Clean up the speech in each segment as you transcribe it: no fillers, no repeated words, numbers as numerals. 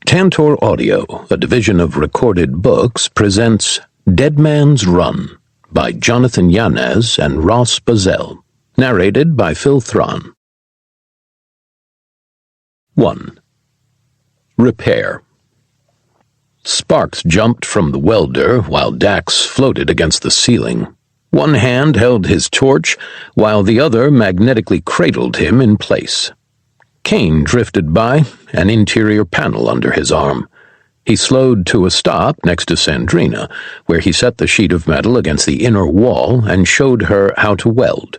Tantor Audio, a division of Recorded Books, presents Deadman's Run by Jonathan Yanez and Ross Buzzell, narrated by Phil Thron. 1. Repair. Sparks jumped from the welder while Dax floated against the ceiling. One hand held his torch, while the other magnetically cradled him in place. Kane drifted by, an interior panel under his arm. He slowed to a stop next to Sandrina, where he set the sheet of metal against the inner wall and showed her how to weld.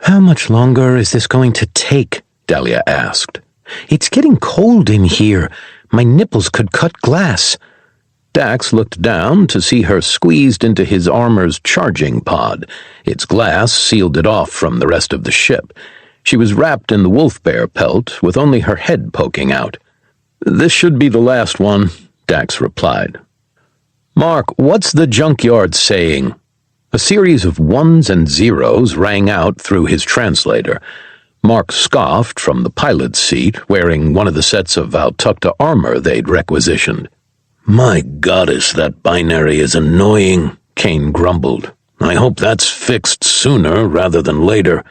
"How much longer is this going to take?" Dahlia asked. "It's getting cold in here. My nipples could cut glass." Dax looked down to see her squeezed into his armor's charging pod. Its glass sealed it off from the rest of the ship. She was wrapped in the wolf bear pelt, with only her head poking out. "This should be the last one," Dax replied. "Mark, what's the Junkyard saying?" A series of ones and zeros rang out through his translator. Mark scoffed from the pilot's seat, wearing one of the sets of Valtakuntera armor they'd requisitioned. "My goddess, that binary is annoying," Kane grumbled. "I hope that's fixed sooner rather than later."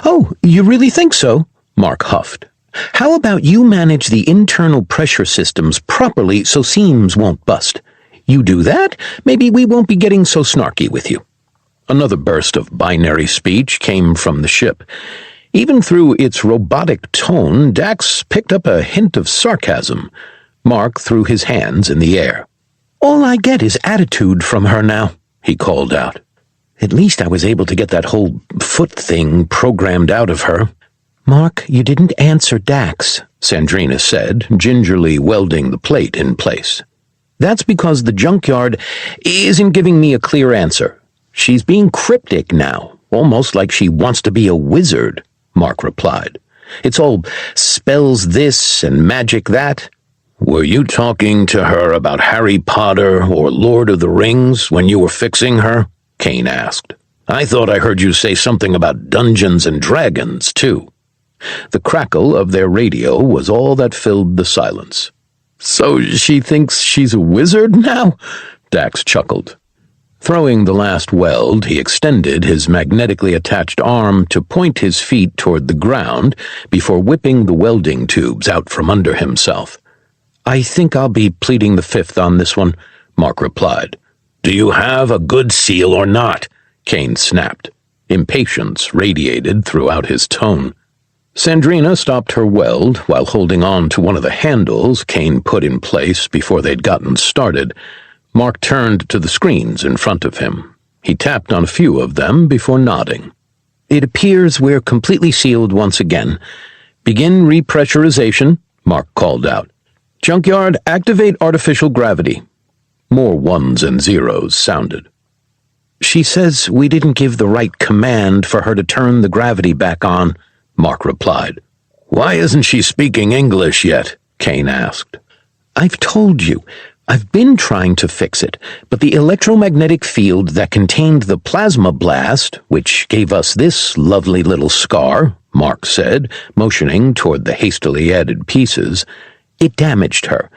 "Oh, you really think so?" Mark huffed. "How about you manage the internal pressure systems properly so seams won't bust? You do that, maybe we won't be getting so snarky with you." Another burst of binary speech came from the ship. Even through its robotic tone, Dax picked up a hint of sarcasm. Mark threw his hands in the air. "All I get is attitude from her now," he called out. "At least I was able to get that whole foot thing programmed out of her." "Mark, you didn't answer Dax," Sandrina said, gingerly welding the plate in place. "That's because the Junkyard isn't giving me a clear answer. She's being cryptic now, almost like she wants to be a wizard," Mark replied. "It's all spells this and magic that." "Were you talking to her about Harry Potter or Lord of the Rings when you were fixing her?" Kane asked. "I thought I heard you say something about Dungeons and Dragons, too." The crackle of their radio was all that filled the silence. "So she thinks she's a wizard now?" Dax chuckled. Throwing the last weld, he extended his magnetically attached arm to point his feet toward the ground before whipping the welding tubes out from under himself. "I think I'll be pleading the fifth on this one," Mark replied. "Do you have a good seal or not?" Kane snapped. Impatience radiated throughout his tone. Sandrina stopped her weld while holding on to one of the handles Kane put in place before they'd gotten started. Mark turned to the screens in front of him. He tapped on a few of them before nodding. "It appears we're completely sealed once again. Begin repressurization," Mark called out. "Junkyard, activate artificial gravity." More ones and zeros sounded. "She says we didn't give the right command for her to turn the gravity back on," Mark replied. "Why isn't she speaking English yet?" Kane asked. "I've told you. I've been trying to fix it, but the electromagnetic field that contained the plasma blast, which gave us this lovely little scar," Mark said, motioning toward the hastily added pieces, "it damaged her.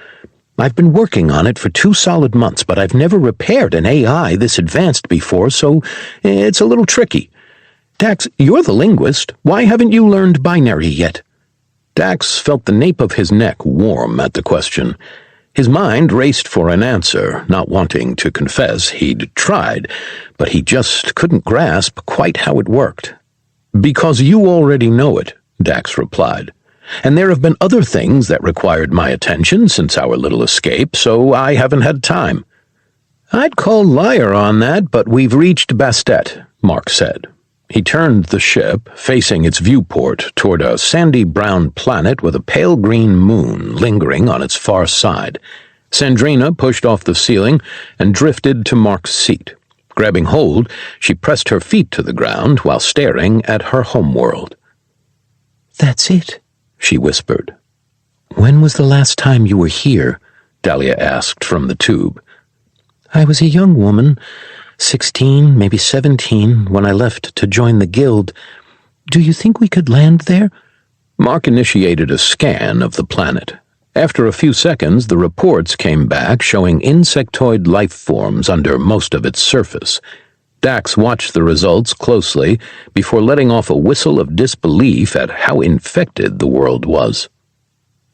I've been working on it for 2 solid months, but I've never repaired an AI this advanced before, so it's a little tricky. Dax, you're the linguist. Why haven't you learned binary yet?" Dax felt the nape of his neck warm at the question. His mind raced for an answer, not wanting to confess he'd tried, but he just couldn't grasp quite how it worked. "Because you already know it," Dax replied. "And there have been other things that required my attention since our little escape, so I haven't had time." "I'd call liar on that, but we've reached Bastet," Mark said. He turned the ship, facing its viewport, toward a sandy-brown planet with a pale green moon lingering on its far side. Sandrina pushed off the ceiling and drifted to Mark's seat. Grabbing hold, she pressed her feet to the ground while staring at her homeworld. "That's it," she whispered. "When was the last time you were here?" Dahlia asked from the tube. "I was a young woman, 16, maybe 17, when I left to join the guild. Do you think we could land there?" Mark initiated a scan of the planet. After a few seconds, the reports came back showing insectoid life forms under most of its surface. Dax watched the results closely before letting off a whistle of disbelief at how infected the world was.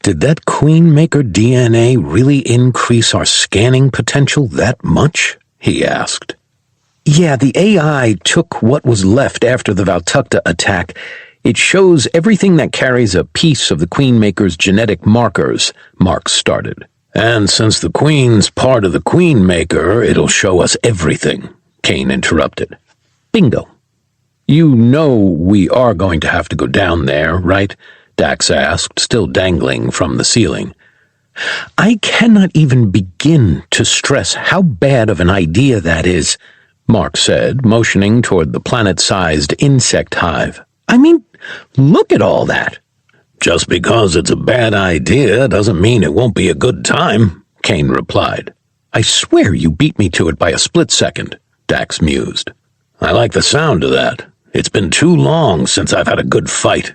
Did that Queenmaker DNA really increase our scanning potential that much? He asked. Yeah, the AI took what was left after the Valtakuntera attack. It shows everything that carries a piece of the Queenmaker's genetic markers, Mark started. And since the Queen's part of the Queenmaker, it'll show us everything, Kane interrupted. Bingo. You know we are going to have to go down there, right? Dax asked, still dangling from the ceiling. I cannot even begin to stress how bad of an idea that is, Mark said, motioning toward the planet-sized insect hive. I mean, look at all that. Just because it's a bad idea doesn't mean it won't be a good time, Kane replied. I swear you beat me to it by a split second, Dax mused. I like the sound of that. It's been too long since I've had a good fight.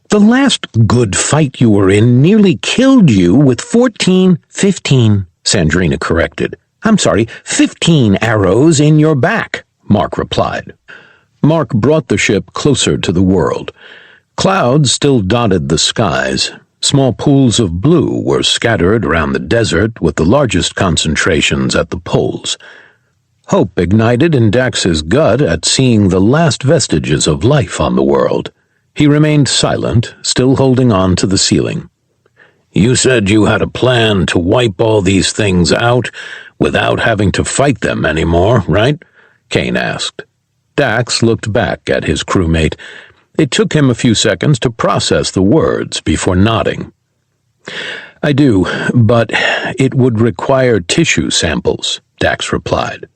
The last good fight you were in nearly killed you with 15, Sandrina corrected. I'm sorry, 15 arrows in your back, Mark replied. Mark brought the ship closer to the world. Clouds still dotted the skies. Small pools of blue were scattered around the desert, with the largest concentrations at the poles. Hope ignited in Dax's gut at seeing the last vestiges of life on the world. He remained silent, still holding on to the ceiling. You said you had a plan to wipe all these things out without having to fight them anymore, right? Kane asked. Dax looked back at his crewmate. It took him a few seconds to process the words before nodding. I do, but it would require tissue samples, Dax replied.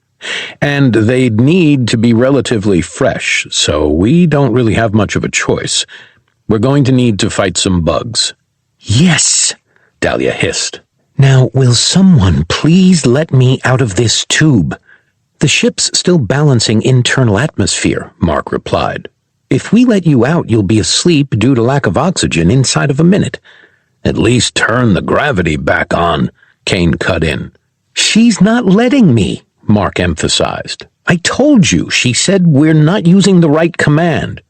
And they'd need to be relatively fresh, so we don't really have much of a choice. We're going to need to fight some bugs. Yes, Dahlia hissed. Now, will someone please let me out of this tube? The ship's still balancing internal atmosphere, Mark replied. If we let you out, you'll be asleep due to lack of oxygen inside of a minute. At least turn the gravity back on, Kane cut in. She's not letting me, Mark emphasized. I told you, she said we're not using the right command.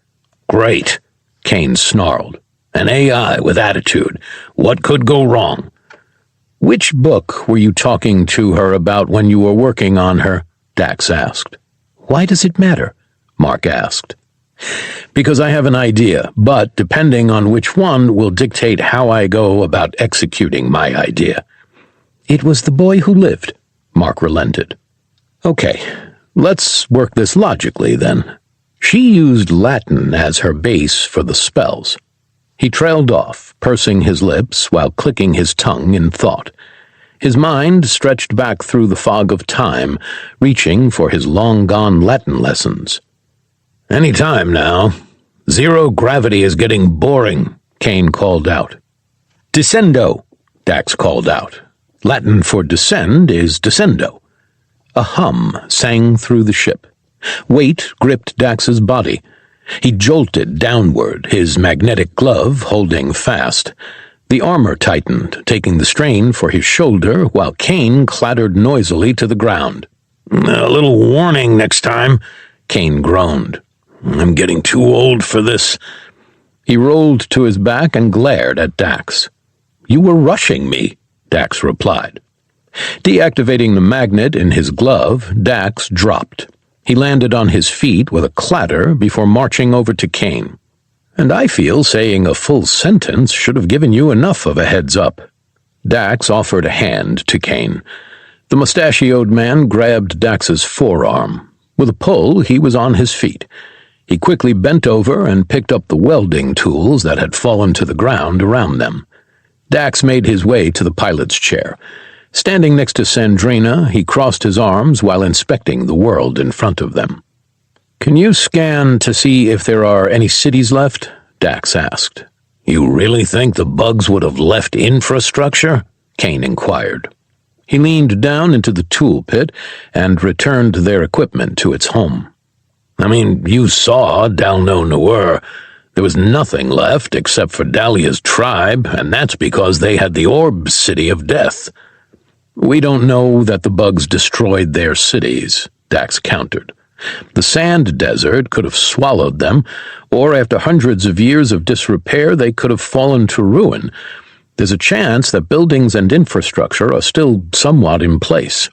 Great, Kane snarled. An AI with attitude. What could go wrong? Which book were you talking to her about when you were working on her? Dax asked. Why does it matter? Mark asked. Because I have an idea, but depending on which one will dictate how I go about executing my idea. It was the boy who lived, Mark relented. Okay, let's work this logically then. She used Latin as her base for the spells. He trailed off, pursing his lips while clicking his tongue in thought. His mind stretched back through the fog of time, reaching for his long-gone Latin lessons. Any time now. Zero gravity is getting boring, Kane called out. Descendo, Dax called out. Latin for descend is descendo. A hum sang through the ship. Weight gripped Dax's body. He jolted downward, his magnetic glove holding fast. The armor tightened, taking the strain for his shoulder, while Kane clattered noisily to the ground. A little warning next time, Kane groaned. I'm getting too old for this. He rolled to his back and glared at Dax. You were rushing me, Dax replied. Deactivating the magnet in his glove, Dax dropped. He landed on his feet with a clatter before marching over to Kane. And I feel saying a full sentence should have given you enough of a heads up. Dax offered a hand to Kane. The mustachioed man grabbed Dax's forearm. With a pull, he was on his feet. He quickly bent over and picked up the welding tools that had fallen to the ground around them. Dax made his way to the pilot's chair. Standing next to Sandrina, he crossed his arms while inspecting the world in front of them. Can you scan to see if there are any cities left? Dax asked. You really think the bugs would have left infrastructure? Kane inquired. He leaned down into the tool pit and returned their equipment to its home. I mean, you saw Dalno Noir. There was nothing left except for Dahlia's tribe, and that's because they had the orb city of death. We don't know that the bugs destroyed their cities, Dax countered. The sand desert could have swallowed them, or after hundreds of years of disrepair they could have fallen to ruin. There's a chance that buildings and infrastructure are still somewhat in place.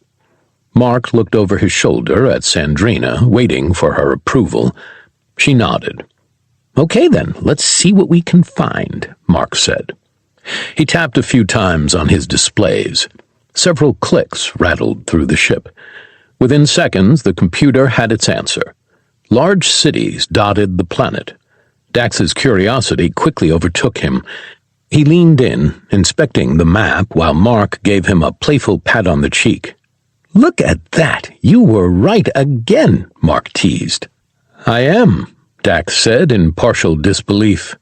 Mark looked over his shoulder at Sandrina, waiting for her approval. She nodded. "Okay then, let's see what we can find," Mark said. He tapped a few times on his displays. Several clicks rattled through the ship. Within seconds, the computer had its answer. Large cities dotted the planet. Dax's curiosity quickly overtook him. He leaned in, inspecting the map, while Mark gave him a playful pat on the cheek. "Look at that! You were right again," Mark teased. "I am," Dax said in partial disbelief.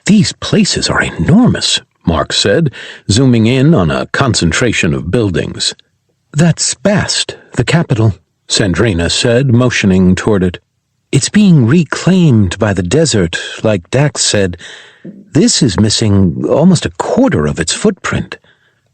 "These places are enormous," Mark said, zooming in on a concentration of buildings. "That's Bast, the capital," Sandrina said, motioning toward it. "It's being reclaimed by the desert, like Dax said. This is missing almost a quarter of its footprint."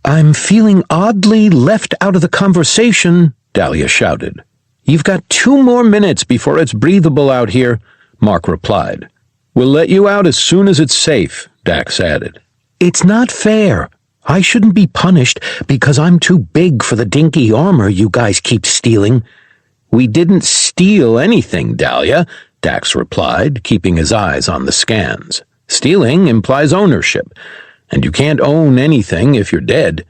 "I'm feeling oddly left out of the conversation," Dahlia shouted. "You've got 2 more minutes before it's breathable out here," Mark replied. "We'll let you out as soon as it's safe," Dax added. "It's not fair. I shouldn't be punished because I'm too big for the dinky armor you guys keep stealing." "We didn't steal anything, Dahlia," Dax replied, keeping his eyes on the scans. "Stealing implies ownership, and you can't own anything if you're dead."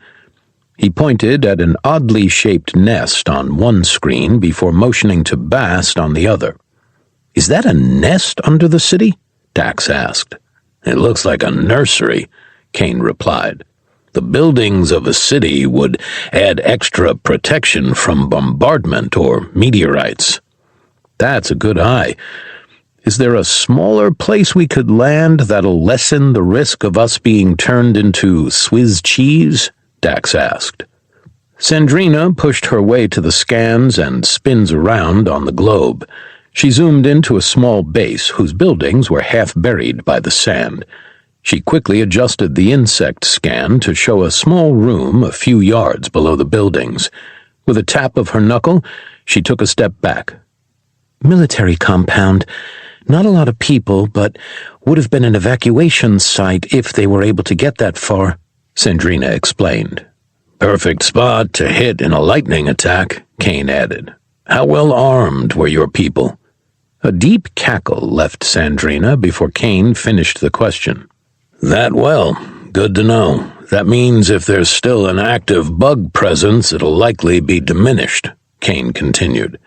He pointed at an oddly shaped nest on one screen before motioning to Bast on the other. "Is that a nest under the city?" Dax asked. "It looks like a nursery," Kane replied. "The buildings of a city would add extra protection from bombardment or meteorites." "That's a good eye. Is there a smaller place we could land that'll lessen the risk of us being turned into Swiss cheese?" Dax asked. Sandrina pushed her way to the scans and spins around on the globe. She zoomed into a small base whose buildings were half buried by the sand. She quickly adjusted the insect scan to show a small room a few yards below the buildings. With a tap of her knuckle, she took a step back. "Military compound. Not a lot of people, but would have been an evacuation site if they were able to get that far," Sandrina explained. "Perfect spot to hit in a lightning attack," Kane added. "How well armed were your people?" A deep cackle left Sandrina before Kane finished the question. "That well. Good to know. That means if there's still an active bug presence, it'll likely be diminished," Kane continued.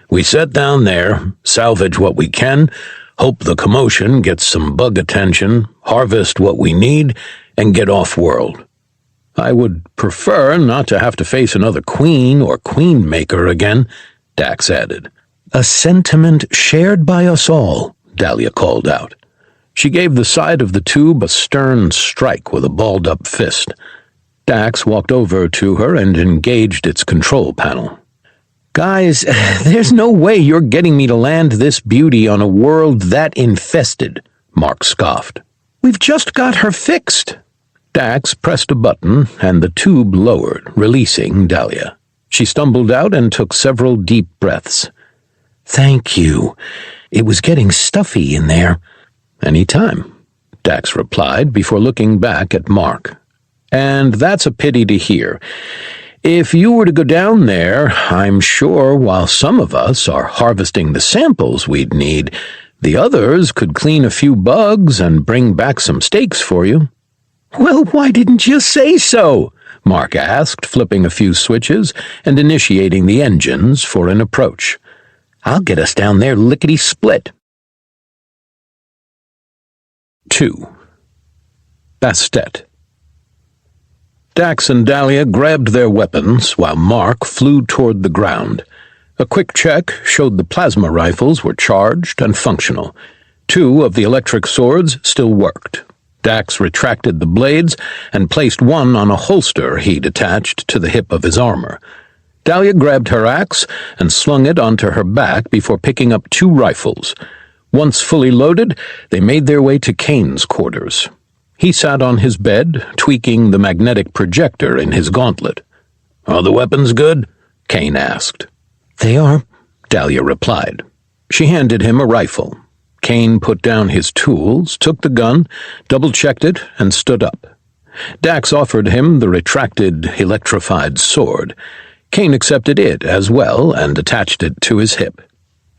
"We set down there, salvage what we can, hope the commotion gets some bug attention, harvest what we need, and get off-world. I would prefer not to have to face another queen or queen-maker again," Dax added. "A sentiment shared by us all," Dahlia called out. She gave the side of the tube a stern strike with a balled-up fist. Dax walked over to her and engaged its control panel. "Guys, there's no way you're getting me to land this beauty on a world that infested," Mark scoffed. "We've just got her fixed." Dax pressed a button, and the tube lowered, releasing Dahlia. She stumbled out and took several deep breaths. "Thank you. It was getting stuffy in there." "Any time," Dax replied before looking back at Mark. "And that's a pity to hear. If you were to go down there, I'm sure while some of us are harvesting the samples we'd need, the others could clean a few bugs and bring back some steaks for you." "Well, why didn't you say so?" Mark asked, flipping a few switches and initiating the engines for an approach. "I'll get us down there lickety-split." 2. Bastet. Dax and Dahlia grabbed their weapons while Mark flew toward the ground. A quick check showed the plasma rifles were charged and functional. 2 of the electric swords still worked. Dax retracted the blades and placed one on a holster he'd attached to the hip of his armor. Dahlia grabbed her axe and slung it onto her back before picking up 2 rifles. Once fully loaded, they made their way to Kane's quarters. He sat on his bed, tweaking the magnetic projector in his gauntlet. "Are the weapons good?" Kane asked. "They are," Dahlia replied. She handed him a rifle. Kane put down his tools, took the gun, double-checked it, and stood up. Dax offered him the retracted, electrified sword. Kane accepted it as well and attached it to his hip.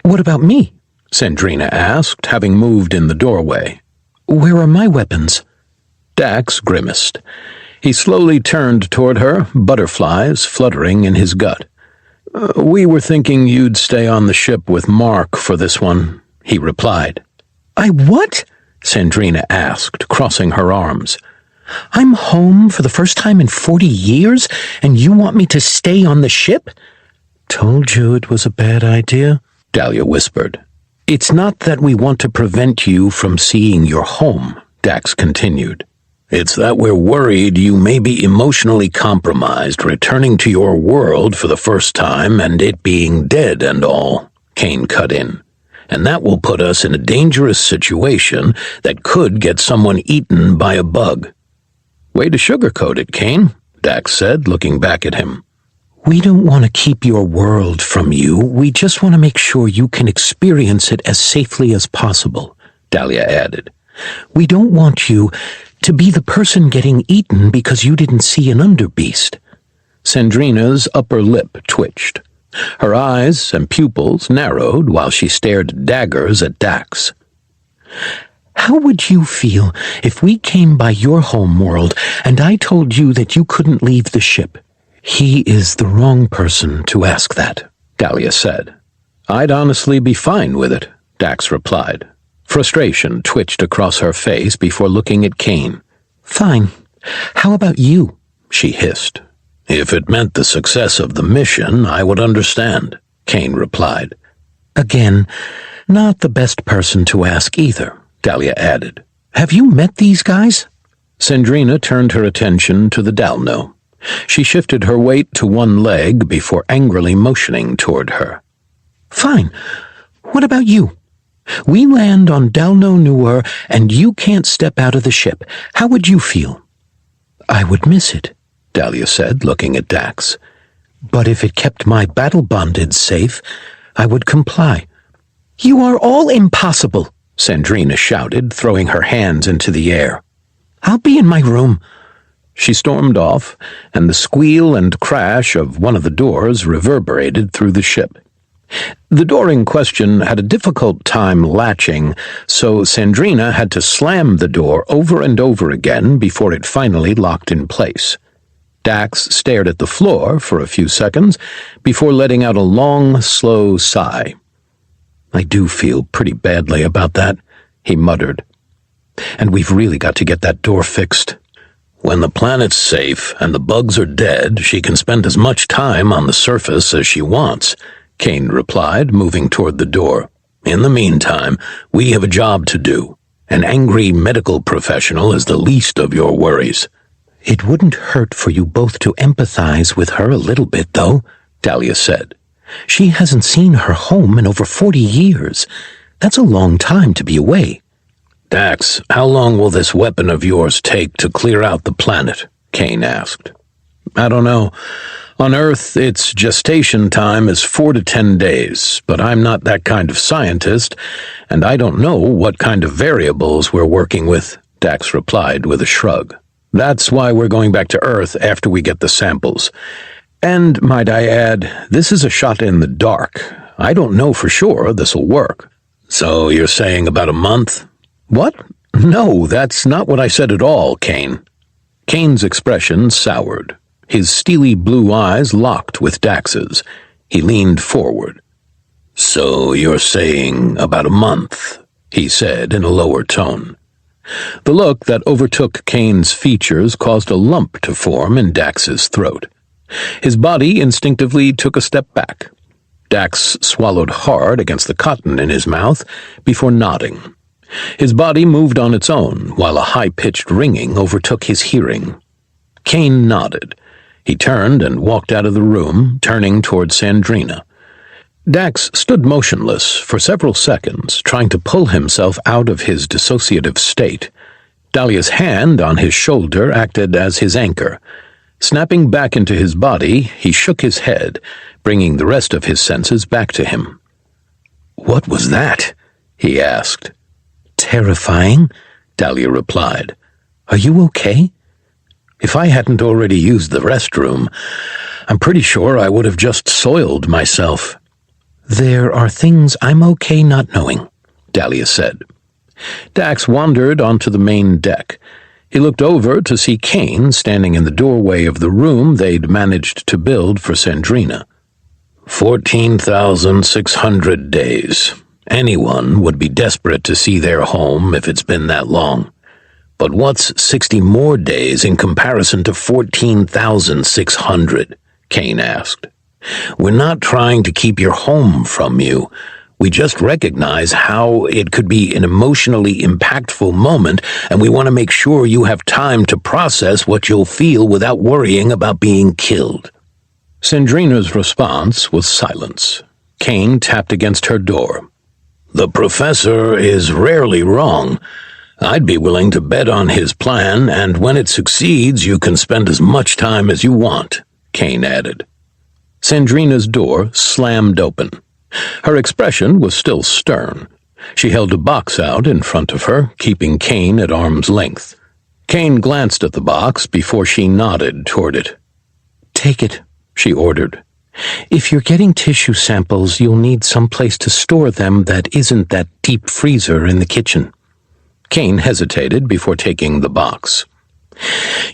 "What about me?" Sandrina asked, having moved in the doorway. "Where are my weapons?" Dax grimaced. He slowly turned toward her, butterflies fluttering in his gut. We were thinking you'd stay on the ship with Mark for this one," he replied. "I what?" Sandrina asked, crossing her arms. "I'm home for the first time in 40 years, and you want me to stay on the ship?" "Told you it was a bad idea," Dahlia whispered. "It's not that we want to prevent you from seeing your home," Dax continued. "It's that we're worried you may be emotionally compromised returning to your world for the first time and it being dead and all," Kane cut in. "And that will put us in a dangerous situation that could get someone eaten by a bug." "Way to sugarcoat it, Kane," Dax said, looking back at him. "We don't want to keep your world from you. We just want to make sure you can experience it as safely as possible," Dahlia added. "We don't want you to be the person getting eaten because you didn't see an underbeast." Sandrina's upper lip twitched. Her eyes and pupils narrowed while she stared daggers at Dax. "How would you feel if we came by your home world and I told you that you couldn't leave the ship?" "He is the wrong person to ask that," Dahlia said. "I'd honestly be fine with it," Dax replied. Frustration twitched across her face before looking at Kane. "Fine. How about you?" she hissed. "If it meant the success of the mission, I would understand," Kane replied. "Again, not the best person to ask either," Dahlia added. "Have you met these guys?" Sandrina turned her attention to the Dalno. She shifted her weight to one leg before angrily motioning toward her. "Fine. What about you? We land on Dalno Noor and you can't step out of the ship. How would you feel?" "I would miss it," Dahlia said, looking at Dax. "But if it kept my battle bondage safe, I would comply." "You are all impossible," Sandrina shouted, throwing her hands into the air. "I'll be in my room." She stormed off, and the squeal and crash of one of the doors reverberated through the ship. The door in question had a difficult time latching, so Sandrina had to slam the door over and over again before it finally locked in place. Dax stared at the floor for a few seconds before letting out a long, slow sigh. "I do feel pretty badly about that," he muttered. "And we've really got to get that door fixed. When the planet's safe and the bugs are dead, she can spend as much time on the surface as she wants," Kane replied, moving toward the door. "In the meantime, we have a job to do. An angry medical professional is the least of your worries." "It wouldn't hurt for you both to empathize with her a little bit, though," Dahlia said. "She hasn't seen her home in over 40 years. That's a long time to be away." "Dax, how long will this weapon of yours take to clear out the planet?" Kane asked. "I don't know. On Earth, its gestation time is 4 to 10 days, but I'm not that kind of scientist, and I don't know what kind of variables we're working with," Dax replied with a shrug. "That's why we're going back to Earth after we get the samples. And, might I add, this is a shot in the dark. I don't know for sure this'll work." "So you're saying about a month?" "What? No, that's not what I said at all, Kane." Kane's expression soured. His steely blue eyes locked with Dax's. He leaned forward. "So you're saying about a month," he said in a lower tone. The look that overtook Kane's features caused a lump to form in Dax's throat. His body instinctively took a step back. Dax swallowed hard against the cotton in his mouth before nodding. His body moved on its own while a high-pitched ringing overtook his hearing. Kane nodded. He turned and walked out of the room, turning toward Sandrina. Dax stood motionless for several seconds, trying to pull himself out of his dissociative state. Dahlia's hand on his shoulder acted as his anchor. Snapping back into his body, he shook his head, bringing the rest of his senses back to him. "What was that?" he asked. "Terrifying," Dahlia replied. "Are you okay?" "If I hadn't already used the restroom, I'm pretty sure I would have just soiled myself." "There are things I'm okay not knowing," Dahlia said. Dax wandered onto the main deck. He looked over to see Kane standing in the doorway of the room they'd managed to build for Sandrina. 14,600 days. Anyone would be desperate to see their home if it's been that long. But what's 60 more days in comparison to 14,600? Kane asked. "We're not trying to keep your home from you. We just recognize how it could be an emotionally impactful moment, and we want to make sure you have time to process what you'll feel without worrying about being killed." Sandrina's response was silence. Kane tapped against her door. "The professor is rarely wrong. I'd be willing to bet on his plan, and when it succeeds, you can spend as much time as you want," Kane added. Sandrina's door slammed open. Her expression was still stern. She held a box out in front of her, keeping Kane at arm's length. Kane glanced at the box before she nodded toward it. "Take it," she ordered. "If you're getting tissue samples, you'll need some place to store them that isn't that deep freezer in the kitchen." Kane hesitated before taking the box.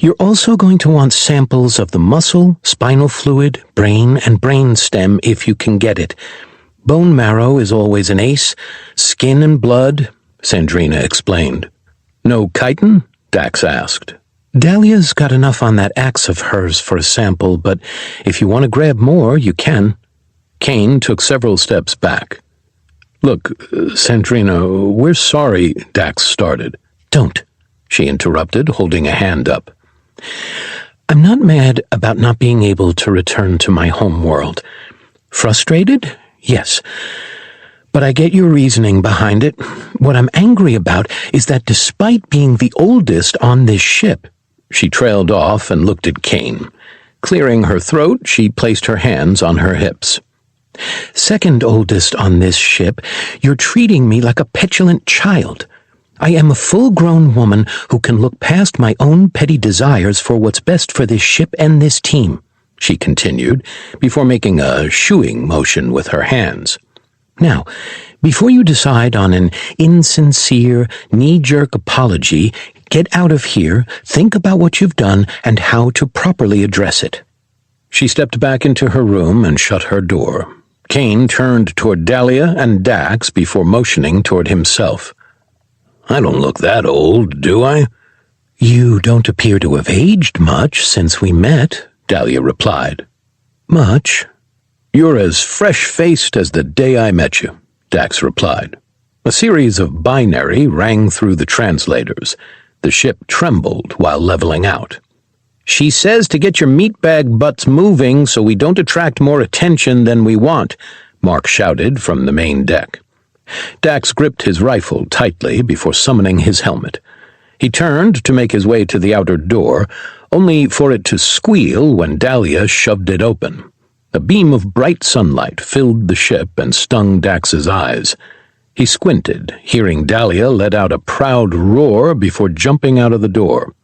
"You're also going to want samples of the muscle, spinal fluid, brain, and brainstem if you can get it. Bone marrow is always an ace. Skin and blood," Sandrina explained. "No chitin?" Dax asked. "Dahlia's got enough on that axe of hers for a sample, but if you want to grab more, you can." Kane took several steps back. "Look, Sandrina, we're sorry," Dax started. "Don't," she interrupted, holding a hand up. "I'm not mad about not being able to return to my home world. Frustrated? Yes. But I get your reasoning behind it. What I'm angry about is that despite being the oldest on this ship—" She trailed off and looked at Kane. Clearing her throat, she placed her hands on her hips. "Second oldest on this ship, you're treating me like a petulant child. I am a full-grown woman who can look past my own petty desires for what's best for this ship and this team," she continued, before making a shooing motion with her hands. "Now, before you decide on an insincere, knee-jerk apology, get out of here, think about what you've done, and how to properly address it." She stepped back into her room and shut her door. Kane turned toward Dahlia and Dax before motioning toward himself. "I don't look that old, do I?" "You don't appear to have aged much since we met," Dahlia replied. "Much?" "You're as fresh-faced as the day I met you," Dax replied. A series of binary rang through the translators. The ship trembled while leveling out. "She says to get your meatbag butts moving so we don't attract more attention than we want," Mark shouted from the main deck. Dax gripped his rifle tightly before summoning his helmet. He turned to make his way to the outer door, only for it to squeal when Dahlia shoved it open. A beam of bright sunlight filled the ship and stung Dax's eyes. He squinted, hearing Dahlia let out a proud roar before jumping out of the door.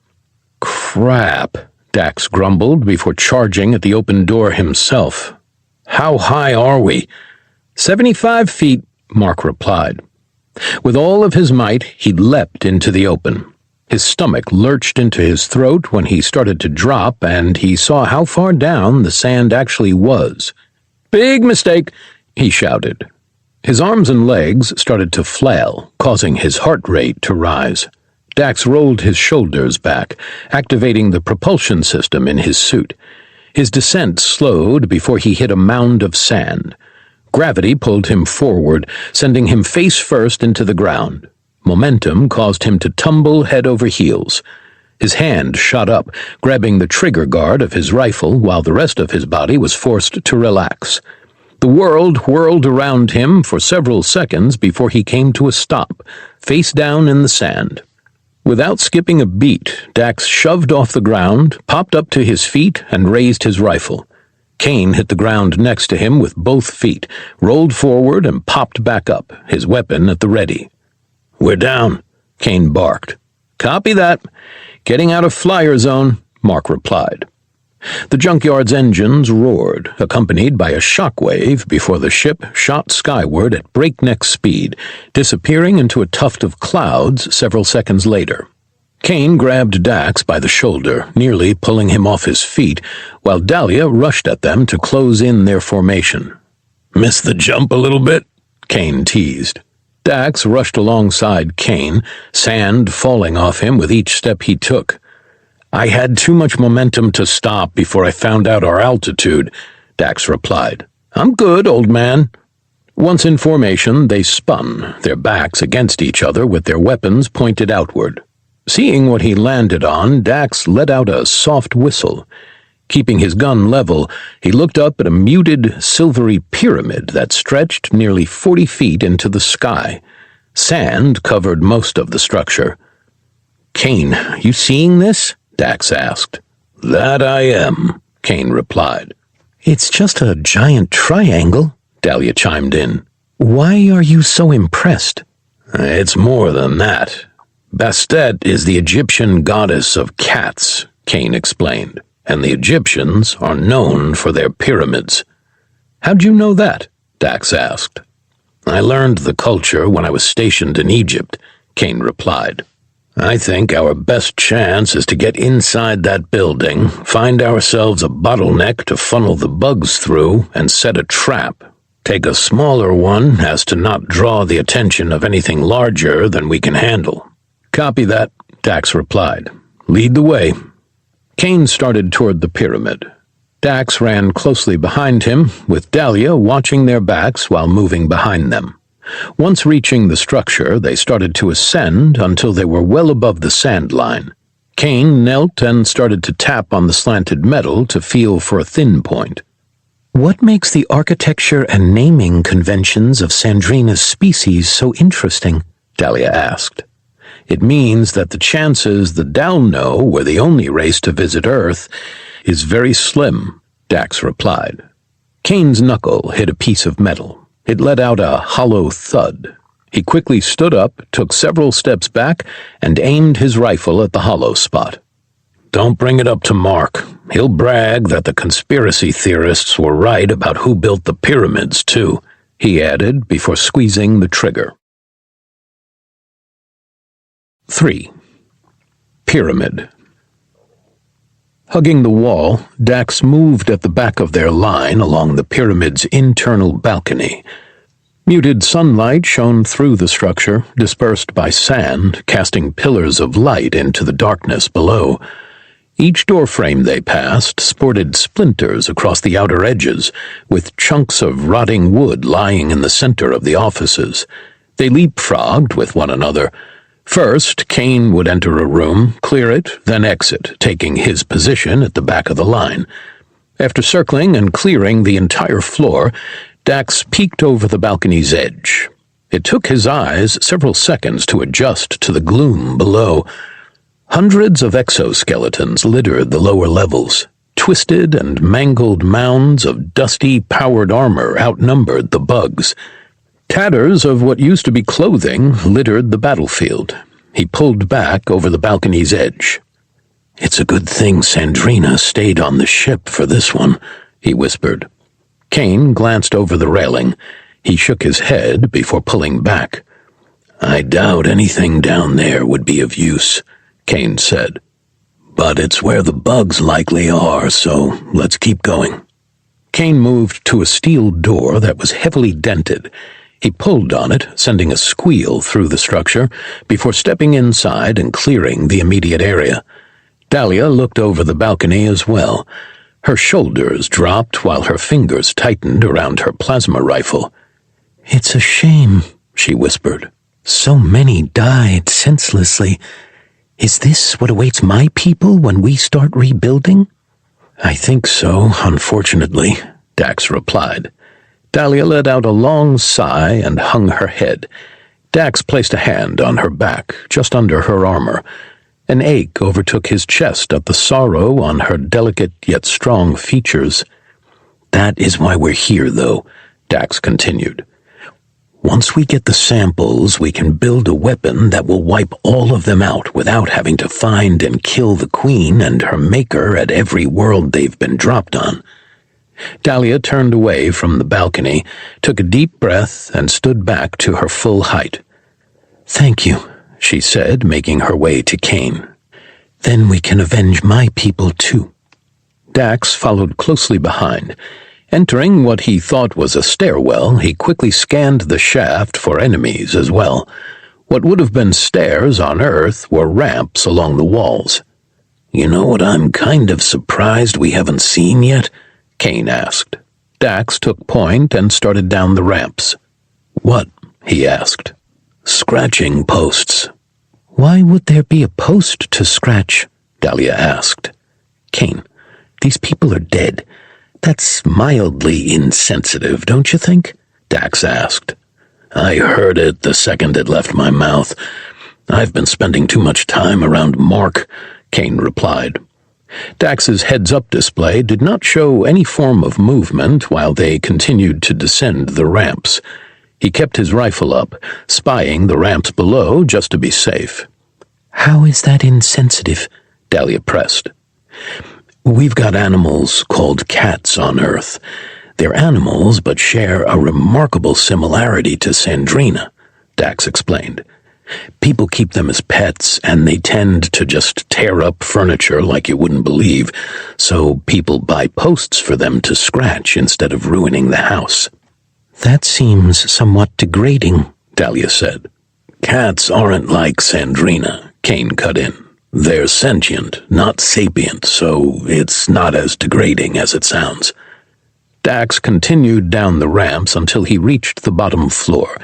"Crap," Dax grumbled before charging at the open door himself. "How high are we?" 75 feet, Mark replied. With all of his might, he leapt into the open. His stomach lurched into his throat when he started to drop, and he saw how far down the sand actually was. "Big mistake," he shouted. His arms and legs started to flail, causing his heart rate to rise. Dax rolled his shoulders back, activating the propulsion system in his suit. His descent slowed before he hit a mound of sand. Gravity pulled him forward, sending him face first into the ground. Momentum caused him to tumble head over heels. His hand shot up, grabbing the trigger guard of his rifle while the rest of his body was forced to relax. The world whirled around him for several seconds before he came to a stop, face down in the sand. Without skipping a beat, Dax shoved off the ground, popped up to his feet, and raised his rifle. Kane hit the ground next to him with both feet, rolled forward, and popped back up, his weapon at the ready. "We're down," Kane barked. "Copy that. Getting out of flyer zone," Mark replied. The Junkyard's engines roared, accompanied by a shockwave before the ship shot skyward at breakneck speed, disappearing into a tuft of clouds several seconds later. Kane grabbed Dax by the shoulder, nearly pulling him off his feet, while Dahlia rushed at them to close in their formation. "Missed the jump a little bit?" Kane teased. Dax rushed alongside Kane, sand falling off him with each step he took. "I had too much momentum to stop before I found out our altitude," Dax replied. "I'm good, old man." Once in formation, they spun, their backs against each other with their weapons pointed outward. Seeing what he landed on, Dax let out a soft whistle. Keeping his gun level, he looked up at a muted, silvery pyramid that stretched nearly 40 feet into the sky. Sand covered most of the structure. "Kane, you seeing this?" Dax asked. "That I am," Kane replied. "It's just a giant triangle," Dahlia chimed in. "Why are you so impressed?" "It's more than that. Bastet is the Egyptian goddess of cats," Kane explained, "and the Egyptians are known for their pyramids." "How'd you know that?" Dax asked. "I learned the culture when I was stationed in Egypt," Kane replied. "I think our best chance is to get inside that building, find ourselves a bottleneck to funnel the bugs through, and set a trap. Take a smaller one as to not draw the attention of anything larger than we can handle." "Copy that," Dax replied. "Lead the way." Kane started toward the pyramid. Dax ran closely behind him, with Dahlia watching their backs while moving behind them. Once reaching the structure, they started to ascend until they were well above the sand line. Kane knelt and started to tap on the slanted metal to feel for a thin point. "What makes the architecture and naming conventions of Sandrina's species so interesting?" Dahlia asked. "It means that the chances the Dalno were the only race to visit Earth is very slim," Dax replied. Kane's knuckle hit a piece of metal. It let out a hollow thud. He quickly stood up, took several steps back, and aimed his rifle at the hollow spot. "Don't bring it up to Mark. He'll brag that the conspiracy theorists were right about who built the pyramids, too," he added before squeezing the trigger. 3. Pyramid. Hugging the wall, Dax moved at the back of their line along the pyramid's internal balcony. Muted sunlight shone through the structure, dispersed by sand, casting pillars of light into the darkness below. Each doorframe they passed sported splinters across the outer edges, with chunks of rotting wood lying in the center of the offices. They leapfrogged with one another. First, Kane would enter a room, clear it, then exit, taking his position at the back of the line. After circling and clearing the entire floor, Dax peeked over the balcony's edge. It took his eyes several seconds to adjust to the gloom below. Hundreds of exoskeletons littered the lower levels. Twisted and mangled mounds of dusty, powered armor outnumbered the bugs. Tatters of what used to be clothing littered the battlefield. He pulled back over the balcony's edge. "It's a good thing Sandrina stayed on the ship for this one," he whispered. Kane glanced over the railing. He shook his head before pulling back. "I doubt anything down there would be of use," Kane said. "But it's where the bugs likely are, so let's keep going." Kane moved to a steel door that was heavily dented. He pulled on it, sending a squeal through the structure, before stepping inside and clearing the immediate area. Dahlia looked over the balcony as well. Her shoulders dropped while her fingers tightened around her plasma rifle. "It's a shame," she whispered. "So many died senselessly. Is this what awaits my people when we start rebuilding?" "I think so, unfortunately," Dax replied. Dahlia let out a long sigh and hung her head. Dax placed a hand on her back, just under her armor. An ache overtook his chest at the sorrow on her delicate yet strong features. "That is why we're here, though," Dax continued. "Once we get the samples, we can build a weapon that will wipe all of them out without having to find and kill the Queen and her maker at every world they've been dropped on." Dahlia turned away from the balcony, took a deep breath, and stood back to her full height. "Thank you," she said, making her way to Kane. "Then we can avenge my people, too." Dax followed closely behind. Entering what he thought was a stairwell, he quickly scanned the shaft for enemies as well. What would have been stairs on Earth were ramps along the walls. "You know what I'm kind of surprised we haven't seen yet?" Kane asked. Dax took point and started down the ramps. "What?" he asked. "Scratching posts." "Why would there be a post to scratch?" Dahlia asked. "Kane, these people are dead. That's mildly insensitive, don't you think?" Dax asked. "I heard it the second it left my mouth. I've been spending too much time around Mark," Kane replied. Dax's heads-up display did not show any form of movement while they continued to descend the ramps. He kept his rifle up, spying the ramps below just to be safe. "How is that insensitive?" Dahlia pressed. "We've got animals called cats on Earth. They're animals but share a remarkable similarity to Sandrina," Dax explained. "People keep them as pets, and they tend to just tear up furniture like you wouldn't believe, so people buy posts for them to scratch instead of ruining the house." "That seems somewhat degrading," Dahlia said. "Cats aren't like Sandrina," Kane cut in. "They're sentient, not sapient, so it's not as degrading as it sounds." Dax continued down the ramps until he reached the bottom floor.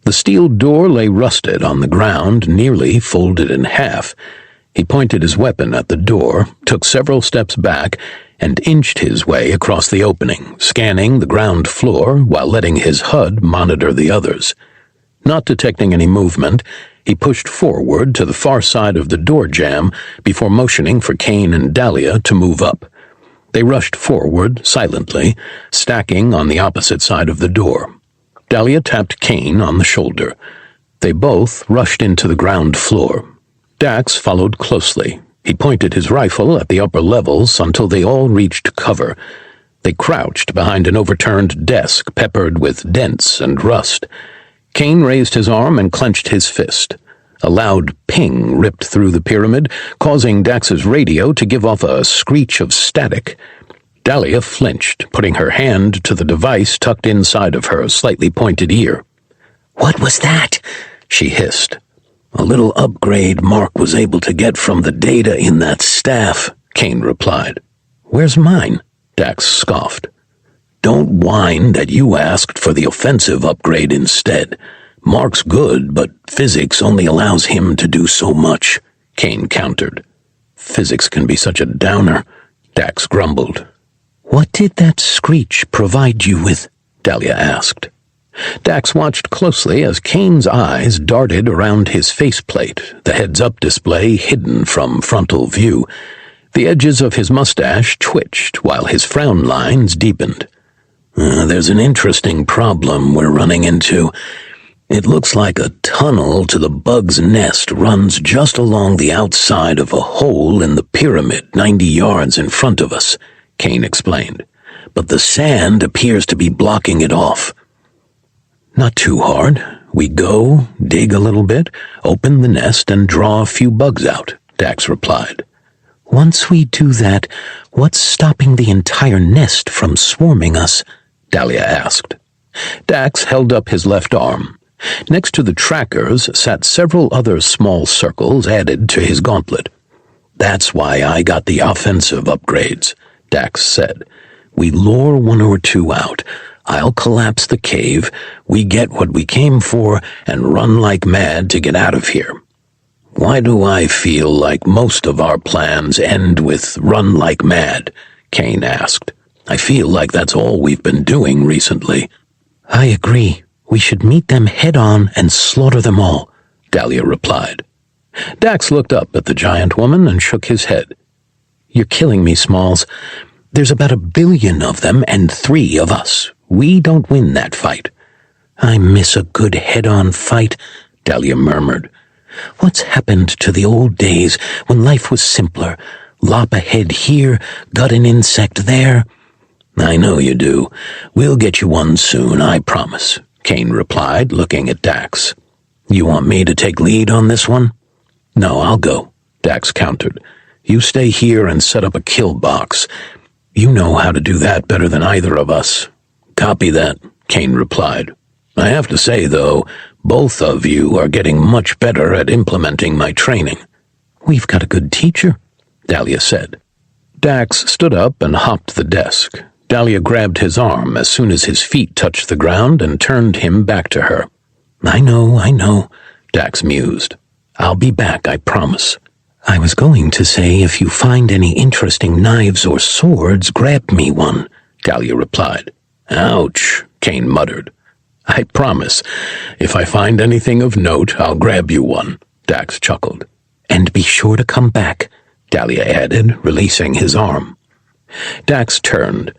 The steel door lay rusted on the ground, nearly folded in half. He pointed his weapon at the door, took several steps back, and inched his way across the opening, scanning the ground floor while letting his HUD monitor the others. Not detecting any movement, he pushed forward to the far side of the door jamb before motioning for Kane and Dahlia to move up. They rushed forward silently, stacking on the opposite side of the door. Dahlia tapped Kane on the shoulder. They both rushed into the ground floor. Dax followed closely. He pointed his rifle at the upper levels until they all reached cover. They crouched behind an overturned desk peppered with dents and rust. Kane raised his arm and clenched his fist. A loud ping ripped through the pyramid, causing Dax's radio to give off a screech of static. Dahlia flinched, putting her hand to the device tucked inside of her slightly pointed ear. "What was that?" she hissed. "A little upgrade Mark was able to get from the data in that staff," Kane replied. "Where's mine?" Dax scoffed. "Don't whine that you asked for the offensive upgrade instead. Mark's good, but physics only allows him to do so much," Kane countered. "Physics can be such a downer," Dax grumbled. "What did that screech provide you with?" Dahlia asked. Dax watched closely as Kane's eyes darted around his faceplate, the heads-up display hidden from frontal view. The edges of his mustache twitched while his frown lines deepened. "There's an interesting problem we're running into. It looks like a tunnel to the bug's nest runs just along the outside of a hole in the pyramid 90 yards in front of us," Kane explained. "But the sand appears to be blocking it off." "Not too hard. We go, dig a little bit, open the nest, and draw a few bugs out," Dax replied. "Once we do that, what's stopping the entire nest from swarming us?" Dahlia asked. Dax held up his left arm. Next to the trackers sat several other small circles added to his gauntlet. "That's why I got the offensive upgrades," Dax said. "We lure one or two out. I'll collapse the cave, we get what we came for, and run like mad to get out of here." "Why do I feel like most of our plans end with run like mad?" Kane asked. "I feel like that's all we've been doing recently." I agree. We should meet them head-on and slaughter them all, Dahlia replied. Dax looked up at the giant woman and shook his head. You're killing me, Smalls. There's about 1 billion of them and 3 of us. We don't win that fight. I miss a good head-on fight, Dahlia murmured. What's happened to the old days when life was simpler? Lop a head here, gut an insect there. I know you do. We'll get you one soon, I promise, Kane replied, looking at Dax. You want me to take lead on this one? No, I'll go, Dax countered. You stay here and set up a kill box. You know how to do that better than either of us. Copy that, Kane replied. I have to say, though, both of you are getting much better at implementing my training. We've got a good teacher, Dahlia said. Dax stood up and hopped the desk. Dahlia grabbed his arm as soon as his feet touched the ground and turned him back to her. I know, Dax mused. I'll be back, I promise. I was going to say if you find any interesting knives or swords, grab me one, Dahlia replied. Ouch, Kane muttered. I promise. If I find anything of note, I'll grab you one, Dax chuckled. And be sure to come back, Dahlia added, releasing his arm. Dax turned.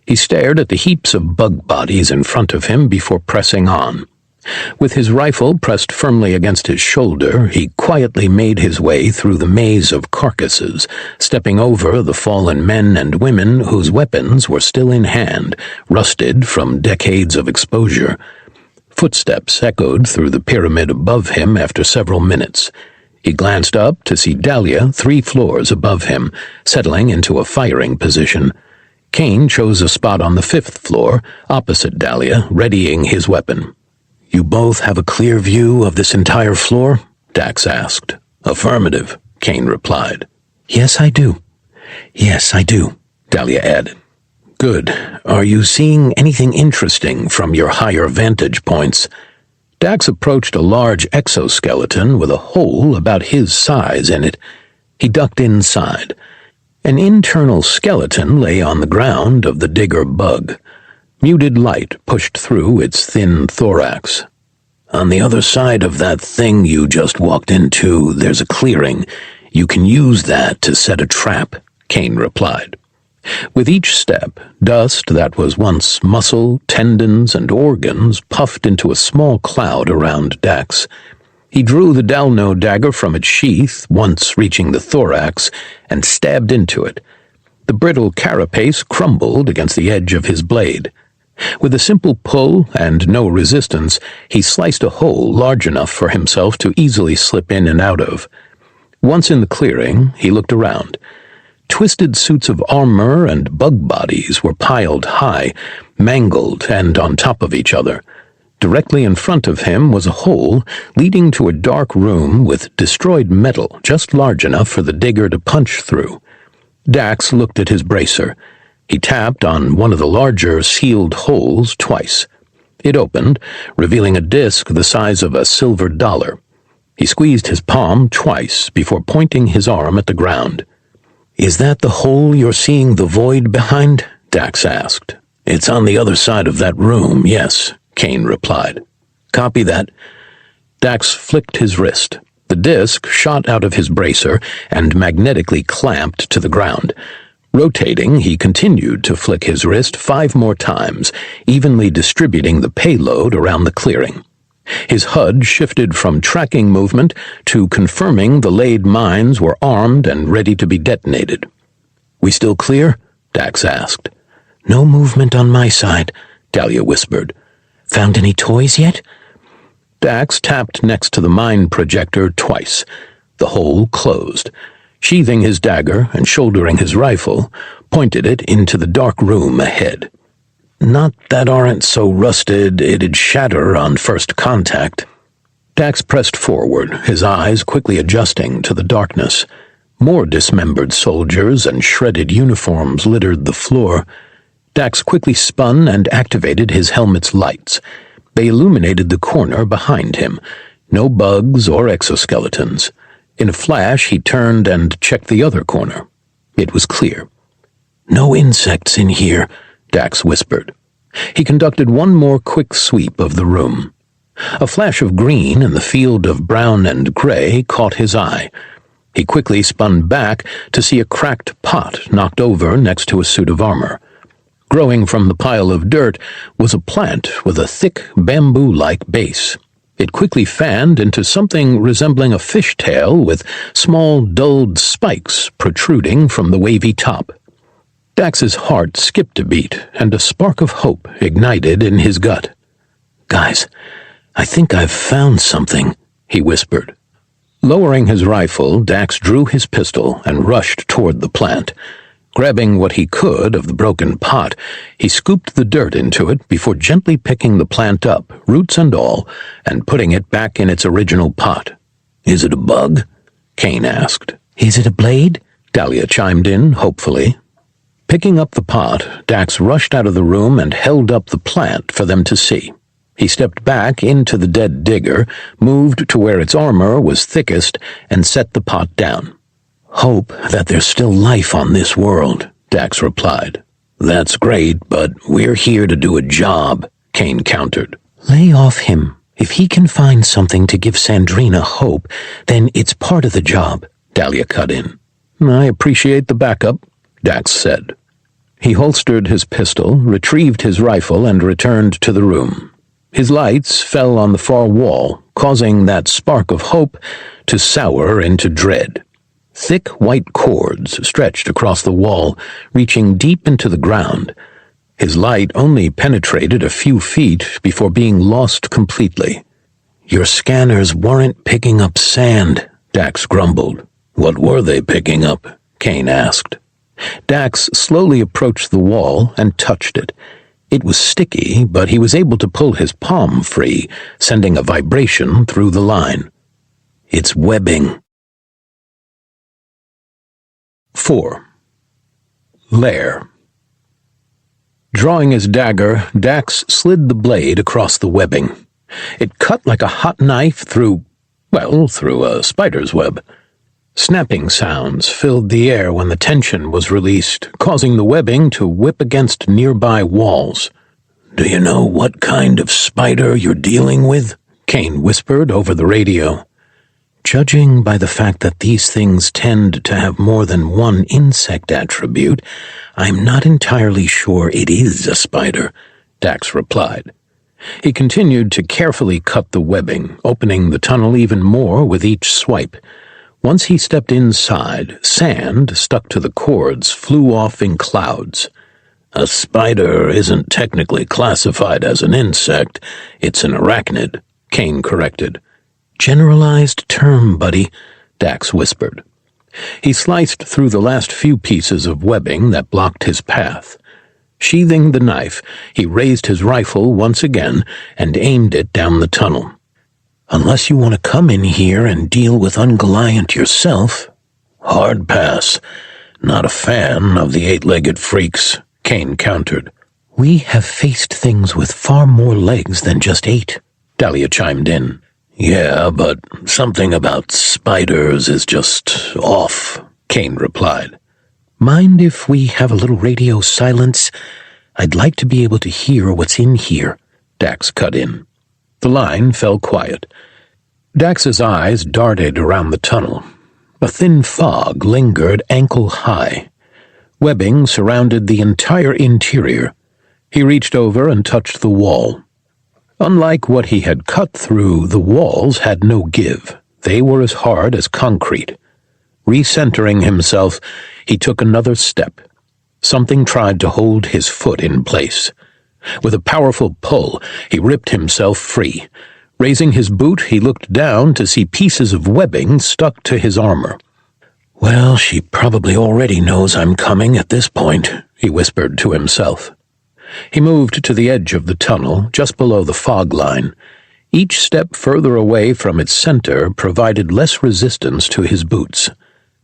He stared at the heaps of bug bodies in front of him before pressing on. With his rifle pressed firmly against his shoulder, he quietly made his way through the maze of carcasses, stepping over the fallen men and women whose weapons were still in hand, rusted from decades of exposure. Footsteps echoed through the pyramid above him after several minutes. He glanced up to see Dahlia 3 floors above him, settling into a firing position. Kane chose a spot on the 5th floor, opposite Dahlia, readying his weapon. You both have a clear view of this entire floor? Dax asked. Affirmative, Kane replied. Yes, I do, Dahlia added. Good. Are you seeing anything interesting from your higher vantage points? Dax approached a large exoskeleton with a hole about his size in it. He ducked inside. An internal skeleton lay on the ground of the digger bug. Muted light pushed through its thin thorax. On the other side of that thing you just walked into, there's a clearing. You can use that to set a trap, Kane replied. With each step, dust that was once muscle, tendons, and organs puffed into a small cloud around Dax. He drew the Dalno dagger from its sheath, once reaching the thorax, and stabbed into it. The brittle carapace crumbled against the edge of his blade. With a simple pull and no resistance, he sliced a hole large enough for himself to easily slip in and out of. Once in the clearing, he looked around. Twisted suits of armor and bug bodies were piled high, mangled and on top of each other. Directly in front of him was a hole leading to a dark room with destroyed metal just large enough for the digger to punch through. Dax looked at his bracer. He tapped on one of the larger sealed holes twice. It opened, revealing a disc the size of a silver dollar. He squeezed his palm twice before pointing his arm at the ground. Is that the hole you're seeing the void behind? Dax asked. It's on the other side of that room, yes, Kane replied. Copy that. Dax flicked his wrist. The disc shot out of his bracer and magnetically clamped to the ground. Rotating, he continued to flick his wrist 5 more times, evenly distributing the payload around the clearing. His HUD shifted from tracking movement to confirming the laid mines were armed and ready to be detonated. We still clear? Dax asked. No movement on my side, Dahlia whispered. Found any toys yet? Dax tapped next to the mine projector twice. The hole closed. Sheathing his dagger and shouldering his rifle, pointed it into the dark room ahead. Not that aren't so rusted it'd shatter on first contact. Dax pressed forward, his eyes quickly adjusting to the darkness. More dismembered soldiers and shredded uniforms littered the floor. Dax quickly spun and activated his helmet's lights. They illuminated the corner behind him. No bugs or exoskeletons. In a flash, he turned and checked the other corner. It was clear. No insects in here, Dax whispered. He conducted one more quick sweep of the room. A flash of green in the field of brown and gray caught his eye. He quickly spun back to see a cracked pot knocked over next to a suit of armor. Growing from the pile of dirt was a plant with a thick bamboo-like base. It quickly fanned into something resembling a fishtail with small, dulled spikes protruding from the wavy top. Dax's heart skipped a beat, and a spark of hope ignited in his gut. "Guys, I think I've found something," he whispered. Lowering his rifle, Dax drew his pistol and rushed toward the plant. Grabbing what he could of the broken pot, he scooped the dirt into it before gently picking the plant up, roots and all, and putting it back in its original pot. "Is it a bug?" Kane asked. "Is it a blade?" Dahlia chimed in, hopefully. Picking up the pot, Dax rushed out of the room and held up the plant for them to see. He stepped back into the dead digger, moved to where its armor was thickest, and set the pot down. "Hope that there's still life on this world," Dax replied. "That's great, but we're here to do a job," Kane countered. "Lay off him. If he can find something to give Sandrina hope, then it's part of the job," Dahlia cut in. "I appreciate the backup," Dax said. He holstered his pistol, retrieved his rifle, and returned to the room. His lights fell on the far wall, causing that spark of hope to sour into dread. Thick white cords stretched across the wall, reaching deep into the ground. His light only penetrated a few feet before being lost completely. "Your scanners weren't picking up sand," Dax grumbled. "What were they picking up?" Kane asked. Dax slowly approached the wall and touched it. It was sticky, but he was able to pull his palm free, sending a vibration through the line. "It's webbing." 4. Lair. Drawing his dagger, Dax slid the blade across the webbing. It cut like a hot knife through a spider's web. Snapping sounds filled the air when the tension was released, causing the webbing to whip against nearby walls. "Do you know what kind of spider you're dealing with?" Kane whispered over the radio. "Judging by the fact that these things tend to have more than one insect attribute, I'm not entirely sure it is a spider," Dax replied. He continued to carefully cut the webbing, opening the tunnel even more with each swipe. Once he stepped inside, sand stuck to the cords flew off in clouds. "A spider isn't technically classified as an insect, it's an arachnid," Kane corrected. "Generalized term, buddy," Dax whispered. He sliced through the last few pieces of webbing that blocked his path. Sheathing the knife, he raised his rifle once again and aimed it down the tunnel. "Unless you want to come in here and deal with Ungoliant yourself." "Hard pass. Not a fan of the eight-legged freaks," Kane countered. "We have faced things with far more legs than just 8, Dahlia chimed in. "Yeah, but something about spiders is just off," Kane replied. "Mind if we have a little radio silence? I'd like to be able to hear what's in here," Dax cut in. The line fell quiet. Dax's eyes darted around the tunnel. A thin fog lingered ankle-high. Webbing surrounded the entire interior. He reached over and touched the wall. Unlike what he had cut through, the walls had no give. They were as hard as concrete. Recentering himself, he took another step. Something tried to hold his foot in place. With a powerful pull, he ripped himself free. Raising his boot, he looked down to see pieces of webbing stuck to his armor. "Well, she probably already knows I'm coming at this point," he whispered to himself. He moved to the edge of the tunnel, just below the fog line. Each step further away from its center provided less resistance to his boots.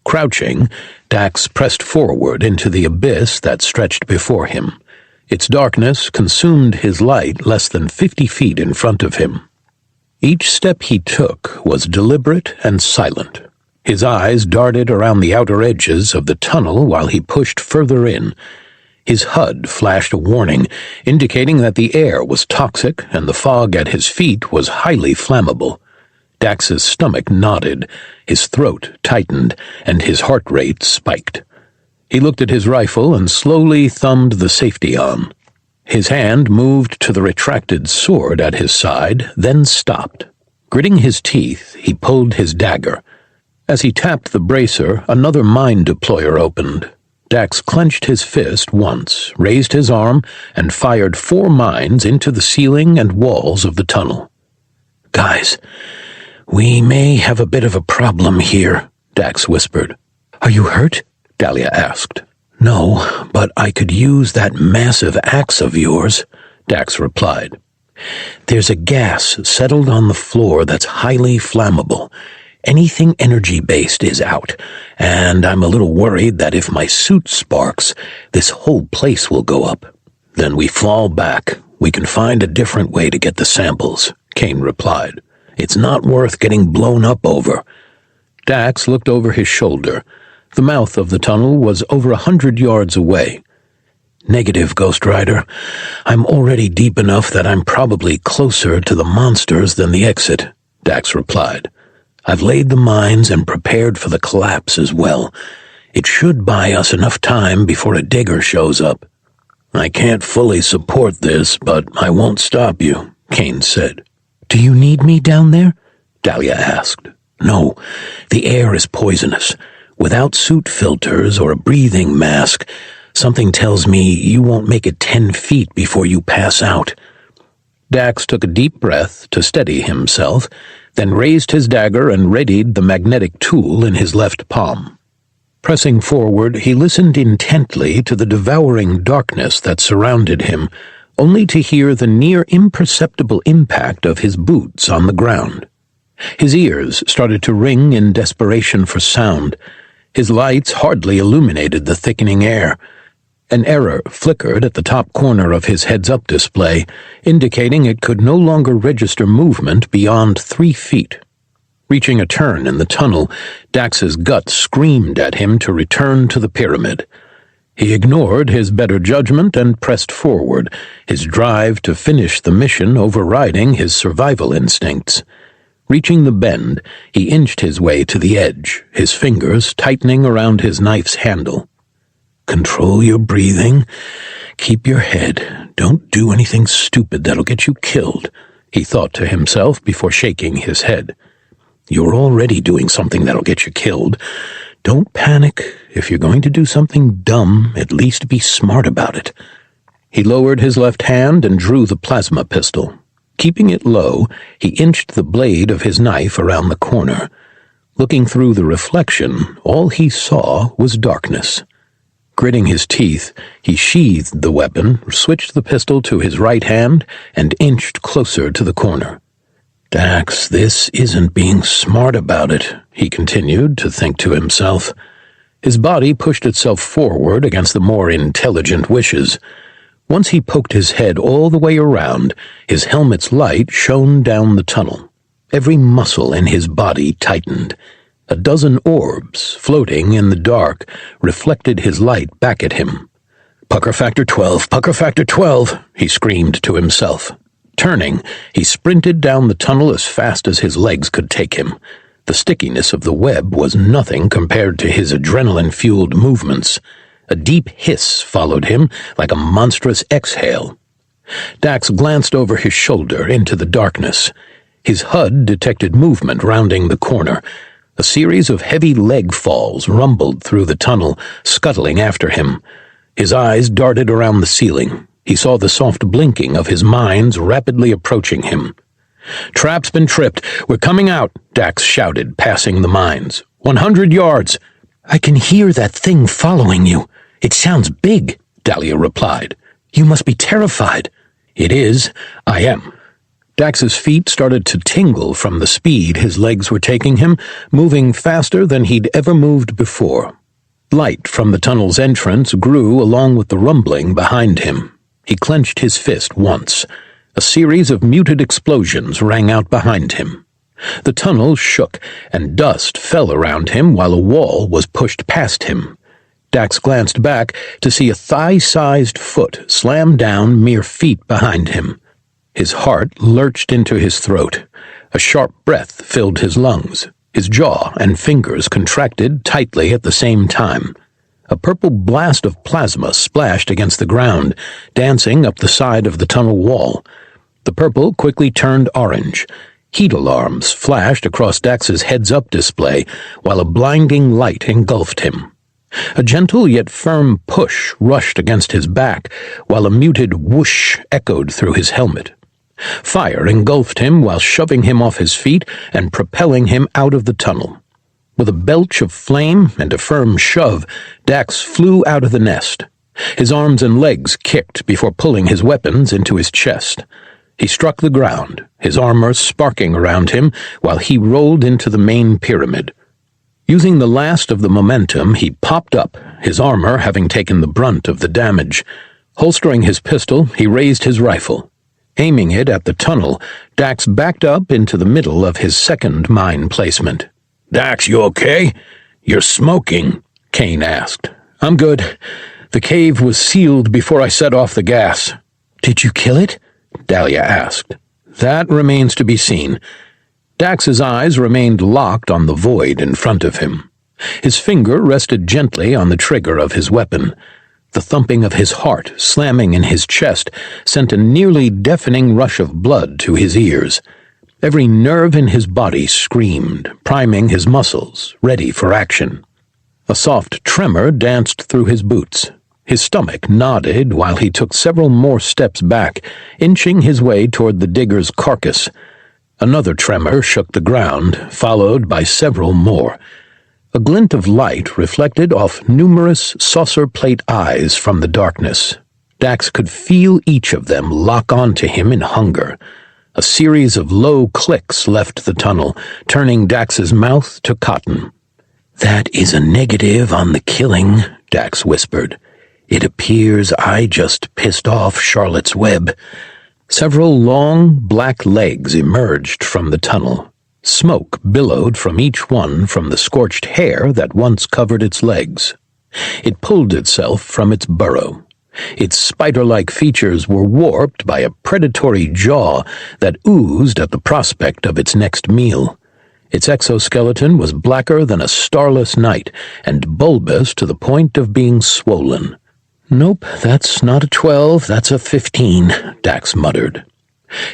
Crouching, Dax pressed forward into the abyss that stretched before him. Its darkness consumed his light less than 50 feet in front of him. Each step he took was deliberate and silent. His eyes darted around the outer edges of the tunnel while he pushed further in. His HUD flashed a warning, indicating that the air was toxic and the fog at his feet was highly flammable. Dax's stomach knotted, his throat tightened, and his heart rate spiked. He looked at his rifle and slowly thumbed the safety on. His hand moved to the retracted sword at his side, then stopped. Gritting his teeth, he pulled his dagger. As he tapped the bracer, another mine deployer opened. Dax clenched his fist once, raised his arm, and fired 4 mines into the ceiling and walls of the tunnel. "Guys, we may have a bit of a problem here," Dax whispered. "Are you hurt?" Dahlia asked. "No, but I could use that massive axe of yours," Dax replied. "There's a gas settled on the floor that's highly flammable. Anything energy-based is out, and I'm a little worried that if my suit sparks, this whole place will go up. Then we fall back. We can find a different way to get the samples," Kane replied. "It's not worth getting blown up over." Dax looked over his shoulder. The mouth of the tunnel was over 100 yards away. "Negative, Ghost Rider. I'm already deep enough that I'm probably closer to the monsters than the exit," Dax replied. "I've laid the mines and prepared for the collapse as well. It should buy us enough time before a digger shows up." "I can't fully support this, but I won't stop you," Kane said. "Do you need me down there?" Dahlia asked. "No, the air is poisonous. Without suit filters or a breathing mask, something tells me you won't make it 10 feet before you pass out." Dax took a deep breath to steady himself, then raised his dagger and readied the magnetic tool in his left palm. Pressing forward, he listened intently to the devouring darkness that surrounded him, only to hear the near imperceptible impact of his boots on the ground. His ears started to ring in desperation for sound. His lights hardly illuminated the thickening air. An error flickered at the top corner of his heads-up display, indicating it could no longer register movement beyond 3 feet. Reaching a turn in the tunnel, Dax's gut screamed at him to return to the pyramid. He ignored his better judgment and pressed forward, his drive to finish the mission overriding his survival instincts. Reaching the bend, he inched his way to the edge, his fingers tightening around his knife's handle. "Control your breathing. Keep your head. Don't do anything stupid that'll get you killed," he thought to himself before shaking his head. "You're already doing something that'll get you killed. Don't panic. If you're going to do something dumb, at least be smart about it." He lowered his left hand and drew the plasma pistol. Keeping it low, he inched the blade of his knife around the corner. Looking through the reflection, all he saw was darkness. Gritting his teeth, he sheathed the weapon, switched the pistol to his right hand, and inched closer to the corner. "Dax, this isn't being smart about it," he continued to think to himself. His body pushed itself forward against the more intelligent wishes. Once he poked his head all the way around, his helmet's light shone down the tunnel. Every muscle in his body tightened. A dozen orbs, floating in the dark, reflected his light back at him. "Pucker factor 12, pucker factor 12, he screamed to himself. Turning, he sprinted down the tunnel as fast as his legs could take him. The stickiness of the web was nothing compared to his adrenaline-fueled movements. A deep hiss followed him like a monstrous exhale. Dax glanced over his shoulder into the darkness. His HUD detected movement rounding the corner. A series of heavy leg falls rumbled through the tunnel, scuttling after him. His eyes darted around the ceiling. He saw the soft blinking of his mines rapidly approaching him. "Trap's been tripped. We're coming out," Dax shouted, passing the mines. 100 yards. "I can hear that thing following you. It sounds big," Dahlia replied. "You must be terrified." "It is. I am." Dax's feet started to tingle from the speed his legs were taking him, moving faster than he'd ever moved before. Light from the tunnel's entrance grew along with the rumbling behind him. He clenched his fist once. A series of muted explosions rang out behind him. The tunnel shook, and dust fell around him while a wall was pushed past him. Dax glanced back to see a thigh-sized foot slam down mere feet behind him. His heart lurched into his throat. A sharp breath filled his lungs. His jaw and fingers contracted tightly at the same time. A purple blast of plasma splashed against the ground, dancing up the side of the tunnel wall. The purple quickly turned orange. Heat alarms flashed across Dax's heads-up display, while a blinding light engulfed him. A gentle yet firm push rushed against his back, while a muted whoosh echoed through his helmet. Fire engulfed him while shoving him off his feet and propelling him out of the tunnel. With a belch of flame and a firm shove, Dax flew out of the nest. His arms and legs kicked before pulling his weapons into his chest. He struck the ground, his armor sparking around him while he rolled into the main pyramid. Using the last of the momentum, he popped up, his armor having taken the brunt of the damage. Holstering his pistol, he raised his rifle. Aiming it at the tunnel, Dax backed up into the middle of his second mine placement. "Dax, you okay? You're smoking," Kane asked. "I'm good. The cave was sealed before I set off the gas." "Did you kill it?" Dahlia asked. "That remains to be seen." Dax's eyes remained locked on the void in front of him. His finger rested gently on the trigger of his weapon. The thumping of his heart, slamming in his chest, sent a nearly deafening rush of blood to his ears. Every nerve in his body screamed, priming his muscles, ready for action. A soft tremor danced through his boots. His stomach nodded while he took several more steps back, inching his way toward the digger's carcass. Another tremor shook the ground, followed by several more. A glint of light reflected off numerous saucer plate eyes from the darkness. Dax could feel each of them lock onto him in hunger. A series of low clicks left the tunnel, turning Dax's mouth to cotton. "That is a negative on the killing," Dax whispered. "It appears I just pissed off Charlotte's Web." Several long, black legs emerged from the tunnel. Smoke billowed from each one from the scorched hair that once covered its legs. It pulled itself from its burrow. Its spider-like features were warped by a predatory jaw that oozed at the prospect of its next meal. Its exoskeleton was blacker than a starless night and bulbous to the point of being swollen. "Nope, that's not a 12, that's a 15, Dax muttered.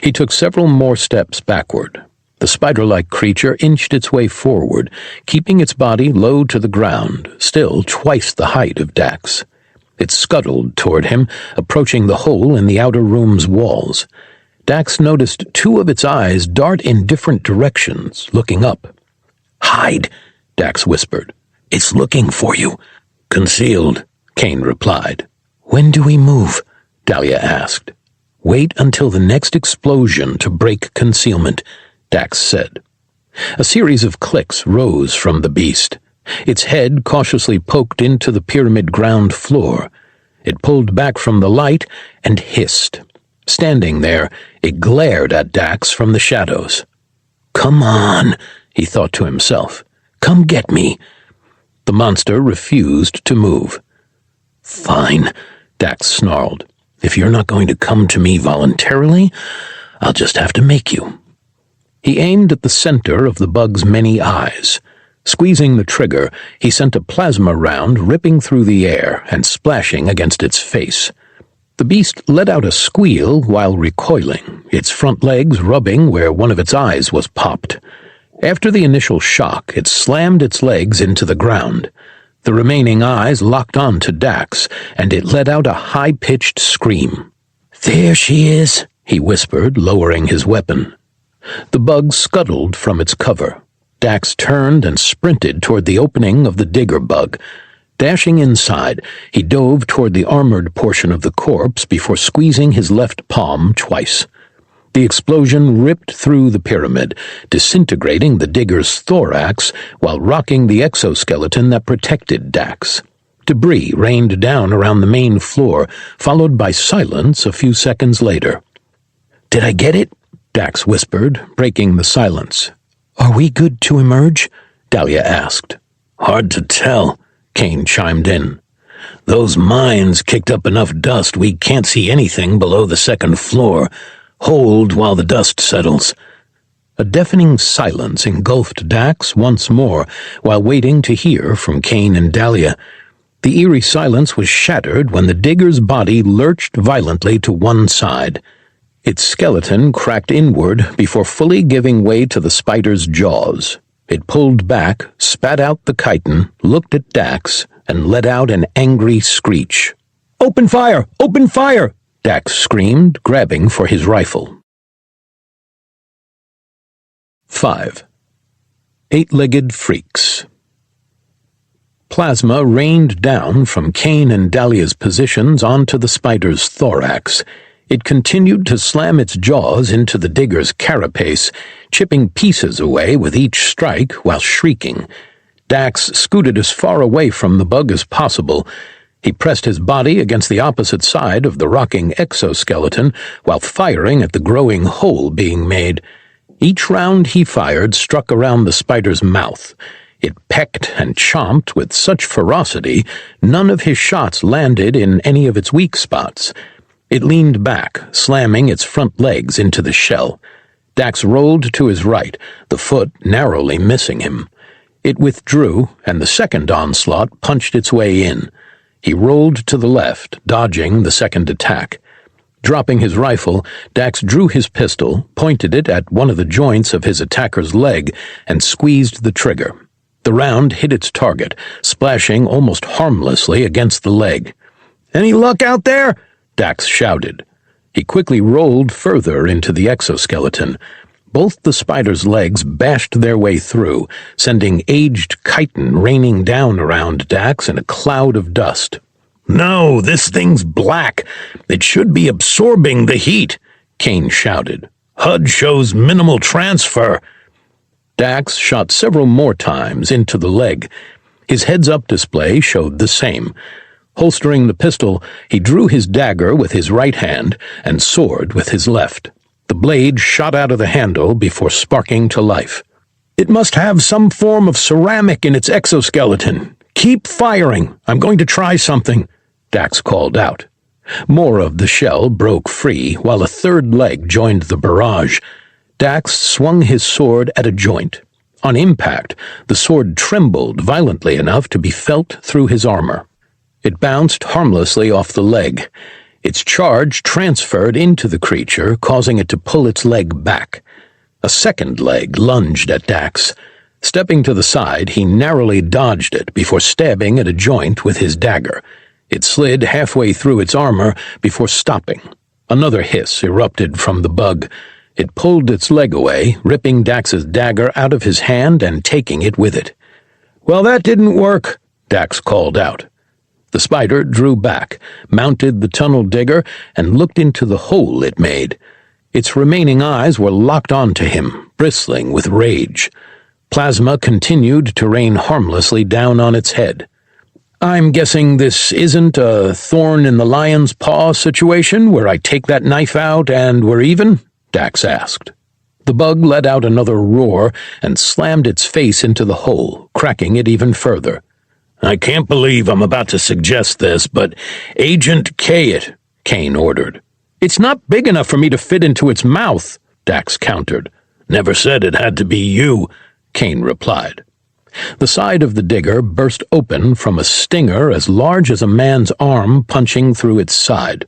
He took several more steps backward. The spider-like creature inched its way forward, keeping its body low to the ground, still twice the height of Dax. It scuttled toward him, approaching the hole in the outer room's walls. Dax noticed two of its eyes dart in different directions, looking up. "Hide," Dax whispered. "It's looking for you." "Concealed," Kane replied. "When do we move?" Dahlia asked. "Wait until the next explosion to break concealment," Dax said. A series of clicks rose from the beast. Its head cautiously poked into the pyramid ground floor. It pulled back from the light and hissed. Standing there, it glared at Dax from the shadows. "Come on," he thought to himself. "Come get me." The monster refused to move. "Fine," Dax snarled. "If you're not going to come to me voluntarily, I'll just have to make you." He aimed at the center of the bug's many eyes. Squeezing the trigger, he sent a plasma round ripping through the air and splashing against its face. The beast let out a squeal while recoiling, its front legs rubbing where one of its eyes was popped. After the initial shock, it slammed its legs into the ground. The remaining eyes locked on to Dax, and it let out a high-pitched scream. "There she is," he whispered, lowering his weapon. The bug scuttled from its cover. Dax turned and sprinted toward the opening of the digger bug. Dashing inside, he dove toward the armored portion of the corpse before squeezing his left palm twice. The explosion ripped through the pyramid, disintegrating the digger's thorax while rocking the exoskeleton that protected Dax. Debris rained down around the main floor, followed by silence a few seconds later. "Did I get it?" Dax whispered, breaking the silence. "Are we good to emerge?" Dahlia asked. "Hard to tell," Kane chimed in. Those mines kicked up enough dust we can't see anything below the second floor. Hold while the dust settles." A deafening silence engulfed Dax once more while waiting to hear from Kane and Dahlia. The eerie silence was shattered when the digger's body lurched violently to one side. Its skeleton cracked inward before fully giving way to the spider's jaws. It pulled back, spat out the chitin, looked at Dax, and let out an angry screech. "Open fire! Open fire!" Dax screamed, grabbing for his rifle. 5. Eight-legged freaks. Plasma rained down from Kane and Dahlia's positions onto the spider's thorax. It continued to slam its jaws into the digger's carapace, chipping pieces away with each strike while shrieking. Dax scooted as far away from the bug as possible. He pressed his body against the opposite side of the rocking exoskeleton while firing at the growing hole being made. Each round he fired struck around the spider's mouth. It pecked and chomped with such ferocity, none of his shots landed in any of its weak spots. It leaned back, slamming its front legs into the shell. Dax rolled to his right, the foot narrowly missing him. It withdrew, and the second onslaught punched its way in. He rolled to the left, dodging the second attack. Dropping his rifle, Dax drew his pistol, pointed it at one of the joints of his attacker's leg, and squeezed the trigger. The round hit its target, splashing almost harmlessly against the leg. "Any luck out there?" Dax shouted. He quickly rolled further into the exoskeleton. Both the spider's legs bashed their way through, sending aged chitin raining down around Dax in a cloud of dust. "No, this thing's black. It should be absorbing the heat," Kane shouted. "HUD shows minimal transfer." Dax shot several more times into the leg. His heads-up display showed the same. Holstering the pistol, he drew his dagger with his right hand and sword with his left. The blade shot out of the handle before sparking to life. "It must have some form of ceramic in its exoskeleton. Keep firing. I'm going to try something," Dax called out. More of the shell broke free, while a third leg joined the barrage. Dax swung his sword at a joint. On impact, the sword trembled violently enough to be felt through his armor. It bounced harmlessly off the leg. Its charge transferred into the creature, causing it to pull its leg back. A second leg lunged at Dax. Stepping to the side, he narrowly dodged it before stabbing at a joint with his dagger. It slid halfway through its armor before stopping. Another hiss erupted from the bug. It pulled its leg away, ripping Dax's dagger out of his hand and taking it with it. "Well, that didn't work," Dax called out. The spider drew back, mounted the tunnel digger, and looked into the hole it made. Its remaining eyes were locked onto him, bristling with rage. Plasma continued to rain harmlessly down on its head. "I'm guessing this isn't a thorn in the lion's paw situation where I take that knife out and we're even?" Dax asked. The bug let out another roar and slammed its face into the hole, cracking it even further. "I can't believe I'm about to suggest this, but Agent K it," Kane ordered. "It's not big enough for me to fit into its mouth," Dax countered. "Never said it had to be you," Kane replied. The side of the digger burst open from a stinger as large as a man's arm punching through its side.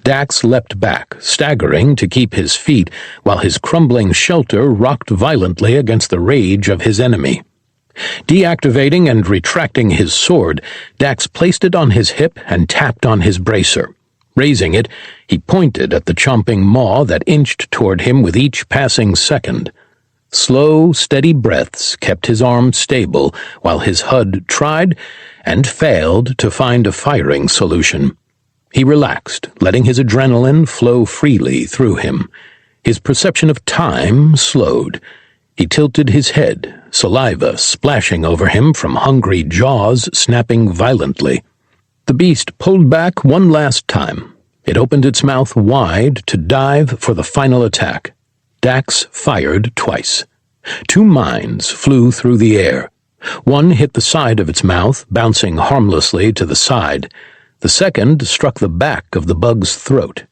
Dax leapt back, staggering to keep his feet, while his crumbling shelter rocked violently against the rage of his enemy. Deactivating and retracting his sword, Dax placed it on his hip and tapped on his bracer. Raising it, he pointed at the chomping maw that inched toward him with each passing second. Slow, steady breaths kept his arm stable while his HUD tried and failed to find a firing solution. He relaxed, letting his adrenaline flow freely through him. His perception of time slowed. He tilted his head, saliva splashing over him from hungry jaws snapping violently. The beast pulled back one last time. It opened its mouth wide to dive for the final attack. Dax fired twice. 2 mines flew through the air. One hit the side of its mouth, bouncing harmlessly to the side. The second struck the back of the bug's throat.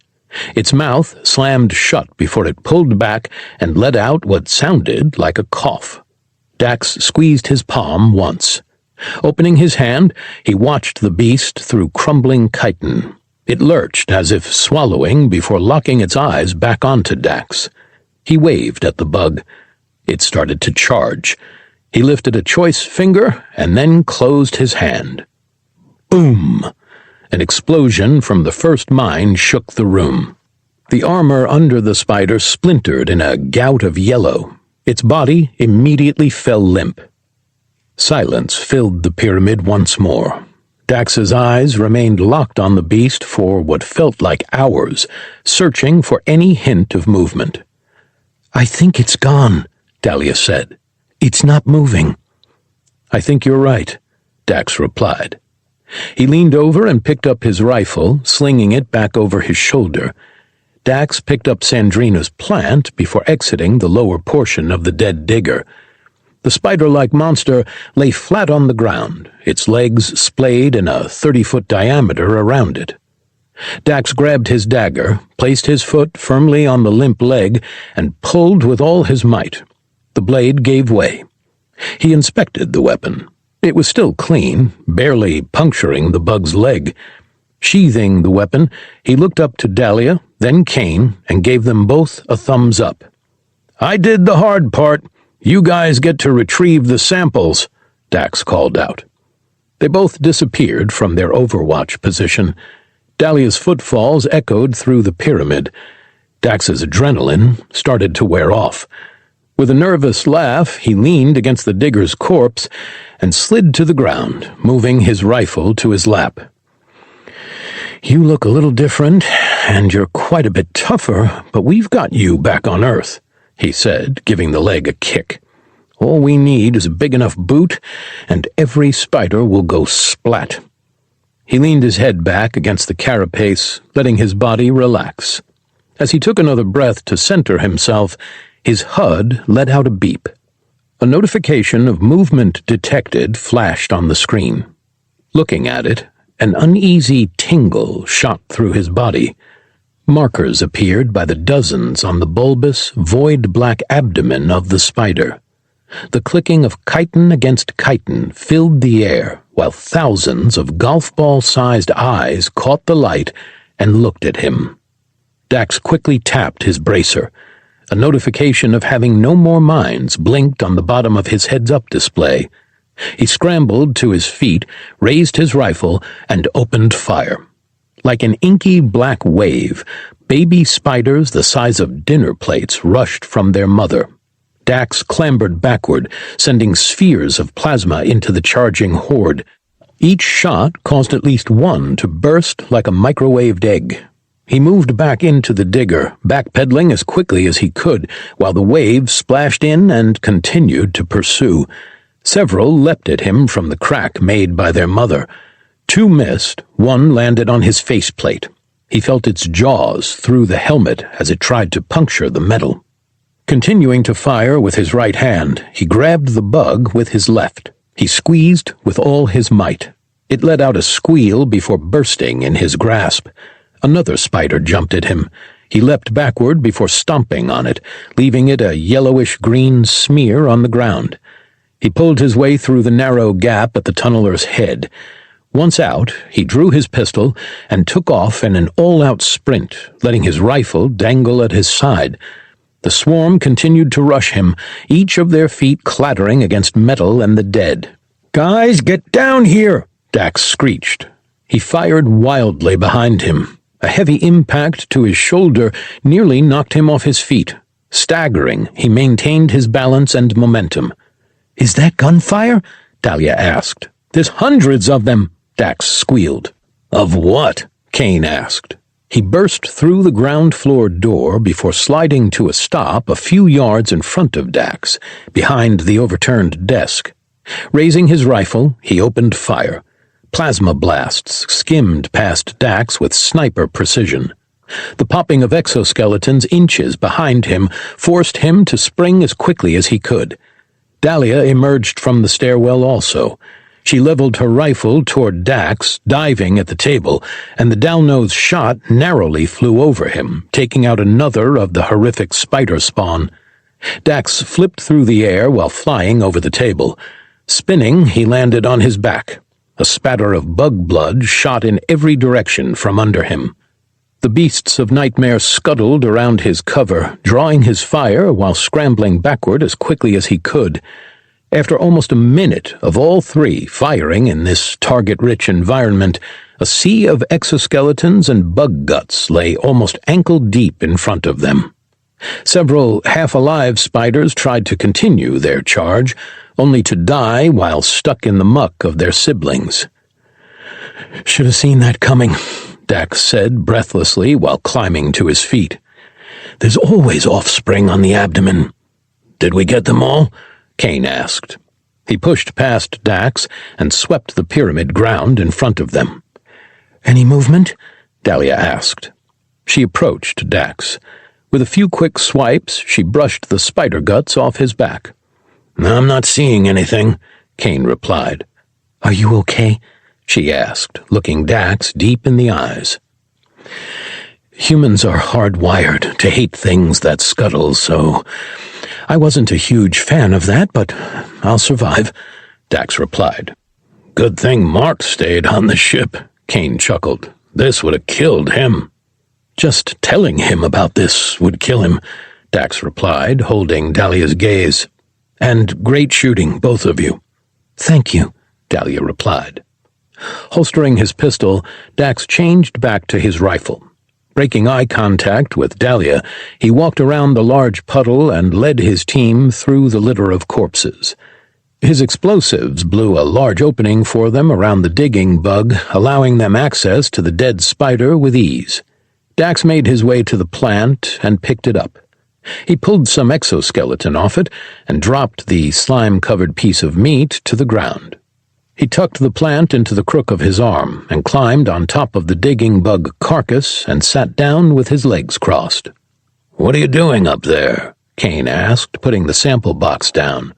Its mouth slammed shut before it pulled back and let out what sounded like a cough. Dax squeezed his palm once. Opening his hand, he watched the beast through crumbling chitin. It lurched as if swallowing before locking its eyes back onto Dax. He waved at the bug. It started to charge. He lifted a choice finger and then closed his hand. Boom! An explosion from the first mine shook the room. The armor under the spider splintered in a gout of yellow. Its body immediately fell limp. Silence filled the pyramid once more. Dax's eyes remained locked on the beast for what felt like hours, searching for any hint of movement. "I think it's gone," Dahlia said. "It's not moving." "I think you're right," Dax replied. He leaned over and picked up his rifle, slinging it back over his shoulder. Dax picked up Sandrina's plant before exiting the lower portion of the dead digger. The spider-like monster lay flat on the ground, its legs splayed in a 30-foot diameter around it. Dax grabbed his dagger, placed his foot firmly on the limp leg, and pulled with all his might. The blade gave way. He inspected the weapon. It was still clean, barely puncturing the bug's leg. Sheathing the weapon, he looked up to Dahlia, then Kane, and gave them both a thumbs up. "I did the hard part. You guys get to retrieve the samples," Dax called out. They both disappeared from their overwatch position. Dahlia's footfalls echoed through the pyramid. Dax's adrenaline started to wear off. With a nervous laugh, he leaned against the digger's corpse and slid to the ground, moving his rifle to his lap. "You look a little different, and you're quite a bit tougher, but we've got you back on Earth," he said, giving the leg a kick. "All we need is a big enough boot, and every spider will go splat." He leaned his head back against the carapace, letting his body relax. As he took another breath to center himself, his HUD let out a beep. A notification of movement detected flashed on the screen. Looking at it, an uneasy tingle shot through his body. Markers appeared by the dozens on the bulbous, void-black abdomen of the spider. The clicking of chitin against chitin filled the air, while thousands of golf ball-sized eyes caught the light and looked at him. Dax quickly tapped his bracer. A notification of having no more mines blinked on the bottom of his heads-up display. He scrambled to his feet, raised his rifle, and opened fire. Like an inky black wave, baby spiders the size of dinner plates rushed from their mother. Dax clambered backward, sending spheres of plasma into the charging horde. Each shot caused at least one to burst like a microwaved egg. He moved back into the digger, backpedaling as quickly as he could, while the waves splashed in and continued to pursue. Several leapt at him from the crack made by their mother. Two missed, one landed on his faceplate. He felt its jaws through the helmet as it tried to puncture the metal. Continuing to fire with his right hand, he grabbed the bug with his left. He squeezed with all his might. It let out a squeal before bursting in his grasp. Another spider jumped at him. He leapt backward before stomping on it, leaving it a yellowish-green smear on the ground. He pulled his way through the narrow gap at the tunneler's head. Once out, he drew his pistol and took off in an all-out sprint, letting his rifle dangle at his side. The swarm continued to rush him, each of their feet clattering against metal and the dead. "Guys, get down here!" Dax screeched. He fired wildly behind him. A heavy impact to his shoulder nearly knocked him off his feet. Staggering, he maintained his balance and momentum. "Is that gunfire?" Dahlia asked. "There's hundreds of them," Dax squealed. "Of what?" Kane asked. He burst through the ground-floor door before sliding to a stop a few yards in front of Dax, behind the overturned desk. Raising his rifle, he opened fire. Plasma blasts skimmed past Dax with sniper precision. The popping of exoskeletons inches behind him forced him to spring as quickly as he could. Dahlia emerged from the stairwell also. She leveled her rifle toward Dax, diving at the table, and the Dalno's shot narrowly flew over him, taking out another of the horrific spider spawn. Dax flipped through the air while flying over the table. Spinning, he landed on his back. A spatter of bug blood shot in every direction from under him. The beasts of nightmare scuttled around his cover, drawing his fire while scrambling backward as quickly as he could. After almost a minute of all three firing in this target-rich environment, a sea of exoskeletons and bug guts lay almost ankle-deep in front of them. Several half-alive spiders tried to continue their charge, only to die while stuck in the muck of their siblings. "Should have seen that coming," Dax said breathlessly while climbing to his feet. "There's always offspring on the abdomen." "Did we get them all?" Kane asked. He pushed past Dax and swept the pyramid ground in front of them. "Any movement?" Dahlia asked. She approached Dax. With a few quick swipes, she brushed the spider guts off his back. "I'm not seeing anything," Kane replied. "Are you okay?" she asked, looking Dax deep in the eyes. "Humans are hardwired to hate things that scuttle, so I wasn't a huge fan of that, but I'll survive," Dax replied. "Good thing Mark stayed on the ship," Kane chuckled. "This would have killed him." "Just telling him about this would kill him," Dax replied, holding Dahlia's gaze. "And great shooting, both of you." "Thank you," Dahlia replied. Holstering his pistol, Dax changed back to his rifle. Breaking eye contact with Dahlia, he walked around the large puddle and led his team through the litter of corpses. His explosives blew a large opening for them around the digging bug, allowing them access to the dead spider with ease. Dax made his way to the plant and picked it up. He pulled some exoskeleton off it and dropped the slime-covered piece of meat to the ground. He tucked the plant into the crook of his arm and climbed on top of the digging bug carcass and sat down with his legs crossed. "What are you doing up there?" Kane asked, putting the sample box down.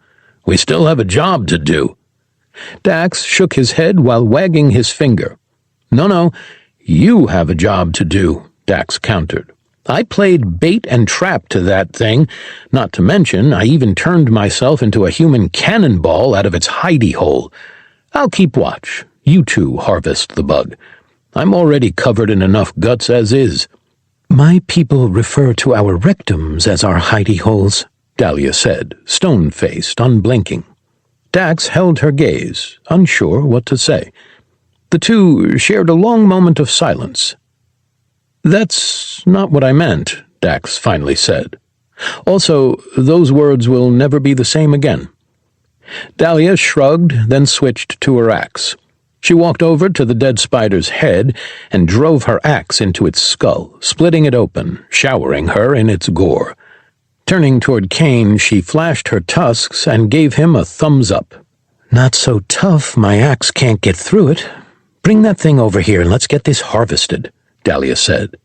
"We still have a job to do." Dax shook his head while wagging his finger. No, you have a job to do," Dax countered. "I played bait and trap to that thing, not to mention I even turned myself into a human cannonball out of its hidey hole. I'll keep watch. You two harvest the bug. I'm already covered in enough guts as is." "My people refer to our rectums as our hidey holes," Dahlia said, stone-faced, unblinking. Dax held her gaze, unsure what to say. The two shared a long moment of silence. "That's not what I meant," Dax finally said. "Also, those words will never be the same again." Dahlia shrugged, then switched to her axe. She walked over to the dead spider's head and drove her axe into its skull, splitting it open, showering her in its gore. Turning toward Kane, she flashed her tusks and gave him a thumbs up. "Not so tough, my axe can't get through it. Bring that thing over here and let's get this harvested," Dahlia said.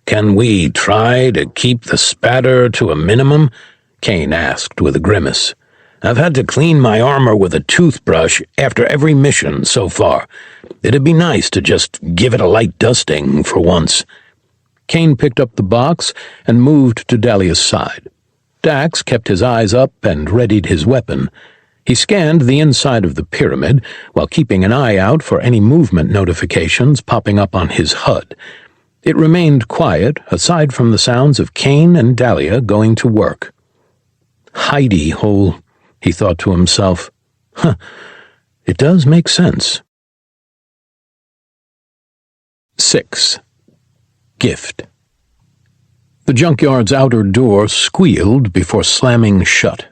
"Can we try to keep the spatter to a minimum?" Kane asked with a grimace. "I've had to clean my armor with a toothbrush after every mission so far. It'd be nice to just give it a light dusting for once." Kane picked up the box and moved to Dahlia's side. Dax kept his eyes up and readied his weapon. He scanned the inside of the pyramid while keeping an eye out for any movement notifications popping up on his HUD. It remained quiet, aside from the sounds of Kane and Dahlia going to work. "Hidey hole," he thought to himself. It does make sense. 6. Gift. The junkyard's outer door squealed before slamming shut.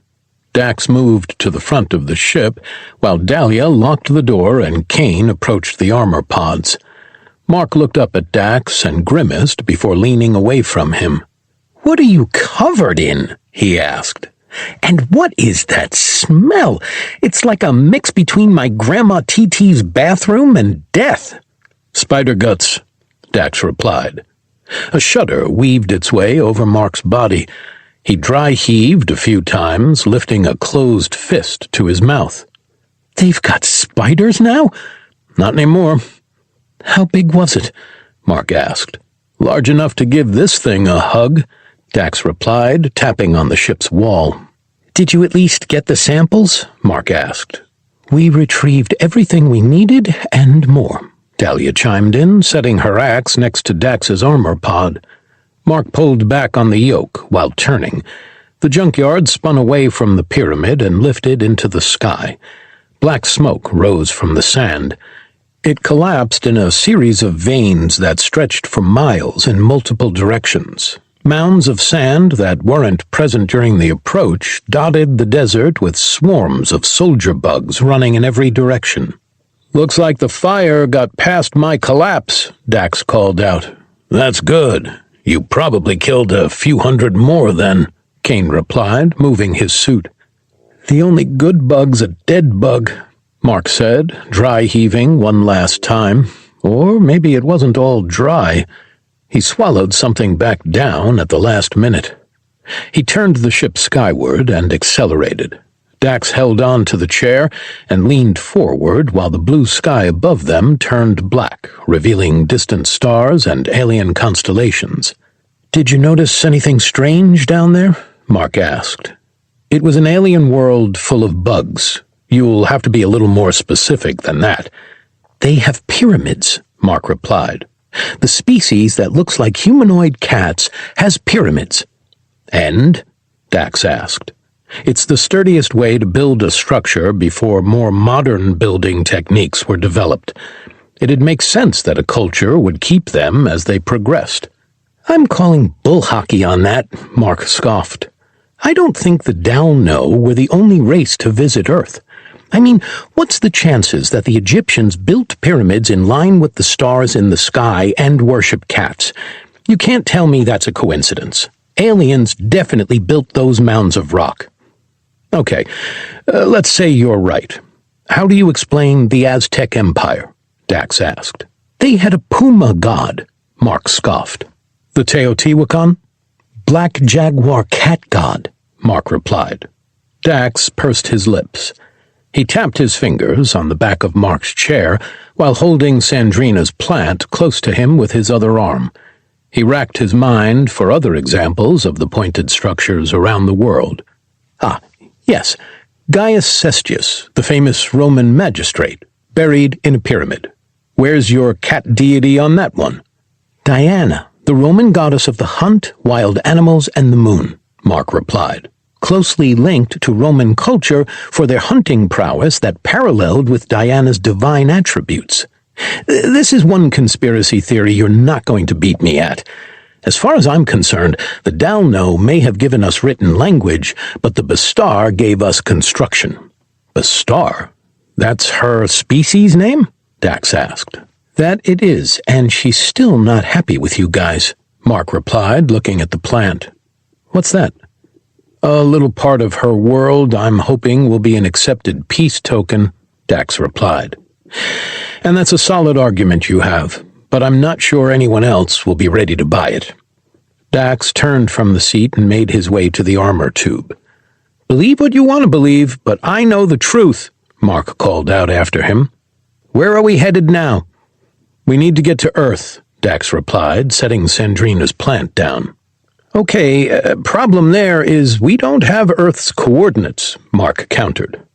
Dax moved to the front of the ship, while Dahlia locked the door and Kane approached the armor pods. Mark looked up at Dax and grimaced before leaning away from him. "What are you covered in?" he asked. "And what is that smell? It's like a mix between my Grandma TT's bathroom and death." "Spider guts," Dax replied. A shudder weaved its way over Mark's body. He dry-heaved a few times, lifting a closed fist to his mouth. They've got spiders now? Not anymore. How big was it? Mark asked. Large enough to give this thing a hug, Dax replied, tapping on the ship's wall. Did you at least get the samples? Mark asked. We retrieved everything we needed and more, Dahlia chimed in, setting her axe next to Dax's armor pod. Mark pulled back on the yoke while turning. The junkyard spun away from the pyramid and lifted into the sky. Black smoke rose from the sand. It collapsed in a series of veins that stretched for miles in multiple directions. Mounds of sand that weren't present during the approach dotted the desert with swarms of soldier bugs running in every direction. Looks like the fire got past my collapse, Dax called out. That's good. You probably killed a few hundred more then, Kane replied, moving his suit. The only good bug's a dead bug, Mark said, dry-heaving one last time. Or maybe it wasn't all dry. He swallowed something back down at the last minute. He turned the ship skyward and accelerated. Dax held on to the chair and leaned forward while the blue sky above them turned black, revealing distant stars and alien constellations. Did you notice anything strange down there? Mark asked. It was an alien world full of bugs. You'll have to be a little more specific than that. They have pyramids, Mark replied. The species that looks like humanoid cats has pyramids. And? Dax asked. It's the sturdiest way to build a structure before more modern building techniques were developed. It'd make sense that a culture would keep them as they progressed. I'm calling bull hockey on that, Mark scoffed. I don't think the Dalno were the only race to visit Earth. I mean, what's the chances that the Egyptians built pyramids in line with the stars in the sky and worship cats? You can't tell me that's a coincidence. Aliens definitely built those mounds of rock. Okay, let's say you're right. How do you explain the Aztec Empire? Dax asked. They had a puma god, Mark scoffed. The Teotihuacan? Black jaguar cat god, Mark replied. Dax pursed his lips. He tapped his fingers on the back of Mark's chair while holding Sandrina's plant close to him with his other arm. He racked his mind for other examples of the pointed structures around the world. Yes, Gaius Cestius, the famous Roman magistrate, buried in a pyramid. Where's your cat deity on that one? Diana, the Roman goddess of the hunt, wild animals, and the moon, Mark replied. Closely linked to Roman culture for their hunting prowess that paralleled with Diana's divine attributes. This is one conspiracy theory you're not going to beat me at. As far as I'm concerned, the Dalno may have given us written language, but the Bastar gave us construction. Bastar? That's her species name? Dax asked. That it is, and she's still not happy with you guys, Mark replied, looking at the plant. What's that? A little part of her world I'm hoping will be an accepted peace token, Dax replied. And that's a solid argument you have, but I'm not sure anyone else will be ready to buy it. Dax turned from the seat and made his way to the armor tube. Believe what you want to believe, but I know the truth, Mark called out after him. Where are we headed now? We need to get to Earth, Dax replied, setting Sandrina's plant down. Okay, problem there is we don't have Earth's coordinates, Mark countered.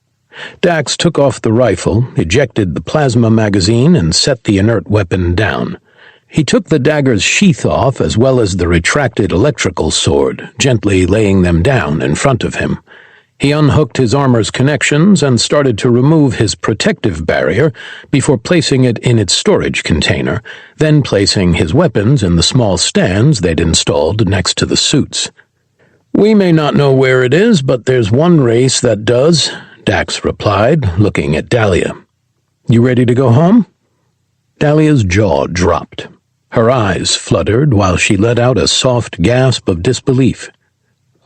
Dax took off the rifle, ejected the plasma magazine, and set the inert weapon down. He took the dagger's sheath off as well as the retracted electrical sword, gently laying them down in front of him. He unhooked his armor's connections and started to remove his protective barrier before placing it in its storage container, then placing his weapons in the small stands they'd installed next to the suits. We may not know where it is, but there's one race that does, Dax replied, looking at Dahlia. You ready to go home? Dahlia's jaw dropped. Her eyes fluttered while she let out a soft gasp of disbelief.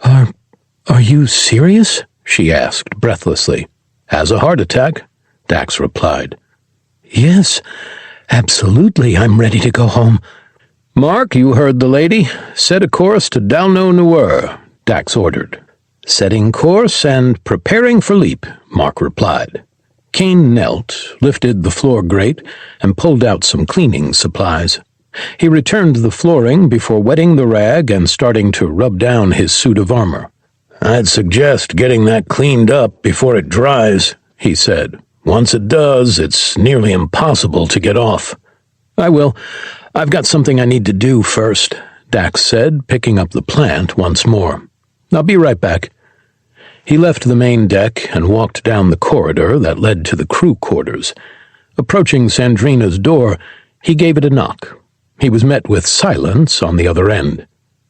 Are you serious? She asked breathlessly. Has a heart attack, Dax replied. Yes, absolutely, I'm ready to go home. Mark, you heard the lady. Set a course to Dalno Noir, Dax ordered. Setting course and preparing for leap, Mark replied. Kane knelt, lifted the floor grate, and pulled out some cleaning supplies. He returned the flooring before wetting the rag and starting to rub down his suit of armor. "I'd suggest getting that cleaned up before it dries," he said. "Once it does, it's nearly impossible to get off." "I will. I've got something I need to do first," Dax said, picking up the plant once more. "I'll be right back." He left the main deck and walked down the corridor that led to the crew quarters. Approaching Sandrina's door, he gave it a knock. He was met with silence on the other end.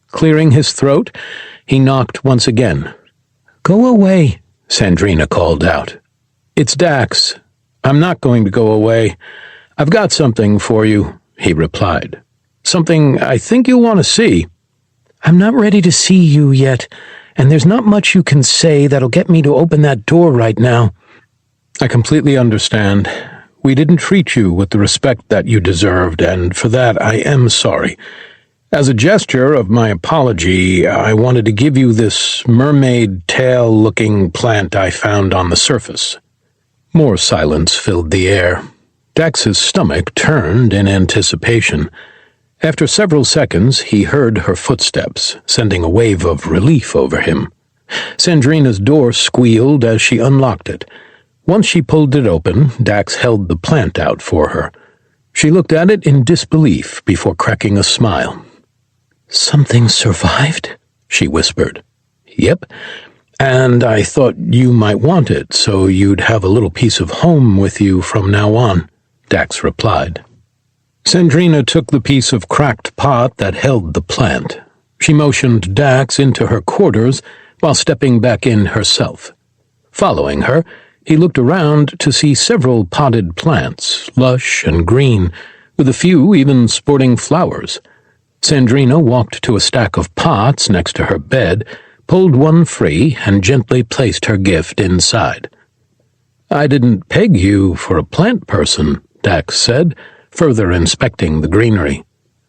Clearing his throat, he knocked once again. "Go away," Sandrina called out. "It's Dax. I'm not going to go away. I've got something for you," he replied. "Something I think you'll want to see." "I'm not ready to see you yet, and there's not much you can say that'll get me to open that door right now." "I completely understand. We didn't treat you with the respect that you deserved, and for that I am sorry. As a gesture of my apology, I wanted to give you this mermaid tail-looking plant I found on the surface." More silence filled the air. Dax's stomach turned in anticipation. After several seconds, he heard her footsteps, sending a wave of relief over him. Sandrina's door squealed as she unlocked it. Once she pulled it open, Dax held the plant out for her. She looked at it in disbelief before cracking a smile. "Something survived?" she whispered. "Yep, and I thought you might want it, so you'd have a little piece of home with you from now on," Dax replied. Sandrina took the piece of cracked pot that held the plant. She motioned Dax into her quarters while stepping back in herself. Following her, he looked around to see several potted plants, lush and green, with a few even sporting flowers. Sandrina walked to a stack of pots next to her bed, pulled one free, and gently placed her gift inside. "I didn't peg you for a plant person," Dax said, further inspecting the greenery.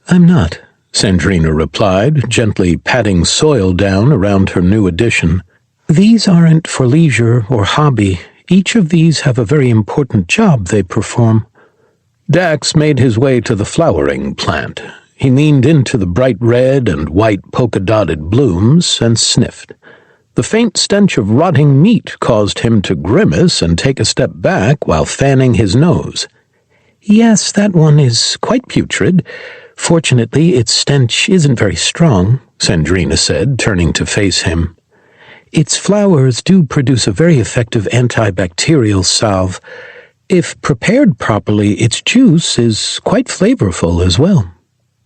"I'm not," Sandrina replied, gently patting soil down around her new addition. "These aren't for leisure or hobby. Each of these have a very important job they perform." Dax made his way to the flowering plant. He leaned into the bright red and white polka-dotted blooms and sniffed. The faint stench of rotting meat caused him to grimace and take a step back while fanning his nose. "Yes, that one is quite putrid. Fortunately, its stench isn't very strong," Sandrina said, turning to face him. "Its flowers do produce a very effective antibacterial salve. If prepared properly, its juice is quite flavorful as well."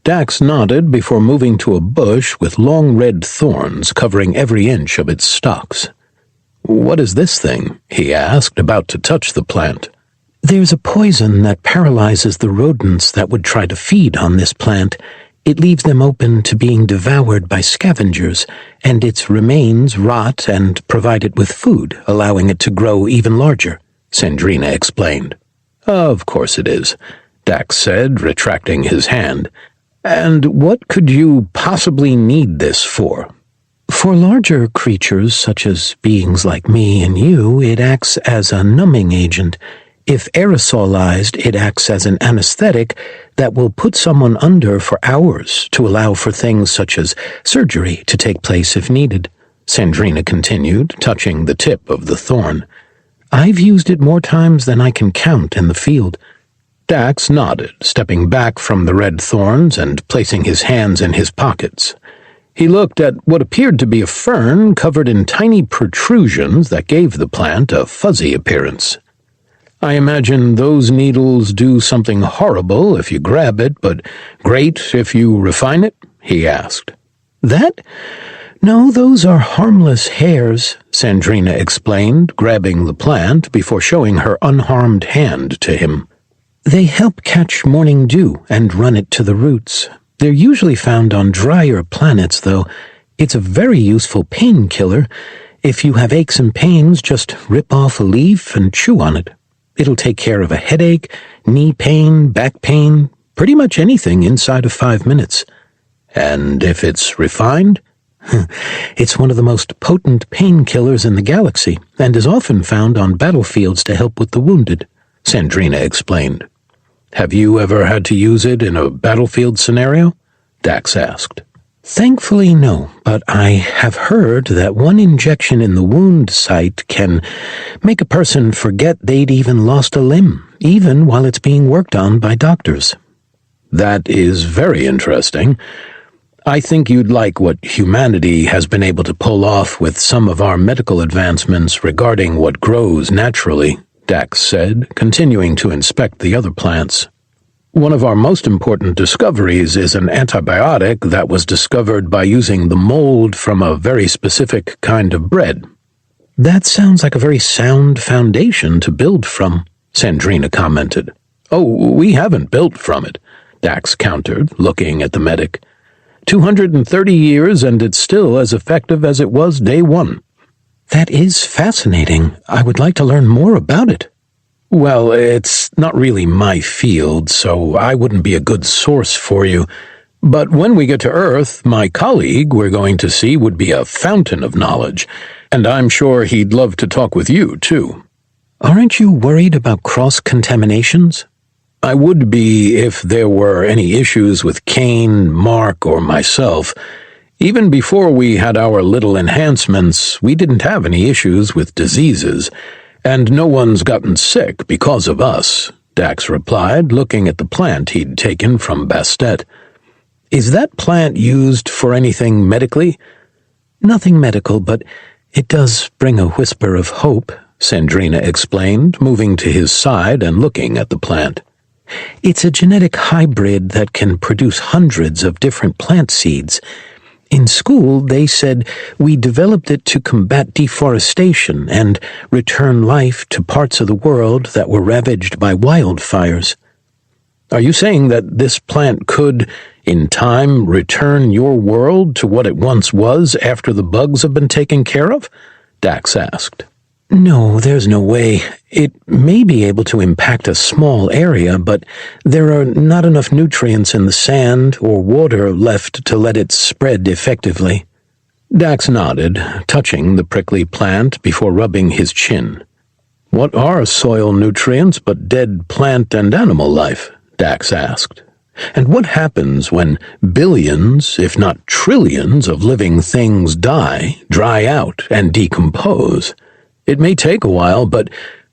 Dax nodded before moving to a bush with long red thorns covering every inch of its stalks. "What is this thing?" he asked, about to touch the plant. "There's a poison that paralyzes the rodents that would try to feed on this plant. It leaves them open to being devoured by scavengers, and its remains rot and provide it with food, allowing it to grow even larger," Sandrina explained. "Of course it is," Dax said, retracting his hand. "And what could you possibly need this for?" "For larger creatures, such as beings like me and you, it acts as a numbing agent. If aerosolized, it acts as an anesthetic that will put someone under for hours to allow for things such as surgery to take place if needed," Sandrina continued, touching the tip of the thorn. "I've used it more times than I can count in the field." Dax nodded, stepping back from the red thorns and placing his hands in his pockets. He looked at what appeared to be a fern covered in tiny protrusions that gave the plant a fuzzy appearance. "I imagine those needles do something horrible if you grab it, but great if you refine it?" he asked. "That? No, those are harmless hairs," Sandrina explained, grabbing the plant before showing her unharmed hand to him. "They help catch morning dew and run it to the roots. They're usually found on drier planets, though. It's a very useful painkiller. If you have aches and pains, just rip off a leaf and chew on it. It'll take care of a headache, knee pain, back pain, pretty much anything inside of 5 minutes." "And if it's refined?" It's one of the most potent painkillers in the galaxy, and is often found on battlefields to help with the wounded, Sandrina explained. Have you ever had to use it in a battlefield scenario? Dax asked. Thankfully, no, but I have heard that one injection in the wound site can make a person forget they'd even lost a limb, even while it's being worked on by doctors. That is very interesting. I think you'd like what humanity has been able to pull off with some of our medical advancements regarding what grows naturally, Dax said, continuing to inspect the other plants. One of our most important discoveries is an antibiotic that was discovered by using the mold from a very specific kind of bread. That sounds like a very sound foundation to build from, Sandrina commented. Oh, we haven't built from it, Dax countered, looking at the medic. 230 years and it's still as effective as it was day one. That is fascinating. I would like to learn more about it. Well, it's not really my field, so I wouldn't be a good source for you. But when we get to Earth, my colleague we're going to see would be a fountain of knowledge, and I'm sure he'd love to talk with you, too. Aren't you worried about cross-contaminations? I would be if there were any issues with Kane, Mark, or myself. Even before we had our little enhancements, we didn't have any issues with diseases, and no one's gotten sick because of us, Dax replied, looking at the plant he'd taken from Bastet. Is that plant used for anything medically? Nothing medical, but it does bring a whisper of hope, Sandrina explained, moving to his side and looking at the plant. It's a genetic hybrid that can produce hundreds of different plant seeds. In school, they said we developed it to combat deforestation and return life to parts of the world that were ravaged by wildfires. Are you saying that this plant could, in time, return your world to what it once was after the bugs have been taken care of? Dax asked. No, there's no way. It may be able to impact a small area, but there are not enough nutrients in the sand or water left to let it spread effectively. Dax nodded, touching the prickly plant before rubbing his chin. What are soil nutrients but dead plant and animal life? Dax asked. And what happens when billions, if not trillions, of living things die, dry out, and decompose? It may take a while, but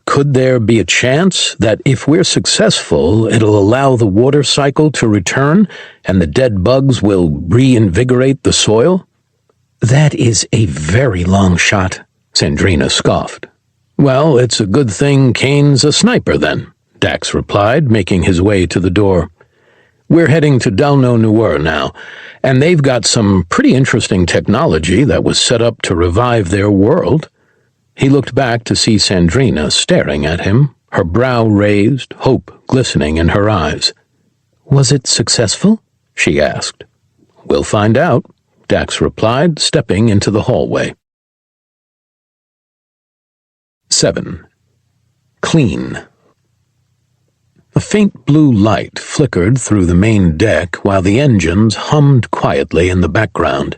could there be a chance that if we're successful, it'll allow the water cycle to return and the dead bugs will reinvigorate the soil? That is a very long shot, Sandrina scoffed. Well, it's a good thing Kane's a sniper then, Dax replied, making his way to the door. We're heading to Dalno Nuer now, and they've got some pretty interesting technology that was set up to revive their world. He looked back to see Sandrina staring at him, her brow raised, hope glistening in her eyes. Was it successful? She asked. We'll find out, Dax replied, stepping into the hallway. 7. Clean. A faint blue light flickered through the main deck while the engines hummed quietly in the background.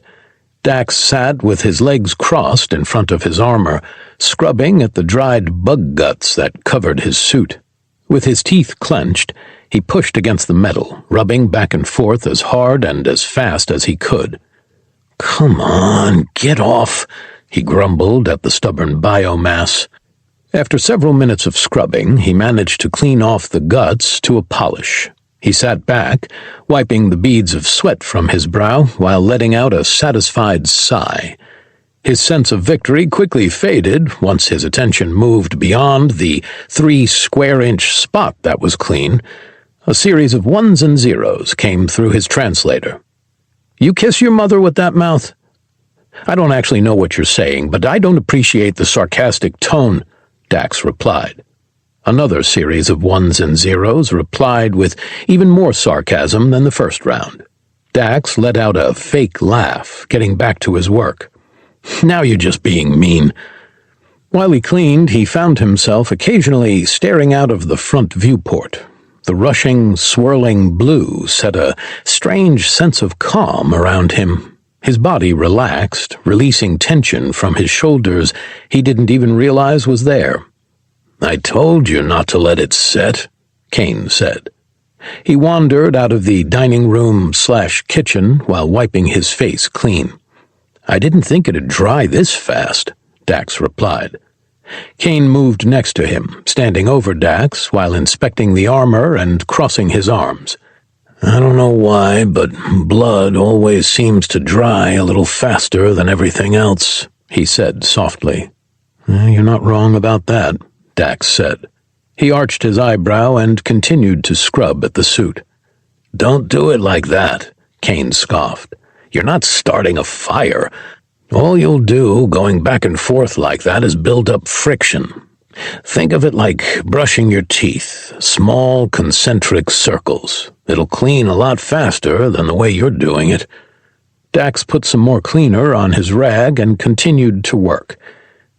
Dax sat with his legs crossed in front of his armor, scrubbing at the dried bug guts that covered his suit. With his teeth clenched, he pushed against the metal, rubbing back and forth as hard and as fast as he could. "Come on, get off," he grumbled at the stubborn biomass. After several minutes of scrubbing, he managed to clean off the guts to a polish. He sat back, wiping the beads of sweat from his brow while letting out a satisfied sigh. His sense of victory quickly faded once his attention moved beyond the 3-square-inch spot that was clean. A series of ones and zeros came through his translator. "You kiss your mother with that mouth?" "I don't actually know what you're saying, but I don't appreciate the sarcastic tone," Dax replied. Another series of ones and zeros replied with even more sarcasm than the first round. Dax let out a fake laugh, getting back to his work. "Now you're just being mean." While he cleaned, he found himself occasionally staring out of the front viewport. The rushing, swirling blue set a strange sense of calm around him. His body relaxed, releasing tension from his shoulders he didn't even realize was there. "I told you not to let it set," Kane said. He wandered out of the dining room/kitchen while wiping his face clean. "I didn't think it'd dry this fast," Dax replied. Kane moved next to him, standing over Dax while inspecting the armor and crossing his arms. "I don't know why, but blood always seems to dry a little faster than everything else," he said softly. "You're not wrong about that," Dax said. He arched his eyebrow and continued to scrub at the suit. "Don't do it like that," Kane scoffed. "You're not starting a fire. All you'll do going back and forth like that is build up friction. Think of it like brushing your teeth, small concentric circles. It'll clean a lot faster than the way you're doing it." Dax put some more cleaner on his rag and continued to work.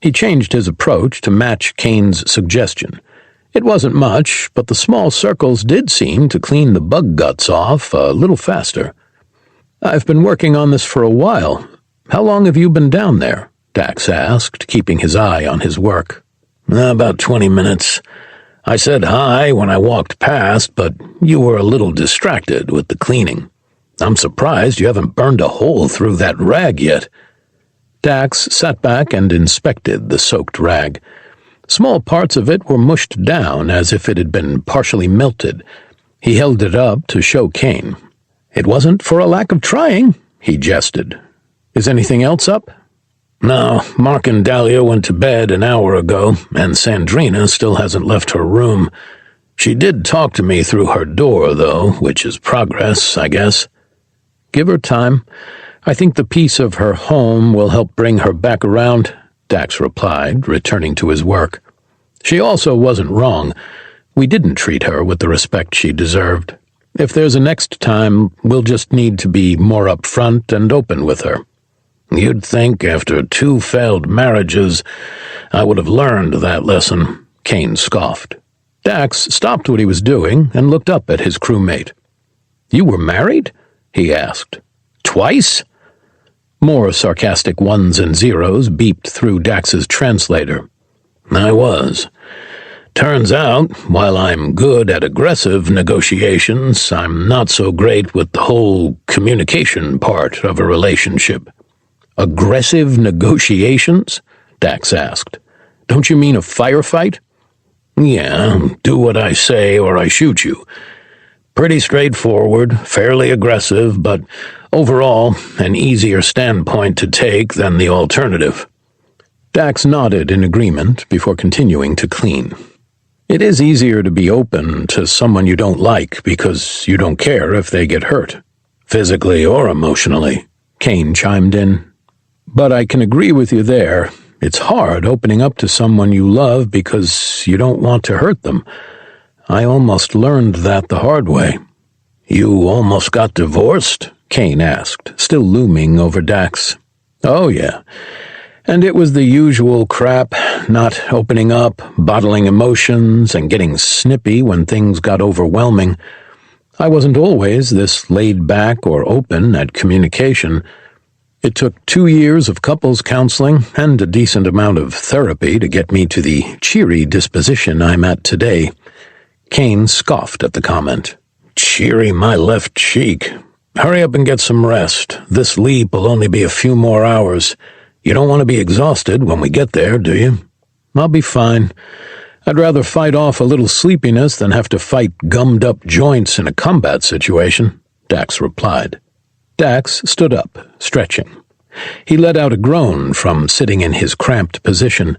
He changed his approach to match Kane's suggestion. It wasn't much, but the small circles did seem to clean the bug guts off a little faster. "I've been working on this for a while. How long have you been down there?" Dax asked, keeping his eye on his work. "About 20 minutes. I said hi when I walked past, but you were a little distracted with the cleaning. I'm surprised you haven't burned a hole through that rag yet." Dax sat back and inspected the soaked rag. Small parts of it were mushed down as if it had been partially melted. He held it up to show Kane. "It wasn't for a lack of trying," he jested. "Is anything else up?" "No, Mark and Dahlia went to bed an hour ago, and Sandrina still hasn't left her room. She did talk to me through her door, though, which is progress, I guess." "Give her time. I think the peace of her home will help bring her back around," Dax replied, returning to his work. "She also wasn't wrong. We didn't treat her with the respect she deserved. If there's a next time, we'll just need to be more upfront and open with her." "You'd think after 2 failed marriages I would have learned that lesson," Kane scoffed. Dax stopped what he was doing and looked up at his crewmate. "You were married?" he asked. "Twice?" More sarcastic ones and zeros beeped through Dax's translator. "I was. Turns out, while I'm good at aggressive negotiations, I'm not so great with the whole communication part of a relationship." "Aggressive negotiations?" Dax asked. "Don't you mean a firefight?" "Yeah, do what I say or I shoot you. Pretty straightforward, fairly aggressive, but overall an easier standpoint to take than the alternative." Dax nodded in agreement before continuing to clean. "It is easier to be open to someone you don't like because you don't care if they get hurt." "Physically or emotionally," Kane chimed in. "But I can agree with you there. It's hard opening up to someone you love because you don't want to hurt them. I almost learned that the hard way." "You almost got divorced?" Kane asked, still looming over Dax. "Oh, yeah. And it was the usual crap, not opening up, bottling emotions, and getting snippy when things got overwhelming. I wasn't always this laid back or open at communication. It took 2 years of couples counseling and a decent amount of therapy to get me to the cheery disposition I'm at today." Kane scoffed at the comment. "Cheery my left cheek. Hurry up and get some rest. This leap will only be a few more hours. You don't want to be exhausted when we get there, do you?" "I'll be fine. I'd rather fight off a little sleepiness than have to fight gummed-up joints in a combat situation," Dax replied. Dax stood up, stretching. He let out a groan from sitting in his cramped position.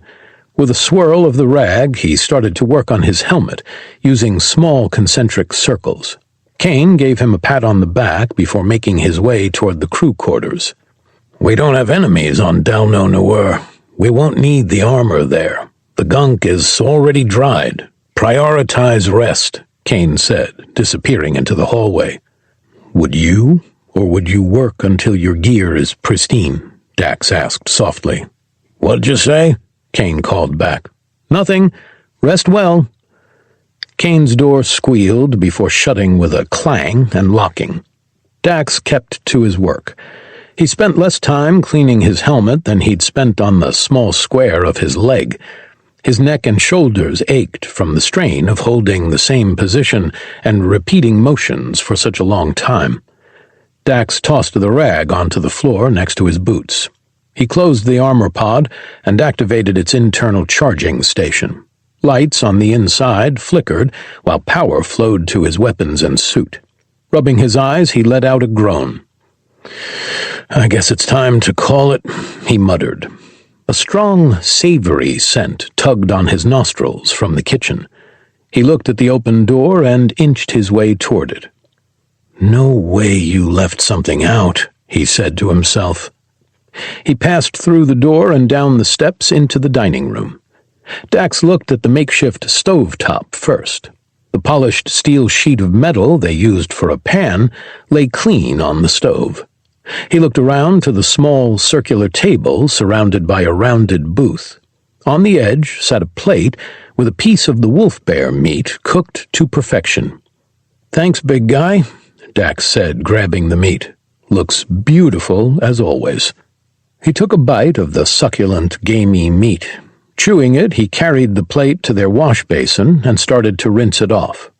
With a swirl of the rag, he started to work on his helmet, using small concentric circles. Kane gave him a pat on the back before making his way toward the crew quarters. "We don't have enemies on Dalno Noir. We won't need the armor there. The gunk is already dried. Prioritize rest," Kane said, disappearing into the hallway. "Would you, or would you work until your gear is pristine?" Dax asked softly. "What'd you say?" Kane called back. "Nothing. Rest well." Kane's door squealed before shutting with a clang and locking. Dax kept to his work. He spent less time cleaning his helmet than he'd spent on the small square of his leg. His neck and shoulders ached from the strain of holding the same position and repeating motions for such a long time. Dax tossed the rag onto the floor next to his boots. He closed the armor pod and activated its internal charging station. Lights on the inside flickered while power flowed to his weapons and suit. Rubbing his eyes, he let out a groan. "I guess it's time to call it," he muttered. A strong, savory scent tugged on his nostrils from the kitchen. He looked at the open door and inched his way toward it. "No way you left something out," he said to himself. He passed through the door and down the steps into the dining room. Dax looked at the makeshift stovetop first. The polished steel sheet of metal they used for a pan lay clean on the stove. He looked around to the small circular table surrounded by a rounded booth. On the edge sat a plate with a piece of the wolf bear meat cooked to perfection. "Thanks, big guy," Dax said, grabbing the meat. "Looks beautiful as always." He took a bite of the succulent, gamey meat. Chewing it, he carried the plate to their wash basin and started to rinse it off.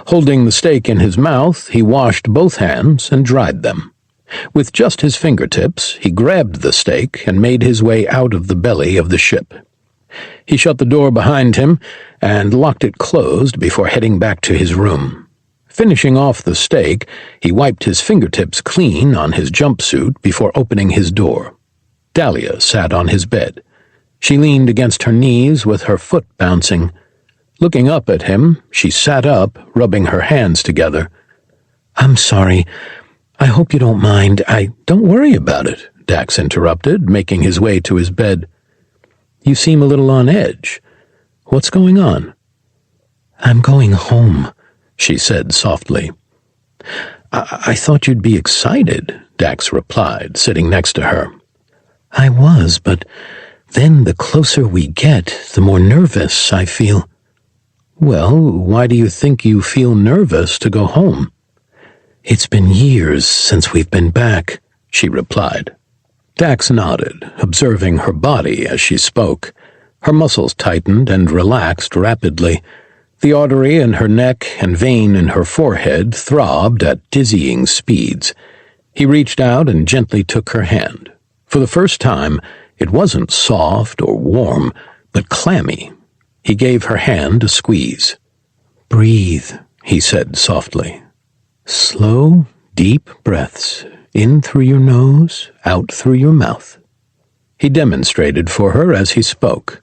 Holding the steak in his mouth, he washed both hands and dried them. With just his fingertips, he grabbed the steak and made his way out of the belly of the ship. He shut the door behind him and locked it closed before heading back to his room. Finishing off the steak, he wiped his fingertips clean on his jumpsuit before opening his door. Dahlia sat on his bed. She leaned against her knees with her foot bouncing. Looking up at him, she sat up, rubbing her hands together. "I'm sorry. I hope you don't mind. Don't worry about it," Dax interrupted, making his way to his bed. "You seem a little on edge. What's going on?" "I'm going home," she said softly. I thought you'd be excited," Dax replied, sitting next to her. "I was, but then the closer we get, the more nervous I feel." "Well, why do you think you feel nervous to go home?" "It's been years since we've been back," she replied. Dax nodded, observing her body as she spoke. Her muscles tightened and relaxed rapidly. The artery in her neck and vein in her forehead throbbed at dizzying speeds. He reached out and gently took her hand. For the first time, it wasn't soft or warm, but clammy. He gave her hand a squeeze. "Breathe," he said softly. "Slow, deep breaths, in through your nose, out through your mouth." He demonstrated for her as he spoke.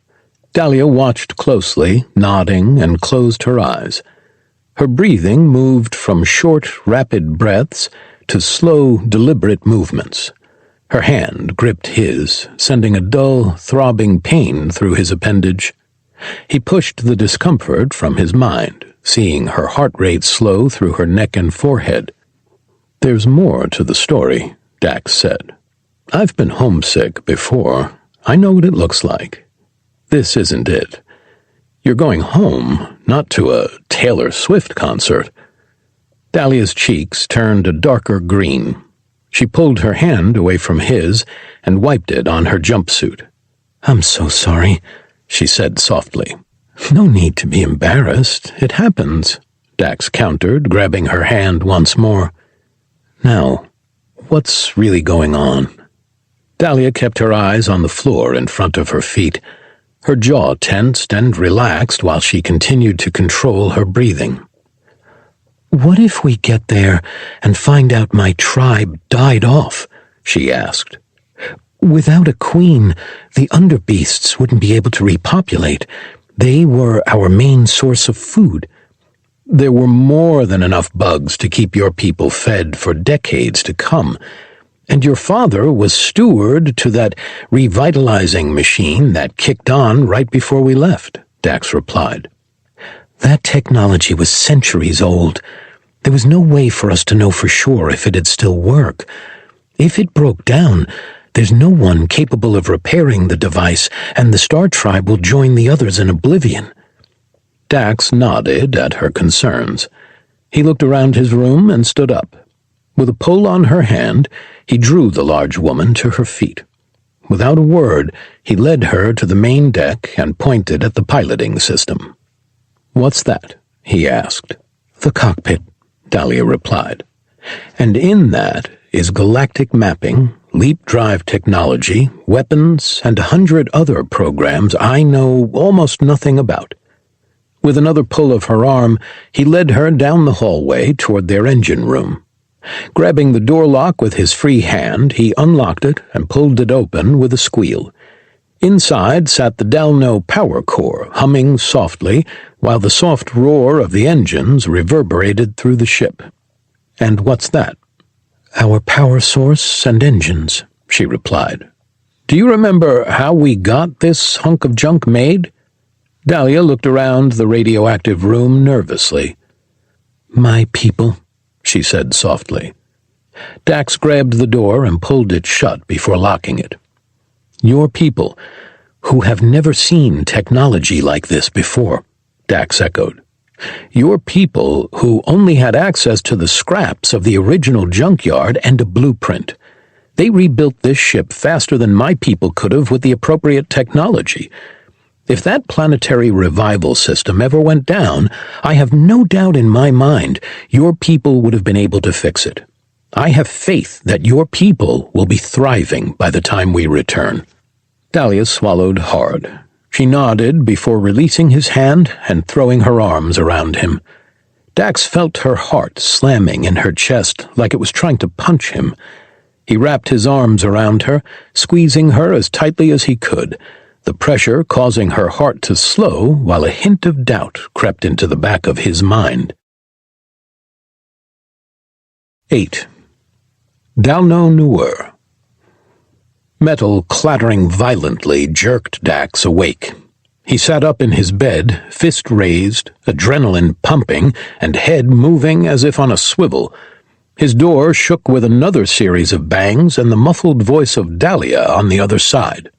Dahlia watched closely, nodding, and closed her eyes. Her breathing moved from short, rapid breaths to slow, deliberate movements. Her hand gripped his, sending a dull, throbbing pain through his appendage. He pushed the discomfort from his mind, seeing her heart rate slow through her neck and forehead. "There's more to the story," Dax said. "I've been homesick before. I know what it looks like. This isn't it. You're going home, not to a Taylor Swift concert." Dahlia's cheeks turned a darker green. She pulled her hand away from his and wiped it on her jumpsuit. "I'm so sorry," she said softly. "No need to be embarrassed. It happens," Dax countered, grabbing her hand once more. "Now, what's really going on?" Dahlia kept her eyes on the floor in front of her feet. Her jaw tensed and relaxed while she continued to control her breathing. "What if we get there and find out my tribe died off?" she asked. "Without a queen, the underbeasts wouldn't be able to repopulate. They were our main source of food. There were more than enough bugs to keep your people fed for decades to come. And your father was steward to that revitalizing machine that kicked on right before we left," Dax replied. "That technology was centuries old. There was no way for us to know for sure if it'd still work. If it broke down, there's no one capable of repairing the device, and the Star Tribe will join the others in oblivion." Dax nodded at her concerns. He looked around his room and stood up. With a pole on her hand, he drew the large woman to her feet. Without a word, he led her to the main deck and pointed at the piloting system. "What's that?" he asked. "The cockpit," Dahlia replied. "And in that is galactic mapping, leap drive technology, weapons, and 100 other programs I know almost nothing about." With another pull of her arm, he led her down the hallway toward their engine room. Grabbing the door lock with his free hand, he unlocked it and pulled it open with a squeal. Inside sat the Dalno power core, humming softly, while the soft roar of the engines reverberated through the ship. "And what's that?" "Our power source and engines," she replied. "Do you remember how we got this hunk of junk made?" Dahlia looked around the radioactive room nervously. "My people," she said softly. Dax grabbed the door and pulled it shut before locking it. "Your people, who have never seen technology like this before," Dax echoed. "Your people who only had access to the scraps of the original Junkyard and a blueprint. They rebuilt this ship faster than my people could have with the appropriate technology. If that planetary revival system ever went down, I have no doubt in my mind your people would have been able to fix it. I have faith that your people will be thriving by the time we return." Dahlia swallowed hard. She nodded before releasing his hand and throwing her arms around him. Dax felt her heart slamming in her chest like it was trying to punch him. He wrapped his arms around her, squeezing her as tightly as he could, the pressure causing her heart to slow while a hint of doubt crept into the back of his mind. 8. Dalno Noor. Metal clattering violently jerked Dax awake. He sat up in his bed, fist raised, adrenaline pumping, and head moving as if on a swivel. His door shook with another series of bangs and the muffled voice of Dahlia on the other side.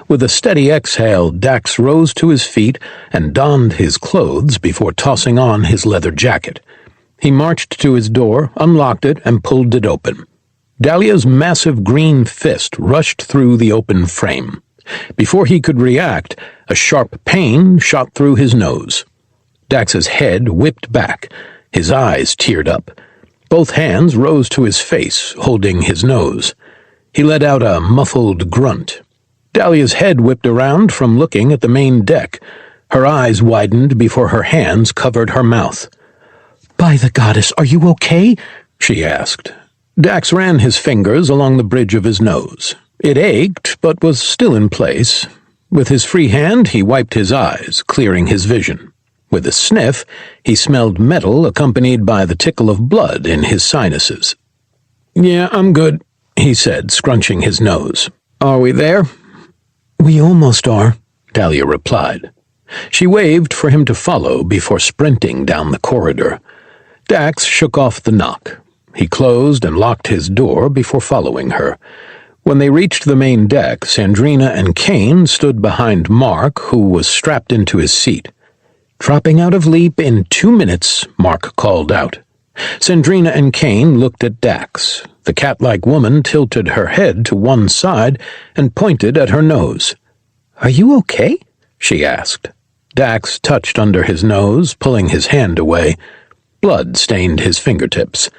With a steady exhale, Dax rose to his feet and donned his clothes before tossing on his leather jacket. He marched to his door, unlocked it, and pulled it open. Dahlia's massive green fist rushed through the open frame. Before he could react, a sharp pain shot through his nose. Dax's head whipped back, his eyes teared up. Both hands rose to his face, holding his nose. He let out a muffled grunt. Dahlia's head whipped around from looking at the main deck. Her eyes widened before her hands covered her mouth. "By the goddess, are you okay?" she asked. Dax ran his fingers along the bridge of his nose. It ached, but was still in place. With his free hand, he wiped his eyes, clearing his vision. With a sniff, he smelled metal accompanied by the tickle of blood in his sinuses. "Yeah, I'm good," he said, scrunching his nose. "Are we there?" "We almost are," Dahlia replied. She waved for him to follow before sprinting down the corridor. Dax shook off the knock. He closed and locked his door before following her. When they reached the main deck, Sandrina and Kane stood behind Mark, who was strapped into his seat. "Dropping out of leap in 2 minutes," Mark called out. Sandrina and Kane looked at Dax. The cat-like woman tilted her head to one side and pointed at her nose. "Are you okay?" she asked. Dax touched under his nose, pulling his hand away. Blood stained his fingertips.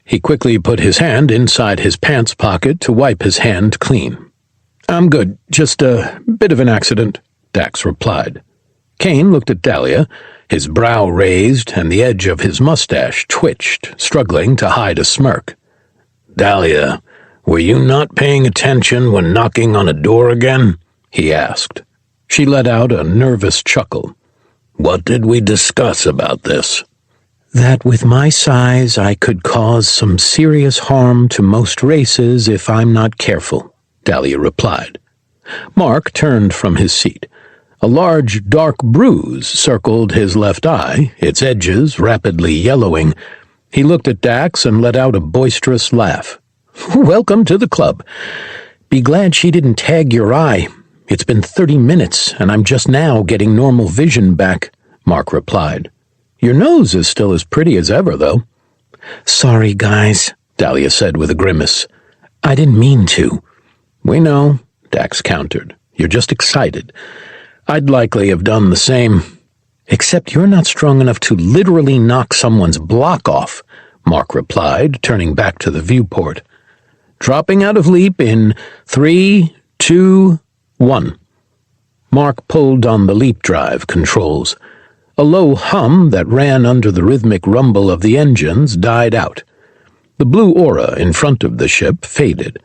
He quickly put his hand inside his pants pocket to wipe his hand clean. "I'm good, just a bit of an accident," Dax replied. Kane looked at Dahlia, his brow raised and the edge of his mustache twitched, struggling to hide a smirk. "Dahlia, were you not paying attention when knocking on a door again?" he asked. She let out a nervous chuckle. "What did we discuss about this?" "That with my size I could cause some serious harm to most races if I'm not careful," Dahlia replied. Mark turned from his seat. A large, dark bruise circled his left eye, its edges rapidly yellowing. He looked at Dax and let out a boisterous laugh. "Welcome to the club. Be glad she didn't tag your eye. It's been 30 minutes, and I'm just now getting normal vision back," Mark replied. "Your nose is still as pretty as ever, though." "Sorry, guys," Dahlia said with a grimace. I didn't mean to. We know, Dax countered. You're just excited. I'd likely have done the same. Except you're not strong enough to literally knock someone's block off, Mark replied, turning back to the viewport. Dropping out of leap in 3, 2, 1. Mark pulled on the leap drive controls. A low hum that ran under the rhythmic rumble of the engines died out. The blue aura in front of the ship faded.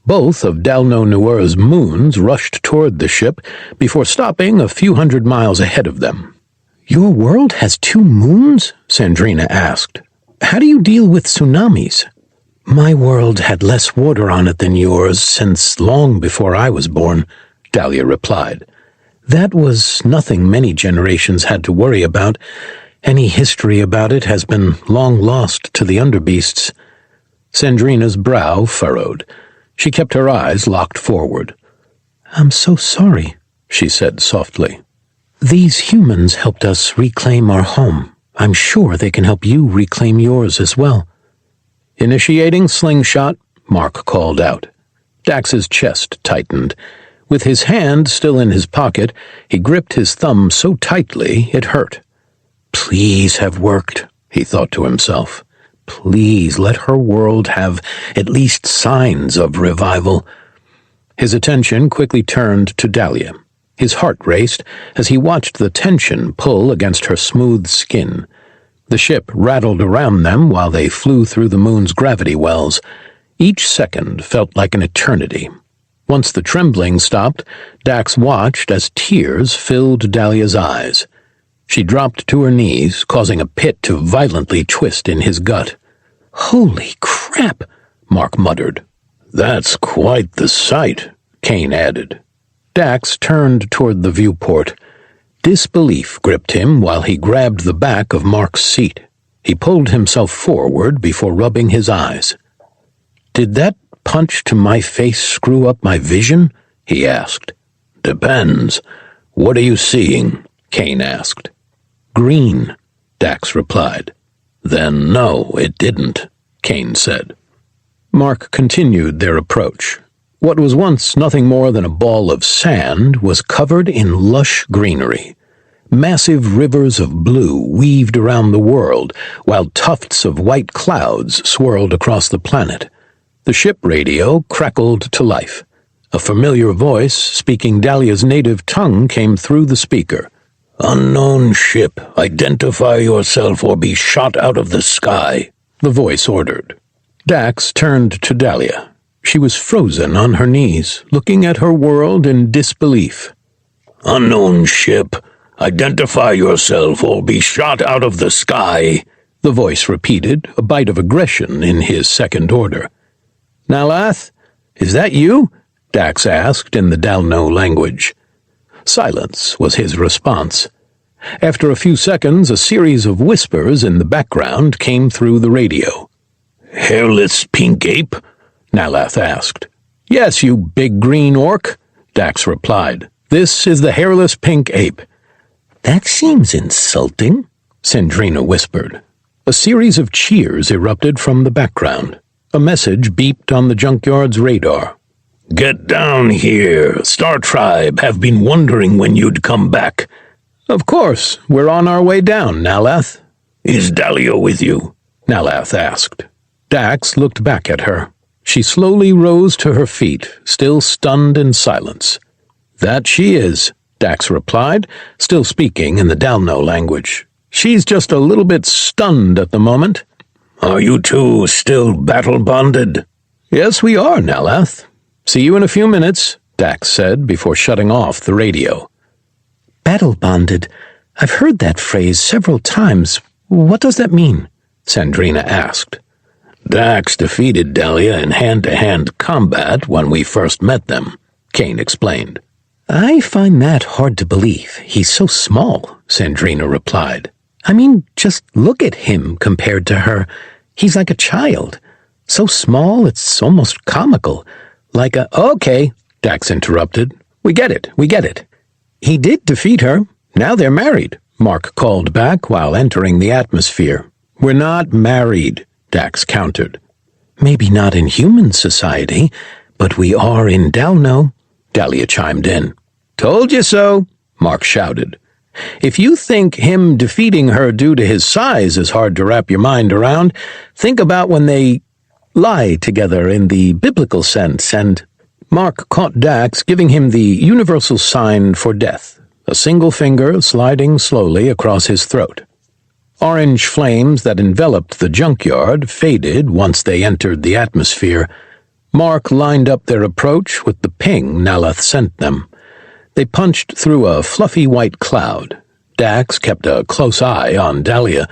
Both of Dalno Nuer's moons rushed toward the ship before stopping a few hundred miles ahead of them. Your world has 2 moons? Sandrina asked. How do you deal with tsunamis? My world had less water on it than yours since long before I was born, Dahlia replied. That was nothing many generations had to worry about. Any history about it has been long lost to the underbeasts. Sandrina's brow furrowed. She kept her eyes locked forward. I'm so sorry, she said softly. These humans helped us reclaim our home. I'm sure they can help you reclaim yours as well. Initiating slingshot, Mark called out. Dax's chest tightened. With his hand still in his pocket, he gripped his thumb so tightly it hurt. Please have worked, he thought to himself. Please let her world have at least signs of revival. His attention quickly turned to Dahlia. His heart raced as he watched the tension pull against her smooth skin. The ship rattled around them while they flew through the moon's gravity wells. Each second felt like an eternity. Once the trembling stopped, Dax watched as tears filled Dahlia's eyes. She dropped to her knees, causing a pit to violently twist in his gut. Holy crap, Mark muttered. That's quite the sight, Kane added. Dax turned toward the viewport. Disbelief gripped him while he grabbed the back of Mark's seat. He pulled himself forward before rubbing his eyes. Did that punch to my face screw up my vision? He asked. Depends. What are you seeing? Kane asked. Green, Dax replied. Then no, it didn't, Kane said. Mark continued their approach. What was once nothing more than a ball of sand was covered in lush greenery. Massive rivers of blue weaved around the world, while tufts of white clouds swirled across the planet. The ship radio crackled to life. A familiar voice speaking Dahlia's native tongue came through the speaker. Unknown ship, identify yourself or be shot out of the sky, the voice ordered. Dax turned to Dahlia. She was frozen on her knees, looking at her world in disbelief. Unknown ship, identify yourself or be shot out of the sky, the voice repeated, a bite of aggression in his second order. Nalath, is that you? Dax asked in the Dalno language. Silence was his response. After a few seconds, a series of whispers in the background came through the radio. Hairless pink ape? Nalath asked. Yes, you big green orc, Dax replied. This is the hairless pink ape. That seems insulting, Sandrina whispered. A series of cheers erupted from the background. A message beeped on the Junkyard's radar. Get down here. Star Tribe have been wondering when you'd come back. Of course, we're on our way down, Nalath. Is Dahlia with you? Nalath asked. Dax looked back at her. She slowly rose to her feet, still stunned in silence. That she is, Dax replied, still speaking in the Dalno language. She's just a little bit stunned at the moment. Are you two still battle-bonded? Yes, we are, Nalath. See you in a few minutes, Dax said before shutting off the radio. Battle-bonded? I've heard that phrase several times. What does that mean? Sandrina asked. Dax defeated Dahlia in hand-to-hand combat when we first met them, Kane explained. I find that hard to believe. He's so small, Sandrina replied. I mean, just look at him compared to her. He's like a child. So small, it's almost comical. Like a... Okay, Dax interrupted. We get it. He did defeat her. Now they're married, Mark called back while entering the atmosphere. We're not married, Dax countered. Maybe not in human society, but we are in Dalno, Dahlia chimed in. Told you so, Mark shouted. If you think him defeating her due to his size is hard to wrap your mind around, think about when they lie together in the biblical sense, and Mark caught Dax giving him the universal sign for death, a single finger sliding slowly across his throat. Orange flames that enveloped the junkyard faded once they entered the atmosphere. Mark lined up their approach with the ping Nalath sent them. They punched through a fluffy white cloud. Dax kept a close eye on Dahlia.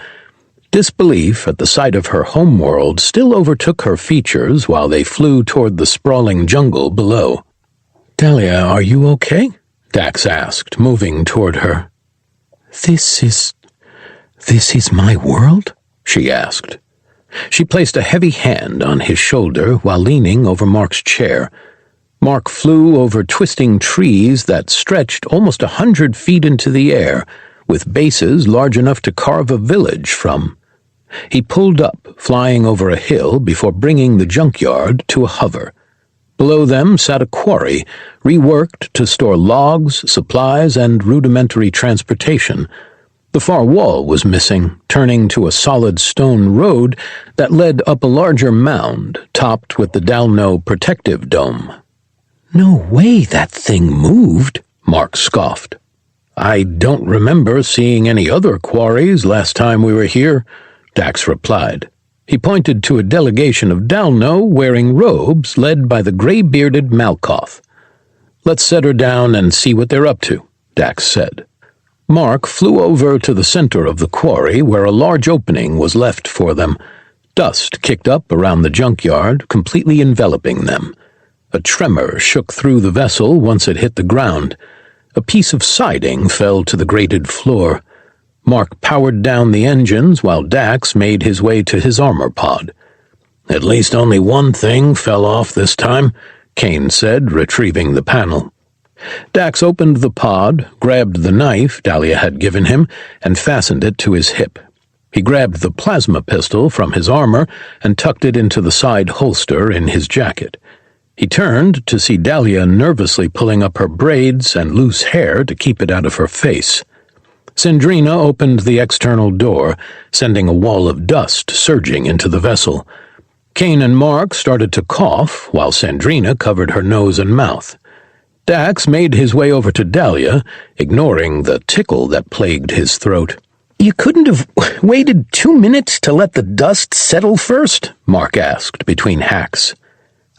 Disbelief at the sight of her homeworld still overtook her features while they flew toward the sprawling jungle below. Dahlia, are you okay? Dax asked, moving toward her. This is my world? She asked. She placed a heavy hand on his shoulder while leaning over Mark's chair. Mark flew over twisting trees that stretched almost 100 feet into the air, with bases large enough to carve a village from. He pulled up, flying over a hill before bringing the junkyard to a hover. Below them sat a quarry, reworked to store logs, supplies, and rudimentary transportation. The far wall was missing, turning to a solid stone road that led up a larger mound, topped with the Dalno protective dome. No way that thing moved, Mark scoffed. I don't remember seeing any other quarries last time we were here, Dax replied. He pointed to a delegation of Dalno wearing robes led by the gray-bearded Malkoth. Let's set her down and see what they're up to, Dax said. Mark flew over to the center of the quarry where a large opening was left for them. Dust kicked up around the junkyard, completely enveloping them. A tremor shook through the vessel once it hit the ground. A piece of siding fell to the grated floor. Mark powered down the engines while Dax made his way to his armor pod. At least only one thing fell off this time, Kane said, retrieving the panel. Dax opened the pod, grabbed the knife Dahlia had given him, and fastened it to his hip. He grabbed the plasma pistol from his armor and tucked it into the side holster in his jacket. He turned to see Dahlia nervously pulling up her braids and loose hair to keep it out of her face. Sandrina opened the external door, sending a wall of dust surging into the vessel. Kane and Mark started to cough, while Sandrina covered her nose and mouth. Dax made his way over to Dahlia, ignoring the tickle that plagued his throat. You couldn't have waited 2 minutes to let the dust settle first? Mark asked between hacks.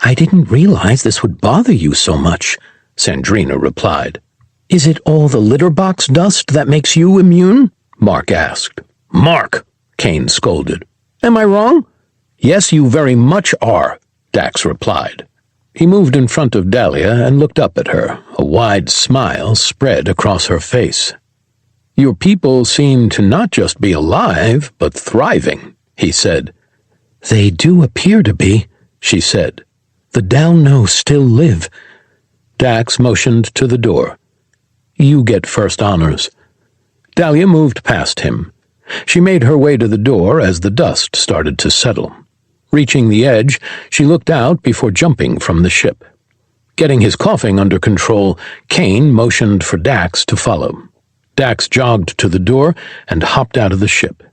I didn't realize this would bother you so much, Sandrina replied. Is it all the litter box dust that makes you immune? Mark asked. Mark, Kane scolded. Am I wrong? Yes, you very much are, Dax replied. He moved in front of Dahlia and looked up at her. A wide smile spread across her face. Your people seem to not just be alive, but thriving, he said. They do appear to be, she said. The Dalno still live. Dax motioned to the door. You get first honors. Dahlia moved past him. She made her way to the door as the dust started to settle. Reaching the edge, she looked out before jumping from the ship. Getting his coughing under control, Kane motioned for Dax to follow. Dax jogged to the door and hopped out of the ship.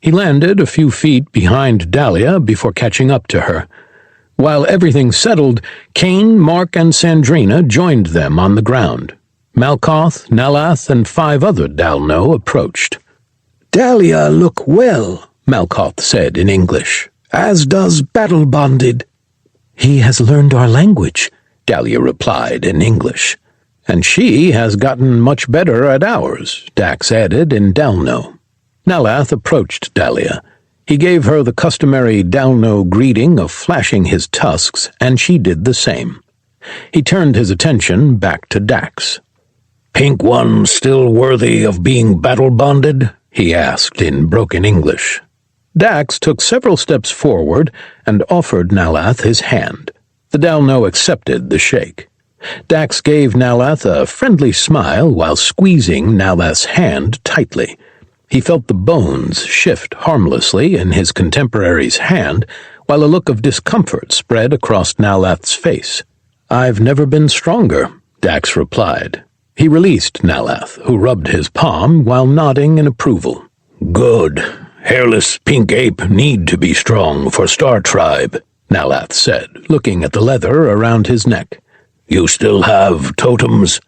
He landed a few feet behind Dahlia before catching up to her. While everything settled, Kane, Mark, and Sandrina joined them on the ground. Malkoth, Nalath, and 5 other Dalno approached. Dahlia look well, Malkoth said in English, as does Battle Bonded. He has learned our language, Dahlia replied in English. And she has gotten much better at ours, Dax added in Dalno. Nalath approached Dahlia. He gave her the customary Dalno greeting of flashing his tusks, and she did the same. He turned his attention back to Dax. "Pink one still worthy of being battle-bonded?" he asked in broken English. Dax took several steps forward and offered Nalath his hand. The Dalno accepted the shake. Dax gave Nalath a friendly smile while squeezing Nalath's hand tightly. He felt the bones shift harmlessly in his contemporary's hand while a look of discomfort spread across Nalath's face. "I've never been stronger," Dax replied. He released Nalath, who rubbed his palm while nodding in approval. "Good. Hairless pink ape need to be strong for Star Tribe," Nalath said, looking at the leather around his neck. "You still have totems?"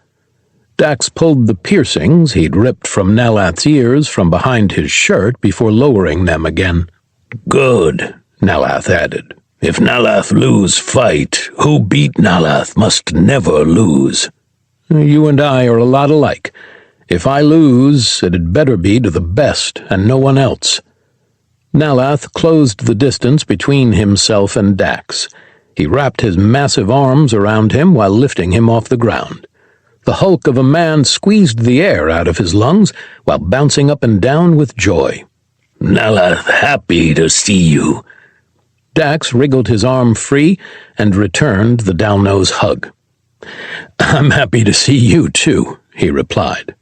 Dax pulled the piercings he'd ripped from Nalath's ears from behind his shirt before lowering them again. "Good," Nalath added. "If Nalath lose fight, who beat Nalath must never lose." "You and I are a lot alike. If I lose, it'd better be to the best and no one else." Nalath closed the distance between himself and Dax. He wrapped his massive arms around him while lifting him off the ground. The hulk of a man squeezed the air out of his lungs while bouncing up and down with joy. "Nalath happy to see you." Dax wriggled his arm free and returned the Dalno's hug. "I'm happy to see you, too," he replied.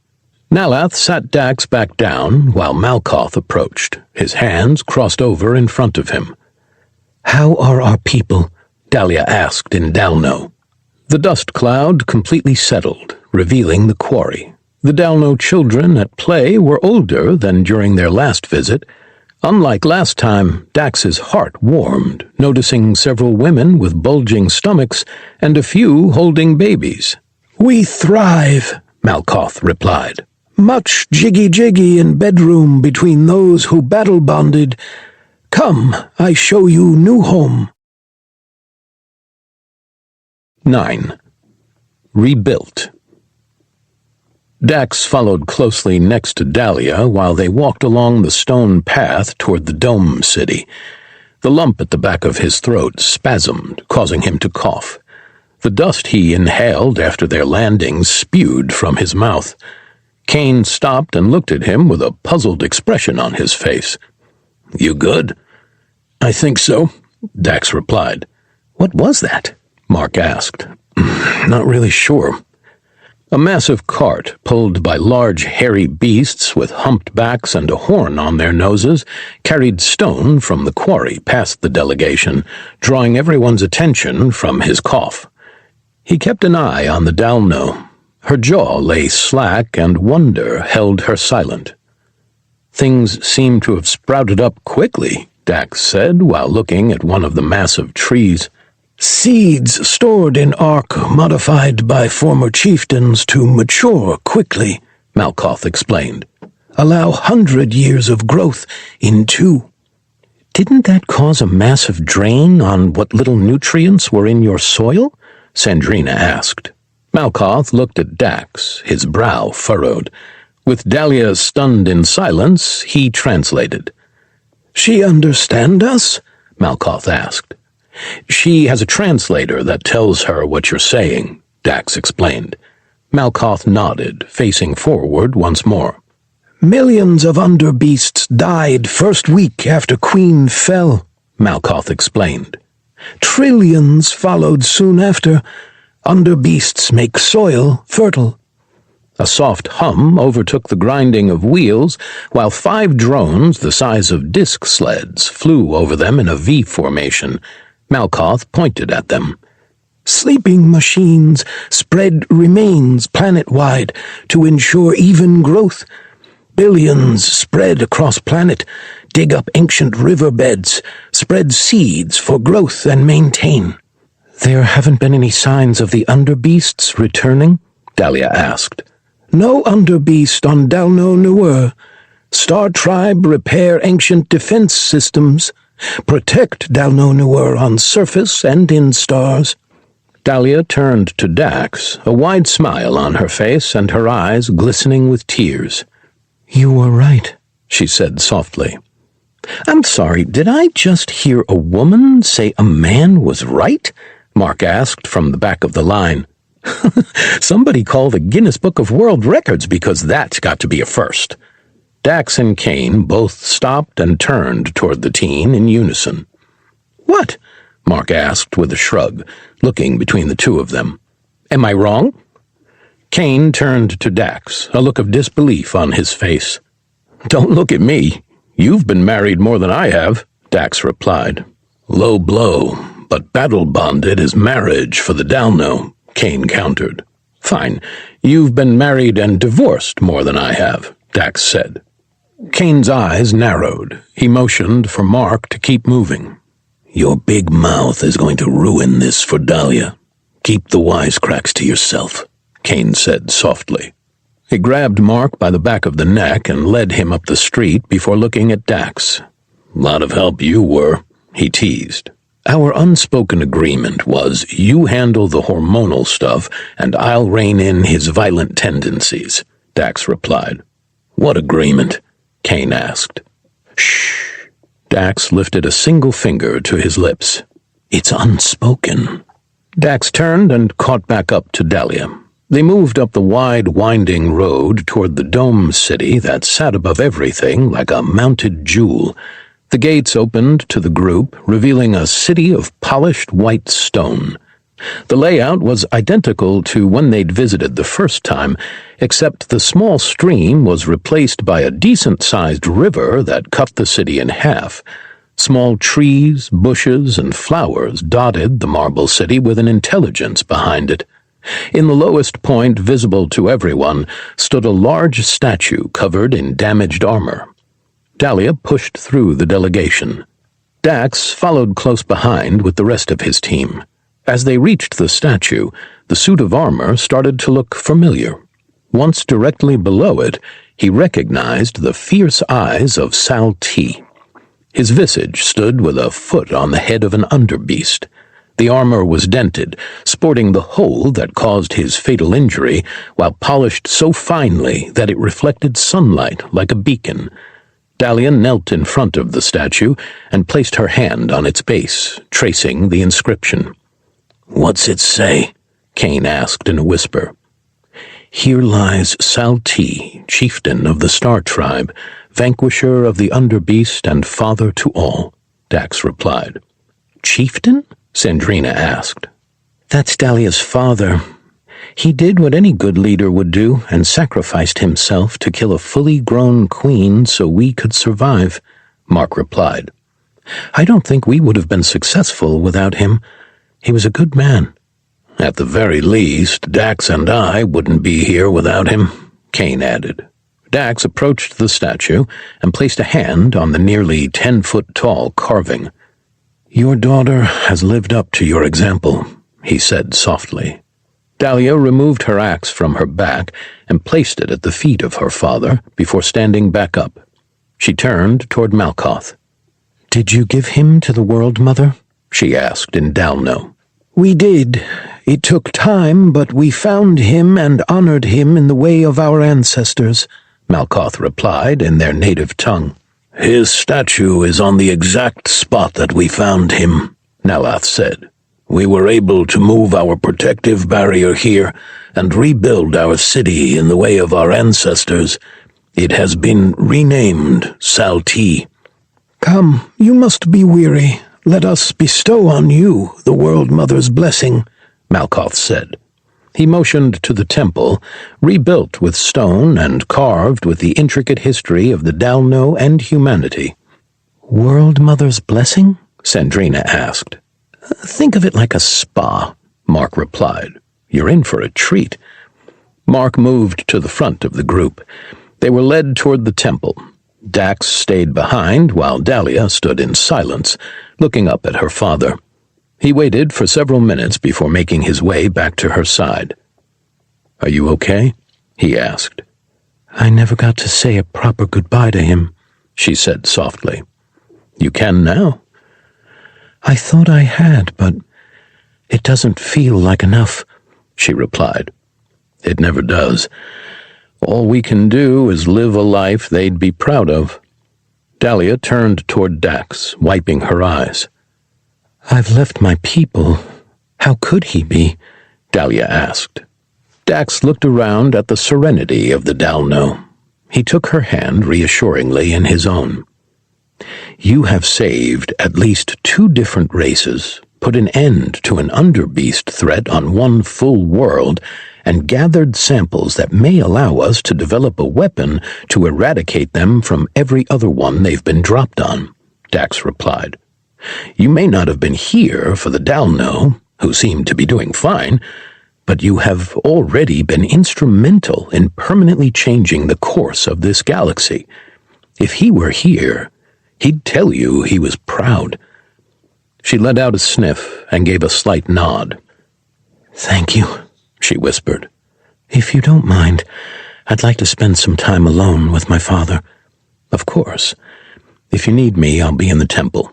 Nalath sat Dax back down while Malkoth approached, his hands crossed over in front of him. "How are our people?" Dahlia asked in Dalno. The dust cloud completely settled, revealing the quarry. The Dalno children at play were older than during their last visit. Unlike last time, Dax's heart warmed, noticing several women with bulging stomachs and a few holding babies. "We thrive," Malkoth replied. "Much jiggy-jiggy in bedroom between those who battle-bonded. Come, I show you new home." 9. Rebuilt. Dax followed closely next to Dahlia while they walked along the stone path toward the dome city. The lump at the back of his throat spasmed, causing him to cough. The dust he inhaled after their landing spewed from his mouth. Kane stopped and looked at him with a puzzled expression on his face. "You good?" "I think so," Dax replied. "What was that?" Mark asked. "Not really sure." A massive cart, pulled by large hairy beasts with humped backs and a horn on their noses, carried stone from the quarry past the delegation, drawing everyone's attention from his cough. He kept an eye on the Dalno. Her jaw lay slack and wonder held her silent. "Things seem to have sprouted up quickly," Dax said while looking at one of the massive trees. "Seeds stored in Ark modified by former chieftains to mature quickly," Malkoth explained. "Allow 100 years of growth in 2. "Didn't that cause a massive drain on what little nutrients were in your soil?" Sandrina asked. Malkoth looked at Dax, his brow furrowed. With Dahlia stunned in silence, he translated. "She understand us?" Malkoth asked. "She has a translator that tells her what you're saying," Dax explained. Malkoth nodded, facing forward once more. "Millions of underbeasts died first week after Queen fell," Malkoth explained. "Trillions followed soon after. Underbeasts make soil fertile." A soft hum overtook the grinding of wheels, while 5 drones the size of disc sleds flew over them in a V formation. Malkoth pointed at them. "Sleeping machines spread remains planet-wide to ensure even growth. Billions spread across planet, dig up ancient riverbeds, spread seeds for growth and maintain." "There haven't been any signs of the underbeasts returning?" Dahlia asked. "No underbeast on Dalno Nuer. Star Tribe repair ancient defense systems. Protect Dalno Nuer on surface and in stars." Dahlia turned to Dax, a wide smile on her face and her eyes glistening with tears. "You were right," she said softly. "I'm sorry, did I just hear a woman say a man was right?" Mark asked from the back of the line. "Somebody call the Guinness Book of World Records because that's got to be a first." Dax and Kane both stopped and turned toward the teen in unison. "What?" Mark asked with a shrug, looking between the two of them. "Am I wrong?" Kane turned to Dax, a look of disbelief on his face. "Don't look at me. You've been married more than I have," Dax replied. Low blow, but battle-bonded is marriage for the Dalno, Kane countered. Fine, you've been married and divorced more than I have, Dax said. Kane's eyes narrowed. He motioned for Mark to keep moving. Your big mouth is going to ruin this for Dahlia. Keep the wisecracks to yourself, Kane said softly. He grabbed Mark by the back of the neck and led him up the street before looking at Dax. Lot of help you were, he teased. Our unspoken agreement was you handle the hormonal stuff and I'll rein in his violent tendencies, Dax replied. What agreement? Kane asked. Shh. Dax lifted a single finger to his lips. It's unspoken. Dax turned and caught back up to Dahlia. They moved up the wide, winding road toward the dome city that sat above everything like a mounted jewel. The gates opened to the group, revealing a city of polished white stone. The layout was identical to when they'd visited the first time, except the small stream was replaced by a decent-sized river that cut the city in half. Small trees, bushes, and flowers dotted the marble city with an intelligence behind it. In the lowest point visible to everyone stood a large statue covered in damaged armor. Dahlia pushed through the delegation. Dax followed close behind with the rest of his team. As they reached the statue, the suit of armor started to look familiar. Once directly below it, he recognized the fierce eyes of Sal T. His visage stood with a foot on the head of an underbeast. The armor was dented, sporting the hole that caused his fatal injury, while polished so finely that it reflected sunlight like a beacon. Dahlia knelt in front of the statue and placed her hand on its base, tracing the inscription. What's it say? Kane asked in a whisper. Here lies Sal T, chieftain of the Star Tribe, vanquisher of the underbeast and father to all, Dax replied. Chieftain? Sandrina asked. That's Dahlia's father. He did what any good leader would do and sacrificed himself to kill a fully grown queen so we could survive, Mark replied. I don't think we would have been successful without him. He was a good man. At the very least, Dax and I wouldn't be here without him, Kane added. Dax approached the statue and placed a hand on the nearly 10-foot-tall carving. Your daughter has lived up to your example, he said softly. Dahlia removed her axe from her back and placed it at the feet of her father before standing back up. She turned toward Malkoth. Did you give him to the World Mother? She asked in Dalno. We did. It took time, but we found him and honored him in the way of our ancestors, Malkoth replied in their native tongue. His statue is on the exact spot that we found him, Nalath said. We were able to move our protective barrier here and rebuild our city in the way of our ancestors. It has been renamed Sal T. Come, you must be weary. Let us bestow on you the World Mother's blessing, Malkoth said. He motioned to the temple, rebuilt with stone and carved with the intricate history of the Dalno and humanity. World Mother's blessing? Sandrina asked. Think of it like a spa, Mark replied. You're in for a treat. Mark moved to the front of the group. They were led toward the temple. Dax stayed behind while Dahlia stood in silence, looking up at her father. He waited for several minutes before making his way back to her side. Are you okay? He asked. I never got to say a proper goodbye to him, she said softly. You can now. I thought I had, but it doesn't feel like enough, she replied. It never does. All we can do is live a life they'd be proud of. Dahlia turned toward Dax, wiping her eyes. I've left my people. How could he be? Dahlia asked. Dax looked around at the serenity of the Dalno. He took her hand reassuringly in his own. You have saved at least 2 different races, put an end to an underbeast threat on 1 full world, and gathered samples that may allow us to develop a weapon to eradicate them from every other one they've been dropped on, Dax replied. You may not have been here for the Dalno, who seem to be doing fine, but you have already been instrumental in permanently changing the course of this galaxy. If he were here, he'd tell you he was proud." She let out a sniff and gave a slight nod. "Thank you," she whispered. "If you don't mind, I'd like to spend some time alone with my father." "Of course. If you need me, I'll be in the temple."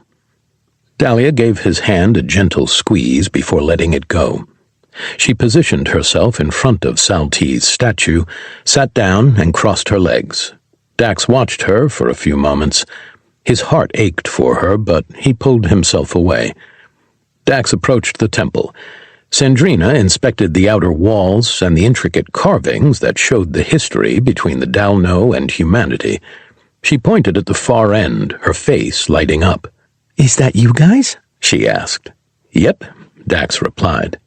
Dahlia gave his hand a gentle squeeze before letting it go. She positioned herself in front of Saltee's statue, sat down, and crossed her legs. Dax watched her for a few moments. His heart ached for her, but he pulled himself away. Dax approached the temple. Sandrina inspected the outer walls and the intricate carvings that showed the history between the Dalno and humanity. She pointed at the far end, her face lighting up. "Is that you guys?" she asked. "Yep," Dax replied.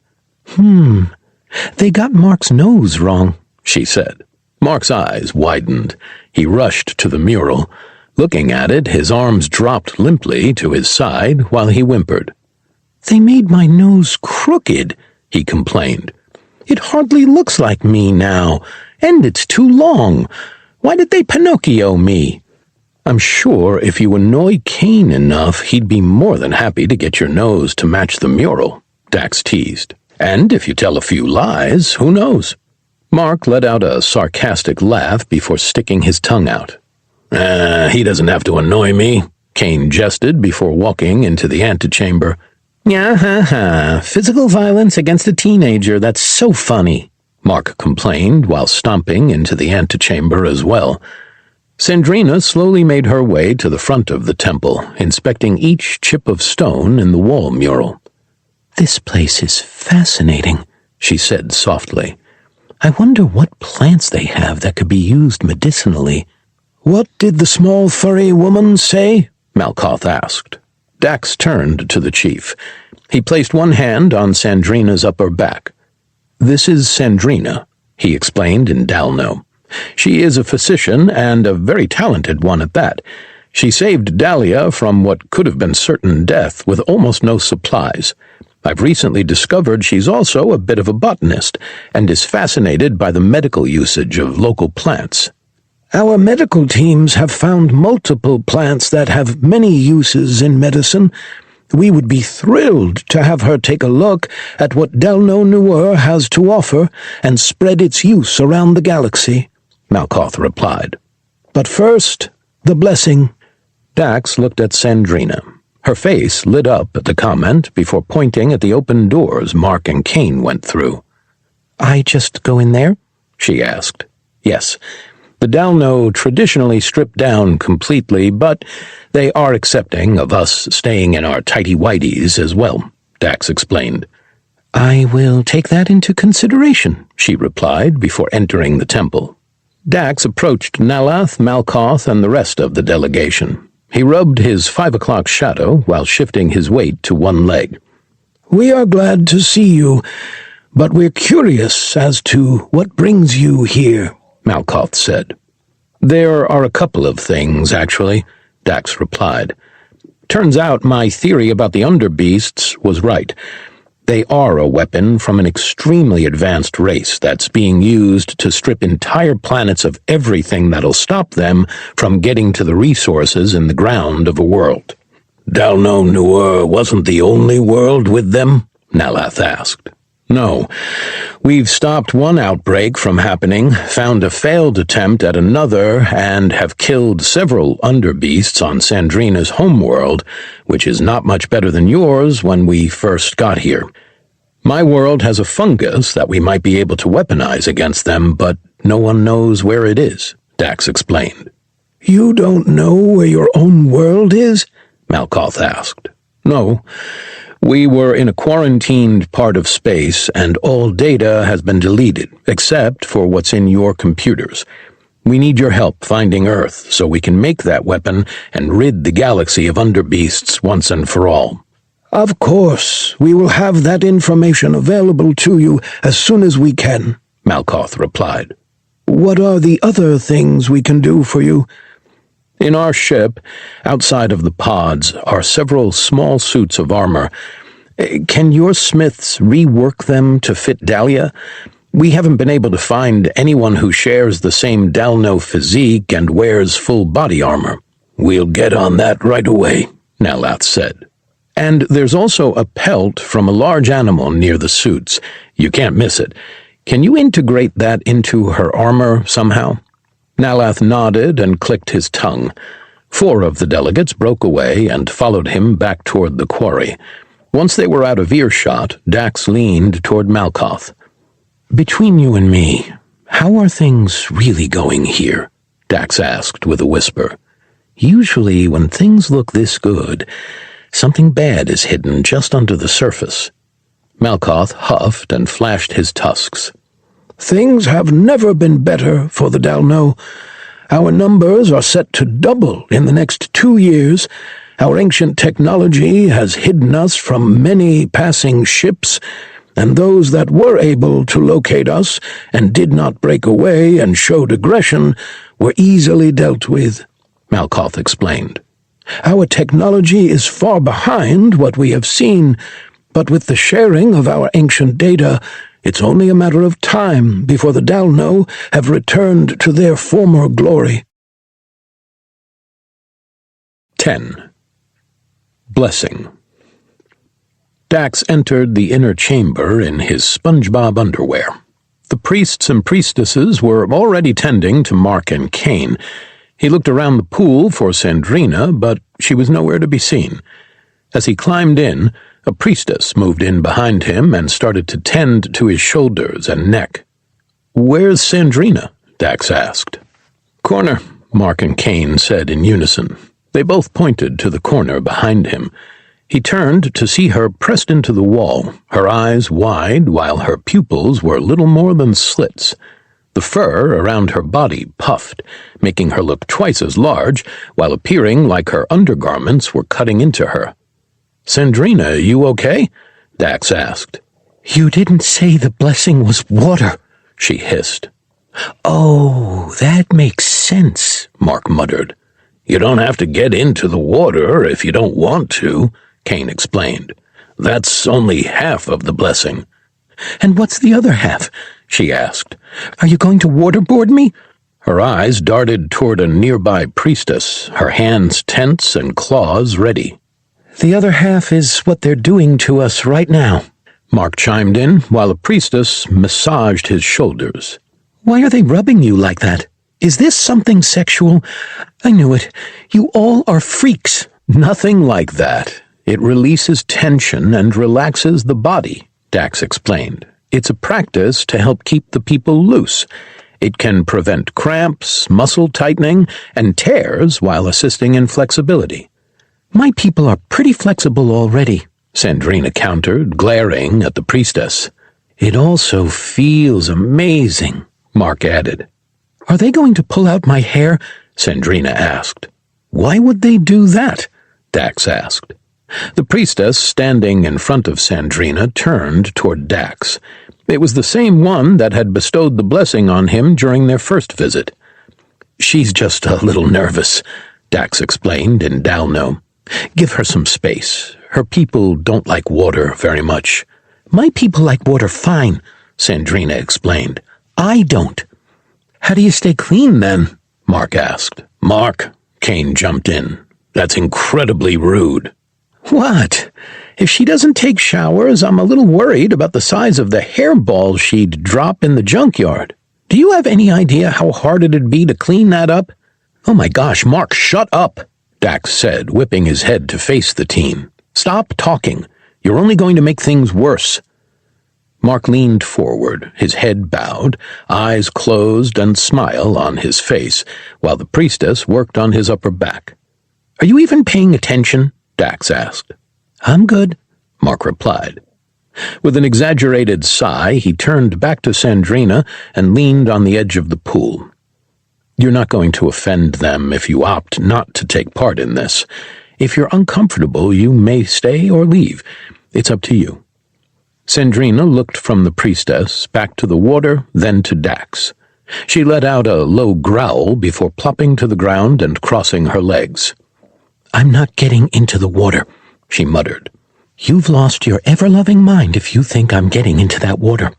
They got Mark's nose wrong," she said. Mark's eyes widened. He rushed to the mural. Looking at it, his arms dropped limply to his side while he whimpered. "They made my nose crooked," he complained. "It hardly looks like me now, and it's too long. Why did they Pinocchio me?" "I'm sure if you annoy Kane enough, he'd be more than happy to get your nose to match the mural," Dax teased. "And if you tell a few lies, who knows?" Mark let out a sarcastic laugh before sticking his tongue out. He doesn't have to annoy me," Kane jested before walking into the antechamber. "Yeah, physical violence against a teenager, that's so funny," Mark complained while stomping into the antechamber as well. Sandrina slowly made her way to the front of the temple, inspecting each chip of stone in the wall mural. "This place is fascinating," she said softly. "I wonder what plants they have that could be used medicinally." "What did the small furry woman say?" Malkoth asked. Dax turned to the chief. He placed one hand on Sandrina's upper back. "This is Sandrina," he explained in Dalno. "She is a physician, and a very talented one at that. She saved Dahlia from what could have been certain death with almost no supplies. I've recently discovered she's also a bit of a botanist, and is fascinated by the medical usage of local plants." "Our medical teams have found multiple plants that have many uses in medicine. We would be thrilled to have her take a look at what Dalno Noir has to offer and spread its use around the galaxy," Malkoth replied. "But first, the blessing." Dax looked at Sandrina. Her face lit up at the comment before pointing at the open doors Mark and Kane went through. "I just go in there?" she asked. "Yes. The Dalno traditionally strip down completely, but they are accepting of us staying in our tighty-whities as well," Dax explained. "I will take that into consideration," she replied before entering the temple. Dax approached Nalath, Malkoth, and the rest of the delegation. He rubbed his 5 o'clock shadow while shifting his weight to one leg. "We are glad to see you, but we're curious as to what brings you here," Malkoth said. "There are a couple of things, actually," Dax replied. "Turns out my theory about the underbeasts was right. They are a weapon from an extremely advanced race that's being used to strip entire planets of everything that'll stop them from getting to the resources in the ground of a world." "Dalno Noir wasn't the only world with them?" Nalath asked. "No. We've stopped one outbreak from happening, found a failed attempt at another, and have killed several underbeasts on Sandrina's homeworld, which is not much better than yours when we first got here. My world has a fungus that we might be able to weaponize against them, but no one knows where it is," Dax explained. "You don't know where your own world is?" Malkoth asked. "No. We were in a quarantined part of space, and all data has been deleted, except for what's in your computers. We need your help finding Earth so we can make that weapon and rid the galaxy of underbeasts once and for all." "Of course, we will have that information available to you as soon as we can," Malkoth replied. "What are the other things we can do for you?" In our ship, outside of the pods, are several small suits of armor. Can your smiths rework them to fit Dahlia? We haven't been able to find anyone who shares the same Dalno physique and wears full body armor. We'll get on that right away, Nalath said. And there's also a pelt from a large animal near the suits. You can't miss it. Can you integrate that into her armor somehow? Nalath nodded and clicked his tongue. 4 of the delegates broke away and followed him back toward the quarry. Once they were out of earshot, Dax leaned toward Malkoth. "Between you and me, how are things really going here?" Dax asked with a whisper. "Usually when things look this good, something bad is hidden just under the surface." Malkoth huffed and flashed his tusks. "Things have never been better for the Dalno. Our numbers are set to double in the next 2 years. Our ancient technology has hidden us from many passing ships, and those that were able to locate us and did not break away and showed aggression were easily dealt with," Malkoth explained. "Our technology is far behind what we have seen, but with the sharing of our ancient data, it's only a matter of time before the Dalno have returned to their former glory." 10. Blessing. Dax entered the inner chamber in his SpongeBob underwear. The priests and priestesses were already tending to Mark and Kane. He looked around the pool for Sandrina, but she was nowhere to be seen. As he climbed in, a priestess moved in behind him and started to tend to his shoulders and neck. "Where's Sandrina?" Dax asked. "Corner," Mark and Kane said in unison. They both pointed to the corner behind him. He turned to see her pressed into the wall, her eyes wide while her pupils were little more than slits. The fur around her body puffed, making her look twice as large, while appearing like her undergarments were cutting into her. "Sandrina, you okay?" Dax asked. "You didn't say the blessing was water," she hissed. "Oh, that makes sense," Mark muttered. "You don't have to get into the water if you don't want to," Kane explained. "That's only half of the blessing." "And what's the other half?" she asked. "Are you going to waterboard me?" Her eyes darted toward a nearby priestess, her hands tense and claws ready. "The other half is what they're doing to us right now," Mark chimed in, while a priestess massaged his shoulders. "Why are they rubbing you like that? Is this something sexual? I knew it. You all are freaks." "Nothing like that. It releases tension and relaxes the body," Dax explained. "It's a practice to help keep the people loose. It can prevent cramps, muscle tightening, and tears while assisting in flexibility." "My people are pretty flexible already," Sandrina countered, glaring at the priestess. "It also feels amazing," Mark added. "Are they going to pull out my hair?" Sandrina asked. "Why would they do that?" Dax asked. The priestess standing in front of Sandrina turned toward Dax. It was the same one that had bestowed the blessing on him during their first visit. "She's just a little nervous," Dax explained in Dalno. "Give her some space. Her people don't like water very much." "My people like water fine," Sandrina explained. "I don't." "How do you stay clean, then?" Mark asked. "Mark," Kane jumped in. "That's incredibly rude." "What? If she doesn't take showers, I'm a little worried about the size of the hairball she'd drop in the junkyard. Do you have any idea how hard it'd be to clean that up?" "Oh my gosh, Mark, shut up," Dax said, whipping his head to face the teen. "Stop talking. You're only going to make things worse." Mark leaned forward, his head bowed, eyes closed and smile on his face, while the priestess worked on his upper back. "Are you even paying attention?" Dax asked. "I'm good," Mark replied. With an exaggerated sigh, he turned back to Sandrina and leaned on the edge of the pool. "You're not going to offend them if you opt not to take part in this. If you're uncomfortable, you may stay or leave. It's up to you." Sandrina looked from the priestess back to the water, then to Dax. She let out a low growl before plopping to the ground and crossing her legs. "I'm not getting into the water," she muttered. "You've lost your ever-loving mind if you think I'm getting into that water."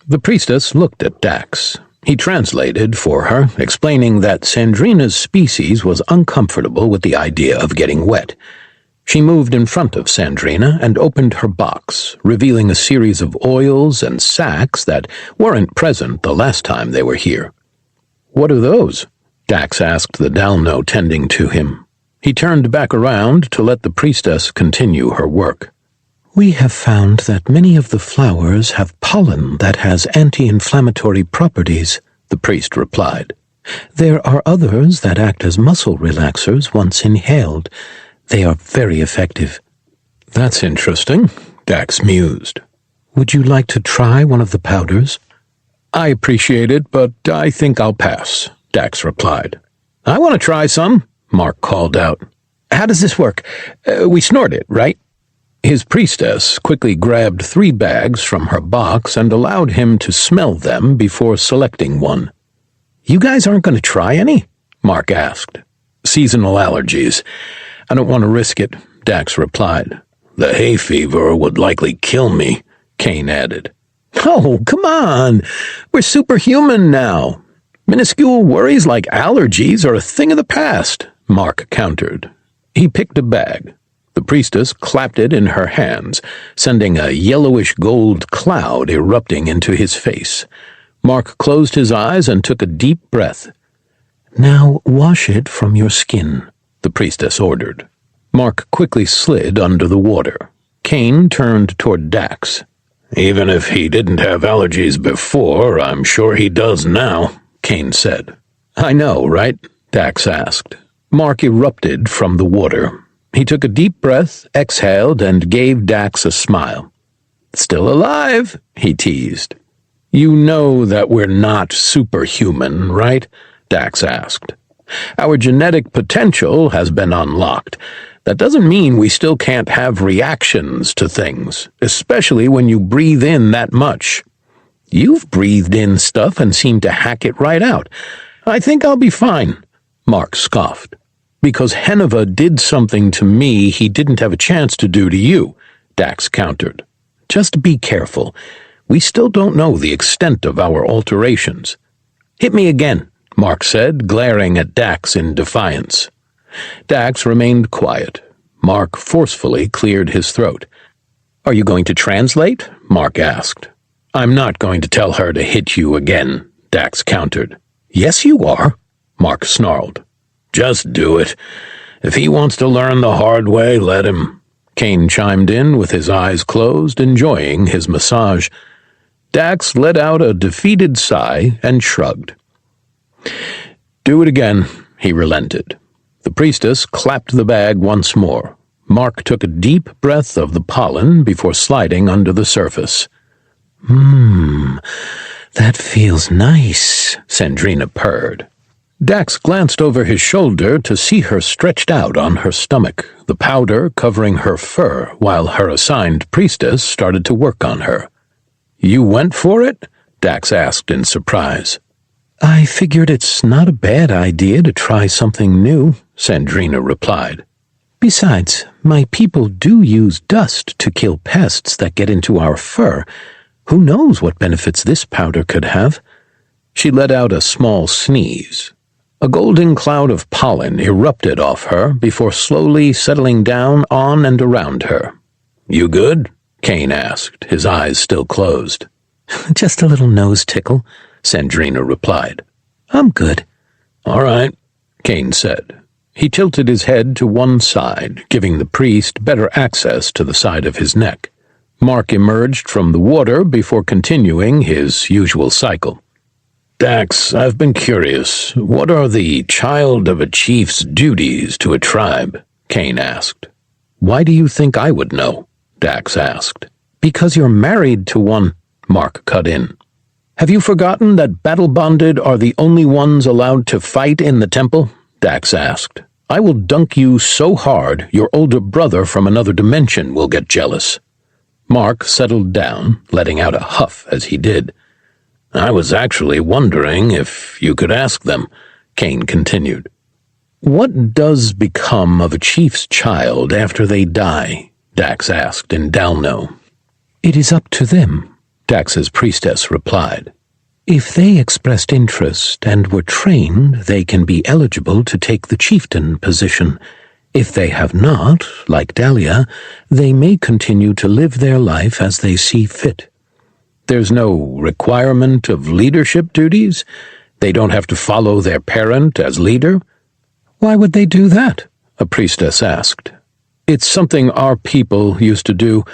The priestess looked at Dax. He translated for her, explaining that Sandrina's species was uncomfortable with the idea of getting wet. She moved in front of Sandrina and opened her box, revealing a series of oils and sacks that weren't present the last time they were here. "What are those?" Dax asked the Dalno tending to him. He turned back around to let the priestess continue her work. "We have found that many of the flowers have pollen that has anti-inflammatory properties," the priest replied. "There are others that act as muscle relaxers once inhaled. They are very effective." "That's interesting," Dax mused. "Would you like to try one of the powders?" "I appreciate it, but I think I'll pass," Dax replied. "I want to try some," Mark called out. "How does this work? We snort it, right?" His priestess quickly grabbed 3 bags from her box and allowed him to smell them before selecting one. "You guys aren't going to try any?" Mark asked. "Seasonal allergies. I don't want to risk it," Dax replied. "The hay fever would likely kill me," Kane added. "Oh, come on! We're superhuman now. Minuscule worries like allergies are a thing of the past," Mark countered. He picked a bag. The priestess clapped it in her hands, sending a yellowish gold cloud erupting into his face. Mark closed his eyes and took a deep breath. "Now wash it from your skin," the priestess ordered. Mark quickly slid under the water. Kane turned toward Dax. "Even if he didn't have allergies before, I'm sure he does now," Kane said. "I know, right?" Dax asked. Mark erupted from the water. He took a deep breath, exhaled, and gave Dax a smile. "Still alive," he teased. "You know that we're not superhuman, right?" Dax asked. "Our genetic potential has been unlocked. That doesn't mean we still can't have reactions to things, especially when you breathe in that much. You've breathed in stuff and seemed to hack it right out. I think I'll be fine," Mark scoffed. "Because Heneva did something to me he didn't have a chance to do to you," Dax countered. "Just be careful. We still don't know the extent of our alterations." "Hit me again," Mark said, glaring at Dax in defiance. Dax remained quiet. Mark forcefully cleared his throat. "Are you going to translate?" Mark asked. "I'm not going to tell her to hit you again," Dax countered. "Yes, you are," Mark snarled. "Just do it. If he wants to learn the hard way, let him." Kane chimed in with his eyes closed, enjoying his massage. Dax let out a defeated sigh and shrugged. "Do it again," he relented. The priestess clapped the bag once more. Mark took a deep breath of the pollen before sliding under the surface. That feels nice," Sandrina purred. Dax glanced over his shoulder to see her stretched out on her stomach, the powder covering her fur while her assigned priestess started to work on her. "You went for it?" Dax asked in surprise. "I figured it's not a bad idea to try something new," Sandrina replied. "Besides, my people do use dust to kill pests that get into our fur. Who knows what benefits this powder could have?" She let out a small sneeze. A golden cloud of pollen erupted off her before slowly settling down on and around her. "You good?" Kane asked, his eyes still closed. "Just a little nose tickle," Sandrina replied. "I'm good." "All right," Kane said. He tilted his head to one side, giving the priest better access to the side of his neck. Mark emerged from the water before continuing his usual cycle. "Dax, I've been curious. What are the child of a chief's duties to a tribe?" Kane asked. "Why do you think I would know?" Dax asked. "Because you're married to one," Mark cut in. "Have you forgotten that battle-bonded are the only ones allowed to fight in the temple?" Dax asked. "I will dunk you so hard your older brother from another dimension will get jealous." Mark settled down, letting out a huff as he did. I was actually wondering if you could ask them, Kane continued. What does become of a chief's child after they die? Dax asked in Dalno. It is up to them, Dax's priestess replied. If they expressed interest and were trained, they can be eligible to take the chieftain position. If they have not, like Dahlia, they may continue to live their life as they see fit. There's no requirement of leadership duties? They don't have to follow their parent as leader? Why would they do that? A priestess asked. It's something our people used to do.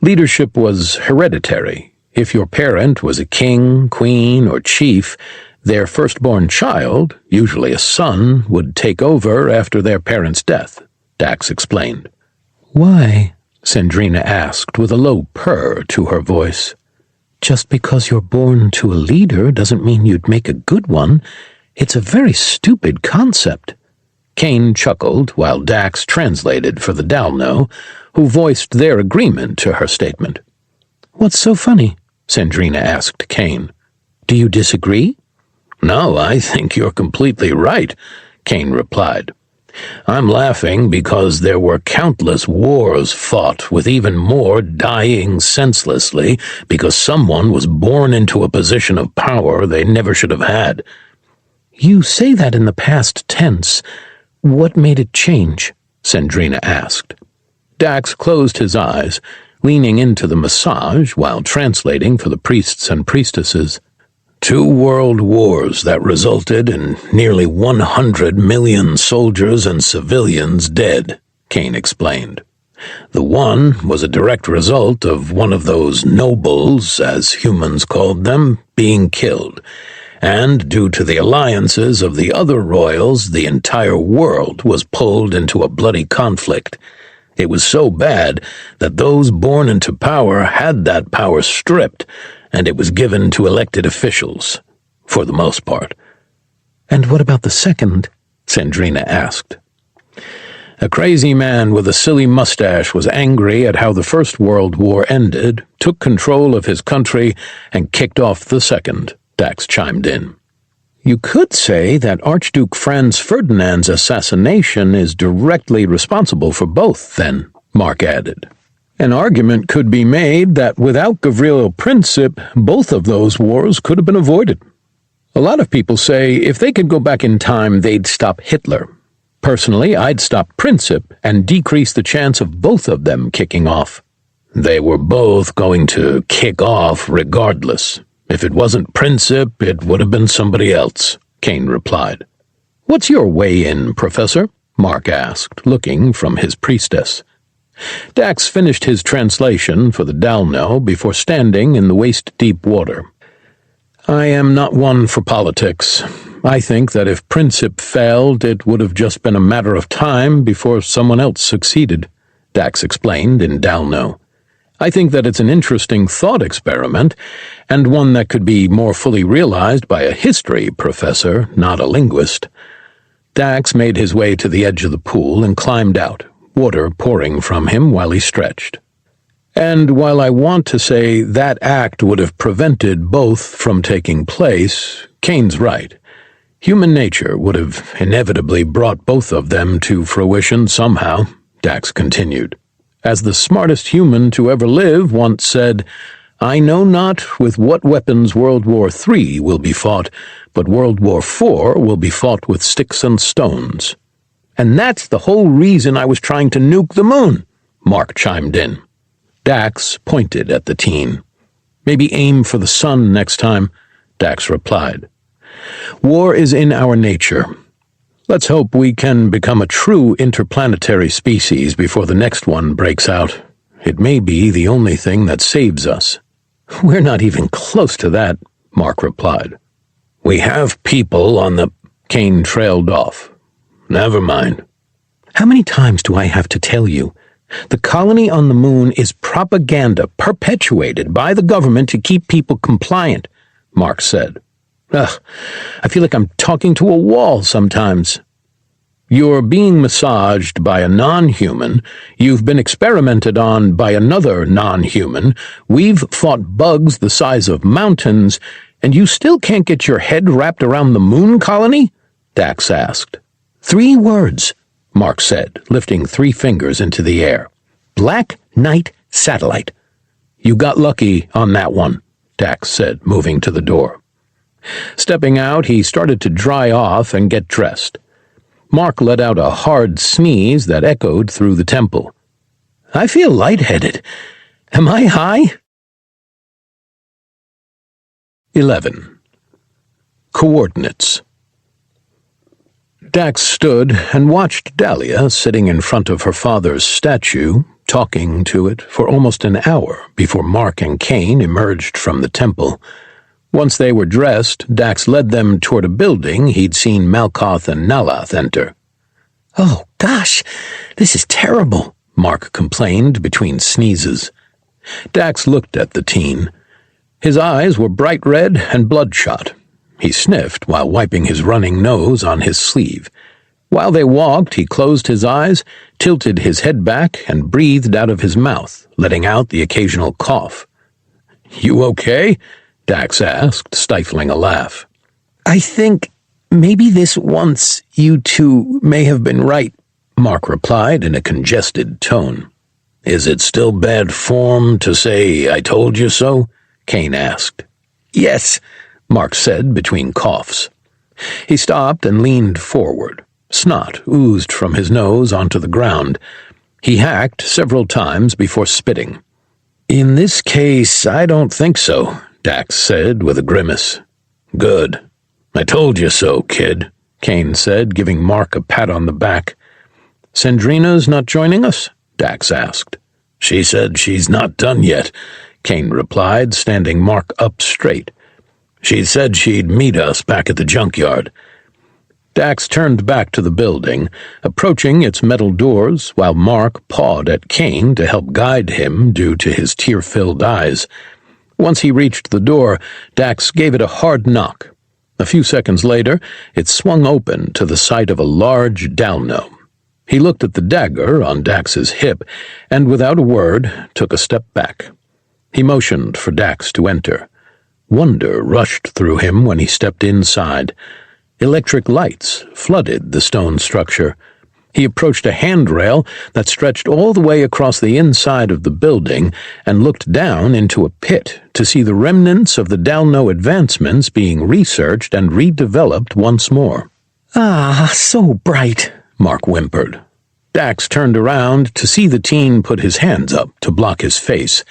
Leadership was hereditary. If your parent was a king, queen, or chief, their firstborn child, usually a son, would take over after their parent's death, Dax explained. Why? Sandrina asked with a low purr to her voice. Just because you're born to a leader doesn't mean you'd make a good one. It's a very stupid concept. Kane chuckled while Dax translated for the Dalno, who voiced their agreement to her statement. What's so funny? Sandrina asked Kane. Do you disagree? No, I think you're completely right, Kane replied. I'm laughing because there were countless wars fought with even more dying senselessly because someone was born into a position of power they never should have had. You say that in the past tense. What made it change? Sandrina asked. Dax closed his eyes, leaning into the massage while translating for the priests and priestesses. 2 world wars that resulted in nearly 100 million soldiers and civilians dead, Kane explained. The one was a direct result of one of those nobles, as humans called them, being killed. And due to the alliances of the other royals, the entire world was pulled into a bloody conflict. It was so bad that those born into power had that power stripped, and it was given to elected officials, for the most part. And what about the second? Sandrina asked. A crazy man with a silly mustache was angry at how the First World War ended, took control of his country, and kicked off the second, Dax chimed in. You could say that Archduke Franz Ferdinand's assassination is directly responsible for both, then, Mark added. An argument could be made that without Gavrilo Princip, both of those wars could have been avoided. A lot of people say if they could go back in time, they'd stop Hitler. Personally, I'd stop Princip and decrease the chance of both of them kicking off. They were both going to kick off regardless. If it wasn't Princip, it would have been somebody else, Kane replied. What's your way-in, Professor? Mark asked, looking from his priestess. Dax finished his translation for the Dalno before standing in the waist-deep water. I am not one for politics. I think that if Princip failed, it would have just been a matter of time before someone else succeeded, Dax explained in Dalno. I think that it's an interesting thought experiment, and one that could be more fully realized by a history professor, not a linguist. Dax made his way to the edge of the pool and climbed out, water pouring from him while he stretched. And while I want to say that act would have prevented both from taking place, Kane's right. Human nature would have inevitably brought both of them to fruition somehow, Dax continued. As the smartest human to ever live once said, I know not with what weapons World War III will be fought, but World War IV will be fought with sticks and stones. And that's the whole reason I was trying to nuke the moon, Mark chimed in. Dax pointed at the teen. Maybe aim for the sun next time, Dax replied. War is in our nature. Let's hope we can become a true interplanetary species before the next one breaks out. It may be the only thing that saves us. We're not even close to that, Mark replied. We have people on the... Kane trailed off. Never mind. How many times do I have to tell you? The colony on the moon is propaganda perpetuated by the government to keep people compliant, Mark said. Ugh, I feel like I'm talking to a wall sometimes. You're being massaged by a non-human, you've been experimented on by another non-human, we've fought bugs the size of mountains, And you still can't get your head wrapped around the moon colony? Dax asked. 3 words, Mark said, lifting 3 fingers into the air. Black Knight Satellite. You got lucky on that one, Dax said, moving to the door. Stepping out, he started to dry off and get dressed. Mark let out a hard sneeze that echoed through the temple. I feel lightheaded. Am I high? 11. Coordinates. Dax stood and watched Dahlia sitting in front of her father's statue, talking to it for almost an hour before Mark and Kane emerged from the temple. Once they were dressed, Dax led them toward a building he'd seen Malkoth and Nalath enter. Oh, gosh, this is terrible, Mark complained between sneezes. Dax looked at the teen. His eyes were bright red and bloodshot. He sniffed while wiping his running nose on his sleeve. While they walked, he closed his eyes, tilted his head back, and breathed out of his mouth, letting out the occasional cough. You okay? Dax asked, stifling a laugh. I think maybe this once you two may have been right, Mark replied in a congested tone. Is it still bad form to say I told you so? Kane asked. Yes, Mark said between coughs. He stopped and leaned forward. Snot oozed from his nose onto the ground. He hacked several times before spitting. In this case, I don't think so, Dax said with a grimace. Good. I told you so, kid, Kane said, giving Mark a pat on the back. Sandrina's not joining us? Dax asked. She said she's not done yet, Kane replied, standing Mark up straight. She said she'd meet us back at the junkyard. Dax turned back to the building, approaching its metal doors, while Mark pawed at Kane to help guide him due to his tear-filled eyes. Once he reached the door, Dax gave it a hard knock. A few seconds later, it swung open to the sight of a large Dalno. He looked at the dagger on Dax's hip, and without a word, took a step back. He motioned for Dax to enter. Wonder rushed through him when he stepped inside. Electric lights flooded the stone structure. He approached a handrail that stretched all the way across the inside of the building and looked down into a pit to see the remnants of the Dalno advancements being researched and redeveloped once more. Ah, so bright, Mark whimpered. Dax turned around to see the teen put his hands up to block his face.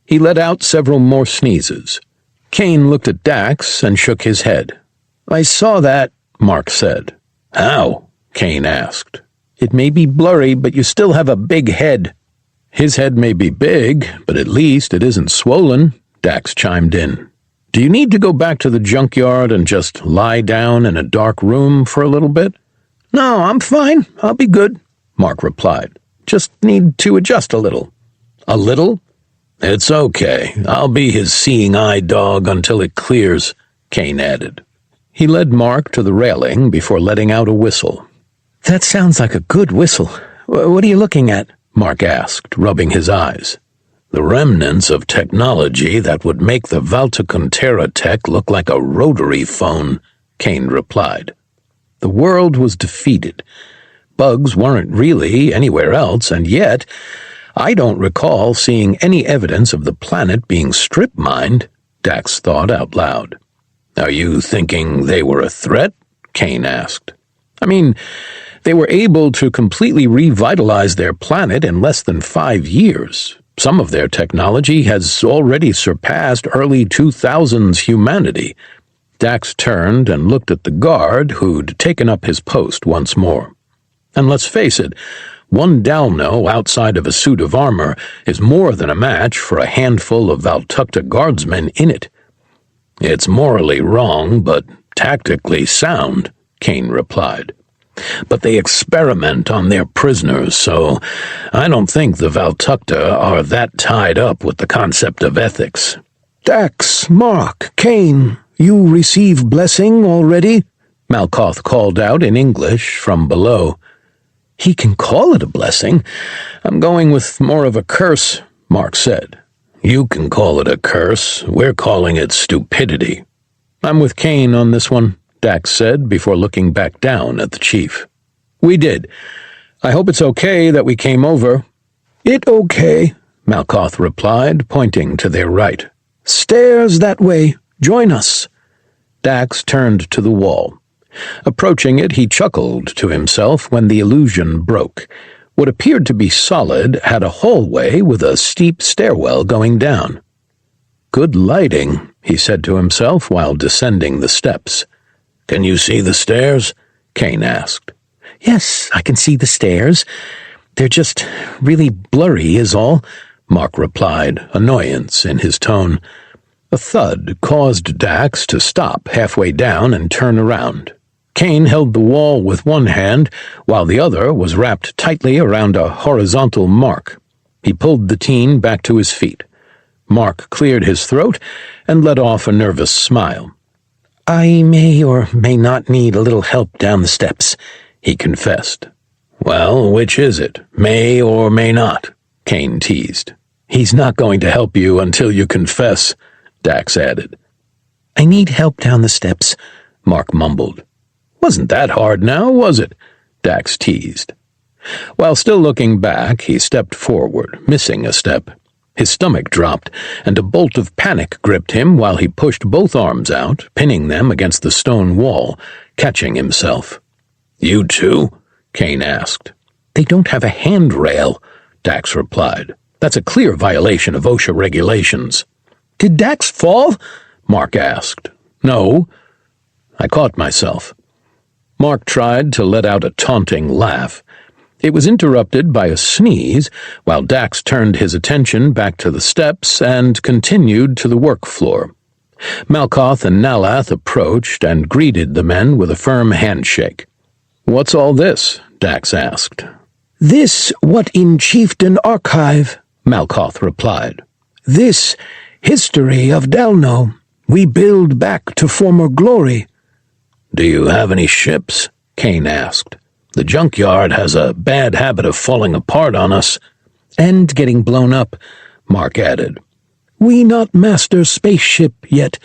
He let out several more sneezes. Kane looked at Dax and shook his head. I saw that, Mark said. How? Kane asked. It may be blurry, but you still have a big head. His head may be big, but at least it isn't swollen, Dax chimed in. Do you need to go back to the junkyard and just lie down in a dark room for a little bit? No, I'm fine. I'll be good, Mark replied. Just need to adjust a little. A little? It's okay. I'll be his seeing-eye dog until it clears, Kane added. He led Mark to the railing before letting out a whistle. That sounds like a good whistle. What are you looking at? Mark asked, rubbing his eyes. The remnants of technology that would make the Valtakuntera tech look like a rotary phone, Kane replied. The world was defeated. Bugs weren't really anywhere else, and yet I don't recall seeing any evidence of the planet being strip-mined, Dax thought out loud. Are you thinking they were a threat? Kane asked. I mean, they were able to completely revitalize their planet in less than 5 years. Some of their technology has already surpassed early 2000s humanity. Dax turned and looked at the guard who'd taken up his post once more. And let's face it, one Dalno outside of a suit of armor is more than a match for a handful of Valtakta guardsmen in it. It's morally wrong, but tactically sound, Kane replied. But they experiment on their prisoners, so I don't think the Valtakta are that tied up with the concept of ethics. Dax, Mark, Kane, you receive blessing already? Malkoth called out in English from below. He can call it a blessing. I'm going with more of a curse, Mark said. You can call it a curse. We're calling it stupidity. I'm with Kane on this one, Dax said before looking back down at the chief. We did. I hope it's okay that we came over. It okay, Malkoth replied, pointing to their right. Stairs that way. Join us. Dax turned to the wall. Approaching it, he chuckled to himself when the illusion broke. What appeared to be solid had a hallway with a steep stairwell going down. Good lighting, he said to himself while descending the steps. Can you see the stairs? Kane asked. Yes, I can see the stairs. They're just really blurry is all, Mark replied, annoyance in his tone. A thud caused Dax to stop halfway down and turn around. Kane held the wall with one hand, while the other was wrapped tightly around a horizontal mark. He pulled the teen back to his feet. Mark cleared his throat and let off a nervous smile. I may or may not need a little help down the steps, he confessed. Well, which is it, may or may not? Kane teased. He's not going to help you until you confess, Dax added. I need help down the steps, Mark mumbled. Wasn't that hard now, was it? Dax teased. While still looking back, he stepped forward, missing a step. His stomach dropped, and a bolt of panic gripped him while he pushed both arms out, pinning them against the stone wall, catching himself. You too? Kane asked. They don't have a handrail, Dax replied. That's a clear violation of OSHA regulations. Did Dax fall? Mark asked. No. I caught myself. Mark tried to let out a taunting laugh. It was interrupted by a sneeze, while Dax turned his attention back to the steps and continued to the work floor. Malkoth and Nalath approached and greeted the men with a firm handshake. What's all this? Dax asked. This what in Chieftain Archive, Malkoth replied. This history of Dalno. We build back to former glory. Do you have any ships? Kane asked. The Junkyard has a bad habit of falling apart on us. And getting blown up, Mark added. We not master spaceship yet.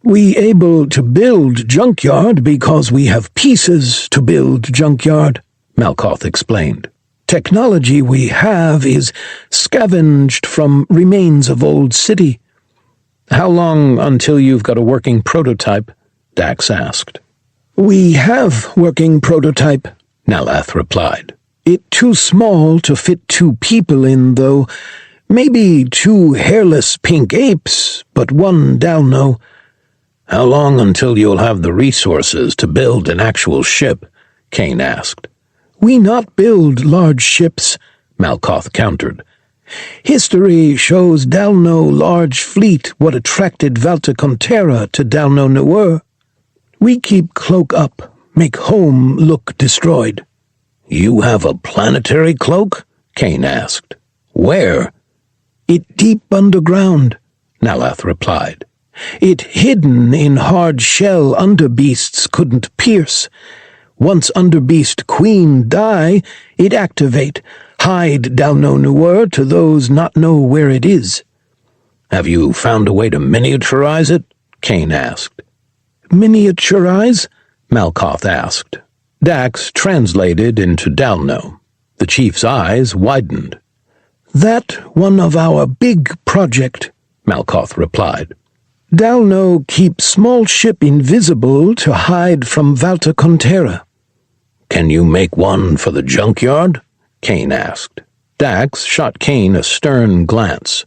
We able to build Junkyard because we have pieces to build Junkyard, Malkoth explained. Technology we have is scavenged from remains of old city. How long until you've got a working prototype? Dax asked. We have working prototype, Nalath replied. It too small to fit 2 people in, though. Maybe 2 hairless pink apes, but 1 Dalno. How long until you'll have the resources to build an actual ship? Kane asked. We not build large ships, Malkoth countered. History shows Dalno large fleet what attracted Valtakuntera to Dalno Noir. We keep cloak up, make home look destroyed. You have a planetary cloak? Kane asked. Where? It deep underground, Nalath replied. It hidden in hard shell underbeasts couldn't pierce. Once underbeast queen die, it activate, hide Dalno Noir to those not know where it is. Have you found a way to miniaturize it? Kane asked. Miniaturize? Malkoth asked. Dax translated into Dalno. The chief's eyes widened. That one of our big project, Malkoth replied. Dalno keep small ship invisible to hide from Valtakuntera. Can you make one for the Junkyard? Kane asked. Dax shot Kane a stern glance.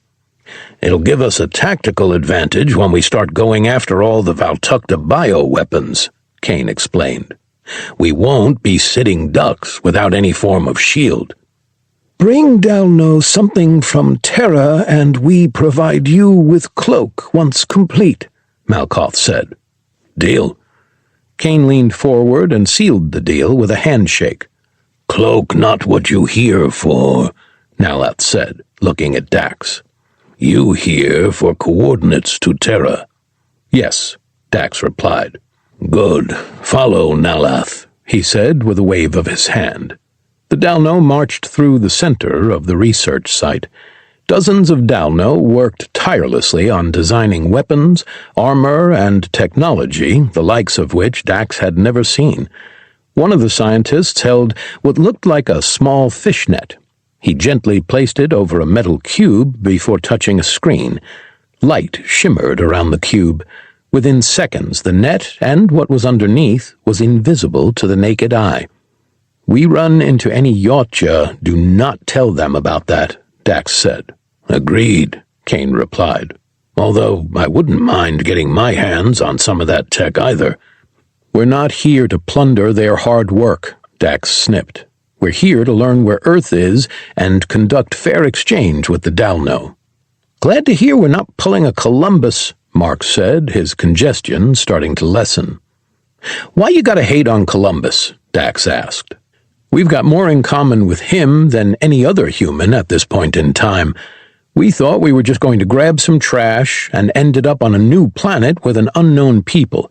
It'll give us a tactical advantage when we start going after all the Valtukta bioweapons, Kane explained. We won't be sitting ducks without any form of shield. Bring Dalno something from Terra and we provide you with cloak once complete, Malkoth said. Deal. Kane leaned forward and sealed the deal with a handshake. Cloak not what you here for, Nalath said, looking at Dax. You here for coordinates to Terra. Yes, Dax replied. Good. Follow Nalath, he said with a wave of his hand. The Dalno marched through the center of the research site. Dozens of Dalno worked tirelessly on designing weapons, armor, and technology, the likes of which Dax had never seen. One of the scientists held what looked like a small fishnet. He gently placed it over a metal cube before touching a screen. Light shimmered around the cube. Within seconds, the net and what was underneath was invisible to the naked eye. "We run into any Yautja, do not tell them about that," Dax said. "Agreed," Kane replied. "Although I wouldn't mind getting my hands on some of that tech either." "We're not here to plunder their hard work," Dax snipped. "We're here to learn where Earth is and conduct fair exchange with the Dalno." "Glad to hear we're not pulling a Columbus," Mark said, his congestion starting to lessen. "Why you gotta hate on Columbus?" Dax asked. "We've got more in common with him than any other human at this point in time. We thought we were just going to grab some trash and ended up on a new planet with an unknown people.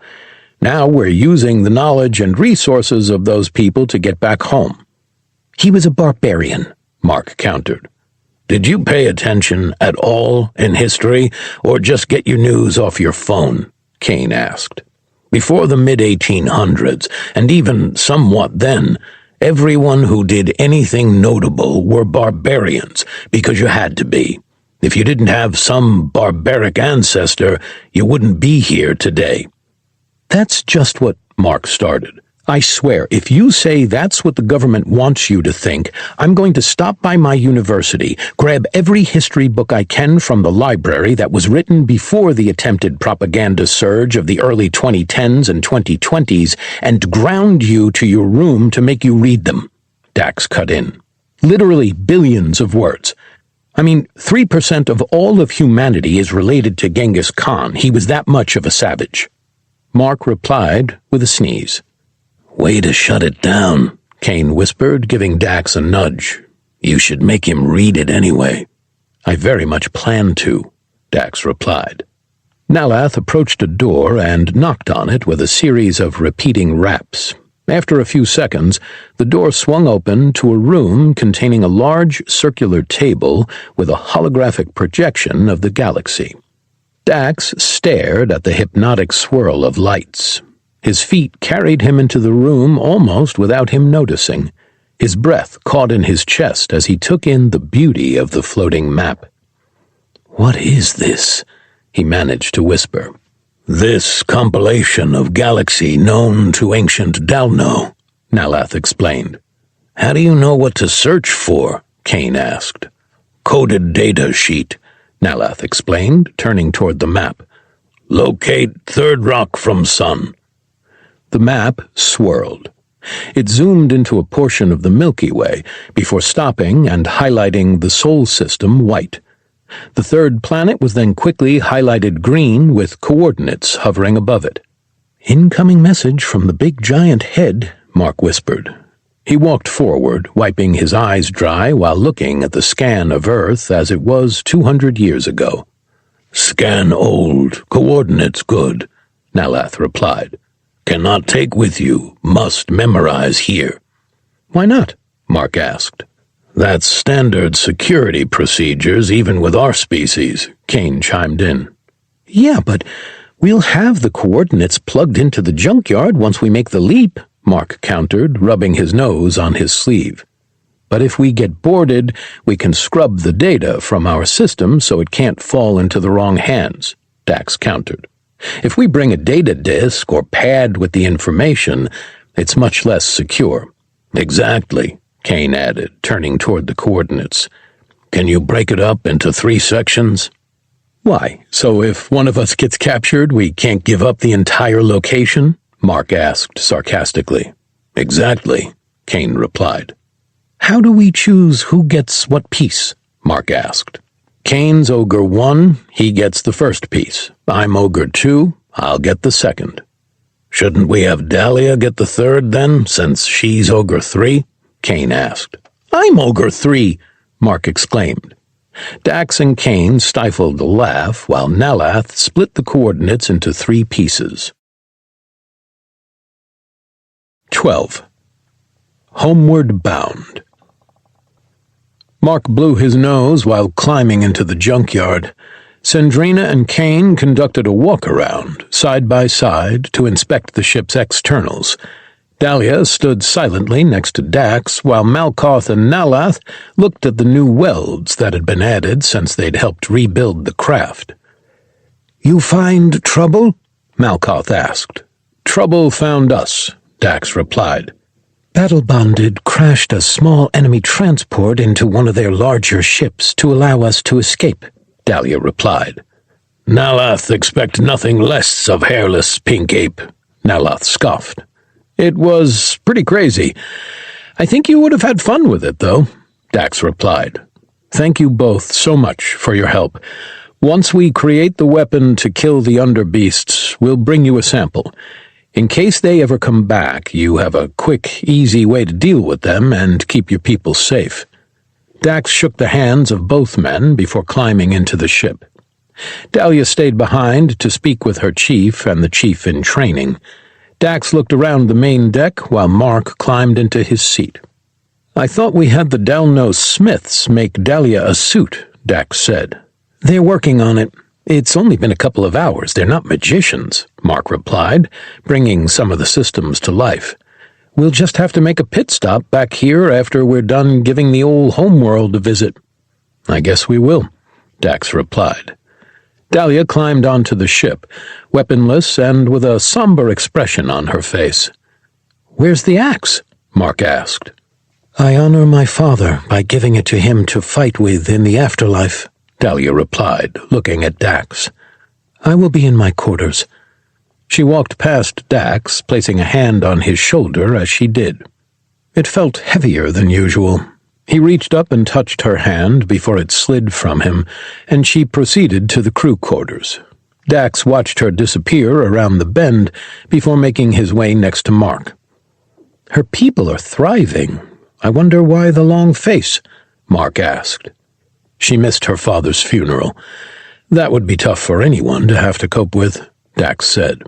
Now we're using the knowledge and resources of those people to get back home." "He was a barbarian," Mark countered. "Did you pay attention at all in history, or just get your news off your phone?" Kane asked. "Before the mid-1800s, and even somewhat then, everyone who did anything notable were barbarians, because you had to be. If you didn't have some barbaric ancestor, you wouldn't be here today." "That's just what," Mark started. "I swear, if you say that's what the government wants you to think, I'm going to stop by my university, grab every history book I can from the library that was written before the attempted propaganda surge of the early 2010s and 2020s, and ground you to your room to make you read them," Dax cut in. "Literally billions of words. I mean, 3% of all of humanity is related to Genghis Khan. He was that much of a savage." Mark replied with a sneeze. "Way to shut it down," Kane whispered, giving Dax a nudge. "You should make him read it anyway." "I very much plan to," Dax replied. Nalath approached a door and knocked on it with a series of repeating raps. After a few seconds, the door swung open to a room containing a large circular table with a holographic projection of the galaxy. Dax stared at the hypnotic swirl of lights. His feet carried him into the room almost without him noticing. His breath caught in his chest as he took in the beauty of the floating map. "What is this?" he managed to whisper. "This compilation of galaxy known to ancient Dalno," Nalath explained. "How do you know what to search for?" Kane asked. "Coded data sheet," Nalath explained, turning toward the map. "Locate third rock from sun." The map swirled. It zoomed into a portion of the Milky Way before stopping and highlighting the Sol system white. The third planet was then quickly highlighted green with coordinates hovering above it. "Incoming message from the big giant head," Mark whispered. He walked forward, wiping his eyes dry while looking at the scan of Earth as it was 200 years ago. "Scan old, coordinates good," Nalath replied. "Cannot take with you, must memorize here." "Why not?" Mark asked. "That's standard security procedures even with our species," Kane chimed in. "Yeah, but we'll have the coordinates plugged into the junkyard once we make the leap," Mark countered, rubbing his nose on his sleeve. "But if we get boarded, we can scrub the data from our system so it can't fall into the wrong hands," Dax countered. "If we bring a data disk or pad with the information, it's much less secure." "Exactly," Kane added, turning toward the coordinates. "Can you break it up into 3 sections?" "Why, so if one of us gets captured, we can't give up the entire location?" Mark asked sarcastically. "Exactly," Kane replied. "How do we choose who gets what piece?" Mark asked. "Kane's Ogre 1, he gets the first piece. I'm Ogre 2, I'll get the second." "Shouldn't we have Dahlia get the third, then, since she's Ogre 3? Kane asked. "I'm Ogre 3, Mark exclaimed. Dax and Kane stifled a laugh while Nalath split the coordinates into 3 pieces. 12. Homeward Bound. Mark blew his nose while climbing into the junkyard. Sandrina and Kane conducted a walk-around, side by side, to inspect the ship's externals. Dahlia stood silently next to Dax, while Malkoth and Nalath looked at the new welds that had been added since they'd helped rebuild the craft. "You find trouble?" Malkoth asked. "Trouble found us," Dax replied. "Battle-bonded crashed a small enemy transport into one of their larger ships to allow us to escape," Dahlia replied. "Nalath expect nothing less of hairless pink ape," Nalath scoffed. "It was pretty crazy. I think you would have had fun with it, though," Dax replied. "Thank you both so much for your help. Once we create the weapon to kill the underbeasts, we'll bring you a sample. In case they ever come back, you have a quick, easy way to deal with them and keep your people safe." Dax shook the hands of both men before climbing into the ship. Dahlia stayed behind to speak with her chief and the chief in training. Dax looked around the main deck while Mark climbed into his seat. "I thought we had the Dalno Smiths make Dahlia a suit," Dax said. "They're working on it. It's only been a couple of hours. They're not magicians," Mark replied, bringing some of the systems to life. "We'll just have to make a pit stop back here after we're done giving the old homeworld a visit." "I guess we will," Dax replied. Dahlia climbed onto the ship, weaponless and with a somber expression on her face. "Where's the axe?" Mark asked. "I honor my father by giving it to him to fight with in the afterlife," Dahlia replied, looking at Dax. "I will be in my quarters." She walked past Dax, placing a hand on his shoulder as she did. It felt heavier than usual. He reached up and touched her hand before it slid from him, and she proceeded to the crew quarters. Dax watched her disappear around the bend before making his way next to Mark. "Her people are thriving. I wonder why the long face?" Mark asked. She missed her father's funeral. "That would be tough for anyone to have to cope with," Dax said.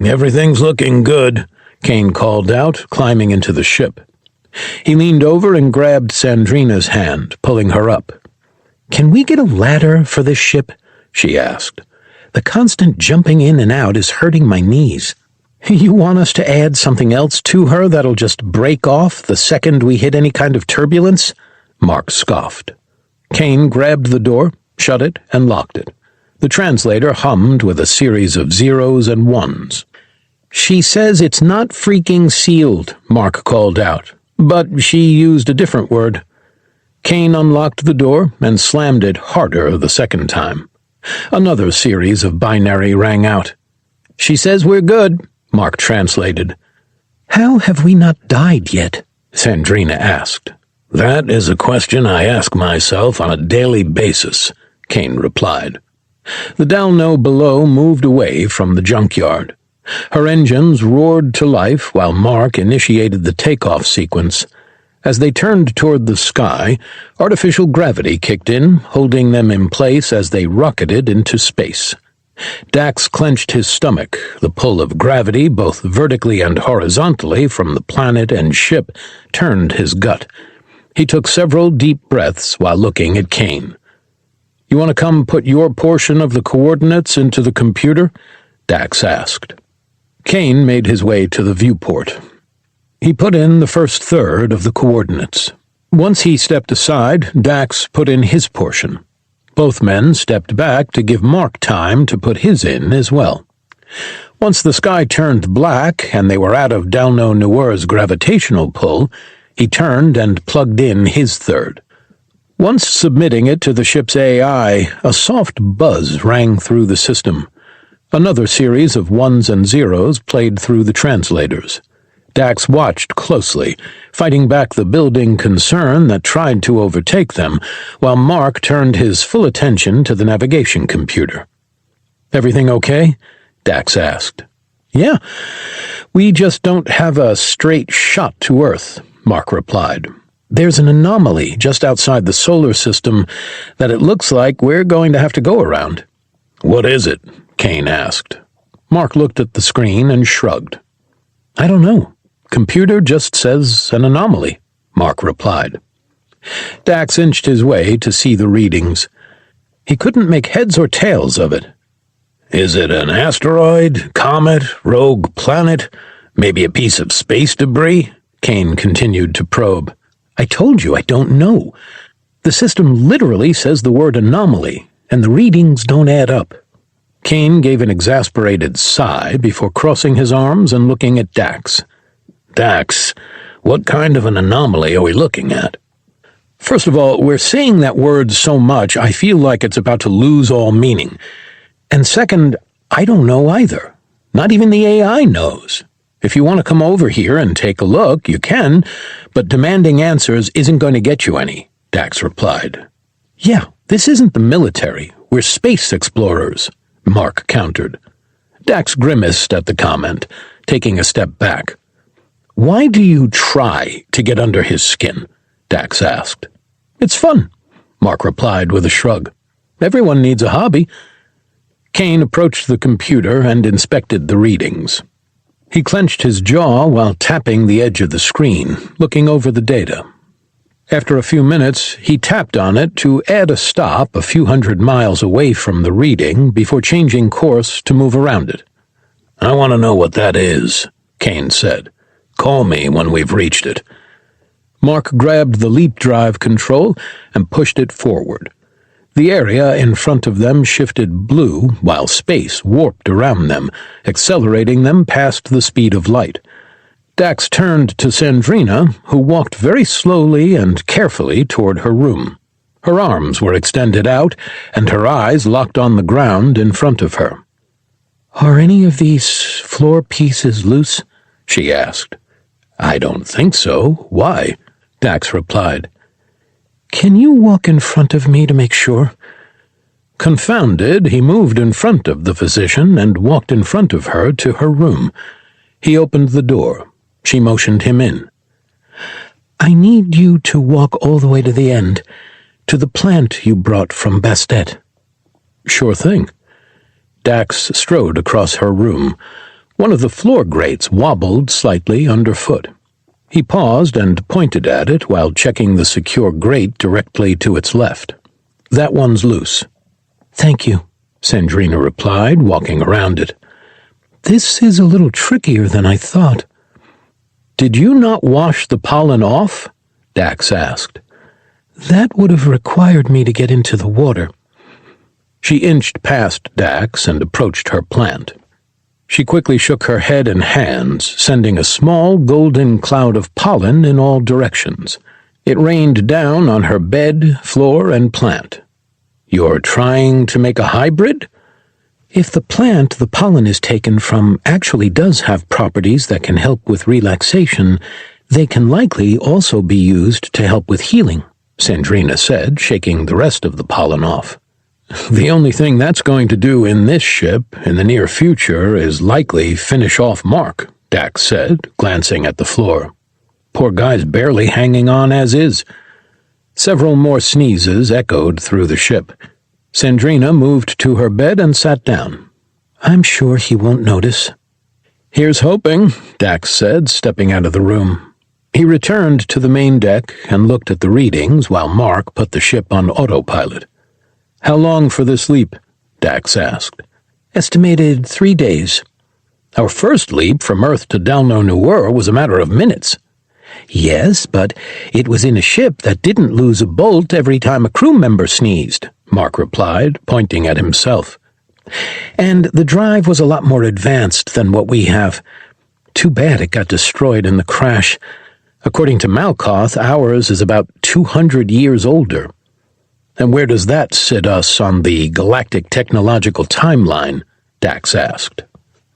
"Everything's looking good," Kane called out, climbing into the ship. He leaned over and grabbed Sandrina's hand, pulling her up. "Can we get a ladder for this ship?" she asked. "The constant jumping in and out is hurting my knees." "You want us to add something else to her that'll just break off the second we hit any kind of turbulence?" Mark scoffed. Kane grabbed the door, shut it, and locked it. The translator hummed with a series of zeros and ones. "She says it's not freaking sealed," Mark called out, but she used a different word. Kane unlocked the door and slammed it harder the second time. Another series of binary rang out. "She says we're good," Mark translated. "How have we not died yet?" Sandrina asked. "That is a question I ask myself on a daily basis," Kane replied. The Dalno below moved away from the junkyard. Her engines roared to life while Mark initiated the takeoff sequence. As they turned toward the sky, artificial gravity kicked in, holding them in place as they rocketed into space. Dax clenched his stomach. The pull of gravity, both vertically and horizontally, from the planet and ship, turned his gut. He took several deep breaths while looking at Kane. "You want to come put your portion of the coordinates into the computer?" Dax asked. Kane made his way to the viewport. He put in the first third of the coordinates. Once he stepped aside, Dax put in his portion. Both men stepped back to give Mark time to put his in as well. Once the sky turned black and they were out of Dalno Nuer's gravitational pull, he turned and plugged in his third. Once submitting it to the ship's AI, a soft buzz rang through the system. Another series of ones and zeros played through the translators. Dax watched closely, fighting back the building concern that tried to overtake them, while Mark turned his full attention to the navigation computer. "Everything okay?" Dax asked. "Yeah, we just don't have a straight shot to Earth," Mark replied. "There's an anomaly just outside the solar system that it looks like we're going to have to go around." "What is it?" Kane asked. Mark looked at the screen and shrugged. "I don't know. Computer just says an anomaly," Mark replied. Dax inched his way to see the readings. He couldn't make heads or tails of it. Is it an asteroid, comet, rogue planet, maybe a piece of space debris? Kane continued to probe. I told you I don't know. The system literally says the word anomaly, and the readings don't add up. Kane gave an exasperated sigh before crossing his arms and looking at Dax. Dax, what kind of an anomaly are we looking at? First of all, we're saying that word so much I feel like it's about to lose all meaning. And second, I don't know either. Not even the AI knows. If you want to come over here and take a look, you can, but demanding answers isn't going to get you any, Dax replied. Yeah, this isn't the military. We're space explorers, Mark countered. Dax grimaced at the comment, taking a step back. Why do you try to get under his skin? Dax asked. It's fun, Mark replied with a shrug. Everyone needs a hobby. Kane approached the computer and inspected the readings. He clenched his jaw while tapping the edge of the screen, looking over the data. After a few minutes, he tapped on it to add a stop a few hundred miles away from the reading before changing course to move around it. I want to know what that is, Kane said. Call me when we've reached it. Mark grabbed the leap drive control and pushed it forward. The area in front of them shifted blue while space warped around them, accelerating them past the speed of light. Dax turned to Sandrina, who walked very slowly and carefully toward her room. Her arms were extended out, and her eyes locked on the ground in front of her. Are any of these floor pieces loose? She asked. I don't think so. Why? Dax replied. Can you walk in front of me to make sure? Confounded, he moved in front of the physician and walked in front of her to her room. He opened the door. She motioned him in. I need you to walk all the way to the end, to the plant you brought from Bastet. Sure thing. Dax strode across her room. One of the floor grates wobbled slightly underfoot. He paused and pointed at it while checking the secure grate directly to its left. That one's loose. Thank you, Sandrina replied, walking around it. This is a little trickier than I thought. Did you not wash the pollen off? Dax asked. That would have required me to get into the water. She inched past Dax and approached her plant. She quickly shook her head and hands, sending a small golden cloud of pollen in all directions. It rained down on her bed, floor, and plant. You're trying to make a hybrid? If the plant the pollen is taken from actually does have properties that can help with relaxation, they can likely also be used to help with healing, Sandrina said, shaking the rest of the pollen off. The only thing that's going to do in this ship in the near future is likely finish off Mark, Dax said, glancing at the floor. Poor guy's barely hanging on as is. Several more sneezes echoed through the ship. Sandrina moved to her bed and sat down. I'm sure he won't notice. Here's hoping, Dax said, stepping out of the room. He returned to the main deck and looked at the readings while Mark put the ship on autopilot. How long for this leap? Dax asked. Estimated 3 days. Our first leap from Earth to Dalno-Nuur was a matter of minutes. Yes, but it was in a ship that didn't lose a bolt every time a crew member sneezed, Mark replied, pointing at himself. And the drive was a lot more advanced than what we have. Too bad it got destroyed in the crash. According to Malkoth, ours is about 200 years older. And where does that sit us on the galactic technological timeline? Dax asked.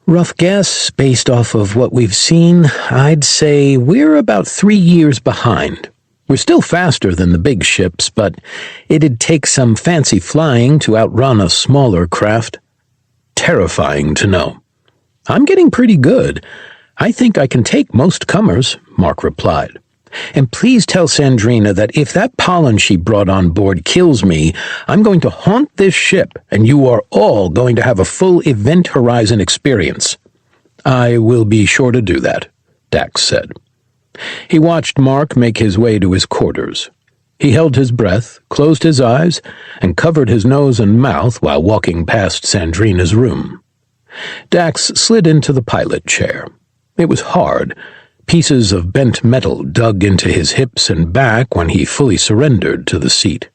Rough guess, based off of what we've seen, I'd say we're about 3 years behind. We're still faster than the big ships, but it'd take some fancy flying to outrun a smaller craft. Terrifying to know. I'm getting pretty good. I think I can take most comers, Mark replied. And please tell Sandrina that if that pollen she brought on board kills me, I'm going to haunt this ship, and you are all going to have a full Event Horizon experience. I will be sure to do that, Dax said. He watched Mark make his way to his quarters. He held his breath, closed his eyes, and covered his nose and mouth while walking past Sandrina's room. Dax slid into the pilot chair. It was hard. Pieces of bent metal dug into his hips and back when he fully surrendered to the seat.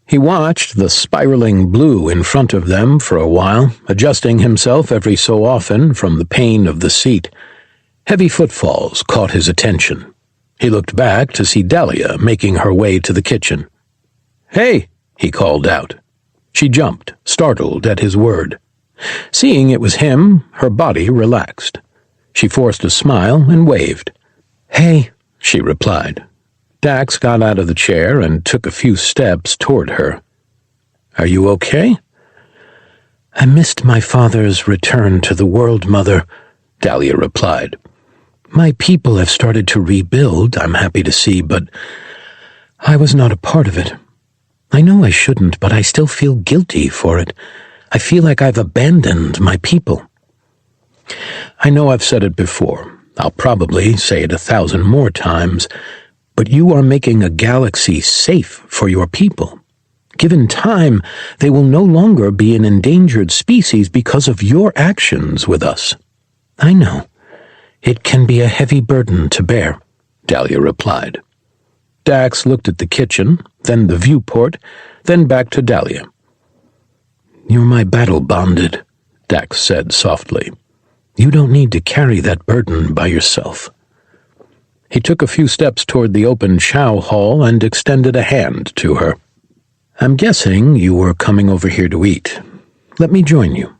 He watched the spiraling blue in front of them for a while, adjusting himself every so often from the pain of the seat. Heavy footfalls caught his attention. He looked back to see Dahlia making her way to the kitchen. "Hey!" he called out. She jumped, startled at his word. Seeing it was him, her body relaxed. She forced a smile and waved. "Hey," she replied. Dax got out of the chair and took a few steps toward her. "Are you okay?" "I missed my father's return to the world, Mother," Dahlia replied. "My people have started to rebuild, I'm happy to see, but I was not a part of it. I know I shouldn't, but I still feel guilty for it. I feel like I've abandoned my people." "I know I've said it before. I'll probably say it 1,000 more times, but you are making a galaxy safe for your people. Given time, they will no longer be an endangered species because of your actions with us." "I know. It can be a heavy burden to bear," Dahlia replied. Dax looked at the kitchen, then the viewport, then back to Dahlia. "You're my battle-bonded," Dax said softly. "You don't need to carry that burden by yourself." He took a few steps toward the open chow hall and extended a hand to her. "I'm guessing you were coming over here to eat. Let me join you.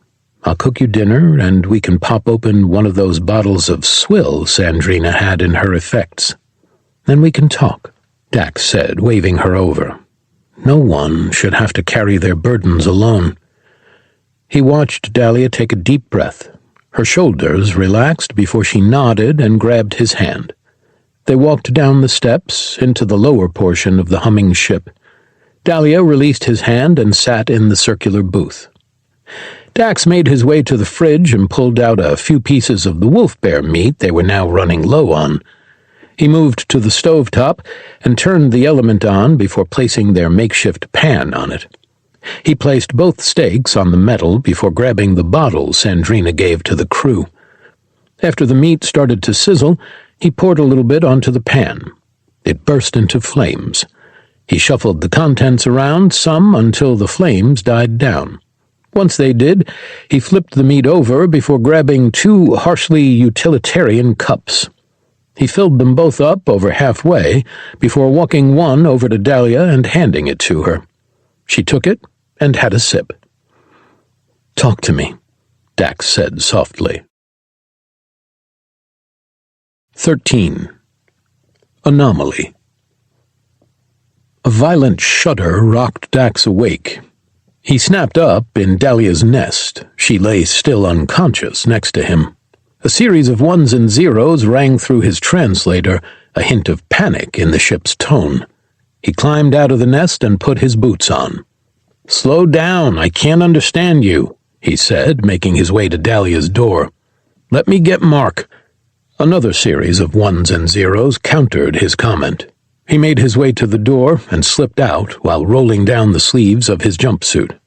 I'll cook you dinner, and we can pop open one of those bottles of swill Sandrina had in her effects. Then we can talk," Dax said, waving her over. "No one should have to carry their burdens alone." He watched Dahlia take a deep breath. Her shoulders relaxed before she nodded and grabbed his hand. They walked down the steps into the lower portion of the humming ship. Dahlia released his hand and sat in the circular booth. Dax made his way to the fridge and pulled out a few pieces of the wolf bear meat they were now running low on. He moved to the stovetop and turned the element on before placing their makeshift pan on it. He placed both steaks on the metal before grabbing the bottle Sandrina gave to the crew. After the meat started to sizzle, he poured a little bit onto the pan. It burst into flames. He shuffled the contents around some until the flames died down. Once they did, he flipped the meat over before grabbing 2 harshly utilitarian cups. He filled them both up over halfway before walking one over to Dahlia and handing it to her. She took it and had a sip. "Talk to me," Dax said softly. 13. Anomaly. A violent shudder rocked Dax awake. He snapped up in Dahlia's nest. She lay still unconscious next to him. A series of 1s and 0s rang through his translator, a hint of panic in the ship's tone. He climbed out of the nest and put his boots on. "Slow down, I can't understand you," he said, making his way to Dahlia's door. "Let me get Mark." Another series of 1s and 0s countered his comment. He made his way to the door and slipped out while rolling down the sleeves of his jumpsuit.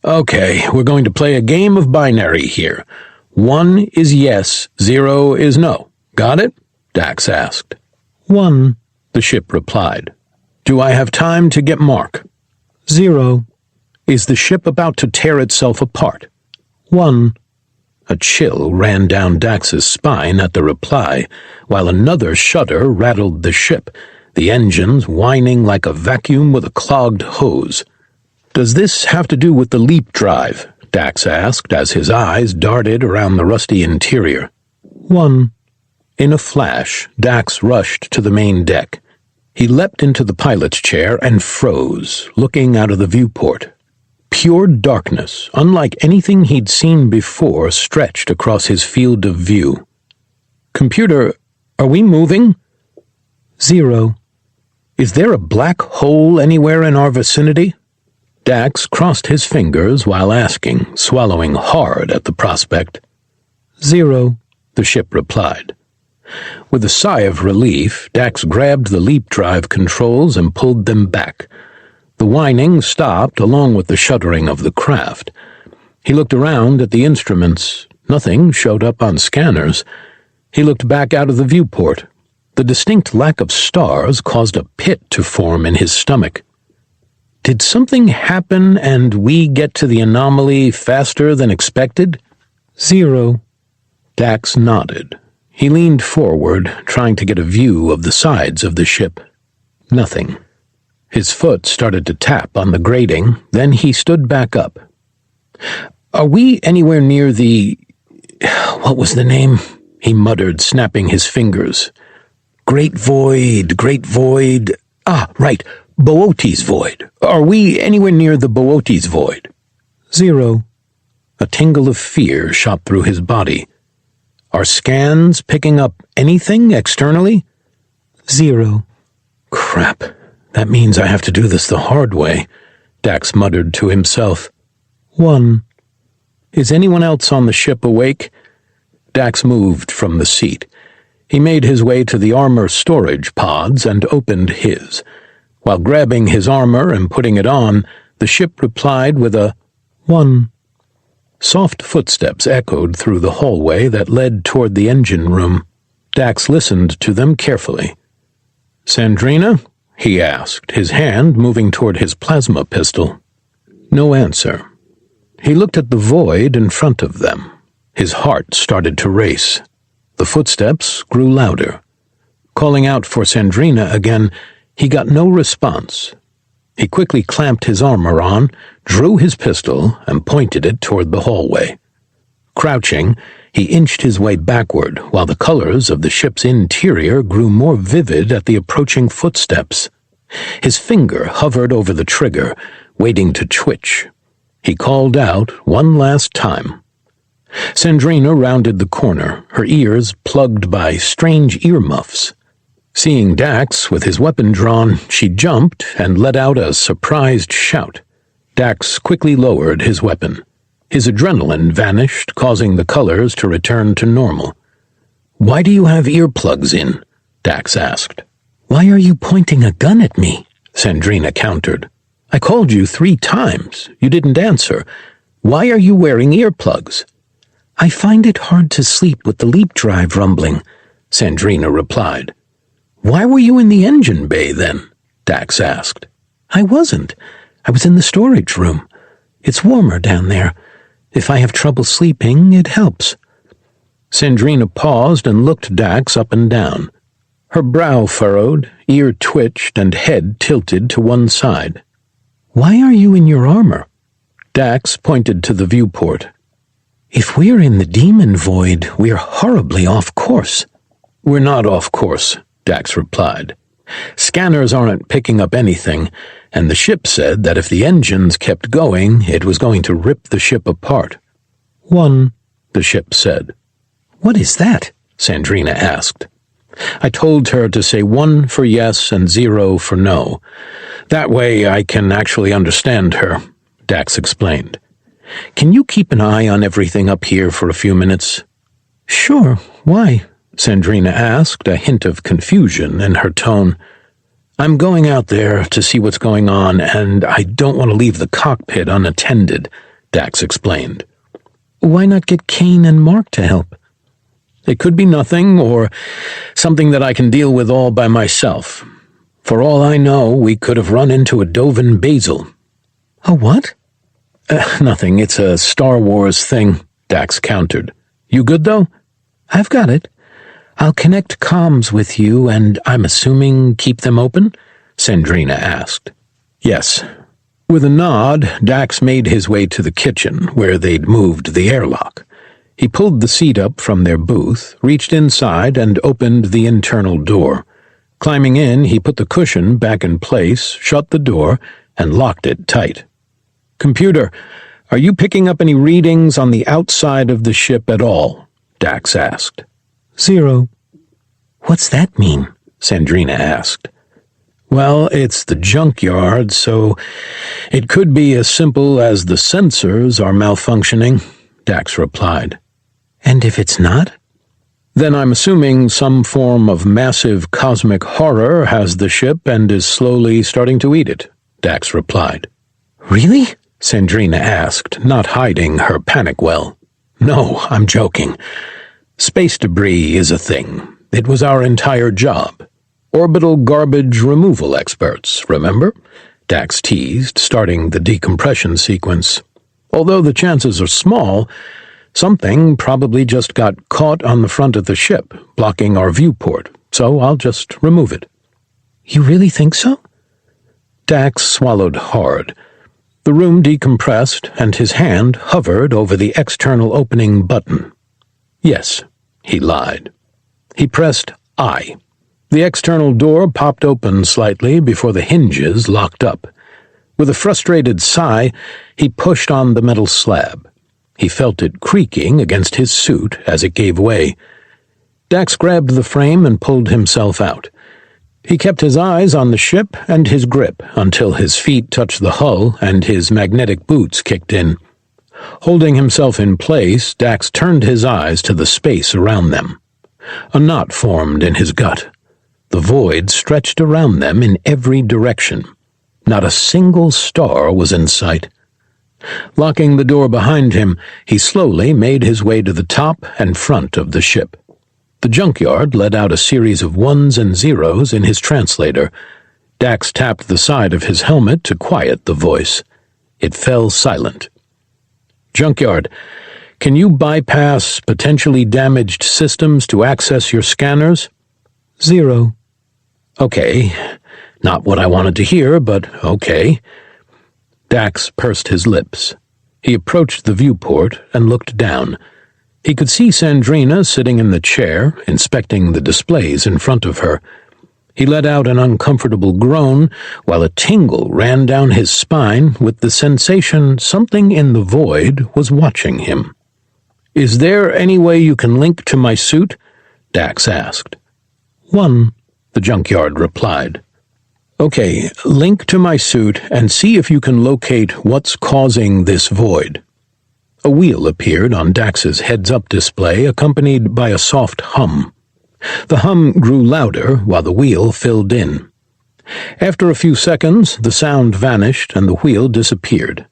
"Okay, we're going to play a game of binary here. 1 is yes, 0 is no. Got it?" Dax asked. "1," the ship replied. "Do I have time to get Mark?" 0. "Is the ship about to tear itself apart?" 1. A chill ran down Dax's spine at the reply, while another shudder rattled the ship, the engines whining like a vacuum with a clogged hose. "Does this have to do with the leap drive?" Dax asked as his eyes darted around the rusty interior. 1. In a flash, Dax rushed to the main deck. He leapt into the pilot's chair and froze, looking out of the viewport. Pure darkness, unlike anything he'd seen before, stretched across his field of view. "Computer, are we moving?" 0. "Is there a black hole anywhere in our vicinity?" Dax crossed his fingers while asking, swallowing hard at the prospect. 0, the ship replied. With a sigh of relief, Dax grabbed the leap drive controls and pulled them back. The whining stopped along with the shuddering of the craft. He looked around at the instruments. Nothing showed up on scanners. He looked back out of the viewport. The distinct lack of stars caused a pit to form in his stomach. Did something happen and we get to the anomaly faster than expected? 0. Dax nodded. He leaned forward, trying to get a view of the sides of the ship. Nothing. His foot started to tap on the grating, then he stood back up. Are we anywhere near the... What was the name? He muttered, snapping his fingers. Great Void... Ah, right, Boötes Void. Are we anywhere near the Boötes Void? 0. A tingle of fear shot through his body. Are scans picking up anything externally? 0. Crap. That means I have to do this the hard way, Dax muttered to himself. 1. Is anyone else on the ship awake? Dax moved from the seat. He made his way to the armor storage pods and opened his. While grabbing his armor and putting it on, the ship replied with a 1. Soft footsteps echoed through the hallway that led toward the engine room. Dax listened to them carefully. Sandrina? He asked, his hand moving toward his plasma pistol. No answer. He looked at the void in front of them. His heart started to race. The footsteps grew louder. Calling out for Sandrina again, he got no response. He quickly clamped his armor on, drew his pistol, and pointed it toward the hallway. Crouching, he inched his way backward while the colors of the ship's interior grew more vivid at the approaching footsteps. His finger hovered over the trigger, waiting to twitch. He called out one last time. Sandrina rounded the corner, her ears plugged by strange earmuffs. Seeing Dax with his weapon drawn, she jumped and let out a surprised shout. Dax quickly lowered his weapon. His adrenaline vanished, causing the colors to return to normal. "Why do you have earplugs in?" Dax asked. "Why are you pointing a gun at me?" Sandrina countered. "I called you 3 times. You didn't answer. Why are you wearing earplugs?" "I find it hard to sleep with the leap drive rumbling," Sandrina replied. "Why were you in the engine bay, then?" Dax asked. "I wasn't. I was in the storage room. It's warmer down there. If I have trouble sleeping, it helps." Sandrina paused and looked Dax up and down. Her brow furrowed, ear twitched, and head tilted to one side. "Why are you in your armor?" Dax pointed to the viewport. "If we're in the demon void, we're horribly off course." "We're not off course," Dax replied. "Scanners aren't picking up anything, and the ship said that if the engines kept going, it was going to rip the ship apart." 1, the ship said. "What is that?" Sandrina asked. "I told her to say 1 for yes and 0 for no. That way I can actually understand her," Dax explained. "Can you keep an eye on everything up here for a few minutes?" "Sure, why?" Sandrina asked, a hint of confusion in her tone. "I'm going out there to see what's going on, and I don't want to leave the cockpit unattended," Dax explained. "Why not get Kane and Mark to help?" "It could be nothing, or something that I can deal with all by myself. For all I know, we could have run into a Dovan Buzzell." "A what?" Nothing, it's a Star Wars thing," Dax countered. "You good, though?" "I've got it. I'll connect comms with you, and I'm assuming keep them open?" Sandrina asked. "Yes." With a nod, Dax made his way to the kitchen, where they'd moved the airlock. He pulled the seat up from their booth, reached inside, and opened the internal door. Climbing in, he put the cushion back in place, shut the door, and locked it tight. "Computer, are you picking up any readings on the outside of the ship at all?" Dax asked. 0. "What's that mean?" Sandrina asked. "Well, it's the Junkyard, so it could be as simple as the sensors are malfunctioning," Dax replied. "And if it's not?" Then I'm assuming some form of massive cosmic horror has the ship and is slowly starting to eat it, Dax replied. Really? Sandrina asked, not hiding her panic well. No, I'm joking. Space debris is a thing. It was our entire job. Orbital garbage removal experts, remember? Dax teased, starting the decompression sequence. Although the chances are small, something probably just got caught on the front of the ship, blocking our viewport, so I'll just remove it. You really think so? Dax swallowed hard. The room decompressed, and his hand hovered over the external opening button. Yes, he lied. He pressed I. The external door popped open slightly before the hinges locked up. With a frustrated sigh, he pushed on the metal slab. He felt it creaking against his suit as it gave way. Dax grabbed the frame and pulled himself out. He kept his eyes on the ship and his grip until his feet touched the hull and his magnetic boots kicked in. Holding himself in place, Dax turned his eyes to the space around them. A knot formed in his gut. The void stretched around them in every direction. Not a single star was in sight. Locking the door behind him, he slowly made his way to the top and front of the ship. The Junkyard let out a series of ones and zeros in his translator. Dax tapped the side of his helmet to quiet the voice. It fell silent. Junkyard, can you bypass potentially damaged systems to access your scanners? 0. Okay. Not what I wanted to hear, but okay. Dax pursed his lips. He approached the viewport and looked down. He could see Sandrina sitting in the chair, inspecting the displays in front of her. He let out an uncomfortable groan, while a tingle ran down his spine with the sensation something in the void was watching him. "Is there any way you can link to my suit?" Dax asked. 1, the Junkyard replied. "Okay, link to my suit and see if you can locate what's causing this void." A wheel appeared on Dax's heads-up display, accompanied by a soft hum. The hum grew louder while the wheel filled in. After a few seconds, the sound vanished and the wheel disappeared.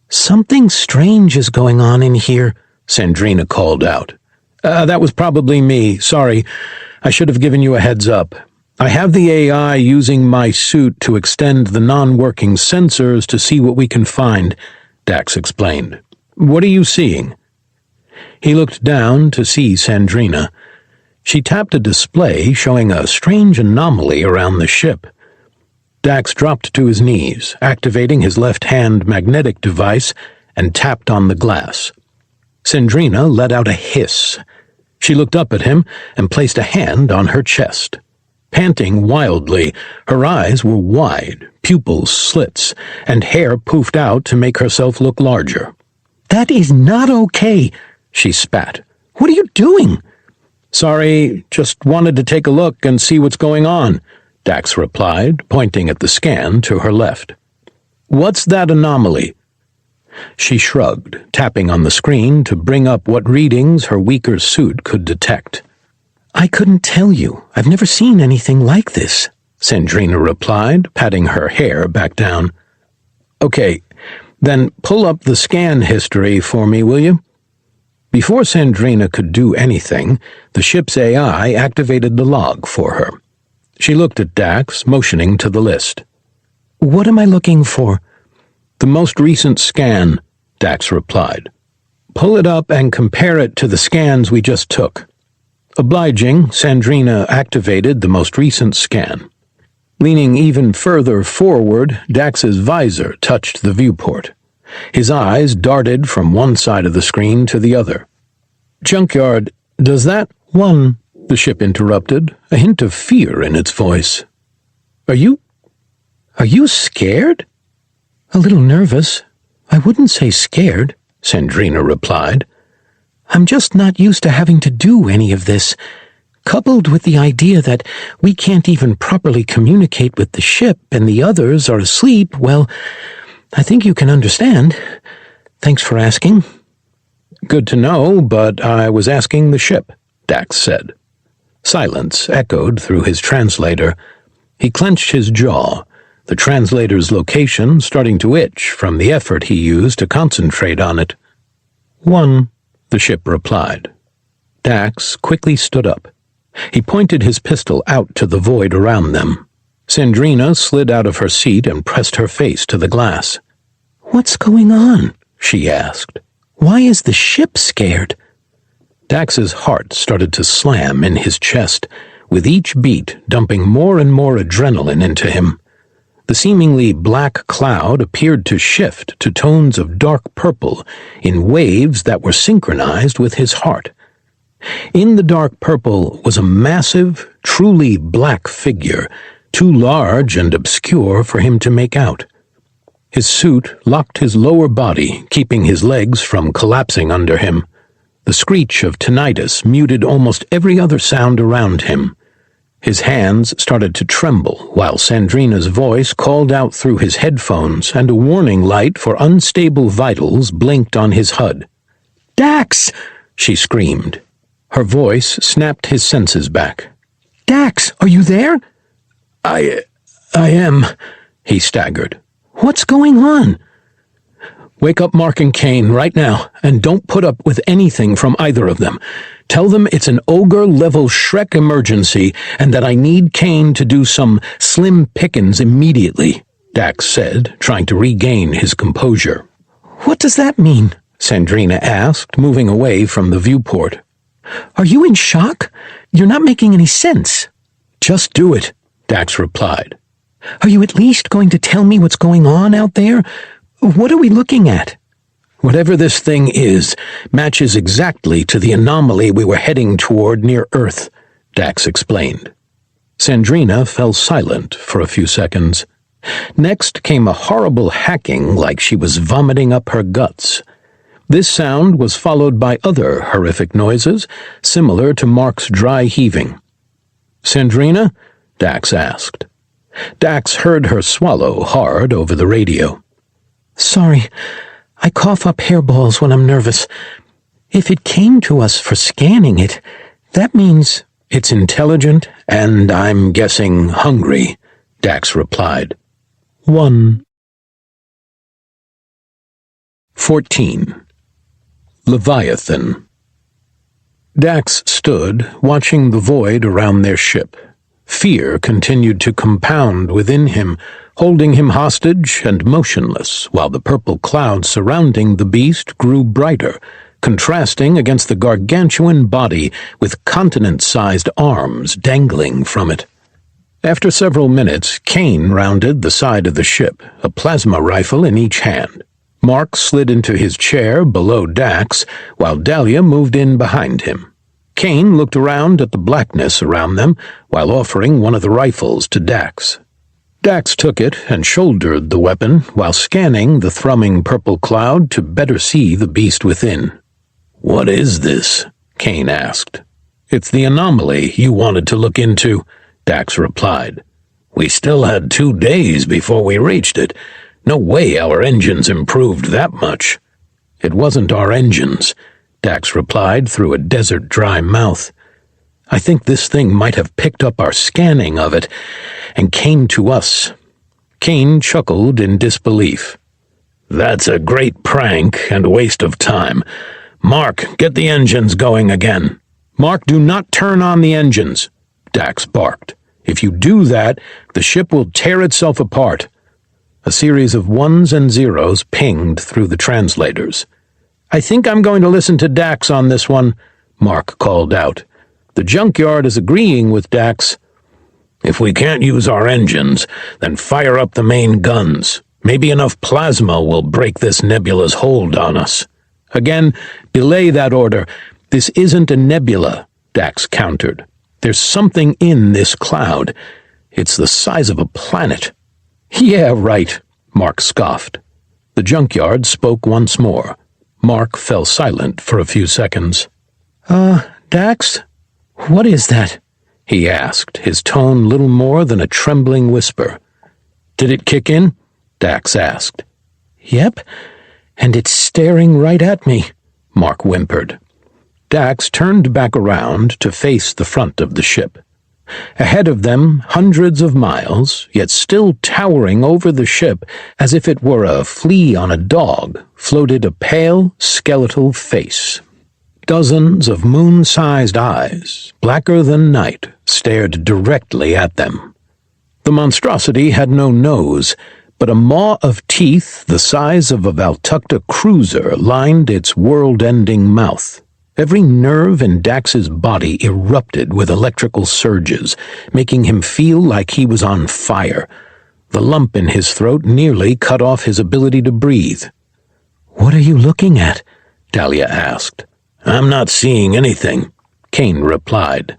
"Something strange is going on in here," Sandrina called out. That was probably me. Sorry. I should have given you a heads up. I have the AI using my suit to extend the non-working sensors to see what we can find," Dax explained. "What are you seeing?" He looked down to see Sandrina. She tapped a display showing a strange anomaly around the ship. Dax dropped to his knees, activating his left-hand magnetic device, and tapped on the glass. Sandrina let out a hiss. She looked up at him and placed a hand on her chest. Panting wildly, her eyes were wide, pupils slits, and hair poofed out to make herself look larger. "That is not okay," she spat. "What are you doing?" "Sorry, just wanted to take a look and see what's going on," Dax replied, pointing at the scan to her left. "What's that anomaly?" She shrugged, tapping on the screen to bring up what readings her weaker suit could detect. "I couldn't tell you. I've never seen anything like this," Sandrina replied, patting her hair back down. "Okay, then pull up the scan history for me, will you?" Before Sandrina could do anything, the ship's AI activated the log for her. She looked at Dax, motioning to the list. "What am I looking for?" "The most recent scan," Dax replied. "Pull it up and compare it to the scans we just took." Obliging, Sandrina activated the most recent scan. Leaning even further forward, Dax's visor touched the viewport. His eyes darted from one side of the screen to the other. "Junkyard, does that—" "1," the ship interrupted, a hint of fear in its voice. Are you scared?" "A little nervous. I wouldn't say scared," Sandrina replied. "I'm just not used to having to do any of this. Coupled with the idea that we can't even properly communicate with the ship and the others are asleep, well, I think you can understand. Thanks for asking." "Good to know, but I was asking the ship," Dax said. Silence echoed through his translator. He clenched his jaw, the translator's location starting to itch from the effort he used to concentrate on it. "1," the ship replied. Dax quickly stood up. He pointed his pistol out to the void around them. Sandrina slid out of her seat and pressed her face to the glass. "What's going on?" she asked. "Why is the ship scared?" Dax's heart started to slam in his chest, with each beat dumping more and more adrenaline into him. The seemingly black cloud appeared to shift to tones of dark purple in waves that were synchronized with his heart. In the dark purple was a massive, truly black figure, too large and obscure for him to make out. His suit locked his lower body, keeping his legs from collapsing under him. The screech of tinnitus muted almost every other sound around him. His hands started to tremble while Sandrina's voice called out through his headphones and a warning light for unstable vitals blinked on his HUD. "Dax!" she screamed. Her voice snapped his senses back. "Dax, are you there?" I am," he staggered. "What's going on?" "Wake up Mark and Kane right now, and don't put up with anything from either of them. Tell them it's an ogre-level Shrek emergency and that I need Kane to do some slim pickings immediately," Dax said, trying to regain his composure. "What does that mean?" Sandrina asked, moving away from the viewport. "Are you in shock? You're not making any sense." "Just do it," Dax replied. "Are you at least going to tell me what's going on out there? What are we looking at?" "Whatever this thing is, matches exactly to the anomaly we were heading toward near Earth," Dax explained. Sandrina fell silent for a few seconds. Next came a horrible hacking like she was vomiting up her guts. This sound was followed by other horrific noises, similar to Mark's dry heaving. "Sandrina?" Dax asked. Dax heard her swallow hard over the radio. "Sorry, I cough up hairballs when I'm nervous. If it came to us for scanning it, that means—" "It's intelligent, and I'm guessing hungry," Dax replied. 1. 14. Leviathan. Dax stood, watching the void around their ship. Fear continued to compound within him, holding him hostage and motionless, while the purple cloud surrounding the beast grew brighter, contrasting against the gargantuan body with continent-sized arms dangling from it. After several minutes, Kane rounded the side of the ship, a plasma rifle in each hand. Mark slid into his chair below Dax, while Dahlia moved in behind him. Kane looked around at the blackness around them, while offering one of the rifles to Dax. Dax took it and shouldered the weapon, while scanning the thrumming purple cloud to better see the beast within. "What is this?" Kane asked. "It's the anomaly you wanted to look into," Dax replied. "We still had 2 days before we reached it. No way our engines improved that much." "It wasn't our engines," Dax replied through a desert-dry mouth. "I think this thing might have picked up our scanning of it and came to us." Kane chuckled in disbelief. "That's a great prank and waste of time. Mark, get the engines going again." "Mark, do not turn on the engines," Dax barked. "If you do that, the ship will tear itself apart." A series of ones and zeros pinged through the translators. "I think I'm going to listen to Dax on this one," Mark called out. "The Junkyard is agreeing with Dax." "If we can't use our engines, then fire up the main guns. Maybe enough plasma will break this nebula's hold on us." "Again, belay that order. This isn't a nebula," Dax countered. "There's something in this cloud. It's the size of a planet." "Yeah, right," Mark scoffed. The Junkyard spoke once more. Mark fell silent for a few seconds. Dax? What is that?" he asked, his tone little more than a trembling whisper. "Did it kick in?" Dax asked. "Yep, and it's staring right at me," Mark whimpered. Dax turned back around to face the front of the ship. Ahead of them, hundreds of miles, yet still towering over the ship as if it were a flea on a dog, floated a pale, skeletal face. Dozens of moon-sized eyes, blacker than night, stared directly at them. The monstrosity had no nose, but a maw of teeth the size of a Valtakuntera cruiser lined its world-ending mouth. Every nerve in Dax's body erupted with electrical surges, making him feel like he was on fire. The lump in his throat nearly cut off his ability to breathe. "What are you looking at?" Dahlia asked. "I'm not seeing anything," Kane replied.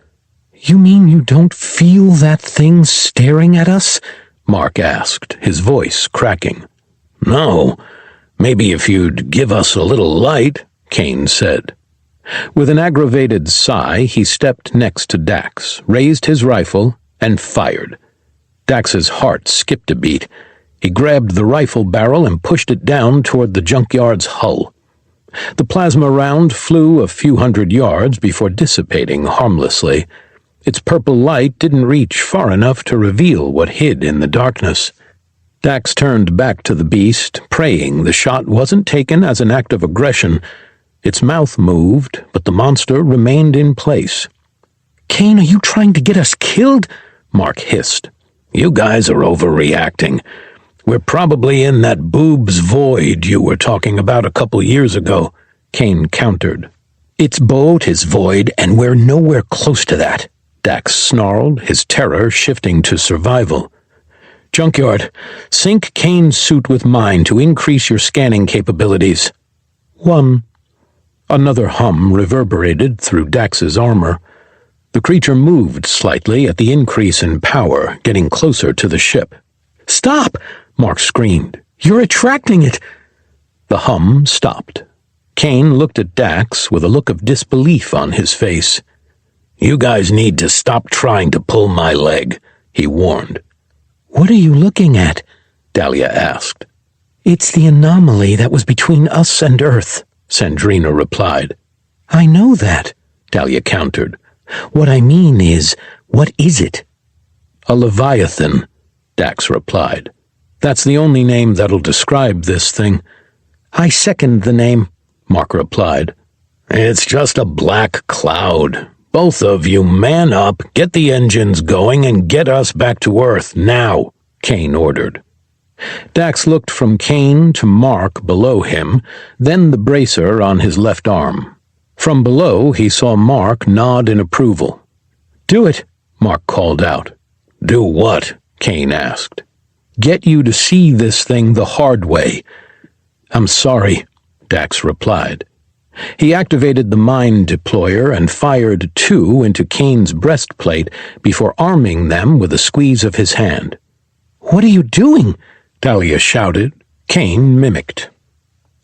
"You mean you don't feel that thing staring at us?" Mark asked, his voice cracking. "No. Maybe if you'd give us a little light," Kane said. With an aggravated sigh, he stepped next to Dax, raised his rifle, and fired. Dax's heart skipped a beat. He grabbed the rifle barrel and pushed it down toward the Junkyard's hull. The plasma round flew a few hundred yards before dissipating harmlessly. Its purple light didn't reach far enough to reveal what hid in the darkness. Dax turned back to the beast, praying the shot wasn't taken as an act of aggression. Its mouth moved, but the monster remained in place. "Kane, are you trying to get us killed?" Mark hissed. "You guys are overreacting. We're probably in that boob's void you were talking about a couple years ago," Kane countered. "Its boat is void, and we're nowhere close to that," Dax snarled, his terror shifting to survival. "Junkyard, sync Kane's suit with mine to increase your scanning capabilities." "1." Another hum reverberated through Dax's armor. The creature moved slightly at the increase in power, getting closer to the ship. "Stop!" Mark screamed. "You're attracting it!" The hum stopped. Kane looked at Dax with a look of disbelief on his face. "You guys need to stop trying to pull my leg," he warned. "What are you looking at?" Dahlia asked. "It's the anomaly that was between us and Earth," Sandrina replied. "I know that," Dahlia countered. "What I mean is, what is it?" "A leviathan," Dax replied. "That's the only name that'll describe this thing." "I second the name," Mark replied. "It's just a black cloud. Both of you man up, get the engines going, and get us back to Earth now," Kane ordered. Dax looked from Kane to Mark below him, then the bracer on his left arm. From below, he saw Mark nod in approval. "Do it," Mark called out. "Do what?" Kane asked. "Get you to see this thing the hard way." "I'm sorry," Dax replied. He activated the mine deployer and fired 2 into Kane's breastplate before arming them with a squeeze of his hand. "What are you doing?" Dahlia shouted. Kane mimicked.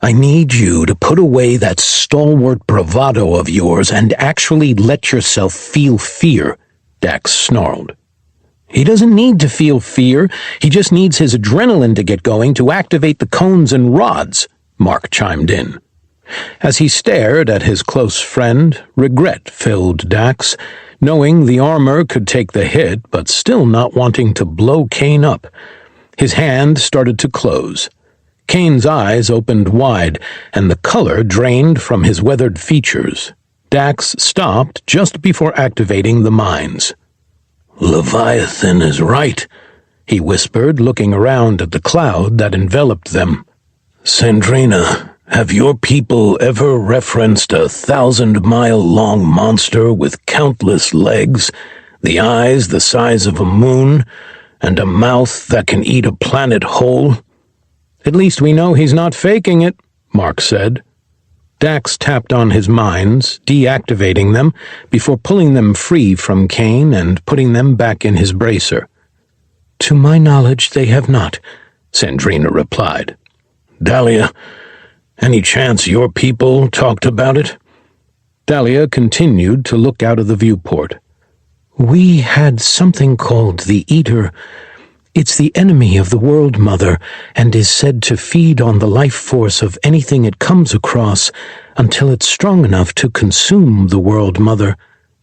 "I need you to put away that stalwart bravado of yours and actually let yourself feel fear," Dax snarled. "He doesn't need to feel fear. He just needs his adrenaline to get going to activate the cones and rods," Mark chimed in. As he stared at his close friend, regret filled Dax, knowing the armor could take the hit but still not wanting to blow Kane up. His hand started to close. Kane's eyes opened wide, and the color drained from his weathered features. Dax stopped just before activating the mines. "Leviathan is right," he whispered, looking around at the cloud that enveloped them. "Sandrina, have your people ever referenced a 1,000-mile-long monster with countless legs, the eyes the size of a moon, and a mouth that can eat a planet whole?" "At least we know he's not faking it," Mark said. Dax tapped on his mines, deactivating them, before pulling them free from Kane and putting them back in his bracer. "To my knowledge, they have not," Sandrina replied. "Dahlia, any chance your people talked about it?" Dahlia continued to look out of the viewport. "We had something called the Eater. It's the enemy of the World Mother and is said to feed on the life force of anything it comes across until it's strong enough to consume the World Mother,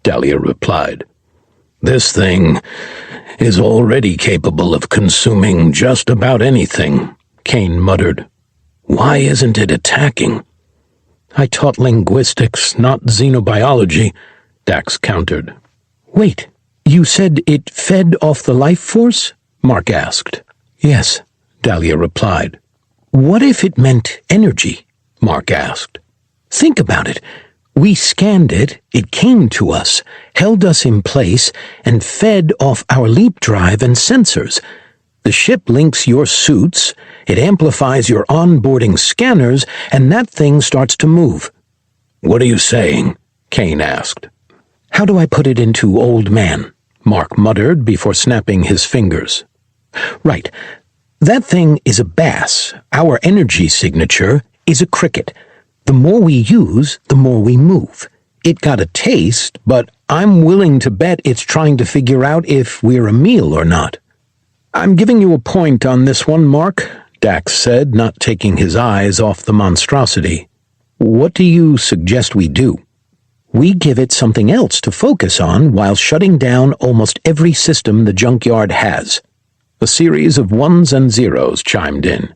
Dahlia replied. This thing is already capable of consuming just about anything, Kane muttered. Why isn't it attacking? I taught linguistics, not xenobiology, Dax countered. Wait, you said it fed off the life force? Mark asked. Yes, Dahlia replied. What if it meant energy? Mark asked. Think about it. We scanned it, it came to us, held us in place, and fed off our leap drive and sensors. The ship links your suits, it amplifies your onboarding scanners, and that thing starts to move. What are you saying? Kane asked. How do I put it into old man? Mark muttered before snapping his fingers. Right. That thing is a bass. Our energy signature is a cricket. The more we use, the more we move. It got a taste, but I'm willing to bet it's trying to figure out if we're a meal or not. I'm giving you a point on this one, Mark, Dax said, not taking his eyes off the monstrosity. What do you suggest we do? We give it something else to focus on while shutting down almost every system the Junkyard has. A series of ones and zeros chimed in.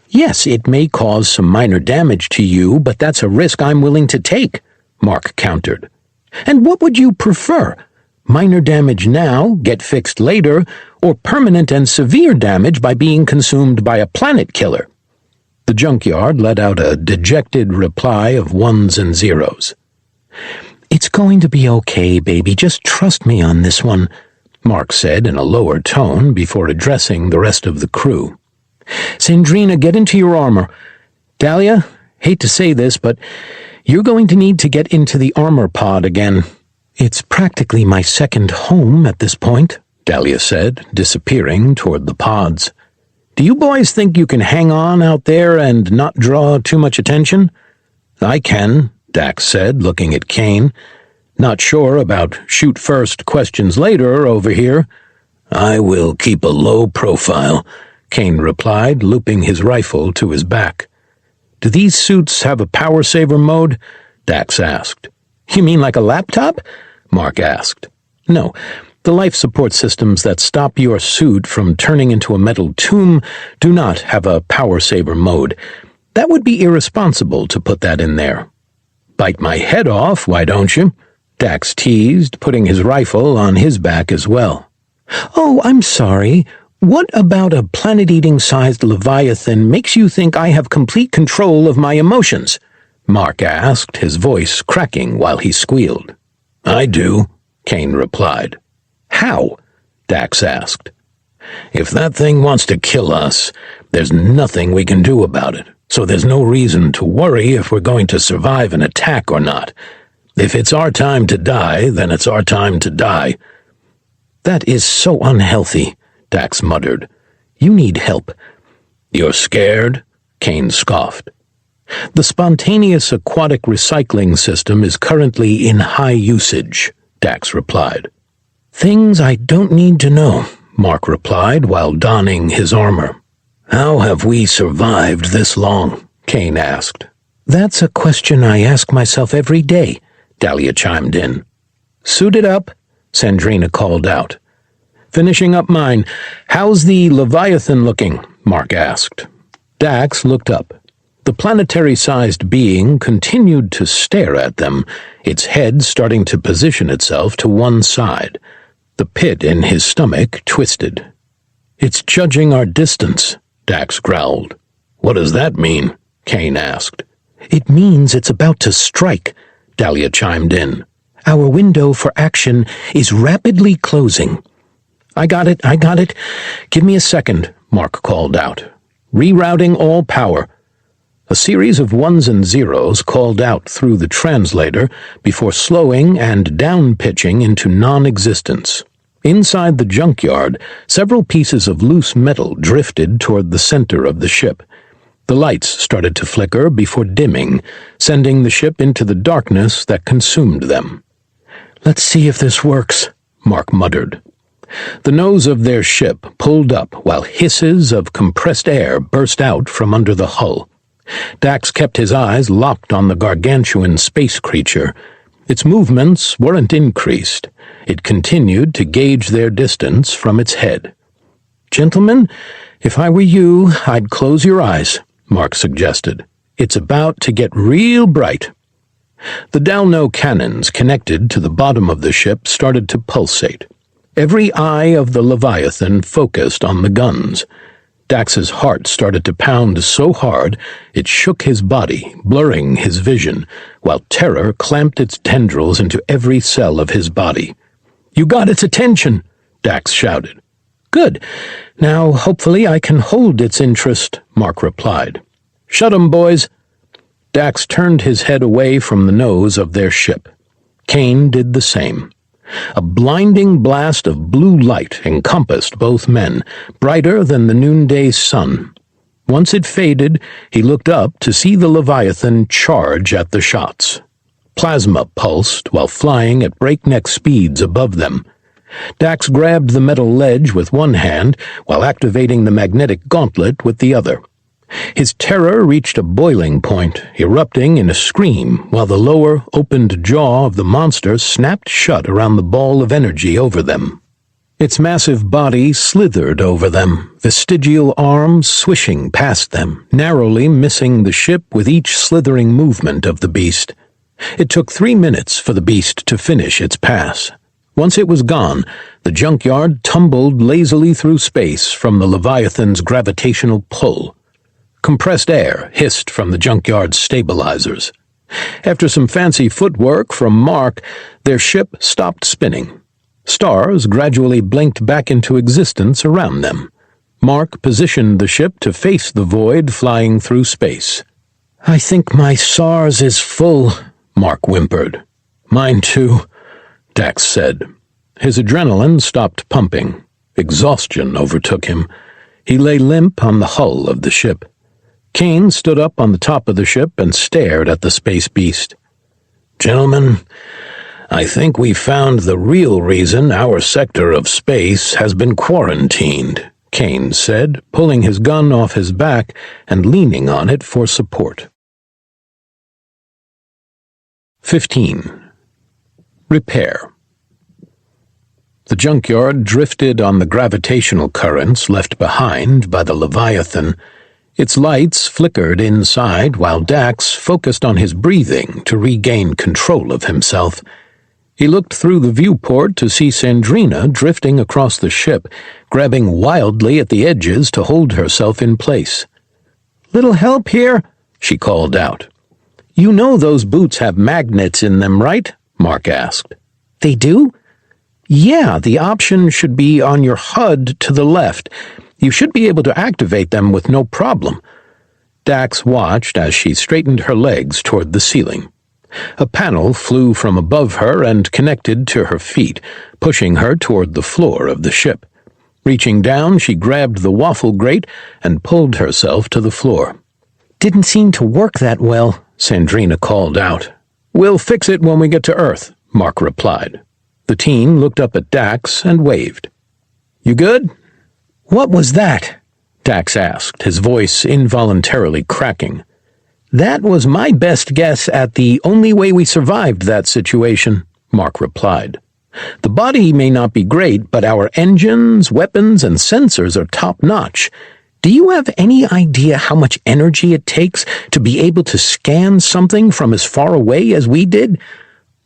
Yes, it may cause some minor damage to you, but that's a risk I'm willing to take, Mark countered. And what would you prefer? Minor damage now, get fixed later, or permanent and severe damage by being consumed by a planet killer? The Junkyard let out a dejected reply of ones and zeros. It's going to be okay, baby. Just trust me on this one, Mark said in a lower tone before addressing the rest of the crew. Sandrina, get into your armor. Dahlia, hate to say this, but you're going to need to get into the armor pod again. It's practically my second home at this point, Dahlia said, disappearing toward the pods. Do you boys think you can hang on out there and not draw too much attention? I can, Dax said, looking at Kane. Not sure about shoot first, questions later over here. I will keep a low profile, Kane replied, looping his rifle to his back. Do these suits have a power saver mode? Dax asked. You mean like a laptop? Mark asked. No, the life support systems that stop your suit from turning into a metal tomb do not have a power saver mode. That would be irresponsible to put that in there. Bite my head off, why don't you? Dax teased, putting his rifle on his back as well. Oh, I'm sorry. What about a planet-eating-sized Leviathan makes you think I have complete control of my emotions? Mark asked, his voice cracking while he squealed. I do, Kane replied. How? Dax asked. If that thing wants to kill us, there's nothing we can do about it, so there's no reason to worry if we're going to survive an attack or not. If it's our time to die, then it's our time to die. That is so unhealthy, Dax muttered. You need help. You're scared? Kane scoffed. The spontaneous aquatic recycling system is currently in high usage, Dax replied. Things I don't need to know, Mark replied while donning his armor. How have we survived this long? Kane asked. That's a question I ask myself every day, Dahlia chimed in. Suit it up, Sandrina called out. Finishing up mine. How's the Leviathan looking? Mark asked. Dax looked up. The planetary-sized being continued to stare at them, its head starting to position itself to one side. The pit in his stomach twisted. It's judging our distance, Dax growled. What does that mean? Kane asked. It means it's about to strike, Dahlia chimed in. Our window for action is rapidly closing. I got it. Give me a second, Mark called out. Rerouting all power. A series of ones and zeros called out through the translator before slowing and down-pitching into non-existence. Inside the junkyard, several pieces of loose metal drifted toward the center of the ship. The lights started to flicker before dimming, sending the ship into the darkness that consumed them. Let's see if this works, Mark muttered. The nose of their ship pulled up while hisses of compressed air burst out from under the hull. Dax kept his eyes locked on the gargantuan space creature. Its movements weren't increased. It continued to gauge their distance from its head. "Gentlemen, if I were you, I'd close your eyes," Mark suggested. "It's about to get real bright." The Dalno cannons connected to the bottom of the ship started to pulsate. Every eye of the Leviathan focused on the guns. Dax's heart started to pound so hard it shook his body, blurring his vision, while terror clamped its tendrils into every cell of his body. "You got its attention," Dax shouted. "Good. Now, hopefully I can hold its interest," Mark replied. "Shut 'em, boys." Dax turned his head away from the nose of their ship. Kane did the same. A blinding blast of blue light encompassed both men, brighter than the noonday sun. Once it faded, he looked up to see the Leviathan charge at the shots. Plasma pulsed while flying at breakneck speeds above them. Dax grabbed the metal ledge with one hand while activating the magnetic gauntlet with the other. His terror reached a boiling point, erupting in a scream while the lower, opened jaw of the monster snapped shut around the ball of energy over them. Its massive body slithered over them, vestigial arms swishing past them, narrowly missing the ship with each slithering movement of the beast. It took 3 minutes for the beast to finish its pass. Once it was gone, the Junkyard tumbled lazily through space from the Leviathan's gravitational pull. Compressed air hissed from the Junkyard's stabilizers. After some fancy footwork from Mark, their ship stopped spinning. Stars gradually blinked back into existence around them. Mark positioned the ship to face the void flying through space. "I think my SARS is full," Mark whimpered. "Mine too," Dax said. His adrenaline stopped pumping. Exhaustion overtook him. He lay limp on the hull of the ship. Kane stood up on the top of the ship and stared at the space beast. "Gentlemen, I think we found the real reason our sector of space has been quarantined," Kane said, pulling his gun off his back and leaning on it for support. 15. Repair. The Junkyard drifted on the gravitational currents left behind by the Leviathan. Its lights flickered inside while Dax focused on his breathing to regain control of himself. He looked through the viewport to see Sandrina drifting across the ship, grabbing wildly at the edges to hold herself in place. "Little help here?" she called out. "You know those boots have magnets in them, right?" Mark asked. "They do?" "Yeah, the option should be on your HUD to the left. You should be able to activate them with no problem." Dax watched as she straightened her legs toward the ceiling. A panel flew from above her and connected to her feet, pushing her toward the floor of the ship. Reaching down, she grabbed the waffle grate and pulled herself to the floor. "Didn't seem to work that well," Sandrina called out. "We'll fix it when we get to Earth," Mark replied. The teen looked up at Dax and waved. "You good?" "What was that?" Dax asked, his voice involuntarily cracking. "That was my best guess at the only way we survived that situation," Mark replied. "The body may not be great, but our engines, weapons, and sensors are top-notch. Do you have any idea how much energy it takes to be able to scan something from as far away as we did?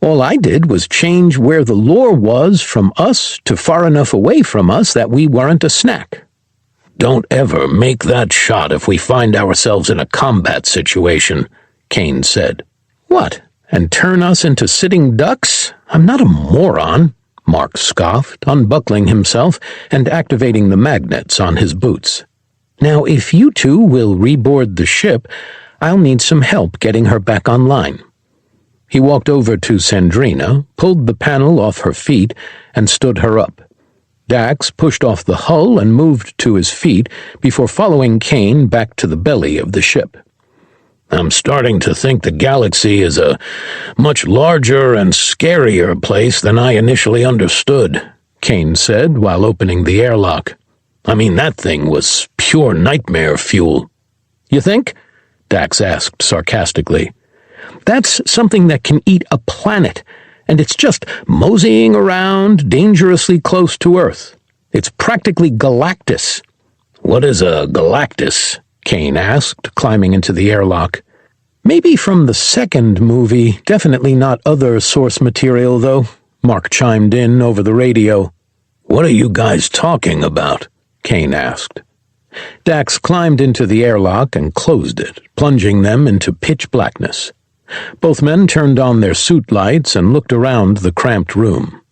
All I did was change where the lore was from us to far enough away from us that we weren't a snack." "Don't ever make that shot if we find ourselves in a combat situation," Kane said. "What, and turn us into sitting ducks? I'm not a moron," Mark scoffed, unbuckling himself and activating the magnets on his boots. "Now, if you two will reboard the ship, I'll need some help getting her back online." He walked over to Sandrina, pulled the panel off her feet, and stood her up. Dax pushed off the hull and moved to his feet before following Kane back to the belly of the ship. "I'm starting to think the galaxy is a much larger and scarier place than I initially understood," Kane said while opening the airlock. I mean, that thing was pure nightmare fuel. You think? Dax asked sarcastically. That's something that can eat a planet, and it's just moseying around dangerously close to Earth. It's practically Galactus. What is a Galactus? Kane asked, climbing into the airlock. Maybe from the second movie, definitely not other source material, though, Mark chimed in over the radio. What are you guys talking about? Kane asked. Dax climbed into the airlock and closed it, plunging them into pitch blackness. Both men turned on their suit lights and looked around the cramped room.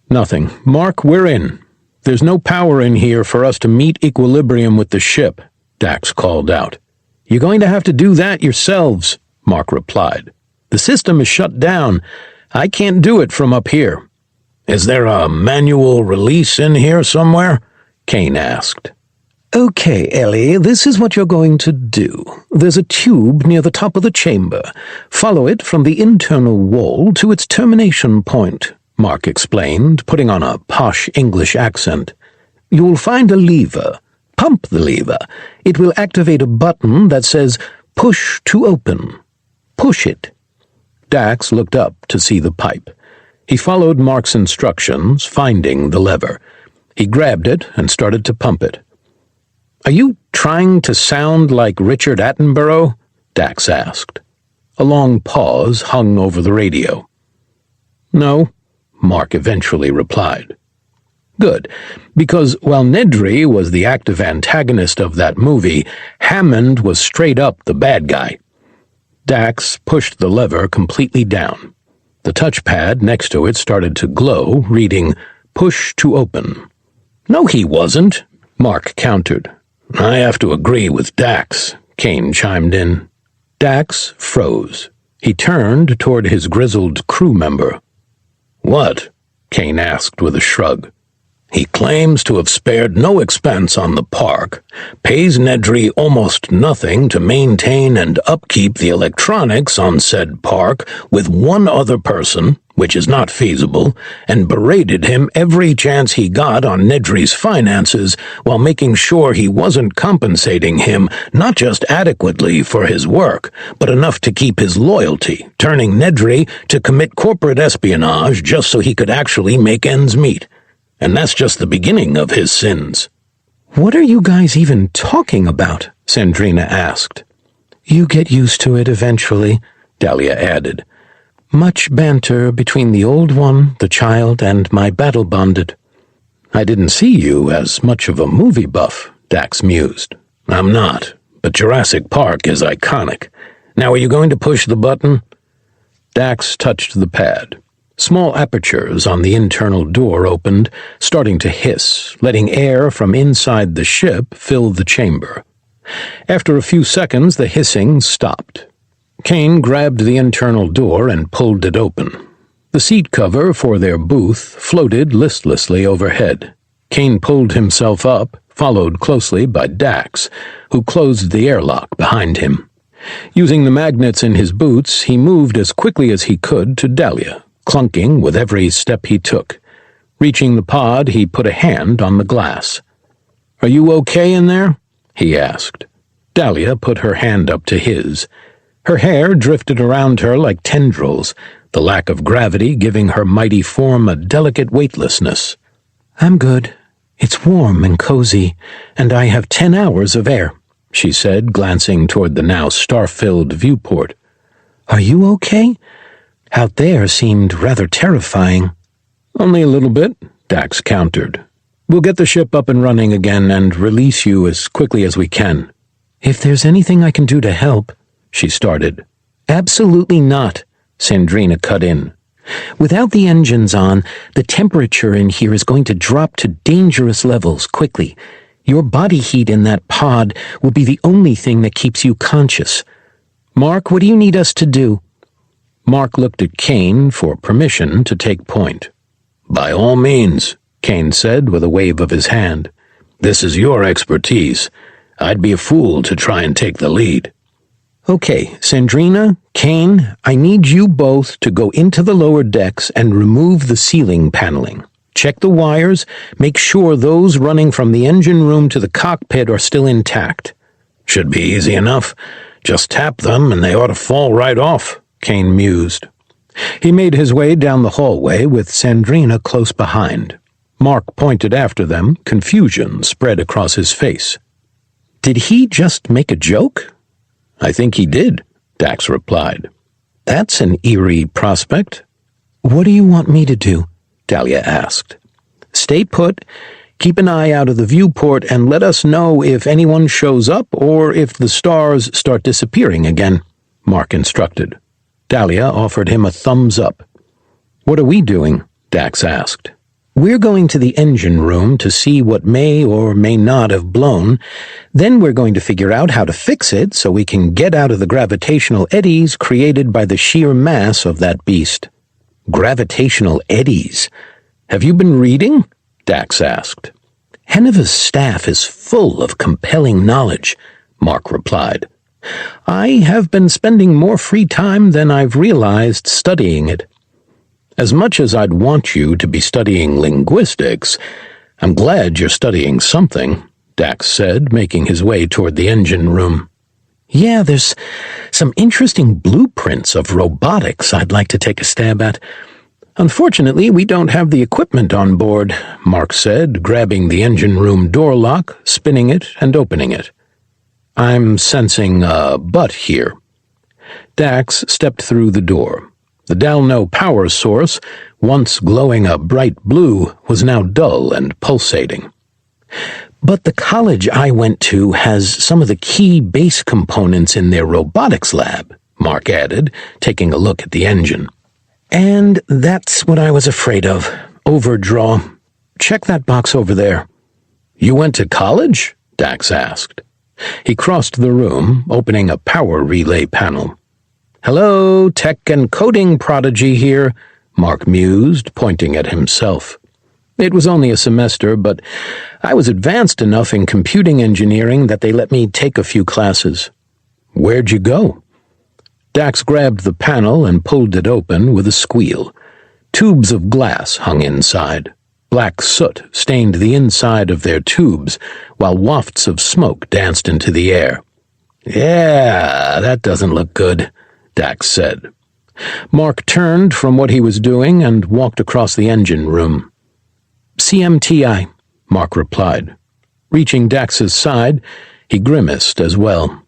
Nothing. Mark, we're in. There's no power in here for us to meet equilibrium with the ship, Dax called out. You're going to have to do that yourselves, Mark replied. The system is shut down. I can't do it from up here. Is there a manual release in here somewhere? Kane asked. Okay, Ellie, this is what you're going to do. There's a tube near the top of the chamber. Follow it from the internal wall to its termination point, Mark explained, putting on a posh English accent. You'll find a lever. Pump the lever. It will activate a button that says, "Push to open." Push it. Dax looked up to see the pipe. He followed Mark's instructions, finding the lever. He grabbed it and started to pump it. Are you trying to sound like Richard Attenborough? Dax asked. A long pause hung over the radio. No, Mark eventually replied. Good, because while Nedry was the active antagonist of that movie, Hammond was straight up the bad guy. Dax pushed the lever completely down. The touchpad next to it started to glow, reading, "Push to open." No, he wasn't, Mark countered. I have to agree with Dax, Kane chimed in. Dax froze. He turned toward his grizzled crew member. What? Kane asked with a shrug. He claims to have spared no expense on the park, pays Nedry almost nothing to maintain and upkeep the electronics on said park with one other person, which is not feasible, and berated him every chance he got on Nedry's finances while making sure he wasn't compensating him not just adequately for his work, but enough to keep his loyalty, turning Nedry to commit corporate espionage just so he could actually make ends meet. And that's just the beginning of his sins. What are you guys even talking about? Sandrina asked. You get used to it eventually, Dahlia added. Much banter between the old one, the child, and my battle-bonded. I didn't see you as much of a movie buff, Dax mused. I'm not, but Jurassic Park is iconic. Now are you going to push the button? Dax touched the pad. Small apertures on the internal door opened, starting to hiss, letting air from inside the ship fill the chamber. After a few seconds, the hissing stopped. Kane grabbed the internal door and pulled it open. The seat cover for their booth floated listlessly overhead. Kane pulled himself up, followed closely by Dax, who closed the airlock behind him. Using the magnets in his boots, he moved as quickly as he could to Dahlia, clunking with every step he took. Reaching the pod, he put a hand on the glass. Are you okay in there? He asked. Dahlia put her hand up to his. Her hair drifted around her like tendrils, the lack of gravity giving her mighty form a delicate weightlessness. I'm good. It's warm and cozy, and I have 10 hours of air, she said, glancing toward the now star-filled viewport. Are you okay? Out there seemed rather terrifying. Only a little bit, Dax countered. We'll get the ship up and running again and release you as quickly as we can. If there's anything I can do to help, she started. Absolutely not, Sandrina cut in. Without the engines on, the temperature in here is going to drop to dangerous levels quickly. Your body heat in that pod will be the only thing that keeps you conscious. Mark, what do you need us to do? Mark looked at Kane for permission to take point. By all means, Kane said with a wave of his hand. This is your expertise. I'd be a fool to try and take the lead. Okay, Sandrina, Kane, I need you both to go into the lower decks and remove the ceiling paneling. Check the wires, make sure those running from the engine room to the cockpit are still intact. Should be easy enough. Just tap them and they ought to fall right off, Kane mused. He made his way down the hallway with Sandrina close behind. Mark pointed after them, confusion spread across his face. Did he just make a joke? I think he did, Dax replied. That's an eerie prospect. What do you want me to do? Dahlia asked. Stay put, keep an eye out of the viewport, and let us know if anyone shows up or if the stars start disappearing again, Mark instructed. Dahlia offered him a thumbs up. What are we doing? Dax asked. We're going to the engine room to see what may or may not have blown. Then we're going to figure out how to fix it so we can get out of the gravitational eddies created by the sheer mass of that beast. Gravitational eddies? Have you been reading? Dax asked. Henneva's staff is full of compelling knowledge, Mark replied. I have been spending more free time than I've realized studying it. As much as I'd want you to be studying linguistics, I'm glad you're studying something, Dax said, making his way toward the engine room. Yeah, there's some interesting blueprints of robotics I'd like to take a stab at. Unfortunately, we don't have the equipment on board, Mark said, grabbing the engine room door lock, spinning it, and opening it. I'm sensing a butt here. Dax stepped through the door. The Dalno power source, once glowing a bright blue, was now dull and pulsating. But the college I went to has some of the key base components in their robotics lab, Mark added, taking a look at the engine. And that's what I was afraid of. Overdraw. Check that box over there. You went to college? Dax asked. He crossed the room, opening a power relay panel. Hello, tech and coding prodigy here, Mark mused, pointing at himself. It was only a semester, but I was advanced enough in computing engineering that they let me take a few classes. Where'd you go? Dax grabbed the panel and pulled it open with a squeal. Tubes of glass hung inside. Black soot stained the inside of their tubes, while wafts of smoke danced into the air. Yeah, that doesn't look good, Dax said. Mark turned from what he was doing and walked across the engine room. CMTI, Mark replied. Reaching Dax's side, he grimaced as well.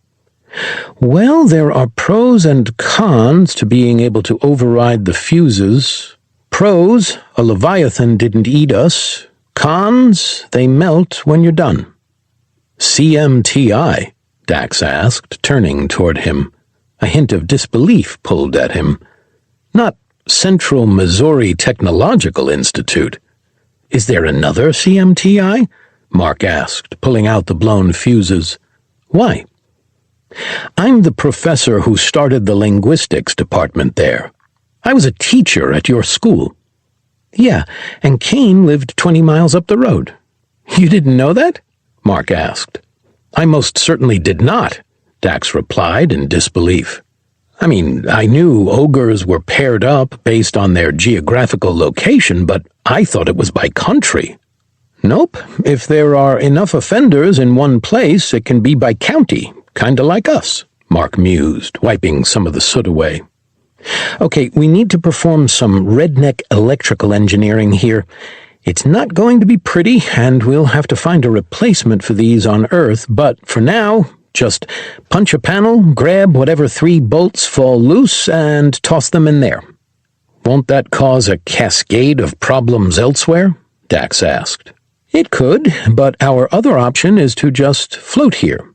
Well, there are pros and cons to being able to override the fuses. Pros, a Leviathan didn't eat us. Cons, they melt when you're done. CMTI? Dax asked, turning toward him. A hint of disbelief pulled at him. Not Central Missouri Technological Institute. Is there another CMTI? Mark asked, pulling out the blown fuses. Why? I'm the professor who started the linguistics department there. I was a teacher at your school. Yeah, and Kane lived 20 miles up the road. You didn't know that? Mark asked. I most certainly did not, Dax replied in disbelief. I mean, I knew ogres were paired up based on their geographical location, but I thought it was by country. Nope, if there are enough offenders in one place, it can be by county, kinda like us, Mark mused, wiping some of the soot away. Okay, we need to perform some redneck electrical engineering here. It's not going to be pretty, and we'll have to find a replacement for these on Earth, but for now, just punch a panel, grab whatever 3 bolts fall loose, and toss them in there. Won't that cause a cascade of problems elsewhere? Dax asked. It could, but our other option is to just float here.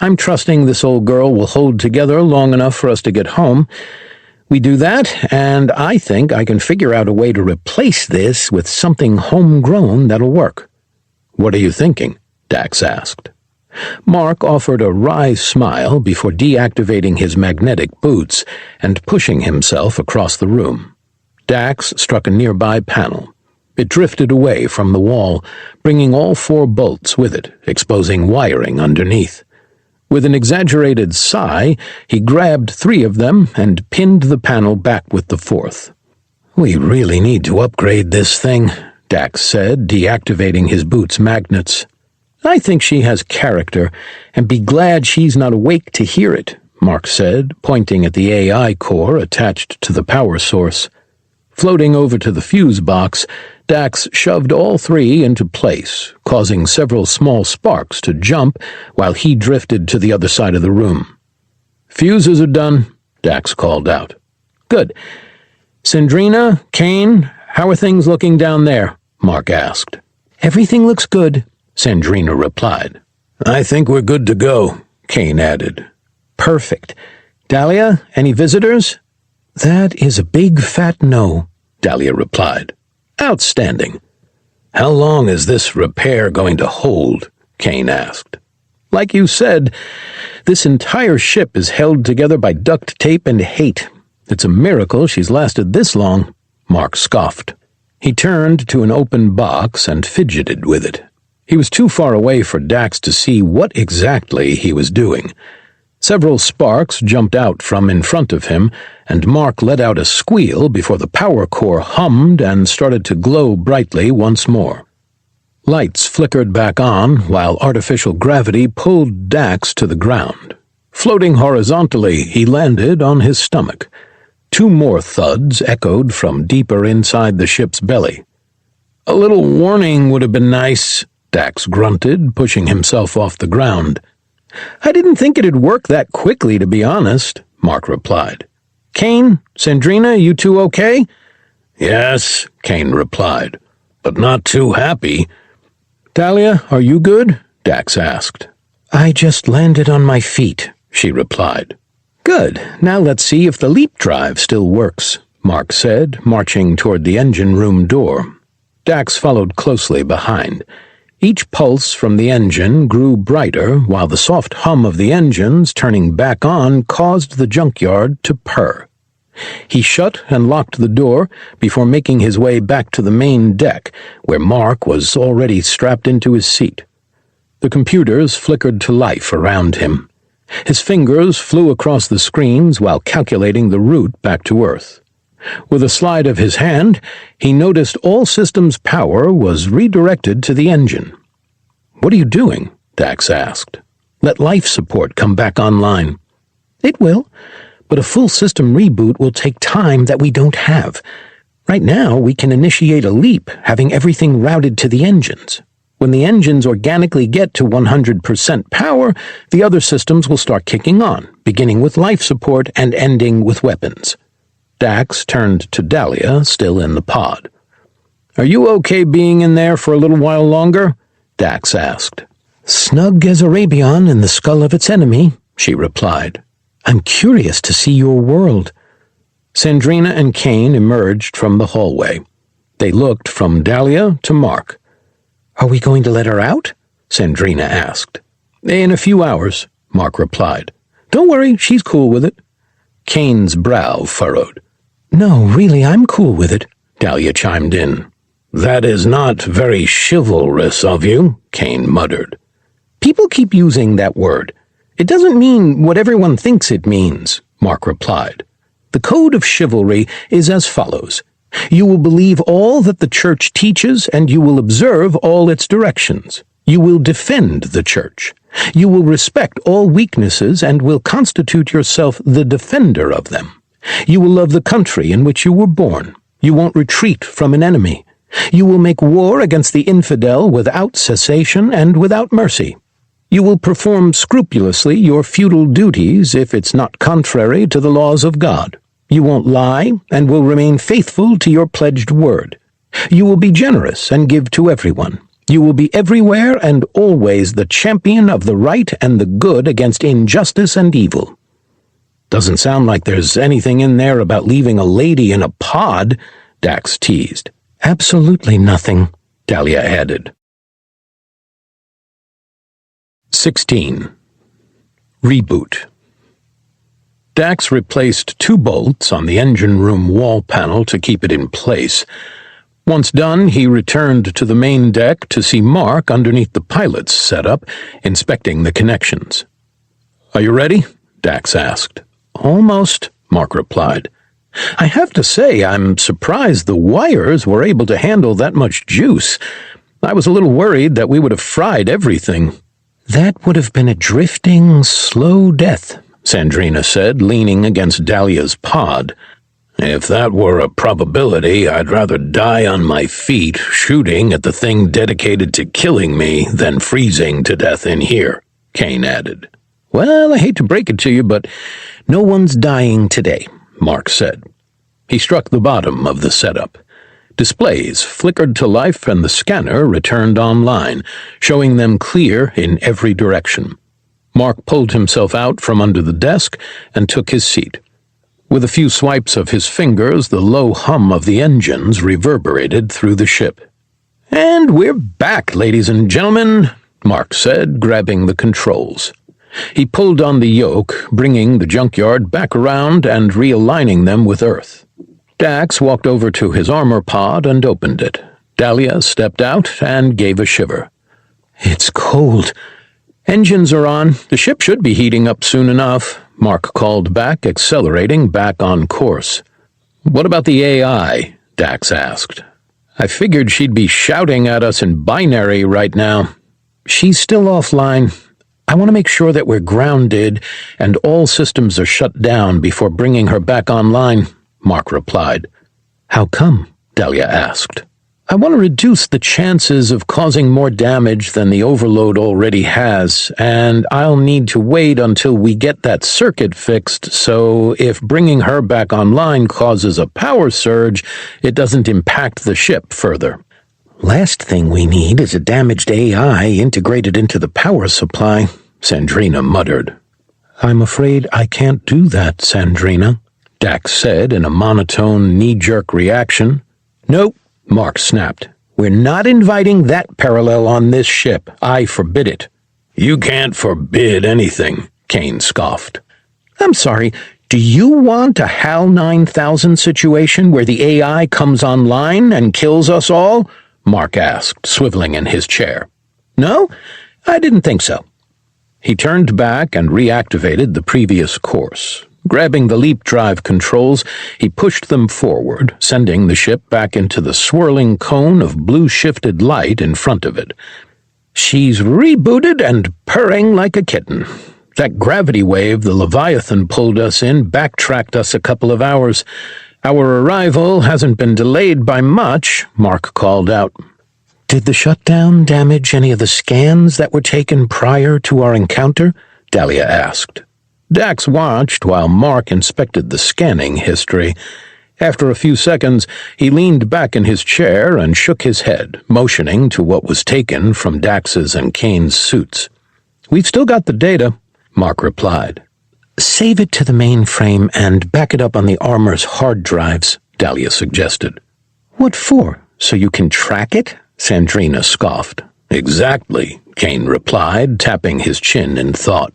I'm trusting this old girl will hold together long enough for us to get home. We do that, and I think I can figure out a way to replace this with something homegrown that'll work. What are you thinking? Dax asked. Mark offered a wry smile before deactivating his magnetic boots and pushing himself across the room. Dax struck a nearby panel. It drifted away from the wall, bringing all 4 bolts with it, exposing wiring underneath. With an exaggerated sigh, he grabbed 3 of them and pinned the panel back with the 4th. We really need to upgrade this thing, Dax said, deactivating his boot's magnets. "I think she has character, and be glad she's not awake to hear it," Mark said, pointing at the AI core attached to the power source. Floating over to the fuse box, Dax shoved all three into place, causing several small sparks to jump while he drifted to the other side of the room. "Fuses are done," Dax called out. "Good. Sandrina, Kane, how are things looking down there?" Mark asked. "Everything looks good," Sandrina replied. "I think we're good to go," Kane added. "Perfect. Dahlia, any visitors?" "That is a big fat no," Dahlia replied. "Outstanding." "How long is this repair going to hold?" Kane asked. "Like you said, this entire ship is held together by duct tape and hate. It's a miracle she's lasted this long," Mark scoffed. He turned to an open box and fidgeted with it. He was too far away for Dax to see what exactly he was doing. Several sparks jumped out from in front of him, and Mark let out a squeal before the power core hummed and started to glow brightly once more. Lights flickered back on while artificial gravity pulled Dax to the ground. Floating horizontally, he landed on his stomach. Two more thuds echoed from deeper inside the ship's belly. "A little warning would have been nice," Dax grunted, pushing himself off the ground. "I didn't think it'd work that quickly, to be honest," Mark replied. "Kane, Sandrina, you two okay?" "Yes," Kane replied, "but not too happy." "Dahlia, are you good?" Dax asked. "I just landed on my feet," she replied. "Good. Now let's see if the leap drive still works," Mark said, marching toward the engine room door. Dax followed closely behind. Each pulse from the engine grew brighter, while the soft hum of the engines turning back on caused the junkyard to purr. He shut and locked the door before making his way back to the main deck, where Mark was already strapped into his seat. The computers flickered to life around him. His fingers flew across the screens while calculating the route back to Earth. With a slide of his hand, he noticed all systems' power was redirected to the engine. "What are you doing?" Dax asked. "Let life support come back online." "It will, but a full system reboot will take time that we don't have. Right now, we can initiate a leap, having everything routed to the engines. When the engines organically get to 100% power, the other systems will start kicking on, beginning with life support and ending with weapons." Dax turned to Dahlia, still in the pod. "Are you okay being in there for a little while longer?" Dax asked. "Snug as Arabian in the skull of its enemy," she replied. "I'm curious to see your world." Sandrina and Kane emerged from the hallway. They looked from Dahlia to Mark. "Are we going to let her out?" Sandrina asked. "In a few hours," Mark replied. "Don't worry, she's cool with it." Kane's brow furrowed. "No, really, I'm cool with it," Dahlia chimed in. "That is not very chivalrous of you," Kane muttered. "People keep using that word. It doesn't mean what everyone thinks it means," Mark replied. "The code of chivalry is as follows. You will believe all that the church teaches, and you will observe all its directions. You will defend the church. You will respect all weaknesses and will constitute yourself the defender of them. You will love the country in which you were born. You won't retreat from an enemy. You will make war against the infidel without cessation and without mercy. You will perform scrupulously your feudal duties if it's not contrary to the laws of God. You won't lie and will remain faithful to your pledged word. You will be generous and give to everyone. You will be everywhere and always the champion of the right and the good against injustice and evil." "Doesn't sound like there's anything in there about leaving a lady in a pod," Dax teased. "Absolutely nothing," Dahlia added. 16. Reboot. Dax replaced 2 bolts on the engine room wall panel to keep it in place. Once done, he returned to the main deck to see Mark underneath the pilot's setup, inspecting the connections. "Are you ready?" Dax asked. "Almost," Mark replied. I have to say, I'm surprised the wires were able to handle that much juice. I was a little worried that we would have fried everything. That would have been a drifting, slow death, Sandrina said, leaning against Dahlia's pod. If that were a probability, I'd rather die on my feet shooting at the thing dedicated to killing me than freezing to death in here, Kane added. Well, I hate to break it to you, but no one's dying today, Mark said. He struck the bottom of the setup. Displays flickered to life and the scanner returned online, showing them clear in every direction. Mark pulled himself out from under the desk and took his seat. With a few swipes of his fingers, the low hum of the engines reverberated through the ship. "And we're back, ladies and gentlemen," Mark said, grabbing the controls. He pulled on the yoke, bringing the Junkyard back around and realigning them with Earth. Dax walked over to his armor pod and opened it. Dahlia stepped out and gave a shiver. "It's cold." "Engines are on. The ship should be heating up soon enough," Mark called back, accelerating back on course. "What about the AI?" Dax asked. "I figured she'd be shouting at us in binary right now." "She's still offline. I want to make sure that we're grounded and all systems are shut down before bringing her back online," Mark replied. "How come?" Dahlia asked. "I want to reduce the chances of causing more damage than the overload already has, and I'll need to wait until we get that circuit fixed, so if bringing her back online causes a power surge, it doesn't impact the ship further." "Last thing we need is a damaged AI integrated into the power supply," Sandrina muttered. "I'm afraid I can't do that, Sandrina," Dax said in a monotone, knee-jerk reaction. "Nope," Mark snapped. "We're not inviting that parallel on this ship. I forbid it." "You can't forbid anything," Kane scoffed. "I'm sorry, do you want a HAL 9000 situation where the AI comes online and kills us all?" Mark asked, swiveling in his chair. "No? I didn't think so." He turned back and reactivated the previous course. Grabbing the leap drive controls, he pushed them forward, sending the ship back into the swirling cone of blue-shifted light in front of it. "She's rebooted and purring like a kitten. That gravity wave the Leviathan pulled us in backtracked us a couple of hours. Our arrival hasn't been delayed by much," Mark called out. "Did the shutdown damage any of the scans that were taken prior to our encounter?" Dahlia asked. Dax watched while Mark inspected the scanning history. After a few seconds, he leaned back in his chair and shook his head, motioning to what was taken from Dax's and Kane's suits. "We've still got the data," Mark replied. "Save it to the mainframe and back it up on the armor's hard drives," Dahlia suggested. "What for? So you can track it?" Sandrina scoffed. "Exactly," Kane replied, tapping his chin in thought.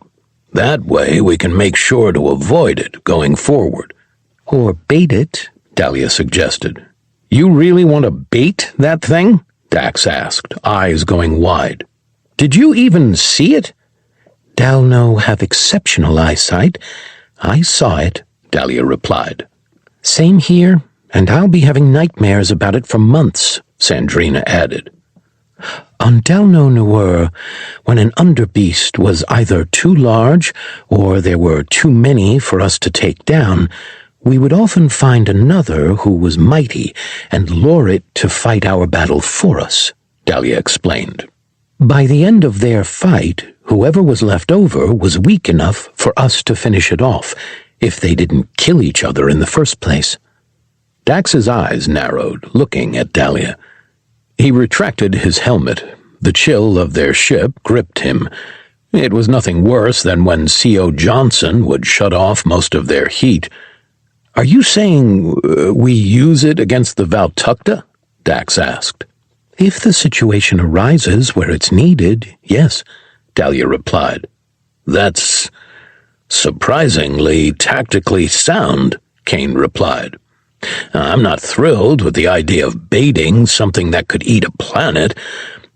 "That way we can make sure to avoid it going forward." "Or bait it," Dahlia suggested. "You really want to bait that thing?" Dax asked, eyes going wide. "Did you even see it?" "Dalno have exceptional eyesight. I saw it," Dahlia replied. "Same here, and I'll be having nightmares about it for months," Sandrina added. "On Dalno Noor, when an underbeast was either too large or there were too many for us to take down, we would often find another who was mighty and lure it to fight our battle for us," Dahlia explained. "By the end of their fight, whoever was left over was weak enough for us to finish it off, if they didn't kill each other in the first place." Dax's eyes narrowed, looking at Dahlia. He retracted his helmet. The chill of their ship gripped him. It was nothing worse than when C.O. Johnson would shut off most of their heat. "Are you saying we use it against the Valtakuntera?" Dax asked. "If the situation arises where it's needed, yes," Dahlia replied. "That's surprisingly tactically sound," Kane replied. "I'm not thrilled with the idea of baiting something that could eat a planet,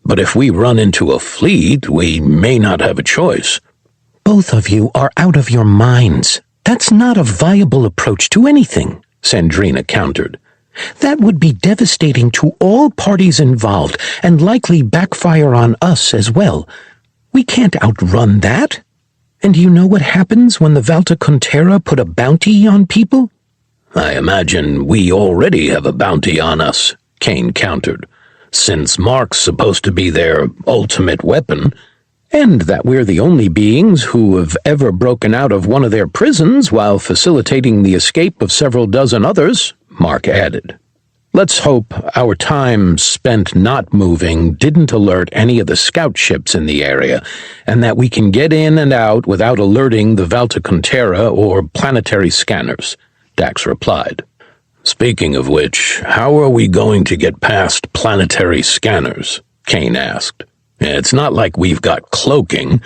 but if we run into a fleet, we may not have a choice." "Both of you are out of your minds. That's not a viable approach to anything," Sandrina countered. That would be devastating to all parties involved and likely backfire on us as well. We can't outrun that. And do you know what happens when the Valtakuntera put a bounty on people? I imagine we already have a bounty on us, Kane countered, since Mark's supposed to be their ultimate weapon. And that we're the only beings who have ever broken out of one of their prisons while facilitating the escape of several dozen others, Mark added. Let's hope our time spent not moving didn't alert any of the scout ships in the area, and that we can get in and out without alerting the Valtakuntera or planetary scanners, Dax replied. Speaking of which, how are we going to get past planetary scanners? Kane asked. It's not like we've got cloaking,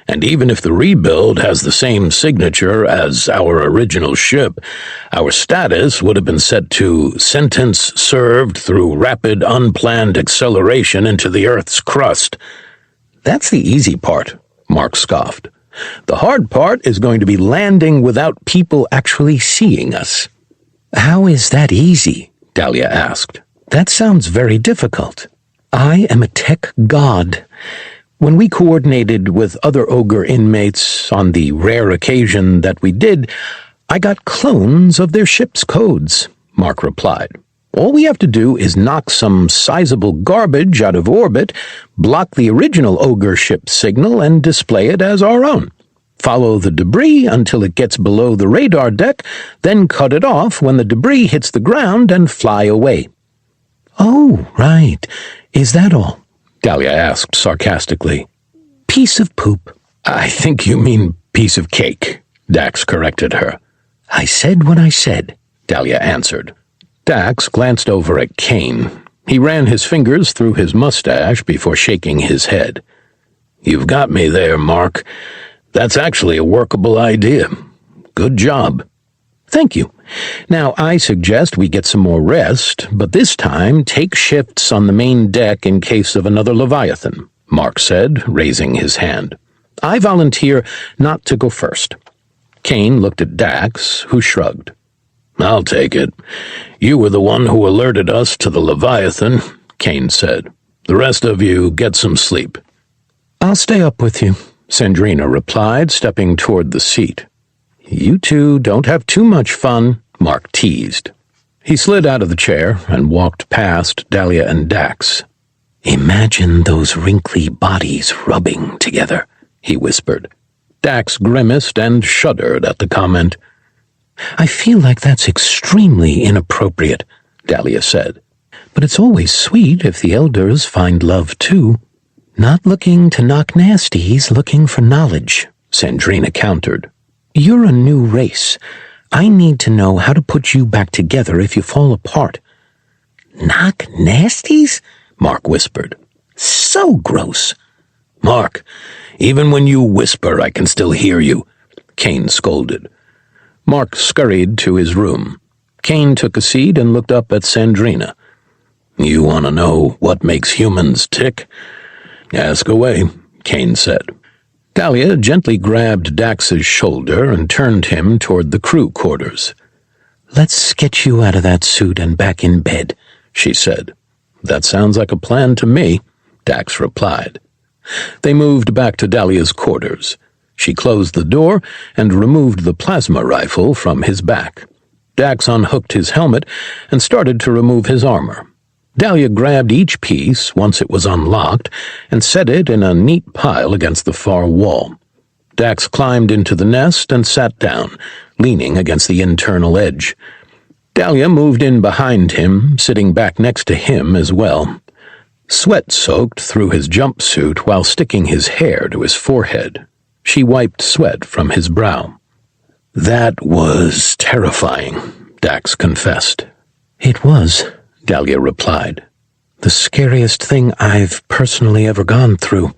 and even if the rebuild has the same signature as our original ship, our status would have been set to sentence served through rapid unplanned acceleration into the Earth's crust. That's the easy part, Mark scoffed. The hard part is going to be landing without people actually seeing us. How is that easy? Dahlia asked. That sounds very difficult. I am a tech god. When we coordinated with other ogre inmates on the rare occasion that we did, I got clones of their ship's codes, Mark replied. All we have to do is knock some sizable garbage out of orbit, block the original ogre ship signal, and display it as our own. Follow the debris until it gets below the radar deck, then cut it off when the debris hits the ground and fly away. Oh, right. Is that all? Dahlia asked sarcastically. Piece of poop. I think you mean piece of cake, Dax corrected her. I said what I said, Dahlia answered. Dax glanced over at Kane. He ran his fingers through his mustache before shaking his head. You've got me there, Mark. That's actually a workable idea. Good job. Thank you. Now, I suggest we get some more rest, but this time take shifts on the main deck in case of another Leviathan, Mark said, raising his hand. I volunteer not to go first. Kane looked at Dax, who shrugged. I'll take it. You were the one who alerted us to the Leviathan, Kane said. The rest of you get some sleep. I'll stay up with you, Sandrina replied, stepping toward the seat. You two don't have too much fun, Mark teased. He slid out of the chair and walked past Dahlia and Dax. Imagine those wrinkly bodies rubbing together, he whispered. Dax grimaced and shuddered at the comment. I feel like that's extremely inappropriate, Dahlia said. But it's always sweet if the elders find love too. Not looking to knock nasties, looking for knowledge, Sandrina countered. You're a new race. I need to know how to put you back together if you fall apart. Knock nasties? Mark whispered. So gross. Mark, even when you whisper, I can still hear you, Kane scolded. Mark scurried to his room. Kane took a seat and looked up at Sandrina. You want to know what makes humans tick? Ask away, Kane said. Dahlia gently grabbed Dax's shoulder and turned him toward the crew quarters. Let's get you out of that suit and back in bed, she said. That sounds like a plan to me, Dax replied. They moved back to Dahlia's quarters. She closed the door and removed the plasma rifle from his back. Dax unhooked his helmet and started to remove his armor. Dahlia grabbed each piece once it was unlocked and set it in a neat pile against the far wall. Dax climbed into the nest and sat down, leaning against the internal edge. Dahlia moved in behind him, sitting back next to him as well. Sweat soaked through his jumpsuit while sticking his hair to his forehead. She wiped sweat from his brow. That was terrifying, Dax confessed. It was, Dahlia replied. The scariest thing I've personally ever gone through.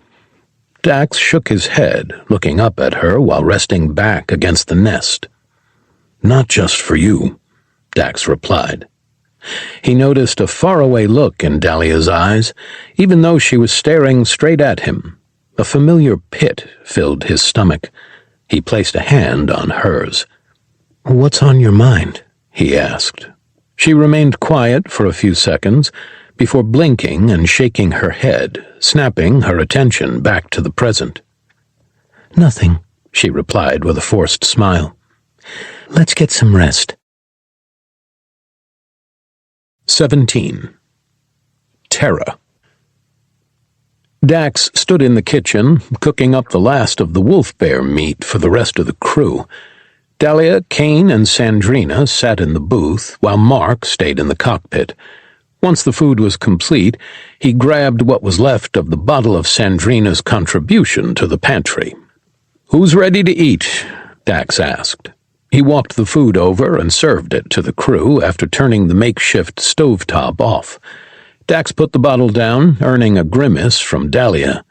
Dax shook his head, looking up at her while resting back against the nest. Not just for you, Dax replied. He noticed a faraway look in Dahlia's eyes, even though she was staring straight at him. A familiar pit filled his stomach. He placed a hand on hers. What's on your mind? he asked. She remained quiet for a few seconds before blinking and shaking her head, snapping her attention back to the present. "Nothing," she replied with a forced smile. "Let's get some rest." 17. Terra. Dax stood in the kitchen, cooking up the last of the wolf bear meat for the rest of the crew. Dahlia, Kane, and Sandrina sat in the booth, while Mark stayed in the cockpit. Once the food was complete, he grabbed what was left of the bottle of Sandrina's contribution to the pantry. "Who's ready to eat?" Dax asked. He walked the food over and served it to the crew after turning the makeshift stovetop off. Dax put the bottle down, earning a grimace from Dahlia.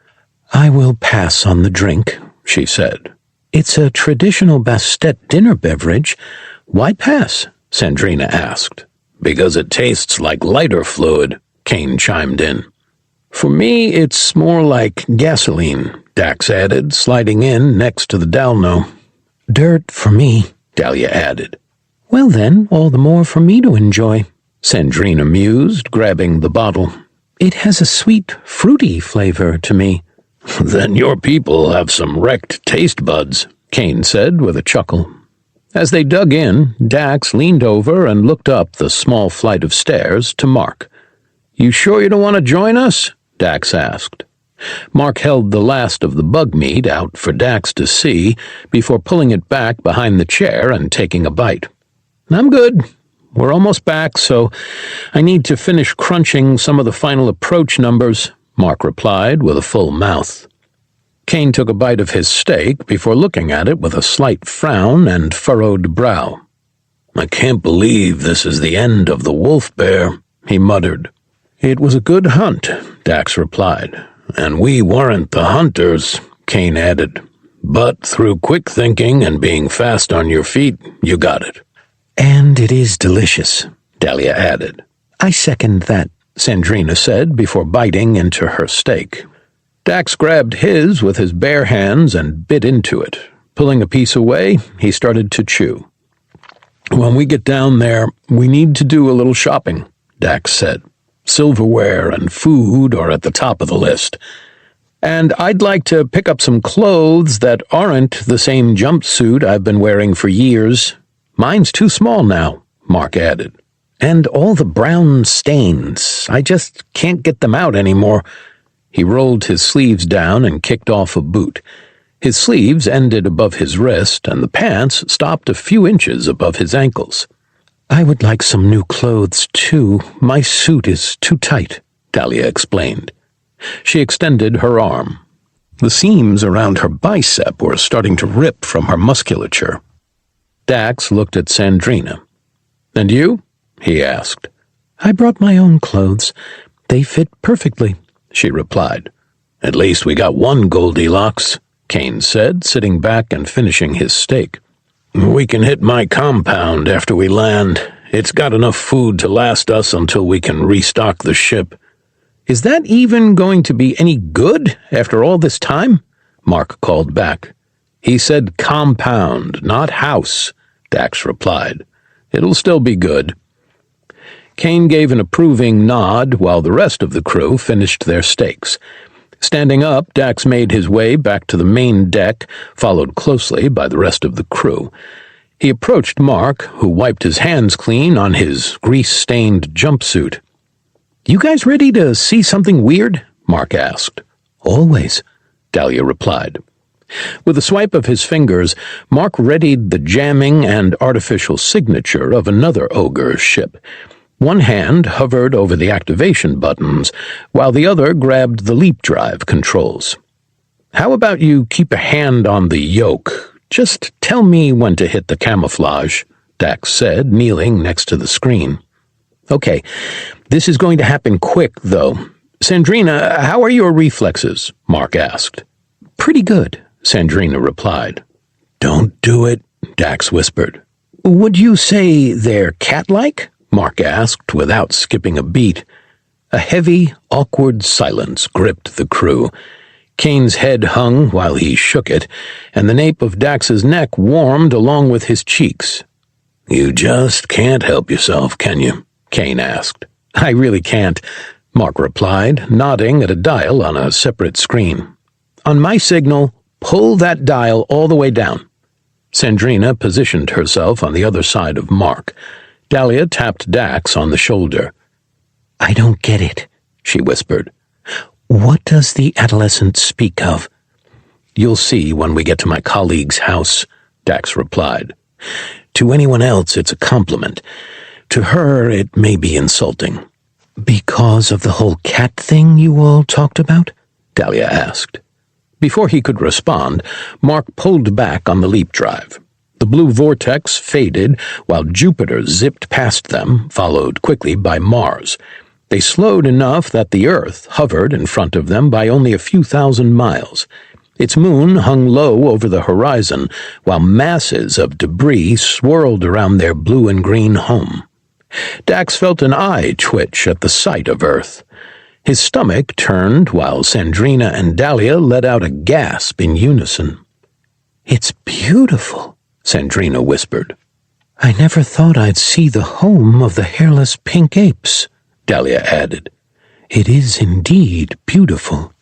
"I will pass on the drink," she said. "It's a traditional Bastet dinner beverage. Why pass?" Sandrina asked. "Because it tastes like lighter fluid," Kane chimed in. "For me, it's more like gasoline," Dax added, sliding in next to the Dalno. "Dirt for me," Dahlia added. "Well then, all the more for me to enjoy," Sandrina mused, grabbing the bottle. "It has a sweet, fruity flavor to me." "Then your people have some wrecked taste buds," Kane said with a chuckle. As they dug in, Dax leaned over and looked up the small flight of stairs to Mark. "You sure you don't want to join us?" Dax asked. Mark held the last of the bug meat out for Dax to see before pulling it back behind the chair and taking a bite. "I'm good. We're almost back, so I need to finish crunching some of the final approach numbers," Mark replied with a full mouth. Kane took a bite of his steak before looking at it with a slight frown and furrowed brow. "I can't believe this is the end of the wolf bear," he muttered. "It was a good hunt," Dax replied. "And we weren't the hunters," Kane added. "But through quick thinking and being fast on your feet, you got it." "And it is delicious," Dahlia added. "I second that," Sandrina said before biting into her steak. Dax grabbed his with his bare hands and bit into it. Pulling a piece away, he started to chew. "When we get down there, we need to do a little shopping," Dax said. "Silverware and food are at the top of the list. And I'd like to pick up some clothes that aren't the same jumpsuit I've been wearing for years. Mine's too small now," Mark added. "And all the brown stains. I just can't get them out anymore." He rolled his sleeves down and kicked off a boot. His sleeves ended above his wrist, and the pants stopped a few inches above his ankles. "I would like some new clothes, too. My suit is too tight," Dahlia explained. She extended her arm. The seams around her bicep were starting to rip from her musculature. Dax looked at Sandrina. "And you?" he asked. "I brought my own clothes. They fit perfectly," she replied. "At least we got one Goldilocks," Kane said, sitting back and finishing his steak. "We can hit my compound after we land. It's got enough food to last us until we can restock the ship." "Is that even going to be any good after all this time?" Mark called back. "He said compound, not house," Dax replied. "It'll still be good." Kane gave an approving nod while the rest of the crew finished their steaks. Standing up, Dax made his way back to the main deck, followed closely by the rest of the crew. He approached Mark, who wiped his hands clean on his grease-stained jumpsuit. "You guys ready to see something weird?" Mark asked. "Always," Dahlia replied. With a swipe of his fingers, Mark readied the jamming and artificial signature of another ogre ship. One hand hovered over the activation buttons, while the other grabbed the leap drive controls. "How about you keep a hand on the yoke? Just tell me when to hit the camouflage," Dax said, kneeling next to the screen. "Okay, this is going to happen quick, though. Sandrina, how are your reflexes?" Mark asked. "Pretty good," Sandrina replied. "Don't do it," Dax whispered. "Would you say they're cat-like?" Mark asked without skipping a beat. A heavy, awkward silence gripped the crew. Kane's head hung while he shook it, and the nape of Dax's neck warmed along with his cheeks. You just can't help yourself, can you? Kane asked. I really can't, Mark replied, nodding at a dial on a separate screen. On my signal, pull that dial all the way down. Sandrina positioned herself on the other side of Mark. Dahlia tapped Dax on the shoulder. I don't get it, she whispered. What does the adolescent speak of? You'll see when we get to my colleague's house, Dax replied. To anyone else, it's a compliment. To her, it may be insulting. Because of the whole cat thing you all talked about? Dahlia asked. Before he could respond, Mark pulled back on the leap drive. The blue vortex faded while Jupiter zipped past them, followed quickly by Mars. They slowed enough that the Earth hovered in front of them by only a few thousand miles. Its moon hung low over the horizon, while masses of debris swirled around their blue and green home. Dax felt an eye twitch at the sight of Earth. His stomach turned while Sandrina and Dahlia let out a gasp in unison. It's beautiful, Sandrina whispered. I never thought I'd see the home of the hairless pink apes, Dahlia added. It is indeed beautiful.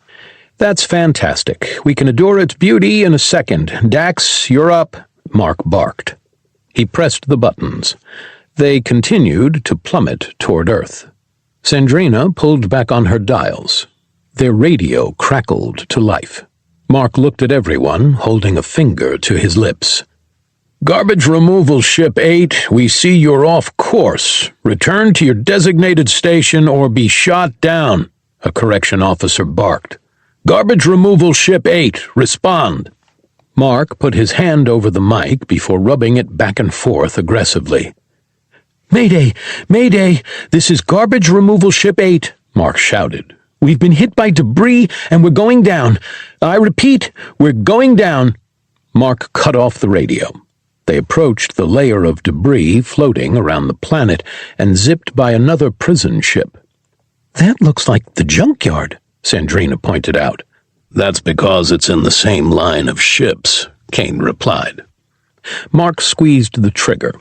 That's fantastic. We can adore its beauty in a second. Dax, you're up, Mark barked. He pressed the buttons. They continued to plummet toward Earth. Sandrina pulled back on her dials. Their radio crackled to life. Mark looked at everyone, holding a finger to his lips. Garbage removal ship 8, we see you're off course. Return to your designated station or be shot down, a correction officer barked. Garbage removal ship 8, respond. Mark put his hand over the mic before rubbing it back and forth aggressively. Mayday! Mayday! This is Garbage Removal Ship 8, Mark shouted. We've been hit by debris and we're going down. I repeat, we're going down. Mark cut off the radio. They approached the layer of debris floating around the planet and zipped by another prison ship. That looks like the Junkyard, Sandrina pointed out. That's because it's in the same line of ships, Kane replied. Mark squeezed the trigger.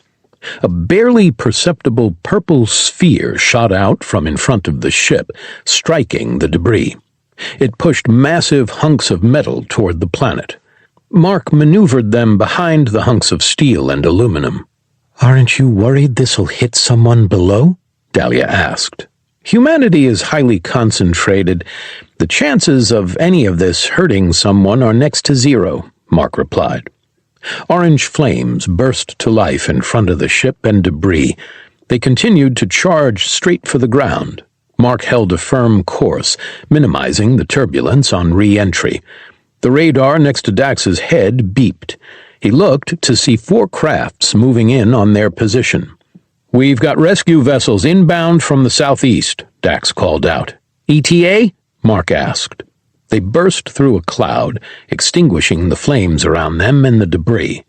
A barely perceptible purple sphere shot out from in front of the ship, striking the debris. It pushed massive hunks of metal toward the planet. Mark maneuvered them behind the hunks of steel and aluminum. Aren't you worried this'll hit someone below? Dahlia asked. Humanity is highly concentrated. The chances of any of this hurting someone are next to zero, Mark replied. Orange flames burst to life in front of the ship and debris. They continued to charge straight for the ground. Mark held a firm course, minimizing the turbulence on re-entry. The radar next to Dax's head beeped. He looked to see 4 crafts moving in on their position. We've got rescue vessels inbound from the southeast, Dax called out. ETA? Mark asked. They burst through a cloud, extinguishing the flames around them and the debris.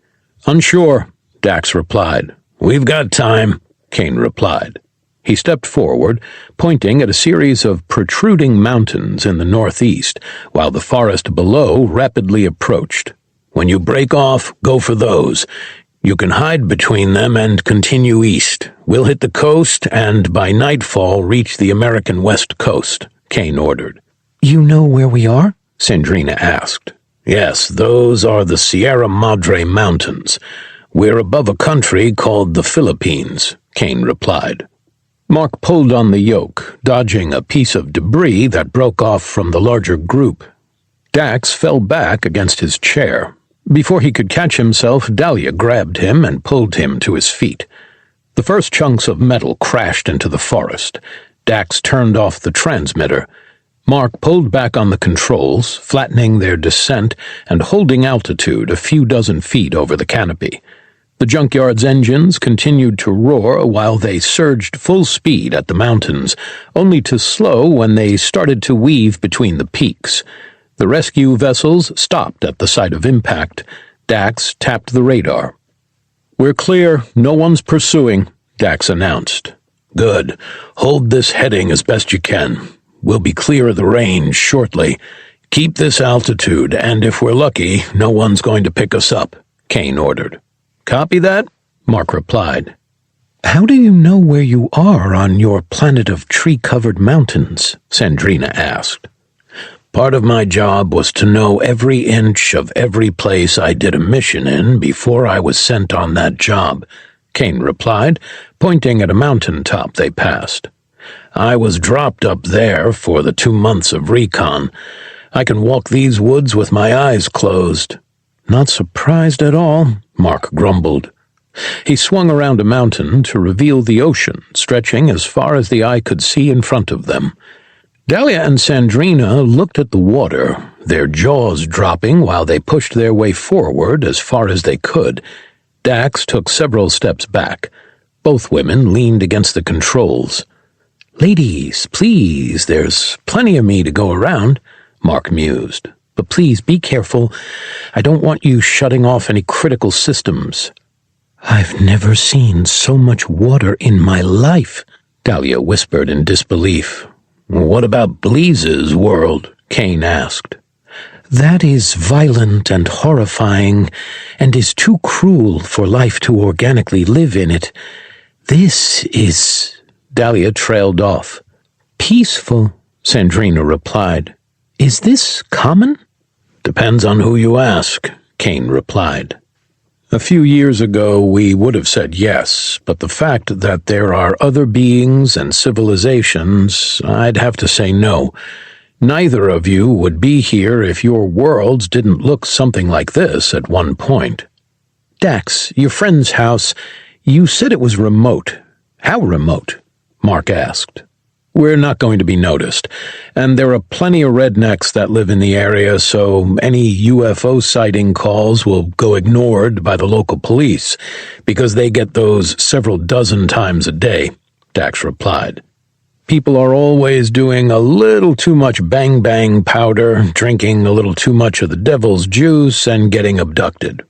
Unsure, Dax replied. We've got time, Kane replied. He stepped forward, pointing at a series of protruding mountains in the northeast, while the forest below rapidly approached. When you break off, go for those. You can hide between them and continue east. We'll hit the coast and by nightfall reach the American West Coast, Kane ordered. You know where we are? Sandrina asked. Yes, those are the Sierra Madre Mountains. We're above a country called the Philippines, Kane replied. Mark pulled on the yoke, dodging a piece of debris that broke off from the larger group. Dax fell back against his chair. Before he could catch himself, Dahlia grabbed him and pulled him to his feet. The first chunks of metal crashed into the forest. Dax turned off the transmitter. Mark pulled back on the controls, flattening their descent and holding altitude a few dozen feet over the canopy. The Junkyard's engines continued to roar while they surged full speed at the mountains, only to slow when they started to weave between the peaks. The rescue vessels stopped at the site of impact. Dax tapped the radar. We're clear, no one's pursuing, Dax announced. Good. Hold this heading as best you can. We'll be clear of the range shortly. Keep this altitude, and if we're lucky, no one's going to pick us up, Kane ordered. Copy that? Mark replied. How do you know where you are on your planet of tree-covered mountains? Sandrina asked. Part of my job was to know every inch of every place I did a mission in before I was sent on that job, Kane replied, pointing at a mountaintop they passed. I was dropped up there for the 2 months of recon. I can walk these woods with my eyes closed. Not surprised at all, Mark grumbled. He swung around a mountain to reveal the ocean, stretching as far as the eye could see in front of them. Dahlia and Sandrina looked at the water, their jaws dropping while they pushed their way forward as far as they could. Dax took several steps back. Both women leaned against the controls. Ladies, please, there's plenty of me to go around, Mark mused. But please be careful. I don't want you shutting off any critical systems. I've never seen so much water in my life, Dahlia whispered in disbelief. What about Bleeze's world? Kane asked. That is violent and horrifying, and is too cruel for life to organically live in it. This is... Dahlia trailed off. Peaceful, Sandrina replied. Is this common? Depends on who you ask, Kane replied. A few years ago we would have said yes, but the fact that there are other beings and civilizations, I'd have to say no. Neither of you would be here if your worlds didn't look something like this at one point. Dax, your friend's house, you said it was remote. How remote? Mark asked. We're not going to be noticed, and there are plenty of rednecks that live in the area, so any UFO sighting calls will go ignored by the local police, because they get those several dozen times a day, Dax replied. People are always doing a little too much bang-bang powder, drinking a little too much of the devil's juice, and getting abducted.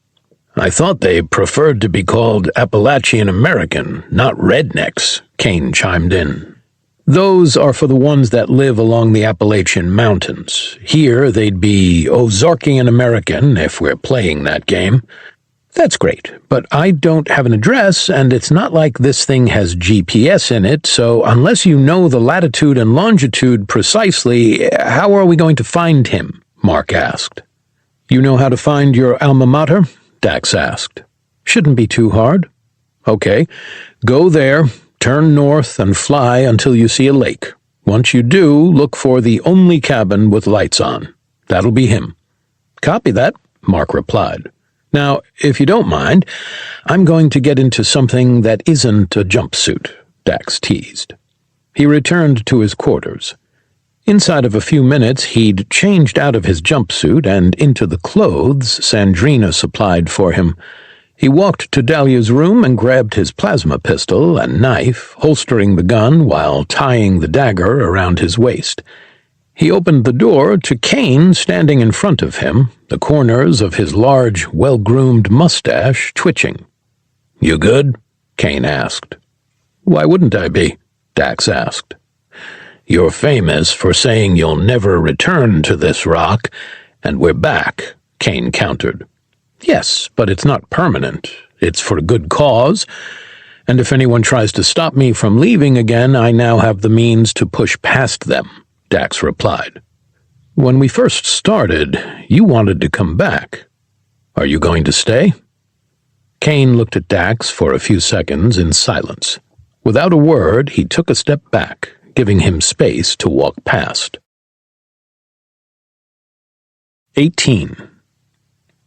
I thought they preferred to be called Appalachian American, not rednecks, Kane chimed in. Those are for the ones that live along the Appalachian Mountains. Here they'd be Ozarkian American if we're playing that game. That's great, but I don't have an address, and it's not like this thing has GPS in it, so unless you know the latitude and longitude precisely, how are we going to find him? Mark asked. You know how to find your alma mater? Dax asked. Shouldn't be too hard. Okay, go there. Turn north and fly until you see a lake. Once you do, look for the only cabin with lights on. That'll be him. Copy that, Mark replied. Now, if you don't mind, I'm going to get into something that isn't a jumpsuit, Dax teased. He returned to his quarters. Inside of a few minutes, he'd changed out of his jumpsuit and into the clothes Sandrina supplied for him. He walked to Dahlia's room and grabbed his plasma pistol and knife, holstering the gun while tying the dagger around his waist. He opened the door to Kane standing in front of him, the corners of his large, well-groomed mustache twitching. You good? Kane asked. Why wouldn't I be? Dax asked. You're famous for saying you'll never return to this rock, and we're back, Kane countered. Yes, but it's not permanent. It's for a good cause, and if anyone tries to stop me from leaving again, I now have the means to push past them, Dax replied. When we first started, you wanted to come back. Are you going to stay? Kane looked at Dax for a few seconds in silence. Without a word, he took a step back, giving him space to walk past. 18.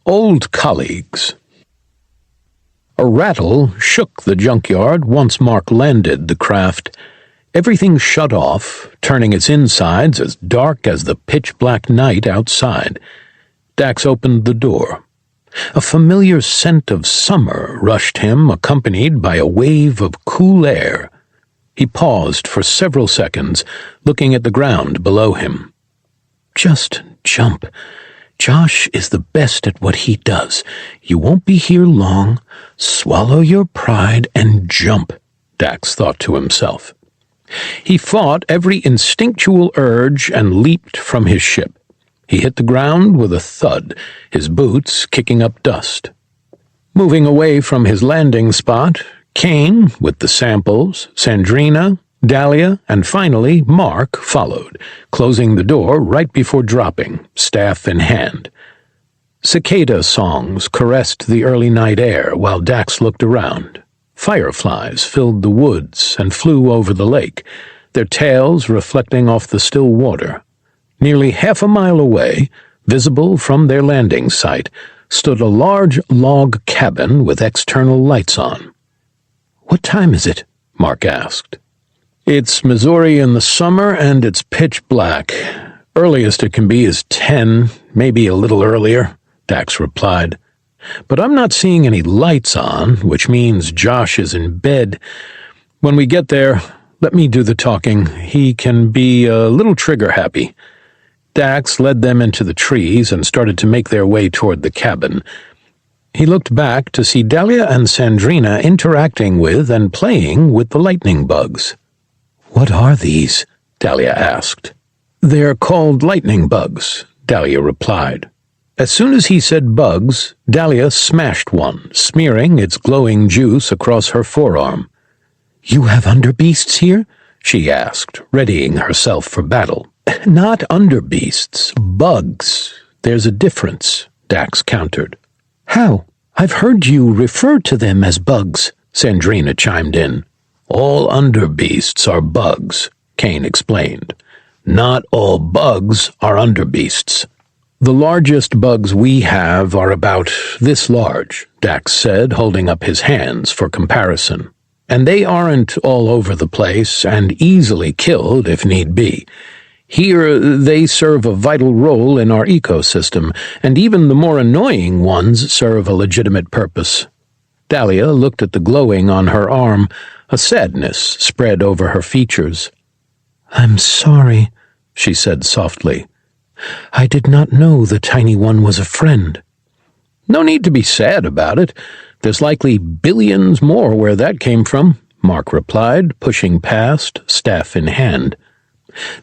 Old colleagues. A rattle shook the junkyard once Mark landed the craft. Everything shut off, turning its insides as dark as the pitch-black night outside. Dax opened the door. A familiar scent of summer rushed him, accompanied by a wave of cool air. He paused for several seconds, looking at the ground below him. Just jump. Josh is the best at what he does. You won't be here long. Swallow your pride and jump, Dax thought to himself. He fought every instinctual urge and leaped from his ship. He hit the ground with a thud, his boots kicking up dust. Moving away from his landing spot, Kane, with the samples, Sandrina, Dahlia, and finally Mark followed, closing the door right before dropping, staff in hand. Cicada songs caressed the early night air while Dax looked around. Fireflies filled the woods and flew over the lake, their tails reflecting off the still water. Nearly half a mile away, visible from their landing site, stood a large log cabin with external lights on. "What time is it?" Mark asked. "It's Missouri in the summer, and it's pitch black. Earliest it can be is 10, maybe a little earlier," Dax replied. "But I'm not seeing any lights on, which means Josh is in bed. When we get there, let me do the talking. He can be a little trigger-happy." Dax led them into the trees and started to make their way toward the cabin. He looked back to see Dahlia and Sandrina interacting with and playing with the lightning bugs. "What are these?" Dahlia asked. "They're called lightning bugs," Dahlia replied. As soon as he said bugs, Dahlia smashed one, smearing its glowing juice across her forearm. "You have underbeasts here?" she asked, readying herself for battle. "Not underbeasts, bugs. There's a difference," Dax countered. "How? I've heard you refer to them as bugs," Sandrina chimed in. "All underbeasts are bugs," Kane explained. "Not all bugs are underbeasts." "The largest bugs we have are about this large," Dax said, holding up his hands for comparison. "And they aren't all over the place and easily killed if need be. Here they serve a vital role in our ecosystem, and even the more annoying ones serve a legitimate purpose." Dahlia looked at the glowing on her arm. A sadness spread over her features. "I'm sorry," she said softly. "I did not know the tiny one was a friend." "No need to be sad about it. There's likely billions more where that came from," Mark replied, pushing past, staff in hand.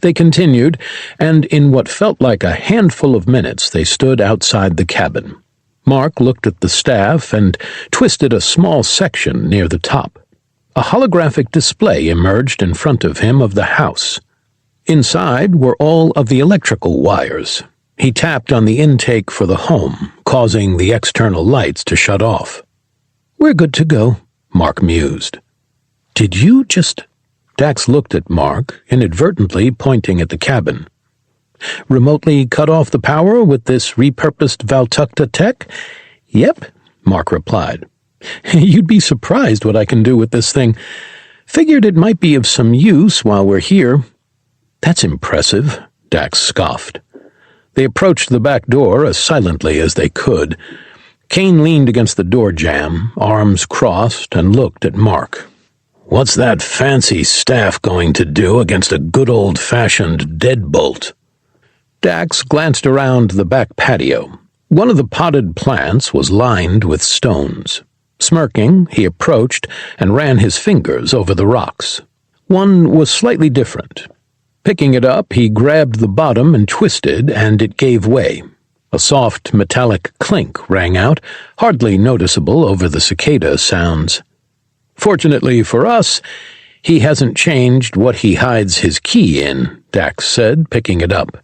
They continued, and in what felt like a handful of minutes they stood outside the cabin. Mark looked at the staff and twisted a small section near the top. A holographic display emerged in front of him of the house. Inside were all of the electrical wires. He tapped on the intake for the home, causing the external lights to shut off. "We're good to go," Mark mused. "Did you just—" Dax looked at Mark, inadvertently pointing at the cabin. "Remotely cut off the power with this repurposed Valtakuntera tech?" "Yep," Mark replied. "You'd be surprised what I can do with this thing. Figured it might be of some use while we're here." "That's impressive," Dax scoffed. They approached the back door as silently as they could. Kane leaned against the door jamb, arms crossed, and looked at Mark. "What's that fancy staff going to do against a good old-fashioned deadbolt?" Dax glanced around the back patio. One of the potted plants was lined with stones. Smirking, he approached and ran his fingers over the rocks. One was slightly different. Picking it up, he grabbed the bottom and twisted, and it gave way. A soft metallic clink rang out, hardly noticeable over the cicada sounds. "Fortunately for us, he hasn't changed what he hides his key in," Dax said, picking it up.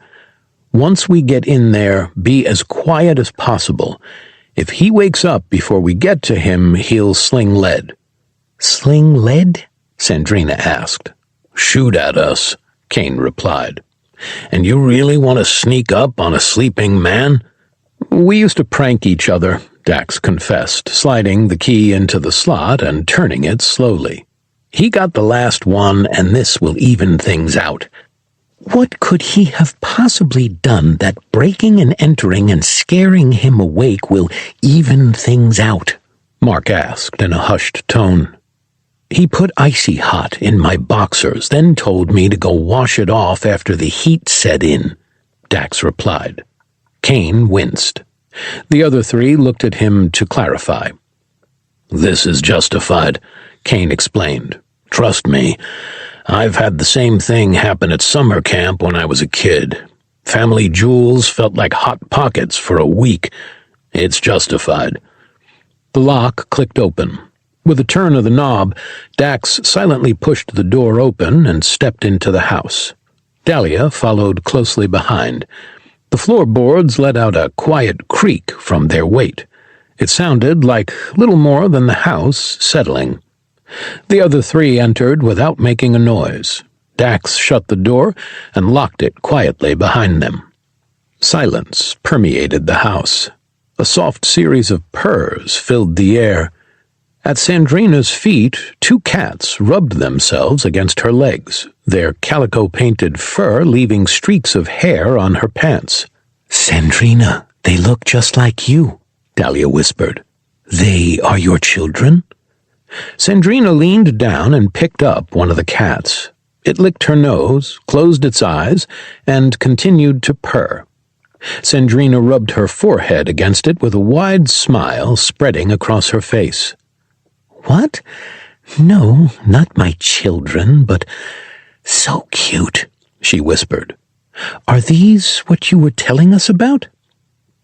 "Once we get in there, be as quiet as possible. If he wakes up before we get to him, he'll sling lead." "Sling lead?" Sandrina asked. "Shoot at us," Kane replied. "And you really want to sneak up on a sleeping man?" "We used to prank each other," Dax confessed, sliding the key into the slot and turning it slowly. "He got the last one, and this will even things out." "What could he have possibly done that breaking and entering and scaring him awake will even things out?" Mark asked in a hushed tone. "He put icy hot in my boxers, then told me to go wash it off after the heat set in," Dax replied. Kane winced. The other three looked at him to clarify. "This is justified," Kane explained. "Trust me, I've had the same thing happen at summer camp when I was a kid. Family jewels felt like hot pockets for a week. It's justified." The lock clicked open. With a turn of the knob, Dax silently pushed the door open and stepped into the house. Dahlia followed closely behind. The floorboards let out a quiet creak from their weight. It sounded like little more than the house settling. The other three entered without making a noise. Dax shut the door and locked it quietly behind them. Silence permeated the house. A soft series of purrs filled the air. At Sandrina's feet, two cats rubbed themselves against her legs, their calico-painted fur leaving streaks of hair on her pants. "Sandrina, they look just like you," Dahlia whispered. "They are your children?" Sandrina leaned down and picked up one of the cats. It licked her nose, closed its eyes, and continued to purr. Sandrina rubbed her forehead against it with a wide smile spreading across her face. "What? No, not my children, but so cute," she whispered. "Are these what you were telling us about?"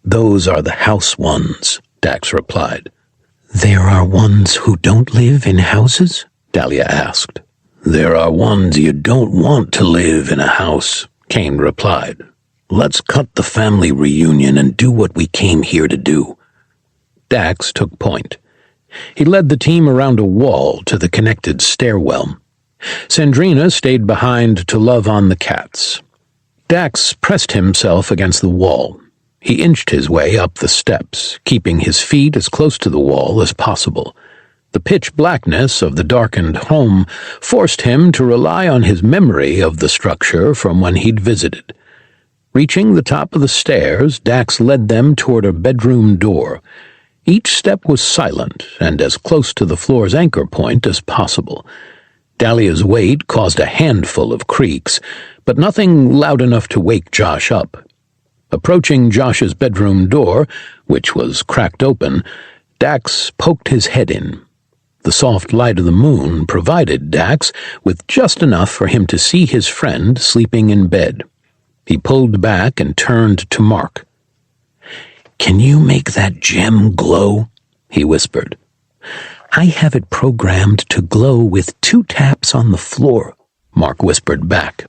"Those are the house ones," Dax replied. "There are ones who don't live in houses?" Dahlia asked. "There are ones you don't want to live in a house," Kane replied. "Let's cut the family reunion and do what we came here to do." Dax took point. He led the team around a wall to the connected stairwell. Sandrina stayed behind to love on the cats. Dax pressed himself against the wall. He inched his way up the steps, keeping his feet as close to the wall as possible. The pitch blackness of the darkened home forced him to rely on his memory of the structure from when he'd visited. Reaching the top of the stairs, Dax led them toward a bedroom door. Each step was silent and as close to the floor's anchor point as possible. Dahlia's weight caused a handful of creaks, but nothing loud enough to wake Josh up. Approaching Josh's bedroom door, which was cracked open, Dax poked his head in. The soft light of the moon provided Dax with just enough for him to see his friend sleeping in bed. He pulled back and turned to Mark. "Can you make that gem glow?" he whispered. "I have it programmed to glow with 2 taps on the floor," Mark whispered back.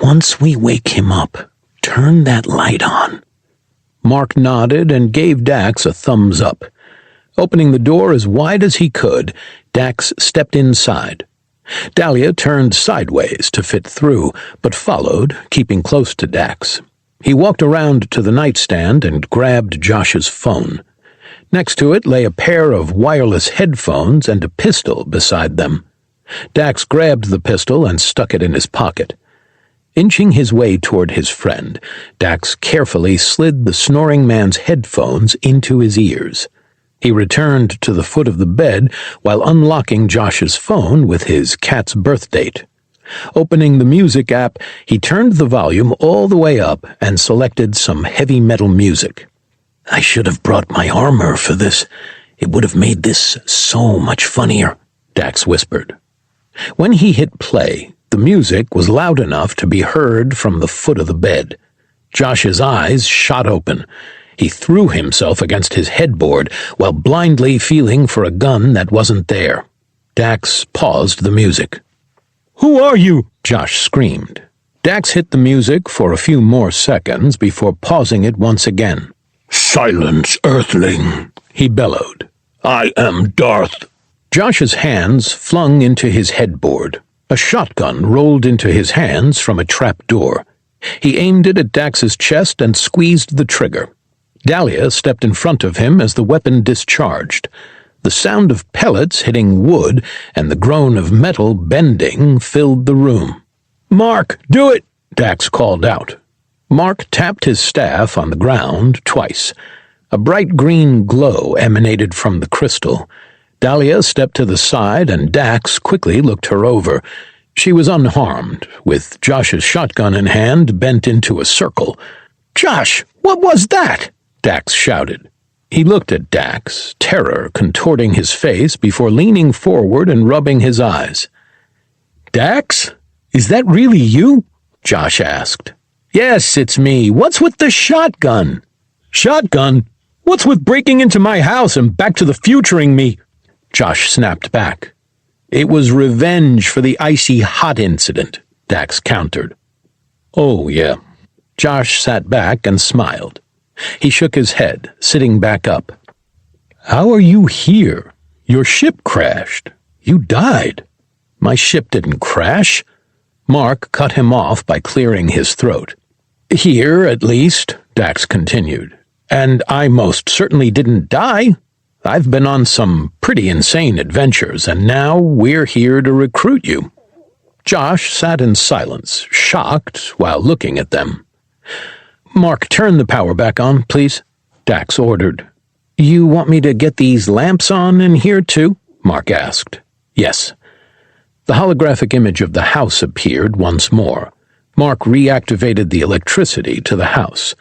"Once we wake him up, turn that light on." Mark nodded and gave Dax a thumbs up. Opening the door as wide as he could, Dax stepped inside. Dahlia turned sideways to fit through, but followed, keeping close to Dax. He walked around to the nightstand and grabbed Josh's phone. Next to it lay a pair of wireless headphones and a pistol beside them. Dax grabbed the pistol and stuck it in his pocket. Inching his way toward his friend, Dax carefully slid the snoring man's headphones into his ears. He returned to the foot of the bed while unlocking Josh's phone with his cat's birth date. Opening the music app, he turned the volume all the way up and selected some heavy metal music. "I should have brought my armor for this. It would have made this so much funnier," Dax whispered. When he hit play, the music was loud enough to be heard from the foot of the bed. Josh's eyes shot open. He threw himself against his headboard while blindly feeling for a gun that wasn't there. Dax paused the music. "Who are you?" Josh screamed. Dax hit the music for a few more seconds before pausing it once again. "Silence, Earthling," he bellowed. "I am Darth." Josh's hands flung into his headboard. A shotgun rolled into his hands from a trap door. He aimed it at Dax's chest and squeezed the trigger. Dahlia stepped in front of him as the weapon discharged. The sound of pellets hitting wood and the groan of metal bending filled the room. "Mark, do it!" Dax called out. Mark tapped his staff on the ground twice. A bright green glow emanated from the crystal. Dahlia stepped to the side and Dax quickly looked her over. She was unharmed, with Josh's shotgun in hand bent into a circle. "Josh, what was that?" Dax shouted. He looked at Dax, terror contorting his face before leaning forward and rubbing his eyes. "Dax? Is that really you?" Josh asked. "Yes, it's me. What's with the shotgun?" "Shotgun? What's with breaking into my house and back to the futuring me? Josh snapped back. It was revenge for the icy hot incident, Dax countered. Oh, yeah. Josh sat back and smiled. He shook his head, sitting back up. How are you here? Your ship crashed. You died. My ship didn't crash. Mark cut him off by clearing his throat. Here, at least, Dax continued. And I most certainly didn't die. I've been on some pretty insane adventures, and now we're here to recruit you. Josh sat in silence, shocked, while looking at them. Mark, turn the power back on, please, Dax ordered. You want me to get these lamps on in here, too? Mark asked. Yes. The holographic image of the house appeared once more. Mark reactivated the electricity to the house.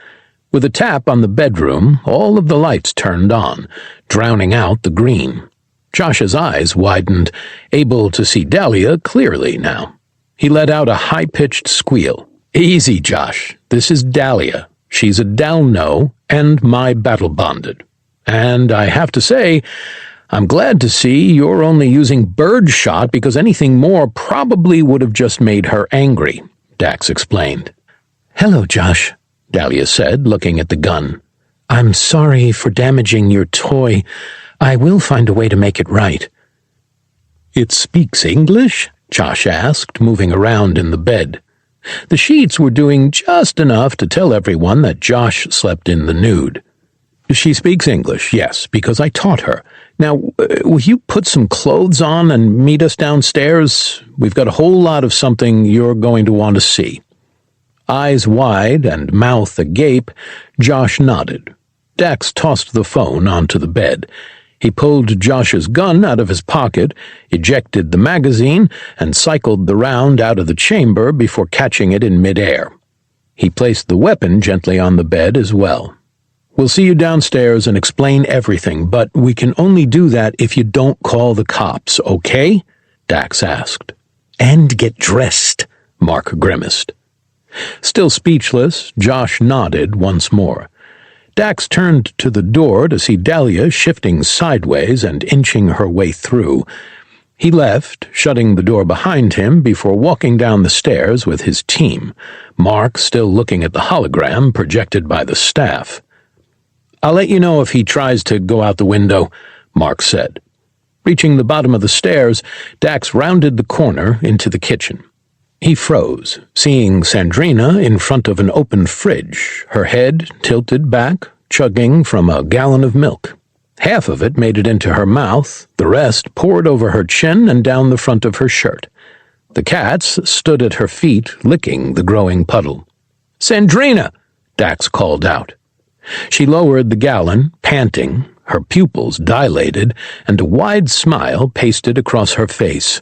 With a tap on the bedroom, all of the lights turned on, drowning out the green. Josh's eyes widened, able to see Dahlia clearly now. He let out a high-pitched squeal. Easy, Josh. This is Dahlia. She's a Dalno and my battle-bonded. And I have to say, I'm glad to see you're only using birdshot because anything more probably would have just made her angry, Dax explained. Hello, Josh, Dahlia said, looking at the gun. I'm sorry for damaging your toy. I will find a way to make it right. It speaks English? Josh asked, moving around in the bed. The sheets were doing just enough to tell everyone that Josh slept in the nude. She speaks English, yes, because I taught her. Now, will you put some clothes on and meet us downstairs? We've got a whole lot of something you're going to want to see. Eyes wide and mouth agape, Josh nodded. Dax tossed the phone onto the bed. He pulled Josh's gun out of his pocket, ejected the magazine, and cycled the round out of the chamber before catching it in midair. He placed the weapon gently on the bed as well. We'll see you downstairs and explain everything, but we can only do that if you don't call the cops, okay? Dax asked. And get dressed, Mark grimaced. Still speechless, Josh nodded once more. Dax turned to the door to see Dahlia shifting sideways and inching her way through. He left, shutting the door behind him before walking down the stairs with his team, Mark still looking at the hologram projected by the staff. I'll let you know if he tries to go out the window, Mark said. Reaching the bottom of the stairs, Dax rounded the corner into the kitchen. He froze, seeing Sandrina in front of an open fridge, her head tilted back, chugging from a gallon of milk. Half of it made it into her mouth, the rest poured over her chin and down the front of her shirt. The cats stood at her feet, licking the growing puddle. Sandrina! Dax called out. She lowered the gallon, panting, her pupils dilated, and a wide smile pasted across her face.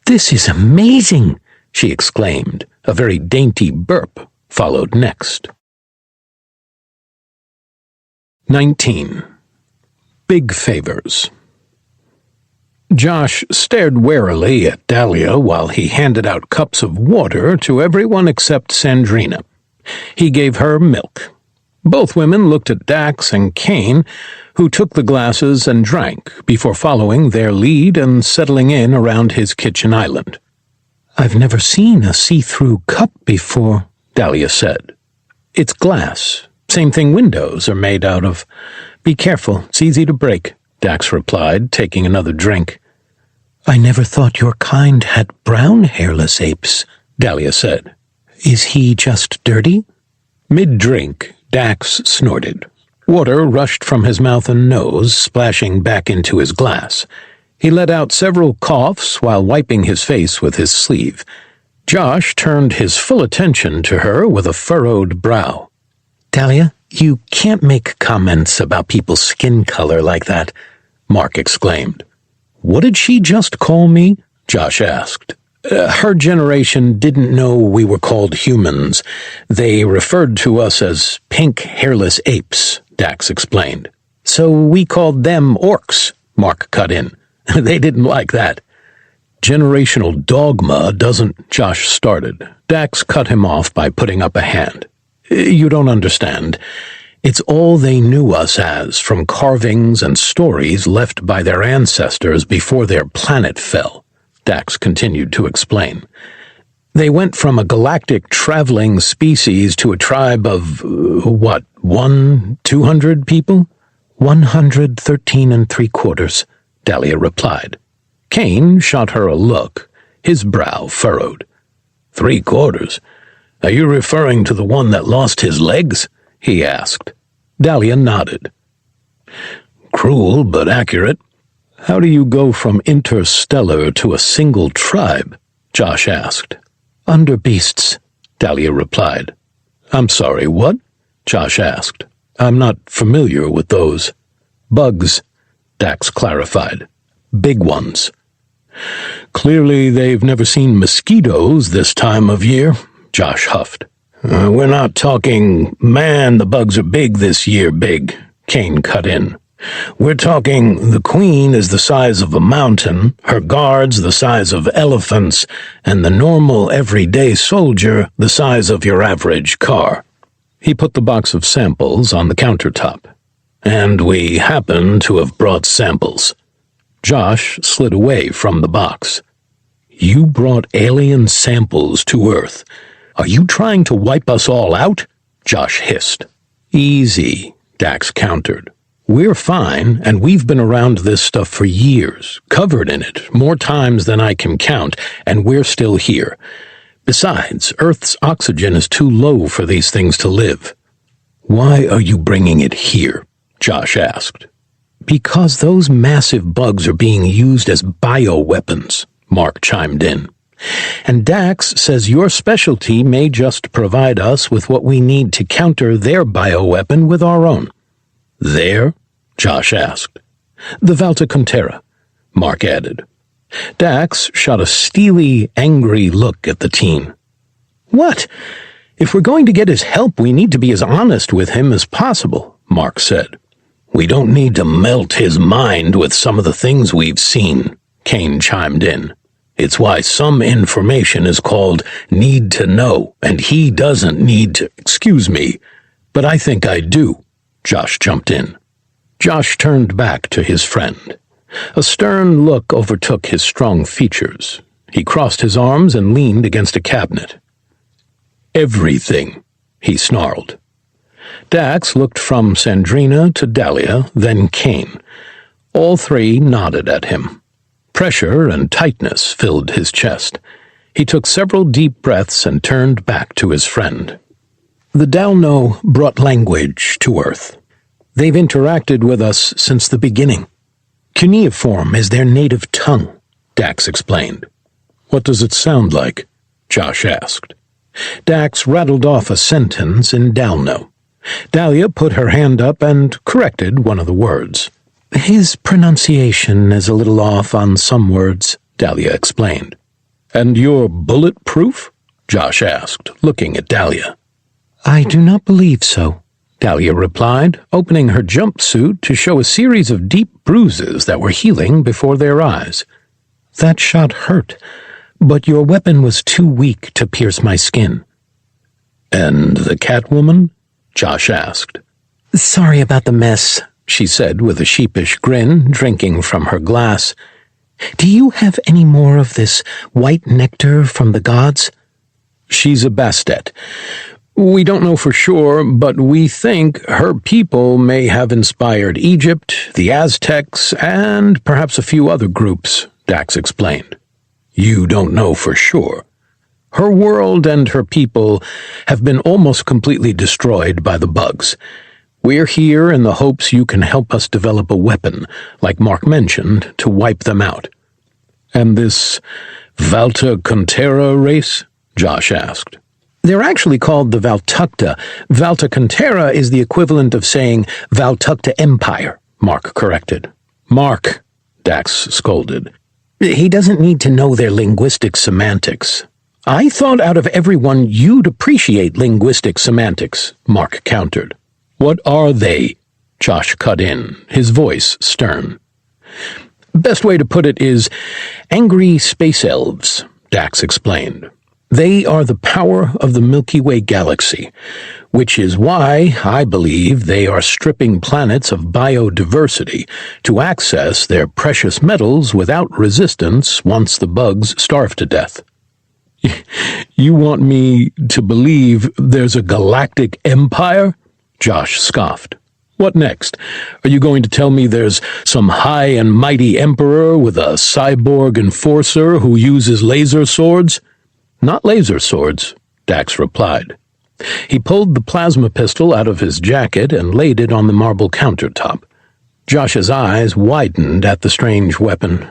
This is amazing! She exclaimed. A very dainty burp followed next. 19. Big Favors. Josh stared warily at Dahlia while he handed out cups of water to everyone except Sandrina. He gave her milk. Both women looked at Dax and Kane, who took the glasses and drank before following their lead and settling in around his kitchen island. I've never seen a see-through cup before, Dahlia said. It's glass. Same thing windows are made out of. Be careful, it's easy to break, Dax replied, taking another drink. I never thought your kind had brown hairless apes, Dahlia said. Is he just dirty? Mid-drink, Dax snorted. Water rushed from his mouth and nose, splashing back into his glass. He let out several coughs while wiping his face with his sleeve. Josh turned his full attention to her with a furrowed brow. Dahlia, you can't make comments about people's skin color like that, Mark exclaimed. What did she just call me? Josh asked. Her generation didn't know we were called humans. They referred to us as pink hairless apes, Dax explained. So we called them orcs, Mark cut in. They didn't like that. Generational dogma doesn't, Josh started. Dax cut him off by putting up a hand. You don't understand. It's all they knew us as from carvings and stories left by their ancestors before their planet fell, Dax continued to explain. They went from a galactic traveling species to a tribe of, 200 people? 113 3/4, Dahlia replied. Kane shot her a look, his brow furrowed. 3/4? Are you referring to the one that lost his legs? He asked. Dahlia nodded. Cruel but accurate. How do you go from interstellar to a single tribe? Josh asked. Under beasts, Dahlia replied. I'm sorry, what? Josh asked. I'm not familiar with those. Bugs, Dax clarified. Big ones. Clearly they've never seen mosquitoes this time of year, Josh huffed. We're not talking, man, the bugs are big this year, big, Kane cut in. We're talking the queen is the size of a mountain, her guards the size of elephants, and the normal everyday soldier the size of your average car. He put the box of samples on the countertop. And we happen to have brought samples. Josh slid away from the box. You brought alien samples to Earth. Are you trying to wipe us all out? Josh hissed. Easy, Dax countered. We're fine, and we've been around this stuff for years, covered in it, more times than I can count, and we're still here. Besides, Earth's oxygen is too low for these things to live. Why are you bringing it here? Josh asked. Because those massive bugs are being used as bioweapons, Mark chimed in. And Dax says your specialty may just provide us with what we need to counter their bioweapon with our own. There? Josh asked. The Valtakuntera, Mark added. Dax shot a steely, angry look at the teen. What? If we're going to get his help, we need to be as honest with him as possible, Mark said. We don't need to melt his mind with some of the things we've seen, Kane chimed in. It's why some information is called need to know, and he doesn't need to. Excuse me, but I think I do, Josh jumped in. Josh turned back to his friend. A stern look overtook his strong features. He crossed his arms and leaned against a cabinet. Everything, he snarled. Dax looked from Sandrina to Dahlia, then Kane. All three nodded at him. Pressure and tightness filled his chest. He took several deep breaths and turned back to his friend. The Dalno brought language to Earth. They've interacted with us since the beginning. Cuneiform is their native tongue, Dax explained. What does it sound like? Josh asked. Dax rattled off a sentence in Dalno. Dahlia put her hand up and corrected one of the words. His pronunciation is a little off on some words, Dahlia explained. And you're bulletproof? Josh asked, looking at Dahlia. I do not believe so, Dahlia replied, opening her jumpsuit to show a series of deep bruises that were healing before their eyes. That shot hurt, but your weapon was too weak to pierce my skin. And the Catwoman? Josh asked. Sorry about the mess, she said with a sheepish grin, drinking from her glass. Do you have any more of this white nectar from the gods? She's a Bastet. We don't know for sure, but we think her people may have inspired Egypt, the Aztecs, and perhaps a few other groups, Dax explained. You don't know for sure. Her world and her people have been almost completely destroyed by the bugs. We're here in the hopes you can help us develop a weapon, like Mark mentioned, to wipe them out. And this Valtakuntera race? Josh asked. They're actually called the Valtukta. Valtakuntera is the equivalent of saying Valtukta Empire, Mark corrected. Mark, Dax scolded. He doesn't need to know their linguistic semantics. I thought out of everyone you'd appreciate linguistic semantics, Mark countered. What are they? Josh cut in, his voice stern. Best way to put it is angry space elves, Dax explained. They are the power of the Milky Way galaxy, which is why I believe they are stripping planets of biodiversity to access their precious metals without resistance once the bugs starve to death. You want me to believe there's a galactic empire? Josh scoffed. What next? Are you going to tell me there's some high and mighty emperor with a cyborg enforcer who uses laser swords? Not laser swords, Dax replied. He pulled the plasma pistol out of his jacket and laid it on the marble countertop. Josh's eyes widened at the strange weapon.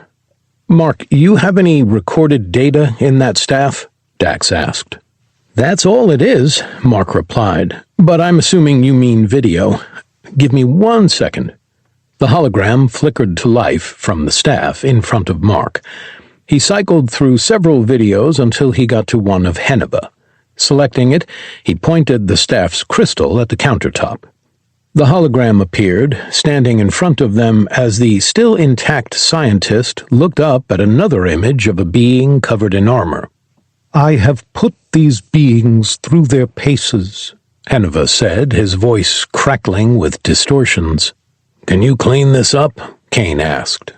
Mark, you have any recorded data in that staff? Dax asked. That's all it is, Mark replied, but I'm assuming you mean video. Give me 1 second. The hologram flickered to life from the staff in front of Mark. He cycled through several videos until he got to one of Henneba. Selecting it, he pointed the staff's crystal at the countertop. The hologram appeared, standing in front of them as the still intact scientist looked up at another image of a being covered in armor. I have put these beings through their paces, Henneba said, his voice crackling with distortions. Can you clean this up? Kane asked.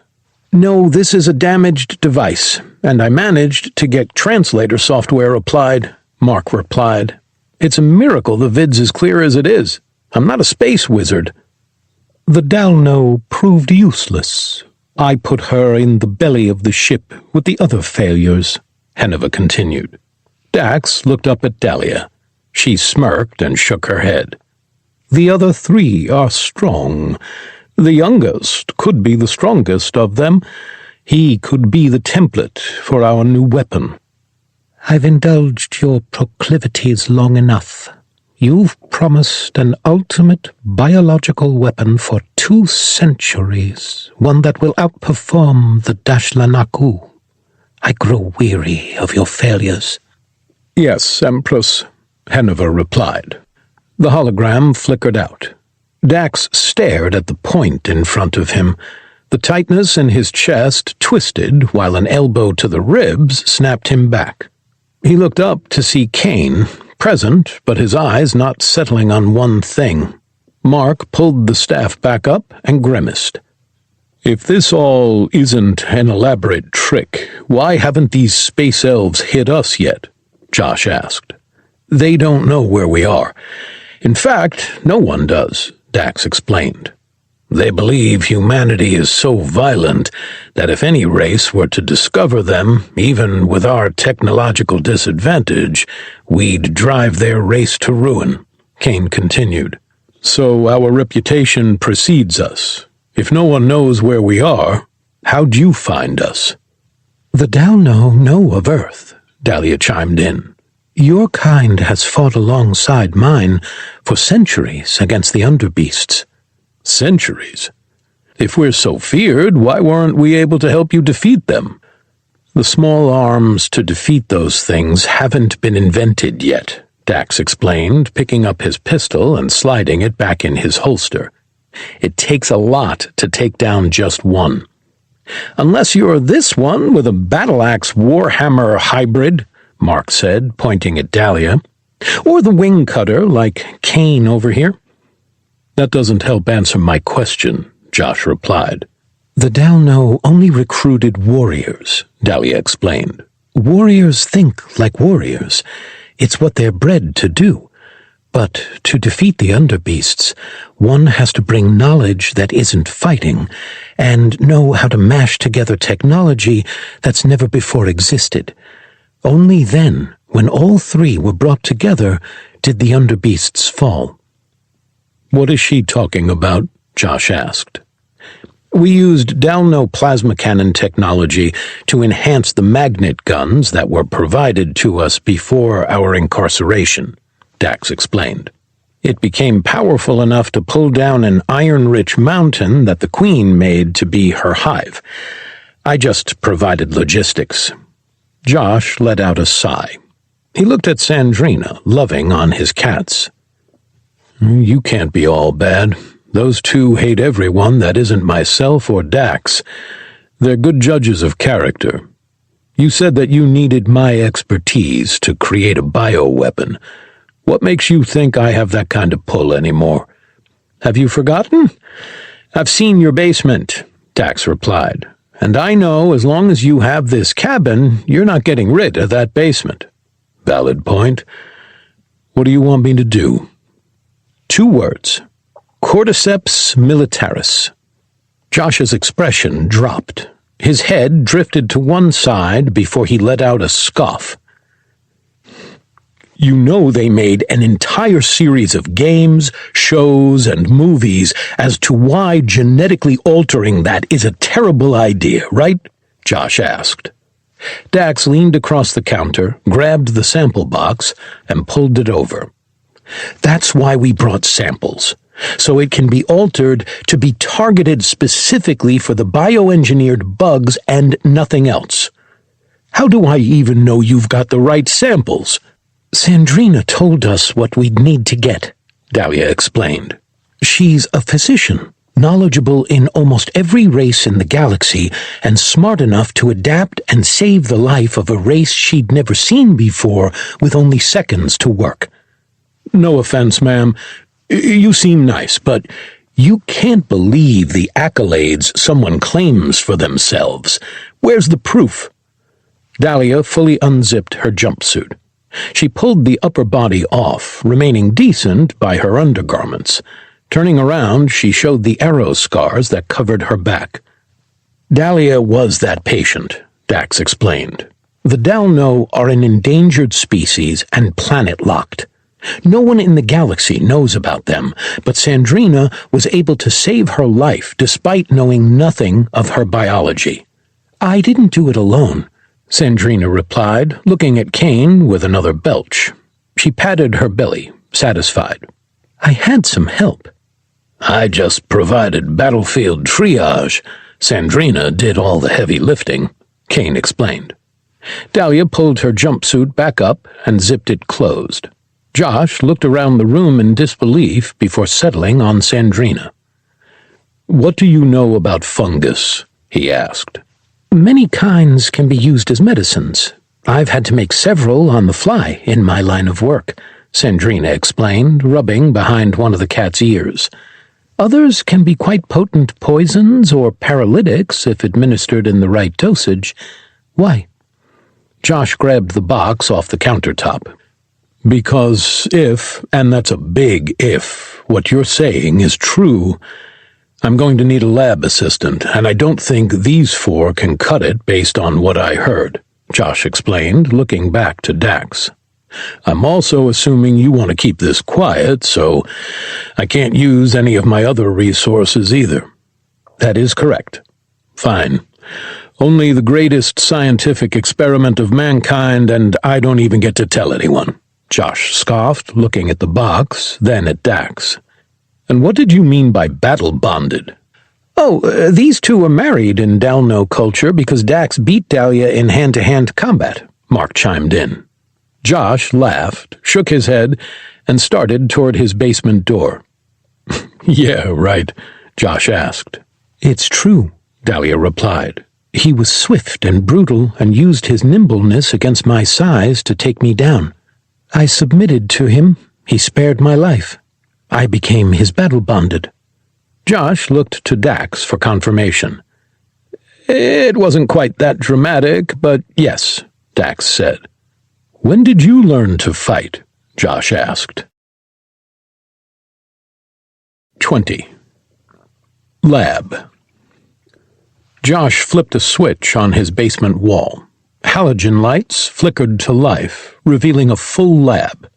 No, this is a damaged device, and I managed to get translator software applied, Mark replied. It's a miracle the vid's as clear as it is. I'm not a space wizard. The Dalno proved useless. I put her in the belly of the ship with the other failures, Henneba continued. Dax looked up at Dahlia. She smirked and shook her head. The other 3 are strong. The youngest could be the strongest of them. He could be the template for our new weapon. I've indulged your proclivities long enough. You've promised an ultimate biological weapon for 2 centuries, one that will outperform the Dashlanaku. I grow weary of your failures. Yes, Empress, Henneba replied. The hologram flickered out. Dax stared at the point in front of him. The tightness in his chest twisted while an elbow to the ribs snapped him back. He looked up to see Kane, present, but his eyes not settling on one thing. Mark pulled the staff back up and grimaced. If this all isn't an elaborate trick, why haven't these space elves hit us yet? Josh asked. They don't know where we are. In fact, no one does, Dax explained. They believe humanity is so violent that if any race were to discover them, even with our technological disadvantage, we'd drive their race to ruin, Kane continued. So our reputation precedes us. If no one knows where we are, how'd you find us? The Dalno know of Earth, Dahlia chimed in. Your kind has fought alongside mine for centuries against the Underbeasts. Centuries? If we're so feared, why weren't we able to help you defeat them? The small arms to defeat those things haven't been invented yet, Dax explained, picking up his pistol and sliding it back in his holster. It takes a lot to take down just one. Unless you're this one with a battle-axe warhammer hybrid, Mark said, pointing at Dahlia. Or the wing cutter, like Kane over here. That doesn't help answer my question, Josh replied. The Dalno only recruited warriors, Dahlia explained. Warriors think like warriors. It's what they're bred to do. But to defeat the Underbeasts, one has to bring knowledge that isn't fighting, and know how to mash together technology that's never before existed. Only then, when all 3 were brought together, did the Underbeasts fall. What is she talking about? Josh asked. We used Dalno plasma cannon technology to enhance the magnet guns that were provided to us before our incarceration, Dax explained. It became powerful enough to pull down an iron-rich mountain that the Queen made to be her hive. I just provided logistics. Josh let out a sigh. He looked at Sandrina, loving on his cats. You can't be all bad. Those 2 hate everyone that isn't myself or Dax. They're good judges of character. You said that you needed my expertise to create a bioweapon. What makes you think I have that kind of pull anymore? Have you forgotten? I've seen your basement, Dax replied, and I know as long as you have this cabin, you're not getting rid of that basement. Valid point. What do you want me to do? 2 words. Cordyceps militaris. Josh's expression dropped. His head drifted to one side before he let out a scoff. You know they made an entire series of games, shows, and movies as to why genetically altering that is a terrible idea, right? Josh asked. Dax leaned across the counter, grabbed the sample box, and pulled it over. That's why we brought samples, so it can be altered to be targeted specifically for the bioengineered bugs and nothing else. How do I even know you've got the right samples? Sandrina told us what we'd need to get, Dahlia explained. She's a physician, knowledgeable in almost every race in the galaxy, and smart enough to adapt and save the life of a race she'd never seen before with only seconds to work. No offense, ma'am. You seem nice, but you can't believe the accolades someone claims for themselves. Where's the proof? Dahlia fully unzipped her jumpsuit. She pulled the upper body off, remaining decent by her undergarments. Turning around, she showed the arrow scars that covered her back. Dahlia was that patient, Dax explained. The Dalno are an endangered species and planet-locked. No one in the galaxy knows about them, but Sandrina was able to save her life despite knowing nothing of her biology. I didn't do it alone, Sandrina replied, looking at Kane with another belch. She patted her belly, satisfied. I had some help. I just provided battlefield triage. Sandrina did all the heavy lifting, Kane explained. Dahlia pulled her jumpsuit back up and zipped it closed. Josh looked around the room in disbelief before settling on Sandrina. What do you know about fungus? He asked. Many kinds can be used as medicines. I've had to make several on the fly in my line of work, Sandrina explained, rubbing behind one of the cat's ears. Others can be quite potent poisons or paralytics if administered in the right dosage. Why? Josh grabbed the box off the countertop. Because if, and that's a big if, what you're saying is true, I'm going to need a lab assistant, and I don't think these 4 can cut it based on what I heard, Josh explained, looking back to Dax. I'm also assuming you want to keep this quiet, so I can't use any of my other resources either. That is correct. Fine. Only the greatest scientific experiment of mankind, and I don't even get to tell anyone. Josh scoffed, looking at the box, then at Dax. And what did you mean by battle-bonded? Oh, these 2 are married in Dalno culture because Dax beat Dahlia in hand-to-hand combat, Mark chimed in. Josh laughed, shook his head, and started toward his basement door. Yeah, right, Josh asked. It's true, Dahlia replied. He was swift and brutal and used his nimbleness against my size to take me down. I submitted to him. He spared my life. I became his battle-bonded. Josh looked to Dax for confirmation. It wasn't quite that dramatic, but yes, Dax said. When did you learn to fight? Josh asked. 20. Lab. Josh flipped a switch on his basement wall. Halogen lights flickered to life, revealing a full lab.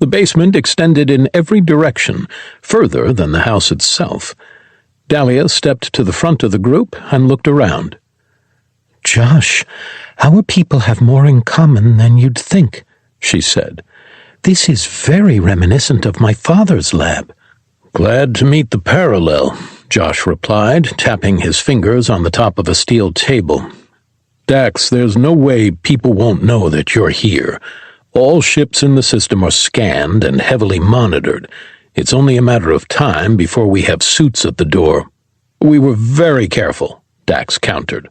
The basement extended in every direction, further than the house itself. Dahlia stepped to the front of the group and looked around. Josh, our people have more in common than you'd think, she said. This is very reminiscent of my father's lab. Glad to meet the parallel, Josh replied, tapping his fingers on the top of a steel table. Dax, there's no way people won't know that you're here. All ships in the system are scanned and heavily monitored. It's only a matter of time before we have suits at the door. We were very careful, Dax countered.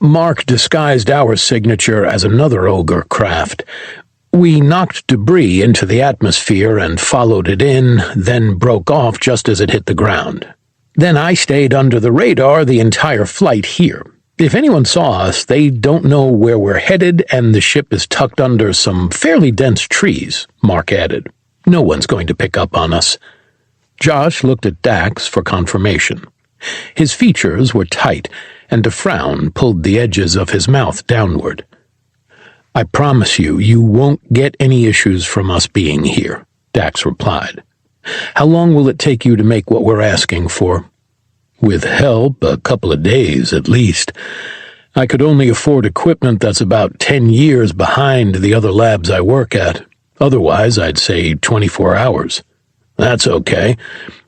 Mark disguised our signature as another ogre craft. We knocked debris into the atmosphere and followed it in, then broke off just as it hit the ground. Then I stayed under the radar the entire flight here. If anyone saw us, they don't know where we're headed, and the ship is tucked under some fairly dense trees, Mark added. No one's going to pick up on us. Josh looked at Dax for confirmation. His features were tight, and a frown pulled the edges of his mouth downward. I promise you, you won't get any issues from us being here, Dax replied. How long will it take you to make what we're asking for? With help, a couple of days at least. I could only afford equipment that's about 10 years behind the other labs I work at. Otherwise, I'd say 24 hours. That's okay.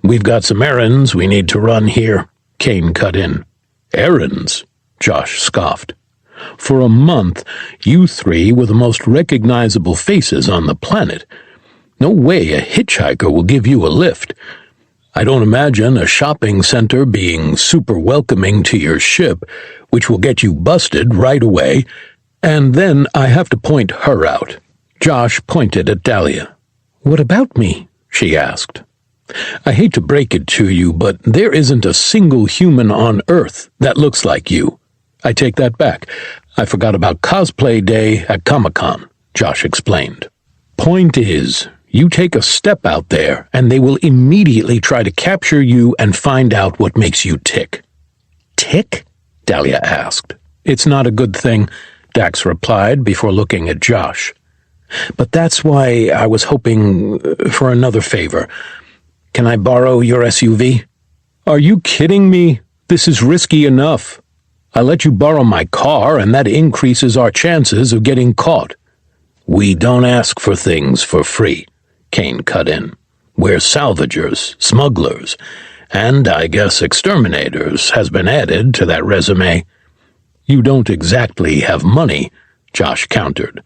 We've got some errands we need to run here, Kane cut in. Errands? Josh scoffed. For a month, you three were the most recognizable faces on the planet. No way a hitchhiker will give you a lift. I don't imagine a shopping center being super welcoming to your ship, which will get you busted right away, and then I have to point her out. Josh pointed at Dahlia. What about me? She asked. I hate to break it to you, but there isn't a single human on Earth that looks like you. I take that back. I forgot about cosplay day at Comic-Con, Josh explained. Point is, you take a step out there, and they will immediately try to capture you and find out what makes you tick. Tick? Dahlia asked. It's not a good thing, Dax replied before looking at Josh. But that's why I was hoping for another favor. Can I borrow your SUV? Are you kidding me? This is risky enough. I let you borrow my car, and that increases our chances of getting caught. We don't ask for things for free, Kane cut in. We're salvagers, smugglers, and I guess exterminators has been added to that resume. You don't exactly have money, Josh countered.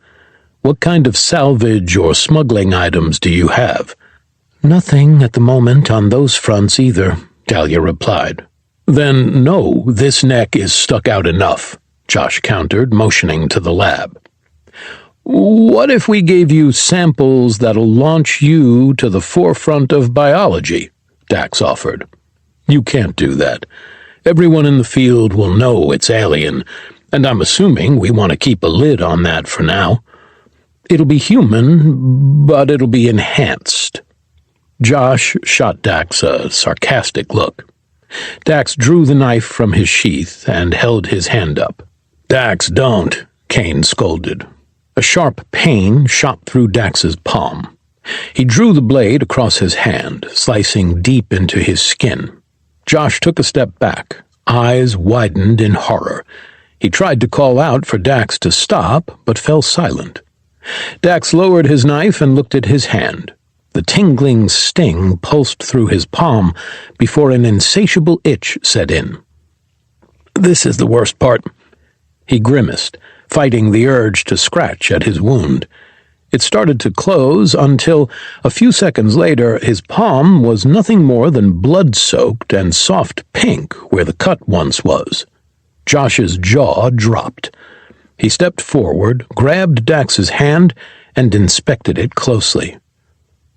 What kind of salvage or smuggling items do you have? Nothing at the moment on those fronts either, Dahlia replied. Then no, this neck is stuck out enough, Josh countered, motioning to the lab. What if we gave you samples that'll launch you to the forefront of biology? Dax offered. You can't do that. Everyone in the field will know it's alien, and I'm assuming we want to keep a lid on that for now. It'll be human, but it'll be enhanced. Josh shot Dax a sarcastic look. Dax drew the knife from his sheath and held his hand up. Dax, don't, Kane scolded. A sharp pain shot through Dax's palm. He drew the blade across his hand, slicing deep into his skin. Josh took a step back, eyes widened in horror. He tried to call out for Dax to stop, but fell silent. Dax lowered his knife and looked at his hand. The tingling sting pulsed through his palm before an insatiable itch set in. This is the worst part. He grimaced, fighting the urge to scratch at his wound. It started to close until, a few seconds later, his palm was nothing more than blood-soaked and soft pink where the cut once was. Josh's jaw dropped. He stepped forward, grabbed Dax's hand, and inspected it closely.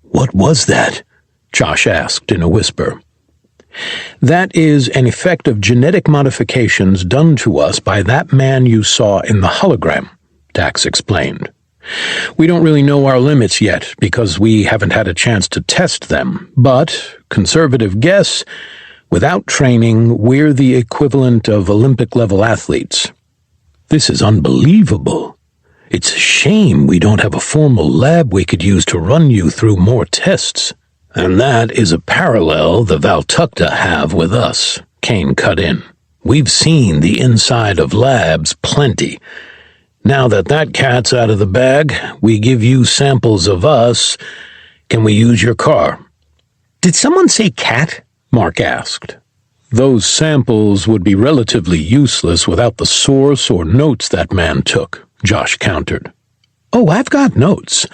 What was that? Josh asked in a whisper. That is an effect of genetic modifications done to us by that man you saw in the hologram, Dax explained. We don't really know our limits yet because we haven't had a chance to test them, but, conservative guess, without training, we're the equivalent of Olympic-level athletes. This is unbelievable. It's a shame we don't have a formal lab we could use to run you through more tests. And that is a parallel the Valtakuntera have with us, Kane cut in. We've seen the inside of labs plenty. Now that cat's out of the bag, we give you samples of us. Can we use your car? Did someone say cat? Mark asked. Those samples would be relatively useless without the source or notes that man took, Josh countered. Oh, I've got notes.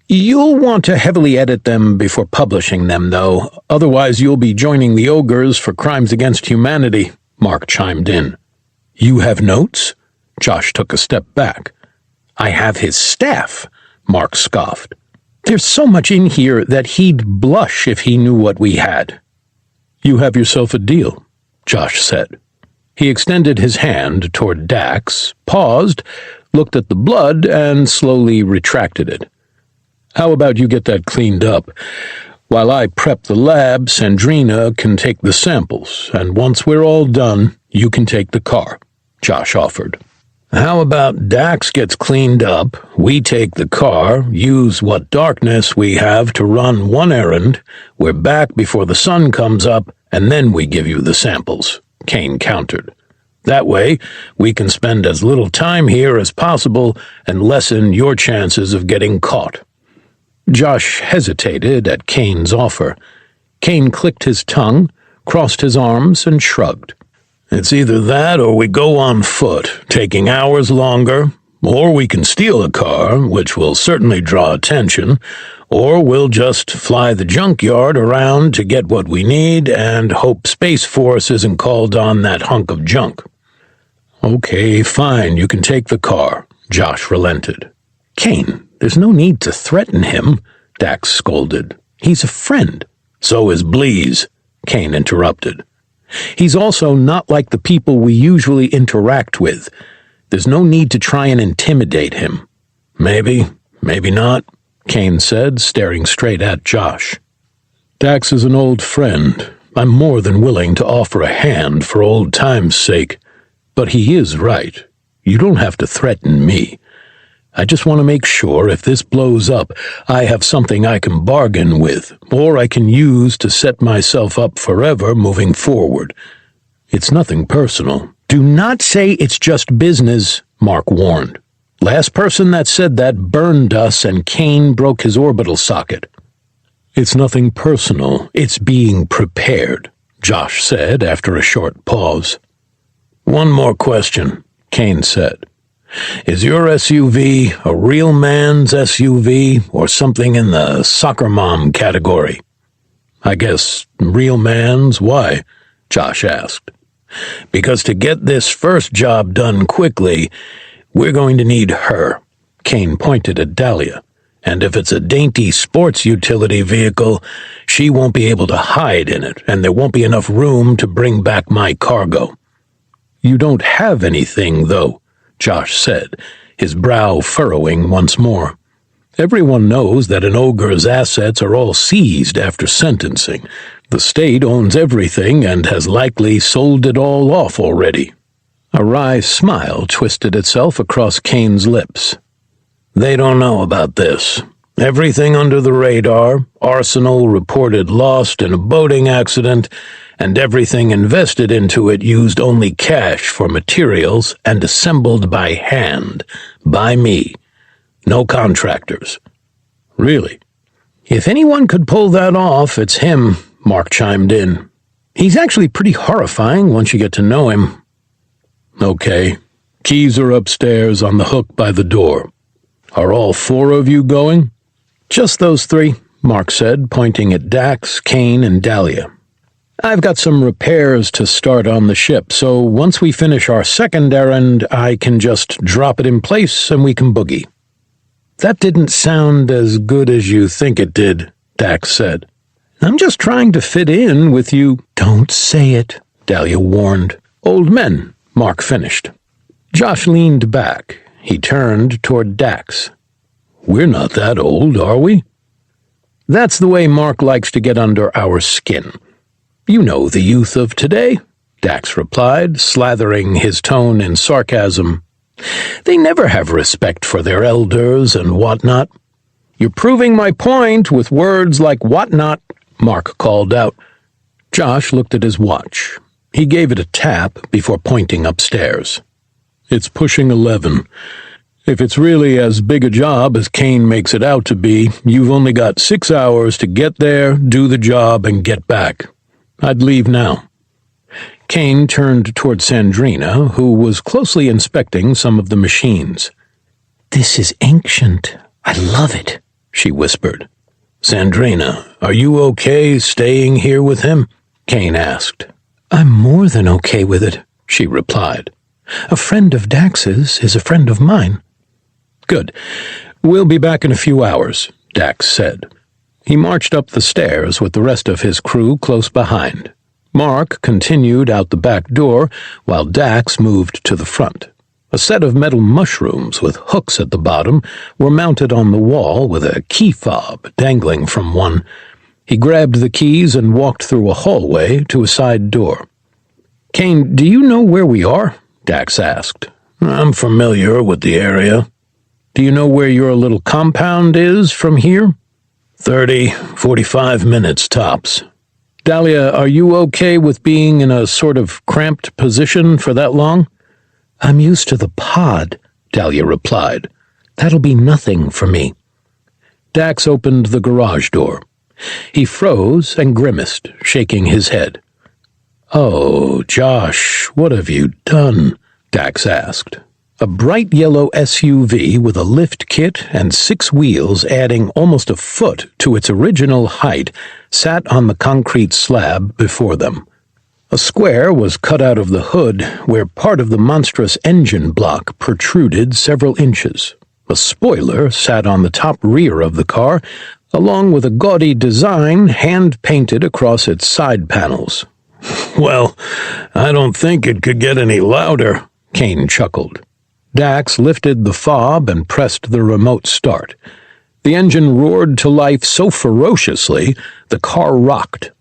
You'll want to heavily edit them before publishing them, though. Otherwise, you'll be joining the ogres for crimes against humanity, Mark chimed in. You have notes? Josh took a step back. I have his staff, Mark scoffed. There's so much in here that he'd blush if he knew what we had. You have yourself a deal, Josh said. He extended his hand toward Dax, paused, looked at the blood, and slowly retracted it. How about you get that cleaned up? While I prep the lab, Sandrina can take the samples, and once we're all done, you can take the car, Josh offered. How about Dax gets cleaned up, we take the car, use what darkness we have to run one errand, we're back before the sun comes up, and then we give you the samples, Kane countered. That way, we can spend as little time here as possible and lessen your chances of getting caught. Josh hesitated at Kane's offer. Kane clicked his tongue, crossed his arms, and shrugged. It's either that or we go on foot, taking hours longer, or we can steal a car, which will certainly draw attention, or we'll just fly the Junkyard around to get what we need and hope Space Force isn't called on that hunk of junk. Okay, fine, you can take the car, Josh relented. Kane, there's no need to threaten him, Dax scolded. He's a friend. So is Bleeze, Kane interrupted. He's also not like the people we usually interact with. There's no need to try and intimidate him. Maybe, maybe not, Kane said, staring straight at Josh. Dax is an old friend. I'm more than willing to offer a hand for old time's sake. But he is right. You don't have to threaten me. I just want to make sure if this blows up, I have something I can bargain with, or I can use to set myself up forever moving forward. It's nothing personal. Do not say it's just business, Mark warned. Last person that said that burned us and Kane broke his orbital socket. It's nothing personal. It's being prepared, Josh said after a short pause. One more question, Kane said. Is your SUV a real man's SUV or something in the soccer mom category? I guess real man's. Why? Josh asked. Because to get this first job done quickly, we're going to need her. Kane pointed at Dahlia. And if it's a dainty sports utility vehicle, she won't be able to hide in it, and there won't be enough room to bring back my cargo. You don't have anything, though, Josh said, his brow furrowing once more. Everyone knows that an ogre's assets are all seized after sentencing. The state owns everything and has likely sold it all off already. A wry smile twisted itself across Kane's lips. They don't know about this. Everything under the radar, arsenal reported lost in a boating accident, and everything invested into it used only cash for materials and assembled by hand, by me. No contractors. Really? If anyone could pull that off, it's him, Mark chimed in. He's actually pretty horrifying once you get to know him. Okay. Keys are upstairs on the hook by the door. Are all four of you going? Just those three, Mark said, pointing at Dax, Kane, and Dahlia. I've got some repairs to start on the ship, so once we finish our second errand, I can just drop it in place and we can boogie. That didn't sound as good as you think it did, Dax said. I'm just trying to fit in with you. Don't say it, Dahlia warned. Old men, Mark finished. Josh leaned back. He turned toward Dax. We're not that old, are we? That's the way Mark likes to get under our skin. You know the youth of today, Dax replied, slathering his tone in sarcasm. They never have respect for their elders and whatnot. You're proving my point with words like whatnot, Mark called out. Josh looked at his watch. He gave it a tap before pointing upstairs. It's pushing 11. If it's really as big a job as Kane makes it out to be, you've only got 6 hours to get there, do the job, and get back. I'd leave now. Kane turned toward Sandrina, who was closely inspecting some of the machines. This is ancient. I love it, she whispered. Sandrina, are you okay staying here with him? Kane asked. I'm more than okay with it, she replied. A friend of Dax's is a friend of mine. Good. We'll be back in a few hours, Dax said. He marched up the stairs with the rest of his crew close behind. Mark continued out the back door while Dax moved to the front. A set of metal mushrooms with hooks at the bottom were mounted on the wall with a key fob dangling from one. He grabbed the keys and walked through a hallway to a side door. "Kane, do you know where we are?" Dax asked. "I'm familiar with the area." "Do you know where your little compound is from here?" 45 minutes tops. "Dahlia, are you okay with being in a sort of cramped position for that long?" "I'm used to the pod," Dahlia replied. "That'll be nothing for me." Dax opened the garage door. He froze and grimaced, shaking his head. "Oh, Josh, what have you done?" Dax asked. A bright yellow SUV with a lift kit and 6 wheels adding almost a foot to its original height sat on the concrete slab before them. A square was cut out of the hood where part of the monstrous engine block protruded several inches. A spoiler sat on the top rear of the car, along with a gaudy design hand-painted across its side panels. "Well, I don't think it could get any louder," Kane chuckled. Dax lifted the fob and pressed the remote start. The engine roared to life so ferociously the car rocked.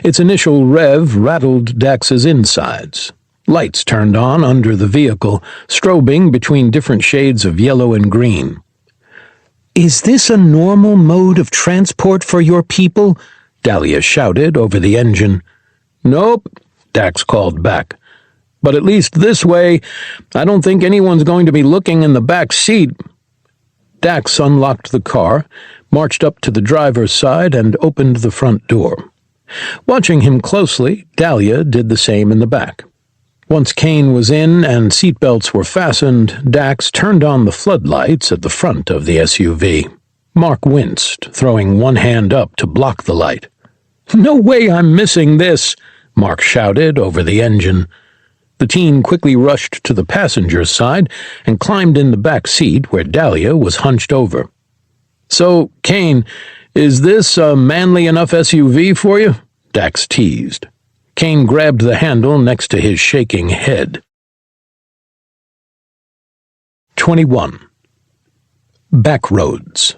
Its initial rev rattled Dax's insides. Lights turned on under the vehicle, strobing between different shades of yellow and green. "Is this a normal mode of transport for your people?" Dahlia shouted over the engine. "Nope," Dax called back. "But at least this way, I don't think anyone's going to be looking in the back seat." Dax unlocked the car, marched up to the driver's side, and opened the front door. Watching him closely, Dahlia did the same in the back. Once Kane was in and seatbelts were fastened, Dax turned on the floodlights at the front of the SUV. Mark winced, throwing one hand up to block the light. "No way I'm missing this!" Mark shouted over the engine. The teen quickly rushed to the passenger's side and climbed in the back seat where Dahlia was hunched over. "So, Kane, is this a manly enough SUV for you?" Dax teased. Kane grabbed the handle next to his shaking head. 21. Backroads.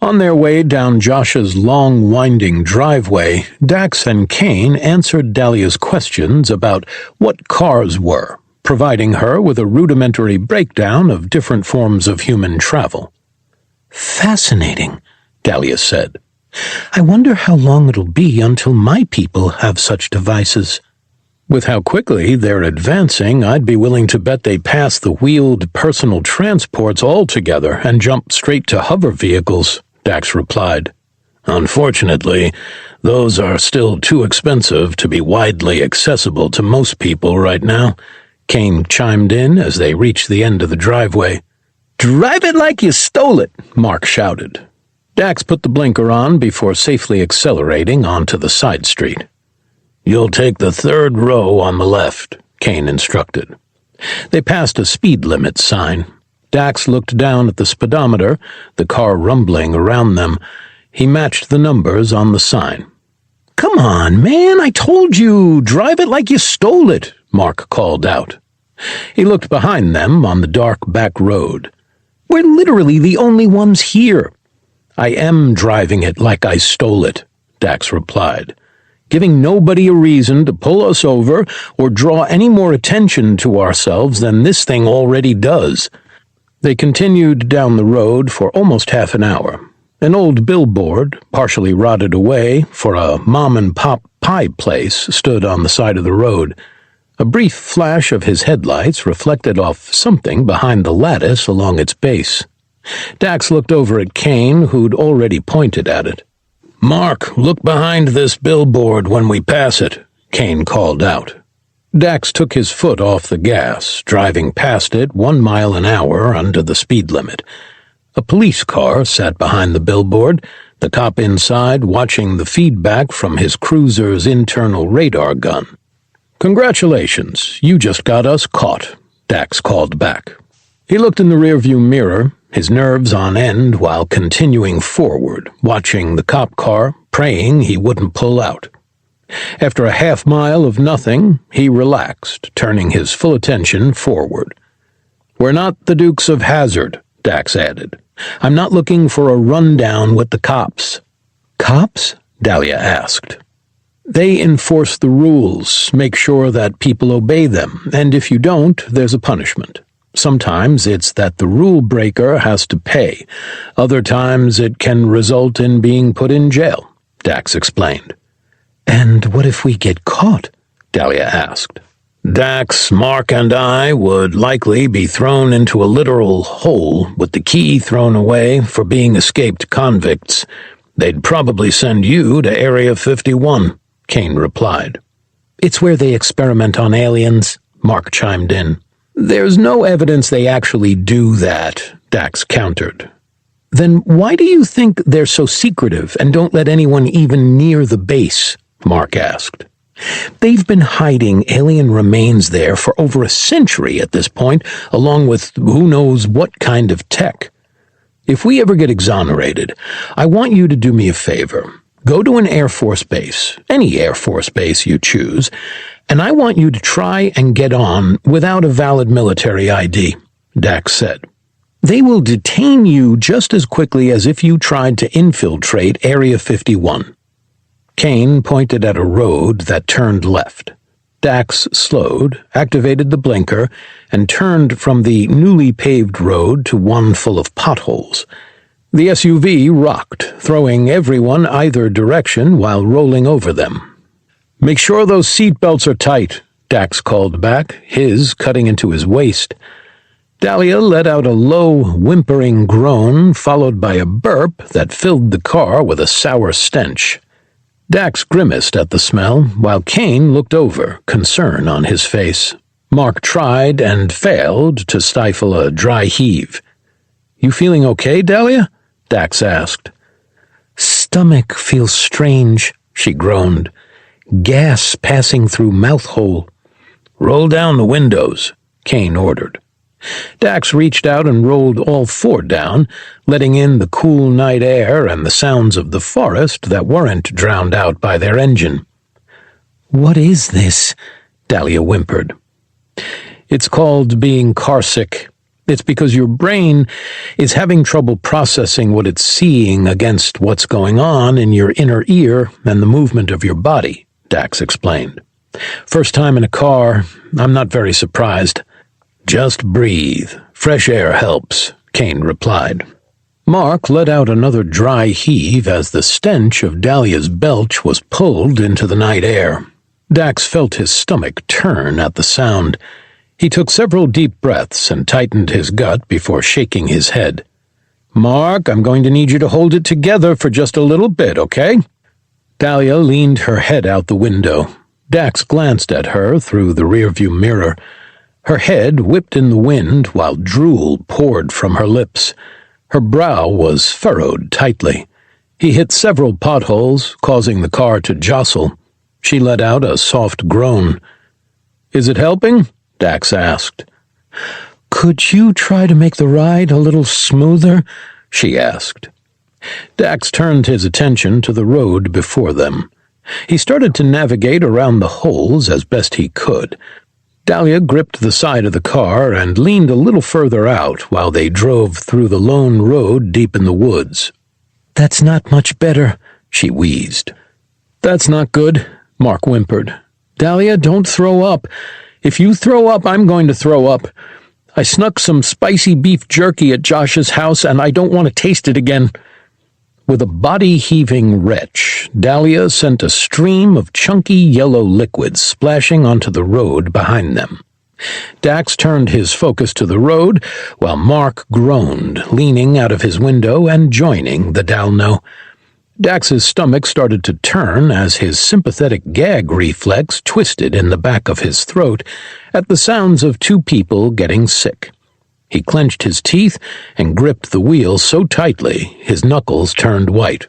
On their way down Josh's long, winding driveway, Dax and Kane answered Dahlia's questions about what cars were, providing her with a rudimentary breakdown of different forms of human travel. "Fascinating," Dahlia said. "I wonder how long it'll be until my people have such devices." "With how quickly they're advancing, I'd be willing to bet they pass the wheeled personal transports altogether and jump straight to hover vehicles," Dax replied. "Unfortunately, those are still too expensive to be widely accessible to most people right now," Kane chimed in as they reached the end of the driveway. "Drive it like you stole it," Mark shouted. Dax put the blinker on before safely accelerating onto the side street. "You'll take the 3rd row on the left," Kane instructed. They passed a speed limit sign. Dax looked down at the speedometer, the car rumbling around them. He matched the numbers on the sign. "Come on, man, I told you, drive it like you stole it," Mark called out. He looked behind them on the dark back road. "We're literally the only ones here." "I am driving it like I stole it," Dax replied, "giving nobody a reason to pull us over or draw any more attention to ourselves than this thing already does." They continued down the road for almost half an hour. An old billboard, partially rotted away, for a mom-and-pop pie place stood on the side of the road. A brief flash of his headlights reflected off something behind the lattice along its base. Dax looked over at Kane, who'd already pointed at it. "Mark, look behind this billboard when we pass it," Kane called out. Dax took his foot off the gas, driving past it 1 mile an hour under the speed limit. A police car sat behind the billboard, the cop inside watching the feedback from his cruiser's internal radar gun. "Congratulations, you just got us caught," Dax called back. He looked in the rearview mirror, his nerves on end while continuing forward, watching the cop car, praying he wouldn't pull out. After a half-mile of nothing, he relaxed, turning his full attention forward. "We're not the Dukes of Hazzard," Dax added. "I'm not looking for a rundown with the cops." "Cops?" Dahlia asked. "They enforce the rules, make sure that people obey them, and if you don't, there's a punishment. Sometimes it's that the rule breaker has to pay. Other times it can result in being put in jail," Dax explained. "And what if we get caught?" Dahlia asked. "Dax, Mark, and I would likely be thrown into a literal hole with the key thrown away for being escaped convicts. They'd probably send you to Area 51, Kane replied. "It's where they experiment on aliens," Mark chimed in. "There's no evidence they actually do that," Dax countered. "Then why do you think they're so secretive and don't let anyone even near the base?" Mark asked. "They've been hiding alien remains there for over a century at this point, along with who knows what kind of tech. If we ever get exonerated, I want you to do me a favor. Go to an Air Force base, any Air Force base you choose, and I want you to try and get on without a valid military ID," Dax said. "They will detain you just as quickly as if you tried to infiltrate Area 51. Kane pointed at a road that turned left. Dax slowed, activated the blinker, and turned from the newly paved road to one full of potholes. The SUV rocked, throwing everyone either direction while rolling over them. "Make sure those seatbelts are tight," Dax called back, his cutting into his waist. Dahlia let out a low, whimpering groan, followed by a burp that filled the car with a sour stench. Dax grimaced at the smell, while Kane looked over, concern on his face. Mark tried and failed to stifle a dry heave. "You feeling okay, Dahlia?" Dax asked. "Stomach feels strange," she groaned. "Gas passing through mouth hole." "Roll down the windows," Kane ordered. Dax reached out and rolled all four down, letting in the cool night air and the sounds of the forest that weren't drowned out by their engine. "What is this?" Dahlia whimpered. "It's called being carsick. It's because your brain is having trouble processing what it's seeing against what's going on in your inner ear and the movement of your body," Dax explained. "First time in a car, I'm not very surprised." "Just breathe. Fresh air helps," Kane replied. Mark let out another dry heave as the stench of Dahlia's belch was pulled into the night air. Dax felt his stomach turn at the sound. He took several deep breaths and tightened his gut before shaking his head. "Mark, I'm going to need you to hold it together for just a little bit, okay?" Dahlia leaned her head out the window. Dax glanced at her through the rearview mirror. Her head whipped in the wind while drool poured from her lips. Her brow was furrowed tightly. He hit several potholes, causing the car to jostle. She let out a soft groan. "Is it helping?" Dax asked. "Could you try to make the ride a little smoother?" she asked. Dax turned his attention to the road before them. He started to navigate around the holes as best he could. Dahlia gripped the side of the car and leaned a little further out while they drove through the lone road deep in the woods. "That's not much better," she wheezed. "That's not good," Mark whimpered. "Dahlia, don't throw up. If you throw up, I'm going to throw up. I snuck some spicy beef jerky at Josh's house, and I don't want to taste it again." With a body-heaving retch, Dahlia sent a stream of chunky yellow liquid splashing onto the road behind them. Dax turned his focus to the road, while Mark groaned, leaning out of his window and joining the Dalno. Dax's stomach started to turn as his sympathetic gag reflex twisted in the back of his throat at the sounds of two people getting sick. He clenched his teeth and gripped the wheel so tightly his knuckles turned white.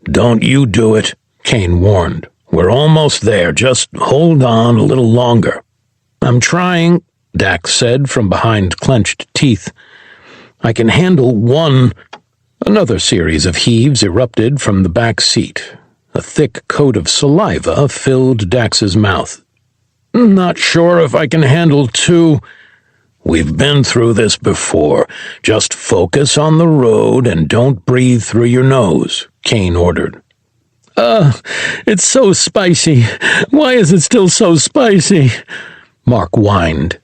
"Don't you do it," Kane warned. We're almost there. Just hold on a little longer. I'm trying, Dax said from behind clenched teeth. I can handle one. Another series of heaves erupted from the back seat. A thick coat of saliva filled Dax's mouth. Not sure if I can handle two. We've been through this before. Just focus on the road and don't breathe through your nose, Kane ordered. It's so spicy. Why is it still so spicy? Mark whined.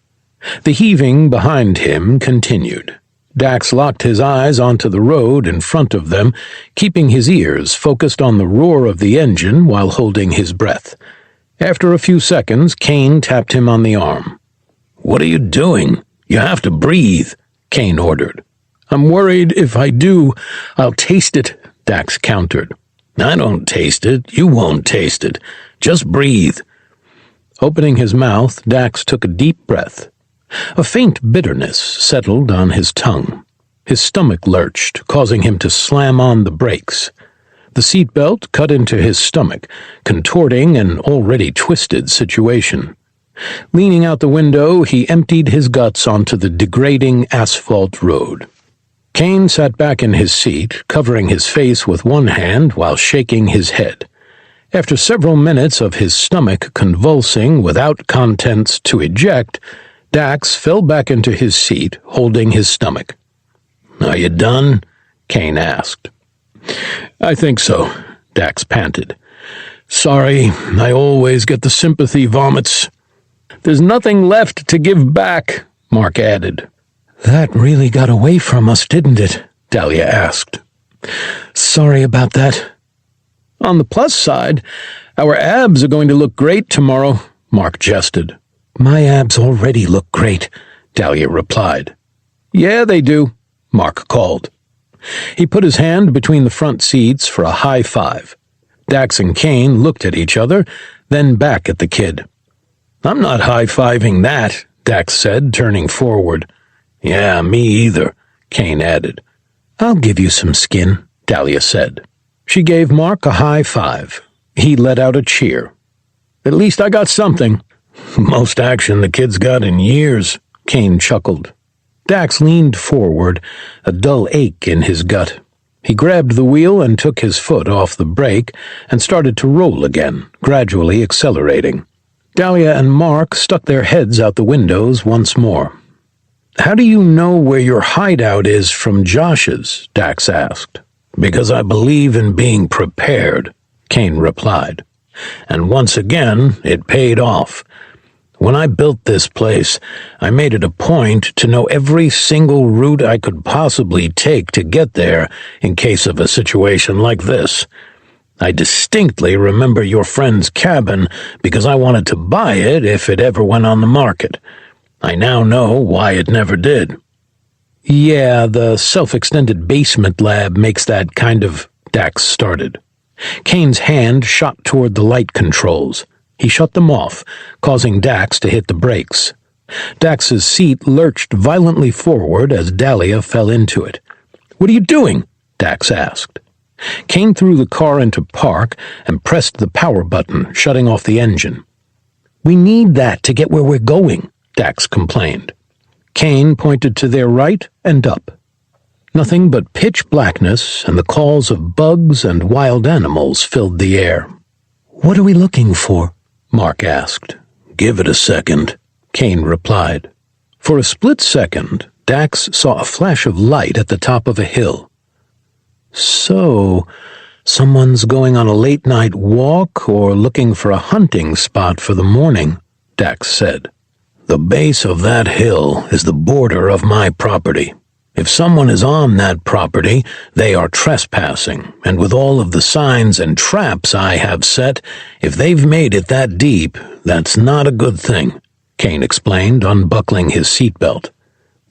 The heaving behind him continued. Dax locked his eyes onto the road in front of them, keeping his ears focused on the roar of the engine while holding his breath. After a few seconds, Kane tapped him on the arm. What are you doing? You have to breathe, Kane ordered. I'm worried if I do, I'll taste it, Dax countered. I don't taste it. You won't taste it. Just breathe. Opening his mouth, Dax took a deep breath. A faint bitterness settled on his tongue. His stomach lurched, causing him to slam on the brakes. The seatbelt cut into his stomach, contorting an already twisted situation. Leaning out the window, he emptied his guts onto the degrading asphalt road. Kane sat back in his seat, covering his face with one hand while shaking his head. After several minutes of his stomach convulsing without contents to eject, Dax fell back into his seat, holding his stomach. Are you done? Kane asked. I think so, Dax panted. Sorry, I always get the sympathy vomits. There's nothing left to give back, Mark added. That really got away from us, didn't it? Dahlia asked. Sorry about that. On the plus side, our abs are going to look great tomorrow, Mark jested. My abs already look great, Dahlia replied. Yeah, they do, Mark called. He put his hand between the front seats for a high five. Dax and Kane looked at each other, then back at the kid. I'm not high-fiving that, Dax said, turning forward. Yeah, me either, Kane added. I'll give you some skin, Dahlia said. She gave Mark a high five. He let out a cheer. At least I got something. Most action the kid's got in years, Kane chuckled. Dax leaned forward, a dull ache in his gut. He grabbed the wheel and took his foot off the brake and started to roll again, gradually accelerating. Dahlia and Mark stuck their heads out the windows once more. How do you know where your hideout is from Josh's? Dax asked. Because I believe in being prepared, Kane replied. And once again, it paid off. When I built this place, I made it a point to know every single route I could possibly take to get there in case of a situation like this. I distinctly remember your friend's cabin because I wanted to buy it if it ever went on the market. I now know why it never did. Yeah, the self-extended basement lab makes that kind of... Dax started. Kane's hand shot toward the light controls. He shut them off, causing Dax to hit the brakes. Dax's seat lurched violently forward as Dahlia fell into it. What are you doing? Dax asked. Kane threw the car into park and pressed the power button, shutting off the engine. We need that to get where we're going, Dax complained. Kane pointed to their right and up. Nothing but pitch blackness and the calls of bugs and wild animals filled the air. What are we looking for? Mark asked. Give it a second, Kane replied. For a split second, Dax saw a flash of light at the top of a hill. So, someone's going on a late-night walk or looking for a hunting spot for the morning, Dax said. The base of that hill is the border of my property. If someone is on that property, they are trespassing, and with all of the signs and traps I have set, if they've made it that deep, that's not a good thing, Kane explained, unbuckling his seatbelt.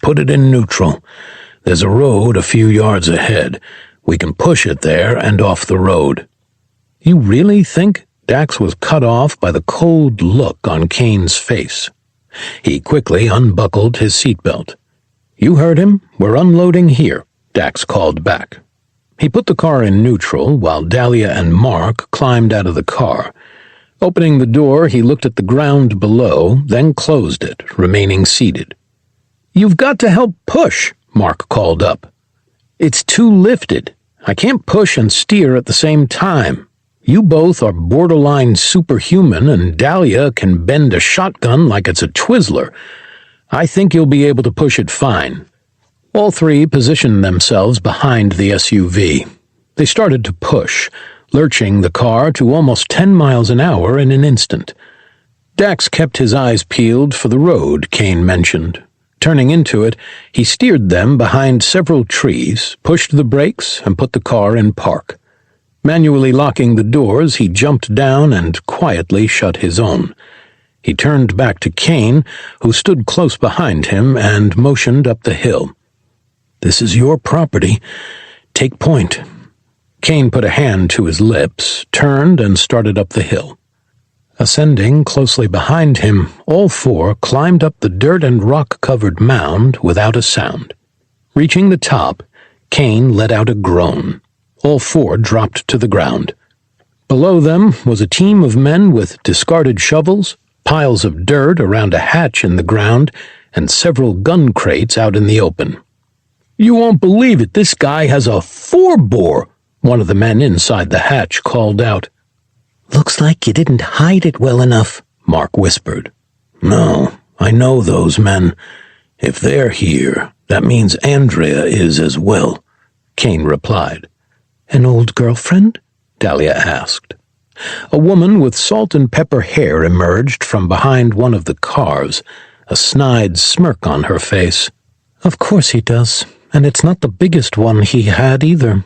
Put it in neutral. There's a road a few yards ahead. We can push it there and off the road. You really think? Dax was cut off by the cold look on Kane's face. He quickly unbuckled his seatbelt. You heard him. We're unloading here, Dax called back. He put the car in neutral while Dahlia and Mark climbed out of the car. Opening the door, he looked at the ground below, then closed it, remaining seated. "You've got to help push," Mark called up. "It's too lifted. I can't push and steer at the same time. You both are borderline superhuman, and Dahlia can bend a shotgun like it's a Twizzler. I think you'll be able to push it fine." All three positioned themselves behind the SUV. They started to push, lurching the car to almost 10 miles an hour in an instant. Dax kept his eyes peeled for the road Kane mentioned. Turning into it, he steered them behind several trees, pushed the brakes, and put the car in park. Manually locking the doors, he jumped down and quietly shut his own. He turned back to Kane, who stood close behind him, and motioned up the hill. "This is your property. Take point." Kane put a hand to his lips, turned, and started up the hill. Ascending closely behind him, all four climbed up the dirt and rock-covered mound without a sound. Reaching the top, Kane let out a groan. All four dropped to the ground. Below them was a team of men with discarded shovels, piles of dirt around a hatch in the ground, and several gun crates out in the open. "You won't believe it, this guy has a 4-bore, one of the men inside the hatch called out. "Looks like you didn't hide it well enough," Mark whispered. "No, I know those men. If they're here, that means Andrea is as well," Kane replied. "An old girlfriend?" Dahlia asked. A woman with salt and pepper hair emerged from behind one of the cars, a snide smirk on her face. "Of course he does, and it's not the biggest one he had either.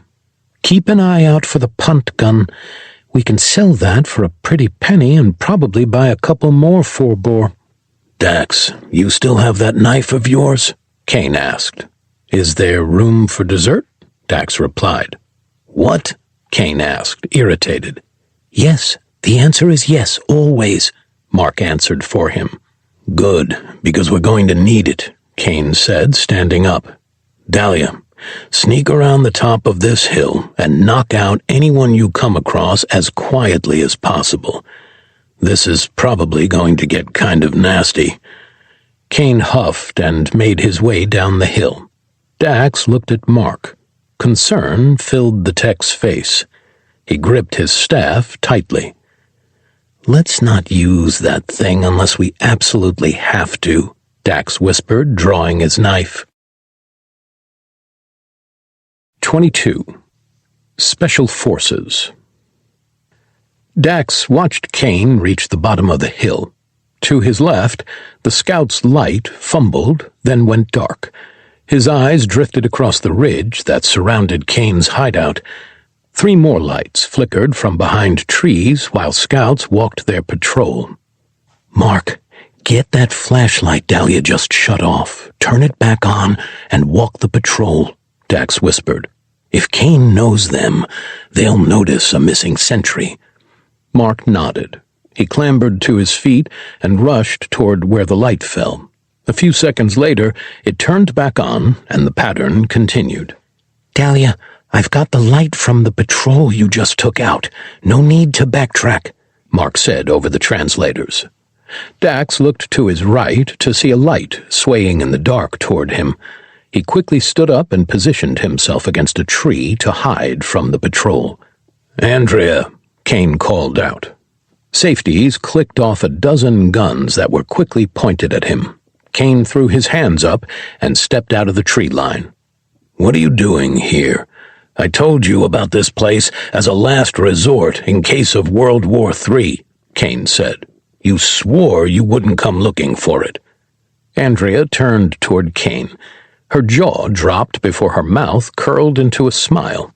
Keep an eye out for the punt gun. We can sell that for a pretty penny and probably buy a couple more 4-bore. "Dax, you still have that knife of yours?" Kane asked. "Is there room for dessert?" Dax replied. "What?" Kane asked, irritated. "Yes, the answer is yes, always," Mark answered for him. "Good, because we're going to need it," Kane said, standing up. "Dahlia, sneak around the top of this hill and knock out anyone you come across as quietly as possible. This is probably going to get kind of nasty." Kane huffed and made his way down the hill. Dax looked at Mark. Concern filled the tech's face. He gripped his staff tightly. "Let's not use that thing unless we absolutely have to," Dax whispered, drawing his knife. 22. Special Forces. Dax watched Kane reach the bottom of the hill. To his left, the scout's light fumbled, then went dark. His eyes drifted across the ridge that surrounded Kane's hideout. 3 more lights flickered from behind trees while scouts walked their patrol. "Mark, get that flashlight Dahlia just shut off, turn it back on, and walk the patrol," Dax whispered. "If Kane knows them, they'll notice a missing sentry." Mark nodded. He clambered to his feet and rushed toward where the light fell. A few seconds later, it turned back on, and the pattern continued. "Dahlia, I've got the light from the patrol you just took out. No need to backtrack," Mark said over the translators. Dax looked to his right to see a light swaying in the dark toward him. He quickly stood up and positioned himself against a tree to hide from the patrol. "Andrea," Kane called out. Safeties clicked off a dozen guns that were quickly pointed at him. Kane threw his hands up and stepped out of the tree line. "What are you doing here? I told you about this place as a last resort in case of World War III, Kane said. "You swore you wouldn't come looking for it." Andrea turned toward Kane. Her jaw dropped before her mouth curled into a smile.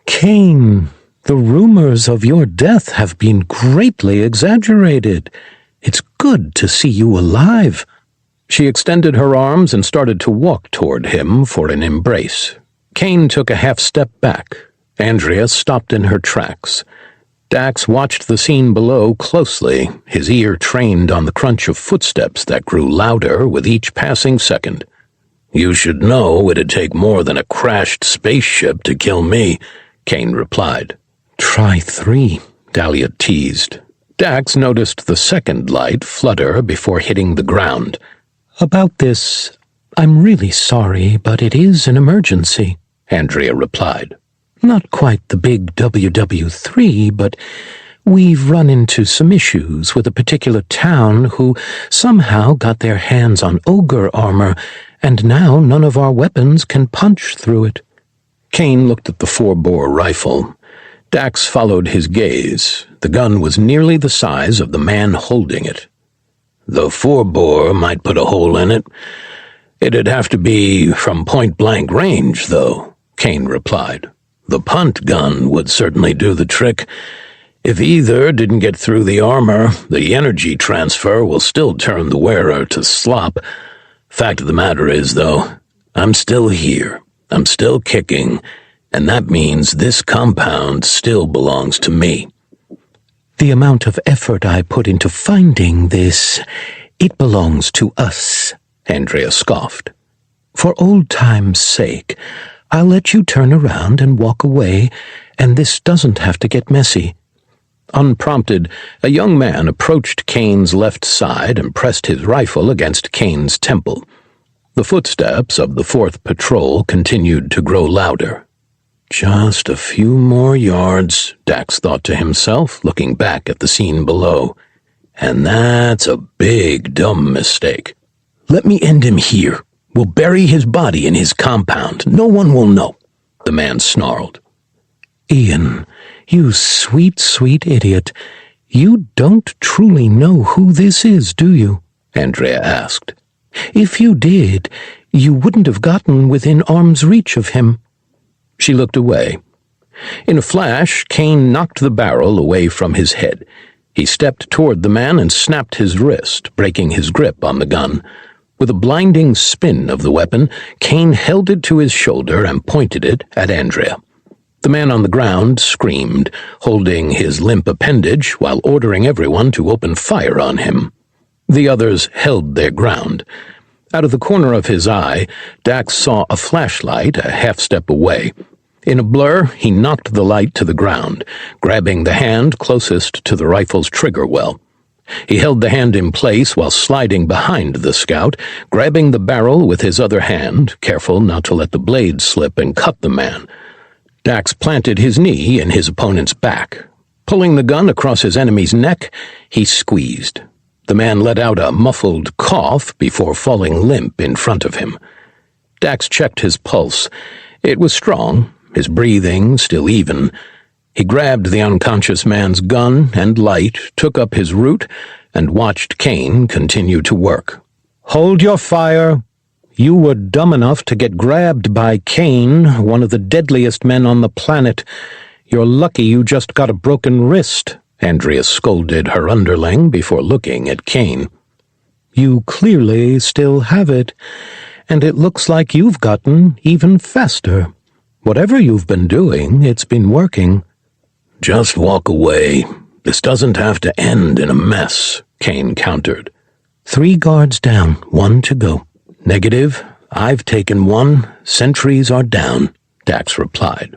"Kane, the rumors of your death have been greatly exaggerated. It's good to see you alive." She extended her arms and started to walk toward him for an embrace. Kane took a half step back. Andrea stopped in her tracks. Dax watched the scene below closely, his ear trained on the crunch of footsteps that grew louder with each passing second. "You should know it'd take more than a crashed spaceship to kill me," Kane replied. "Try 3, Dahlia teased. Dax noticed the second light flutter before hitting the ground. "About this, I'm really sorry, but it is an emergency," Andrea replied. "Not quite the big WW3, but we've run into some issues with a particular town who somehow got their hands on ogre armor, and now none of our weapons can punch through it." Kane looked at the 4-bore rifle. Dax followed his gaze. The gun was nearly the size of the man holding it. "The 4-bore might put a hole in it. It'd have to be from point-blank range, though," Kane replied. "The punt gun would certainly do the trick. If either didn't get through the armor, the energy transfer will still turn the wearer to slop. Fact of the matter is, though, I'm still here. I'm still kicking, and that means this compound still belongs to me." "The amount of effort I put into finding this, it belongs to us," Andrea scoffed. "For old time's sake, I'll let you turn around and walk away, and this doesn't have to get messy." Unprompted, a young man approached Kane's left side and pressed his rifle against Kane's temple. The footsteps of the 4th patrol continued to grow louder. "Just a few more yards," Dax thought to himself, looking back at the scene below. "And that's a big, dumb mistake. Let me end him here. We'll bury his body in his compound. No one will know," the man snarled. "Ian, you sweet, sweet idiot. You don't truly know who this is, do you?" Andrea asked. "If you did, you wouldn't have gotten within arm's reach of him." She looked away. In a flash, Kane knocked the barrel away from his head. He stepped toward the man and snapped his wrist, breaking his grip on the gun. With a blinding spin of the weapon, Kane held it to his shoulder and pointed it at Andrea. The man on the ground screamed, holding his limp appendage while ordering everyone to open fire on him. The others held their ground. Out of the corner of his eye, Dax saw a flashlight a half-step away. In a blur, he knocked the light to the ground, grabbing the hand closest to the rifle's trigger well. He held the hand in place while sliding behind the scout, grabbing the barrel with his other hand, careful not to let the blade slip and cut the man. Dax planted his knee in his opponent's back. Pulling the gun across his enemy's neck, he squeezed. The man let out a muffled cough before falling limp in front of him. Dax checked his pulse. It was strong, his breathing still even. He grabbed the unconscious man's gun and light, took up his route, and watched Kane continue to work. "Hold your fire. You were dumb enough to get grabbed by Kane, one of the deadliest men on the planet. You're lucky you just got a broken wrist," Andrea scolded her underling before looking at Kane. "You clearly still have it, and it looks like you've gotten even faster. Whatever you've been doing, it's been working." "Just walk away. This doesn't have to end in a mess," Kane countered. 3 guards down, 1 to go." "Negative. I've taken 1. Sentries are down," Dax replied.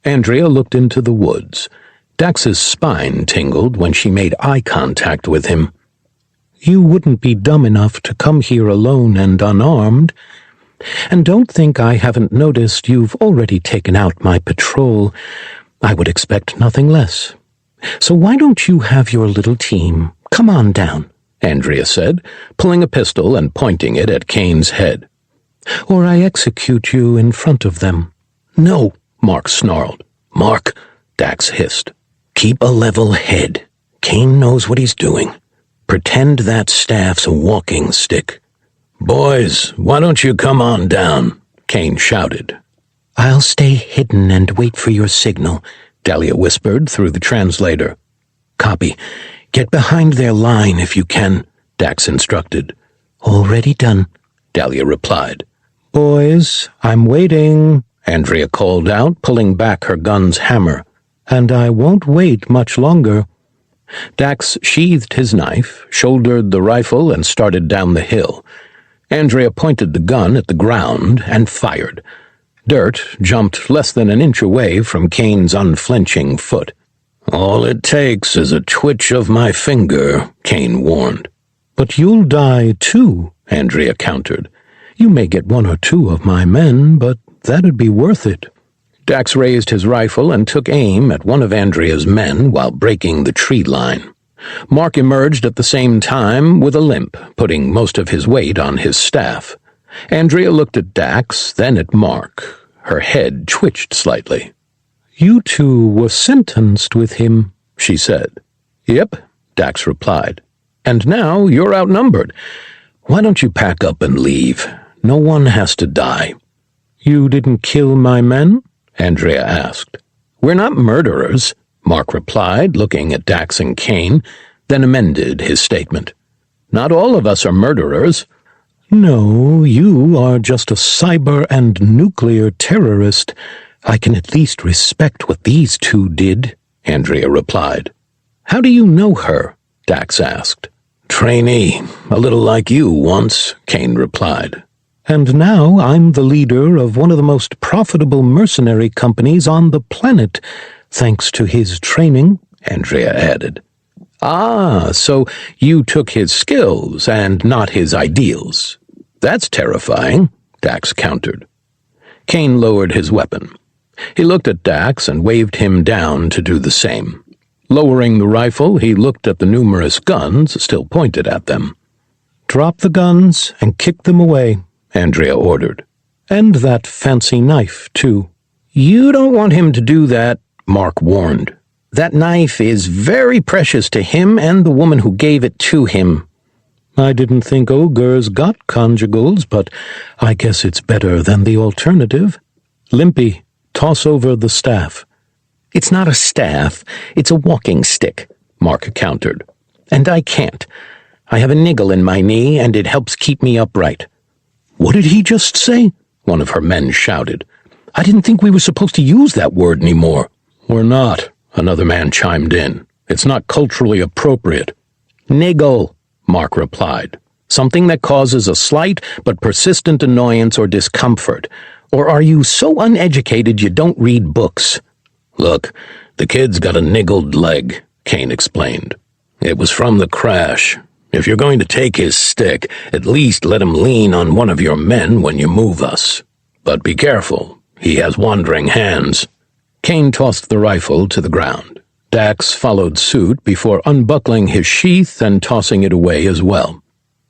Andrea looked into the woods. Dax's spine tingled when she made eye contact with him. "You wouldn't be dumb enough to come here alone and unarmed. And don't think I haven't noticed you've already taken out my patrol. I would expect nothing less. So why don't you have your little team? Come on down," Andrea said, pulling a pistol and pointing it at Kane's head. "Or I execute you in front of them." "No," Mark snarled. "Mark," Dax hissed. "Keep a level head. Kane knows what he's doing. Pretend that staff's a walking stick." "Boys, why don't you come on down?" Kane shouted. "I'll stay hidden and wait for your signal," Dahlia whispered through the translator. "Copy. Get behind their line if you can," Dax instructed. "Already done," Dahlia replied. "Boys, I'm waiting," Andrea called out, pulling back her gun's hammer. "And I won't wait much longer." Dax sheathed his knife, shouldered the rifle, and started down the hill. Andrea pointed the gun at the ground and fired. Dirt jumped less than an inch away from Kane's unflinching foot. All it takes is a twitch of my finger, Kane warned. But you'll die too, Andrea countered. You may get one or two of my men, but that'd be worth it. Dax raised his rifle and took aim at one of Andrea's men while breaking the tree line. Mark emerged at the same time with a limp, putting most of his weight on his staff. Andrea looked at Dax, then at Mark. Her head twitched slightly. You two were sentenced with him, she said. Yep, Dax replied. And now you're outnumbered. Why don't you pack up and leave? No one has to die. You didn't kill my men? Andrea asked. We're not murderers, Mark replied, looking at Dax and Kane, then amended his statement. Not all of us are murderers. No, you are just a cyber and nuclear terrorist. I can at least respect what these two did, Andrea replied. How do you know her? Dax asked. Trainee, a little like you once, Kane replied. And now I'm the leader of one of the most profitable mercenary companies on the planet, thanks to his training, Andrea added. Ah, so you took his skills and not his ideals. That's terrifying, Dax countered. Kane lowered his weapon. He looked at Dax and waved him down to do the same. Lowering the rifle, he looked at the numerous guns still pointed at them. Drop the guns and kick them away, Andrea ordered. And that fancy knife, too. You don't want him to do that, Mark warned. That knife is very precious to him and the woman who gave it to him. I didn't think ogres got conjugals, but I guess it's better than the alternative. Limpy, toss over the staff. It's not a staff, it's a walking stick, Mark countered. And I can't. I have a niggle in my knee, and it helps keep me upright. What did he just say? One of her men shouted. I didn't think we were supposed to use that word anymore. We're not, another man chimed in. It's not culturally appropriate. Niggle, Mark replied. Something that causes a slight but persistent annoyance or discomfort. Or are you so uneducated you don't read books? Look, the kid's got a niggled leg, Kane explained. It was from the crash. If you're going to take his stick, at least let him lean on one of your men when you move us. But be careful, he has wandering hands. Kane tossed the rifle to the ground. Dax followed suit before unbuckling his sheath and tossing it away as well.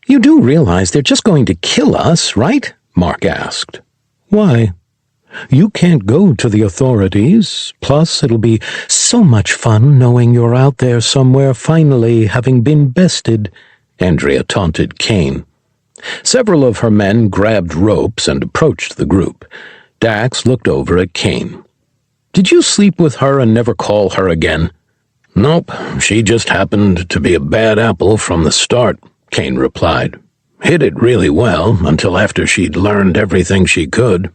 You do realize they're just going to kill us, right? Mark asked. Why? You can't go to the authorities, plus it'll be so much fun knowing you're out there somewhere finally having been bested, Andrea taunted Kane. Several of her men grabbed ropes and approached the group. Dax looked over at Kane. Did you sleep with her and never call her again? Nope, she just happened to be a bad apple from the start, Kane replied. Hid it really well until after she'd learned everything she could.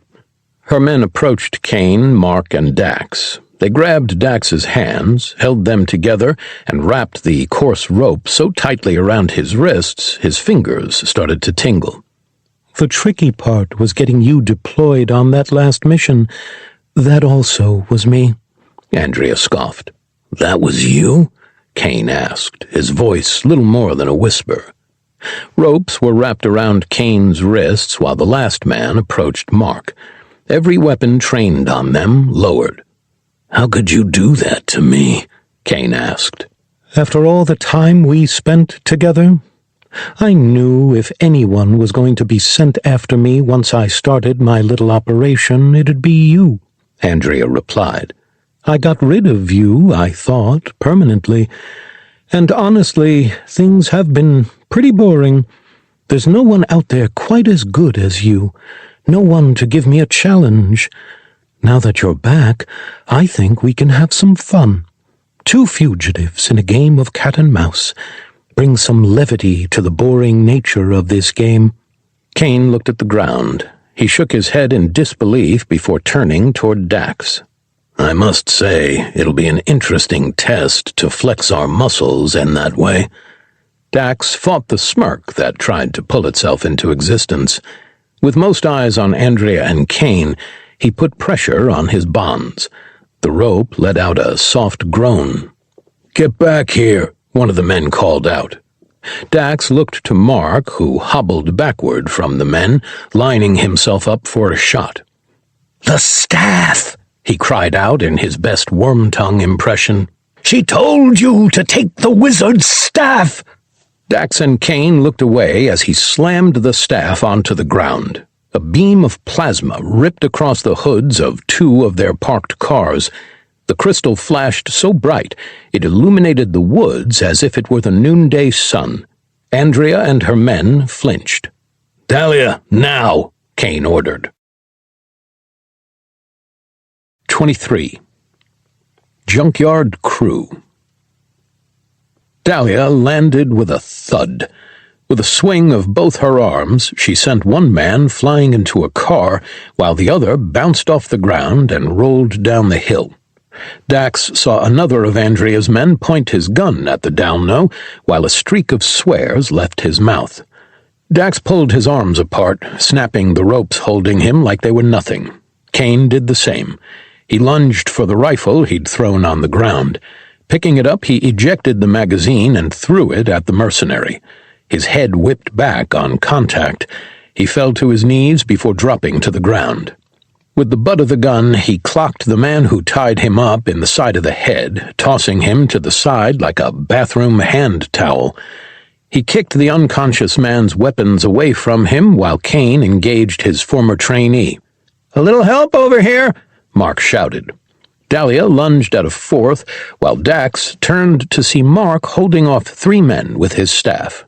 Her men approached Kane, Mark, and Dax. They grabbed Dax's hands, held them together, and wrapped the coarse rope so tightly around his wrists his fingers started to tingle. The tricky part was getting you deployed on that last mission. That also was me, Andrea scoffed. That was you? Kane asked, his voice little more than a whisper. Ropes were wrapped around Kane's wrists while the last man approached Mark. Every weapon trained on them lowered. How could you do that to me? Kane asked. After all the time we spent together, I knew if anyone was going to be sent after me once I started my little operation, it'd be you, Andrea replied. I got rid of you, I thought, permanently. And honestly, things have been pretty boring. There's no one out there quite as good as you. No one to give me a challenge. Now that you're back, I think we can have some fun. Two fugitives in a game of cat and mouse. Bring some levity to the boring nature of this game. Kane looked at the ground. He shook his head in disbelief before turning toward Dax. I must say, it'll be an interesting test to flex our muscles in that way. Dax fought the smirk that tried to pull itself into existence. With most eyes on Andrea and Kane, he put pressure on his bonds. The rope let out a soft groan. "Get back here," one of the men called out. Dax looked to Mark, who hobbled backward from the men, lining himself up for a shot. "The staff!" he cried out in his best worm-tongue impression. "She told you to take the wizard's staff!" Dax and Kane looked away as he slammed the staff onto the ground. A beam of plasma ripped across the hoods of two of their parked cars. The crystal flashed so bright it illuminated the woods as if it were the noonday sun. Andrea and her men flinched. "Dahlia, now!" Kane ordered. 23. Junkyard Crew. Dahlia landed with a thud. With a swing of both her arms, she sent one man flying into a car, while the other bounced off the ground and rolled down the hill. Dax saw another of Andrea's men point his gun at the down-no, while a streak of swears left his mouth. Dax pulled his arms apart, snapping the ropes holding him like they were nothing. Kane did the same. He lunged for the rifle he'd thrown on the ground. Picking it up, he ejected the magazine and threw it at the mercenary. His head whipped back on contact. He fell to his knees before dropping to the ground. With the butt of the gun, he clocked the man who tied him up in the side of the head, tossing him to the side like a bathroom hand towel. He kicked the unconscious man's weapons away from him while Kane engaged his former trainee. "A little help over here!" Mark shouted. Dahlia lunged at a fourth, while Dax turned to see Mark holding off three men with his staff.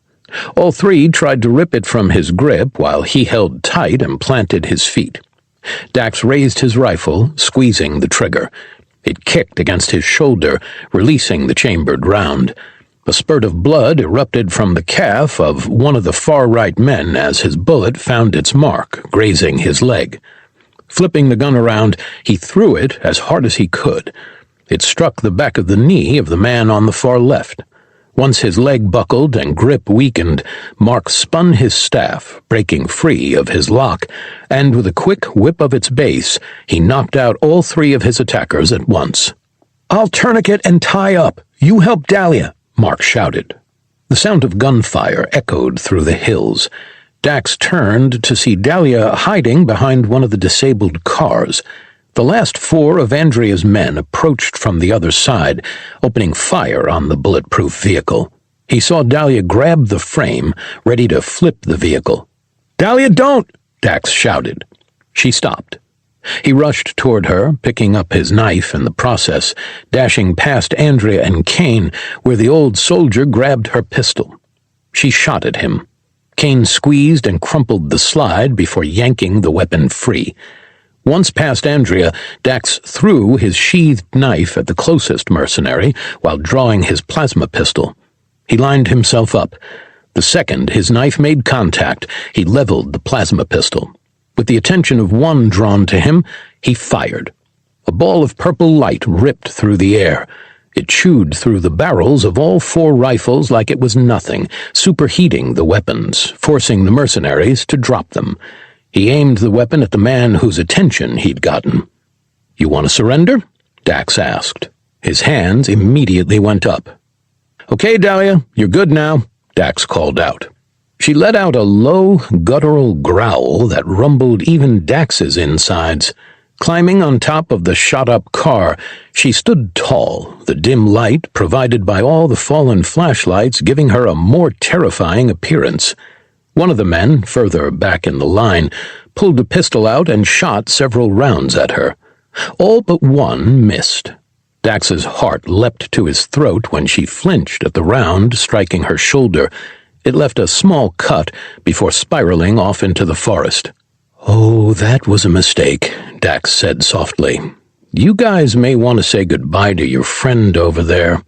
All three tried to rip it from his grip while he held tight and planted his feet. Dax raised his rifle, squeezing the trigger. It kicked against his shoulder, releasing the chambered round. A spurt of blood erupted from the calf of one of the far-right men as his bullet found its mark, grazing his leg. Flipping the gun around, he threw it as hard as he could. It struck the back of the knee of the man on the far left. Once his leg buckled and grip weakened, Mark spun his staff, breaking free of his lock, and with a quick whip of its base, he knocked out all three of his attackers at once. "I'll tourniquet and tie up. You help Dahlia," Mark shouted. The sound of gunfire echoed through the hills. Dax turned to see Dahlia hiding behind one of the disabled cars. The last four of Andrea's men approached from the other side, opening fire on the bulletproof vehicle. He saw Dahlia grab the frame, ready to flip the vehicle. "Dahlia, don't!" Dax shouted. She stopped. He rushed toward her, picking up his knife in the process, dashing past Andrea and Kane, where the old soldier grabbed her pistol. She shot at him. Kane squeezed and crumpled the slide before yanking the weapon free. Once past Andrea, Dax threw his sheathed knife at the closest mercenary while drawing his plasma pistol. He lined himself up. The second his knife made contact, he leveled the plasma pistol. With the attention of one drawn to him, he fired. A ball of purple light ripped through the air. It chewed through the barrels of all four rifles like it was nothing, superheating the weapons, forcing the mercenaries to drop them. He aimed the weapon at the man whose attention he'd gotten. "You want to surrender?" Dax asked. His hands immediately went up. "Okay, Dahlia, you're good now," Dax called out. She let out a low, guttural growl that rumbled even Dax's insides. Climbing on top of the shot-up car, she stood tall, the dim light provided by all the fallen flashlights giving her a more terrifying appearance. One of the men, further back in the line, pulled a pistol out and shot several rounds at her. All but one missed. Dax's heart leapt to his throat when she flinched at the round striking her shoulder. It left a small cut before spiraling off into the forest. "Oh, that was a mistake," Dax said softly. "You guys may want to say goodbye to your friend over there."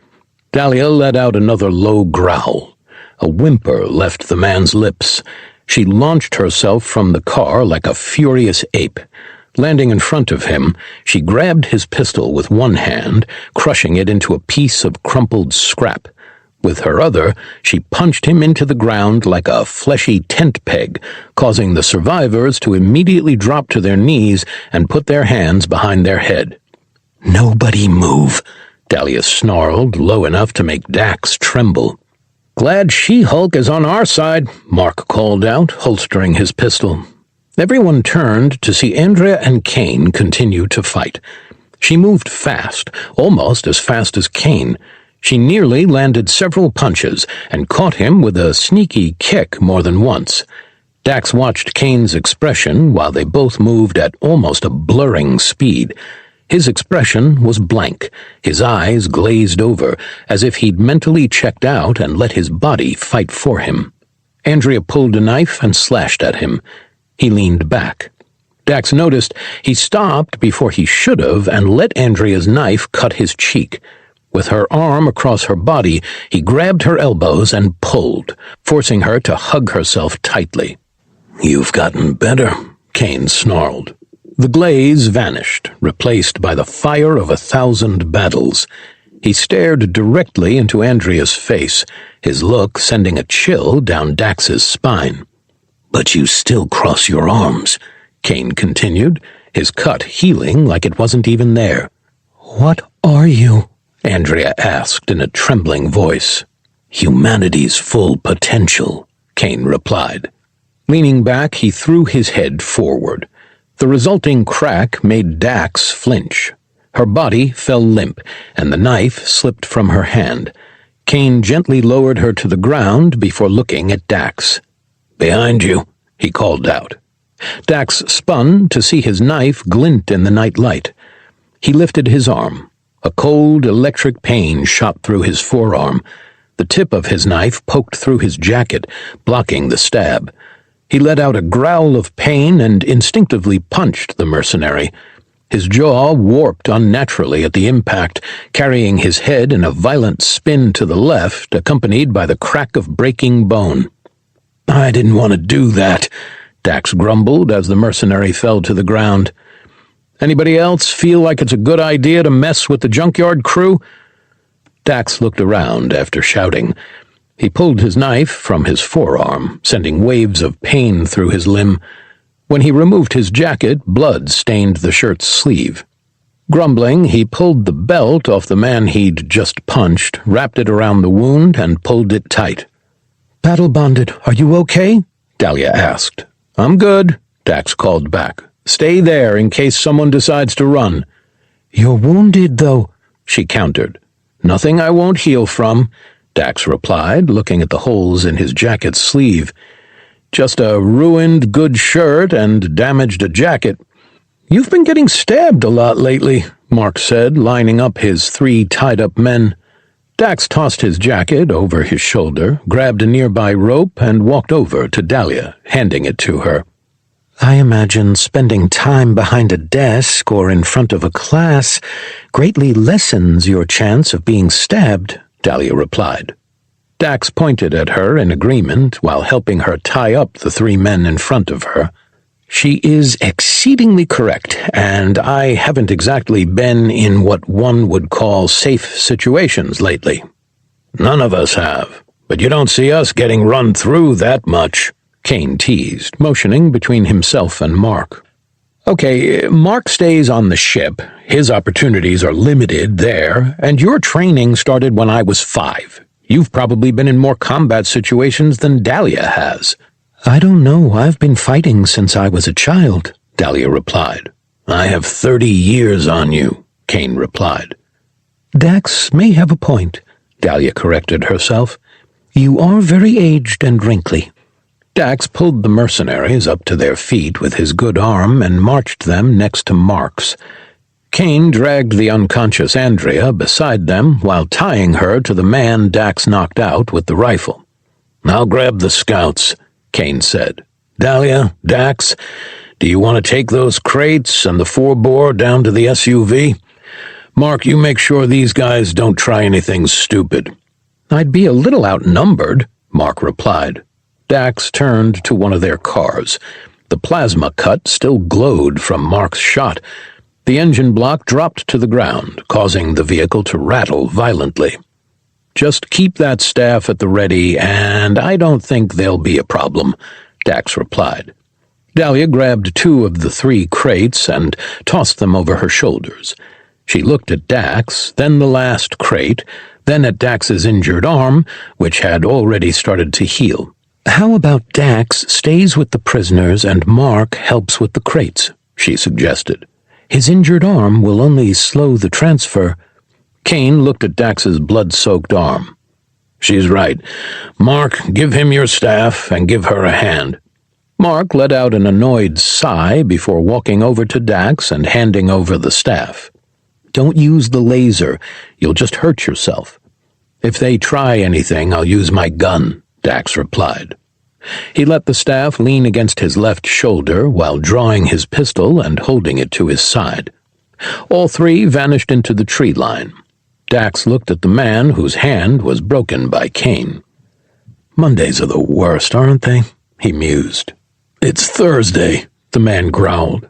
Dahlia let out another low growl. A whimper left the man's lips. She launched herself from the car like a furious ape. Landing in front of him, she grabbed his pistol with one hand, crushing it into a piece of crumpled scrap. With her other, she punched him into the ground like a fleshy tent peg, causing the survivors to immediately drop to their knees and put their hands behind their head. "Nobody move," Dahlia snarled, low enough to make Dax tremble. "Glad She-Hulk is on our side," Mark called out, holstering his pistol. Everyone turned to see Andrea and Kane continue to fight. She moved fast, almost as fast as Kane. She nearly landed several punches and caught him with a sneaky kick more than once. Dax watched Kane's expression while they both moved at almost a blurring speed. His expression was blank, his eyes glazed over, as if he'd mentally checked out and let his body fight for him. Andrea pulled a knife and slashed at him. He leaned back. Dax noticed he stopped before he should have and let Andrea's knife cut his cheek. With her arm across her body, he grabbed her elbows and pulled, forcing her to hug herself tightly. "You've gotten better," Kane snarled. The glaze vanished, replaced by the fire of 1,000 battles. He stared directly into Andrea's face, his look sending a chill down Dax's spine. "But you still cross your arms," Kane continued, his cut healing like it wasn't even there. "What are you?" Andrea asked in a trembling voice. "Humanity's full potential," Kane replied. Leaning back, he threw his head forward. The resulting crack made Dax flinch. Her body fell limp, and the knife slipped from her hand. Kane gently lowered her to the ground before looking at Dax. "Behind you," he called out. Dax spun to see his knife glint in the night light. He lifted his arm. A cold electric pain shot through his forearm. The tip of his knife poked through his jacket, blocking the stab. He let out a growl of pain and instinctively punched the mercenary. His jaw warped unnaturally at the impact, carrying his head in a violent spin to the left, accompanied by the crack of breaking bone. "I didn't want to do that," Dax grumbled as the mercenary fell to the ground. "Anybody else feel like it's a good idea to mess with the Junkyard crew?" Dax looked around after shouting. He pulled his knife from his forearm, sending waves of pain through his limb. When he removed his jacket, blood stained the shirt's sleeve. Grumbling, he pulled the belt off the man he'd just punched, wrapped it around the wound, and pulled it tight. "Battle bonded, are you okay?" Dahlia asked. "I'm good," Dax called back. "Stay there in case someone decides to run." "You're wounded, though," she countered. "Nothing I won't heal from," Dax replied, looking at the holes in his jacket's sleeve. "Just a ruined good shirt and damaged a jacket." "You've been getting stabbed a lot lately," Mark said, lining up his 3 tied-up men. Dax tossed his jacket over his shoulder, grabbed a nearby rope, and walked over to Dahlia, handing it to her. "I imagine spending time behind a desk or in front of a class greatly lessens your chance of being stabbed," Dahlia replied. Dax pointed at her in agreement while helping her tie up the 3 men in front of her. "She is exceedingly correct, and I haven't exactly been in what one would call safe situations lately." "None of us have, but you don't see us getting run through that much," Kane teased, motioning between himself and Mark. "Okay, Mark stays on the ship. His opportunities are limited there, and your training started when I was 5. You've probably been in more combat situations than Dahlia has." "I don't know. I've been fighting since I was a child," Dahlia replied. "I have 30 years on you," Kane replied. "Dax may have a point," Dahlia corrected herself. "You are very aged and wrinkly." Dax pulled the mercenaries up to their feet with his good arm and marched them next to Mark's. Kane dragged the unconscious Andrea beside them while tying her to the man Dax knocked out with the rifle. "I'll grab the scouts," Kane said. "Dahlia, Dax, do you want to take those crates and the 4-bore down to the SUV? Mark, you make sure these guys don't try anything stupid." "I'd be a little outnumbered," Mark replied. Dax turned to one of their cars. The plasma cut still glowed from Mark's shot. The engine block dropped to the ground, causing the vehicle to rattle violently. "Just keep that staff at the ready, and I don't think there'll be a problem," Dax replied. Dahlia grabbed 2 of the 3 crates and tossed them over her shoulders. She looked at Dax, then the last crate, then at Dax's injured arm, which had already started to heal. "How about Dax stays with the prisoners and Mark helps with the crates?" she suggested. "His injured arm will only slow the transfer." Kane looked at Dax's blood-soaked arm. "She's right. Mark, give him your staff and give her a hand." Mark let out an annoyed sigh before walking over to Dax and handing over the staff. "Don't use the laser. You'll just hurt yourself." "If they try anything, I'll use my gun," Dax replied. He let the staff lean against his left shoulder while drawing his pistol and holding it to his side. All three vanished into the tree line. Dax looked at the man whose hand was broken by Kane. "Mondays are the worst, aren't they?" he mused. "It's Thursday," the man growled.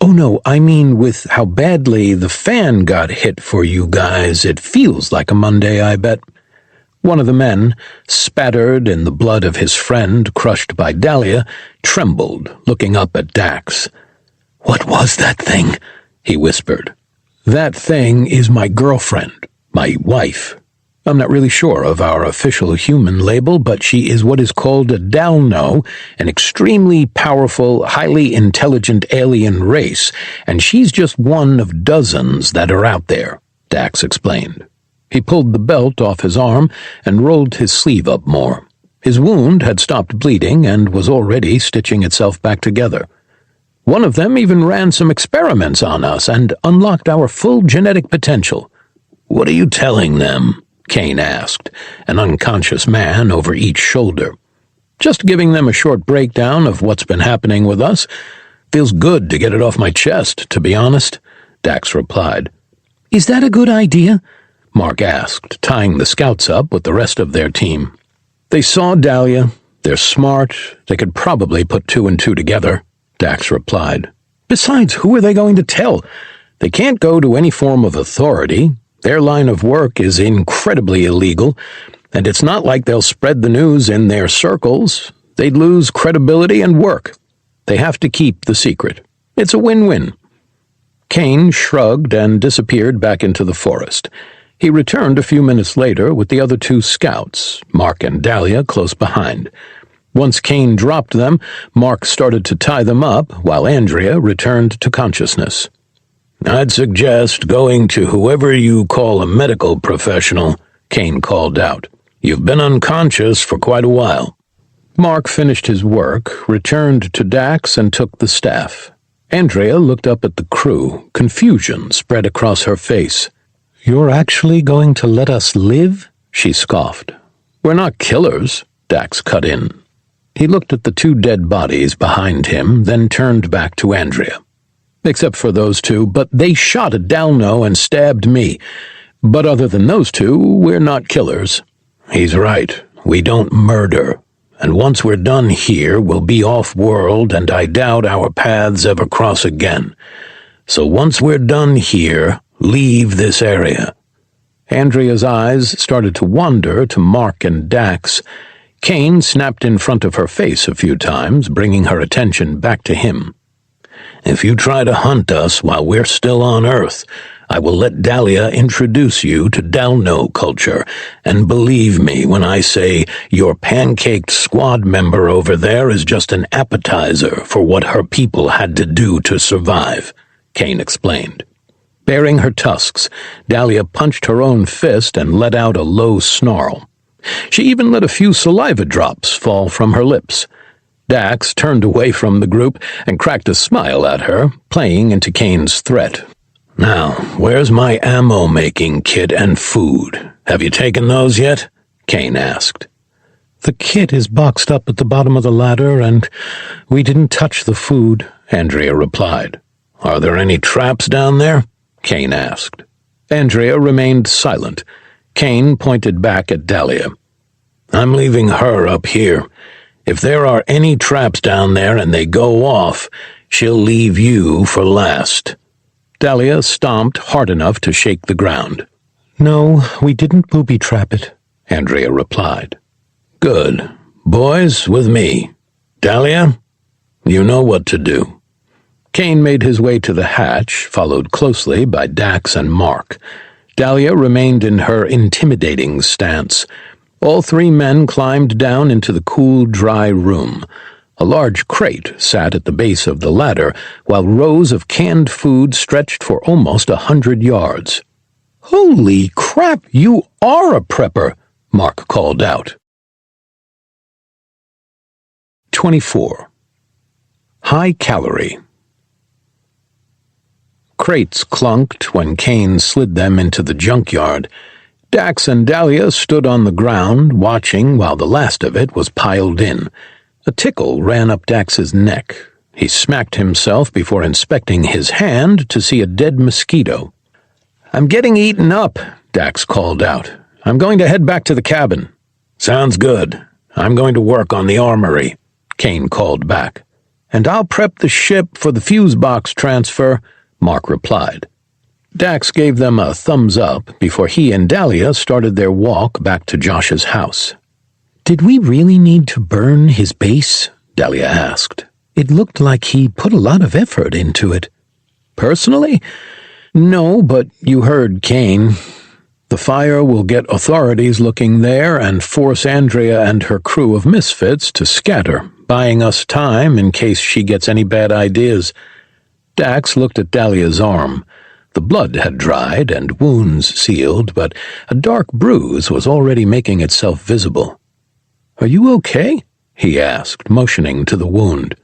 "Oh no, I mean with how badly the fan got hit for you guys, it feels like a Monday, I bet." One of the men, spattered in the blood of his friend crushed by Dahlia, trembled, looking up at Dax. "What was that thing?" he whispered. "That thing is my girlfriend, my wife. I'm not really sure of our official human label, but she is what is called a Dalno, an extremely powerful, highly intelligent alien race, and she's just one of dozens that are out there," Dax explained. He pulled the belt off his arm and rolled his sleeve up more. His wound had stopped bleeding and was already stitching itself back together. "One of them even ran some experiments on us and unlocked our full genetic potential." "What are you telling them?" Kane asked, an unconscious man over each shoulder. "Just giving them a short breakdown of what's been happening with us. Feels good to get it off my chest, to be honest," Dax replied. "Is that a good idea?" Mark asked, tying the scouts up with the rest of their team. "They saw Dahlia. They're smart. They could probably put two and two together," Dax replied. "Besides, who are they going to tell? They can't go to any form of authority. Their line of work is incredibly illegal, and it's not like they'll spread the news in their circles. They'd lose credibility and work. They have to keep the secret. It's a win-win." Kane shrugged and disappeared back into the forest. He returned a few minutes later with the other two scouts, Mark and Dahlia, close behind. Once Kane dropped them, Mark started to tie them up, while Andrea returned to consciousness. "I'd suggest going to whoever you call a medical professional," Kane called out. "You've been unconscious for quite a while." Mark finished his work, returned to Dax, and took the staff. Andrea looked up at the crew, confusion spread across her face. "You're actually going to let us live?" she scoffed. "We're not killers," Dax cut in. He looked at the two dead bodies behind him, then turned back to Andrea. "Except for those two, but they shot a Dalno and stabbed me. But other than those two, we're not killers." "He's right. We don't murder. And once we're done here, we'll be off-world, and I doubt our paths ever cross again. So once we're done here, leave this area." Andrea's eyes started to wander to Mark and Dax. Kane snapped in front of her face a few times, bringing her attention back to him. "If you try to hunt us while we're still on Earth, I will let Dahlia introduce you to Dalno culture, and believe me when I say your pancaked squad member over there is just an appetizer for what her people had to do to survive," Kane explained. Baring her tusks, Dahlia punched her own fist and let out a low snarl. She even let a few saliva drops fall from her lips. Dax turned away from the group and cracked a smile at her, playing into Kane's threat. "Now, where's my ammo-making kit and food? Have you taken those yet?" Kane asked. "The kit is boxed up at the bottom of the ladder, and we didn't touch the food," Andrea replied. "Are there any traps down there?" Kane asked. Andrea remained silent. Kane pointed back at Dahlia. "I'm leaving her up here. If there are any traps down there and they go off, she'll leave you for last." Dahlia stomped hard enough to shake the ground. "No, we didn't booby-trap it," Andrea replied. "Good. Boys, with me. Dahlia, you know what to do." Kane made his way to the hatch, followed closely by Dax and Mark. Dahlia remained in her intimidating stance. All three men climbed down into the cool, dry room. A large crate sat at the base of the ladder, while rows of canned food stretched for almost 100 yards. "Holy crap, you are a prepper!" Mark called out. 24. High calorie. Crates clunked when Kane slid them into the junkyard. Dax and Dahlia stood on the ground, watching while the last of it was piled in. A tickle ran up Dax's neck. He smacked himself before inspecting his hand to see a dead mosquito. "I'm getting eaten up," Dax called out. "I'm going to head back to the cabin." "Sounds good. I'm going to work on the armory," Kane called back. "And I'll prep the ship for the fuse box transfer," Mark replied. Dax gave them a thumbs up before he and Dahlia started their walk back to Josh's house. "Did we really need to burn his base?" Dahlia asked. "It looked like he put a lot of effort into it." "Personally? No, but you heard Kane. The fire will get authorities looking there and force Andrea and her crew of misfits to scatter, buying us time in case she gets any bad ideas." Dax looked at Dahlia's arm. The blood had dried and wounds sealed, but a dark bruise was already making itself visible. "Are you okay?" he asked, motioning to the wound.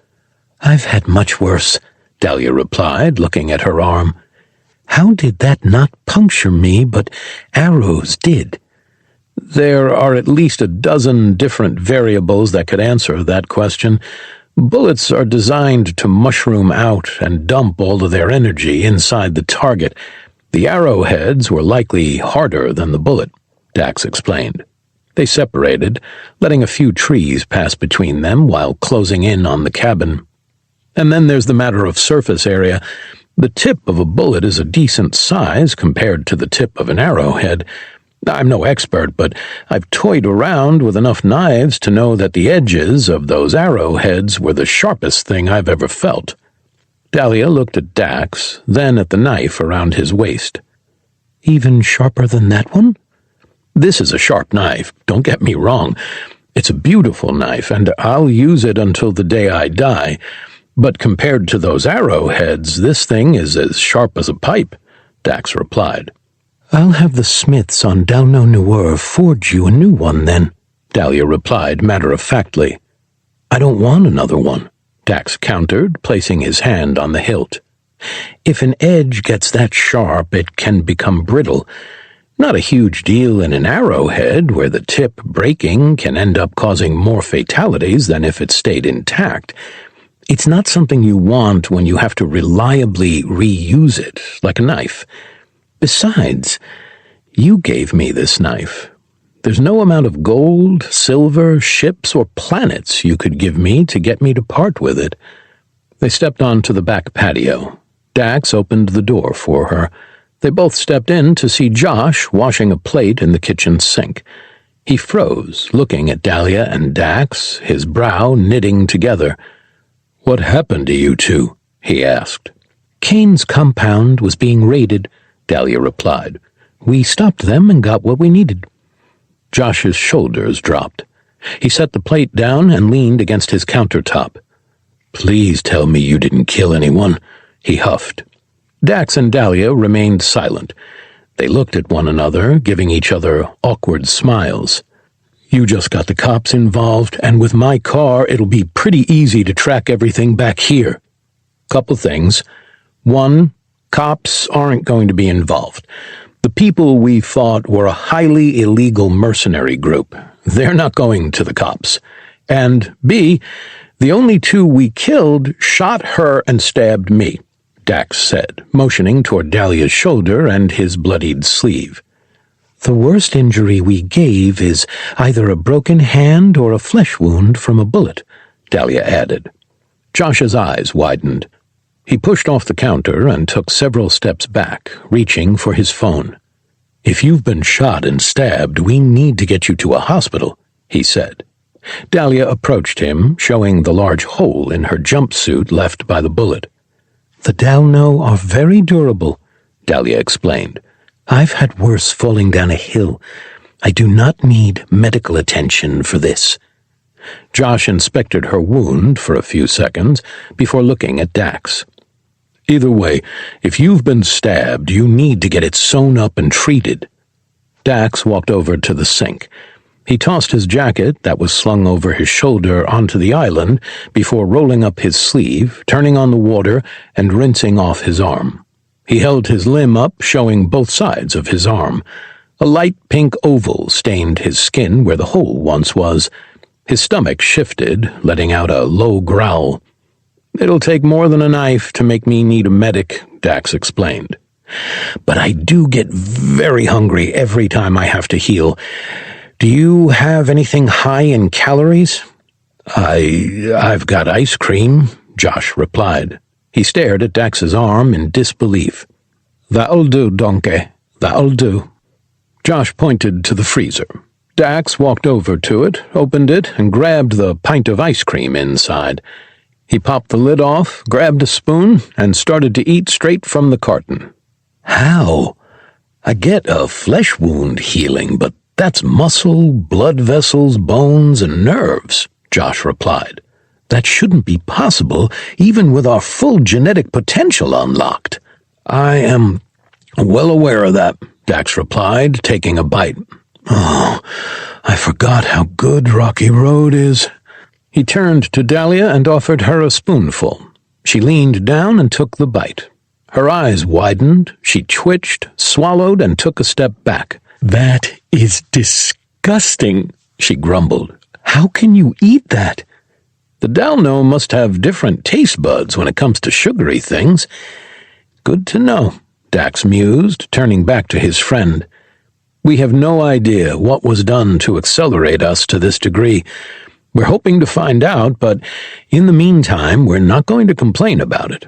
"I've had much worse," Dahlia replied, looking at her arm. "How did that not puncture me, but arrows did?" There are at least a dozen different variables that could answer that question. Bullets are designed to mushroom out and dump all of their energy inside the target. The arrowheads were likely harder than the bullet, Dax explained. They separated, letting a few trees pass between them while closing in on the cabin. And then there's the matter of surface area. The tip of a bullet is a decent size compared to the tip of an arrowhead. I'm no expert, but I've toyed around with enough knives to know that the edges of those arrowheads were the sharpest thing I've ever felt. Dahlia looked at Dax, then at the knife around his waist. "Even sharper than that one?" "This is a sharp knife, don't get me wrong. It's a beautiful knife, and I'll use it until the day I die. But compared to those arrowheads, this thing is as sharp as a pipe," Dax replied. "I'll have the smiths on Dalno Noir forge you a new one, then," Dahlia replied matter-of-factly. "I don't want another one," Dax countered, placing his hand on the hilt. "If an edge gets that sharp, it can become brittle. Not a huge deal in an arrowhead, where the tip breaking can end up causing more fatalities than if it stayed intact. It's not something you want when you have to reliably reuse it, like a knife. Besides, you gave me this knife. There's no amount of gold, silver, ships, or planets you could give me to get me to part with it." They stepped onto the back patio. Dax opened the door for her. They both stepped in to see Josh washing a plate in the kitchen sink. He froze, looking at Dahlia and Dax, his brow knitting together. "What happened to you two?" he asked. "Kane's compound was being raided," Dahlia replied. "We stopped them and got what we needed." Josh's shoulders dropped. He set the plate down and leaned against his countertop. "Please tell me you didn't kill anyone," he huffed. Dax and Dahlia remained silent. They looked at one another, giving each other awkward smiles. "You just got the cops involved, and with my car, it'll be pretty easy to track everything back here." "Couple things. One, cops aren't going to be involved. The people we fought were a highly illegal mercenary group. They're not going to the cops. And B, the only two we killed shot her and stabbed me," Dax said, motioning toward Dahlia's shoulder and his bloodied sleeve. "The worst injury we gave is either a broken hand or a flesh wound from a bullet," Dahlia added. Josh's eyes widened. He pushed off the counter and took several steps back, reaching for his phone. "If you've been shot and stabbed, we need to get you to a hospital," he said. Dahlia approached him, showing the large hole in her jumpsuit left by the bullet. The Dalno are very durable, Dahlia explained. I've had worse falling down a hill. I do not need medical attention for this. Josh inspected her wound for a few seconds before looking at Dax. Either way, if you've been stabbed, you need to get it sewn up and treated. Dax walked over to the sink. He tossed his jacket that was slung over his shoulder onto the island before rolling up his sleeve, turning on the water, and rinsing off his arm. He held his limb up, showing both sides of his arm. A light pink oval stained his skin where the hole once was. His stomach shifted, letting out a low growl. "It'll take more than a knife to make me need a medic," Dax explained. "But I do get very hungry every time I have to heal. Do you have anything high in calories?" I've got ice cream," Josh replied. He stared at Dax's arm in disbelief. "That'll do, donkey. That'll do." Josh pointed to the freezer. Dax walked over to it, opened it, and grabbed the pint of ice cream inside. He popped the lid off, grabbed a spoon, and started to eat straight from the carton. "How? I get a flesh wound healing, but that's muscle, blood vessels, bones, and nerves," Josh replied. "That shouldn't be possible, even with our full genetic potential unlocked." "I am well aware of that," Dax replied, taking a bite. "Oh, I forgot how good Rocky Road is." He turned to Dahlia and offered her a spoonful. She leaned down and took the bite. Her eyes widened, she twitched, swallowed, and took a step back. "That is disgusting," she grumbled. "How can you eat that?" "The Dalno must have different taste buds when it comes to sugary things." "Good to know," Dax mused, turning back to his friend. "We have no idea what was done to accelerate us to this degree. We're hoping to find out, but in the meantime, we're not going to complain about it."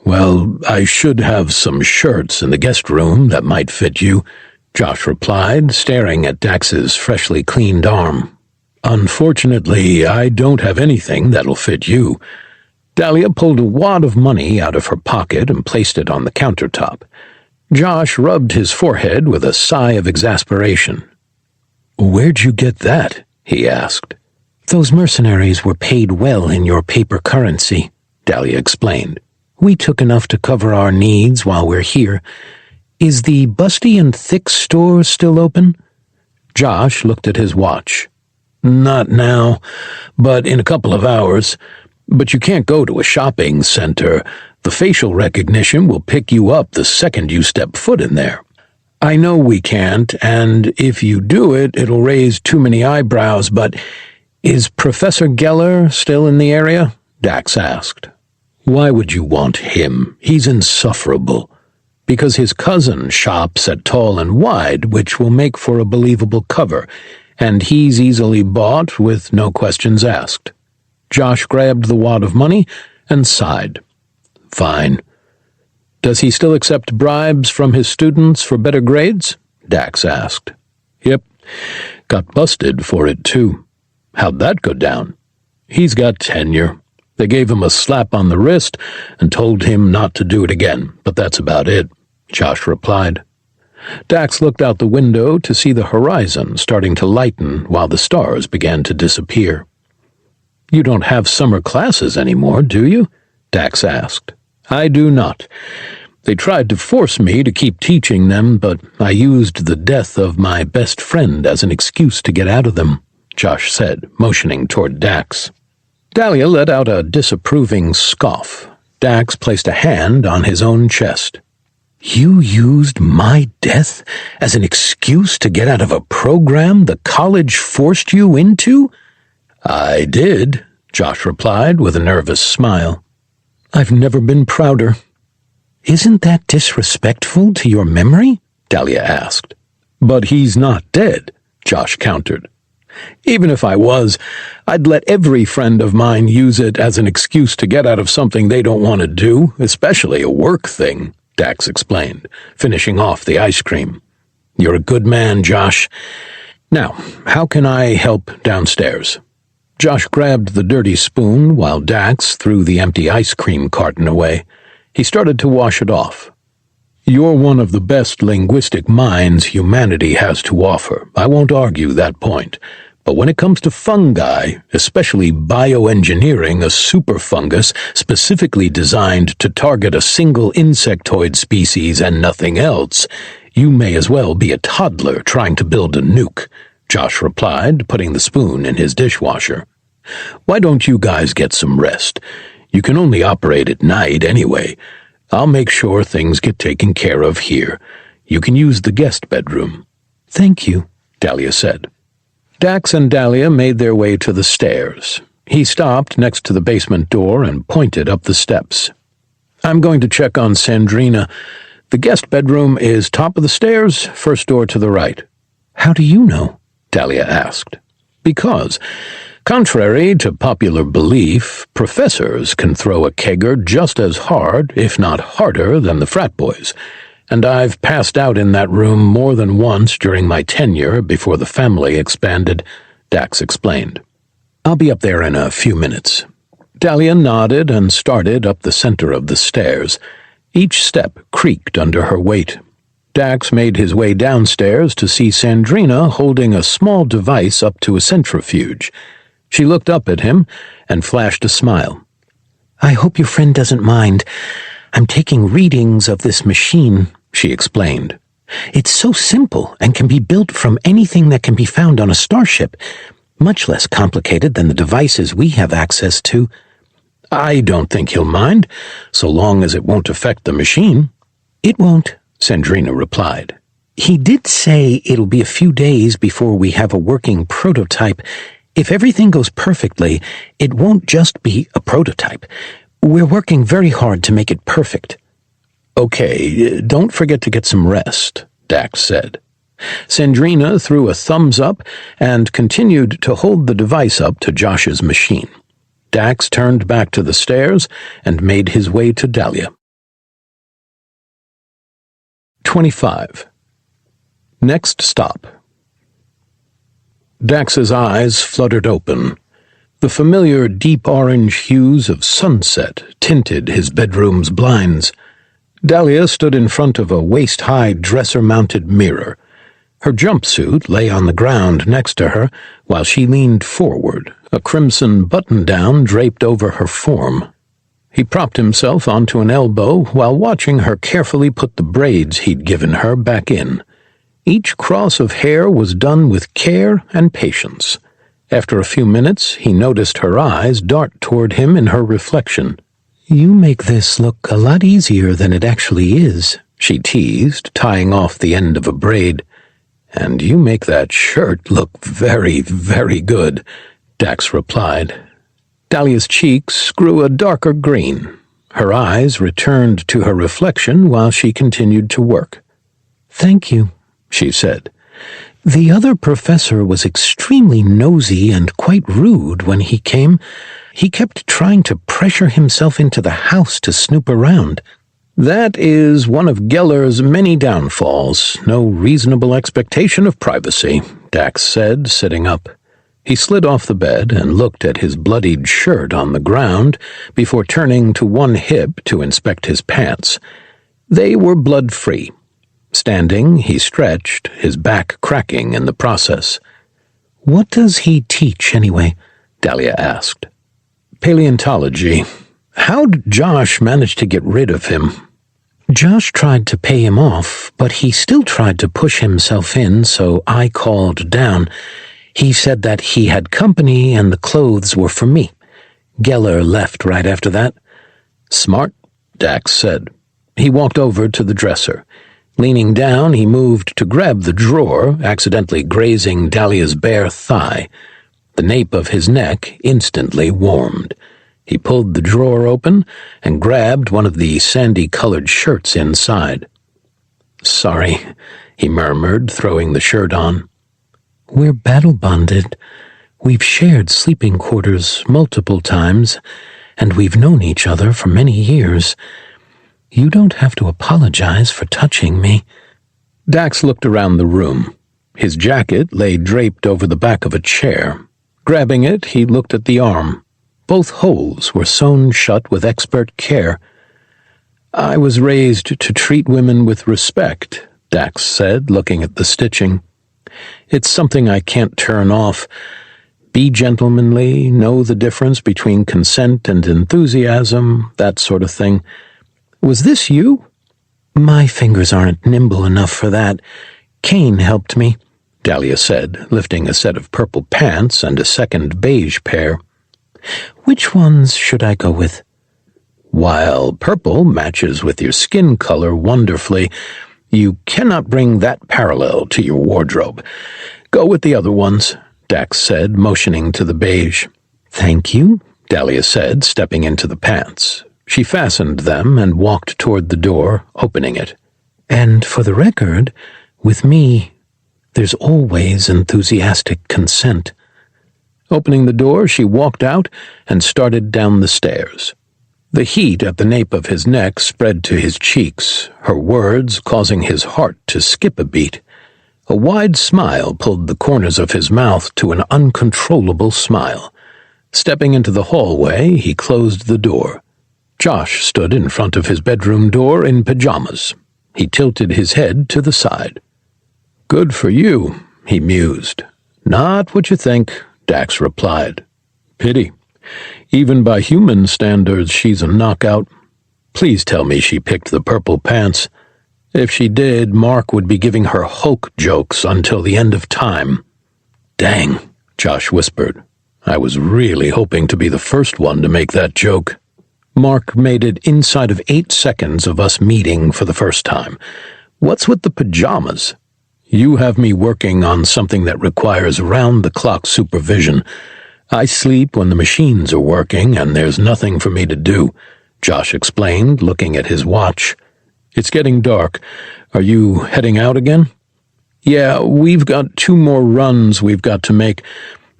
"Well, I should have some shirts in the guest room that might fit you," Josh replied, staring at Dax's freshly cleaned arm. "Unfortunately, I don't have anything that'll fit you." Dahlia pulled a wad of money out of her pocket and placed it on the countertop. Josh rubbed his forehead with a sigh of exasperation. "Where'd you get that?" he asked. "Those mercenaries were paid well in your paper currency," Dahlia explained. "We took enough to cover our needs while we're here. Is the Busty and Thick store still open?" Josh looked at his watch. "Not now, but in a couple of hours. But you can't go to a shopping center. The facial recognition will pick you up the second you step foot in there." "I know we can't, and if you do it, it'll raise too many eyebrows, but is Professor Geller still in the area?" Dax asked. "Why would you want him? He's insufferable." "Because his cousin shops at Tall and Wide, which will make for a believable cover, and he's easily bought with no questions asked." Josh grabbed the wad of money and sighed. "Fine." "Does he still accept bribes from his students for better grades?" Dax asked. "Yep. Got busted for it, too." "How'd that go down?" "He's got tenure. They gave him a slap on the wrist and told him not to do it again, but that's about it," Josh replied. Dax looked out the window to see the horizon starting to lighten while the stars began to disappear. "You don't have summer classes anymore, do you?" Dax asked. "I do not. They tried to force me to keep teaching them, but I used the death of my best friend as an excuse to get out of them," Josh said, motioning toward Dax. Dahlia let out a disapproving scoff. Dax placed a hand on his own chest. "You used my death as an excuse to get out of a program the college forced you into?" "I did," Josh replied with a nervous smile. "I've never been prouder." "Isn't that disrespectful to your memory?" Dahlia asked. "But he's not dead," Josh countered. "Even if I was, I'd let every friend of mine use it as an excuse to get out of something they don't want to do, especially a work thing," Dax explained, finishing off the ice cream. "You're a good man, Josh. Now, how can I help downstairs?" Josh grabbed the dirty spoon while Dax threw the empty ice cream carton away. He started to wash it off. "You're one of the best linguistic minds humanity has to offer. I won't argue that point. But when it comes to fungi, especially bioengineering a super fungus specifically designed to target a single insectoid species and nothing else, you may as well be a toddler trying to build a nuke," Josh replied, putting the spoon in his dishwasher. "Why don't you guys get some rest? You can only operate at night anyway. I'll make sure things get taken care of here. You can use the guest bedroom." "Thank you," Dahlia said. Dax and Dahlia made their way to the stairs. He stopped next to the basement door and pointed up the steps. "I'm going to check on Sandrina. The guest bedroom is top of the stairs, first door to the right." "How do you know?" Dahlia asked. "Because, contrary to popular belief, professors can throw a kegger just as hard, if not harder, than the frat boys. And I've passed out in that room more than once during my tenure before the family expanded," Dax explained. "I'll be up there in a few minutes." Dahlia nodded and started up the center of the stairs. Each step creaked under her weight. Dax made his way downstairs to see Sandrina holding a small device up to a centrifuge. She looked up at him and flashed a smile. "I hope your friend doesn't mind. I'm taking readings of this machine," she explained. "It's so simple and can be built from anything that can be found on a starship, much less complicated than the devices we have access to." "I don't think he'll mind, so long as it won't affect the machine." "It won't," Sandrina replied. "He did say it'll be a few days before we have a working prototype. If everything goes perfectly, it won't just be a prototype. We're working very hard to make it perfect." "Okay, don't forget to get some rest," Dax said. Sandrina threw a thumbs up and continued to hold the device up to Josh's machine. Dax turned back to the stairs and made his way to Dahlia. 25. Next stop. Dax's eyes fluttered open. The familiar deep orange hues of sunset tinted his bedroom's blinds. Dahlia stood in front of a waist-high dresser-mounted mirror. Her jumpsuit lay on the ground next to her while she leaned forward, a crimson button-down draped over her form. He propped himself onto an elbow while watching her carefully put the braids he'd given her back in. Each cross of hair was done with care and patience. After a few minutes, he noticed her eyes dart toward him in her reflection. "You make this look a lot easier than it actually is," she teased, tying off the end of a braid. "And you make that shirt look very, very good," Dax replied. Dahlia's cheeks grew a darker green. Her eyes returned to her reflection while she continued to work. "Thank you," she said. "The other professor was extremely nosy and quite rude when he came. He kept trying to pressure himself into the house to snoop around." "That is one of Geller's many downfalls. No reasonable expectation of privacy," Dax said, sitting up. He slid off the bed and looked at his bloodied shirt on the ground before turning to one hip to inspect his pants. They were blood-free. Standing, he stretched, his back cracking in the process. "What does he teach, anyway?" Dahlia asked. "Paleontology. How'd Josh manage to get rid of him?" "Josh tried to pay him off, but he still tried to push himself in, so I called down. He said that he had company and the clothes were for me. Geller left right after that." "Smart," Dax said. He walked over to the dresser. Leaning down, he moved to grab the drawer, accidentally grazing Dahlia's bare thigh. The nape of his neck instantly warmed. He pulled the drawer open and grabbed one of the sandy-colored shirts inside. "Sorry," he murmured, throwing the shirt on. "We're battle-bonded. We've shared sleeping quarters multiple times, and we've known each other for many years. You don't have to apologize for touching me." Dax looked around the room. His jacket lay draped over the back of a chair. Grabbing it, he looked at the arm. Both holes were sewn shut with expert care. I was raised to treat women with respect, Dax said, looking at the stitching. It's something I can't turn off. Be gentlemanly, know the difference between consent and enthusiasm, that sort of thing. Was this you? My fingers aren't nimble enough for that. Kane helped me, Dahlia said, lifting a set of purple pants and a second beige pair. Which ones should I go with? While purple matches with your skin color wonderfully, you cannot bring that parallel to your wardrobe. Go with the other ones, Dax said, motioning to the beige. Thank you, Dahlia said, stepping into the pants. She fastened them and walked toward the door, opening it. And for the record, with me, there's always enthusiastic consent. Opening the door, she walked out and started down the stairs. The heat at the nape of his neck spread to his cheeks, her words causing his heart to skip a beat. A wide smile pulled the corners of his mouth to an uncontrollable smile. Stepping into the hallway, he closed the door. Josh stood in front of his bedroom door in pajamas. He tilted his head to the side. Good for you, he mused. Not what you think, Dax replied. Pity. Even by human standards, she's a knockout. Please tell me she picked the purple pants. If she did, Mark would be giving her Hulk jokes until the end of time. Dang, Josh whispered. I was really hoping to be the first one to make that joke. Mark made it inside of 8 seconds of us meeting for the first time. What's with the pajamas? You have me working on something that requires round-the-clock supervision. I sleep when the machines are working, and there's nothing for me to do, Josh explained, looking at his watch. It's getting dark. Are you heading out again? Yeah, we've got 2 more runs we've got to make.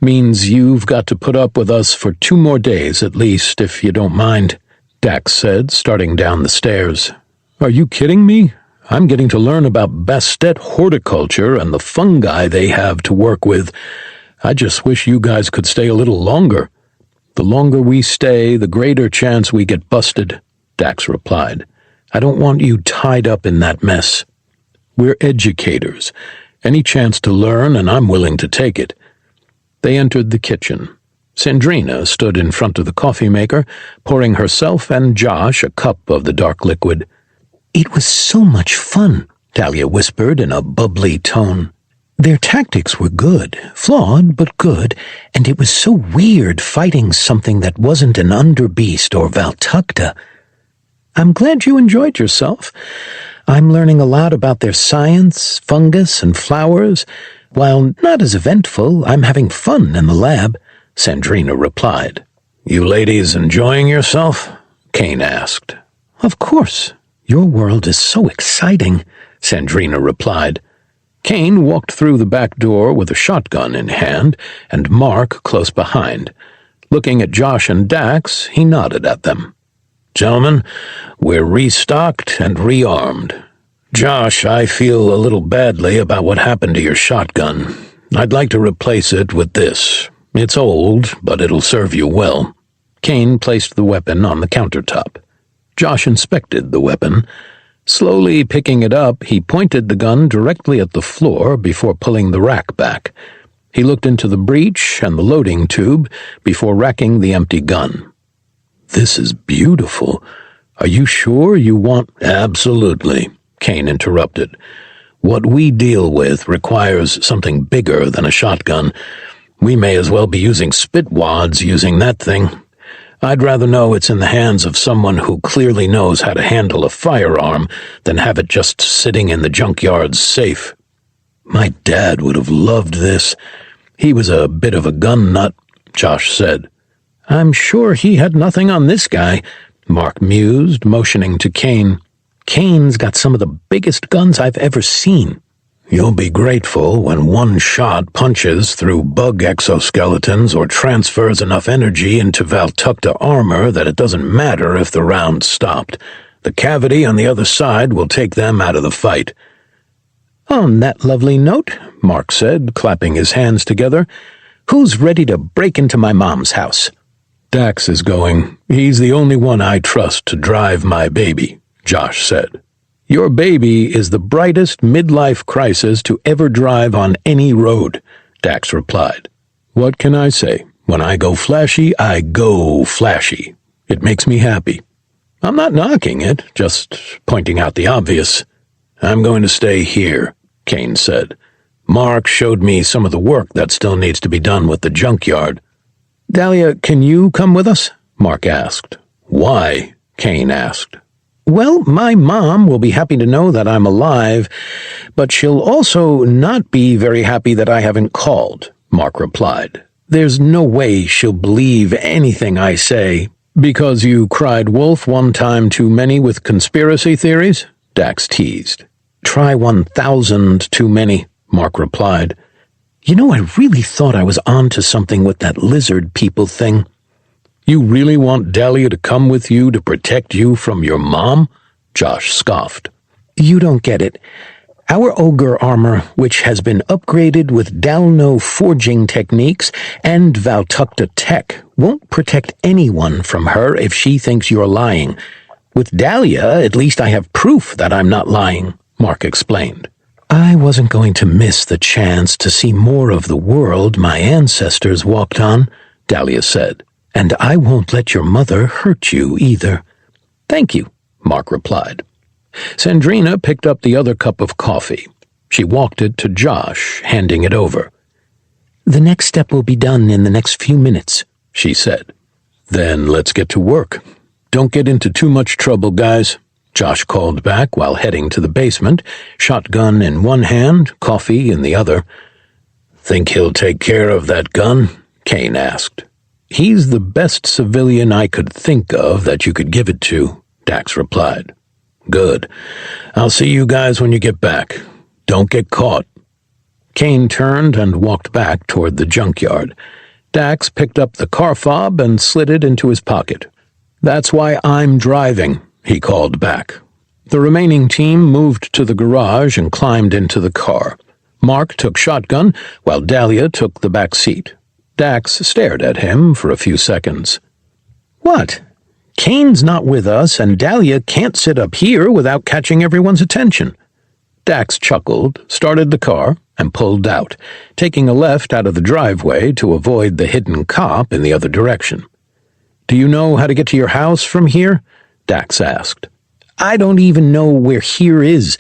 Means you've got to put up with us for 2 more days at least, if you don't mind, Dax said, starting down the stairs. Are you kidding me? I'm getting to learn about Bastet horticulture and the fungi they have to work with. I just wish you guys could stay a little longer. The longer we stay, the greater chance we get busted, Dax replied. I don't want you tied up in that mess. We're educators. Any chance to learn, and I'm willing to take it. They entered the kitchen. Sandrina stood in front of the coffee maker, pouring herself and Josh a cup of the dark liquid. It was so much fun, Dahlia whispered in a bubbly tone. Their tactics were good, flawed but good, and it was so weird fighting something that wasn't an underbeast or Valtakuntera. I'm glad you enjoyed yourself. I'm learning a lot about their science, fungus, and flowers. While not as eventful, I'm having fun in the lab, Sandrina replied. You ladies enjoying yourself? Kane asked. Of course. Your world is so exciting, Sandrina replied. Kane walked through the back door with a shotgun in hand, and Mark close behind. Looking at Josh and Dax, he nodded at them. Gentlemen, we're restocked and rearmed. Josh, I feel a little badly about what happened to your shotgun. I'd like to replace it with this. It's old, but it'll serve you well. Kane placed the weapon on the countertop. Josh inspected the weapon. Slowly picking it up, he pointed the gun directly at the floor before pulling the rack back. He looked into the breech and the loading tube before racking the empty gun. This is beautiful. Are you sure you want— Absolutely, Kane interrupted. What we deal with requires something bigger than a shotgun. We may as well be using spit wads using that thing. I'd rather know it's in the hands of someone who clearly knows how to handle a firearm than have it just sitting in the junkyard's safe. My dad would have loved this. He was a bit of a gun nut, Josh said. I'm sure he had nothing on this guy, Mark mused, motioning to Kane. Kane's got some of the biggest guns I've ever seen. You'll be grateful when one shot punches through bug exoskeletons or transfers enough energy into Valtakuntera armor that it doesn't matter if the round stopped. The cavity on the other side will take them out of the fight. On that lovely note, Mark said, clapping his hands together, who's ready to break into my mom's house? Dax is going. He's the only one I trust to drive my baby, Josh said. Your baby is the brightest midlife crisis to ever drive on any road, Dax replied. What can I say? When I go flashy, I go flashy. It makes me happy. I'm not knocking it, just pointing out the obvious. I'm going to stay here, Kane said. Mark showed me some of the work that still needs to be done with the junkyard. Dahlia, can you come with us? Mark asked. Why? Kane asked. Well, my mom will be happy to know that I'm alive, but she'll also not be very happy that I haven't called, Mark replied. There's no way she'll believe anything I say. Because you cried wolf one time too many with conspiracy theories? Dax teased. Try 1,000 too many, Mark replied. You know, I really thought I was onto something with that lizard people thing. You really want Dahlia to come with you to protect you from your mom? Josh scoffed. You don't get it. Our ogre armor, which has been upgraded with Dalno forging techniques and Valtakuntera tech, won't protect anyone from her if she thinks you're lying. With Dahlia, at least I have proof that I'm not lying, Mark explained. I wasn't going to miss the chance to see more of the world my ancestors walked on, Dahlia said. And I won't let your mother hurt you either. Thank you, Mark replied. Sandrina picked up the other cup of coffee. She walked it to Josh, handing it over. The next step will be done in the next few minutes, she said. Then let's get to work. Don't get into too much trouble, guys, Josh called back while heading to the basement, shotgun in one hand, coffee in the other. Think he'll take care of that gun? Kane asked. He's the best civilian I could think of that you could give it to, Dax replied. Good. I'll see you guys when you get back. Don't get caught. Kane turned and walked back toward the junkyard. Dax picked up the car fob and slid it into his pocket. That's why I'm driving, he called back. The remaining team moved to the garage and climbed into the car. Mark took shotgun, while Dahlia took the back seat. Dax stared at him for a few seconds. What? Kane's not with us, and Dahlia can't sit up here without catching everyone's attention. Dax chuckled, started the car, and pulled out, taking a left out of the driveway to avoid the hidden cop in the other direction. Do you know how to get to your house from here? Dax asked. I don't even know where here is.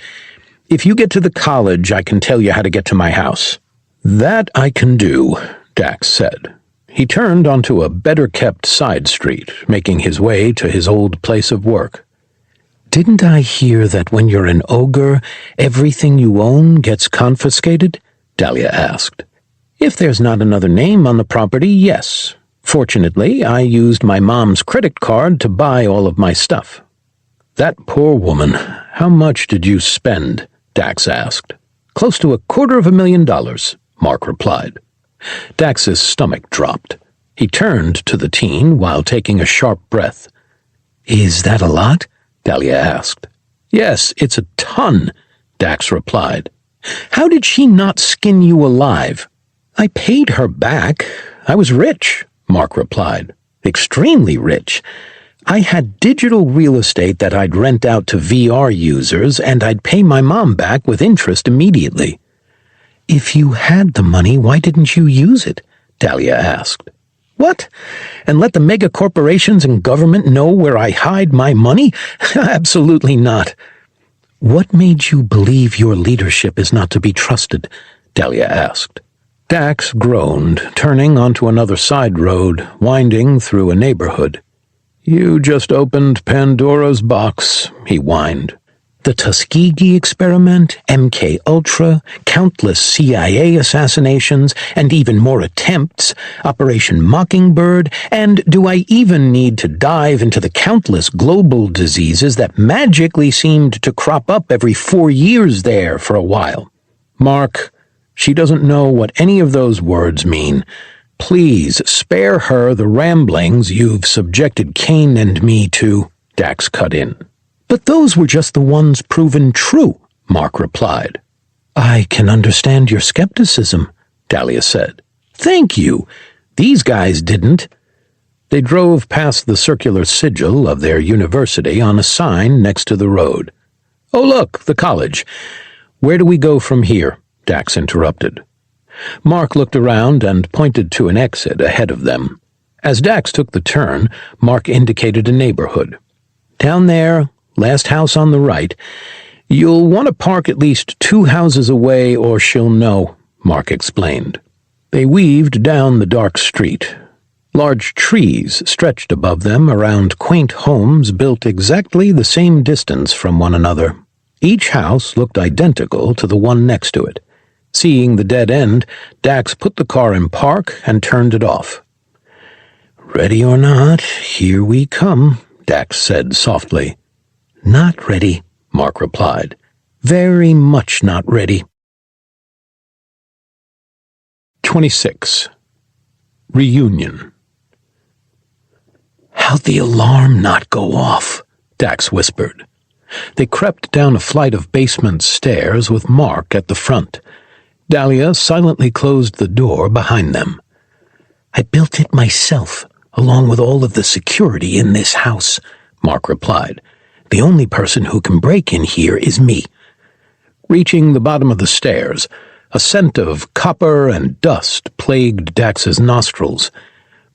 If you get to the college, I can tell you how to get to my house. That I can do, Dax said. He turned onto a better-kept side street, making his way to his old place of work. Didn't I hear that when you're an ogre, everything you own gets confiscated? Dahlia asked. If there's not another name on the property, yes. Fortunately, I used my mom's credit card to buy all of my stuff. That poor woman, how much did you spend? Dax asked. Close to $250,000, Mark replied. Dax's stomach dropped. He turned to the teen while taking a sharp breath. Is that a lot? Dahlia asked. Yes, it's a ton, Dax replied. How did she not skin you alive? I paid her back. I was rich, Mark replied. Extremely rich. I had digital real estate that I'd rent out to VR users, and I'd pay my mom back with interest immediately. If you had the money, why didn't you use it? Dahlia asked. What? And let the mega corporations and government know where I hide my money? Absolutely not. What made you believe your leadership is not to be trusted? Dahlia asked. Dax groaned, turning onto another side road, winding through a neighborhood. You just opened Pandora's box, he whined. The Tuskegee experiment, MK Ultra, countless CIA assassinations, and even more attempts, Operation Mockingbird, and do I even need to dive into the countless global diseases that magically seemed to crop up every 4 years there for a while? Mark, she doesn't know what any of those words mean. Please spare her the ramblings you've subjected Kane and me to, Dax cut in. But those were just the ones proven true, Mark replied. I can understand your skepticism, Dahlia said. Thank you. These guys didn't. They drove past the circular sigil of their university on a sign next to the road. "Oh, look, the college. Where do we go from here?" Dax interrupted. Mark looked around and pointed to an exit ahead of them. As Dax took the turn, Mark indicated a neighborhood. "Down there, last house on the right. You'll want to park at least 2 houses away or she'll know," Mark explained. They weaved down the dark street. Large trees stretched above them around quaint homes built exactly the same distance from one another. Each house looked identical to the one next to it. Seeing the dead end, Dax put the car in park and turned it off. "Ready or not, here we come," Dax said softly. "Not ready," Mark replied. "Very much not ready." 26. Reunion. "How'd the alarm not go off?" Dax whispered. They crept down a flight of basement stairs with Mark at the front. Dahlia silently closed the door behind them. "I built it myself, along with all of the security in this house," Mark replied. "The only person who can break in here is me." Reaching the bottom of the stairs, a scent of copper and dust plagued Dax's nostrils.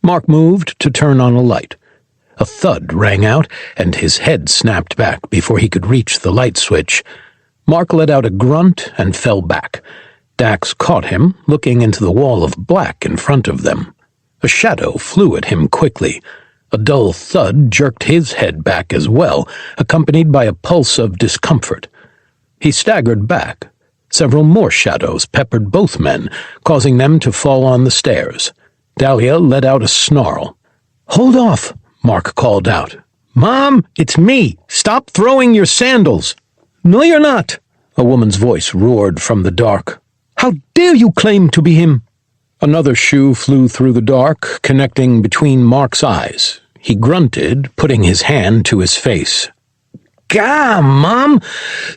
Mark moved to turn on a light. A thud rang out, and his head snapped back before he could reach the light switch. Mark let out a grunt and fell back. Dax caught him, looking into the wall of black in front of them. A shadow flew at him quickly. A dull thud jerked his head back as well, accompanied by a pulse of discomfort. He staggered back. Several more shadows peppered both men, causing them to fall on the stairs. Dahlia let out a snarl. "Hold off!" Mark called out. "Mom, it's me! Stop throwing your sandals!" "No, you're not!" a woman's voice roared from the dark. "How dare you claim to be him?" Another shoe flew through the dark, connecting between Mark's eyes. He grunted, putting his hand to his face. "Gah, Mom!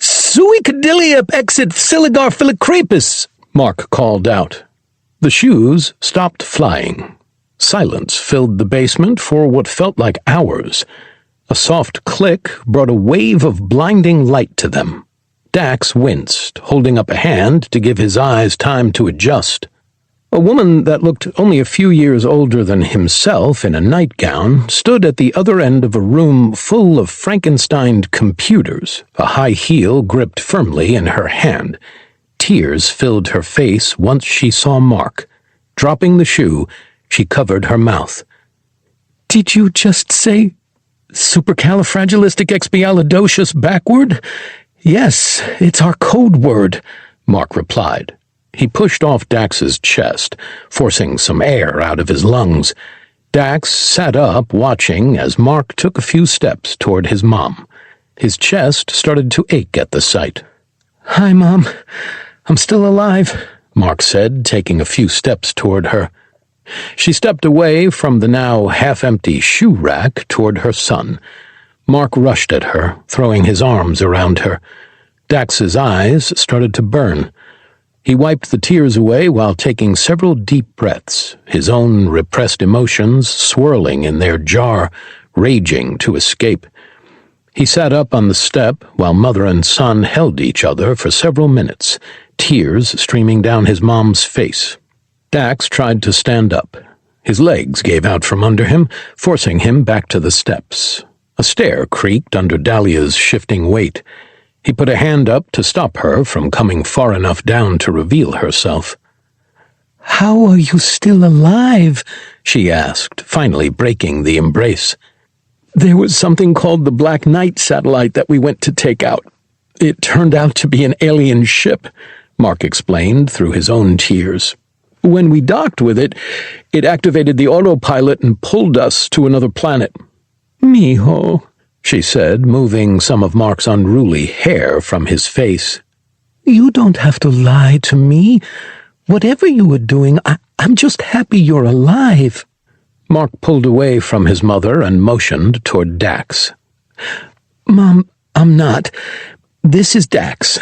Sui cadilia exit siligar filicrepus!" Mark called out. The shoes stopped flying. Silence filled the basement for what felt like hours. A soft click brought a wave of blinding light to them. Dax winced, holding up a hand to give his eyes time to adjust. A woman that looked only a few years older than himself in a nightgown stood at the other end of a room full of Frankensteined computers, a high heel gripped firmly in her hand. Tears filled her face once she saw Mark. Dropping the shoe, she covered her mouth. "Did you just say supercalifragilisticexpialidocious backward?" "Yes, it's our code word," Mark replied. He pushed off Dax's chest, forcing some air out of his lungs. Dax sat up, watching as Mark took a few steps toward his mom. His chest started to ache at the sight. "Hi, Mom. I'm still alive," Mark said, taking a few steps toward her. She stepped away from the now half-empty shoe rack toward her son. Mark rushed at her, throwing his arms around her. Dax's eyes started to burn. He wiped the tears away while taking several deep breaths, his own repressed emotions swirling in their jar, raging to escape. He sat up on the step while mother and son held each other for several minutes, tears streaming down his mom's face. Dax tried to stand up. His legs gave out from under him, forcing him back to the steps. A stair creaked under Dahlia's shifting weight. He put a hand up to stop her from coming far enough down to reveal herself. "How are you still alive?" she asked, finally breaking the embrace. "There was something called the Black Knight satellite that we went to take out. It turned out to be an alien ship," Mark explained through his own tears. "When we docked with it, it activated the autopilot and pulled us to another planet." "Mijo," she said, moving some of Mark's unruly hair from his face. "You don't have to lie to me. Whatever you were doing, I'm just happy you're alive." Mark pulled away from his mother and motioned toward Dax. "Mom, I'm not. This is Dax.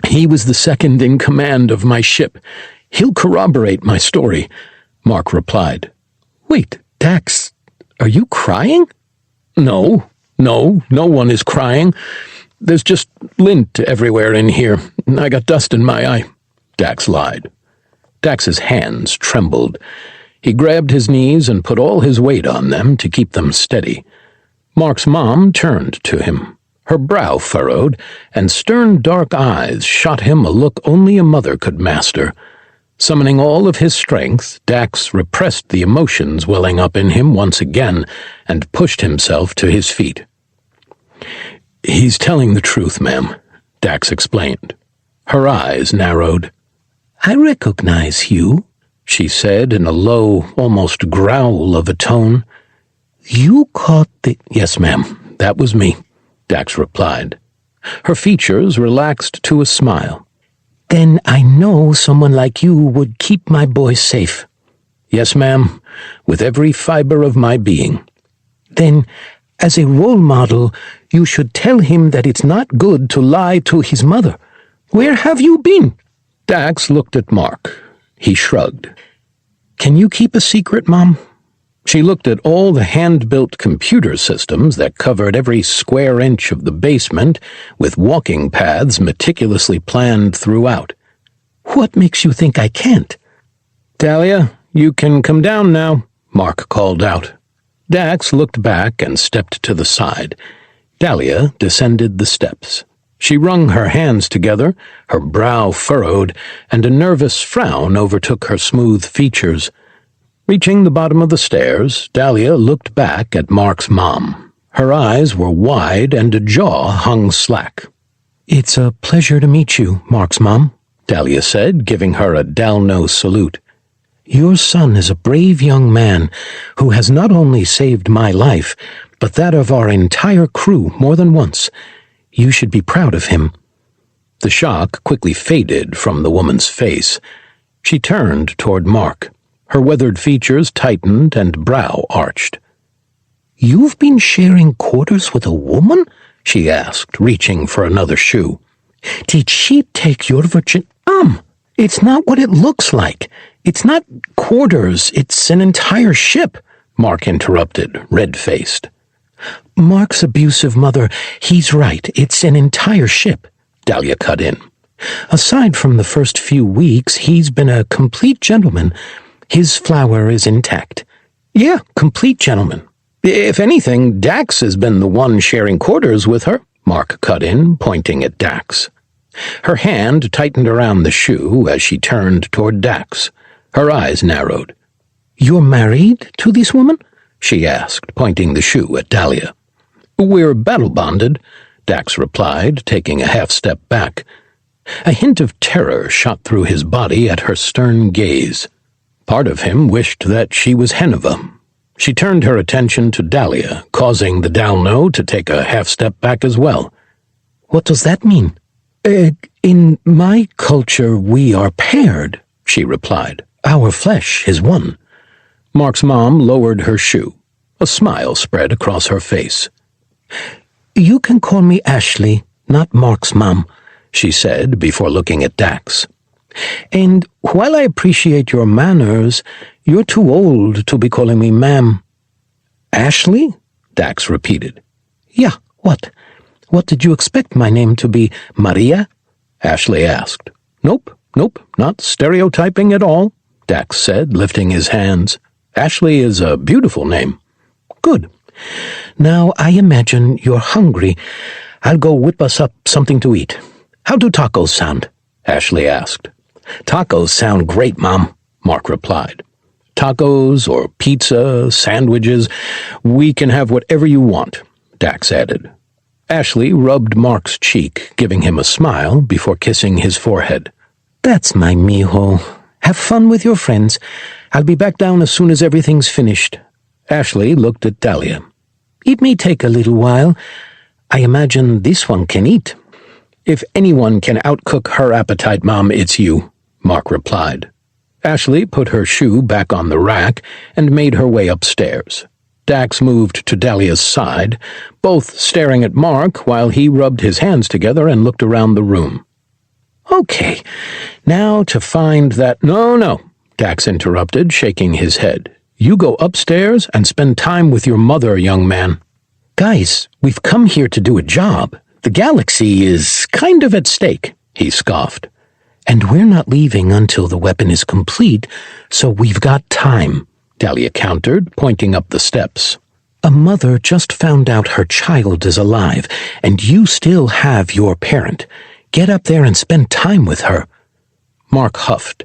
He was the second in command of my ship. He'll corroborate my story," Mark replied. "Wait, Dax, Are you crying? No one is crying. There's just lint everywhere in here. I got dust in my eye, Dax lied. Dax's hands trembled. He grabbed his knees and put all his weight on them to keep them steady. Mark's mom turned to him. Her brow furrowed, and stern dark eyes shot him a look only a mother could master. Summoning all of his strength, Dax repressed the emotions welling up in him once again and pushed himself to his feet. "He's telling the truth, ma'am," Dax explained. Her eyes narrowed. "I recognize you," she said in a low, almost growl of a tone. "You caught the—" "Yes, ma'am, that was me," Dax replied. Her features relaxed to a smile. "Then I know someone like you would keep my boy safe." "Yes, ma'am, with every fiber of my being." "Then, as a role model, you should tell him that it's not good to lie to his mother. Where have you been?" Dax looked at Mark. He shrugged. "Can you keep a secret, Mom?" She looked at all the hand-built computer systems that covered every square inch of the basement, with walking paths meticulously planned throughout. "What makes you think I can't?" "Dahlia, you can come down now," Mark called out. Dax looked back and stepped to the side. Dahlia descended the steps. She wrung her hands together, her brow furrowed, and a nervous frown overtook her smooth features. Reaching the bottom of the stairs, Dahlia looked back at Mark's mom. Her eyes were wide and a jaw hung slack. "It's a pleasure to meet you, Mark's mom," Dahlia said, giving her a Dalno salute. "Your son is a brave young man who has not only saved my life, but that of our entire crew more than once. You should be proud of him." The shock quickly faded from the woman's face. She turned toward Mark. Her weathered features tightened and brow arched. "You've been sharing quarters with a woman?" she asked, reaching for another shoe. "Did she take your It's not what it looks like. It's not quarters, it's an entire ship," Mark interrupted, red-faced. "Mark's abusive mother, he's right, it's an entire ship," Dahlia cut in. "Aside from the first few weeks, he's been a complete gentleman. His flower is intact." "Yeah, complete gentleman. If anything, Dax has been the one sharing quarters with her," Mark cut in, pointing at Dax. Her hand tightened around the shoe as she turned toward Dax. Her eyes narrowed. "You're married to this woman?" she asked, pointing the shoe at Dahlia. "We're battle-bonded," Dax replied, taking a half-step back. A hint of terror shot through his body at her stern gaze. Part of him wished that she was Heneva. She turned her attention to Dahlia, causing the Dalno to take a half-step back as well. "What does that mean?" In my culture we are paired," she replied. "Our flesh is one." Mark's mom lowered her shoe. A smile spread across her face. "You can call me Ashley, not Mark's mom," she said before looking at Dax. "And while I appreciate your manners, you're too old to be calling me ma'am." "Ashley?" Dax repeated. "Yeah, what? What did you expect my name to be, Maria?" Ashley asked. Nope, not stereotyping at all," Dax said, lifting his hands. "Ashley is a beautiful name." "Good. Now I imagine you're hungry. I'll go whip us up something to eat. How do tacos sound?" Ashley asked. "Tacos sound great, Mom," Mark replied. "Tacos or pizza, sandwiches, we can have whatever you want," Dax added. Ashley rubbed Mark's cheek, giving him a smile before kissing his forehead. "That's my mijo. Have fun with your friends. I'll be back down as soon as everything's finished." Ashley looked at Dahlia. "It may take a little while. I imagine this one can eat." "If anyone can outcook her appetite, Mom, it's you," Mark replied. Ashley put her shoe back on the rack and made her way upstairs. Dax moved to Dahlia's side, both staring at Mark while he rubbed his hands together and looked around the room. "Okay, now to find that—" No, Dax interrupted, shaking his head. You go upstairs and spend time with your mother, young man. Guys, we've come here to do a job. The galaxy is kind of at stake, he scoffed. And we're not leaving until the weapon is complete, so we've got time, Dahlia countered, pointing up the steps. A mother just found out her child is alive, and you still have your parent. Get up there and spend time with her. Mark huffed.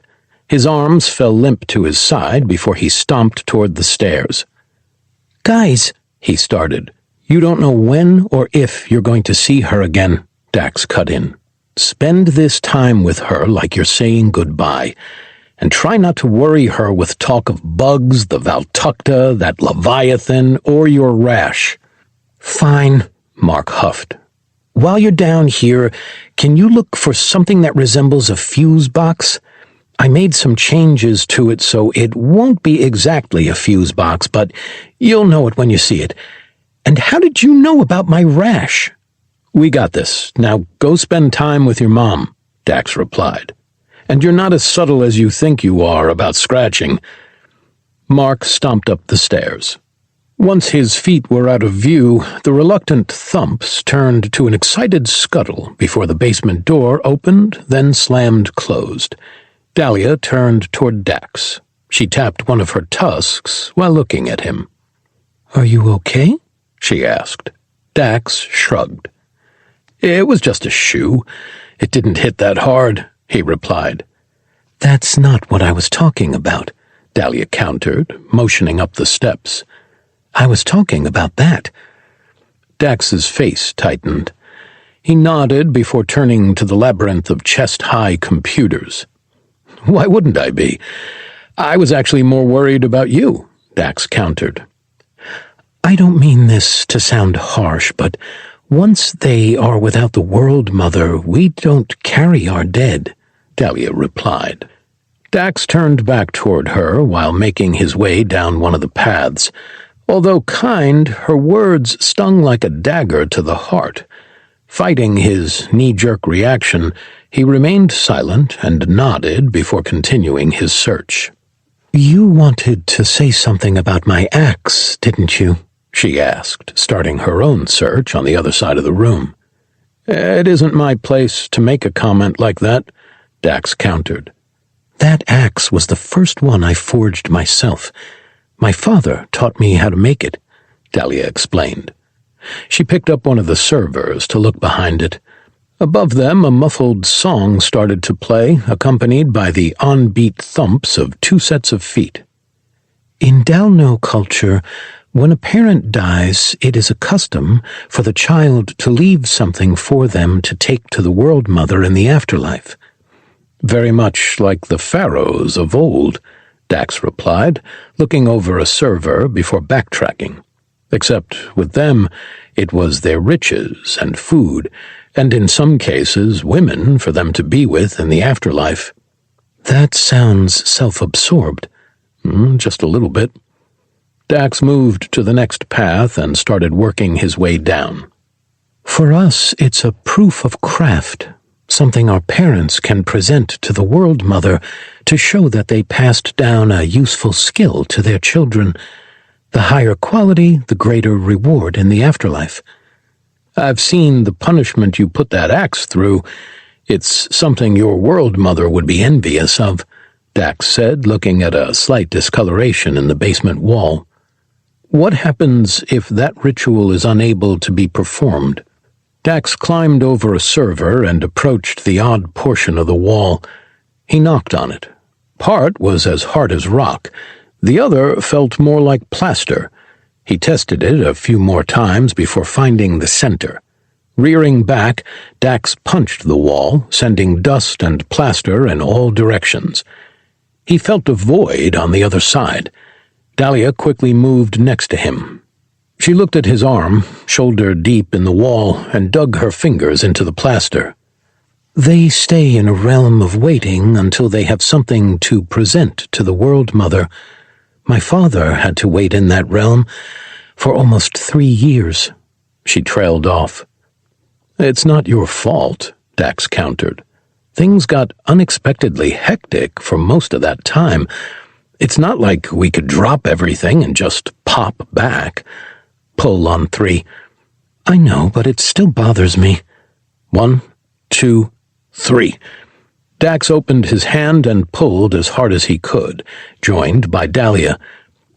His arms fell limp to his side before he stomped toward the stairs. Guys, he started. You don't know when or if you're going to see her again, Dax cut in. Spend this time with her like you're saying goodbye, and try not to worry her with talk of bugs, the Valtakuntera, that Leviathan, or your rash. Fine, Mark huffed. While you're down here, can you look for something that resembles a fuse box? I made some changes to it so it won't be exactly a fuse box, but you'll know it when you see it. And how did you know about my rash? We got this. Now go spend time with your mom, Dax replied. And you're not as subtle as you think you are about scratching. Mark stomped up the stairs. Once his feet were out of view, the reluctant thumps turned to an excited scuttle before the basement door opened, then slammed closed. Dahlia turned toward Dax. She tapped one of her tusks while looking at him. Are you okay? She asked. Dax shrugged. It was just a shoe. It didn't hit that hard, he replied. That's not what I was talking about, Dahlia countered, motioning up the steps. I was talking about that. Dax's face tightened. He nodded before turning to the labyrinth of chest-high computers. Why wouldn't I be? I was actually more worried about you, Dax countered. I don't mean this to sound harsh, but once they are without the world mother, we don't carry our dead, Dahlia replied. Dax turned back toward her while making his way down one of the paths. Although kind, her words stung like a dagger to the heart. Fighting his knee-jerk reaction, he remained silent and nodded before continuing his search. You wanted to say something about my axe, didn't you? She asked, starting her own search on the other side of the room. It isn't my place to make a comment like that, Dax countered. That axe was the first one I forged myself. My father taught me how to make it, Dahlia explained. She picked up one of the servers to look behind it. Above them, a muffled song started to play, accompanied by the on-beat thumps of 2 sets of feet. In Dalno culture, when a parent dies, it is a custom for the child to leave something for them to take to the world mother in the afterlife. Very much like the pharaohs of old, Dax replied, looking over a server before backtracking. Except with them, it was their riches and food, and in some cases women for them to be with in the afterlife. That sounds self-absorbed. Just a little bit. Dax moved to the next path and started working his way down. For us, it's a proof of craft, something our parents can present to the world mother to show that they passed down a useful skill to their children. The higher quality, the greater reward in the afterlife. I've seen the punishment you put that axe through. It's something your world mother would be envious of, Dax said, looking at a slight discoloration in the basement wall. What happens if that ritual is unable to be performed? Dax climbed over a server and approached the odd portion of the wall. He knocked on it. Part was as hard as rock. The other felt more like plaster. He tested it a few more times before finding the center. Rearing back, Dax punched the wall, sending dust and plaster in all directions. He felt a void on the other side. Dahlia quickly moved next to him. She looked at his arm, shoulder deep in the wall, and dug her fingers into the plaster. They stay in a realm of waiting until they have something to present to the world mother. My father had to wait in that realm for almost 3 years. She trailed off. It's not your fault, Dax countered. Things got unexpectedly hectic for most of that time. It's not like we could drop everything and just pop back. Pull on 3. I know, but it still bothers me. 1, 2, 3. Dax opened his hand and pulled as hard as he could, joined by Dahlia.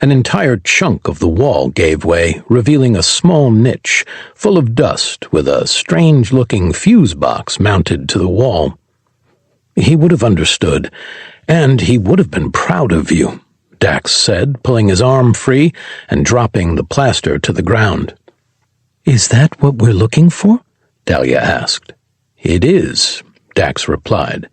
An entire chunk of the wall gave way, revealing a small niche full of dust with a strange-looking fuse box mounted to the wall. He would have understood, and he would have been proud of you, Dax said, pulling his arm free and dropping the plaster to the ground. Is that what we're looking for? Dahlia asked. It is, Dax replied.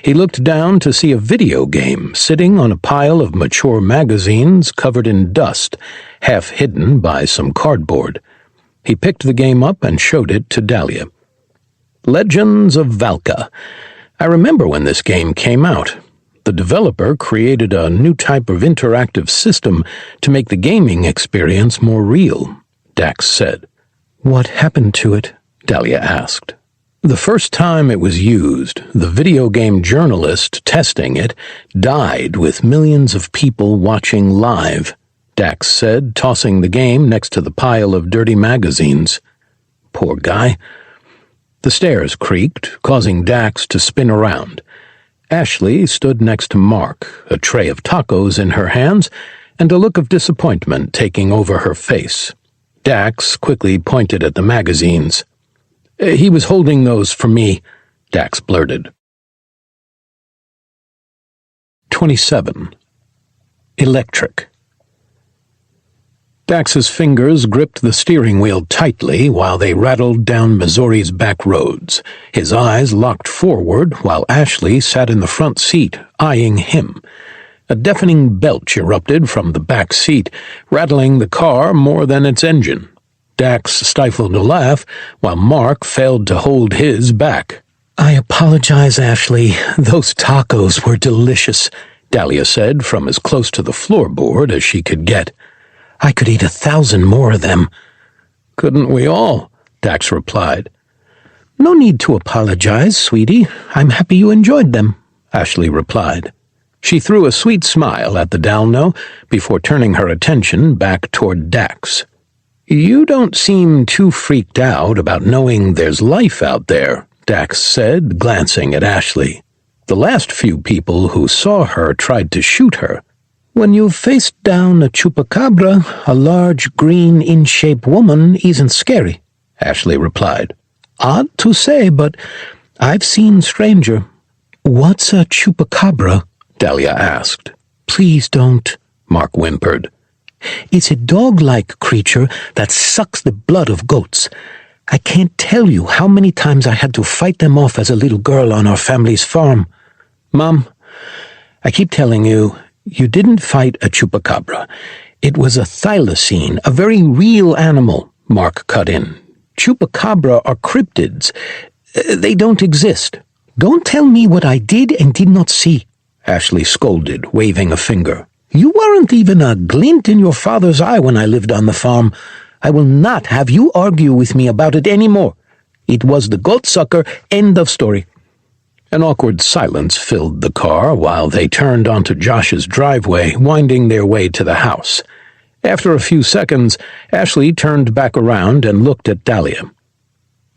He looked down to see a video game sitting on a pile of mature magazines covered in dust, half hidden by some cardboard. He picked the game up and showed it to Dahlia. Legends of Valka. I remember when this game came out. The developer created a new type of interactive system to make the gaming experience more real, Dax said. What happened to it? Dahlia asked. The first time it was used, the video game journalist testing it died with millions of people watching live, Dax said, tossing the game next to the pile of dirty magazines. Poor guy. The stairs creaked, causing Dax to spin around. Ashley stood next to Mark, a tray of tacos in her hands, and a look of disappointment taking over her face. Dax quickly pointed at the magazines. He was holding those for me, Dax blurted. 27. Electric. Dax's fingers gripped the steering wheel tightly while they rattled down Missouri's back roads. His eyes locked forward while Ashley sat in the front seat, eyeing him. A deafening belch erupted from the back seat, rattling the car more than its engine. Dax stifled a laugh, while Mark failed to hold his back. I apologize, Ashley. Those tacos were delicious, Dahlia said from as close to the floorboard as she could get. I could eat 1,000 more of them. Couldn't we all? Dax replied. No need to apologize, sweetie. I'm happy you enjoyed them, Ashley replied. She threw a sweet smile at the Dalno before turning her attention back toward Dax. You don't seem too freaked out about knowing there's life out there, Dax said, glancing at Ashley. The last few people who saw her tried to shoot her. When you've faced down a chupacabra, a large green in-shape woman isn't scary, Ashley replied. Odd to say, but I've seen stranger. What's a chupacabra? Dahlia asked. Please don't, Mark whimpered. It's a dog-like creature that sucks the blood of goats. I can't tell you how many times I had to fight them off as a little girl on our family's farm. Mom, I keep telling you, you didn't fight a chupacabra. It was a thylacine, a very real animal, Mark cut in. Chupacabra are cryptids. They don't exist. Don't tell me what I did and did not see, Ashley scolded, waving a finger. You weren't even a glint in your father's eye when I lived on the farm. I will not have you argue with me about it any more. It was the goatsucker, end of story. An awkward silence filled the car while they turned onto Josh's driveway, winding their way to the house. After a few seconds, Ashley turned back around and looked at Dahlia.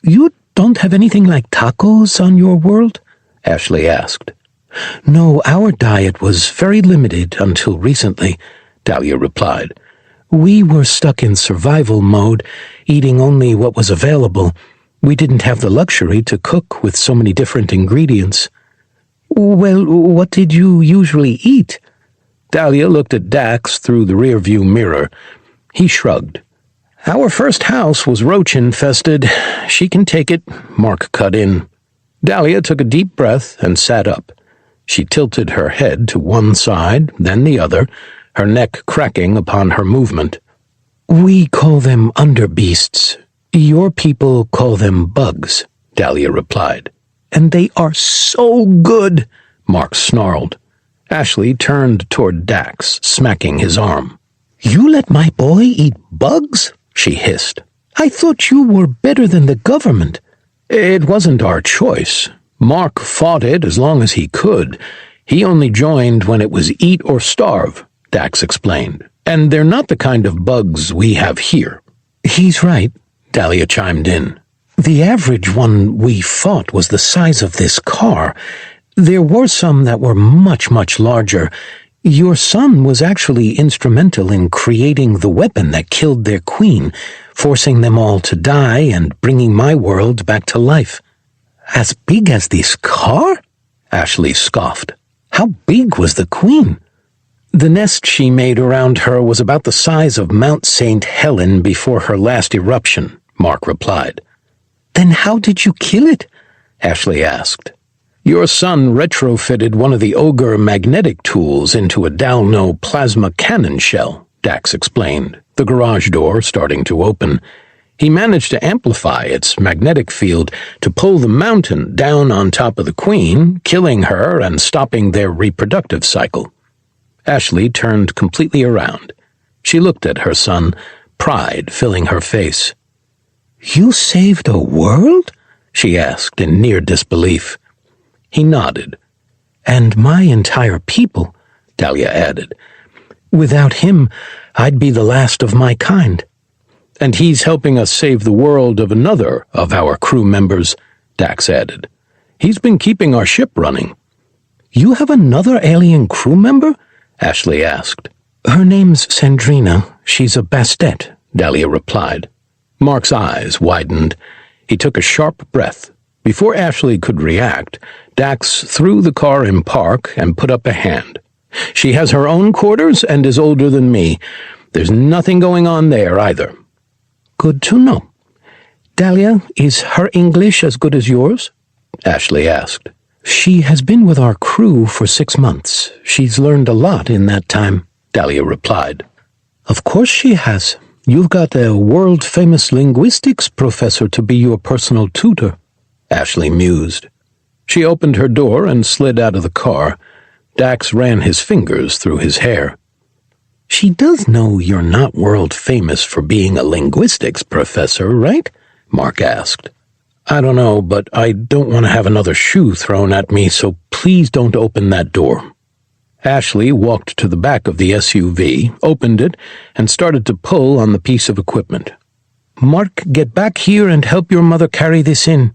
You don't have anything like tacos on your world? Ashley asked. No, our diet was very limited until recently, Dahlia replied. We were stuck in survival mode, eating only what was available. We didn't have the luxury to cook with so many different ingredients. Well, what did you usually eat? Dahlia looked at Dax through the rearview mirror. He shrugged. Our first house was roach-infested. She can take it, Mark cut in. Dahlia took a deep breath and sat up. She tilted her head to one side, then the other, her neck cracking upon her movement. We call them underbeasts. Your people call them bugs, Dahlia replied. And they are so good, Mark snarled. Ashley turned toward Dax, smacking his arm. You let my boy eat bugs? She hissed. I thought you were better than the government. It wasn't our choice. Mark fought it as long as he could. He only joined when it was eat or starve, Dax explained. And they're not the kind of bugs we have here. He's right, Dahlia chimed in. The average one we fought was the size of this car. There were some that were much, much larger. Your son was actually instrumental in creating the weapon that killed their queen, forcing them all to die and bringing my world back to life. As big as this car? Ashley scoffed. How big was the queen? The nest she made around her was about the size of Mount St. Helen before her last eruption, Mark replied. Then how did you kill it? Ashley asked. Your son retrofitted one of the ogre magnetic tools into a Dalno plasma cannon shell, Dax explained, the garage door starting to open. He managed to amplify its magnetic field to pull the mountain down on top of the queen, killing her and stopping their reproductive cycle. Ashley turned completely around. She looked at her son, pride filling her face. You saved a world? She asked in near disbelief. He nodded. And my entire people, Dahlia added. Without him, I'd be the last of my kind. And he's helping us save the world of another of our crew members, Dax added. He's been keeping our ship running. You have another alien crew member? Ashley asked. Her name's Sandrina. She's a Bastet, Dahlia replied. Mark's eyes widened. He took a sharp breath. Before Ashley could react, Dax threw the car in park and put up a hand. She has her own quarters and is older than me. There's nothing going on there either. Good to know. Dahlia, is her English as good as yours? Ashley asked. She has been with our crew for 6 months. She's learned a lot in that time, Dahlia replied. Of course she has. You've got a world-famous linguistics professor to be your personal tutor, Ashley mused. She opened her door and slid out of the car. Dax ran his fingers through his hair. She does know you're not world-famous for being a linguistics professor, right? Mark asked. I don't know, but I don't want to have another shoe thrown at me, so please don't open that door. Ashley walked to the back of the SUV, opened it, and started to pull on the piece of equipment. Mark, get back here and help your mother carry this in.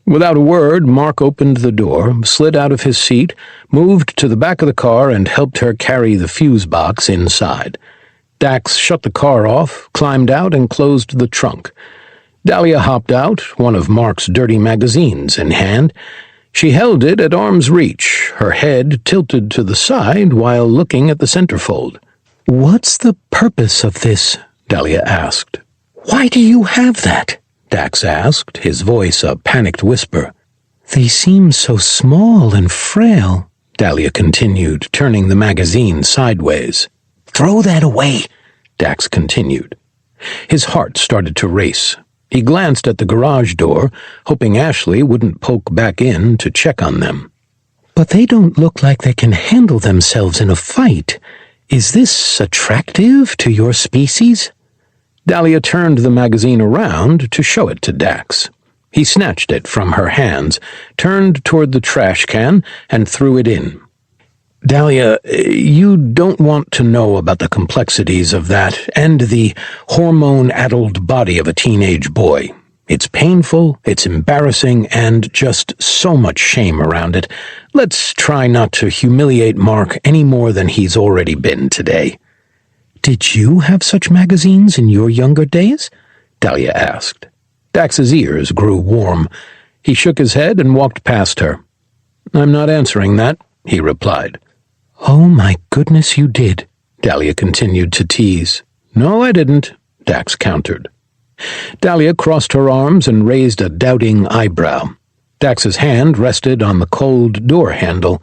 Without a word, Mark opened the door, slid out of his seat, moved to the back of the car, and helped her carry the fuse box inside. Dax shut the car off, climbed out, and closed the trunk. Dahlia hopped out, one of Mark's dirty magazines in hand. She held it at arm's reach, her head tilted to the side while looking at the centerfold. What's the purpose of this? Dahlia asked. Why do you have that? Dax asked, his voice a panicked whisper. They seem so small and frail, Dahlia continued, turning the magazine sideways. Throw that away, Dax continued. His heart started to race. He glanced at the garage door, hoping Ashley wouldn't poke back in to check on them. But they don't look like they can handle themselves in a fight. Is this attractive to your species? Dahlia turned the magazine around to show it to Dax. He snatched it from her hands, turned toward the trash can, and threw it in. Dahlia, you don't want to know about the complexities of that and the hormone-addled body of a teenage boy. It's painful, it's embarrassing, and just so much shame around it. Let's try not to humiliate Mark any more than he's already been today. Did you have such magazines in your younger days? Dahlia asked. Dax's ears grew warm. He shook his head and walked past her. I'm not answering that, he replied. Oh my goodness, you did, Dahlia continued to tease. No, I didn't, Dax countered. Dahlia crossed her arms and raised a doubting eyebrow. Dax's hand rested on the cold door handle.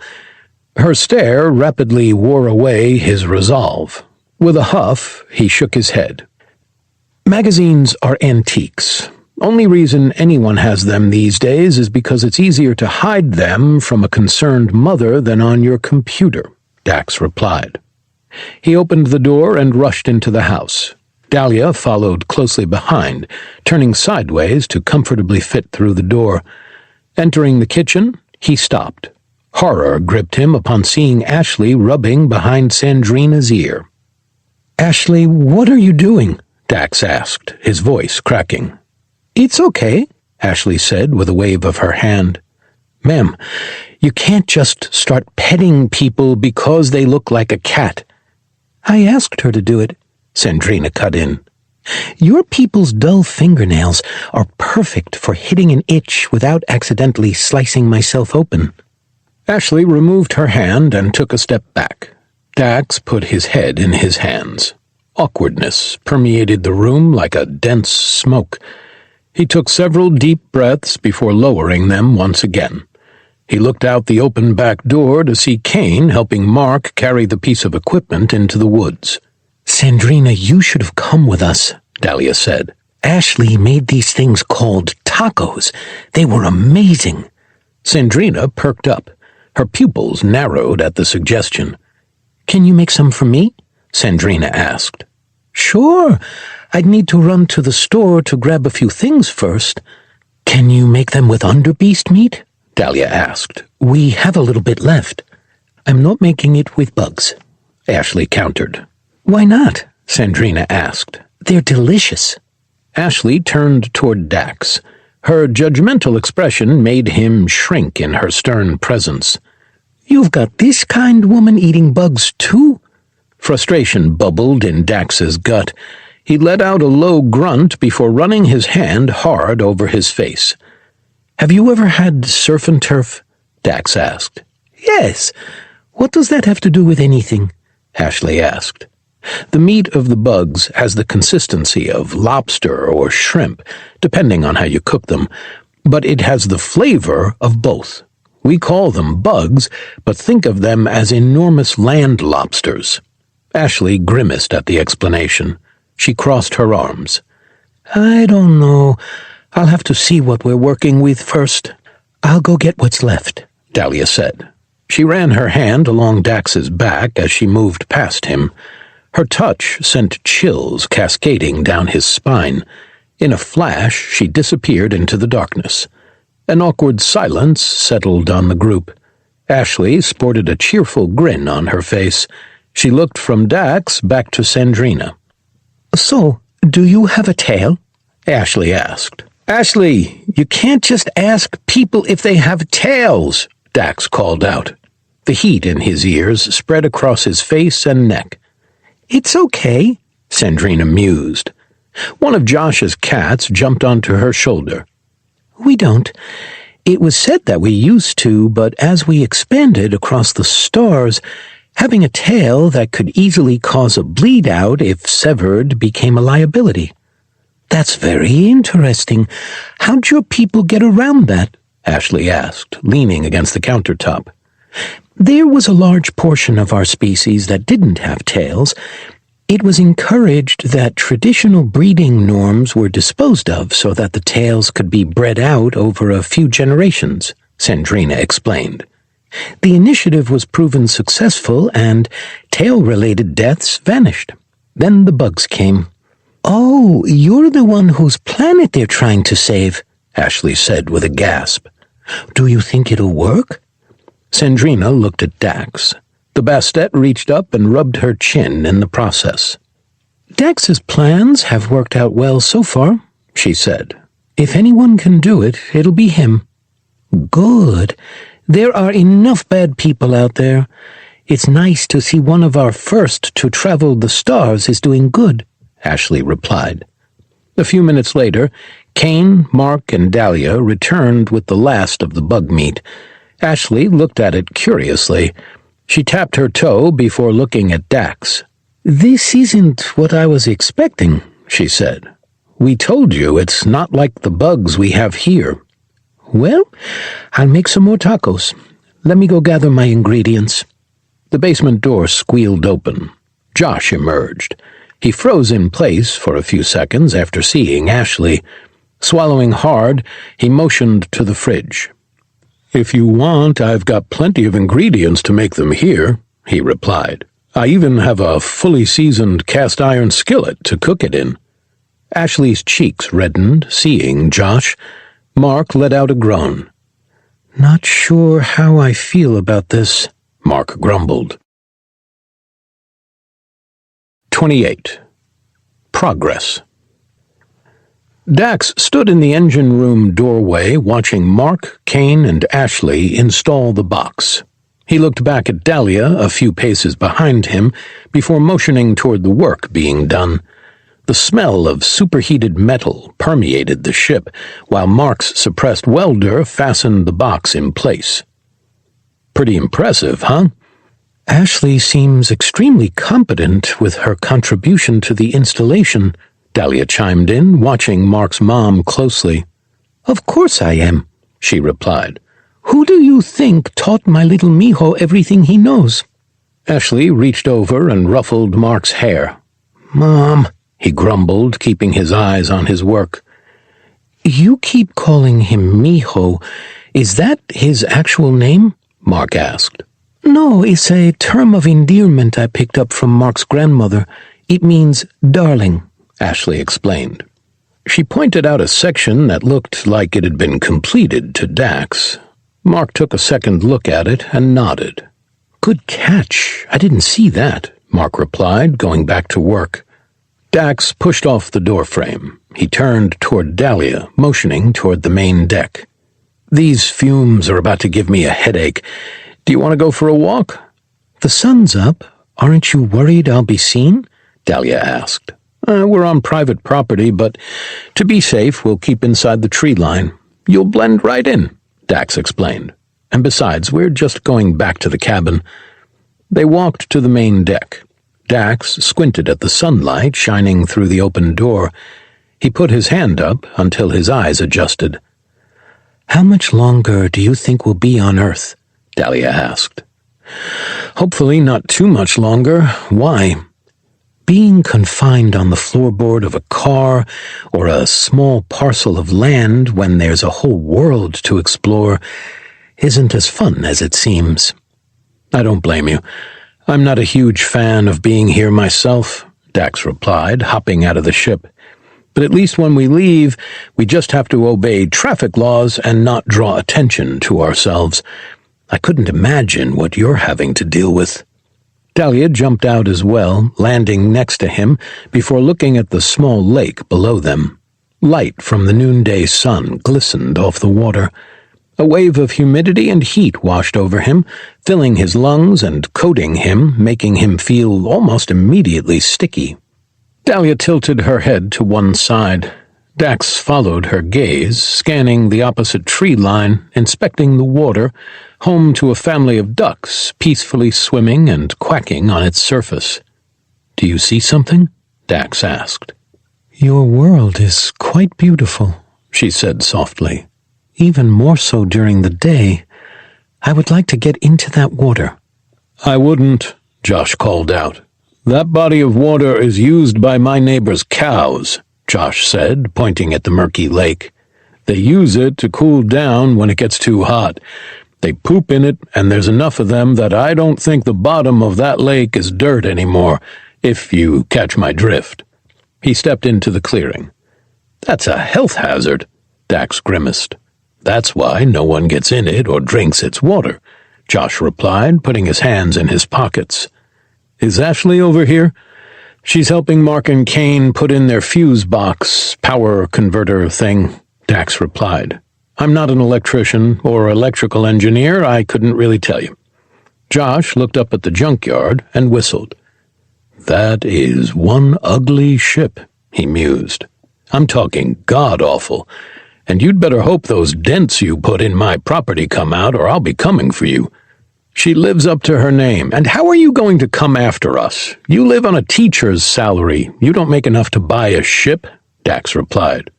Her stare rapidly wore away his resolve. With a huff, he shook his head. Magazines are antiques. Only reason anyone has them these days is because it's easier to hide them from a concerned mother than on your computer, Dax replied. He opened the door and rushed into the house. Dahlia followed closely behind, turning sideways to comfortably fit through the door. Entering the kitchen, he stopped. Horror gripped him upon seeing Ashley rubbing behind Sandrina's ear. "Ashley, what are you doing?" Dax asked, his voice cracking. "It's okay," Ashley said with a wave of her hand. "Ma'am, you can't just start petting people because they look like a cat." "I asked her to do it," Sandrina cut in. "Your people's dull fingernails are perfect for hitting an itch without accidentally slicing myself open." Ashley removed her hand and took a step back. Dax put his head in his hands. Awkwardness permeated the room like a dense smoke. He took several deep breaths before lowering them once again. He looked out the open back door to see Kane helping Mark carry the piece of equipment into the woods. "Sandrina, you should have come with us," Dahlia said. "Ashley made these things called tacos. They were amazing." Sandrina perked up. Her pupils narrowed at the suggestion. "Can you make some for me?" Sandrina asked. "Sure. I'd need to run to the store to grab a few things first." "Can you make them with underbeast meat?" Dahlia asked. "We have a little bit left." "I'm not making it with bugs," Ashley countered. "Why not?" Sandrina asked. "They're delicious." Ashley turned toward Dax. Her judgmental expression made him shrink in her stern presence. "You've got this kind woman eating bugs too?" Frustration bubbled in Dax's gut. He let out a low grunt before running his hand hard over his face. "Have you ever had surf and turf?" Dax asked. "Yes. What does that have to do with anything?" Ashley asked. The meat of the bugs has the consistency of lobster or shrimp, depending on how you cook them, but it has the flavor of both. We call them bugs, but think of them as enormous land lobsters. Ashley grimaced at the explanation. She crossed her arms. "I don't know. I'll have to see what we're working with first. I'll go get what's left," Dahlia said. She ran her hand along Dax's back as she moved past him. Her touch sent chills cascading down his spine. In a flash, she disappeared into the darkness. An awkward silence settled on the group. Ashley sported a cheerful grin on her face. She looked from Dax back to Sandrina. "So, do you have a tail?" Ashley asked. "Ashley, you can't just ask people if they have tails," Dax called out. The heat in his ears spread across his face and neck. "It's okay," Sandrina mused. One of Josh's cats jumped onto her shoulder. "We don't. It was said that we used to, but as we expanded across the stars, having a tail that could easily cause a bleed-out if severed became a liability." "That's very interesting. How'd your people get around that?" Ashley asked, leaning against the countertop. "There was a large portion of our species that didn't have tails. It was encouraged that traditional breeding norms were disposed of so that the tails could be bred out over a few generations," Sandrina explained. "The initiative was proven successful and tail-related deaths vanished. Then the bugs came." "Oh, you're the one whose planet they're trying to save," Ashley said with a gasp. "Do you think it'll work?" Sandrina looked at Dax. The Bastet reached up and rubbed her chin in the process. "Dax's plans have worked out well so far," she said. "If anyone can do it, it'll be him." "Good. There are enough bad people out there. It's nice to see one of our first to travel the stars is doing good," Ashley replied. A few minutes later, Kane, Mark, and Dahlia returned with the last of the bug meat. Ashley looked at it curiously. She tapped her toe before looking at Dax. "This isn't what I was expecting," she said. "We told you it's not like the bugs we have here." "Well, I'll make some more tacos. Let me go gather my ingredients." The basement door squealed open. Josh emerged. He froze in place for a few seconds after seeing Ashley. Swallowing hard, he motioned to the fridge. "If you want, I've got plenty of ingredients to make them here," he replied. "I even have a fully seasoned cast-iron skillet to cook it in." Ashley's cheeks reddened, seeing Josh. Mark let out a groan. Not sure how I feel about this, Mark grumbled. 28. Progress. Dax stood in the engine room doorway watching Mark, Kane, and Ashley install the box. He looked back at Dahlia a few paces behind him before motioning toward the work being done. The smell of superheated metal permeated the ship, while Mark's suppressed welder fastened the box in place. Pretty impressive, huh? Ashley seems extremely competent with her contribution to the installation, Dahlia chimed in, watching Mark's mom closely. Of course I am, she replied. Who do you think taught my little mijo everything he knows? Ashley reached over and ruffled Mark's hair. Mom, he grumbled, keeping his eyes on his work. You keep calling him mijo. Is that his actual name? Mark asked. No, it's a term of endearment I picked up from Mark's grandmother. It means darling, Ashley explained. She pointed out a section that looked like it had been completed to Dax. Mark took a second look at it and nodded. Good catch. I didn't see that, Mark replied, going back to work. Dax pushed off the doorframe. He turned toward Dahlia, motioning toward the main deck. These fumes are about to give me a headache. Do you want to go for a walk? The sun's up. Aren't you worried I'll be seen? Dahlia asked. We're on private property, but to be safe, we'll keep inside the tree line. You'll blend right in, Dax explained. And besides, we're just going back to the cabin. They walked to the main deck. Dax squinted at the sunlight shining through the open door. He put his hand up until his eyes adjusted. How much longer do you think we'll be on Earth? Dahlia asked. Hopefully not too much longer. Why? Being confined on the floorboard of a car or a small parcel of land when there's a whole world to explore isn't as fun as it seems. I don't blame you. I'm not a huge fan of being here myself, Dax replied, hopping out of the ship. But at least when we leave, we just have to obey traffic laws and not draw attention to ourselves. I couldn't imagine what you're having to deal with. Dahlia jumped out as well, landing next to him before looking at the small lake below them. Light from the noonday sun glistened off the water. A wave of humidity and heat washed over him, filling his lungs and coating him, making him feel almost immediately sticky. Dahlia tilted her head to one side. Dax followed her gaze, scanning the opposite tree line, inspecting the water, home to a family of ducks peacefully swimming and quacking on its surface. Do you see something? Dax asked. Your world is quite beautiful, she said softly. Even more so during the day. I would like to get into that water. I wouldn't, Josh called out. That body of water is used by my neighbor's cows, Josh said, pointing at the murky lake. They use it to cool down when it gets too hot. They poop in it, and there's enough of them that I don't think the bottom of that lake is dirt anymore, if you catch my drift. He stepped into the clearing. That's a health hazard, Dax grimaced. That's why no one gets in it or drinks its water, Josh replied, putting his hands in his pockets. Is Ashley over here? She's helping Mark and Kane put in their fuse box, power converter thing, Dax replied. I'm not an electrician or electrical engineer, I couldn't really tell you. Josh looked up at the junkyard and whistled. That is one ugly ship, he mused. I'm talking god-awful, and you'd better hope those dents you put in my property come out or I'll be coming for you. She lives up to her name, and how are you going to come after us? You live on a teacher's salary. You don't make enough to buy a ship, Dax replied.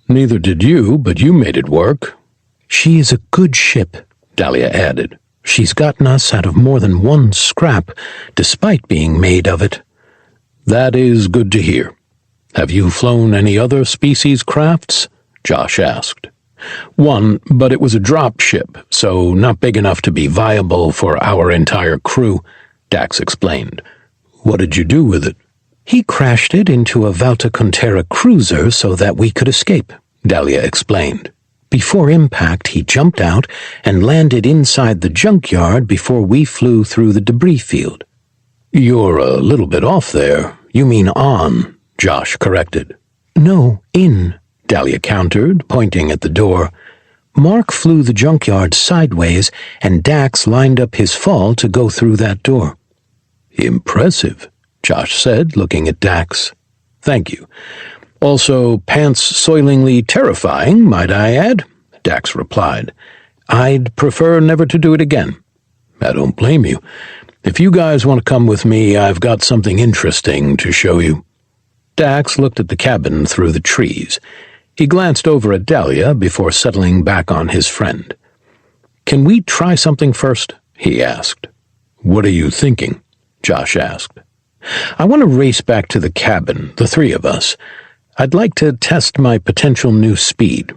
Neither did you, but you made it work. She is a good ship, Dahlia added. She's gotten us out of more than one scrap, despite being made of it. That is good to hear. Have you flown any other species crafts? Josh asked. One, but it was a drop ship, so not big enough to be viable for our entire crew, Dax explained. What did you do with it? He crashed it into a Valtakuntera cruiser so that we could escape, Dahlia explained. Before impact, he jumped out and landed inside the junkyard before we flew through the debris field. You're a little bit off there. You mean on, Josh corrected. No, in, Dahlia countered, pointing at the door. Mark flew the junkyard sideways, and Dax lined up his fall to go through that door. Impressive, Josh said, looking at Dax. Thank you. Also, pants-soilingly terrifying, might I add, Dax replied. I'd prefer never to do it again. I don't blame you. If you guys want to come with me, I've got something interesting to show you. Dax looked at the cabin through the trees. He glanced over at Dahlia before settling back on his friend. Can we try something first? He asked. What are you thinking? Josh asked. I want to race back to the cabin, the three of us. I'd like to test my potential new speed.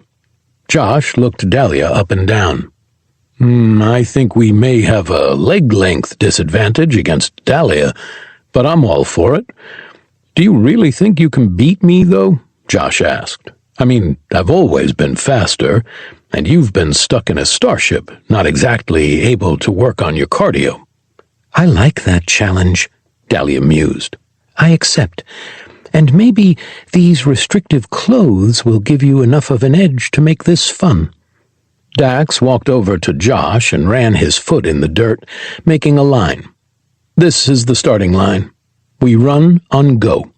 Josh looked Dahlia up and down. I think we may have a leg length disadvantage against Dahlia, but I'm all for it. Do you really think you can beat me, though? Josh asked. I mean, I've always been faster, and you've been stuck in a starship, not exactly able to work on your cardio. I like that challenge, Dahlia mused. I accept. And maybe these restrictive clothes will give you enough of an edge to make this fun. Dax walked over to Josh and ran his foot in the dirt, making a line. This is the starting line. We run on go.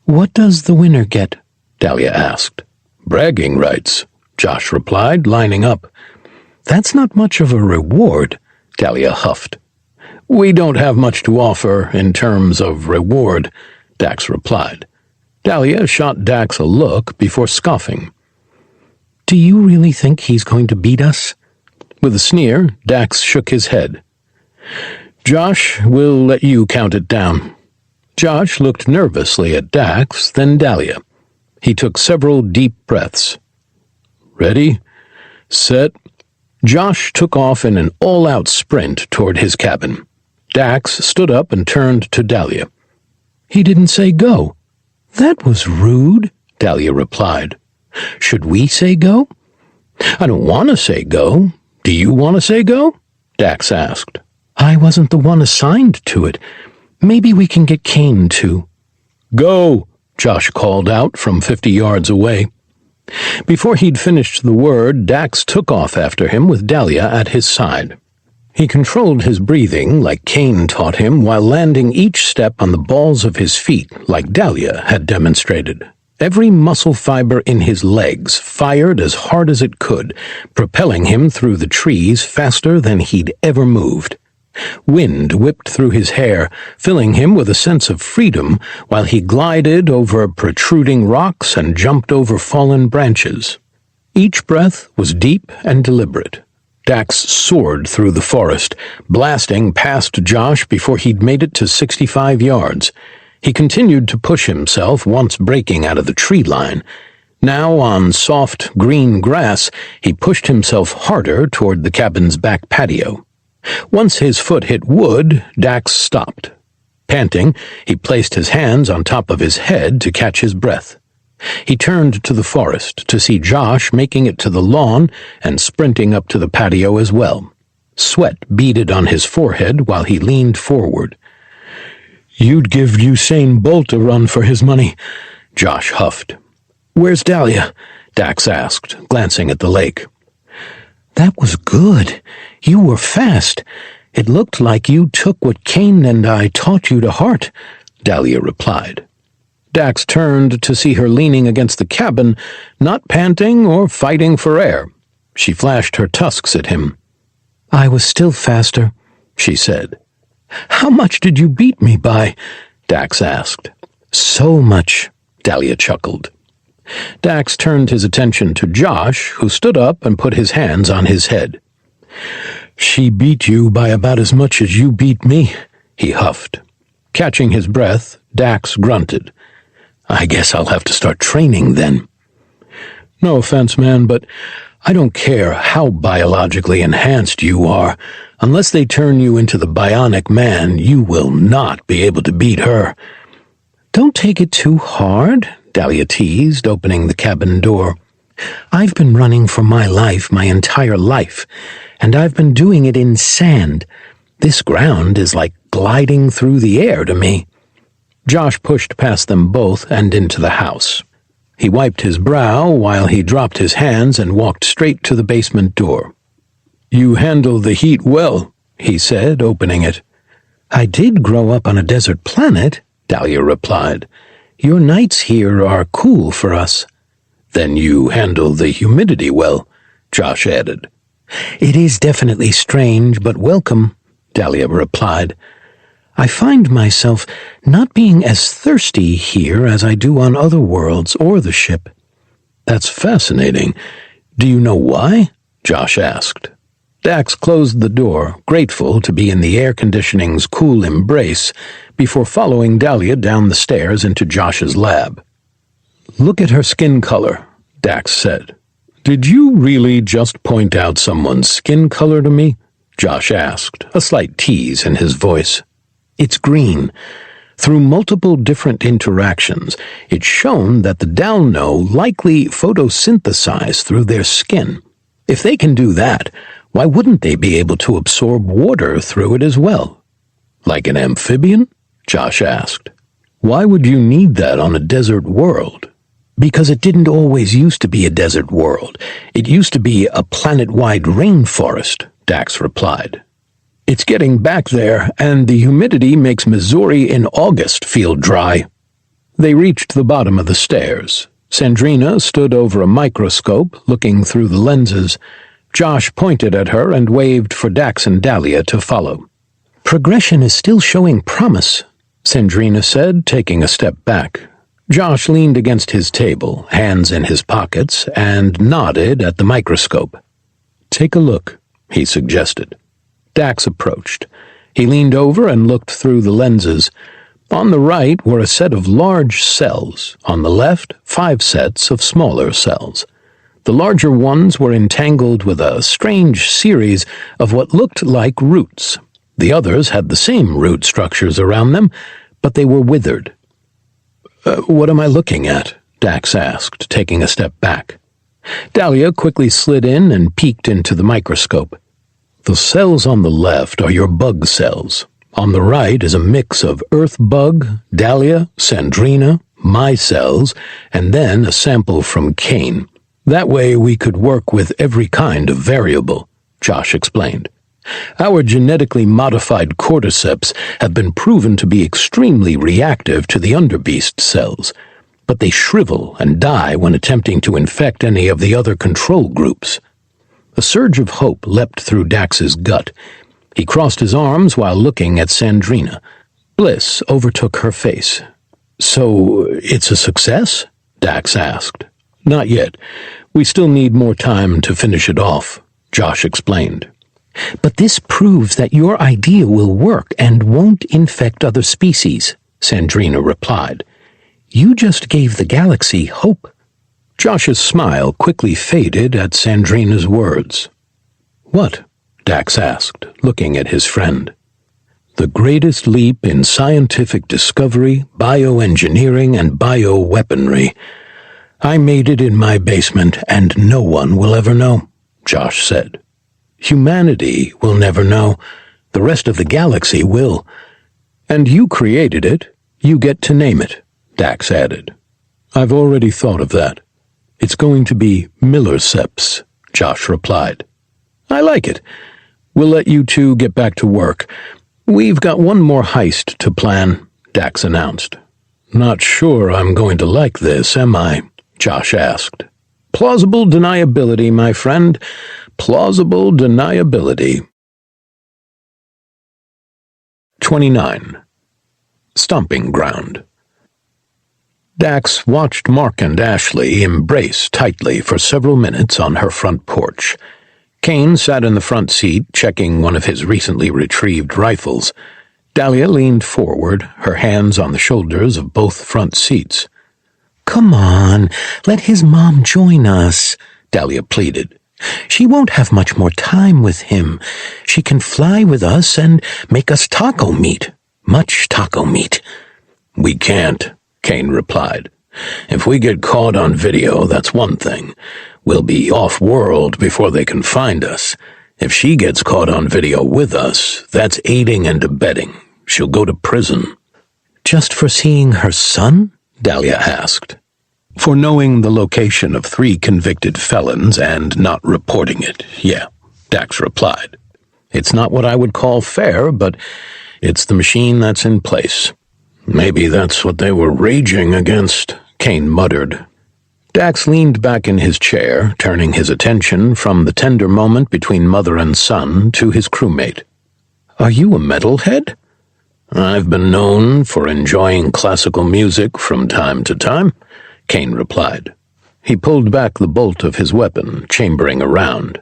What does the winner get? Dahlia asked. Bragging rights, Josh replied, lining up. That's not much of a reward, Dahlia huffed. We don't have much to offer in terms of reward, Dax replied. Dahlia shot Dax a look before scoffing. Do you really think he's going to beat us? With a sneer, Dax shook his head. Josh, we'll let you count it down. Josh looked nervously at Dax, then Dahlia. He took several deep breaths. Ready? Set. Josh took off in an all-out sprint toward his cabin. Dax stood up and turned to Dahlia. He didn't say go. That was rude, Dahlia replied. Should we say go? I don't want to say go. Do you want to say go? Dax asked. I wasn't the one assigned to it. Maybe we can get Kane to. Go, Josh called out from 50 yards away. Before he'd finished the word, Dax took off after him with Dahlia at his side. He controlled his breathing like Kane taught him while landing each step on the balls of his feet like Dahlia had demonstrated. Every muscle fiber in his legs fired as hard as it could, propelling him through the trees faster than he'd ever moved. Wind whipped through his hair, filling him with a sense of freedom while he glided over protruding rocks and jumped over fallen branches. Each breath was deep and deliberate. Dax soared through the forest, blasting past Josh before he'd made it to 65 yards. He continued to push himself once breaking out of the tree line. Now on soft, green grass, he pushed himself harder toward the cabin's back patio. Once his foot hit wood, Dax stopped. Panting, he placed his hands on top of his head to catch his breath. He turned to the forest to see Josh making it to the lawn and sprinting up to the patio as well. Sweat beaded on his forehead while he leaned forward. You'd give Usain Bolt a run for his money, Josh huffed. Where's Dahlia? Dax asked, glancing at the lake. That was good. You were fast. It looked like you took what Kane and I taught you to heart, Dahlia replied. Dax turned to see her leaning against the cabin, not panting or fighting for air. She flashed her tusks at him. I was still faster, she said. How much did you beat me by? Dax asked. So much, Dahlia chuckled. Dax turned his attention to Josh, who stood up and put his hands on his head. She beat you by about as much as you beat me, he huffed. Catching his breath, Dax grunted. I guess I'll have to start training then. No offense, man, but I don't care how biologically enhanced you are. Unless they turn you into the bionic man, you will not be able to beat her. Don't take it too hard, Dahlia teased, opening the cabin door. I've been running for my life my entire life, and I've been doing it in sand. This ground is like gliding through the air to me." Josh pushed past them both and into the house. He wiped his brow while he dropped his hands and walked straight to the basement door. "You handle the heat well," he said, opening it. "I did grow up on a desert planet," Dahlia replied. "Your nights here are cool for us." "Then you handle the humidity well," Josh added. "It is definitely strange, but welcome," Dahlia replied. "I find myself not being as thirsty here as I do on other worlds or the ship." "That's fascinating. Do you know why?" Josh asked. Dax closed the door, grateful to be in the air conditioning's cool embrace, before following Dahlia down the stairs into Josh's lab. "Look at her skin color," Dax said. "Did you really just point out someone's skin color to me?" Josh asked, a slight tease in his voice. "It's green. Through multiple different interactions, it's shown that the Dalno likely photosynthesize through their skin. If they can do that, why wouldn't they be able to absorb water through it as well?" "Like an amphibian?" Josh asked. "Why would you need that on a desert world?" "Because it didn't always used to be a desert world. It used to be a planet-wide rainforest," Dax replied. "It's getting back there, and the humidity makes Missouri in August feel dry." They reached the bottom of the stairs. Sandrina stood over a microscope, looking through the lenses. Josh pointed at her and waved for Dax and Dahlia to follow. "Progression is still showing promise," Sandrina said, taking a step back. Josh leaned against his table, hands in his pockets, and nodded at the microscope. "Take a look," he suggested. Dax approached. He leaned over and looked through the lenses. On the right were a set of large cells. On the left, 5 sets of smaller cells. The larger ones were entangled with a strange series of what looked like roots. The others had the same root structures around them, but they were withered. "What am I looking at?" Dax asked, taking a step back. Dahlia quickly slid in and peeked into the microscope. "The cells on the left are your bug cells. On the right is a mix of earth bug, Dahlia, Sandrina, my cells, and then a sample from Kane. That way we could work with every kind of variable," Josh explained. "Our genetically modified cordyceps have been proven to be extremely reactive to the underbeast cells, but they shrivel and die when attempting to infect any of the other control groups." A surge of hope leapt through Dax's gut. He crossed his arms while looking at Sandrina. Bliss overtook her face. "So, it's a success?" Dax asked. "Not yet. We still need more time to finish it off," Josh explained. "But this proves that your idea will work and won't infect other species," Sandrina replied. "You just gave the galaxy hope." Josh's smile quickly faded at Sandrina's words. "What?" Dax asked, looking at his friend. "The greatest leap in scientific discovery, bioengineering, and bioweaponry. I made it in my basement, and no one will ever know," Josh said. "Humanity will never know. The rest of the galaxy will. And you created it. You get to name it," Dax added. "I've already thought of that. It's going to be Millerceps," Josh replied. "I like it. We'll let you two get back to work. We've got one more heist to plan," Dax announced. "Not sure I'm going to like this, am I?" Josh asked. "Plausible deniability, my friend. Plausible deniability." 29. Stomping Ground. Dax watched Mark and Ashley embrace tightly for several minutes on her front porch. Kane sat in the front seat, checking one of his recently retrieved rifles. Dahlia leaned forward, her hands on the shoulders of both front seats. "Come on, let his mom join us," Dahlia pleaded. "She won't have much more time with him. She can fly with us and make us taco meat. Much taco meat." "We can't," Kane replied. If we get caught on video, that's one thing. We'll be off-world before they can find us. If she gets caught on video with us, that's aiding and abetting. She'll go to prison." "Just for seeing her son?" Dahlia asked. "For knowing the location of 3 convicted felons and not reporting it, yeah," Dax replied. "It's not what I would call fair, but it's the machine that's in place." "Maybe that's what they were raging against," Kane muttered. Dax leaned back in his chair, turning his attention from the tender moment between mother and son to his crewmate. "Are you a metalhead?" "I've been known for enjoying classical music from time to time," Kane replied. He pulled back the bolt of his weapon, chambering around.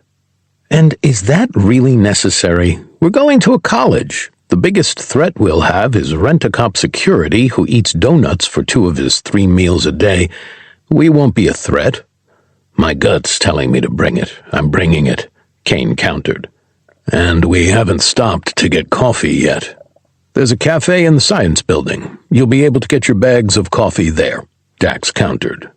"And is that really necessary? We're going to a college. The biggest threat we'll have is rent-a-cop security who eats donuts for 2 of his 3 meals a day. We won't be a threat." "My gut's telling me to bring it. I'm bringing it," Kane countered. "And we haven't stopped to get coffee yet." "There's a cafe in the science building. You'll be able to get your bags of coffee there," Dax countered.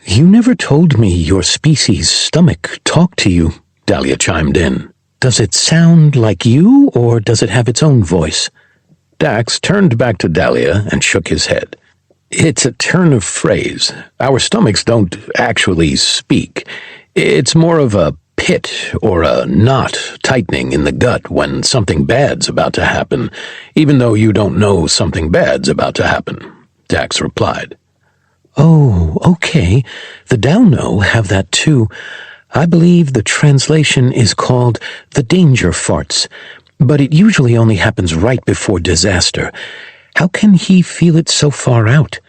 "You never told me your species' stomach talked to you," Dahlia chimed in. "Does it sound like you, or does it have its own voice?" Dax turned back to Dahlia and shook his head. "It's a turn of phrase. Our stomachs don't actually speak. It's more of a pit or a knot tightening in the gut when something bad's about to happen, even though you don't know something bad's about to happen," Dax replied. "Oh, okay. The Downo have that too. I believe the translation is called the danger farts, but it usually only happens right before disaster. How can he feel it so far out?"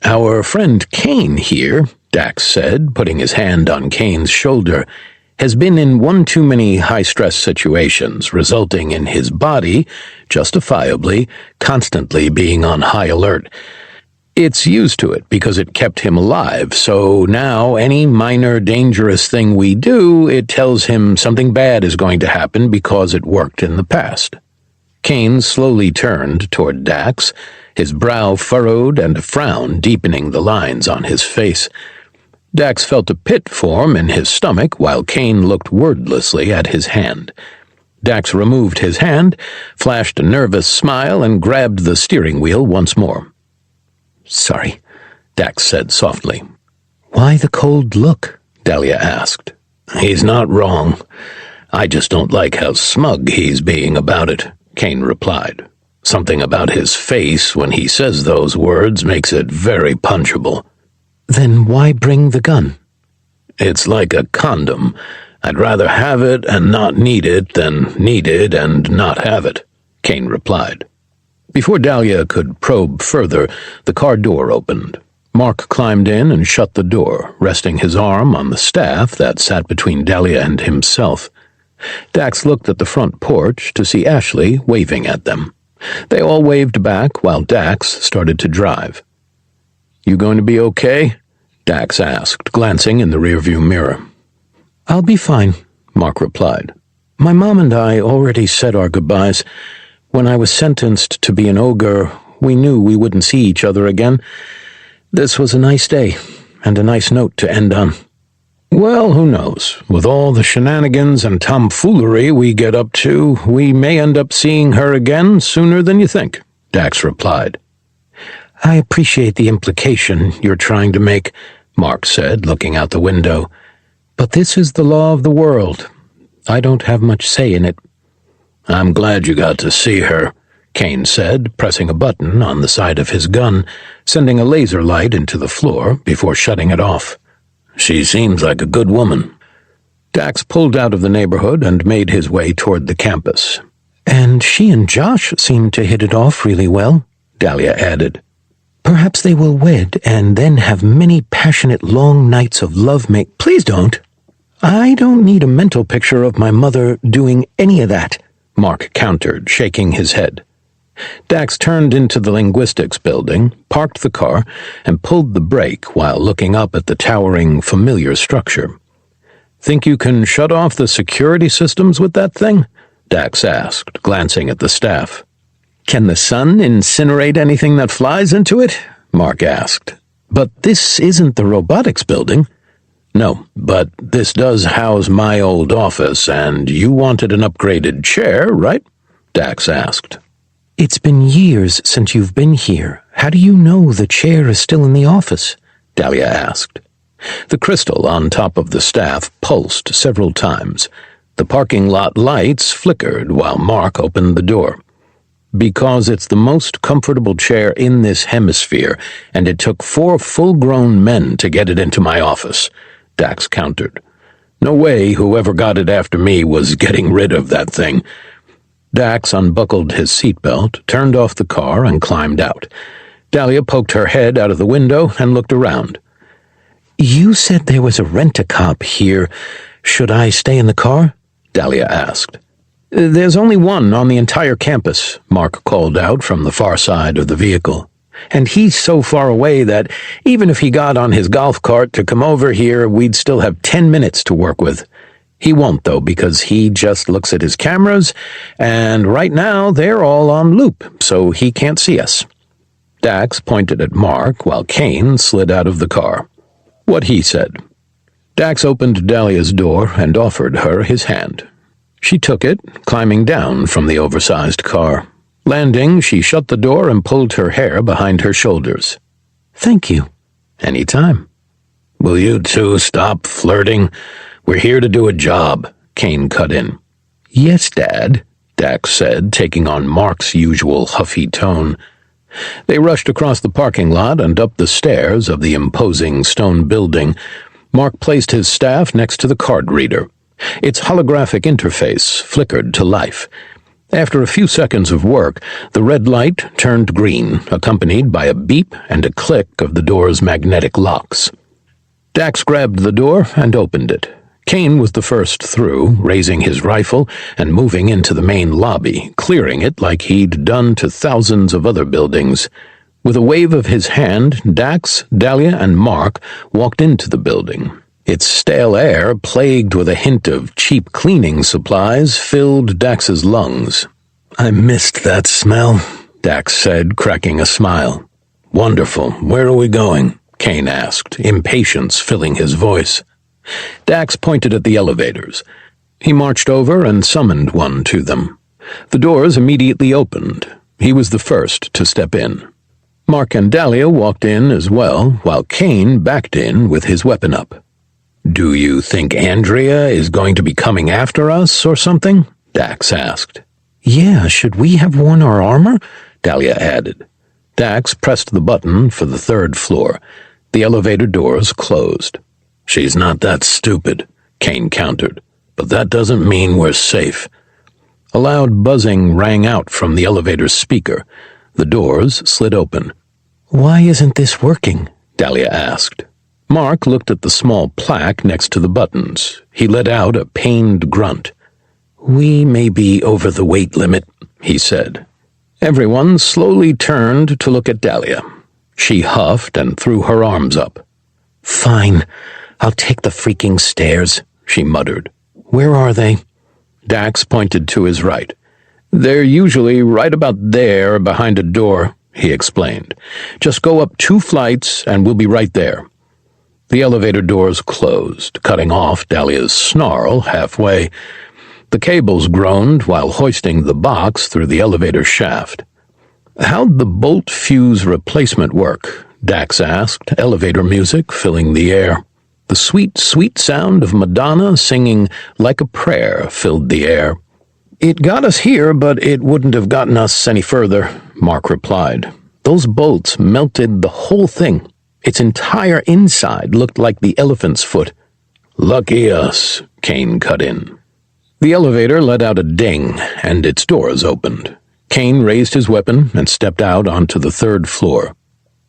"Our friend Kane here," Dax said, putting his hand on Kane's shoulder, "has been in one too many high-stress situations, resulting in his body, justifiably, constantly being on high alert. It's used to it because it kept him alive, so now any minor dangerous thing we do, it tells him something bad is going to happen because it worked in the past." Kane slowly turned toward Dax, his brow furrowed and a frown deepening the lines on his face. Dax felt a pit form in his stomach while Kane looked wordlessly at his hand. Dax removed his hand, flashed a nervous smile, and grabbed the steering wheel once more. "Sorry," Dax said softly. "Why the cold look?" Dahlia asked. "He's not wrong. I just don't like how smug he's being about it," Kane replied. "Something about his face when he says those words makes it very punchable." "Then why bring the gun?" "It's like a condom. I'd rather have it and not need it than need it and not have it," Kane replied. Before Dahlia could probe further, the car door opened. Mark climbed in and shut the door, resting his arm on the staff that sat between Dahlia and himself. Dax looked at the front porch to see Ashley waving at them. They all waved back while Dax started to drive. "You going to be okay?" Dax asked, glancing in the rearview mirror. "I'll be fine," Mark replied. "My mom and I already said our goodbyes. When I was sentenced to be an ogre, we knew we wouldn't see each other again. This was a nice day, and a nice note to end on." "Well, who knows? With all the shenanigans and tomfoolery we get up to, we may end up seeing her again sooner than you think," Dax replied. "I appreciate the implication you're trying to make," Mark said, looking out the window. "But this is the law of the world. I don't have much say in it." "I'm glad you got to see her," Kane said, pressing a button on the side of his gun, sending a laser light into the floor before shutting it off. "She seems like a good woman." Dax pulled out of the neighborhood and made his way toward the campus. "And she and Josh seem to hit it off really well," Dahlia added. "Perhaps they will wed and then have many passionate long nights of love-make—" "Please don't. I don't need a mental picture of my mother doing any of that," Mark countered, shaking his head. Dax turned into the linguistics building, parked the car, and pulled the brake while looking up at the towering, familiar structure. "Think you can shut off the security systems with that thing?" Dax asked, glancing at the staff. "Can the sun incinerate anything that flies into it?" Mark asked. But this isn't the robotics building. No, but this does house my old office, and you wanted an upgraded chair, right? Dax asked. It's been years since you've been here. How do you know the chair is still in the office? Dahlia asked. The crystal on top of the staff pulsed several times. The parking lot lights flickered while Mark opened the door. Because it's the most comfortable chair in this hemisphere, and it took 4 full-grown men to get it into my office, Dax countered. No way whoever got it after me was getting rid of that thing. Dax unbuckled his seatbelt, turned off the car, and climbed out. Dahlia poked her head out of the window and looked around. You said there was a rent-a-cop here. Should I stay in the car? Dahlia asked. There's only one on the entire campus, Mark called out from the far side of the vehicle. And he's so far away that even if he got on his golf cart to come over here, we'd still have 10 minutes to work with. He won't, though, because he just looks at his cameras, and right now they're all on loop, so he can't see us. Dax pointed at Mark while Kane slid out of the car. What he said. Dax opened Dahlia's door and offered her his hand. She took it, climbing down from the oversized car. Landing, she shut the door and pulled her hair behind her shoulders. Thank you. Anytime. Will you two stop flirting? We're here to do a job, Kane cut in. Yes, Dad, Dax said, taking on Mark's usual huffy tone. They rushed across the parking lot and up the stairs of the imposing stone building. Mark placed his staff next to the card reader. Its holographic interface flickered to life. After a few seconds of work, the red light turned green, accompanied by a beep and a click of the door's magnetic locks. Dax grabbed the door and opened it. Kane was the first through, raising his rifle and moving into the main lobby, clearing it like he'd done to thousands of other buildings. With a wave of his hand, Dax, Dahlia, and Mark walked into the building. Its stale air, plagued with a hint of cheap cleaning supplies, filled Dax's lungs. I missed that smell, Dax said, cracking a smile. Wonderful. Where are we going? Kane asked, impatience filling his voice. Dax pointed at the elevators. He marched over and summoned one to them. The doors immediately opened. He was the first to step in. Mark and Dahlia walked in as well, while Kane backed in with his weapon up. Do you think Andrea is going to be coming after us or something? Dax asked. Yeah, should we have worn our armor? Dahlia added. Dax pressed the button for the 3rd floor. The elevator doors closed. She's not that stupid, Kane countered, but that doesn't mean we're safe. A loud buzzing rang out from the elevator's speaker. The doors slid open. Why isn't this working? Dahlia asked. Mark looked at the small plaque next to the buttons. He let out a pained grunt. We may be over the weight limit, he said. Everyone slowly turned to look at Dahlia. She huffed and threw her arms up. Fine. I'll take the freaking stairs, she muttered. Where are they? Dax pointed to his right. They're usually right about there behind a door, he explained. Just go up 2 flights and we'll be right there. The elevator doors closed, cutting off Dahlia's snarl halfway. The cables groaned while hoisting the box through the elevator shaft. How'd the bolt fuse replacement work? Dax asked, elevator music filling the air. The sweet, sweet sound of Madonna singing Like a Prayer filled the air. It got us here, but it wouldn't have gotten us any further, Mark replied. Those bolts melted the whole thing. Its entire inside looked like the elephant's foot. Lucky us, Kane cut in. The elevator let out a ding, and its doors opened. Kane raised his weapon and stepped out onto the 3rd floor.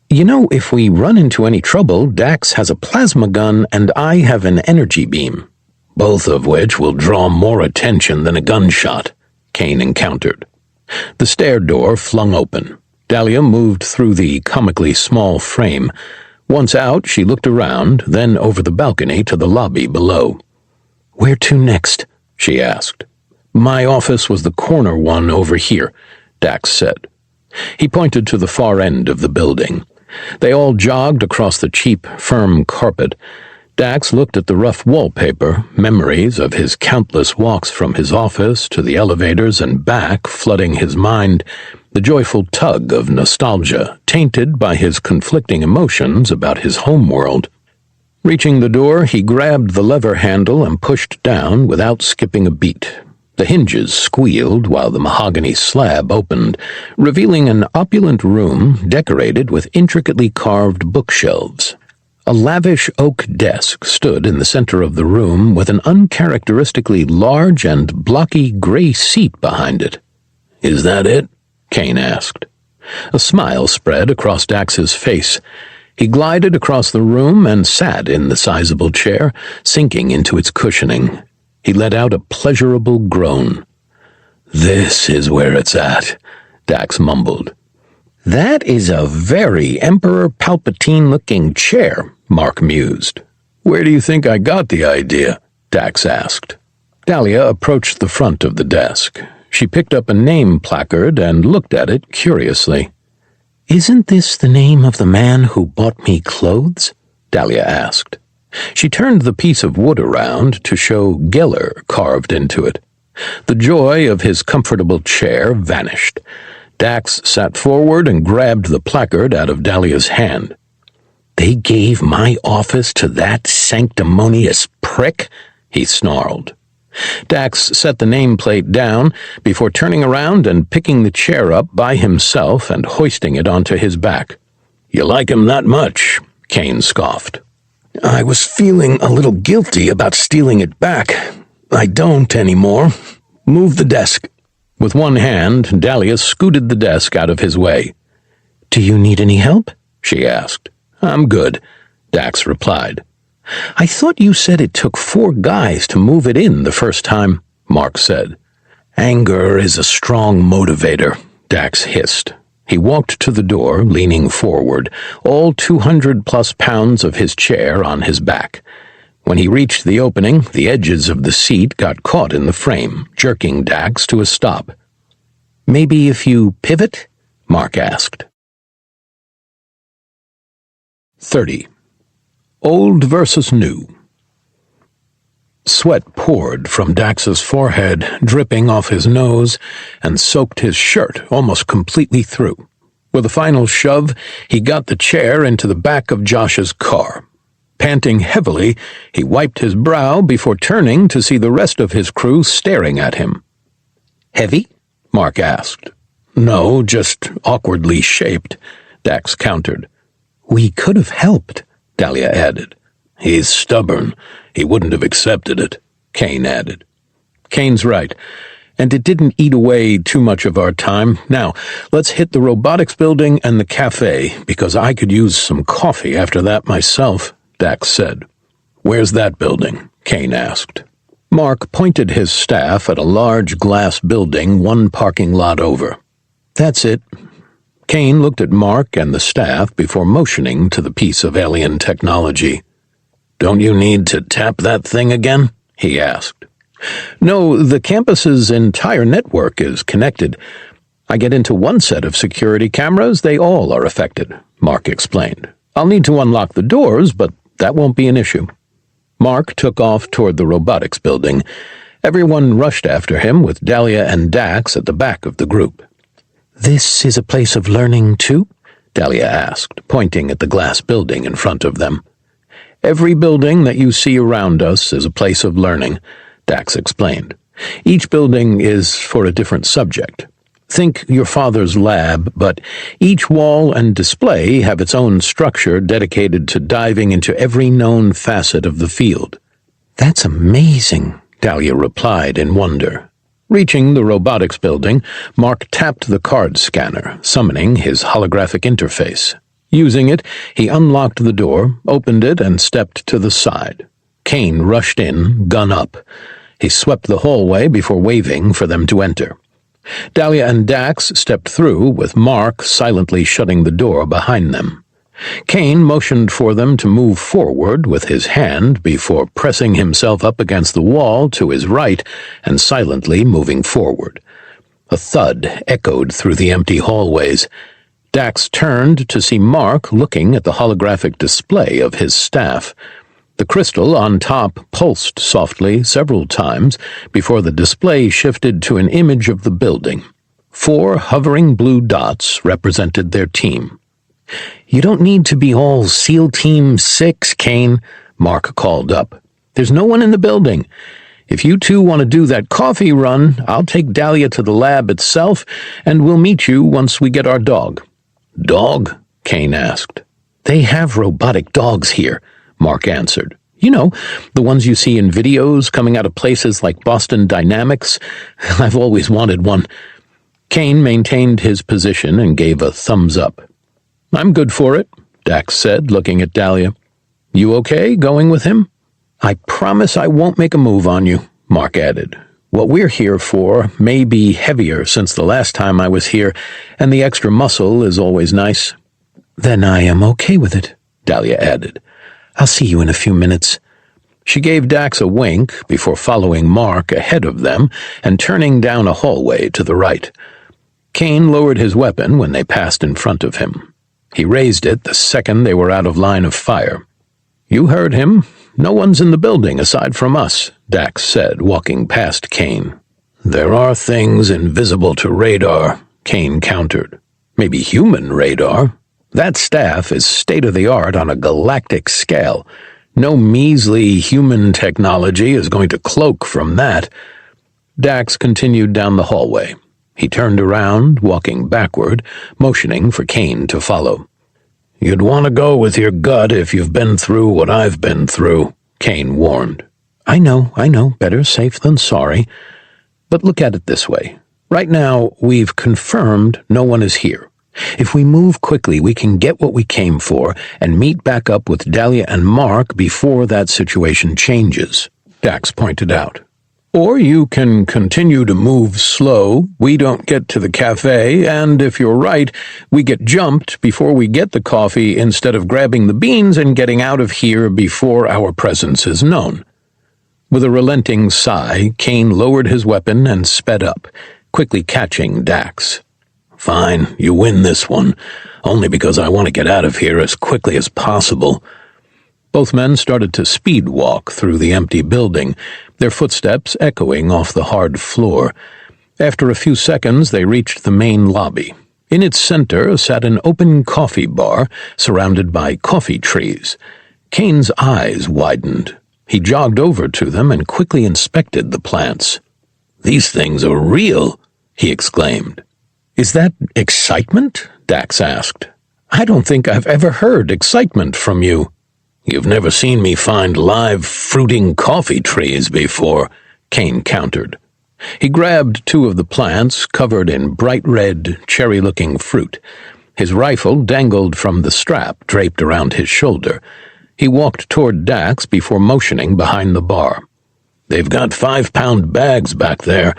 You know, if we run into any trouble, Dax has a plasma gun and I have an energy beam, both of which will draw more attention than a gunshot, Kane encountered. The stair door flung open. Dahlia moved through the comically small frame. Once out, she looked around, then over the balcony to the lobby below. Where to next? She asked. My office was the corner one over here, Dax said. He pointed to the far end of the building. They all jogged across the cheap, firm carpet. Dax looked at the rough wallpaper, memories of his countless walks from his office to the elevators and back flooding his mind, the joyful tug of nostalgia, tainted by his conflicting emotions about his homeworld. Reaching the door, he grabbed the lever handle and pushed down without skipping a beat. The hinges squealed while the mahogany slab opened, revealing an opulent room decorated with intricately carved bookshelves. A lavish oak desk stood in the center of the room with an uncharacteristically large and blocky gray seat behind it. "Is that it?" Kane asked. A smile spread across Dax's face. He glided across the room and sat in the sizable chair, sinking into its cushioning. He let out a pleasurable groan. "This is where it's at," Dax mumbled. "That is a very Emperor Palpatine-looking chair," Mark mused. "Where do you think I got the idea?" Dax asked. Dahlia approached the front of the desk. She picked up a name placard and looked at it curiously. "Isn't this the name of the man who bought me clothes?" Dahlia asked. She turned the piece of wood around to show Geller carved into it. The joy of his comfortable chair vanished. Dax sat forward and grabbed the placard out of Dahlia's hand. "They gave my office to that sanctimonious prick?" he snarled. Dax set the nameplate down before turning around and picking the chair up by himself and hoisting it onto his back. "You like him that much?" Kane scoffed. "I was feeling a little guilty about stealing it back. I don't anymore. Move the desk." With one hand, Dahlia scooted the desk out of his way. "Do you need any help?" she asked. "I'm good," Dax replied. "I thought you said it took 4 guys to move it in the first time," Mark said. "Anger is a strong motivator," Dax hissed. He walked to the door, leaning forward, all 200+ pounds of his chair on his back. When he reached the opening, the edges of the seat got caught in the frame, jerking Dax to a stop. "Maybe if you pivot?" Mark asked. 30. Old versus New. Sweat poured from Dax's forehead, dripping off his nose, and soaked his shirt almost completely through. With a final shove, he got the chair into the back of Josh's car. Panting heavily, he wiped his brow before turning to see the rest of his crew staring at him. "Heavy?" Mark asked. "No, just awkwardly shaped," Dax countered. "We could have helped," Dahlia added. "He's stubborn. He wouldn't have accepted it," Kane added. "Kane's right, and it didn't eat away too much of our time. Now, let's hit the robotics building and the cafe, because I could use some coffee after that myself," Dax said. "Where's that building?" Kane asked. Mark pointed his staff at a large glass building 1 parking lot over. "That's it." Kane looked at Mark and the staff before motioning to the piece of alien technology. "Don't you need to tap that thing again?" he asked. "No, the campus's entire network is connected. I get into one set of security cameras, they all are affected," Mark explained. "I'll need to unlock the doors, but that won't be an issue." Mark took off toward the robotics building. Everyone rushed after him, with Dahlia and Dax at the back of the group. "This is a place of learning, too?" Dahlia asked, pointing at the glass building in front of them. "Every building that you see around us is a place of learning," Dax explained. "Each building is for a different subject. Think your father's lab, but each wall and display have its own structure dedicated to diving into every known facet of the field." "That's amazing," Dahlia replied in wonder. Reaching the robotics building, Mark tapped the card scanner, summoning his holographic interface. Using it, he unlocked the door, opened it, and stepped to the side. Kane rushed in, gun up. He swept the hallway before waving for them to enter. Dahlia and Dax stepped through, with Mark silently shutting the door behind them. Kane motioned for them to move forward with his hand before pressing himself up against the wall to his right and silently moving forward. A thud echoed through the empty hallways. Dax turned to see Mark looking at the holographic display of his staff. The crystal on top pulsed softly several times before the display shifted to an image of the building. 4 hovering blue dots represented their team. "You don't need to be all SEAL Team 6, Kane," Mark called up. "There's no one in the building. If you two want to do that coffee run, I'll take Dahlia to the lab itself, and we'll meet you once we get our dog." "Dog?" Kane asked. "They have robotic dogs here," Mark answered. "You know, the ones you see in videos coming out of places like Boston Dynamics. I've always wanted one." Kane maintained his position and gave a thumbs up. "I'm good for it," Dax said, looking at Dahlia. "You okay going with him?" "I promise I won't make a move on you," Mark added. "What we're here for may be heavier since the last time I was here, and the extra muscle is always nice." "Then I am okay with it," Dahlia added. "I'll see you in a few minutes." She gave Dax a wink before following Mark ahead of them and turning down a hallway to the right. Kane lowered his weapon when they passed in front of him. He raised it the second they were out of line of fire. "You heard him. No one's in the building aside from us," Dax said, walking past Kane. "There are things invisible to radar," Kane countered. "Maybe human radar. That staff is state-of-the-art on a galactic scale. No measly human technology is going to cloak from that." Dax continued down the hallway. He turned around, walking backward, motioning for Kane to follow. "You'd want to go with your gut if you've been through what I've been through," Kane warned. I know. Better safe than sorry. But look at it this way. Right now, we've confirmed no one is here. If we move quickly, we can get what we came for and meet back up with Dahlia and Mark before that situation changes," Dax pointed out. "Or you can continue to move slow, we don't get to the cafe, and if you're right, we get jumped before we get the coffee instead of grabbing the beans and getting out of here before our presence is known." With a relenting sigh, Kane lowered his weapon and sped up, quickly catching Dax. "Fine, you win this one, only because I want to get out of here as quickly as possible." Both men started to speed walk through the empty building, their footsteps echoing off the hard floor. After a few seconds, they reached the main lobby. In its center sat an open coffee bar surrounded by coffee trees. Kane's eyes widened. He jogged over to them and quickly inspected the plants. "These things are real," he exclaimed. "Is that excitement?" Dax asked. "I don't think I've ever heard excitement from you." "You've never seen me find live fruiting coffee trees before," Kane countered. He grabbed 2 of the plants covered in bright red, cherry-looking fruit. His rifle dangled from the strap draped around his shoulder. He walked toward Dax before motioning behind the bar. "They've got 5-pound bags back there.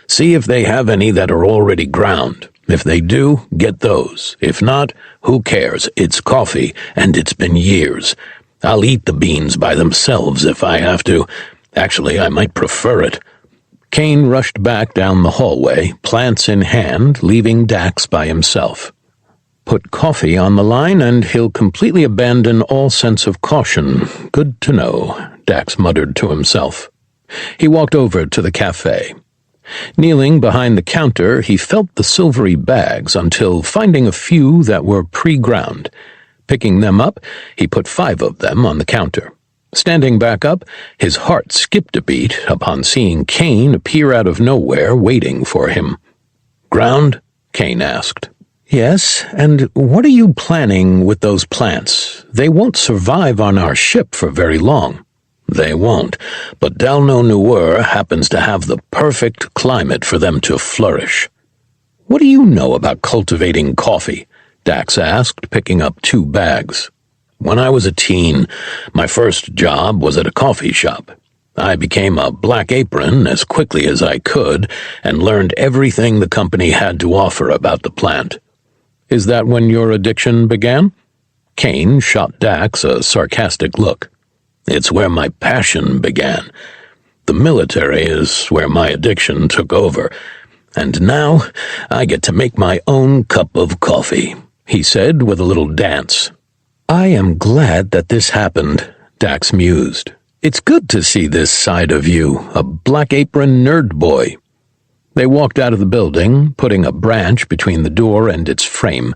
See if they have any that are already ground. If they do, get those. If not, who cares? It's coffee, and it's been years. I'll eat the beans by themselves if I have to. Actually, I might prefer it." Kane rushed back down the hallway, plants in hand, leaving Dax by himself. Put coffee on the line, and he'll completely abandon all sense of caution. Good to know, Dax muttered to himself. He walked over to the cafe. Kneeling behind the counter, he felt the silvery bags until finding a few that were pre-ground. Picking them up, he put 5 of them on the counter. Standing back up, his heart skipped a beat upon seeing Kane appear out of nowhere, waiting for him. "Ground?" Kane asked. "Yes, and what are you planning with those plants? They won't survive on our ship for very long." "They won't, but Dalno Nuer happens to have the perfect climate for them to flourish." "What do you know about cultivating coffee?" Dax asked, picking up 2 bags. "When I was a teen, my first job was at a coffee shop. I became a black apron as quickly as I could and learned everything the company had to offer about the plant." "Is that when your addiction began?" Kane shot Dax a sarcastic look. "It's where my passion began. The military is where my addiction took over, and now I get to make my own cup of coffee." he said with a little dance. I am glad that this happened, Dax mused. It's good to see this side of you, a black apron nerd boy. They walked out of the building, putting a branch between the door and its frame.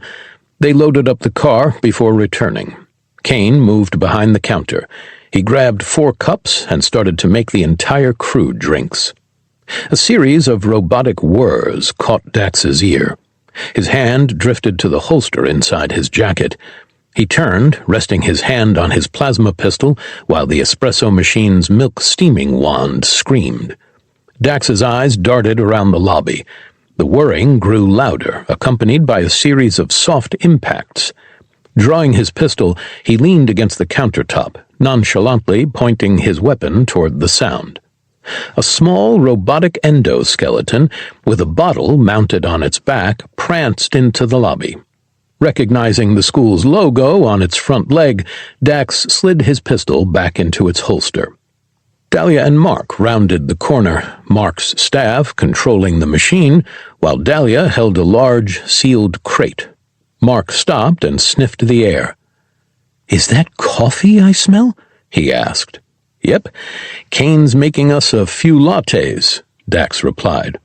They loaded up the car before returning. Kane moved behind the counter. He grabbed 4 cups and started to make the entire crew drinks. A series of robotic whirs caught Dax's ear. His hand drifted to the holster inside his jacket. He turned, resting his hand on his plasma pistol, while the espresso machine's milk steaming wand screamed. Dax's eyes darted around the lobby. The whirring grew louder, accompanied by a series of soft impacts. Drawing his pistol, he leaned against the countertop, nonchalantly pointing his weapon toward the sound. A small robotic endoskeleton, with a bottle mounted on its back, pranced into the lobby. Recognizing the school's logo on its front leg, Dax slid his pistol back into its holster. Dahlia and Mark rounded the corner, Mark's staff controlling the machine, while Dahlia held a large, sealed crate. Mark stopped and sniffed the air. "Is that coffee I smell?" he asked. "Yep. Kane's making us a few lattes," Dax replied.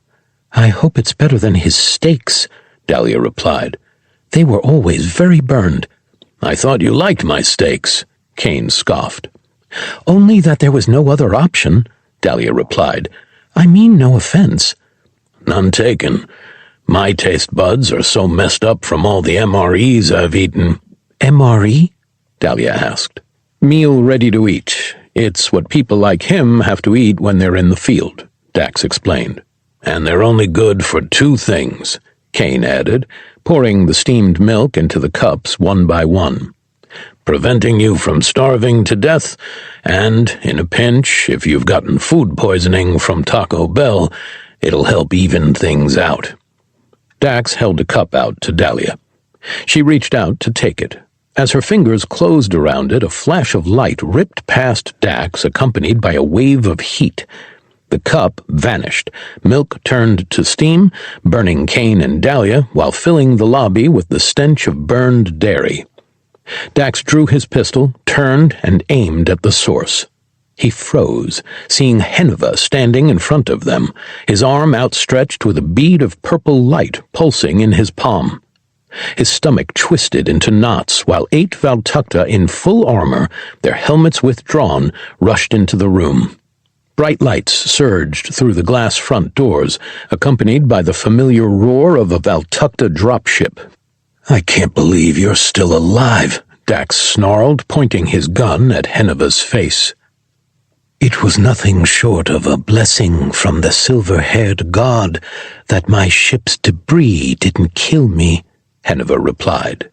"I hope it's better than his steaks," Dahlia replied. "They were always very burned." "I thought you liked my steaks," Kane scoffed. "Only that there was no other option," Dahlia replied. "I mean no offense." "None taken. My taste buds are so messed up from all the MREs I've eaten." "MRE?" Dahlia asked. "Meal ready to eat. It's what people like him have to eat when they're in the field," Dax explained. "And they're only good for 2 things," Kane added, pouring the steamed milk into the cups one by one. "Preventing you from starving to death, and, in a pinch, if you've gotten food poisoning from Taco Bell, it'll help even things out." Dax held a cup out to Dahlia. She reached out to take it. As her fingers closed around it, a flash of light ripped past Dax, accompanied by a wave of heat. The cup vanished. Milk turned to steam, burning Kane and Dahlia, while filling the lobby with the stench of burned dairy. Dax drew his pistol, turned, and aimed at the source. He froze, seeing Heneva standing in front of them, his arm outstretched with a bead of purple light pulsing in his palm. His stomach twisted into knots while 8 Valtakta in full armor, their helmets withdrawn, rushed into the room. Bright lights surged through the glass front doors, accompanied by the familiar roar of a Valtakta dropship. "I can't believe you're still alive," Dax snarled, pointing his gun at Heneva's face. "It was nothing short of a blessing from the silver-haired god that my ship's debris didn't kill me," Heneva replied.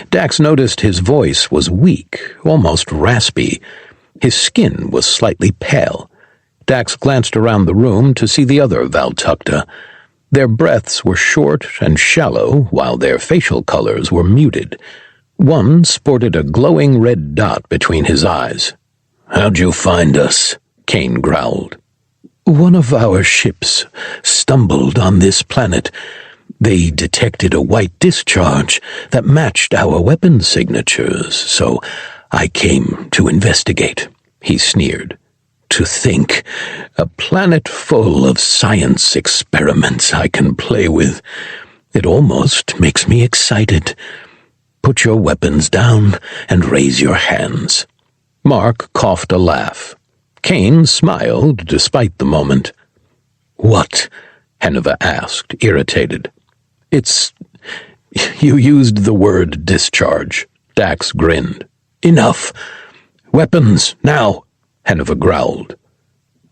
Dax noticed his voice was weak, almost raspy. His skin was slightly pale. Dax glanced around the room to see the other Valtakta. Their breaths were short and shallow, while their facial colors were muted. One sported a glowing red dot between his eyes. "How'd you find us?" Kane growled. "One of our ships stumbled on this planet. They detected a white discharge that matched our weapon signatures, so I came to investigate," he sneered. "To think, a planet full of science experiments I can play with. It almost makes me excited. Put your weapons down and raise your hands." Mark coughed a laugh. Kane smiled despite the moment. "What?" Heneva asked, irritated. You used the word discharge," Dax grinned. "Enough. Weapons, now," Heneva growled.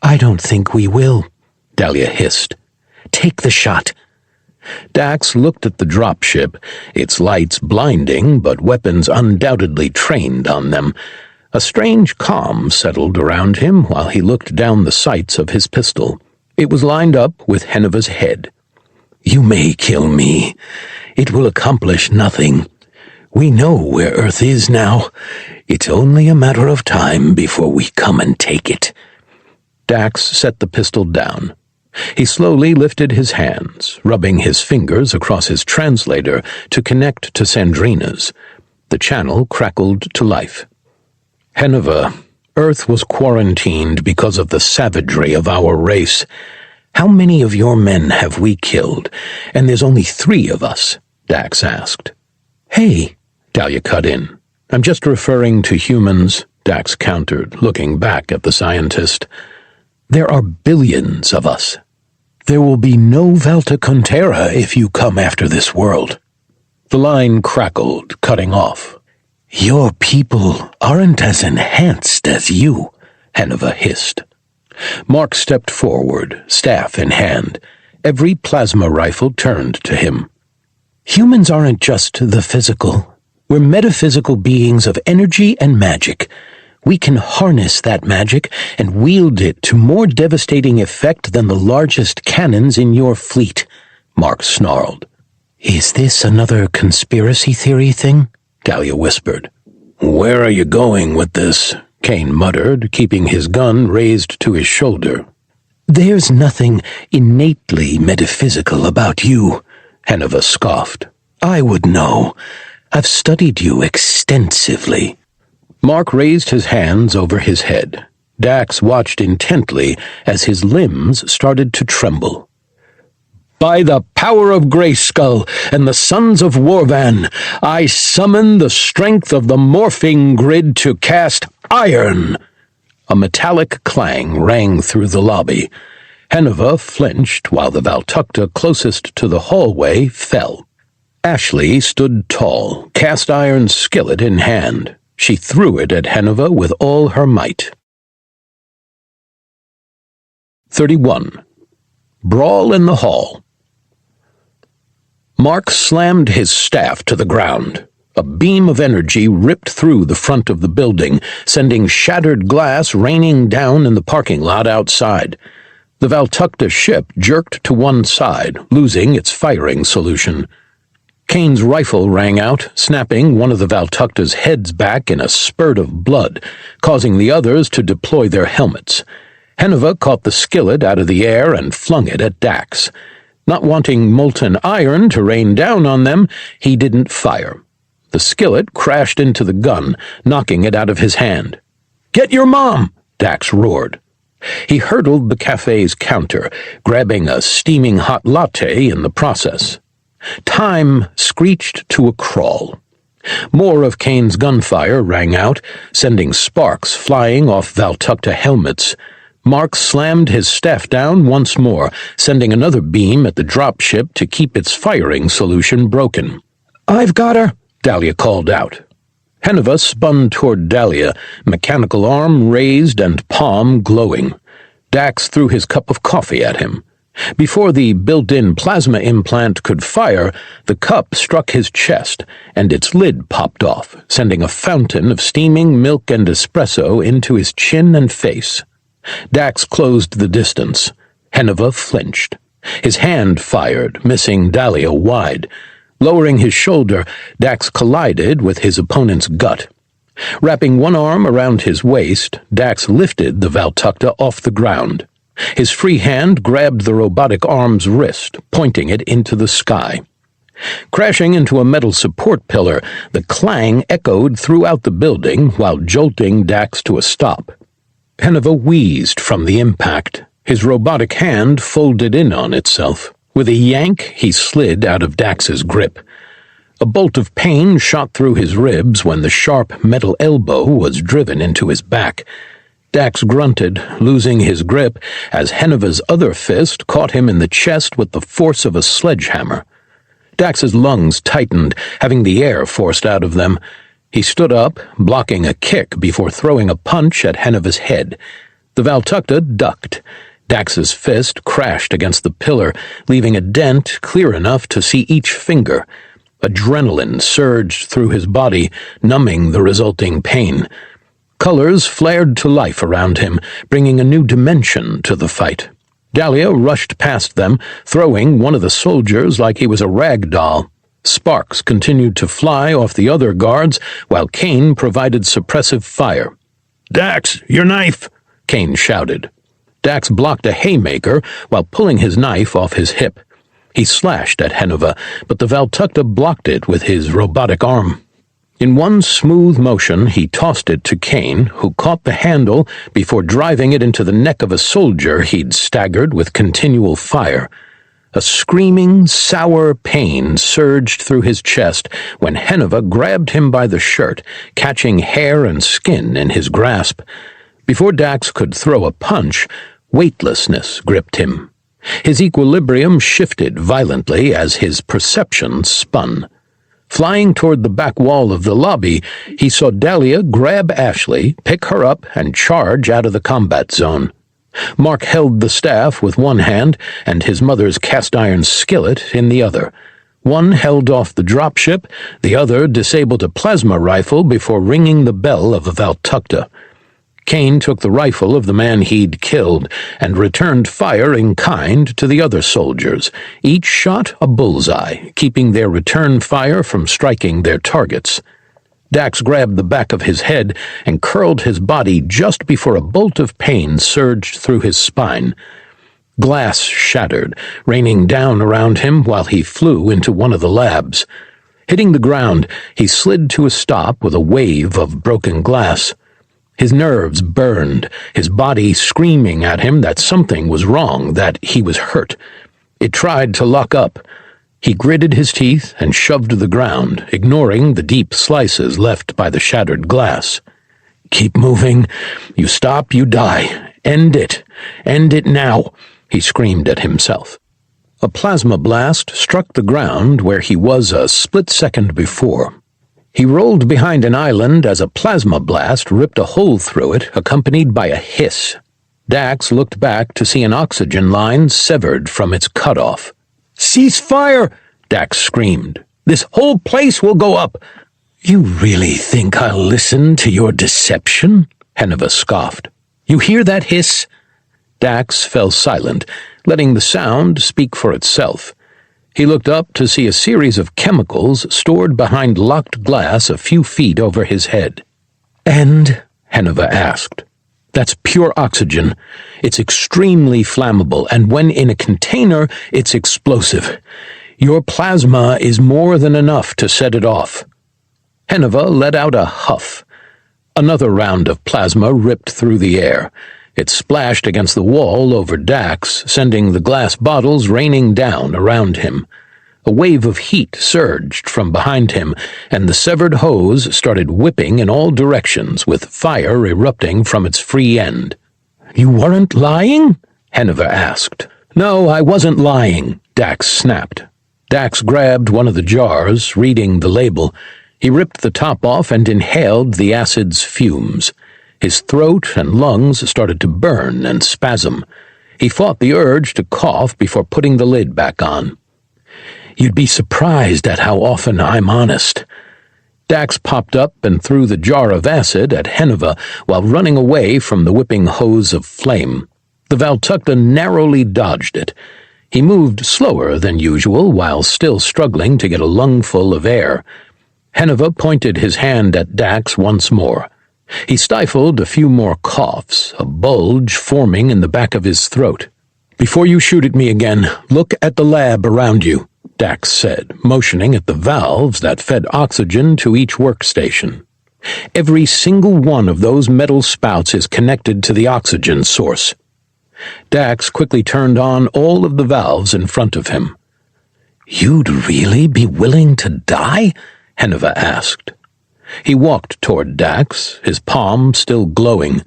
"I don't think we will," Dahlia hissed. "Take the shot." Dax looked at the dropship, its lights blinding, but weapons undoubtedly trained on them. A strange calm settled around him while he looked down the sights of his pistol. It was lined up with Heneva's head. "You may kill me. It will accomplish nothing. We know where Earth is now. It's only a matter of time before we come and take it." Dax set the pistol down. He slowly lifted his hands, rubbing his fingers across his translator to connect to Sandrina's. The channel crackled to life. Heneva, Earth was quarantined because of the savagery of our race. How many of your men have we killed? And there's only 3 of us, Dax asked. Hey, Dahlia cut in. I'm just referring to humans, Dax countered, looking back at the scientist. There are billions of us. There will be no Valtakuntera if you come after this world. The line crackled, cutting off. Your people aren't as enhanced as you, Heneva hissed. Mark stepped forward, staff in hand. Every plasma rifle turned to him. Humans aren't just the physical. We're metaphysical beings of energy and magic. We can harness that magic and wield it to more devastating effect than the largest cannons in your fleet, Mark snarled. Is this another conspiracy theory thing? Dahlia whispered. Where are you going with this? Kane muttered, keeping his gun raised to his shoulder. There's nothing innately metaphysical about you, Heneva scoffed. I would know. I've studied you extensively. Mark raised his hands over his head. Dax watched intently as his limbs started to tremble. By the power of Greyskull and the sons of Warvan, I summon the strength of the morphing grid to cast iron. A metallic clang rang through the lobby. Heneva flinched while the Valtakta closest to the hallway fell. Ashley stood tall, cast iron skillet in hand. She threw it at Heneva with all her might. 31. Brawl in the hall. Mark slammed his staff to the ground. A beam of energy ripped through the front of the building, sending shattered glass raining down in the parking lot outside. The Valtakta ship jerked to one side, losing its firing solution. Kane's rifle rang out, snapping one of the Valtakta's heads back in a spurt of blood, causing the others to deploy their helmets. Heneva caught the skillet out of the air and flung it at Dax. Not wanting molten iron to rain down on them, he didn't fire. The skillet crashed into the gun, knocking it out of his hand. "Get your mom!" Dax roared. He hurdled the cafe's counter, grabbing a steaming hot latte in the process. Time screeched to a crawl. More of Kane's gunfire rang out, sending sparks flying off Valtakta helmets. Mark slammed his staff down once more, sending another beam at the dropship to keep its firing solution broken. "I've got her," Dahlia called out. Heneva spun toward Dahlia, mechanical arm raised and palm glowing. Dax threw his cup of coffee at him. Before the built-in plasma implant could fire, the cup struck his chest, and its lid popped off, sending a fountain of steaming milk and espresso into his chin and face. Dax closed the distance. Heneva flinched. His hand fired, missing Dahlia wide. Lowering his shoulder, Dax collided with his opponent's gut. Wrapping one arm around his waist, Dax lifted the Valtakta off the ground. His free hand grabbed the robotic arm's wrist, pointing it into the sky. Crashing into a metal support pillar, the clang echoed throughout the building while jolting Dax to a stop. Heneva wheezed from the impact. His robotic hand folded in on itself. With a yank, he slid out of Dax's grip. A bolt of pain shot through his ribs when the sharp metal elbow was driven into his back. Dax grunted, losing his grip, as Heneva's other fist caught him in the chest with the force of a sledgehammer. Dax's lungs tightened, having the air forced out of them. He stood up, blocking a kick before throwing a punch at Heneva's head. The Valtakta ducked. Dax's fist crashed against the pillar, leaving a dent clear enough to see each finger. Adrenaline surged through his body, numbing the resulting pain. Colors flared to life around him, bringing a new dimension to the fight. Dahlia rushed past them, throwing one of the soldiers like he was a rag doll. Sparks continued to fly off the other guards, while Kane provided suppressive fire. "Dax, your knife!" Kane shouted. Dax blocked a haymaker while pulling his knife off his hip. He slashed at Henova, but the Valtakuntera blocked it with his robotic arm. In one smooth motion, he tossed it to Kane, who caught the handle before driving it into the neck of a soldier he'd staggered with continual fire. A screaming, sour pain surged through his chest when Henova grabbed him by the shirt, catching hair and skin in his grasp. Before Dax could throw a punch, weightlessness gripped him. His equilibrium shifted violently as his perception spun. Flying toward the back wall of the lobby, he saw Dahlia grab Ashley, pick her up, and charge out of the combat zone. Mark held the staff with one hand and his mother's cast-iron skillet in the other. One held off the dropship, the other disabled a plasma rifle before ringing the bell of a Valtakuntera. Kane took the rifle of the man he'd killed and returned fire in kind to the other soldiers, each shot a bullseye, keeping their return fire from striking their targets. Dax grabbed the back of his head and curled his body just before a bolt of pain surged through his spine. Glass shattered, raining down around him while he flew into one of the labs. Hitting the ground, he slid to a stop with a wave of broken glass. His nerves burned, his body screaming at him that something was wrong, that he was hurt. It tried to lock up. He gritted his teeth and shoved to the ground, ignoring the deep slices left by the shattered glass. "Keep moving. You stop, you die. End it. End it now," he screamed at himself. A plasma blast struck the ground where he was a split second before. He rolled behind an island as a plasma blast ripped a hole through it, accompanied by a hiss. Dax looked back to see an oxygen line severed from its cutoff. "Cease fire!" Dax screamed. "This whole place will go up!" "You really think I'll listen to your deception?" Henova scoffed. "You hear that hiss?" Dax fell silent, letting the sound speak for itself. He looked up to see a series of chemicals stored behind locked glass a few feet over his head. "And?" Henova asked. "That's pure oxygen. It's extremely flammable, and when in a container, it's explosive. Your plasma is more than enough to set it off." Henova let out a huff. Another round of plasma ripped through the air. It splashed against the wall over Dax, sending the glass bottles raining down around him. A wave of heat surged from behind him, and the severed hose started whipping in all directions, with fire erupting from its free end. "You weren't lying?" Henova asked. "No, I wasn't lying," Dax snapped. Dax grabbed one of the jars, reading the label. He ripped the top off and inhaled the acid's fumes. His throat and lungs started to burn and spasm. He fought the urge to cough before putting the lid back on. "You'd be surprised at how often I'm honest." Dax popped up and threw the jar of acid at Henova while running away from the whipping hose of flame. The Valtakuntera narrowly dodged it. He moved slower than usual while still struggling to get a lungful of air. Henova pointed his hand at Dax once more. He stifled a few more coughs, a bulge forming in the back of his throat. "Before you shoot at me again, look at the lab around you," Dax said, motioning at the valves that fed oxygen to each workstation. "Every single one of those metal spouts is connected to the oxygen source." Dax quickly turned on all of the valves in front of him. "You'd really be willing to die?" Henova asked. He walked toward Dax, his palm still glowing.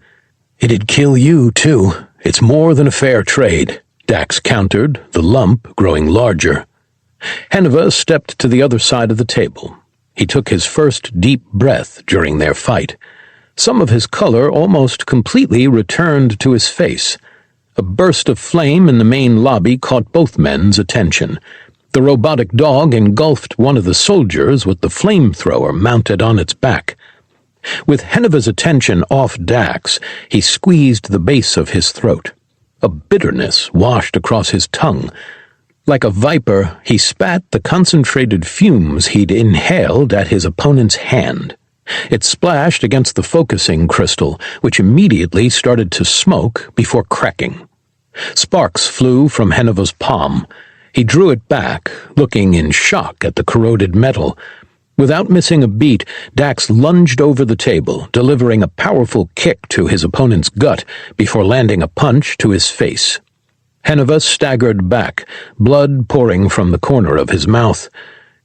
"It'd kill you, too. It's more than a fair trade," Dax countered, the lump growing larger. Henova stepped to the other side of the table. He took his first deep breath during their fight. Some of his color almost completely returned to his face. A burst of flame in the main lobby caught both men's attention. The robotic dog engulfed one of the soldiers with the flamethrower mounted on its back. With Henova's attention off Dax, he squeezed the base of his throat. A bitterness washed across his tongue. Like a viper, he spat the concentrated fumes he'd inhaled at his opponent's hand. It splashed against the focusing crystal, which immediately started to smoke before cracking. Sparks flew from Heneva's palm. He drew it back, looking in shock at the corroded metal. Without missing a beat, Dax lunged over the table, delivering a powerful kick to his opponent's gut before landing a punch to his face. Heneva staggered back, blood pouring from the corner of his mouth.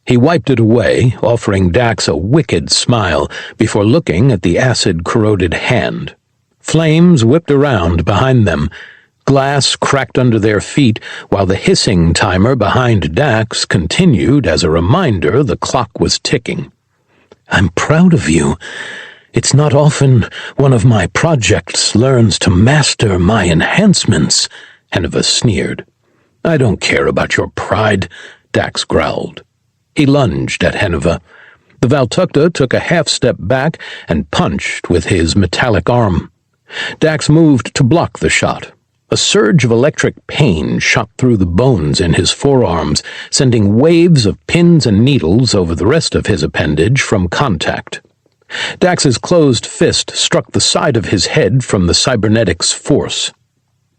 He wiped it away, offering Dax a wicked smile before looking at the acid-corroded hand. Flames whipped around behind them. Glass cracked under their feet, while the hissing timer behind Dax continued as a reminder the clock was ticking. "I'm proud of you. It's not often one of my projects learns to master my enhancements," Heneva sneered. "I don't care about your pride," Dax growled. He lunged at Heneva. The Valtakuntera took a half-step back and punched with his metallic arm. Dax moved to block the shot. A surge of electric pain shot through the bones in his forearms, sending waves of pins and needles over the rest of his appendage from contact. Dax's closed fist struck the side of his head from the cybernetic's force.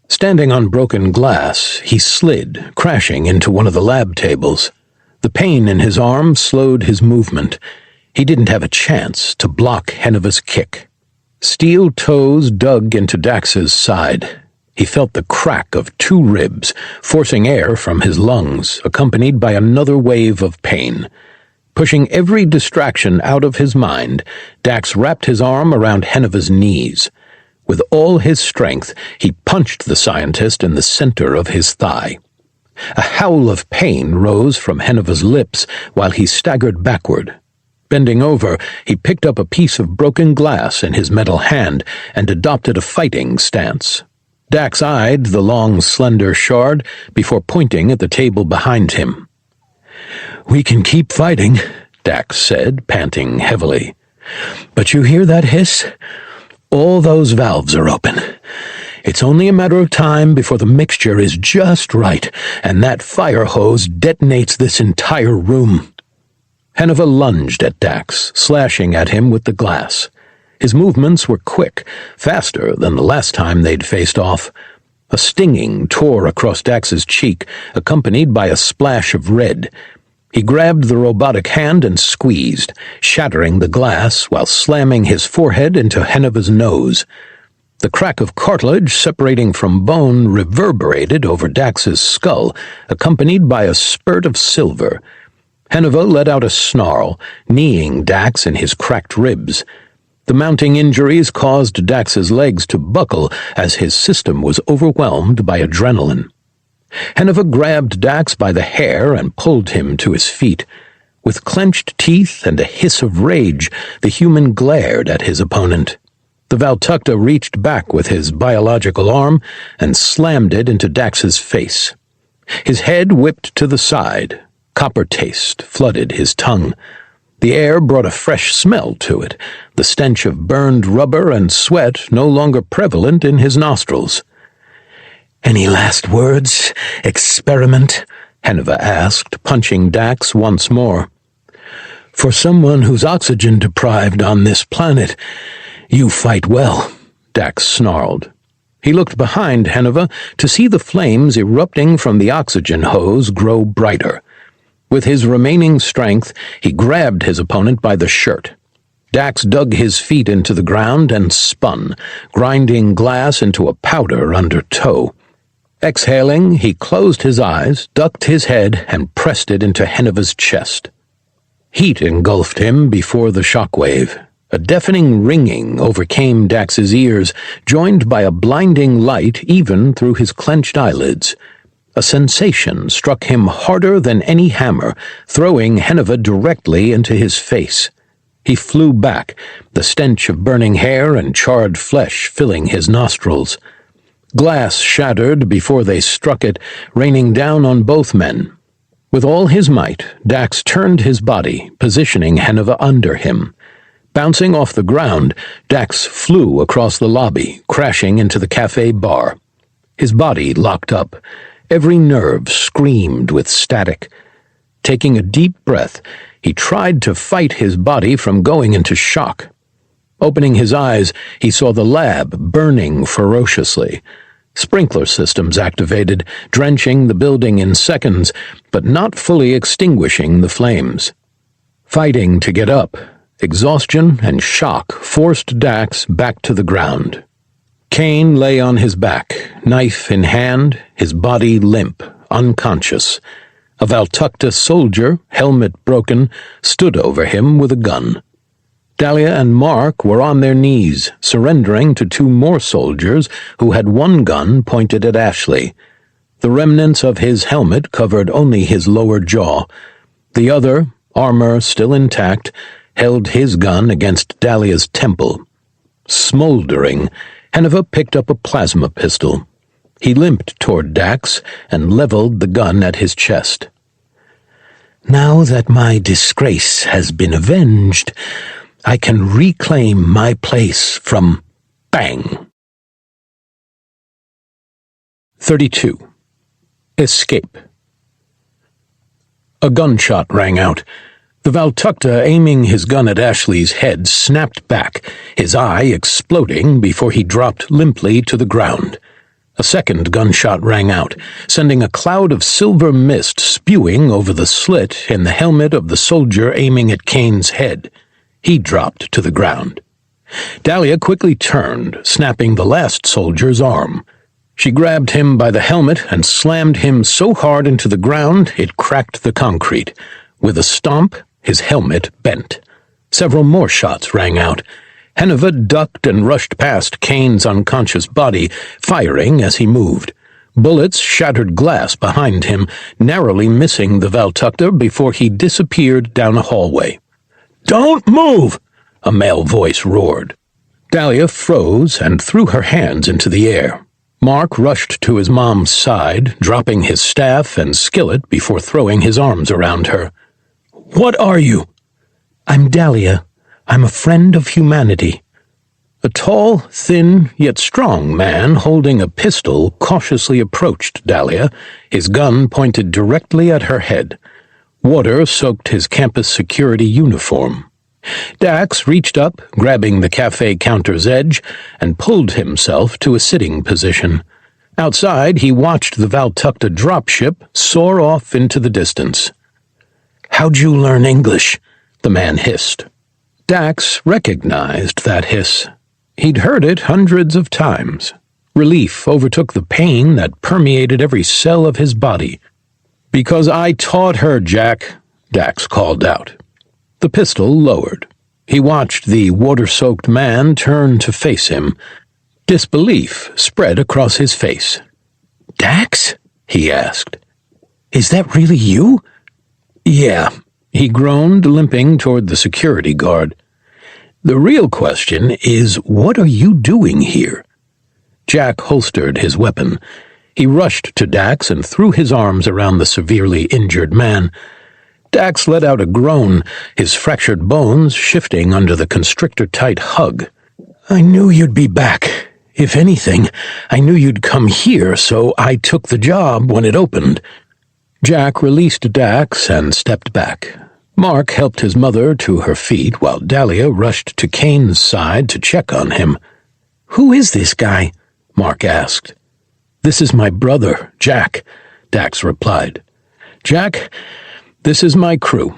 Standing on broken glass, he slid, crashing into one of the lab tables. The pain in his arm slowed his movement. He didn't have a chance to block Heneva's kick. Steel toes dug into Dax's side. He felt the crack of 2 ribs, forcing air from his lungs, accompanied by another wave of pain. Pushing every distraction out of his mind, Dax wrapped his arm around Heneva's knees. With all his strength, he punched the scientist in the center of his thigh. A howl of pain rose from Heneva's lips while he staggered backward. Bending over, he picked up a piece of broken glass in his metal hand and adopted a fighting stance. Dax eyed the long, slender shard before pointing at the table behind him. "We can keep fighting," Dax said, panting heavily. "But you hear that hiss? All those valves are open. It's only a matter of time before the mixture is just right, and that fire hose detonates this entire room." Heneva lunged at Dax, slashing at him with the glass. His movements were quick, faster than the last time they'd faced off. A stinging tore across Dax's cheek, accompanied by a splash of red. He grabbed the robotic hand and squeezed, shattering the glass while slamming his forehead into Heneva's nose. The crack of cartilage separating from bone reverberated over Dax's skull, accompanied by a spurt of silver. Heneva let out a snarl, kneeing Dax in his cracked ribs. The mounting injuries caused Dax's legs to buckle as his system was overwhelmed by adrenaline. Heneva grabbed Dax by the hair and pulled him to his feet. With clenched teeth and a hiss of rage, the human glared at his opponent. The Valtakuntera reached back with his biological arm and slammed it into Dax's face. His head whipped to the side. Copper taste flooded his tongue. The air brought a fresh smell to it, the stench of burned rubber and sweat no longer prevalent in his nostrils. "Any last words, experiment?" Heneva asked, punching Dax once more. "For someone who's oxygen-deprived on this planet, you fight well," Dax snarled. He looked behind Heneva to see the flames erupting from the oxygen hose grow brighter. With his remaining strength, he grabbed his opponent by the shirt. Dax dug his feet into the ground and spun, grinding glass into a powder under toe. Exhaling, he closed his eyes, ducked his head, and pressed it into Heneva's chest. Heat engulfed him before the shockwave. A deafening ringing overcame Dax's ears, joined by a blinding light even through his clenched eyelids. A sensation struck him harder than any hammer, throwing Heneva directly into his face. He flew back, the stench of burning hair and charred flesh filling his nostrils. Glass shattered before they struck it, raining down on both men. With all his might, Dax turned his body, positioning Heneva under him. Bouncing off the ground, Dax flew across the lobby, crashing into the cafe bar. His body locked up. Every nerve screamed with static. Taking a deep breath, He tried to fight his body from going into shock. Opening his eyes, he saw the lab burning ferociously. Sprinkler systems activated, drenching the building in seconds, but not fully extinguishing the flames. Fighting to get up, exhaustion and shock forced Dax back to the ground. Kane lay on his back, knife in hand, his body limp, unconscious. A Valtakuntera soldier, helmet broken, stood over him with a gun. Dahlia and Mark were on their knees, surrendering to two more soldiers who had one gun pointed at Ashley. The remnants of his helmet covered only his lower jaw. The other, armor still intact, held his gun against Dahlia's temple. Smoldering, Heneva picked up a plasma pistol. He limped toward Dax and leveled the gun at his chest. "Now that my disgrace has been avenged, I can reclaim my place from bang." 32. Escape. A gunshot rang out. The Valtakuntera, aiming his gun at Ashley's head, snapped back, his eye exploding before he dropped limply to the ground. A second gunshot rang out, sending a cloud of silver mist spewing over the slit in the helmet of the soldier aiming at Kane's head. He dropped to the ground. Dahlia quickly turned, snapping the last soldier's arm. She grabbed him by the helmet and slammed him so hard into the ground it cracked the concrete. With a stomp, his helmet bent. Several more shots rang out. Heneva ducked and rushed past Kane's unconscious body, firing as he moved. Bullets shattered glass behind him, narrowly missing the Valtakuntera before he disappeared down a hallway. "Don't move!" a male voice roared. Dahlia froze and threw her hands into the air. Mark rushed to his mom's side, dropping his staff and skillet before throwing his arms around her. "What are you?" "I'm Dahlia. I'm a friend of humanity." A tall, thin, yet strong man holding a pistol cautiously approached Dahlia, his gun pointed directly at her head. Water soaked his campus security uniform. Dax reached up, grabbing the cafe counter's edge, and pulled himself to a sitting position. Outside, he watched the Valtakuntera dropship soar off into the distance. "How'd you learn English?" the man hissed. Dax recognized that hiss. He'd heard it hundreds of times. Relief overtook the pain that permeated every cell of his body. "Because I taught her, Jack," Dax called out. The pistol lowered. He watched the water-soaked man turn to face him. Disbelief spread across his face. "Dax?" he asked. "Is that really you?" "Yeah," he groaned, limping toward the security guard. "The real question is, what are you doing here?" Jack holstered his weapon. He rushed to Dax and threw his arms around the severely injured man. Dax let out a groan, his fractured bones shifting under the constrictor-tight hug. "I knew you'd be back. If anything, I knew you'd come here, so I took the job when it opened." Jack released Dax and stepped back. Mark helped his mother to her feet while Dahlia rushed to Kane's side to check on him. "Who is this guy?" Mark asked. "This is my brother, Jack," Dax replied. "Jack, this is my crew."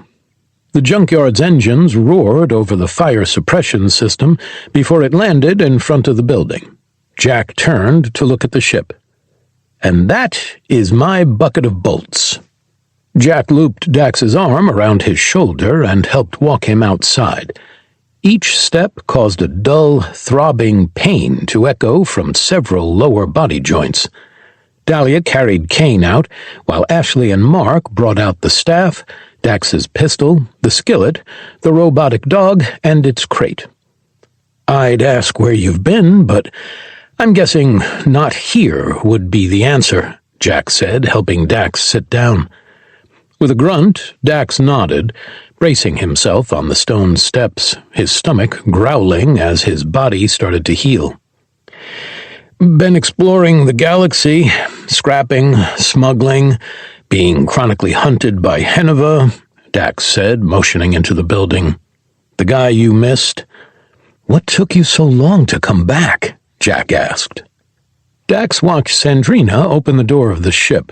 The Junkyard's engines roared over the fire suppression system before it landed in front of the building. Jack turned to look at the ship. "And that is my bucket of bolts." Jack looped Dax's arm around his shoulder and helped walk him outside. Each step caused a dull, throbbing pain to echo from several lower body joints. Dahlia carried Kane out, while Ashley and Mark brought out the staff, Dax's pistol, the skillet, the robotic dog, and its crate. "I'd ask where you've been, but I'm guessing not here would be the answer," Jack said, helping Dax sit down. With a grunt, Dax nodded, bracing himself on the stone steps, his stomach growling as his body started to heal. "Been exploring the galaxy, scrapping, smuggling, being chronically hunted by Heneva, Dax said, motioning into the building. "The guy you missed?" "What took you so long to come back?" Jack asked. Dax watched Sandrina open the door of the ship.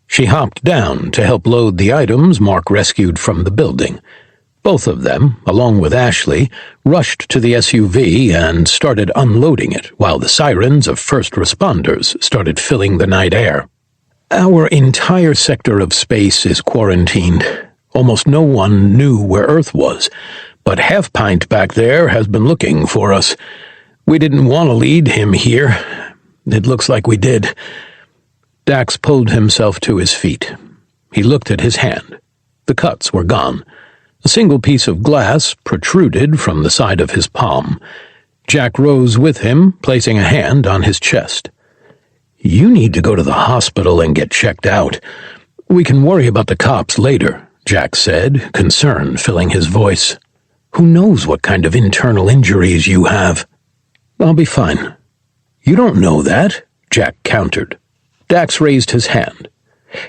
She hopped down to help load the items Mark rescued from the building. Both of them, along with Ashley, rushed to the SUV and started unloading it while the sirens of first responders started filling the night air. "Our entire sector of space is quarantined. Almost no one knew where Earth was, but Half Pint back there has been looking for us. We didn't want to lead him here. It looks like we did." Dax pulled himself to his feet. He looked at his hand. The cuts were gone. A single piece of glass protruded from the side of his palm. Jack rose with him, placing a hand on his chest. "You need to go to the hospital and get checked out. We can worry about the cops later," Jack said, concern filling his voice. "Who knows what kind of internal injuries you have?" "I'll be fine." "You don't know that," Jack countered. Dax raised his hand.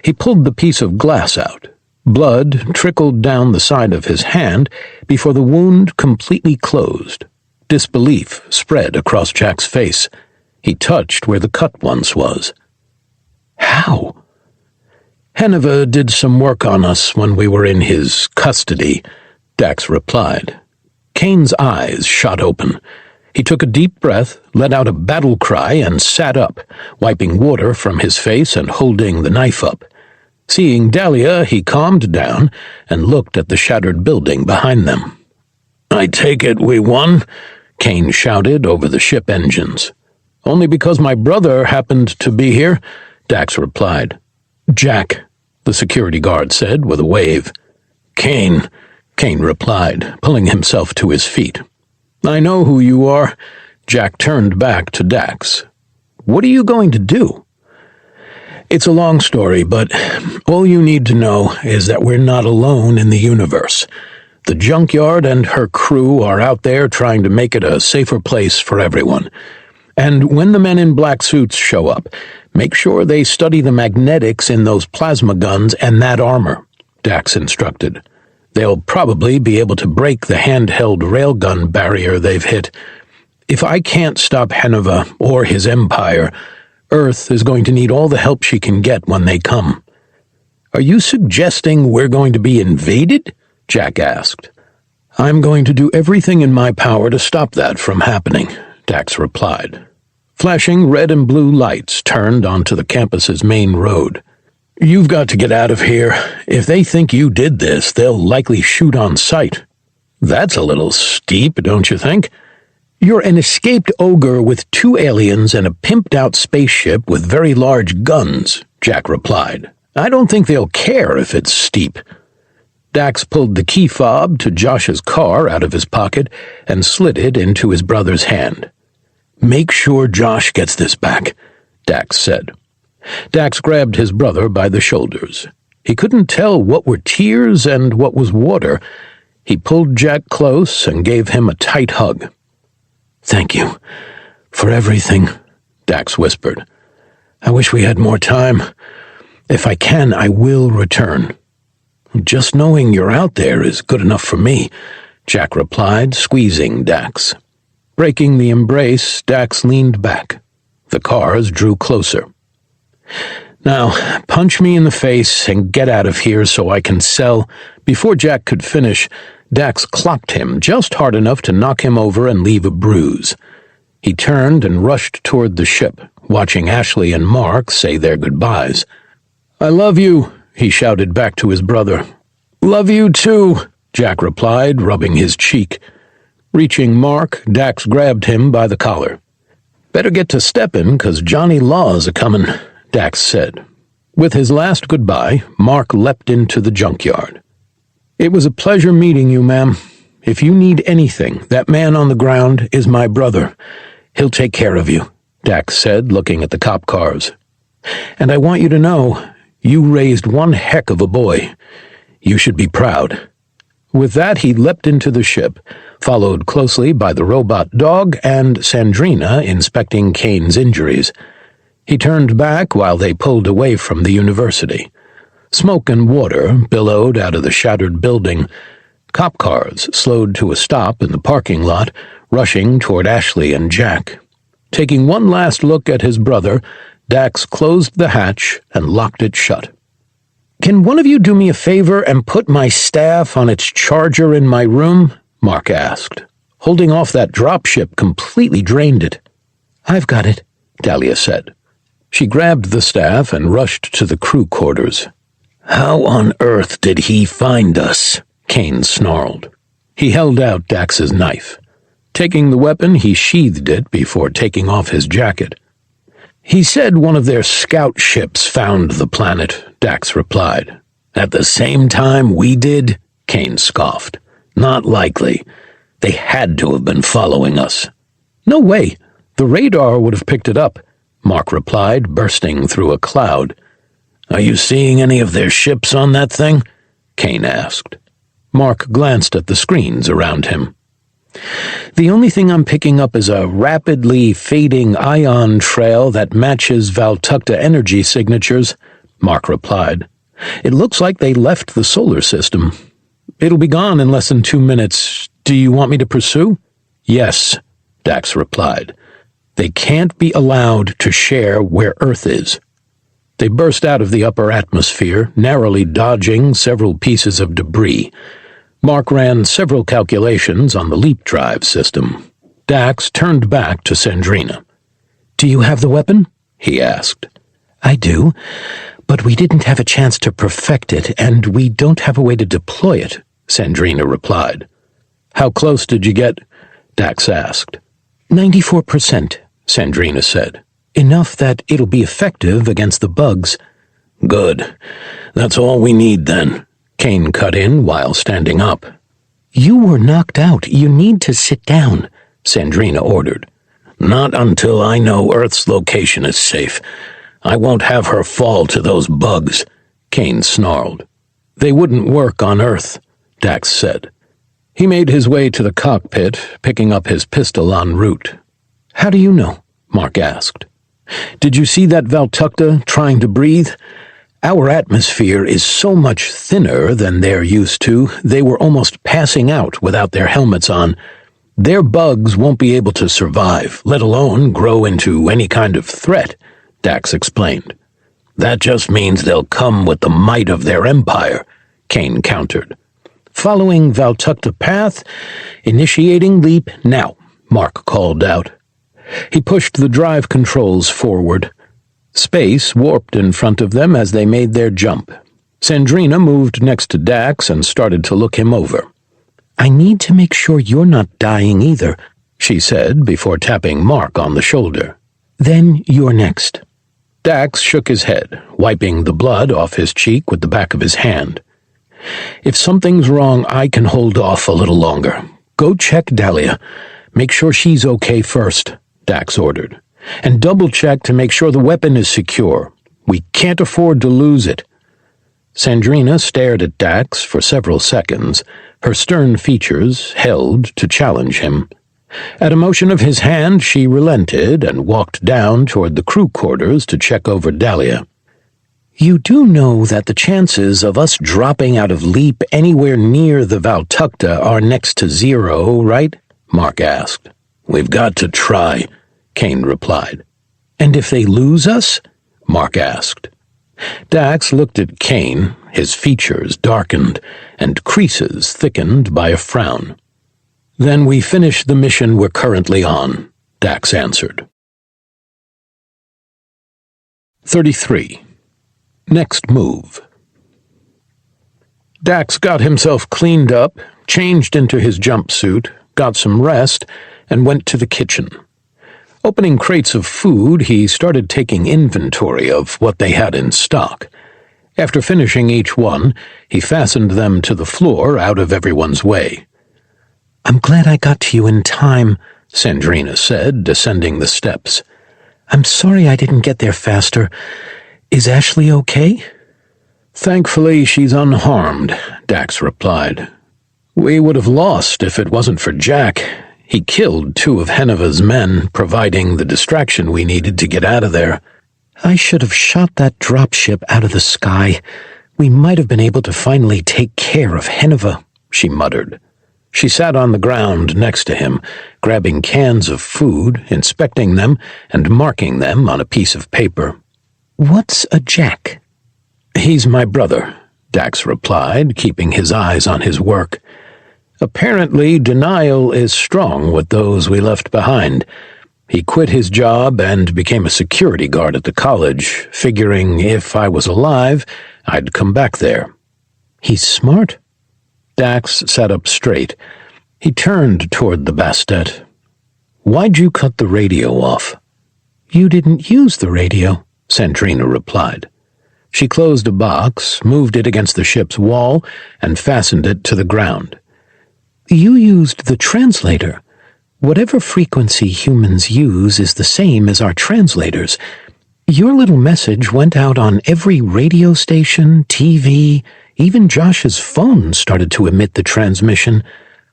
He pulled the piece of glass out. Blood trickled down the side of his hand before the wound completely closed. Disbelief spread across Jack's face. He touched where the cut once was. "How?" "Heneva did some work on us when we were in his custody," Dax replied. Kane's eyes shot open. He took a deep breath, let out a battle cry, and sat up, wiping water from his face and holding the knife up. Seeing Dahlia, he calmed down and looked at the shattered building behind them. "I take it we won?" Kane shouted over the ship engines. "Only because my brother happened to be here," Dax replied. "Jack," the security guard said with a wave. "Kane," Kane replied, pulling himself to his feet. "I know who you are." Jack turned back to Dax. "What are you going to do?" "It's a long story, but all you need to know is that we're not alone in the universe. The Junkyard and her crew are out there trying to make it a safer place for everyone. And when the men in black suits show up, make sure they study the magnetics in those plasma guns and that armor," Dax instructed. "They'll probably be able to break the handheld railgun barrier they've hit. If I can't stop Heneva or his empire, Earth is going to need all the help she can get when they come." "Are you suggesting we're going to be invaded?" Jack asked. "I'm going to do everything in my power to stop that from happening," Dax replied. Flashing red and blue lights turned onto the campus's main road. "You've got to get out of here. If they think you did this, they'll likely shoot on sight." "That's a little steep, don't you think?" "You're an escaped ogre with 2 aliens and a pimped-out spaceship with very large guns," Jack replied. "I don't think they'll care if it's steep." Dax pulled the key fob to Josh's car out of his pocket and slid it into his brother's hand. "Make sure Josh gets this back," Dax said. Dax grabbed his brother by the shoulders. He couldn't tell what were tears and what was water. He pulled Jack close and gave him a tight hug. "Thank you for everything," Dax whispered. "I wish we had more time. If I can, I will return." "Just knowing you're out there is good enough for me," Jack replied, squeezing Dax. Breaking the embrace, Dax leaned back. The cars drew closer. "Now, punch me in the face and get out of here so I can sell." Before Jack could finish, Dax clocked him just hard enough to knock him over and leave a bruise. He turned and rushed toward the ship, watching Ashley and Mark say their goodbyes. "I love you," he shouted back to his brother. "Love you too," Jack replied, rubbing his cheek. Reaching Mark, Dax grabbed him by the collar. "Better get to steppin', 'cause Johnny Law's a-comin'," Dax said. With his last goodbye, Mark leapt into the junkyard. "It was a pleasure meeting you, ma'am. If you need anything, that man on the ground is my brother. He'll take care of you," Dax said, looking at the cop cars. "And I want you to know, you raised one heck of a boy. You should be proud." With that, he leapt into the ship, followed closely by the robot dog and Sandrina inspecting Kane's injuries. He turned back while they pulled away from the university. Smoke and water billowed out of the shattered building. Cop cars slowed to a stop in the parking lot, rushing toward Ashley and Jack. Taking one last look at his brother, Dax closed the hatch and locked it shut. "Can one of you do me a favor and put my staff on its charger in my room?" Mark asked. "Holding off that dropship completely drained it." "I've got it," Dahlia said. She grabbed the staff and rushed to the crew quarters. "How on earth did he find us?" Kane snarled. He held out Dax's knife. Taking the weapon, he sheathed it before taking off his jacket. "He said one of their scout ships found the planet," Dax replied. "At the same time we did?" Kane scoffed. "Not likely. They had to have been following us." "No way. The radar would have picked it up," Mark replied, bursting through a cloud. "Are you seeing any of their ships on that thing?" Kane asked. Mark glanced at the screens around him. "The only thing I'm picking up is a rapidly fading ion trail that matches Valtakuntera energy signatures," Mark replied. "It looks like they left the solar system. It'll be gone in less than 2 minutes. Do you want me to pursue?" "Yes," Dax replied. "They can't be allowed to share where Earth is." They burst out of the upper atmosphere, narrowly dodging several pieces of debris. Mark ran several calculations on the leap drive system. Dax turned back to Sandrina. "Do you have the weapon?" he asked. "I do, but we didn't have a chance to perfect it, and we don't have a way to deploy it," Sandrina replied. "How close did you get?" Dax asked. 94%, Sandrina said. "Enough that it'll be effective against the bugs." "Good. That's all we need then," Kane cut in while standing up. "You were knocked out. You need to sit down," Sandrina ordered. "Not until I know Earth's location is safe. I won't have her fall to those bugs," Kane snarled. "They wouldn't work on Earth," Dax said. He made his way to the cockpit, picking up his pistol en route. "How do you know?" Mark asked. "Did you see that Valtakuntera trying to breathe? Our atmosphere is so much thinner than they're used to, they were almost passing out without their helmets on. Their bugs won't be able to survive, let alone grow into any kind of threat," Dax explained. "That just means they'll come with the might of their empire," Kane countered. "Following Valtakuntera path, initiating leap now," Mark called out. He pushed the drive controls forward. Space warped in front of them as they made their jump. Sandrina moved next to Dax and started to look him over. "I need to make sure you're not dying either," she said before tapping Mark on the shoulder. "Then you're next." Dax shook his head, wiping the blood off his cheek with the back of his hand. "If something's wrong, I can hold off a little longer. Go check Dahlia. Make sure she's okay first," Dax ordered. "And double-check to make sure the weapon is secure. We can't afford to lose it." Sandrina stared at Dax for several seconds, her stern features held to challenge him. At a motion of his hand, she relented and walked down toward the crew quarters to check over Dahlia. "You do know that the chances of us dropping out of leap anywhere near the Valtakuntera are next to zero, right?" Mark asked. "We've got to try," Kane replied. "And if they lose us?" Mark asked. Dax looked at Kane, his features darkened, and creases thickened by a frown. "Then we finish the mission we're currently on," Dax answered. 33. Next move. Dax got himself cleaned up, changed into his jumpsuit, got some rest, and went to the kitchen. Opening crates of food, he started taking inventory of what they had in stock. After finishing each one, he fastened them to the floor out of everyone's way. "I'm glad I got to you in time," Sandrina said, descending the steps. "I'm sorry I didn't get there faster. Is Ashley okay?" "Thankfully, she's unharmed," Dax replied. "We would have lost if it wasn't for Jack. He killed 2 of Heneva's men, providing the distraction we needed to get out of there." "I should have shot that dropship out of the sky. We might have been able to finally take care of Heneva, she muttered. She sat on the ground next to him, grabbing cans of food, inspecting them, and marking them on a piece of paper. What's a Jack? He's my brother, Dax replied, keeping his eyes on his work. Apparently, denial is strong with those we left behind. He quit his job and became a security guard at the college, figuring if I was alive, I'd come back there. He's smart. Dax sat up straight. He turned toward the Bastet. Why'd you cut the radio off? You didn't use the radio, Sandrina replied. She closed a box, moved it against the ship's wall, and fastened it to the ground. You used the translator. Whatever frequency humans use is the same as our translators. Your little message went out on every radio station, TV, even Josh's phone started to emit the transmission.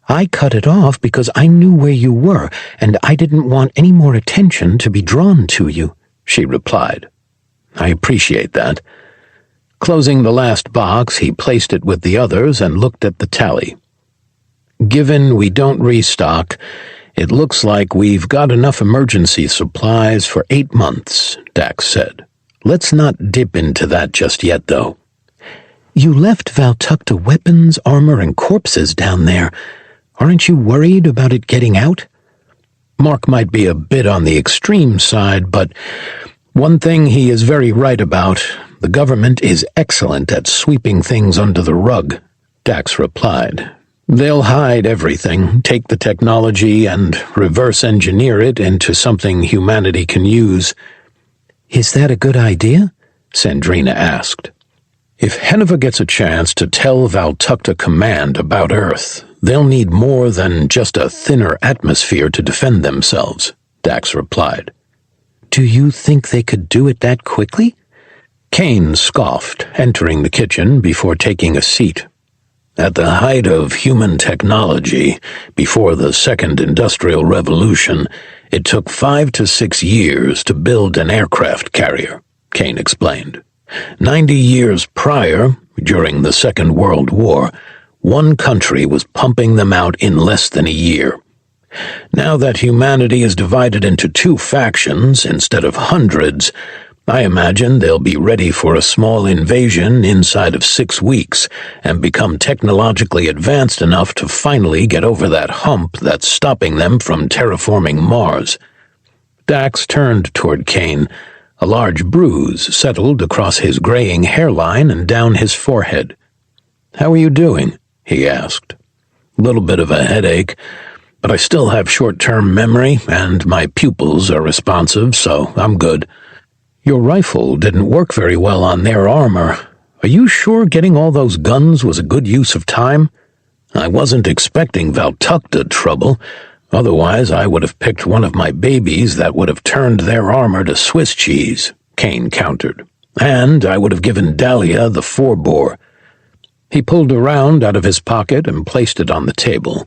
I cut it off because I knew where you were, and I didn't want any more attention to be drawn to you, she replied. I appreciate that. Closing the last box, he placed it with the others and looked at the tally. Given we don't restock, it looks like we've got enough emergency supplies for 8 months, Dax said. Let's not dip into that just yet, though. You left Valtakuntera weapons, armor, and corpses down there. Aren't you worried about it getting out? Mark might be a bit on the extreme side, but one thing he is very right about, the government is excellent at sweeping things under the rug, Dax replied. They'll hide everything, take the technology, and reverse engineer it into something humanity can use. Is that a good idea? Sandrina asked. If Heneva gets a chance to tell Valtakuntera Command about Earth, they'll need more than just a thinner atmosphere to defend themselves, Dax replied. Do you think they could do it that quickly? Kane scoffed, entering the kitchen before taking a seat. At the height of human technology, before the Second Industrial Revolution, it took 5 to 6 years to build an aircraft carrier, Kane explained. 90 years prior, during the Second World War, one country was pumping them out in less than a year. Now that humanity is divided into 2 factions instead of hundreds, I imagine they'll be ready for a small invasion inside of 6 weeks and become technologically advanced enough to finally get over that hump that's stopping them from terraforming Mars. Dax turned toward Kane. A large bruise settled across his graying hairline and down his forehead. How are you doing? He asked. A little bit of a headache, but I still have short-term memory and my pupils are responsive, so I'm good. Your rifle didn't work very well on their armor. Are you sure getting all those guns was a good use of time? I wasn't expecting Valtakuntera trouble. Otherwise, I would have picked one of my babies that would have turned their armor to Swiss cheese, Kane countered. And I would have given Dahlia the 4-bore. He pulled a round out of his pocket and placed it on the table.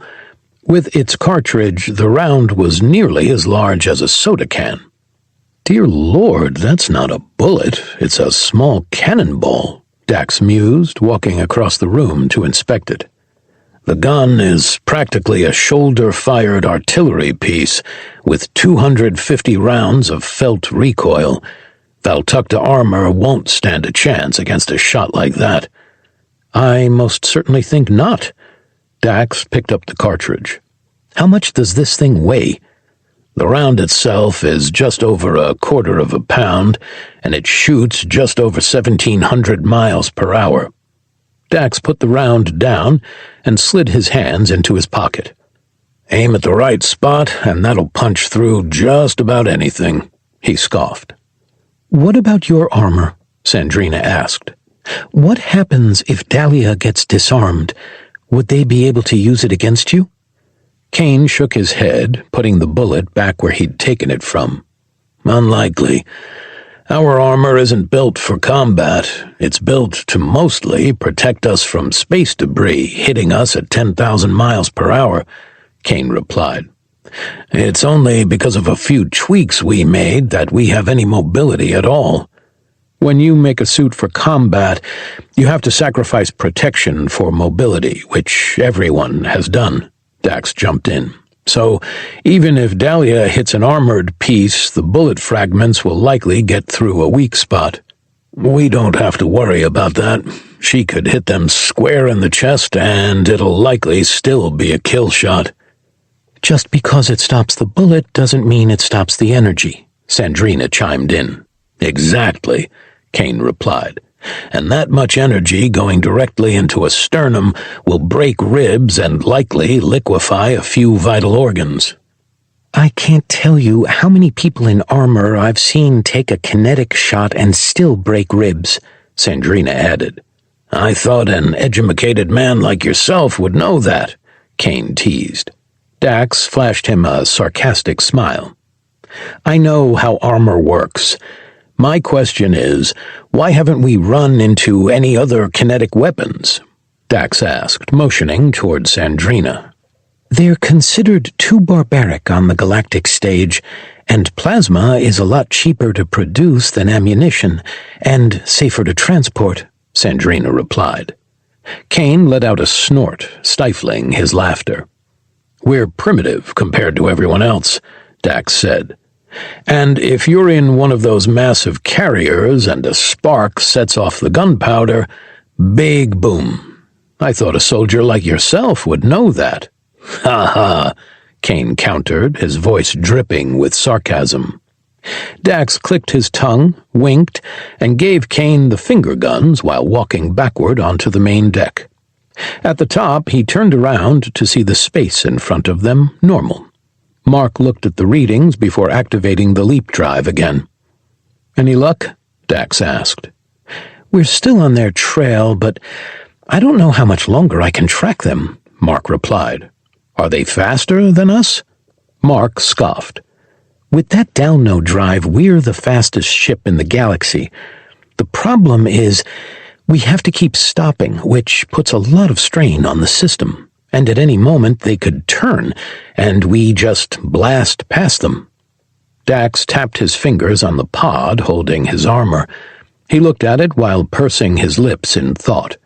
With its cartridge, the round was nearly as large as a soda can. Dear Lord, that's not a bullet, it's a small cannonball, Dax mused, walking across the room to inspect it. The gun is practically a shoulder-fired artillery piece with 250 rounds of felt recoil. Valtakuntera armor won't stand a chance against a shot like that. I most certainly think not. Dax picked up the cartridge. How much does this thing weigh? The round itself is just over 1/4 pound, and it shoots just over 1,700 miles per hour. Dax put the round down and slid his hands into his pocket. Aim at the right spot, and that'll punch through just about anything, he scoffed. What about your armor? Sandrina asked. What happens if Dahlia gets disarmed? Would they be able to use it against you? Kane shook his head, putting the bullet back where he'd taken it from. Unlikely. Our armor isn't built for combat. It's built to mostly protect us from space debris hitting us at 10,000 miles per hour, Kane replied. It's only because of a few tweaks we made that we have any mobility at all. When you make a suit for combat, you have to sacrifice protection for mobility, which everyone has done. Dax jumped in. So, even if Dahlia hits an armored piece, the bullet fragments will likely get through a weak spot. We don't have to worry about that. She could hit them square in the chest, and it'll likely still be a kill shot. Just because it stops the bullet doesn't mean it stops the energy, Sandrina chimed in. Exactly, Kane replied. And that much energy going directly into a sternum will break ribs and likely liquefy a few vital organs. I can't tell you how many people in armor I've seen take a kinetic shot and still break ribs, Sandrina added. I thought an educated man like yourself would know that, Kane teased. Dax flashed him a sarcastic smile. I know how armor works. My question is, why haven't we run into any other kinetic weapons? Dax asked, motioning toward Sandrina. They're considered too barbaric on the galactic stage, and plasma is a lot cheaper to produce than ammunition, and safer to transport, Sandrina replied. Kane let out a snort, stifling his laughter. We're primitive compared to everyone else, Dax said. And if you're in one of those massive carriers and a spark sets off the gunpowder, big boom. I thought a soldier like yourself would know that. Ha ha, Kane countered, his voice dripping with sarcasm. Dax clicked his tongue, winked, and gave Kane the finger guns while walking backward onto the main deck. At the top, he turned around to see the space in front of them normal. Mark looked at the readings before activating the leap drive again. Any luck? Dax asked. We're still on their trail, but I don't know how much longer I can track them, Mark replied. Are they faster than us? Mark scoffed. With that Dalno drive, we're the fastest ship in the galaxy. The problem is, we have to keep stopping, which puts a lot of strain on the system, and at any moment they could turn, and we just blast past them. Dax tapped his fingers on the pod holding his armor. He looked at it while pursing his lips in thought.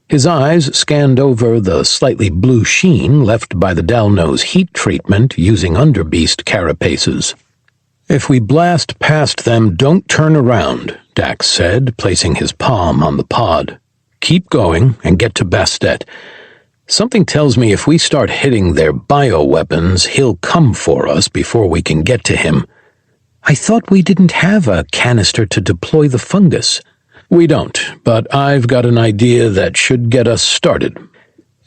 His eyes scanned over the slightly blue sheen left by the Dalno's heat treatment using underbeast carapaces. If we blast past them, don't turn around, Dax said, placing his palm on the pod. Keep going and get to Bastet. Something tells me if we start hitting their bioweapons, he'll come for us before we can get to him. I thought we didn't have a canister to deploy the fungus. We don't, but I've got an idea that should get us started.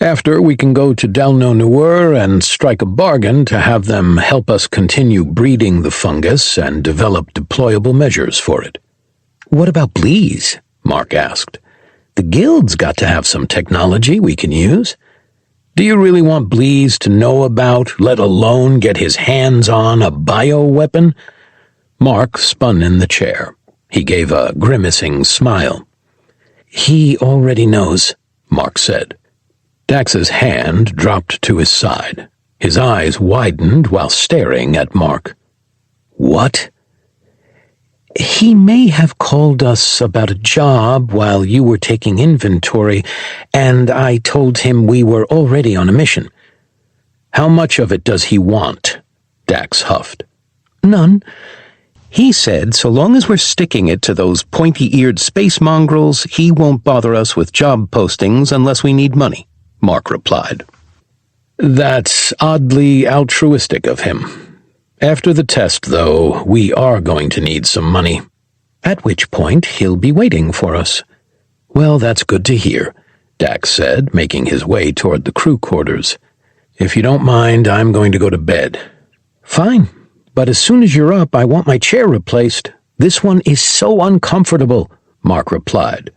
After, we can go to Dalno Nuer and strike a bargain to have them help us continue breeding the fungus and develop deployable measures for it. What about Bleeze? Mark asked. The guild's got to have some technology we can use. Do you really want Bleeze to know about, let alone get his hands on, a bioweapon? Mark spun in the chair. He gave a grimacing smile. He already knows, Mark said. Dax's hand dropped to his side. His eyes widened while staring at Mark. What? He may have called us about a job while you were taking inventory, and I told him we were already on a mission. How much of it does he want? Dax huffed. None. He said so long as we're sticking it to those pointy-eared space mongrels, he won't bother us with job postings unless we need money, Mark replied. That's oddly altruistic of him. After the test, though, we are going to need some money. At which point he'll be waiting for us. Well, that's good to hear, Dax said, making his way toward the crew quarters. If you don't mind, I'm going to go to bed. Fine. But as soon as you're up, I want my chair replaced. This one is so uncomfortable, Mark replied.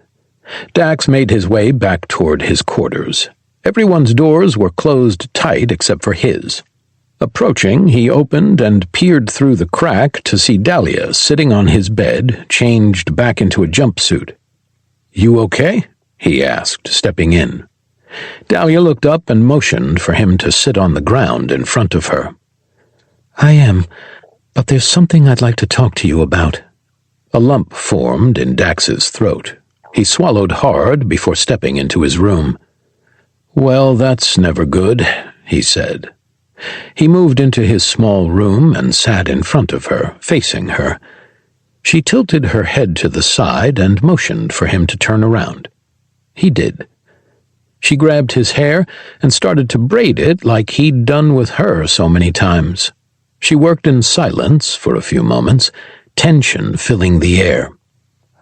Dax made his way back toward his quarters. Everyone's doors were closed tight except for his. Approaching, he opened and peered through the crack to see Dahlia sitting on his bed, changed back into a jumpsuit. You okay? He asked, stepping in. Dahlia looked up and motioned for him to sit on the ground in front of her. I am, but there's something I'd like to talk to you about. A lump formed in Dax's throat. He swallowed hard before stepping into his room. "Well, that's never good," he said. He moved into his small room and sat in front of her, facing her. She tilted her head to the side and motioned for him to turn around. He did. She grabbed his hair and started to braid it like he'd done with her so many times. She worked in silence for a few moments, tension filling the air.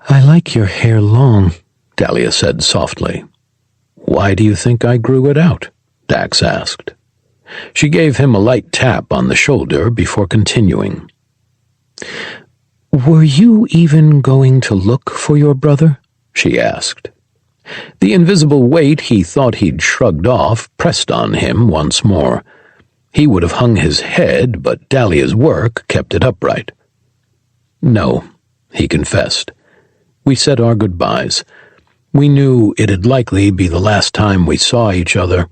"I like your hair long," Dahlia said softly. "Why do you think I grew it out?" Dax asked. She gave him a light tap on the shoulder before continuing. "Were you even going to look for your brother?" she asked. The invisible weight he thought he'd shrugged off pressed on him once more. He would have hung his head, but Dahlia's work kept it upright. "No," he confessed. "We said our goodbyes. We knew it'd likely be the last time we saw each other."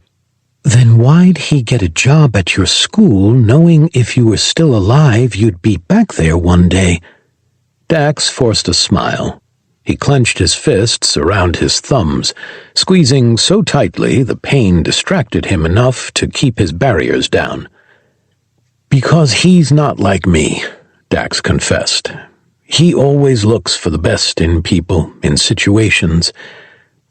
"Then why'd he get a job at your school, knowing if you were still alive you'd be back there one day?" Dax forced a smile. He clenched his fists around his thumbs, squeezing so tightly the pain distracted him enough to keep his barriers down. "Because he's not like me," Dax confessed. "He always looks for the best in people, in situations.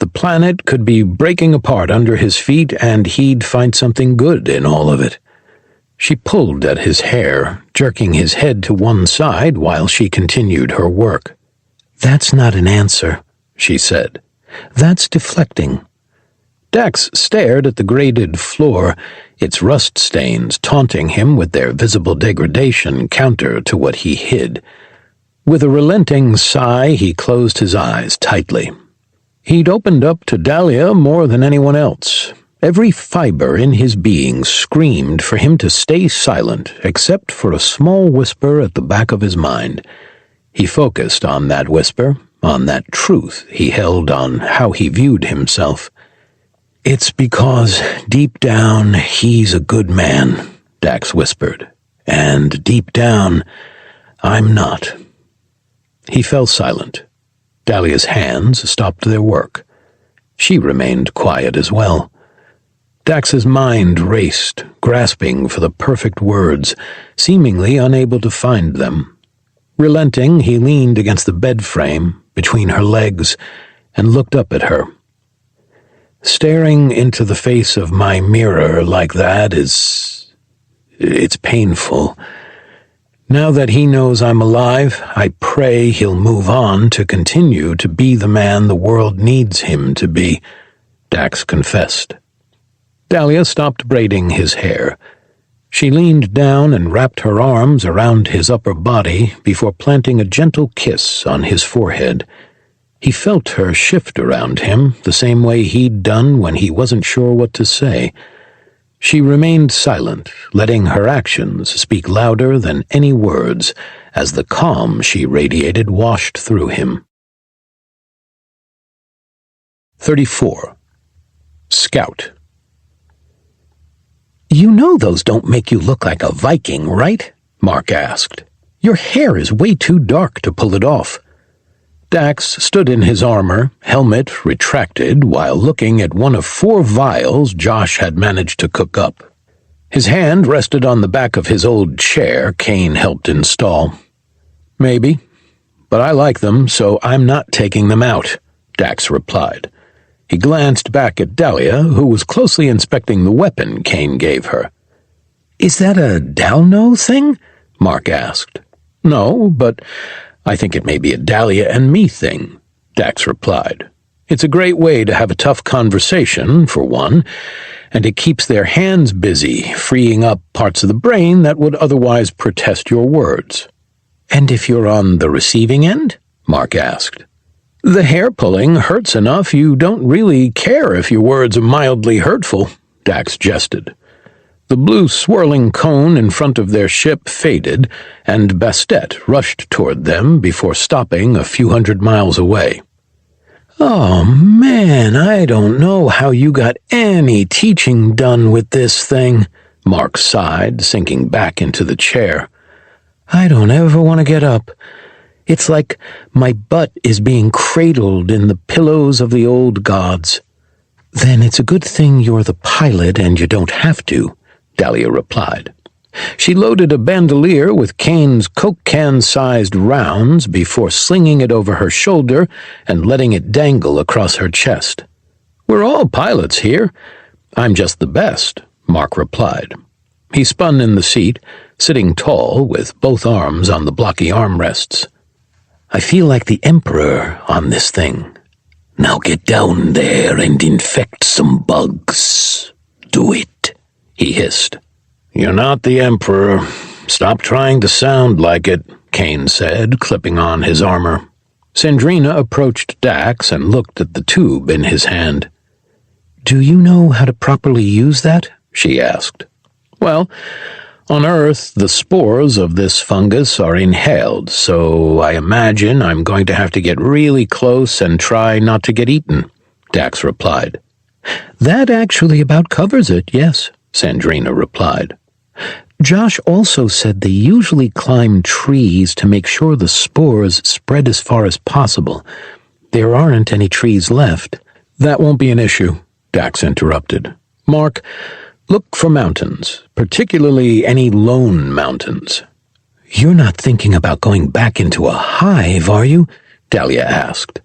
The planet could be breaking apart under his feet, and he'd find something good in all of it." She pulled at his hair, jerking his head to one side while she continued her work. "That's not an answer," she said. "That's deflecting." Dax stared at the graded floor, its rust stains taunting him with their visible degradation counter to what he hid. With a relenting sigh, he closed his eyes tightly. He'd opened up to Dahlia more than anyone else. Every fiber in his being screamed for him to stay silent, except for a small whisper at the back of his mind. He focused on that whisper, on that truth he held on how he viewed himself. "It's because, deep down, he's a good man," Dax whispered. "And deep down, I'm not." He fell silent. Dahlia's hands stopped their work. She remained quiet as well. Dax's mind raced, grasping for the perfect words, seemingly unable to find them. Relenting, he leaned against the bed frame, between her legs, and looked up at her. "Staring into the face of my mirror like that it's painful. Now that he knows I'm alive, I pray he'll move on to continue to be the man the world needs him to be," Dax confessed. Dahlia stopped braiding his hair. She leaned down and wrapped her arms around his upper body before planting a gentle kiss on his forehead. He felt her shift around him the same way he'd done when he wasn't sure what to say. She remained silent, letting her actions speak louder than any words as the calm she radiated washed through him. 34. Scout. "You know those don't make you look like a Viking, right?" Mark asked. "Your hair is way too dark to pull it off." Dax stood in his armor, helmet retracted, while looking at one of 4 vials Josh had managed to cook up. His hand rested on the back of his old chair Kane helped install. "Maybe, but I like them, so I'm not taking them out," Dax replied. He glanced back at Dahlia, who was closely inspecting the weapon Kane gave her. "Is that a Dalno thing?" Mark asked. "No, but I think it may be a Dahlia and me thing," Dax replied. "It's a great way to have a tough conversation, for one, and it keeps their hands busy, freeing up parts of the brain that would otherwise protest your words." "And if you're on the receiving end?" Mark asked. "The hair-pulling hurts enough you don't really care if your words are mildly hurtful," Dax jested. The blue swirling cone in front of their ship faded, and Bastet rushed toward them before stopping a few hundred miles away. "Oh, man, I don't know how you got any teaching done with this thing," Mark sighed, sinking back into the chair. "I don't ever want to get up. It's like my butt is being cradled in the pillows of the old gods. Then it's a good thing you're the pilot and you don't have to, Dahlia replied. She loaded a bandolier with Kane's Coke can-sized rounds before slinging it over her shoulder and letting it dangle across her chest. We're all pilots here. I'm just the best, Mark replied. He spun in the seat, sitting tall with both arms on the blocky armrests. I feel like the Emperor on this thing. Now get down there and infect some bugs. Do it, he hissed. You're not the Emperor. Stop trying to sound like it, Kane said, clipping on his armor. Sandrina approached Dax and looked at the tube in his hand. Do you know how to properly use that? She asked. Well, on Earth, the spores of this fungus are inhaled, so I imagine I'm going to have to get really close and try not to get eaten, Dax replied. That actually about covers it, yes, Sandrina replied. Josh also said they usually climb trees to make sure the spores spread as far as possible. There aren't any trees left. That won't be an issue, Dax interrupted. Mark, look for mountains, particularly any lone mountains. You're not thinking about going back into a hive, are you? Dahlia asked.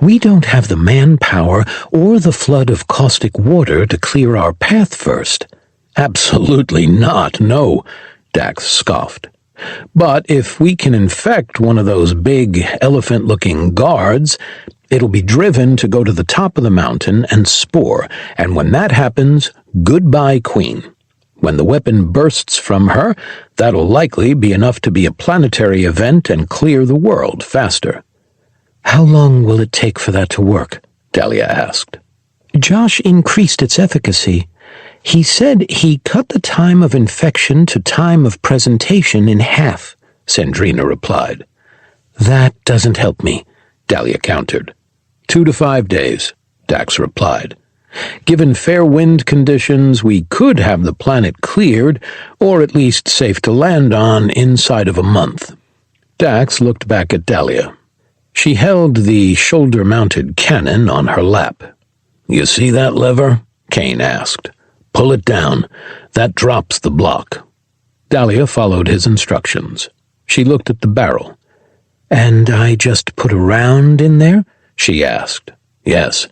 We don't have the manpower or the flood of caustic water to clear our path first. Absolutely not, no, Dax scoffed. But if we can infect one of those big, elephant-looking guards, it'll be driven to go to the top of the mountain and spore, and when that happens, goodbye, Queen. When the weapon bursts from her, that'll likely be enough to be a planetary event and clear the world faster. How long will it take for that to work? Dahlia asked. Josh increased its efficacy. He said he cut the time of infection to time of presentation in half, Sandrina replied. That doesn't help me, Dahlia countered. 2 to 5 days, Dax replied. Given fair wind conditions, we could have the planet cleared, or at least safe to land on, inside of a month. Dax looked back at Dahlia. She held the shoulder-mounted cannon on her lap. You see that lever? Kane asked. Pull it down. That drops the block. Dahlia followed his instructions. She looked at the barrel. And I just put a round in there? She asked. Yes.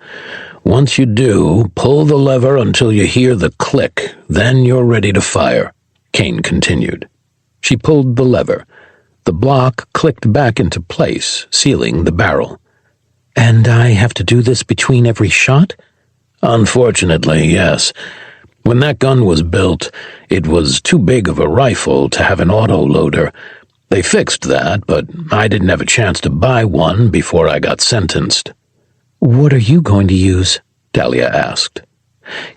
Once you do, pull the lever until you hear the click. Then you're ready to fire, Kane continued. She pulled the lever. The block clicked back into place, sealing the barrel. And I have to do this between every shot? Unfortunately, yes. When that gun was built, it was too big of a rifle to have an autoloader. They fixed that, but I didn't have a chance to buy one before I got sentenced. What are you going to use? Dahlia asked.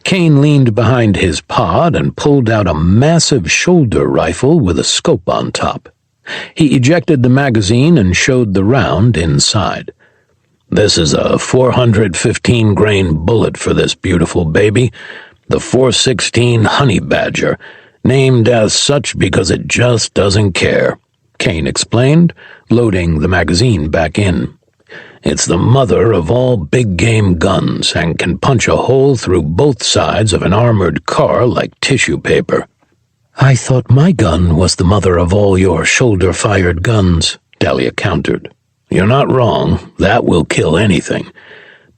Kane leaned behind his pod and pulled out a massive shoulder rifle with a scope on top. He ejected the magazine and showed the round inside. This is a 415-grain bullet for this beautiful baby, the 416 Honey Badger, named as such because it just doesn't care, Kane explained, loading the magazine back in. It's the mother of all big-game guns and can punch a hole through both sides of an armored car like tissue paper. I thought my gun was the mother of all your shoulder-fired guns, Dahlia countered. You're not wrong. That will kill anything.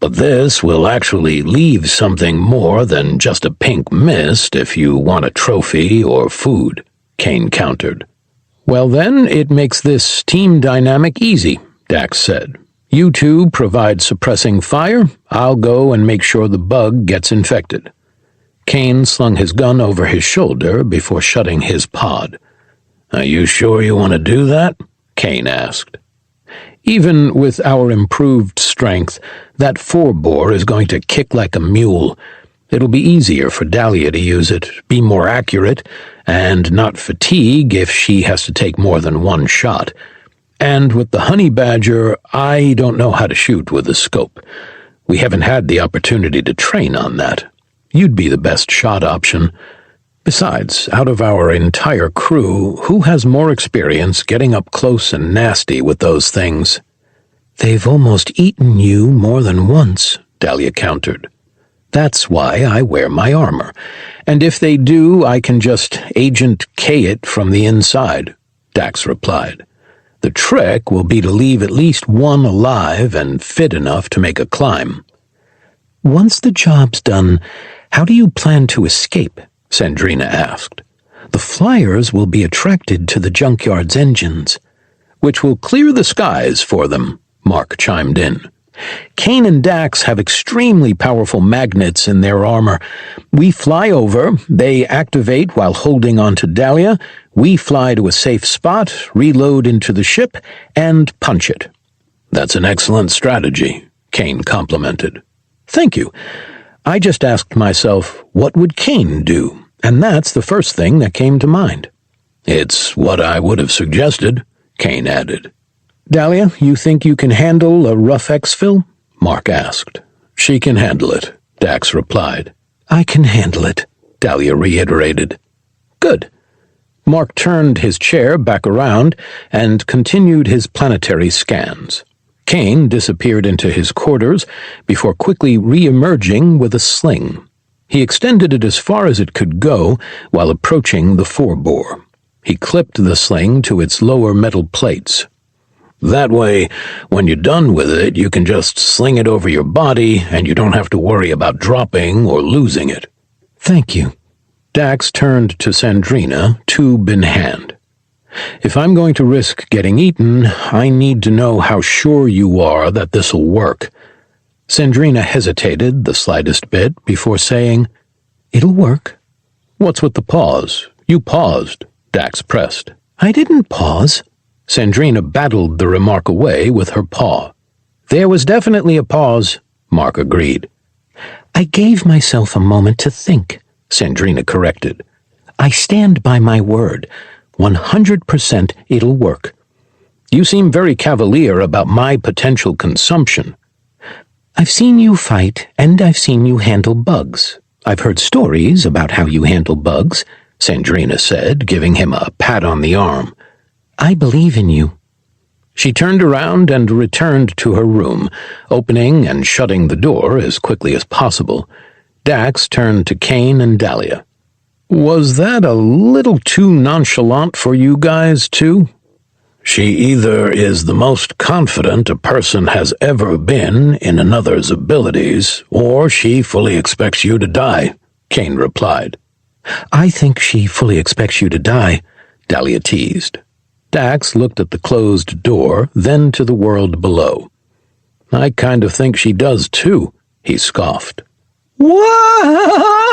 But this will actually leave something more than just a pink mist if you want a trophy or food, Kane countered. Well then, it makes this team dynamic easy, Dax said. You two provide suppressing fire. I'll go and make sure the bug gets infected. Kane slung his gun over his shoulder before shutting his pod. Are you sure you want to do that? Kane asked. Even with our improved strength, that 4-bore is going to kick like a mule. It'll be easier for Dahlia to use it, be more accurate, and not fatigue if she has to take more than one shot. And with the Honey Badger, I don't know how to shoot with a scope. We haven't had the opportunity to train on that. You'd be the best shot option. Besides, out of our entire crew, who has more experience getting up close and nasty with those things? They've almost eaten you more than once, Dahlia countered. That's why I wear my armor. And if they do, I can just Agent K it from the inside, Dax replied. The trick will be to leave at least one alive and fit enough to make a climb. Once the job's done, how do you plan to escape? Sandrina asked. The flyers will be attracted to the Junkyard's engines, which will clear the skies for them, Mark chimed in. Kane and Dax have extremely powerful magnets in their armor. We fly over, they activate while holding onto Dahlia, we fly to a safe spot, reload into the ship, and punch it. That's an excellent strategy, Kane complimented. Thank you. I just asked myself, what would Kane do? And that's the first thing that came to mind. It's what I would have suggested, Kane added. Dahlia, you think you can handle a rough exfil? Mark asked. She can handle it, Dax replied. I can handle it, Dahlia reiterated. Good. Mark turned his chair back around and continued his planetary scans. Kane disappeared into his quarters before quickly re-emerging with a sling. He extended it as far as it could go while approaching the forebore. He clipped the sling to its lower metal plates. That way, when you're done with it, you can just sling it over your body and you don't have to worry about dropping or losing it. Thank you. Dax turned to Sandrina, tube in hand. If I'm going to risk getting eaten, I need to know how sure you are that this'll work. Sandrina hesitated the slightest bit before saying, It'll work. What's with the pause? You paused, Dax pressed. I didn't pause. Sandrina battled the remark away with her paw. There was definitely a pause, Mark agreed. I gave myself a moment to think, Sandrina corrected. I stand by my word. 100% it'll work. You seem very cavalier about my potential consumption. I've seen you fight, and I've seen you handle bugs. I've heard stories about how you handle bugs, Sandrina said, giving him a pat on the arm. I believe in you. She turned around and returned to her room, opening and shutting the door as quickly as possible. Dax turned to Kane and Dahlia. Was that a little too nonchalant for you guys, too? She either is the most confident a person has ever been in another's abilities, or she fully expects you to die, Kane replied. I think she fully expects you to die, Dahlia teased. Dax looked at the closed door, then to the world below. I kind of think she does, too, he scoffed. Whoa!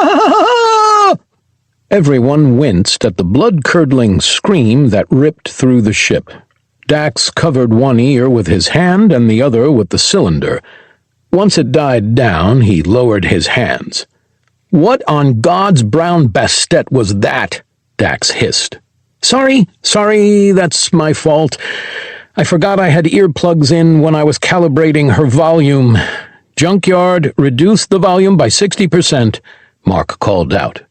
Everyone winced at the blood-curdling scream that ripped through the ship. Dax covered one ear with his hand and the other with the cylinder. Once it died down, he lowered his hands. What on God's brown bastet was that? Dax hissed. Sorry, that's my fault. I forgot I had earplugs in when I was calibrating her volume. Junkyard, reduce the volume by 60%, Mark called out.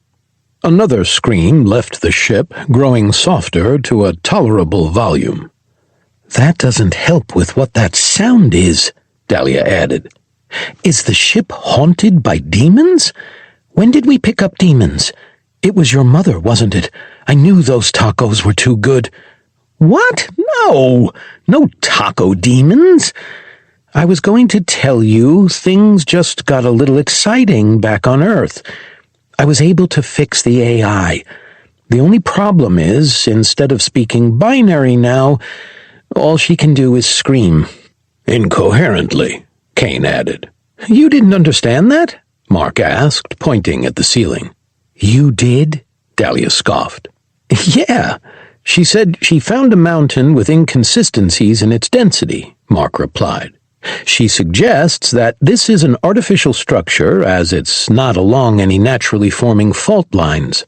Another scream left the ship, growing softer to a tolerable volume. That doesn't help with what that sound is, Dahlia added. Is the ship haunted by demons? When did we pick up demons? It was your mother, wasn't it? I knew those tacos were too good. What? No taco demons. I was going to tell you, things just got a little exciting back on Earth. I was able to fix the AI. The only problem is, instead of speaking binary now, all she can do is scream. Incoherently, Kane added. You didn't understand that? Mark asked, pointing at the ceiling. You did? Dahlia scoffed. Yeah, she said she found a mountain with inconsistencies in its density, Mark replied. She suggests that this is an artificial structure as it's not along any naturally forming fault lines.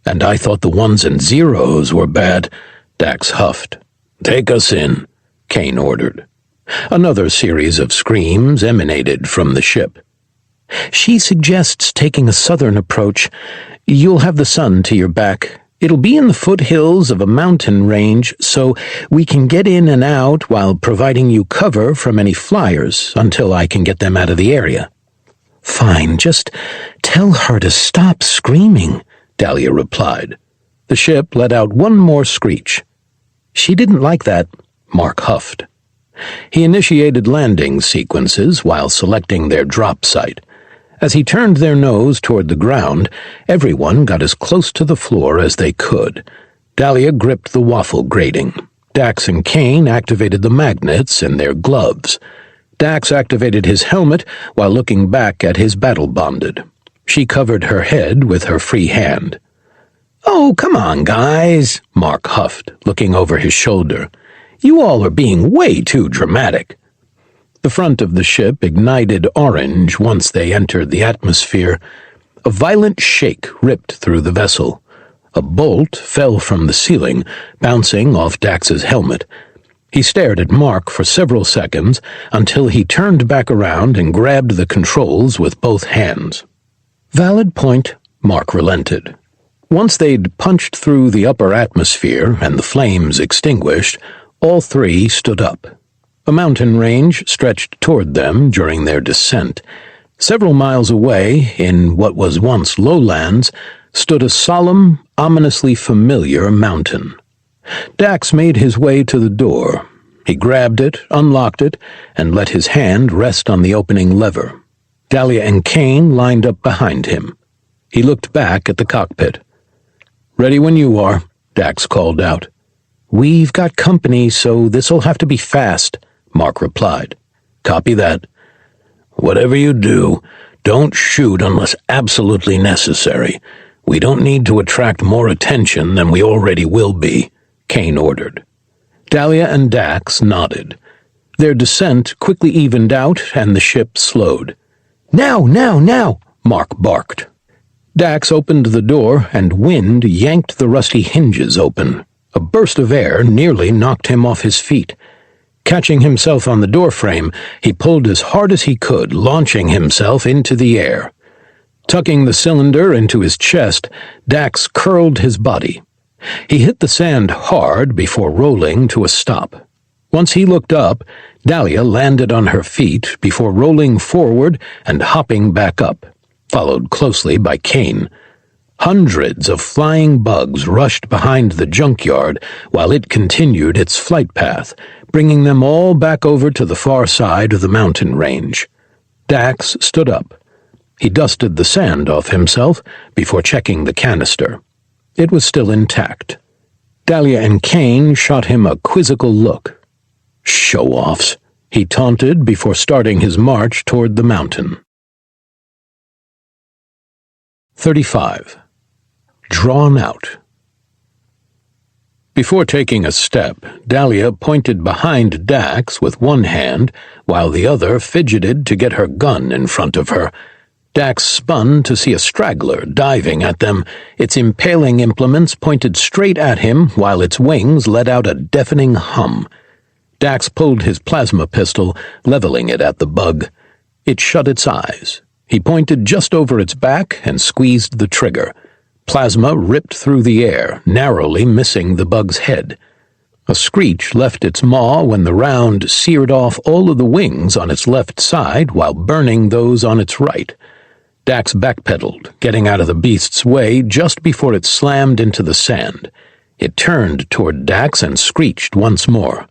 And I thought the ones and zeros were bad, Dax huffed. Take us in, Kane ordered. Another series of screams emanated from the ship. She suggests taking a southern approach. You'll have the sun to your back. It'll be in the foothills of a mountain range, so we can get in and out while providing you cover from any flyers until I can get them out of the area." "Fine, just tell her to stop screaming," Dahlia replied. The ship let out one more screech. "She didn't like that," Mark huffed. He initiated landing sequences while selecting their drop site. As he turned their nose toward the ground, everyone got as close to the floor as they could. Dahlia gripped the waffle grating. Dax and Kane activated the magnets in their gloves. Dax activated his helmet while looking back at his battle-bonded. She covered her head with her free hand. "Oh, come on, guys," Mark huffed, looking over his shoulder. "You all are being way too dramatic." The front of the ship ignited orange once they entered the atmosphere. A violent shake ripped through the vessel. A bolt fell from the ceiling, bouncing off Dax's helmet. He stared at Mark for several seconds until he turned back around and grabbed the controls with both hands. "Valid point," Mark relented. Once they'd punched through the upper atmosphere and the flames extinguished, all three stood up. A mountain range stretched toward them during their descent. Several miles away, in what was once lowlands, stood a solemn, ominously familiar mountain. Dax made his way to the door. He grabbed it, unlocked it, and let his hand rest on the opening lever. Dahlia and Kane lined up behind him. He looked back at the cockpit. "Ready when you are," Dax called out. "We've got company, so this'll have to be fast," Mark replied. "Copy that." "Whatever you do, don't shoot unless absolutely necessary. We don't need to attract more attention than we already will be," Kane ordered. Dahlia and Dax nodded. Their descent quickly evened out and the ship slowed. "Now, now, now!" Mark barked. Dax opened the door and wind yanked the rusty hinges open. A burst of air nearly knocked him off his feet. Catching himself on the doorframe, he pulled as hard as he could, launching himself into the air. Tucking the cylinder into his chest, Dax curled his body. He hit the sand hard before rolling to a stop. Once he looked up, Dahlia landed on her feet before rolling forward and hopping back up, followed closely by Kane. Hundreds of flying bugs rushed behind the junkyard while it continued its flight path, bringing them all back over to the far side of the mountain range. Dax stood up. He dusted the sand off himself before checking the canister. It was still intact. Dahlia and Kane shot him a quizzical look. "Show-offs," he taunted before starting his march toward the mountain. 35. Drawn out. Before taking a step, Dahlia pointed behind Dax with one hand, while the other fidgeted to get her gun in front of her. Dax spun to see a straggler diving at them, its impaling implements pointed straight at him while its wings let out a deafening hum. Dax pulled his plasma pistol, leveling it at the bug. It shut its eyes. He pointed just over its back and squeezed the trigger. Plasma ripped through the air, narrowly missing the bug's head. A screech left its maw when the round seared off all of the wings on its left side while burning those on its right. Dax backpedaled, getting out of the beast's way just before it slammed into the sand. It turned toward Dax and screeched once more.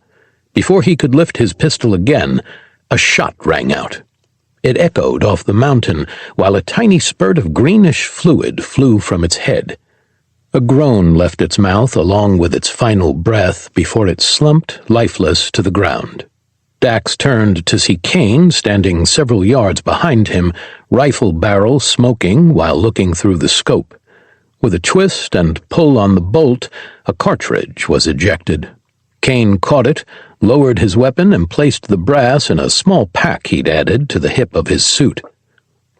Before he could lift his pistol again, a shot rang out. It echoed off the mountain while a tiny spurt of greenish fluid flew from its head. A groan left its mouth along with its final breath before it slumped, lifeless, to the ground. Dax turned to see Kane standing several yards behind him, rifle barrel smoking while looking through the scope. With a twist and pull on the bolt, a cartridge was ejected. Kane caught it, lowered his weapon, and placed the brass in a small pack he'd added to the hip of his suit.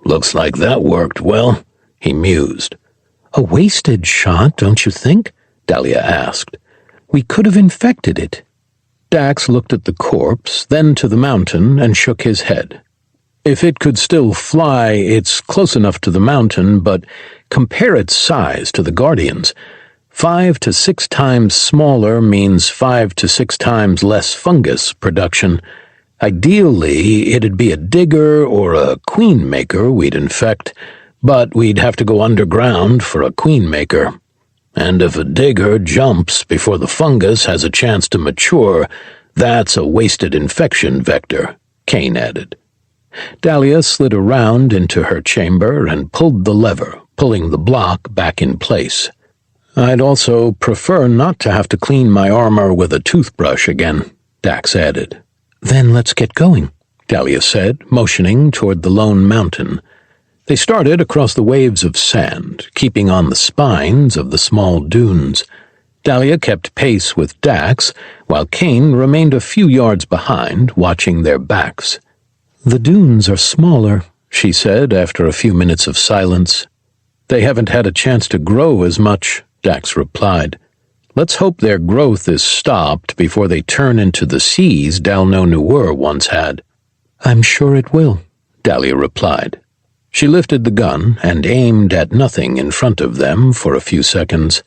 "Looks like that worked well," he mused. "A wasted shot, don't you think?" Dahlia asked. "We could have infected it." Dax looked at the corpse, then to the mountain, and shook his head. If it could still fly, it's close enough to the mountain, but compare its size to the Guardians. 5 to 6 times smaller means 5 to 6 times less fungus production. Ideally, it'd be a digger or a queen maker we'd infect, but we'd have to go underground for a queen maker. And if a digger jumps before the fungus has a chance to mature, that's a wasted infection vector, Kane added. Dahlia slid around into her chamber and pulled the lever, pulling the block back in place. I'd also prefer not to have to clean my armor with a toothbrush again, Dax added. Then let's get going, Dahlia said, motioning toward the lone mountain. They started across the waves of sand, keeping on the spines of the small dunes. Dahlia kept pace with Dax, while Kane remained a few yards behind, watching their backs. The dunes are smaller, she said after a few minutes of silence. They haven't had a chance to grow as much, Dax replied. Let's hope their growth is stopped before they turn into the seas Dalno-Nuur once had. I'm sure it will, Dahlia replied. She lifted the gun and aimed at nothing in front of them for a few seconds.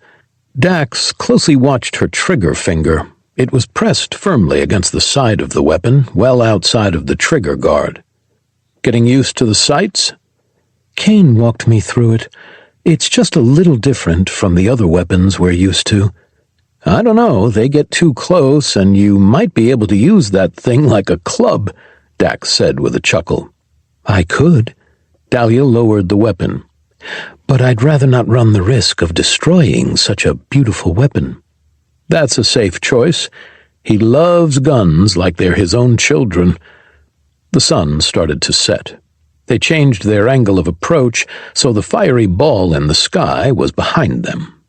Dax closely watched her trigger finger. It was pressed firmly against the side of the weapon, well outside of the trigger guard. Getting used to the sights? Kane walked me through it. It's just a little different from the other weapons we're used to. I don't know, they get too close and you might be able to use that thing like a club, Dax said with a chuckle. I could. Dahlia lowered the weapon. But I'd rather not run the risk of destroying such a beautiful weapon. That's a safe choice. He loves guns like they're his own children. The sun started to set. They changed their angle of approach so the fiery ball in the sky was behind them.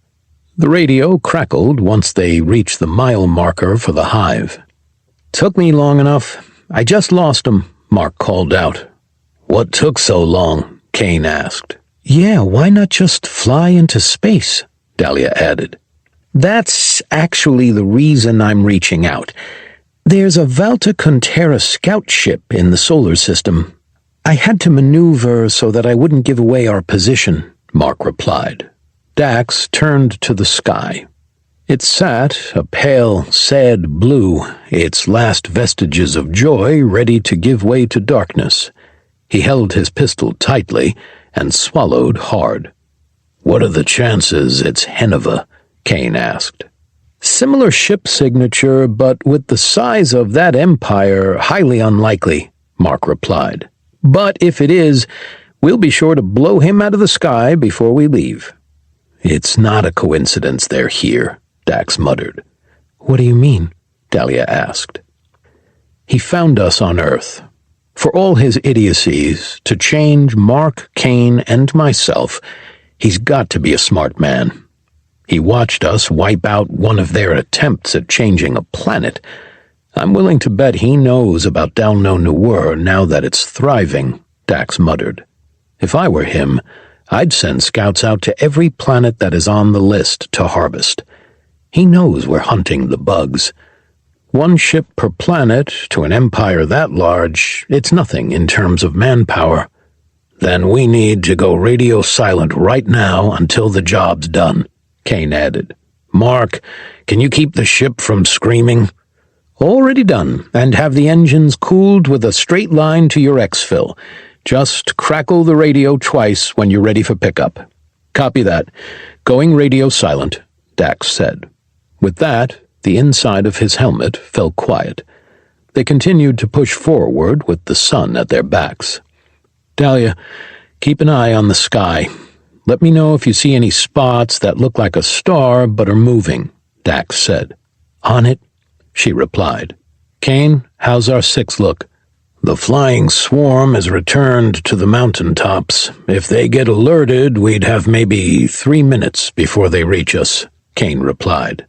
The radio crackled once they reached the mile marker for the hive. Took me long enough. I just lost 'em, Mark called out. What took so long? Kane asked. Yeah, why not just fly into space? Dahlia added. That's actually the reason I'm reaching out. There's a Valtakuntera scout ship in the solar system. I had to maneuver so that I wouldn't give away our position, Mark replied. Dax turned to the sky. It sat, a pale, sad blue, its last vestiges of joy ready to give way to darkness. He held his pistol tightly and swallowed hard. What are the chances it's Heneva? Kane asked. Similar ship signature, but with the size of that empire, highly unlikely, Mark replied. But if it is, we'll be sure to blow him out of the sky before we leave. It's not a coincidence they're here, Dax muttered. What do you mean? Dahlia asked. He found us on Earth. For all his idiocies, to change Mark, Kane, and myself, he's got to be a smart man. He watched us wipe out one of their attempts at changing a planet. I'm willing to bet he knows about Dalno-Nuur now that it's thriving, Dax muttered. If I were him, I'd send scouts out to every planet that is on the list to harvest. He knows we're hunting the bugs. One ship per planet to an empire that large, it's nothing in terms of manpower. Then we need to go radio silent right now until the job's done, Kane added. Mark, can you keep the ship from screaming? Already done, and have the engines cooled with a straight line to your exfil. Just crackle the radio twice when you're ready for pickup. Copy that. Going radio silent, Dax said. With that, the inside of his helmet fell quiet. They continued to push forward with the sun at their backs. Dahlia, keep an eye on the sky. Let me know if you see any spots that look like a star but are moving, Dax said. On it, she replied. Kane, how's our 6 look? The flying swarm has returned to the mountaintops. If they get alerted, we'd have maybe 3 minutes before they reach us, Kane replied.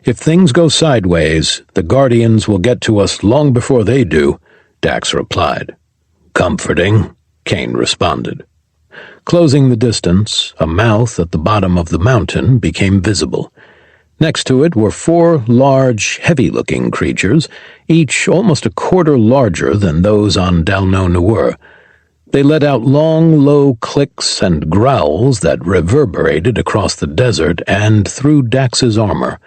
If things go sideways, the Guardians will get to us long before they do, Dax replied. Comforting, Kane responded. Closing the distance, a mouth at the bottom of the mountain became visible. Next to it were 4 large, heavy-looking creatures, each almost a quarter larger than those on Dalno-Nuur. They let out long, low clicks and growls that reverberated across the desert and through Dax's armor.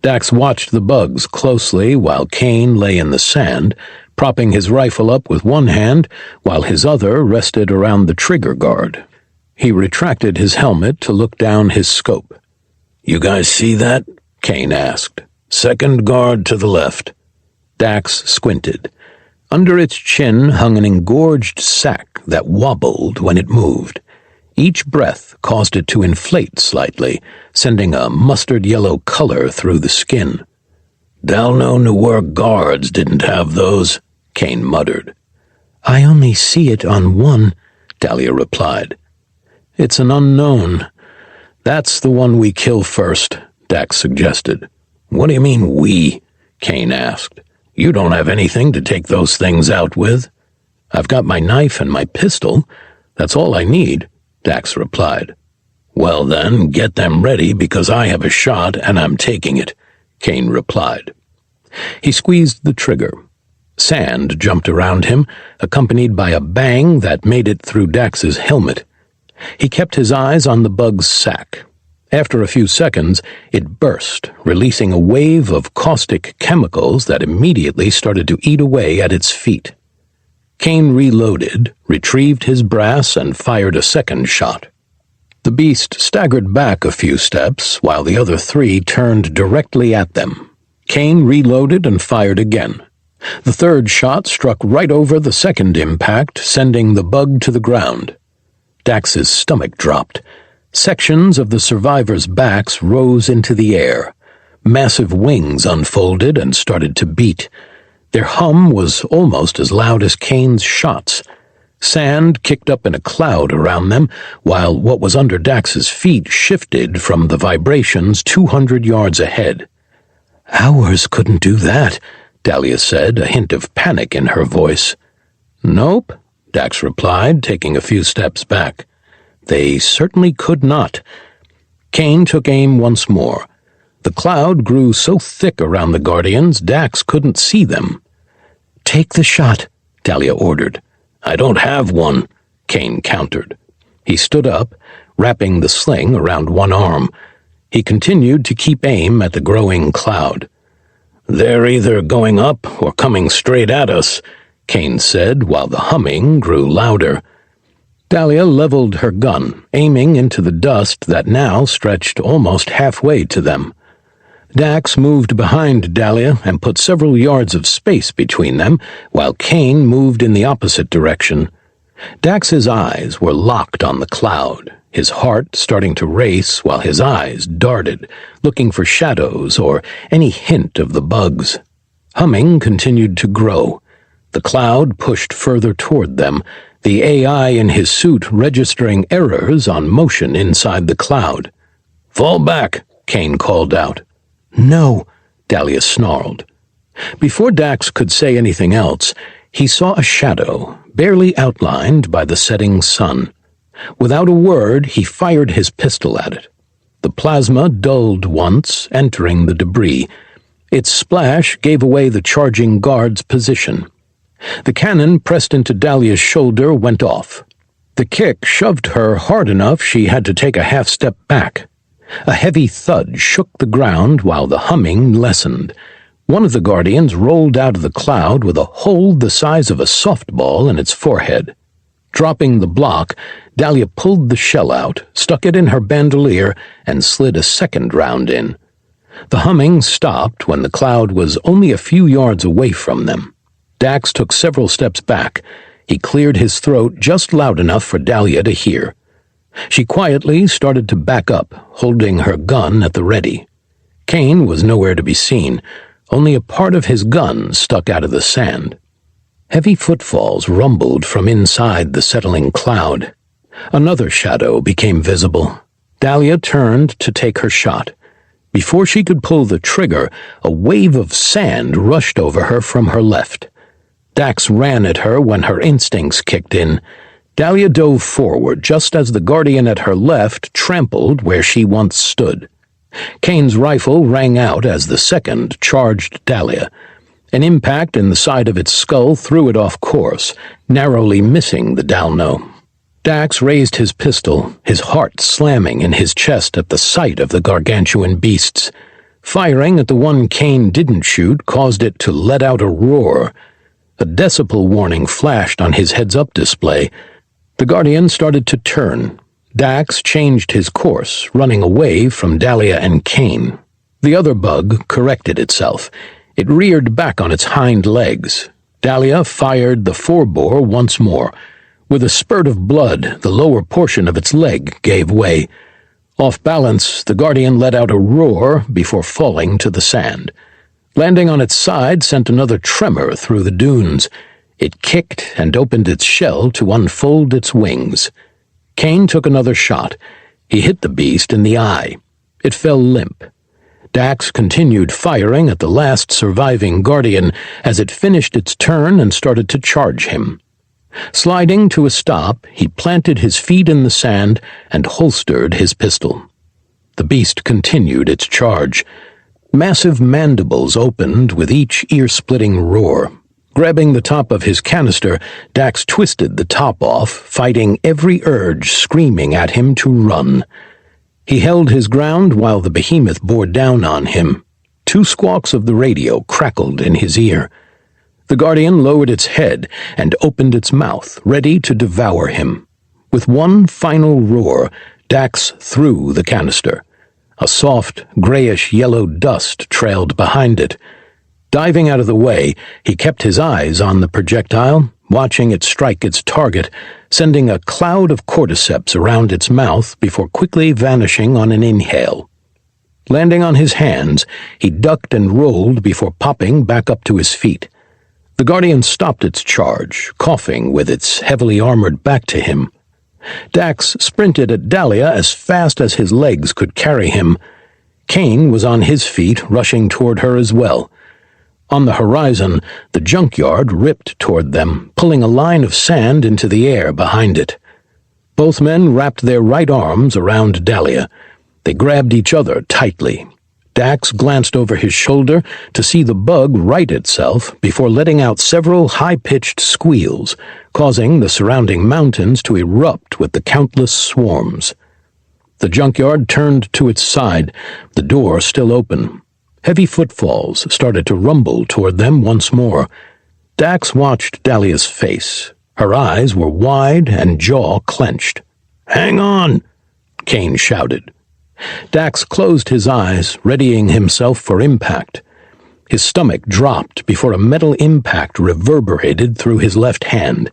Dax watched the bugs closely while Kane lay in the sand, propping his rifle up with one hand while his other rested around the trigger guard. He retracted his helmet to look down his scope. "You guys see that?" Kane asked. "Second guard to the left." Dax squinted. Under its chin hung an engorged sac that wobbled when it moved. Each breath caused it to inflate slightly, sending a mustard-yellow color through the skin. "Dalno-Nuur guards didn't have those," Kane muttered. "I only see it on one," Dahlia replied. "It's an unknown. That's the one we kill first," Dax suggested. "What do you mean, we?" Kane asked. "You don't have anything to take those things out with." "I've got my knife and my pistol. That's all I need," Dax replied. "Well then, get them ready because I have a shot and I'm taking it," Kane replied. He squeezed the trigger. Sand jumped around him, accompanied by a bang that made it through Dax's helmet. He kept his eyes on the bug's sac. After a few seconds, it burst, releasing a wave of caustic chemicals that immediately started to eat away at its feet. Kane reloaded, retrieved his brass, and fired a second shot. The beast staggered back a few steps while the other 3 turned directly at them. Kane reloaded and fired again. The third shot struck right over the second impact, sending the bug to the ground. Dax's stomach dropped. Sections of the survivors' backs rose into the air. Massive wings unfolded and started to beat. Their hum was almost as loud as Kane's shots. Sand kicked up in a cloud around them, while what was under Dax's feet shifted from the vibrations 200 yards ahead. "Ours couldn't do that," Dahlia said, a hint of panic in her voice. "Nope," Dax replied, taking a few steps back. "They certainly could not." Kane took aim once more. The cloud grew so thick around the Guardians, Dax couldn't see them. "Take the shot," Dahlia ordered. "I don't have one," Kane countered. He stood up, wrapping the sling around one arm. He continued to keep aim at the growing cloud. "They're either going up or coming straight at us," Kane said while the humming grew louder. Dahlia leveled her gun, aiming into the dust that now stretched almost halfway to them. Dax moved behind Dahlia and put several yards of space between them, while Kane moved in the opposite direction. Dax's eyes were locked on the cloud, his heart starting to race while his eyes darted, looking for shadows or any hint of the bugs. Humming continued to grow. The cloud pushed further toward them, the AI in his suit registering errors on motion inside the cloud. "Fall back," Kane called out. "No," Dahlia snarled. Before Dax could say anything else, he saw a shadow, barely outlined by the setting sun. Without a word, he fired his pistol at it. The plasma dulled once, entering the debris. Its splash gave away the charging guard's position. The cannon pressed into Dahlia's shoulder went off. The kick shoved her hard enough she had to take a half-step back. A heavy thud shook the ground while the humming lessened. One of the Guardians rolled out of the cloud with a hole the size of a softball in its forehead. Dropping the block, Dahlia pulled the shell out, stuck it in her bandolier, and slid a second round in. The humming stopped when the cloud was only a few yards away from them. Dax took several steps back. He cleared his throat just loud enough for Dahlia to hear. She quietly started to back up, holding her gun at the ready. Kane was nowhere to be seen. Only a part of his gun stuck out of the sand. Heavy footfalls rumbled from inside the settling cloud. Another shadow became visible. Dahlia turned to take her shot. Before she could pull the trigger, a wave of sand rushed over her from her left. Dax ran at her when her instincts kicked in. Dahlia dove forward just as the Guardian at her left trampled where she once stood. Kane's rifle rang out as the second charged Dahlia. An impact in the side of its skull threw it off course, narrowly missing the Dalno. Dax raised his pistol, his heart slamming in his chest at the sight of the gargantuan beasts. Firing at the one Kane didn't shoot caused it to let out a roar. A decibel warning flashed on his heads-up display. The Guardian started to turn. Dax changed his course, running away from Dahlia and Kane. The other bug corrected itself. It reared back on its hind legs. Dahlia fired the forebore once more. With a spurt of blood, the lower portion of its leg gave way. Off balance, the Guardian let out a roar before falling to the sand. Landing on its side sent another tremor through the dunes. It kicked and opened its shell to unfold its wings. Kane took another shot. He hit the beast in the eye. It fell limp. Dax continued firing at the last surviving Guardian as it finished its turn and started to charge him. Sliding to a stop, he planted his feet in the sand and holstered his pistol. The beast continued its charge. Massive mandibles opened with each ear-splitting roar. Grabbing the top of his canister, Dax twisted the top off, fighting every urge screaming at him to run. He held his ground while the behemoth bore down on him. 2 squawks of the radio crackled in his ear. The Guardian lowered its head and opened its mouth, ready to devour him. With one final roar, Dax threw the canister. A soft, grayish-yellow dust trailed behind it. Diving out of the way, he kept his eyes on the projectile, watching it strike its target, sending a cloud of cordyceps around its mouth before quickly vanishing on an inhale. Landing on his hands, he ducked and rolled before popping back up to his feet. The Guardian stopped its charge, coughing with its heavily armored back to him. Dax sprinted at Dahlia as fast as his legs could carry him. Kane was on his feet, rushing toward her as well. On the horizon, the Junkyard ripped toward them, pulling a line of sand into the air behind it. Both men wrapped their right arms around Dahlia. They grabbed each other tightly. Dax glanced over his shoulder to see the bug right itself before letting out several high-pitched squeals, causing the surrounding mountains to erupt with the countless swarms. The Junkyard turned to its side, the door still open. Heavy footfalls started to rumble toward them once more. Dax watched Dahlia's face. Her eyes were wide and jaw clenched. "Hang on!" Kane shouted. Dax closed his eyes, readying himself for impact. His stomach dropped before a metal impact reverberated through his left hand.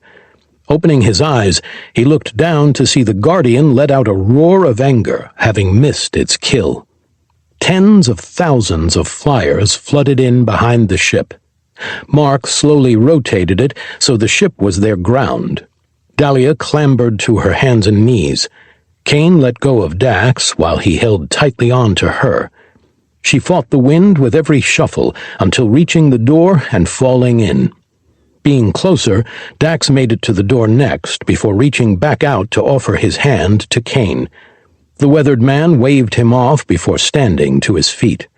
Opening his eyes, he looked down to see the Guardian let out a roar of anger, having missed its kill. Tens of thousands of flyers flooded in behind the ship. Mark slowly rotated it so the ship was their ground. Dahlia clambered to her hands and knees. Kane let go of Dax while he held tightly on to her. She fought the wind with every shuffle until reaching the door and falling in. Being closer, Dax made it to the door next before reaching back out to offer his hand to Kane. The weathered man waved him off before standing to his feet.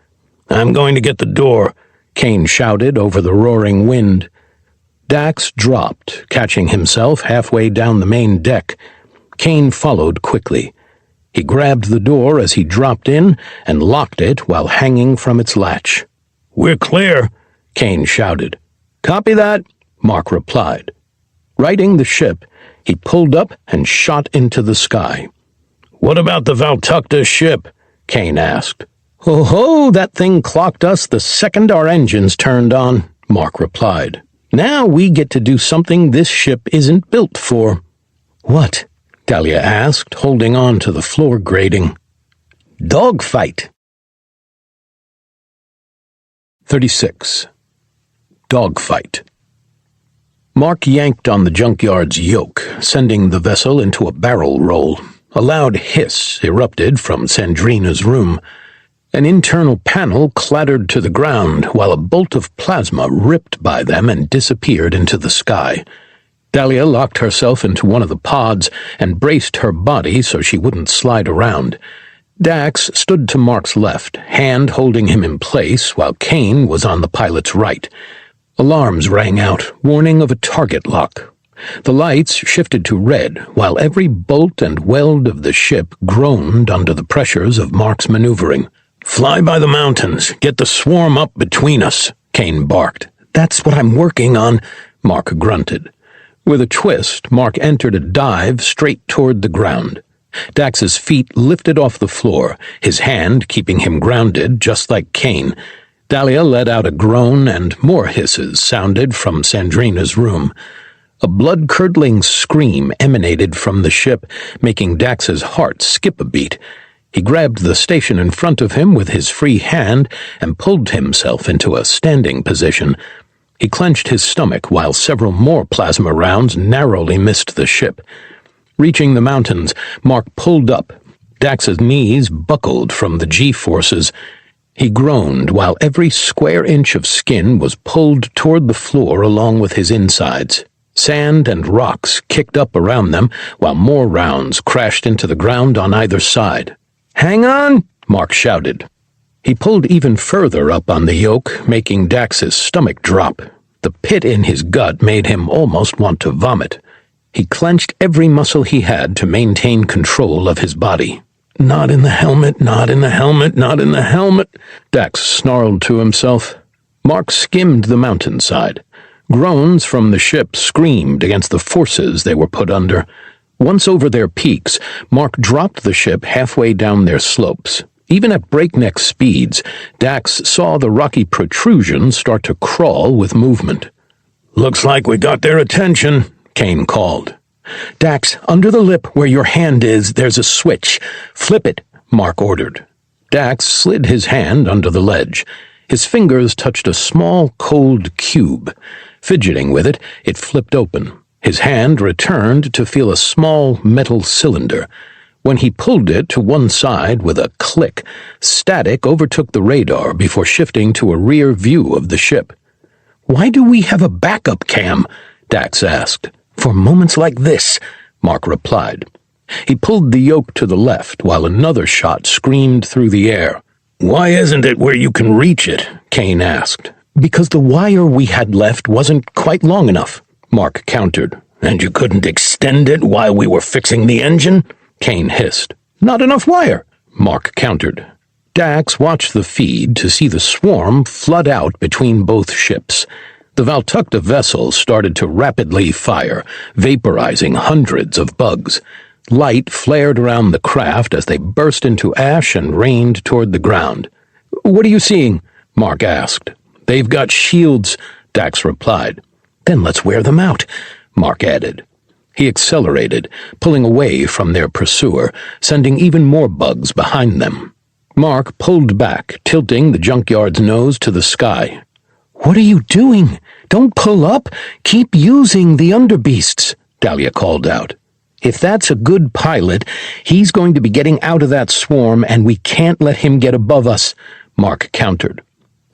"I'm going to get the door," Kane shouted over the roaring wind. Dax dropped, catching himself halfway down the main deck. Kane followed quickly. He grabbed the door as he dropped in and locked it while hanging from its latch. "We're clear," Kane shouted. "Copy that," Mark replied. Righting the ship, he pulled up and shot into the sky. "What about the Valtakuntera ship?" Kane asked. "Oh-ho, that thing clocked us the second our engines turned on," Mark replied. "Now we get to do something this ship isn't built for." "What?" Dahlia asked, holding on to the floor grating. "Dogfight." 36. Dogfight. Mark yanked on the Junkyard's yoke, sending the vessel into a barrel roll. A loud hiss erupted from Sandrina's room. An internal panel clattered to the ground while a bolt of plasma ripped by them and disappeared into the sky. Dahlia locked herself into one of the pods and braced her body so she wouldn't slide around. Dax stood to Mark's left, hand holding him in place, while Kane was on the pilot's right. Alarms rang out, warning of a target lock. The lights shifted to red, while every bolt and weld of the ship groaned under the pressures of Mark's maneuvering. "Fly by the mountains. Get the swarm up between us," Kane barked. "That's what I'm working on," Mark grunted. With a twist, Mark entered a dive straight toward the ground. Dax's feet lifted off the floor, his hand keeping him grounded, just like Kane. Dahlia let out a groan, and more hisses sounded from Sandrina's room. A blood-curdling scream emanated from the ship, making Dax's heart skip a beat. He grabbed the station in front of him with his free hand and pulled himself into a standing position. He clenched his stomach while several more plasma rounds narrowly missed the ship. Reaching the mountains, Mark pulled up. Dax's knees buckled from the G-forces. He groaned while every square inch of skin was pulled toward the floor along with his insides. Sand and rocks kicked up around them, while more rounds crashed into the ground on either side. "Hang on!" Mark shouted. He pulled even further up on the yoke, making Dax's stomach drop. The pit in his gut made him almost want to vomit. He clenched every muscle he had to maintain control of his body. "Not in the helmet, not in the helmet, not in the helmet," Dax snarled to himself. Mark skimmed the mountainside. Groans from the ship screamed against the forces they were put under. Once over their peaks, Mark dropped the ship halfway down their slopes. Even at breakneck speeds, Dax saw the rocky protrusions start to crawl with movement. "Looks like we got their attention," Kane called. "Dax, under the lip where your hand is, there's a switch. Flip it," Mark ordered. Dax slid his hand under the ledge. His fingers touched a small, cold cube. Fidgeting with it, it flipped open. His hand returned to feel a small metal cylinder. When he pulled it to one side with a click, static overtook the radar before shifting to a rear view of the ship. "Why do we have a backup cam?" Dax asked. "For moments like this," Mark replied. He pulled the yoke to the left while another shot screamed through the air. "Why isn't it where you can reach it?" Kane asked. "Because the wire we had left wasn't quite long enough," Mark countered. "And you couldn't extend it while we were fixing the engine?" Kane hissed. "Not enough wire," Mark countered. Dax watched the feed to see the swarm flood out between both ships. The Valtakuntera vessel started to rapidly fire, vaporizing hundreds of bugs. Light flared around the craft as they burst into ash and rained toward the ground. "What are you seeing?" Mark asked. "They've got shields," Dax replied. "Then let's wear them out," Mark added. He accelerated, pulling away from their pursuer, sending even more bugs behind them. Mark pulled back, tilting the Junkyard's nose to the sky. "What are you doing? Don't pull up! Keep using the underbeasts," Dahlia called out. "If that's a good pilot, he's going to be getting out of that swarm, and we can't let him get above us," Mark countered.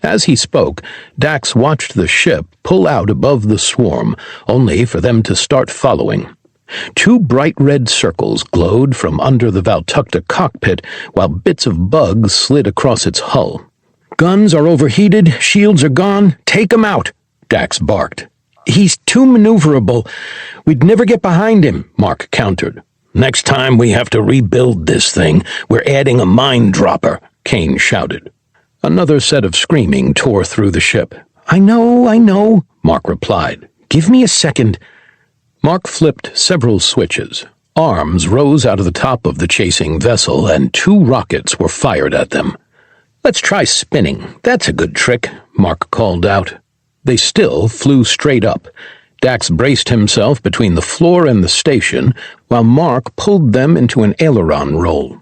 As he spoke, Dax watched the ship pull out above the swarm, only for them to start following. Two bright red circles glowed from under the Valtakuntera cockpit, while bits of bugs slid across its hull. "Guns are overheated, shields are gone, take him out," Dax barked. "He's too maneuverable. We'd never get behind him," Mark countered. "Next time we have to rebuild this thing, we're adding a mine dropper," Kane shouted. Another set of screaming tore through the ship. I know," Mark replied. "Give me a second." Mark flipped several switches. Arms rose out of the top of the chasing vessel, and 2 rockets were fired at them. "Let's try spinning. That's a good trick," Mark called out. They still flew straight up. Dax braced himself between the floor and the station, while Mark pulled them into an aileron roll.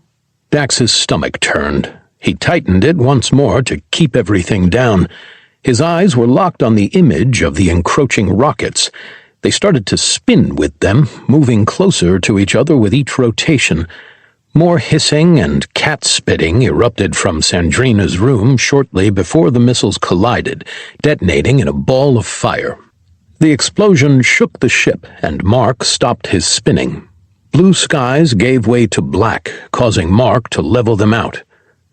Dax's stomach turned. He tightened it once more to keep everything down. His eyes were locked on the image of the encroaching rockets. They started to spin with them, moving closer to each other with each rotation. More hissing and cat spitting erupted from Sandrina's room shortly before the missiles collided, detonating in a ball of fire. The explosion shook the ship, and Mark stopped his spinning. Blue skies gave way to black, causing Mark to level them out.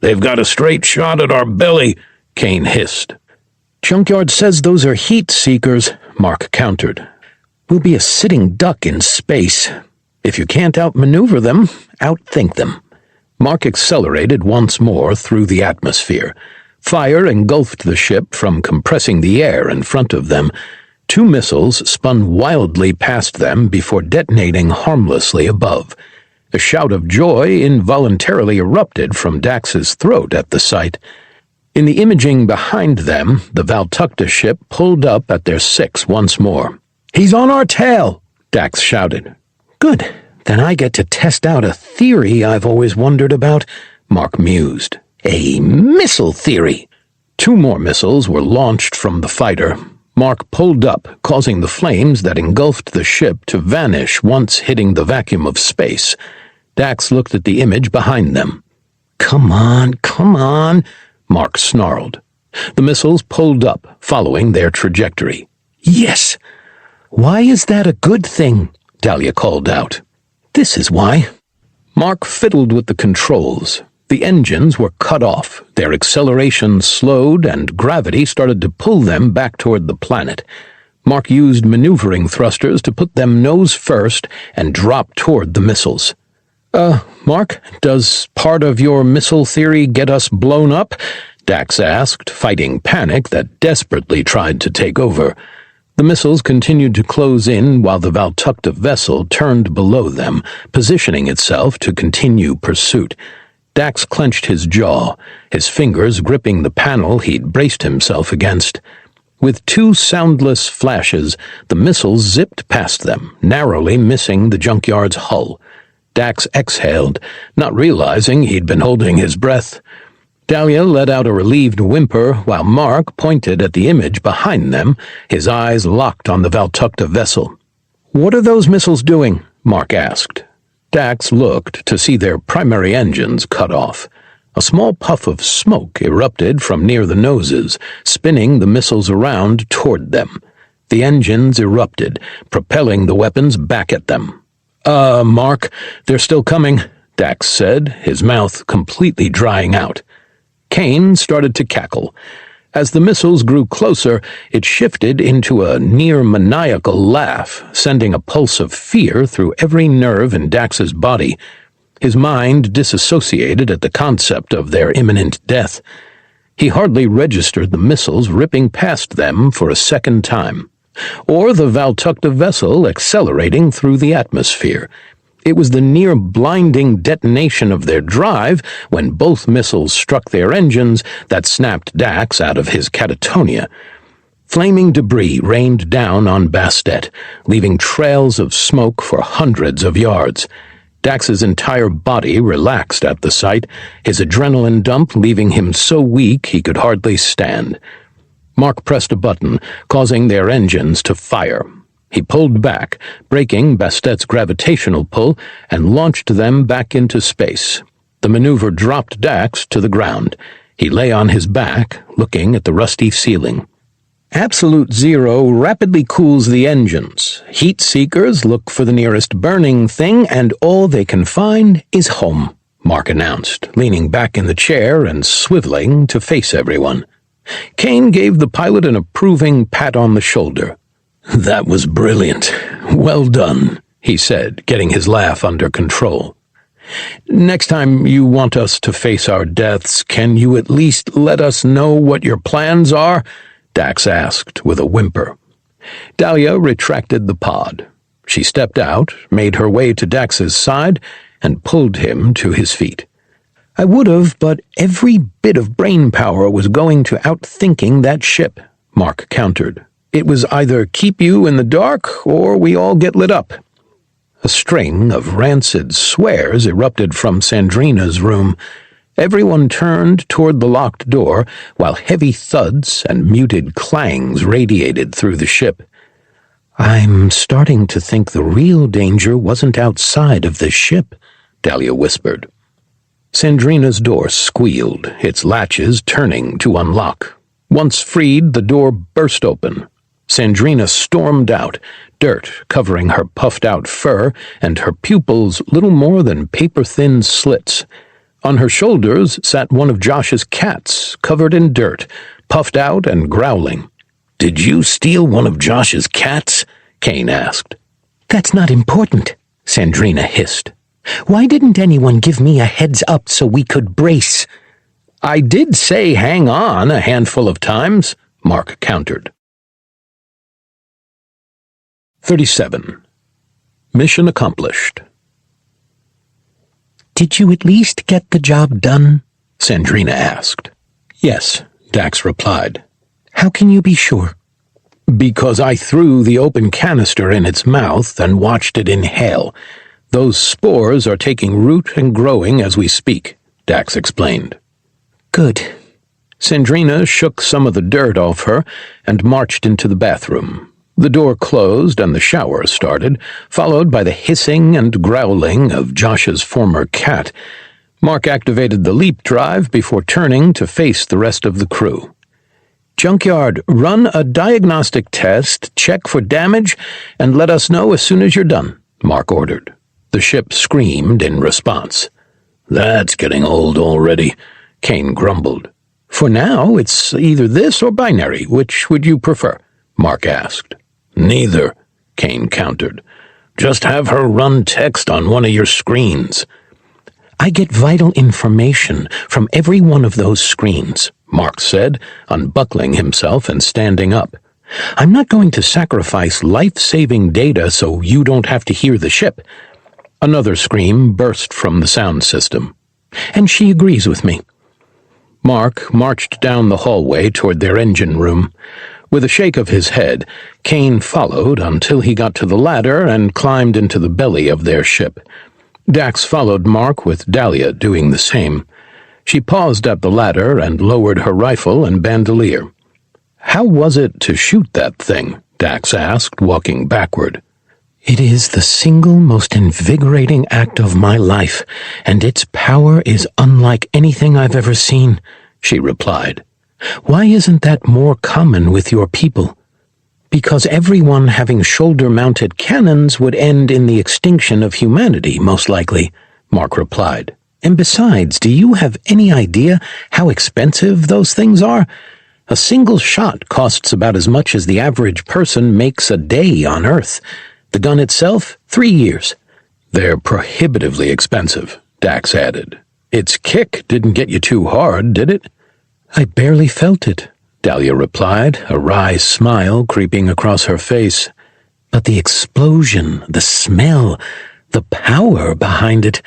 "They've got a straight shot at our belly," Kane hissed. "Junkyard says those are heat seekers," Mark countered. "We'll be a sitting duck in space. If you can't outmaneuver them, outthink them." Mark accelerated once more through the atmosphere. Fire engulfed the ship from compressing the air in front of them. 2 missiles spun wildly past them before detonating harmlessly above. A shout of joy involuntarily erupted from Dax's throat at the sight. In the imaging behind them, the Valtakuntera ship pulled up at their 6 once more. "He's on our tail!" Dax shouted. "Good. Then I get to test out a theory I've always wondered about," Mark mused. "A missile theory." 2 more missiles were launched from the fighter. Mark pulled up, causing the flames that engulfed the ship to vanish once hitting the vacuum of space. Dax looked at the image behind them. Come on, Mark snarled. The missiles pulled up, following their trajectory. "Yes!" "Why is that a good thing?" Dahlia called out. "This is why." Mark fiddled with the controls. The engines were cut off, their acceleration slowed, and gravity started to pull them back toward the planet. Mark used maneuvering thrusters to put them nose first and drop toward the missiles. Mark, does part of your missile theory get us blown up?" Dax asked, fighting panic that desperately tried to take over. The missiles continued to close in while the Valtakuntera vessel turned below them, positioning itself to continue pursuit. Dax clenched his jaw, his fingers gripping the panel he'd braced himself against. With 2 soundless flashes, the missiles zipped past them, narrowly missing the Junkyard's hull. Dax exhaled, not realizing he'd been holding his breath. Dahlia let out a relieved whimper while Mark pointed at the image behind them, his eyes locked on the Valtakuntera vessel. "What are those missiles doing?" Mark asked. Dax looked to see their primary engines cut off. A small puff of smoke erupted from near the noses, spinning the missiles around toward them. The engines erupted, propelling the weapons back at them. Mark, they're still coming," Dax said, his mouth completely drying out. Kane started to cackle. As the missiles grew closer, it shifted into a near-maniacal laugh, sending a pulse of fear through every nerve in Dax's body. His mind disassociated at the concept of their imminent death. He hardly registered the missiles ripping past them for a second time, or the Valtakuntera vessel accelerating through the atmosphere. It was the near-blinding detonation of their drive, when both missiles struck their engines, that snapped Dax out of his catatonia. Flaming debris rained down on Bastet, leaving trails of smoke for hundreds of yards. Dax's entire body relaxed at the sight, his adrenaline dump leaving him so weak he could hardly stand. Mark pressed a button, causing their engines to fire. He pulled back, breaking Bastet's gravitational pull, and launched them back into space. The maneuver dropped Dax to the ground. He lay on his back, looking at the rusty ceiling. Absolute zero rapidly cools the engines. Heat seekers look for the nearest burning thing, and all they can find is home, Mark announced, leaning back in the chair and swiveling to face everyone. Kane gave the pilot an approving pat on the shoulder. "That was brilliant. Well done," he said, getting his laugh under control. "Next time you want us to face our deaths, can you at least let us know what your plans are?" Dax asked with a whimper. Dahlia retracted the pod. She stepped out, made her way to Dax's side, and pulled him to his feet. "I would have, but every bit of brain power was going to outthinking that ship," Mark countered. "It was either keep you in the dark, or we all get lit up." A string of rancid swears erupted from Sandrina's room. Everyone turned toward the locked door, while heavy thuds and muted clangs radiated through the ship. "I'm starting to think the real danger wasn't outside of this ship," Dahlia whispered. Sandrina's door squealed, its latches turning to unlock. Once freed, the door burst open. Sandrina stormed out, dirt covering her puffed-out fur and her pupils little more than paper-thin slits. On her shoulders sat one of Josh's cats, covered in dirt, puffed out and growling. "Did you steal one of Josh's cats?" Kane asked. "That's not important," Sandrina hissed. "Why didn't anyone give me a heads up so we could brace?" "I did say hang on a handful of times," Mark countered. 37. Mission accomplished. "Did you at least get the job done?" Sandrina asked. "Yes," Dax replied. "How can you be sure?" "Because I threw the open canister in its mouth and watched it inhale. Those spores are taking root and growing as we speak," Dax explained. "Good." Sandrina shook some of the dirt off her and marched into the bathroom. The door closed and the shower started, followed by the hissing and growling of Josh's former cat. Mark activated the leap drive before turning to face the rest of the crew. "Junkyard, run a diagnostic test, check for damage, and let us know as soon as you're done," Mark ordered. The ship screamed in response. "That's getting old already," Kane grumbled. "For now, it's either this or binary. Which would you prefer?" Mark asked. "Neither," Kane countered. "Just have her run text on one of your screens." "I get vital information from every one of those screens," Mark said, unbuckling himself and standing up. "I'm not going to sacrifice life-saving data so you don't have to hear the ship." Another scream burst from the sound system. "And she agrees with me." Mark marched down the hallway toward their engine room. With a shake of his head, Kane followed until he got to the ladder and climbed into the belly of their ship. Dax followed Mark, with Dahlia doing the same. She paused at the ladder and lowered her rifle and bandolier. "How was it to shoot that thing?" Dax asked, walking backward. "It is the single most invigorating act of my life, and its power is unlike anything I've ever seen," she replied. "Why isn't that more common with your people?" "Because everyone having shoulder-mounted cannons would end in the extinction of humanity, most likely," Mark replied. "And besides, do you have any idea how expensive those things are? A single shot costs about as much as the average person makes a day on Earth. The gun itself, 3 years. "They're prohibitively expensive," Dax added. "Its kick didn't get you too hard, did it?" "I barely felt it," Dahlia replied, a wry smile creeping across her face. "But the explosion, the smell, the power behind it.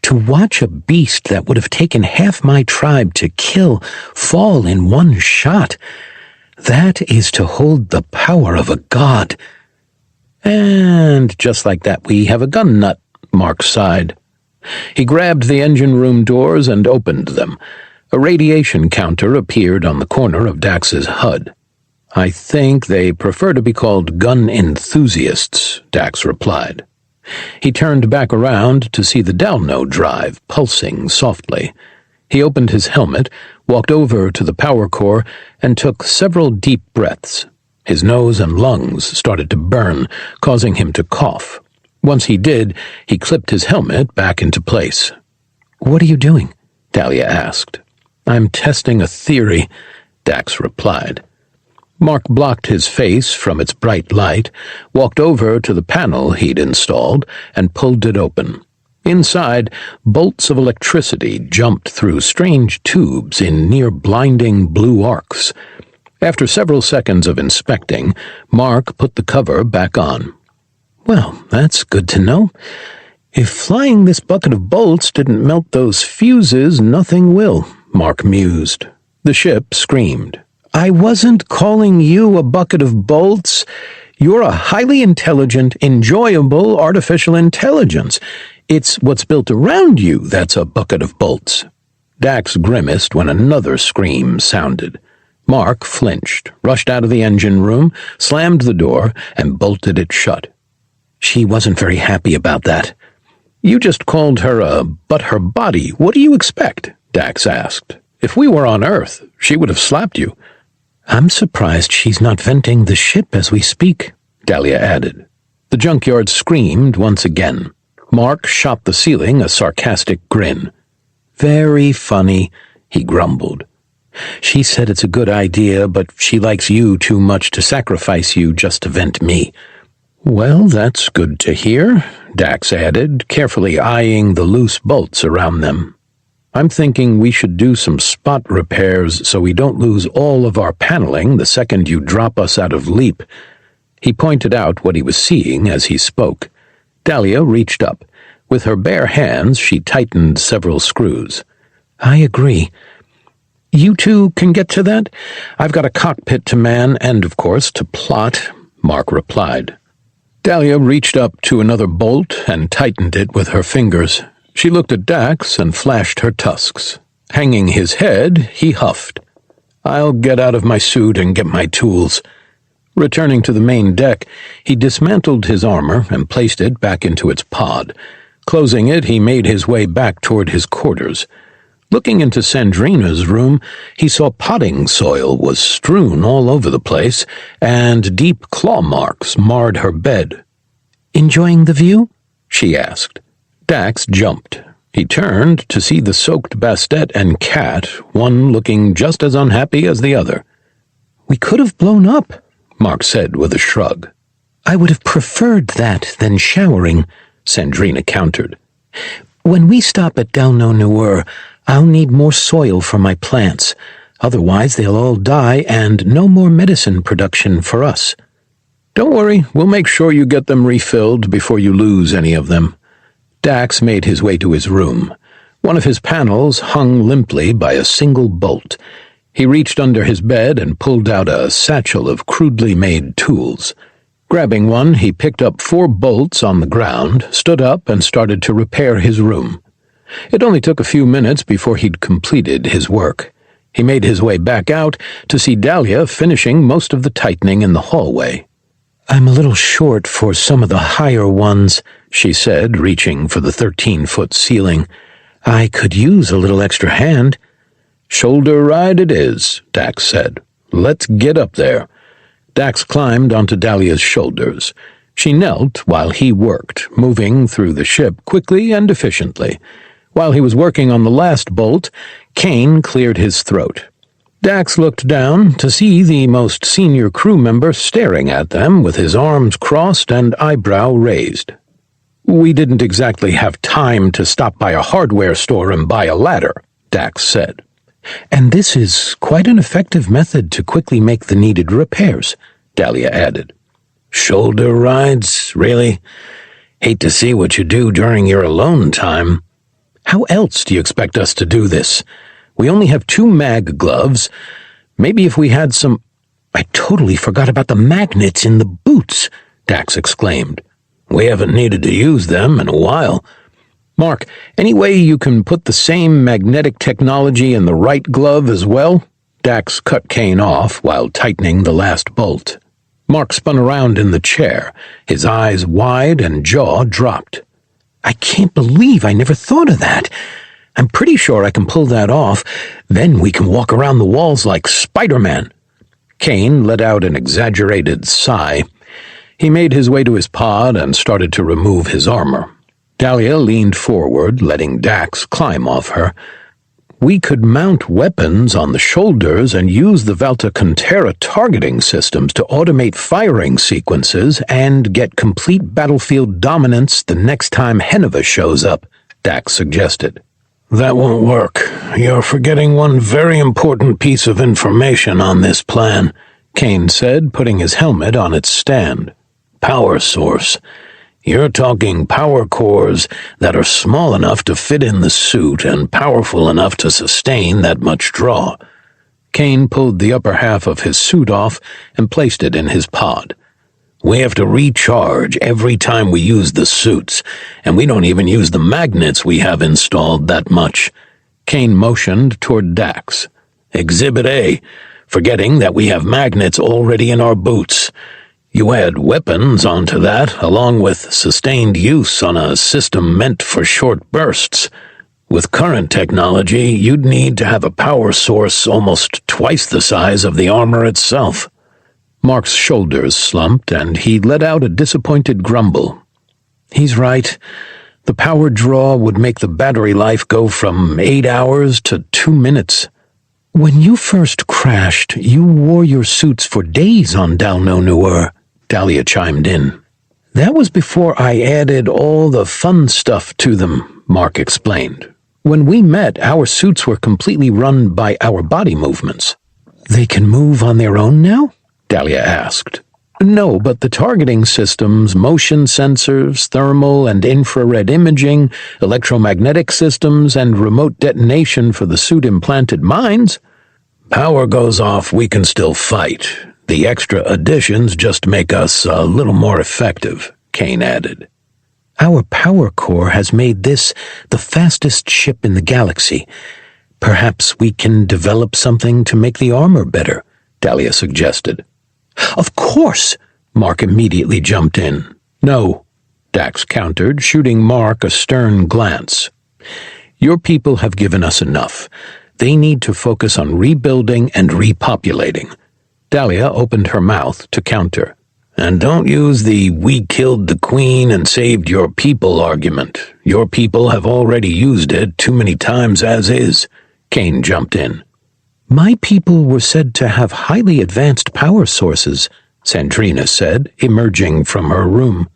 To watch a beast that would have taken half my tribe to kill fall in one shot, that is to hold the power of a god." "And just like that, we have a gun nut," Mark sighed. He grabbed the engine room doors and opened them. A radiation counter appeared on the corner of Dax's HUD. "I think they prefer to be called gun enthusiasts," Dax replied. He turned back around to see the Dalno drive pulsing softly. He opened his helmet, walked over to the power core, and took several deep breaths. His nose and lungs started to burn, causing him to cough. Once he did, he clipped his helmet back into place. "What are you doing?" Dahlia asked. "I'm testing a theory," Dax replied. Mark blocked his face from its bright light, walked over to the panel he'd installed, and pulled it open. Inside, bolts of electricity jumped through strange tubes in near-blinding blue arcs. After several seconds of inspecting, Mark put the cover back on. "Well, that's good to know. If flying this bucket of bolts didn't melt those fuses, nothing will," Mark mused. The ship screamed. "I wasn't calling you a bucket of bolts. You're a highly intelligent, enjoyable artificial intelligence. It's what's built around you that's a bucket of bolts." Dax grimaced when another scream sounded. Mark flinched, rushed out of the engine room, slammed the door, and bolted it shut. "She wasn't very happy about that." "You just called her a her body. What do you expect?" Dax asked. "If we were on Earth, she would have slapped you." "I'm surprised she's not venting the ship as we speak," Dahlia added. The junkyard screamed once again. Mark shot the ceiling a sarcastic grin. Very funny, he grumbled. She said it's a good idea, but she likes you too much to sacrifice you just to vent me. Well, that's good to hear, Dax added, carefully eyeing the loose bolts around them. I'm thinking we should do some spot repairs so we don't lose all of our paneling the second you drop us out of leap. He pointed out what he was seeing as he spoke. Dahlia reached up. With her bare hands, she tightened several screws. I agree. You two can get to that? I've got a cockpit to man and, of course, to plot, Mark replied. Dahlia reached up to another bolt and tightened it with her fingers. She looked at Dax and flashed her tusks. Hanging his head, he huffed. I'll get out of my suit and get my tools. Returning to the main deck, he dismantled his armor and placed it back into its pod. Closing it, he made his way back toward his quarters. Looking into Sandrina's room, he saw potting soil was strewn all over the place, and deep claw marks marred her bed. Enjoying the view? She asked. Dax jumped. He turned to see the soaked Bastet and cat, one looking just as unhappy as the other. We could have blown up, Mark said with a shrug. I would have preferred that than showering, Sandrina countered. When we stop at Delno Noor, I'll need more soil for my plants. Otherwise they'll all die and no more medicine production for us. Don't worry, we'll make sure you get them refilled before you lose any of them. Dax made his way to his room. One of his panels hung limply by a single bolt. He reached under his bed and pulled out a satchel of crudely made tools. Grabbing one, he picked up 4 bolts on the ground, stood up, and started to repair his room. It only took a few minutes before he'd completed his work. He made his way back out to see Dahlia finishing most of the tightening in the hallway. I'm a little short for some of the higher ones, she said, reaching for the 13-foot ceiling. I could use a little extra hand. Shoulder ride it is, Dax said. Let's get up there. Dax climbed onto Dahlia's shoulders. She knelt while he worked, moving through the ship quickly and efficiently. While he was working on the last bolt, Kane cleared his throat. Dax looked down to see the most senior crew member staring at them with his arms crossed and eyebrow raised. We didn't exactly have time to stop by a hardware store and buy a ladder, Dax said. And this is quite an effective method to quickly make the needed repairs, Dahlia added. Shoulder rides, really? Hate to see what you do during your alone time. How else do you expect us to do this? We only have 2 mag gloves. Maybe if we had some... I totally forgot about the magnets in the boots, Dax exclaimed. We haven't needed to use them in a while. Mark, any way you can put the same magnetic technology in the right glove as well? Dax cut Kane off while tightening the last bolt. Mark spun around in the chair, his eyes wide and jaw dropped. I can't believe I never thought of that. I'm pretty sure I can pull that off. Then we can walk around the walls like Spider-Man. Kane let out an exaggerated sigh. He made his way to his pod and started to remove his armor. Dahlia leaned forward, letting Dax climb off her. We could mount weapons on the shoulders and use the Valtakuntera targeting systems to automate firing sequences and get complete battlefield dominance the next time Heneva shows up, Dax suggested. That won't work. You're forgetting one very important piece of information on this plan, Kane said, putting his helmet on its stand. Power source. You're talking power cores that are small enough to fit in the suit and powerful enough to sustain that much draw. Kane pulled the upper half of his suit off and placed it in his pod. We have to recharge every time we use the suits, and we don't even use the magnets we have installed that much. Kane motioned toward Dax. Exhibit A, forgetting that we have magnets already in our boots. You add weapons onto that, along with sustained use on a system meant for short bursts. With current technology, you'd need to have a power source almost twice the size of the armor itself. Mark's shoulders slumped, and he let out a disappointed grumble. He's right. The power draw would make the battery life go from 8 hours to 2 minutes. When you first crashed, you wore your suits for days on Dalno-Nuer, Dahlia chimed in. That was before I added all the fun stuff to them, Mark explained. When we met, our suits were completely run by our body movements. They can move on their own now? Dahlia asked. No, but the targeting systems, motion sensors, thermal and infrared imaging, electromagnetic systems, and remote detonation for the suit-implanted mines. Power goes off, we can still fight. The extra additions just make us a little more effective, Kane added. Our power core has made this the fastest ship in the galaxy. Perhaps we can develop something to make the armor better, Dahlia suggested. Of course, Mark immediately jumped in. No, Dax countered, shooting Mark a stern glance. Your people have given us enough. They need to focus on rebuilding and repopulating. Dahlia opened her mouth to counter. And don't use the "we killed the queen and saved your people" argument. Your people have already used it too many times as is, Kane jumped in. My people were said to have highly advanced power sources, Sandrina said, emerging from her room.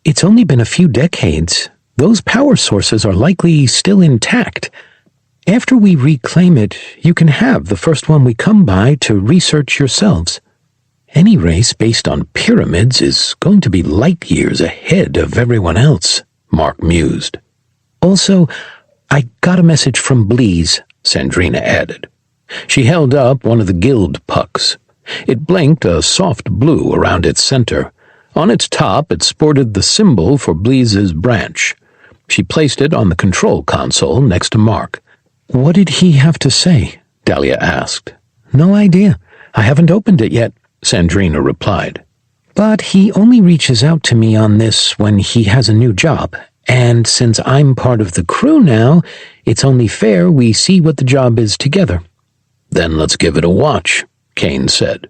It's only been a few decades. Those power sources are likely still intact. After we reclaim it, you can have the first one we come by to research yourselves. Any race based on pyramids is going to be light years ahead of everyone else, Mark mused. Also, I got a message from Bleeze, Sandrina added. She held up one of the guild pucks. It blinked a soft blue around its center. On its top, it sported the symbol for Bleeze's branch. She placed it on the control console next to Mark. What did he have to say? Dahlia asked. No idea. I haven't opened it yet, Sandrina replied. But he only reaches out to me on this when he has a new job, and since I'm part of the crew now, it's only fair we see what the job is together. Then let's give it a watch, Kane said.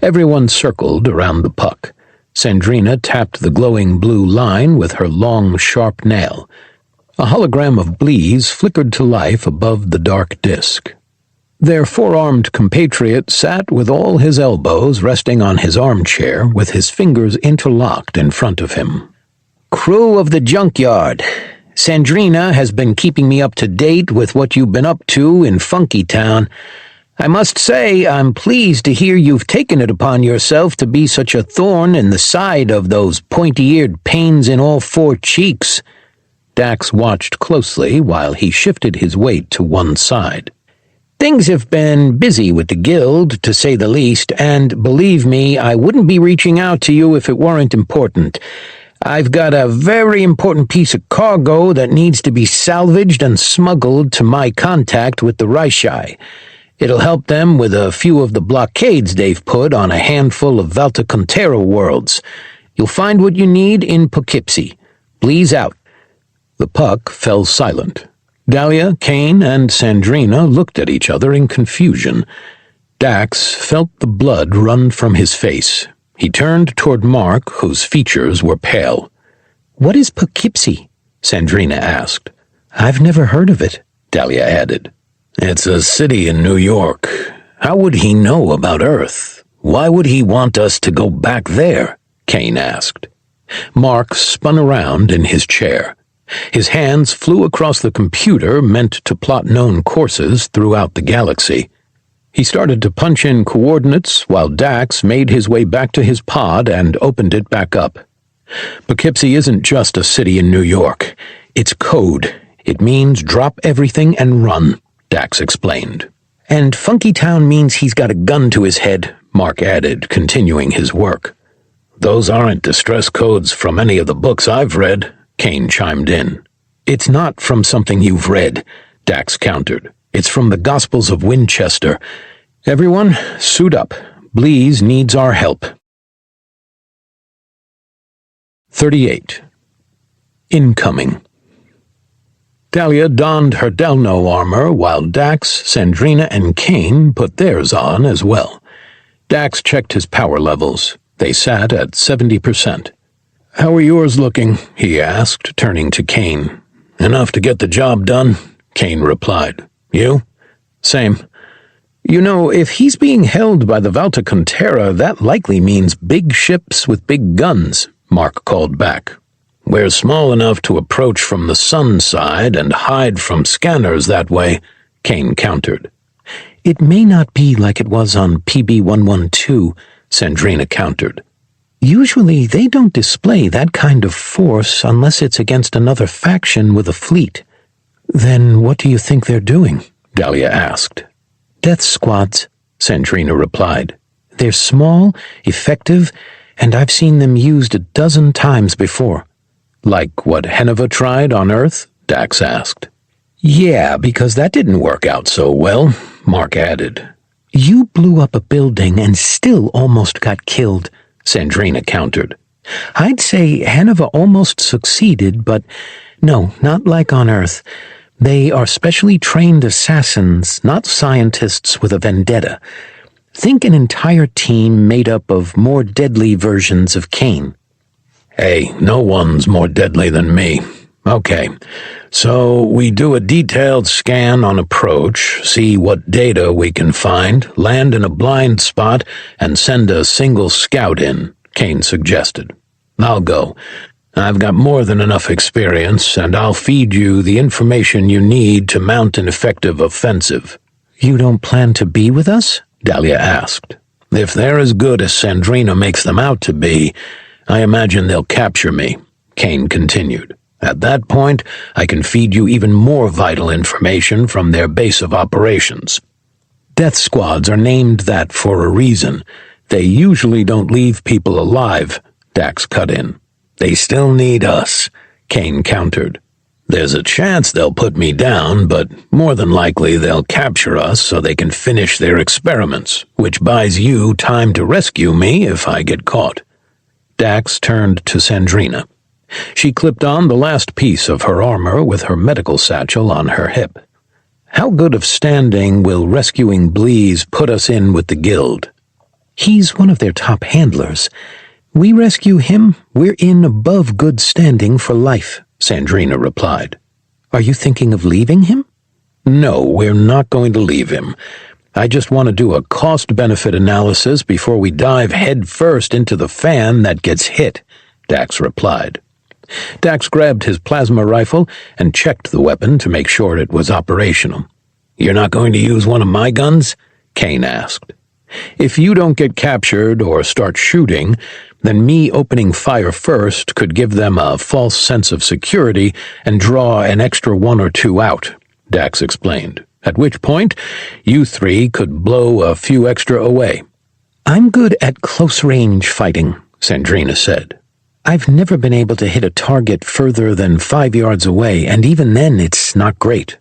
Everyone circled around the puck. Sandrina tapped the glowing blue line with her long, sharp nail. A hologram of Bleeze flickered to life above the dark disk. Their four-armed compatriot sat with all his elbows resting on his armchair with his fingers interlocked in front of him. Crew of the Junkyard, Sandrina has been keeping me up to date with what you've been up to in Funky Town. I must say I'm pleased to hear you've taken it upon yourself to be such a thorn in the side of those pointy-eared pains in all four cheeks. Dax watched closely while he shifted his weight to one side. Things have been busy with the guild, to say the least, and believe me, I wouldn't be reaching out to you if it weren't important. I've got a very important piece of cargo that needs to be salvaged and smuggled to my contact with the Reichai. It'll help them with a few of the blockades they've put on a handful of Valtakuntera worlds. You'll find what you need in Poughkeepsie. Bleeze out. The puck fell silent. Dahlia, Kane, and Sandrina looked at each other in confusion. Dax felt the blood run from his face. He turned toward Mark, whose features were pale. What is Poughkeepsie? Sandrina asked. I've never heard of it, Dahlia added. It's a city in New York. How would he know about Earth? Why would he want us to go back there? Kane asked. Mark spun around in his chair. His hands flew across the computer meant to plot known courses throughout the galaxy. He started to punch in coordinates while Dax made his way back to his pod and opened it back up. Poughkeepsie isn't just a city in New York. It's code. It means drop everything and run, Dax explained. And Funky Town means he's got a gun to his head, Mark added, continuing his work. Those aren't distress codes from any of the books I've read, Kane chimed in. It's not from something you've read, Dax countered. It's from the Gospels of Winchester. Everyone, suit up. Bleeze needs our help. 38. Incoming. Dahlia donned her Delno armor while Dax, Sandrina, and Kane put theirs on as well. Dax checked his power levels. They sat at 70%. "How are yours looking?" he asked, turning to Kane. "Enough to get the job done," Kane replied. "You?" "Same." "You know, if he's being held by the Valtakuntera, that likely means big ships with big guns," Mark called back. "We're small enough to approach from the sun side and hide from scanners that way," Kane countered. "It may not be like it was on PB-112, Sandrina countered. "Usually they don't display that kind of force unless it's against another faction with a fleet." "Then what do you think they're doing?" Dahlia asked. "Death squads," Sandrina replied. "They're small, effective, and I've seen them used a dozen times before." "Like what Heneva tried on Earth?" Dax asked. "Yeah, because that didn't work out so well," Mark added. "You blew up a building and still almost got killed," Sandrina countered. "I'd say Heneva almost succeeded, but no, not like on Earth. They are specially trained assassins, not scientists with a vendetta. Think an entire team made up of more deadly versions of Kane." "Hey, no one's more deadly than me. Okay, so we do a detailed scan on approach, see what data we can find, land in a blind spot, and send a single scout in," Kane suggested. "I'll go. I've got more than enough experience, and I'll feed you the information you need to mount an effective offensive." "You don't plan to be with us?" Dahlia asked. "If they're as good as Sandrina makes them out to be, I imagine they'll capture me," Kane continued. "At that point, I can feed you even more vital information from their base of operations." "Death squads are named that for a reason. They usually don't leave people alive," Dax cut in. "They still need us," Kane countered. "There's a chance they'll put me down, but more than likely they'll capture us so they can finish their experiments, which buys you time to rescue me if I get caught." Dax turned to Sandrina. She clipped on the last piece of her armor with her medical satchel on her hip. "How good of standing will rescuing Bleeze put us in with the guild?" "He's one of their top handlers. We rescue him, we're in above good standing for life," Sandrina replied. "Are you thinking of leaving him?" "No, we're not going to leave him. I just want to do a cost-benefit analysis before we dive headfirst into the fan that gets hit," Dax replied. Dax grabbed his plasma rifle and checked the weapon to make sure it was operational. "You're not going to use one of my guns?" Kane asked. "If you don't get captured or start shooting, then me opening fire first could give them a false sense of security and draw an extra one or two out," Dax explained, "at which point you three could blow a few extra away." "I'm good at close-range fighting," Sandrina said. "I've never been able to hit a target further than 5 yards away, and even then it's not great."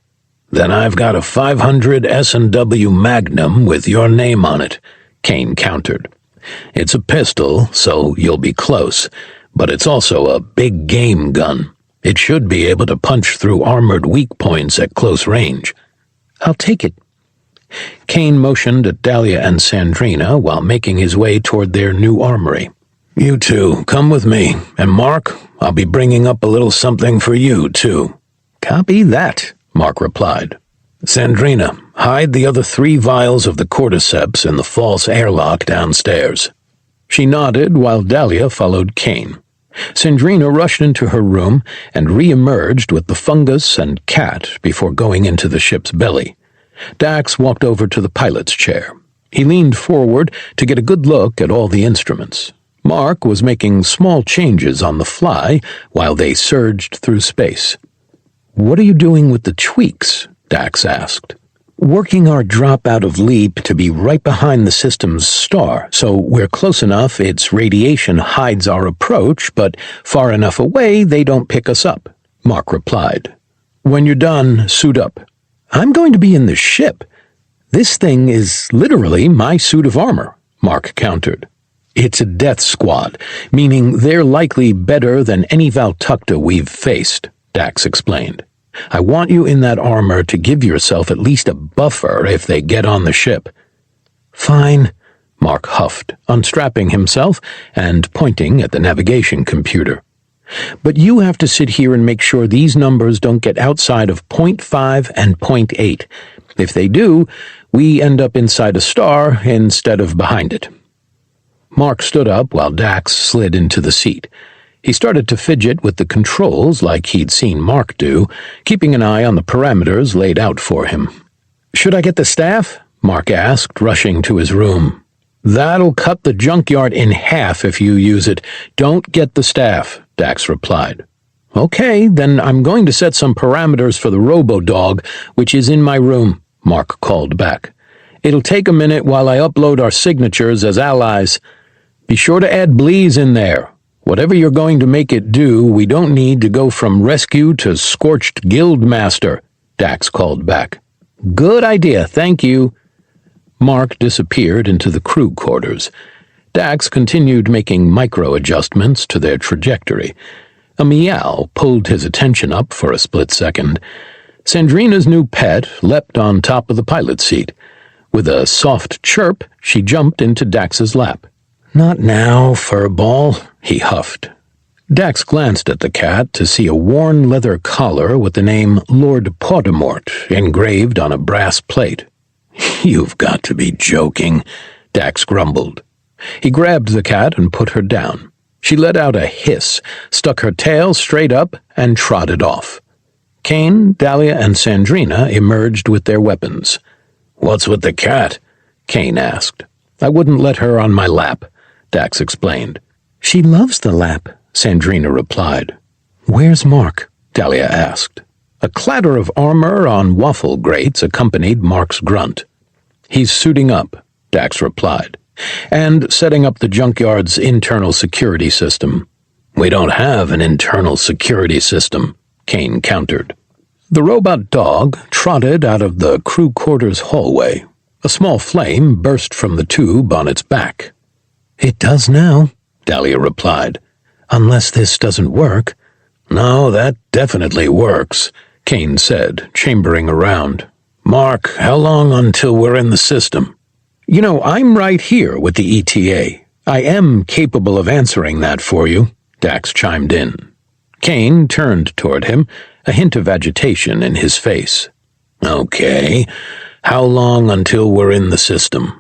"Then I've got a 500 S&W Magnum with your name on it," Kane countered. "It's a pistol, so you'll be close, but it's also a big game gun. It should be able to punch through armored weak points at close range." "I'll take it." Kane motioned at Dahlia and Sandrina while making his way toward their new armory. "You two, come with me, and Mark, I'll be bringing up a little something for you, too." "Copy that," Mark replied. "Sandrina, hide the other 3 vials of the cordyceps in the false airlock downstairs." She nodded while Dahlia followed Kane. Sandrina rushed into her room and re-emerged with the fungus and cat before going into the ship's belly. Dax walked over to the pilot's chair. He leaned forward to get a good look at all the instruments. Mark was making small changes on the fly while they surged through space. "What are you doing with the tweaks?" Dax asked. "Working our drop out of LEAP to be right behind the system's star, so we're close enough its radiation hides our approach, but far enough away they don't pick us up," Mark replied. "When you're done, suit up." "I'm going to be in the ship. This thing is literally my suit of armor," Mark countered. "It's a death squad, meaning they're likely better than any Valtakta we've faced," Dax explained. "I want you in that armor to give yourself at least a buffer if they get on the ship." "Fine," Mark huffed, unstrapping himself and pointing at the navigation computer. "But you have to sit here and make sure these numbers don't get outside of .5 and .8. If they do, we end up inside a star instead of behind it." Mark stood up while Dax slid into the seat. He started to fidget with the controls like he'd seen Mark do, keeping an eye on the parameters laid out for him. "Should I get the staff?" Mark asked, rushing to his room. "That'll cut the junkyard in half if you use it. Don't get the staff," Dax replied. "Okay, then I'm going to set some parameters for the robo-dog, which is in my room," Mark called back. "It'll take a minute while I upload our signatures as allies. Be sure to add Bleeze in there. Whatever you're going to make it do, we don't need to go from rescue to scorched guildmaster," Dax called back. "Good idea, thank you." Mark disappeared into the crew quarters. Dax continued making micro-adjustments to their trajectory. A meow pulled his attention up for a split second. Sandrina's new pet leapt on top of the pilot seat. With a soft chirp, she jumped into Dax's lap. "Not now, furball," he huffed. Dax glanced at the cat to see a worn leather collar with the name Lord Pottermort engraved on a brass plate. "You've got to be joking," Dax grumbled. He grabbed the cat and put her down. She let out a hiss, stuck her tail straight up, and trotted off. Kane, Dahlia, and Sandrina emerged with their weapons. "What's with the cat?" Kane asked. "I wouldn't let her on my lap," Dax explained. "She loves the lap," Sandrina replied. "Where's Mark?" Dahlia asked. A clatter of armor on waffle grates accompanied Mark's grunt. "He's suiting up," Dax replied, "and setting up the junkyard's internal security system." "We don't have an internal security system," Kane countered. The robot dog trotted out of the crew quarters hallway. A small flame burst from the tube on its back. "It does now," Dahlia replied. "Unless this doesn't work." "No, that definitely works," Kane said, chambering around. "Mark, how long until we're in the system?" "You know, I'm right here with the ETA. I am capable of answering that for you," Dax chimed in. Kane turned toward him, a hint of agitation in his face. "Okay, how long until we're in the system?"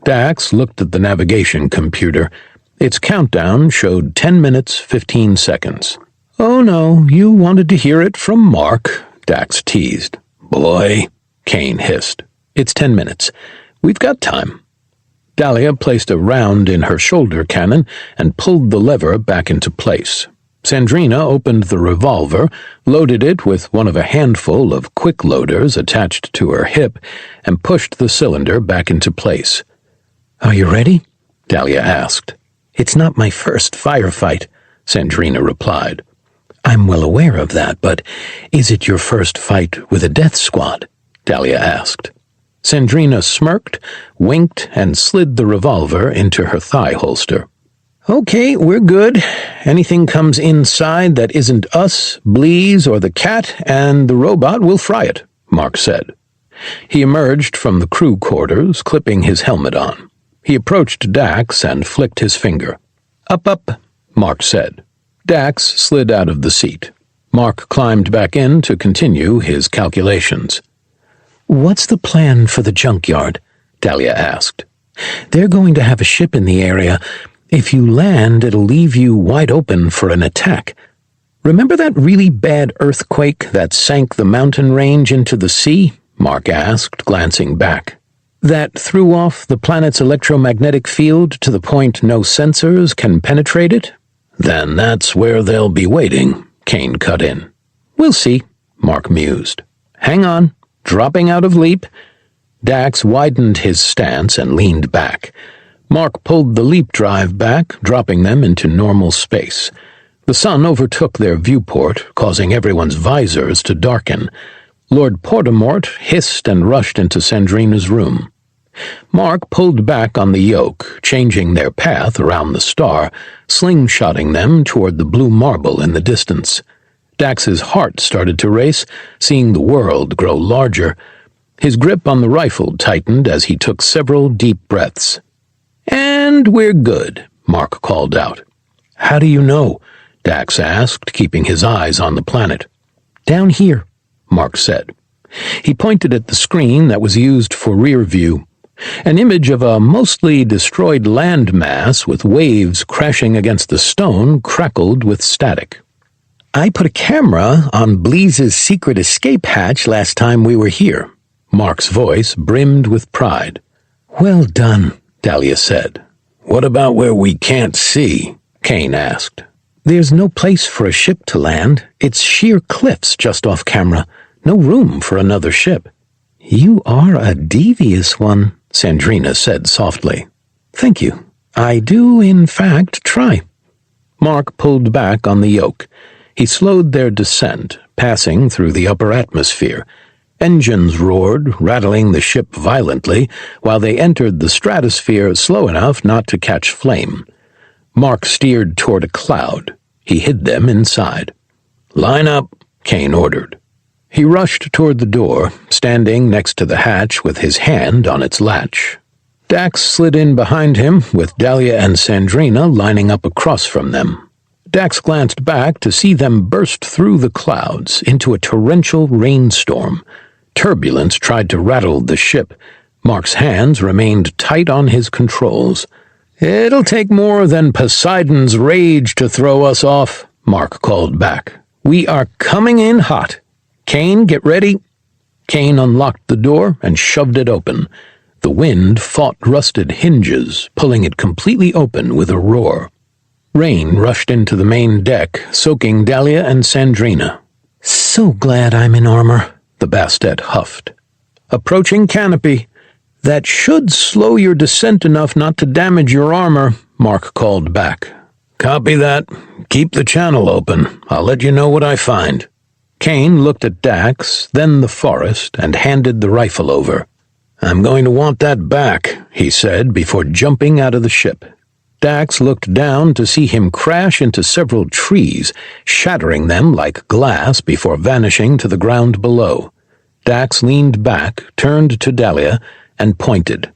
Dax looked at the navigation computer. Its countdown showed 10 minutes, 15 seconds. "Oh no, you wanted to hear it from Mark," Dax teased. "Boy," Kane hissed. "It's 10 minutes. We've got time." Dahlia placed a round in her shoulder cannon and pulled the lever back into place. Sandrina opened the revolver, loaded it with one of a handful of quick loaders attached to her hip, and pushed the cylinder back into place. "Are you ready?" Dahlia asked. "It's not my first firefight," Sandrina replied. "I'm well aware of that, but is it your first fight with a death squad?" Dahlia asked. Sandrina smirked, winked, and slid the revolver into her thigh holster. "Okay, we're good. Anything comes inside that isn't us, Bleeze, or the cat, and the robot will fry it," Mark said. He emerged from the crew quarters, clipping his helmet on. He approached Dax and flicked his finger. "Up, up," Mark said. Dax slid out of the seat. Mark climbed back in to continue his calculations. "What's the plan for the junkyard?" Dahlia asked. "They're going to have a ship in the area. If you land, it'll leave you wide open for an attack. Remember that really bad earthquake that sank the mountain range into the sea?" Mark asked, glancing back. "That threw off the planet's electromagnetic field to the point no sensors can penetrate it?" "Then that's where they'll be waiting," Kane cut in. "We'll see," Mark mused. "Hang on. Dropping out of leap." Dax widened his stance and leaned back. Mark pulled the leap drive back, dropping them into normal space. The sun overtook their viewport, causing everyone's visors to darken. Lord Pottermort hissed and rushed into Sandrina's room. Mark pulled back on the yoke, changing their path around the star, slingshotting them toward the blue marble in the distance. Dax's heart started to race, seeing the world grow larger. His grip on the rifle tightened as he took several deep breaths. And we're good, Mark called out. How do you know? Dax asked, keeping his eyes on the planet. Down here, Mark said. He pointed at the screen that was used for rear view. An image of a mostly destroyed landmass with waves crashing against the stone crackled with static. I put a camera on Bleeze's secret escape hatch last time we were here. Mark's voice brimmed with pride. Well done, Dahlia said. What about where we can't see? Kane asked. There's no place for a ship to land. It's sheer cliffs just off camera. No room for another ship. You are a devious one, Sandrina said softly. Thank you. I do, in fact, try. Mark pulled back on the yoke. He slowed their descent, passing through the upper atmosphere. Engines roared, rattling the ship violently, while they entered the stratosphere slow enough not to catch flame. Mark steered toward a cloud. He hid them inside. Line up, Kane ordered. He rushed toward the door, standing next to the hatch with his hand on its latch. Dax slid in behind him, with Dahlia and Sandrina lining up across from them. Dax glanced back to see them burst through the clouds into a torrential rainstorm. Turbulence tried to rattle the ship. Mark's hands remained tight on his controls. It'll take more than Poseidon's rage to throw us off, Mark called back. We are coming in hot. Kane, get ready. Kane unlocked the door and shoved it open. The wind fought rusted hinges, pulling it completely open with a roar. Rain rushed into the main deck, soaking Dahlia and Sandrina. So glad I'm in armor, the Bastet huffed. Approaching canopy. That should slow your descent enough not to damage your armor, Mark called back. Copy that. Keep the channel open. I'll let you know what I find. Kane looked at Dax, then the forest, and handed the rifle over. I'm going to want that back, he said before jumping out of the ship. Dax looked down to see him crash into several trees, shattering them like glass before vanishing to the ground below. Dax leaned back, turned to Dahlia, and pointed.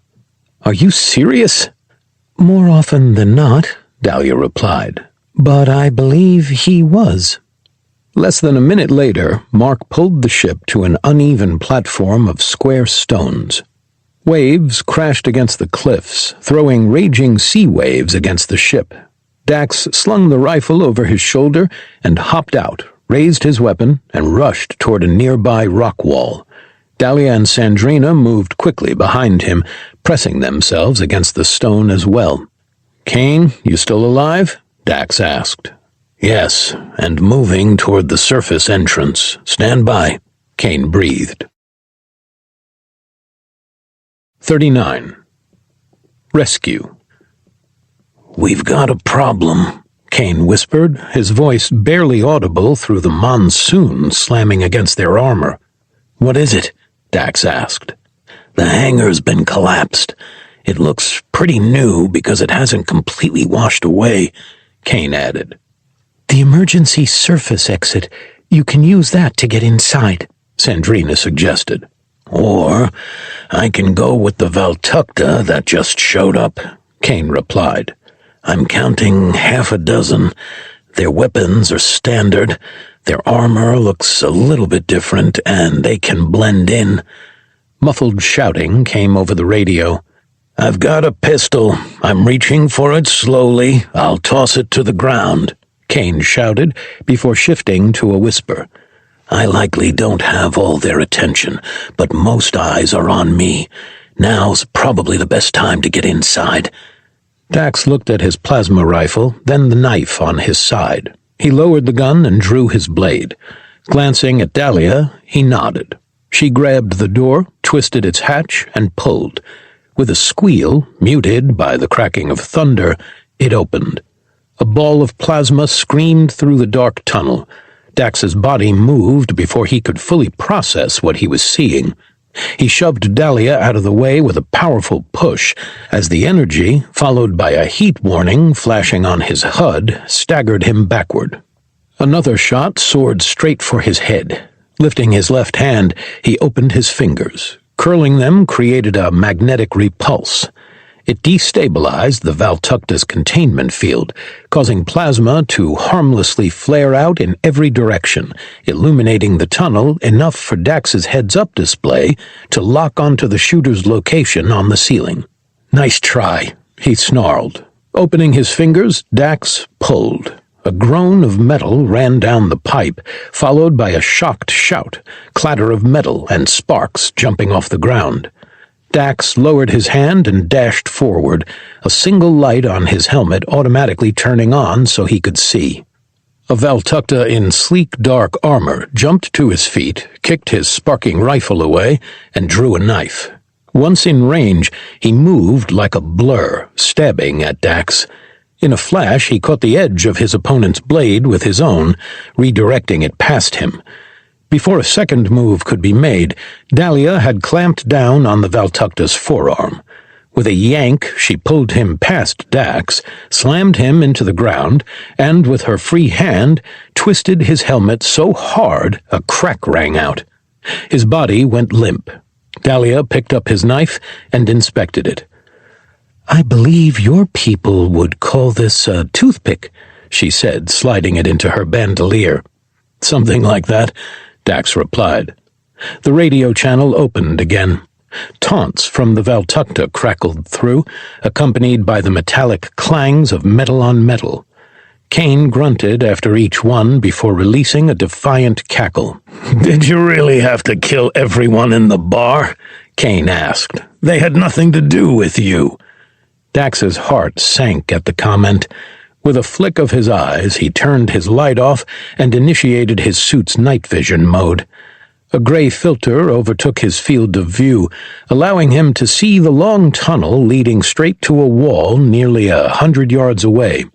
Are you serious? More often than not, Dahlia replied. But I believe he was. Less than a minute later, Mark pulled the ship to an uneven platform of square stones. Waves crashed against the cliffs, throwing raging sea waves against the ship. Dax slung the rifle over his shoulder and hopped out, raised his weapon, and rushed toward a nearby rock wall. Dahlia and Sandrina moved quickly behind him, pressing themselves against the stone as well. Kane, you still alive? Dax asked. Yes, and moving toward the surface entrance. Stand by, Kane breathed. 39. Rescue. We've got a problem, Kane whispered, his voice barely audible through the monsoon slamming against their armor. What is it? Dax asked. The hangar's been collapsed. It looks pretty new because it hasn't completely washed away, Kane added. The emergency surface exit. You can use that to get inside, Sandrina suggested. Or I can go with the Valtakuntera that just showed up, Kane replied. I'm counting half a dozen. Their weapons are standard. Their armor looks a little bit different, and they can blend in. Muffled shouting came over the radio. I've got a pistol. I'm reaching for it slowly. I'll toss it to the ground, Kane shouted before shifting to a whisper. I likely don't have all their attention, but most eyes are on me. Now's probably the best time to get inside. Dax looked at his plasma rifle, then the knife on his side. He lowered the gun and drew his blade. Glancing at Dahlia, he nodded. She grabbed the door, twisted its hatch, and pulled. With a squeal, muted by the cracking of thunder, it opened. A ball of plasma screamed through the dark tunnel. Dax's body moved before he could fully process what he was seeing. He shoved Dahlia out of the way with a powerful push, as the energy, followed by a heat warning flashing on his HUD, staggered him backward. Another shot soared straight for his head. Lifting his left hand, he opened his fingers. Curling them created a magnetic repulse. It destabilized the Valtakuntera's containment field, causing plasma to harmlessly flare out in every direction, illuminating the tunnel enough for Dax's heads-up display to lock onto the shooter's location on the ceiling. "Nice try," he snarled. Opening his fingers, Dax pulled. A groan of metal ran down the pipe, followed by a shocked shout, clatter of metal and sparks jumping off the ground. Dax lowered his hand and dashed forward, a single light on his helmet automatically turning on so he could see. A Valtakuntera in sleek dark armor jumped to his feet, kicked his sparking rifle away, and drew a knife. Once in range, he moved like a blur, stabbing at Dax. In a flash, he caught the edge of his opponent's blade with his own, redirecting it past him. Before a second move could be made, Dahlia had clamped down on the Valtakuntera's forearm. With a yank, she pulled him past Dax, slammed him into the ground, and with her free hand, twisted his helmet so hard a crack rang out. His body went limp. Dahlia picked up his knife and inspected it. "I believe your people would call this a toothpick," she said, sliding it into her bandolier. "Something like that," Dax replied. The radio channel opened again. Taunts from the Valtakuntera crackled through, accompanied by the metallic clangs of metal on metal. Kane grunted after each one before releasing a defiant cackle. "Did you really have to kill everyone in the bar?" Kane asked. "They had nothing to do with you." Dax's heart sank at the comment. With a flick of his eyes, he turned his light off and initiated his suit's night vision mode. A gray filter overtook his field of view, allowing him to see the long tunnel leading straight to a wall nearly 100 yards away.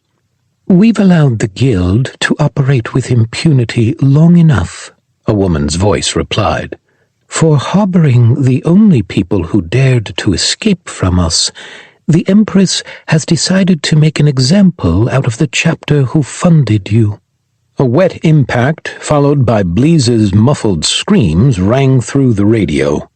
"We've allowed the guild to operate with impunity long enough," a woman's voice replied. "For harboring the only people who dared to escape from us, the Empress has decided to make an example out of the chapter who funded you." A wet impact, followed by Bleeze's muffled screams, rang through the radio.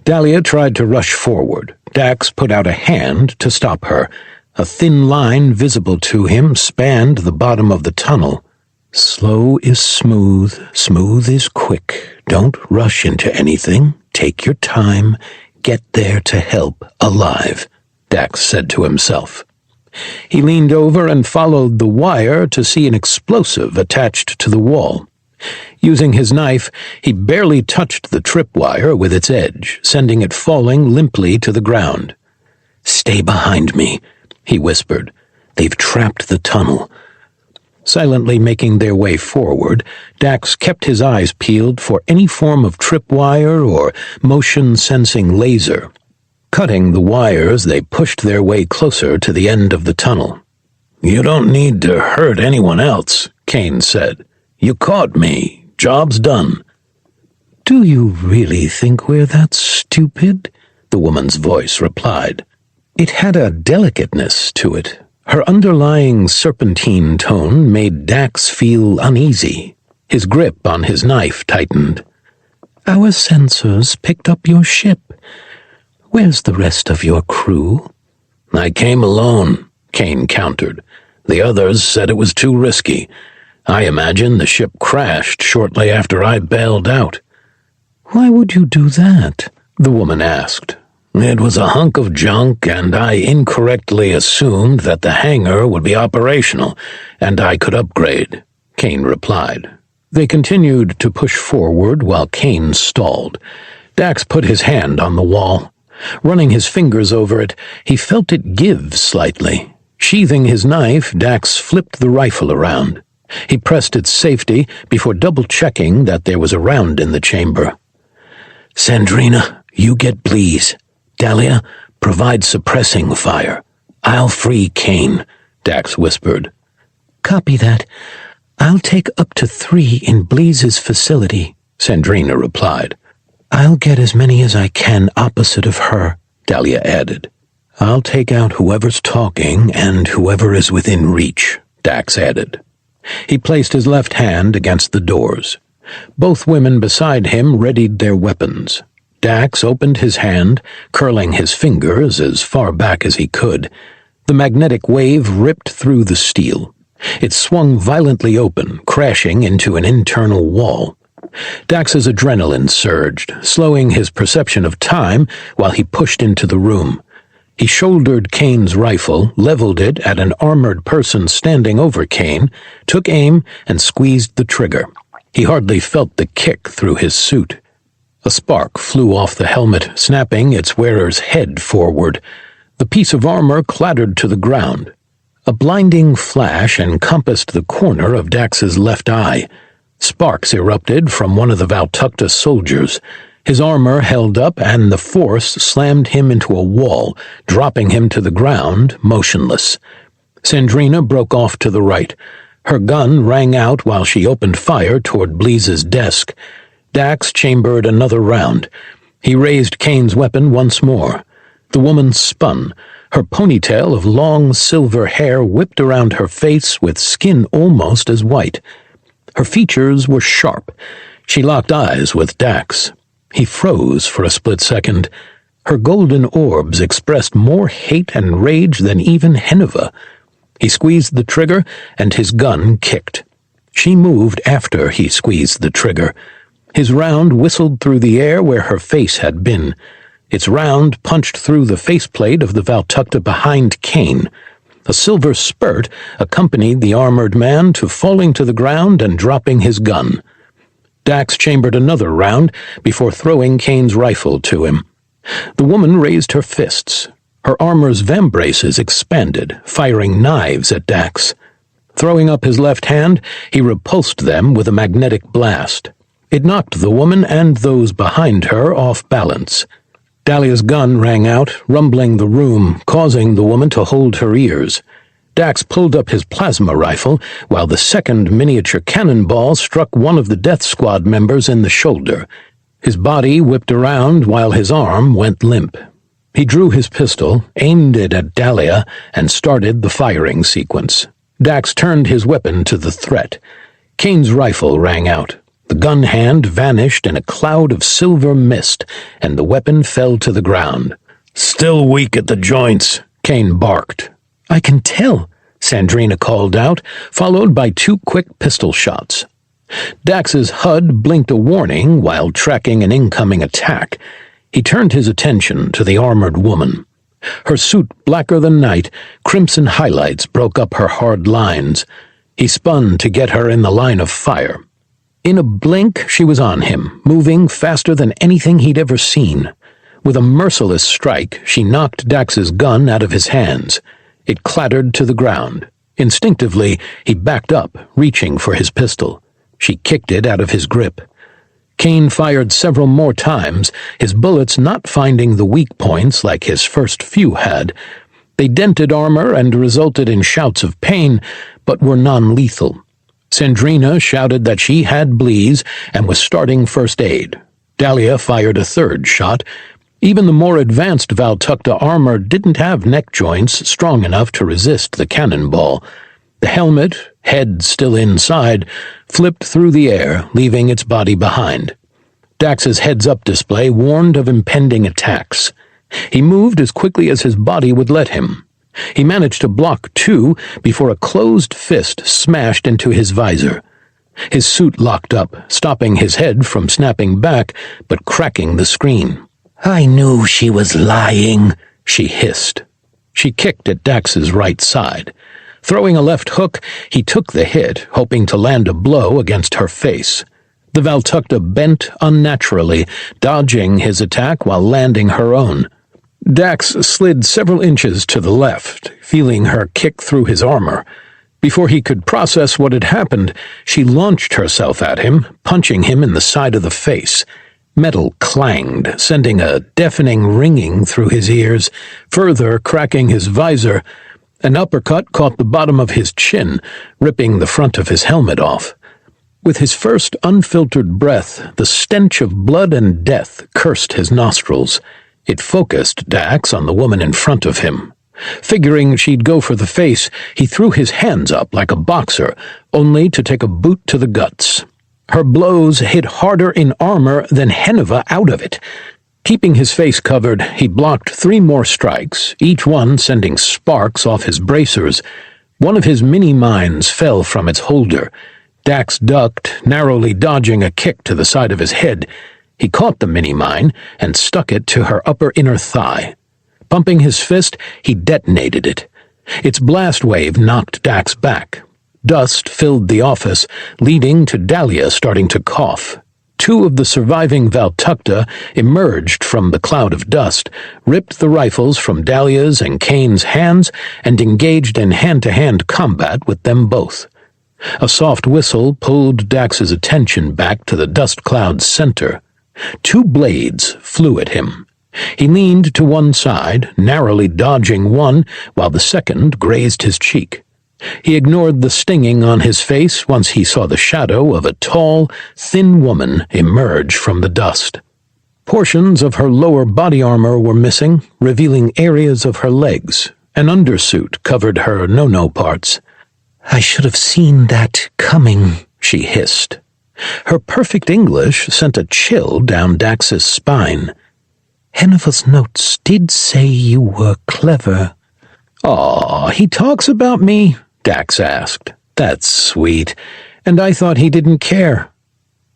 Dahlia tried to rush forward. Dax put out a hand to stop her. A thin line visible to him spanned the bottom of the tunnel. "Slow is smooth, smooth is quick. Don't rush into anything. Take your time. Get there to help alive," Dax said to himself. He leaned over and followed the wire to see an explosive attached to the wall. Using his knife, he barely touched the tripwire with its edge, sending it falling limply to the ground. "Stay behind me," he whispered. "They've trapped the tunnel." Silently making their way forward, Dax kept his eyes peeled for any form of tripwire or motion-sensing laser. Cutting the wires, they pushed their way closer to the end of the tunnel. "You don't need to hurt anyone else," Kane said. "You caught me. Job's done." "Do you really think we're that stupid?" the woman's voice replied. It had a delicateness to it. Her underlying serpentine tone made Dax feel uneasy. His grip on his knife tightened. "Our sensors picked up your ship. Where's the rest of your crew?" "I came alone," Kane countered. "The others said it was too risky. I imagine the ship crashed shortly after I bailed out." "Why would you do that?" the woman asked. "It was a hunk of junk, and I incorrectly assumed that the hangar would be operational, and I could upgrade," Kane replied. They continued to push forward while Kane stalled. Dax put his hand on the wall. Running his fingers over it, he felt it give slightly. Sheathing his knife, Dax flipped the rifle around. He pressed its safety before double-checking that there was a round in the chamber. "Sandrina, you get Bleeze. Dahlia, provide suppressing fire. I'll free Kane," Dax whispered. "Copy that. I'll take up to 3 in Bleeze's facility," Sandrina replied. "I'll get as many as I can opposite of her," Dahlia added. "I'll take out whoever's talking and whoever is within reach," Dax added. He placed his left hand against the doors. Both women beside him readied their weapons. Dax opened his hand, curling his fingers as far back as he could. The magnetic wave ripped through the steel. It swung violently open, crashing into an internal wall. Dax's adrenaline surged, slowing his perception of time while he pushed into the room. He shouldered Kane's rifle, leveled it at an armored person standing over Kane, took aim, and squeezed the trigger. He hardly felt the kick through his suit. A spark flew off the helmet, snapping its wearer's head forward. The piece of armor clattered to the ground. A blinding flash encompassed the corner of Dax's left eye. Sparks erupted from one of the Valtakta soldiers. His armor held up, and the force slammed him into a wall, dropping him to the ground, motionless. Sandrina broke off to the right. Her gun rang out while she opened fire toward Bleeze's desk. Dax chambered another round. He raised Kane's weapon once more. The woman spun. Her ponytail of long silver hair whipped around her face with skin almost as white. Her features were sharp. She locked eyes with Dax. He froze for a split second. Her golden orbs expressed more hate and rage than even Heneva. He squeezed the trigger, and his gun kicked. She moved after he squeezed the trigger. His round whistled through the air where her face had been. Its round punched through the faceplate of the Valtakta behind Kane. A silver spurt accompanied the armored man to falling to the ground and dropping his gun. Dax chambered another round before throwing Kane's rifle to him. The woman raised her fists. Her armor's vambraces expanded, firing knives at Dax. Throwing up his left hand, he repulsed them with a magnetic blast. It knocked the woman and those behind her off balance. Dahlia's gun rang out, rumbling the room, causing the woman to hold her ears. Dax pulled up his plasma rifle, while the second miniature cannonball struck one of the Death Squad members in the shoulder. His body whipped around while his arm went limp. He drew his pistol, aimed it at Dahlia, and started the firing sequence. Dax turned his weapon to the threat. Kane's rifle rang out. The gun hand vanished in a cloud of silver mist, and the weapon fell to the ground. "Still weak at the joints," Kane barked. "I can tell," Sandrina called out, followed by 2 quick pistol shots. Dax's HUD blinked a warning while tracking an incoming attack. He turned his attention to the armored woman. Her suit blacker than night, crimson highlights broke up her hard lines. He spun to get her in the line of fire. In a blink, she was on him, moving faster than anything he'd ever seen. With a merciless strike, she knocked Dax's gun out of his hands. It clattered to the ground. Instinctively, he backed up, reaching for his pistol. She kicked it out of his grip. Kane fired several more times, his bullets not finding the weak points like his first few had. They dented armor and resulted in shouts of pain, but were non-lethal. Sandrina shouted that she had Bleeze and was starting first aid. Dahlia fired a third shot. Even the more advanced Valtakta armor didn't have neck joints strong enough to resist the cannonball. The helmet, head still inside, flipped through the air, leaving its body behind. Dax's heads-up display warned of impending attacks. He moved as quickly as his body would let him. He managed to block 2 before a closed fist smashed into his visor. His suit locked up, stopping his head from snapping back, but cracking the screen. "I knew she was lying," she hissed. She kicked at Dax's right side. Throwing a left hook, he took the hit, hoping to land a blow against her face. The Valtakta bent unnaturally, dodging his attack while landing her own. Dax slid several inches to the left, feeling her kick through his armor. Before he could process what had happened, she launched herself at him, punching him in the side of the face. Metal clanged, sending a deafening ringing through his ears, further cracking his visor. An uppercut caught the bottom of his chin, ripping the front of his helmet off. With his first unfiltered breath, the stench of blood and death cursed his nostrils. It focused Dax on the woman in front of him. Figuring she'd go for the face, he threw his hands up like a boxer, only to take a boot to the guts. Her blows hit harder in armor than Heneva out of it. Keeping his face covered, he blocked 3 more strikes, each one sending sparks off his bracers. One of his mini-mines fell from its holder. Dax ducked, narrowly dodging a kick to the side of his head. He caught the mini-mine and stuck it to her upper inner thigh. Pumping his fist, he detonated it. Its blast wave knocked Dax back. Dust filled the office, leading to Dahlia starting to cough. 2 of the surviving Valtakuntera emerged from the cloud of dust, ripped the rifles from Dahlia's and Kane's hands, and engaged in hand-to-hand combat with them both. A soft whistle pulled Dax's attention back to the dust cloud's center. 2 blades flew at him. He leaned to one side, narrowly dodging one, while the second grazed his cheek. He ignored the stinging on his face once he saw the shadow of a tall, thin woman emerge from the dust. Portions of her lower body armor were missing, revealing areas of her legs. An undersuit covered her no-no parts. "I should have seen that coming," she hissed. Her perfect English sent a chill down Dax's spine. "Hennifer's notes did say you were clever." "Aw, he talks about me?" Dax asked. "That's sweet. And I thought he didn't care."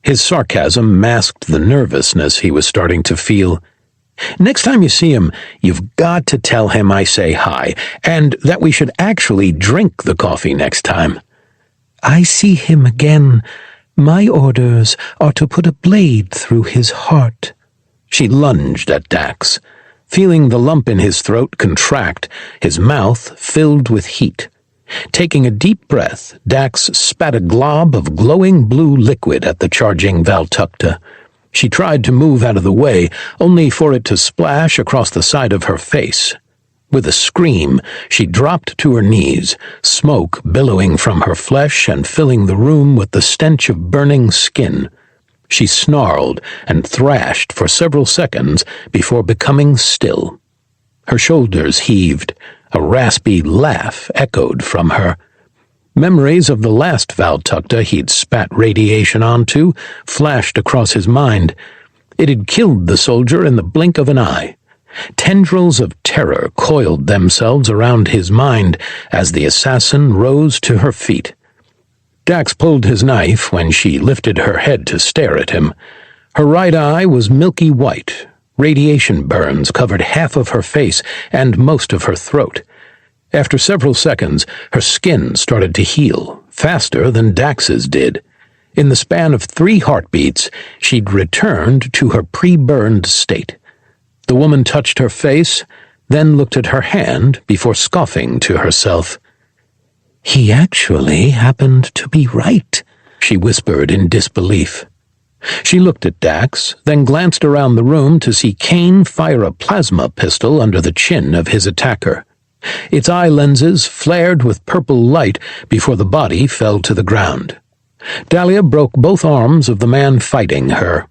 His sarcasm masked the nervousness he was starting to feel. "Next time you see him, you've got to tell him I say hi, and that we should actually drink the coffee next time." "I see him again. My orders are to put a blade through his heart." She lunged at Dax, feeling the lump in his throat contract, his mouth filled with heat. Taking a deep breath, Dax spat a glob of glowing blue liquid at the charging Valtakuntera. She tried to move out of the way, only for it to splash across the side of her face. With a scream, she dropped to her knees, smoke billowing from her flesh and filling the room with the stench of burning skin. She snarled and thrashed for several seconds before becoming still. Her shoulders heaved. A raspy laugh echoed from her. Memories of the last Valtakuntera he'd spat radiation onto flashed across his mind. It had killed the soldier in the blink of an eye. Tendrils of terror coiled themselves around his mind as the assassin rose to her feet. Dax pulled his knife when she lifted her head to stare at him. Her right eye was milky white. Radiation burns covered half of her face and most of her throat. After several seconds, her skin started to heal, faster than Dax's did. In the span of 3 heartbeats, she'd returned to her pre-burned state. The woman touched her face, then looked at her hand before scoffing to herself. "He actually happened to be right," she whispered in disbelief. She looked at Dax, then glanced around the room to see Kane fire a plasma pistol under the chin of his attacker. Its eye lenses flared with purple light before the body fell to the ground. Dahlia broke both arms of the man fighting her.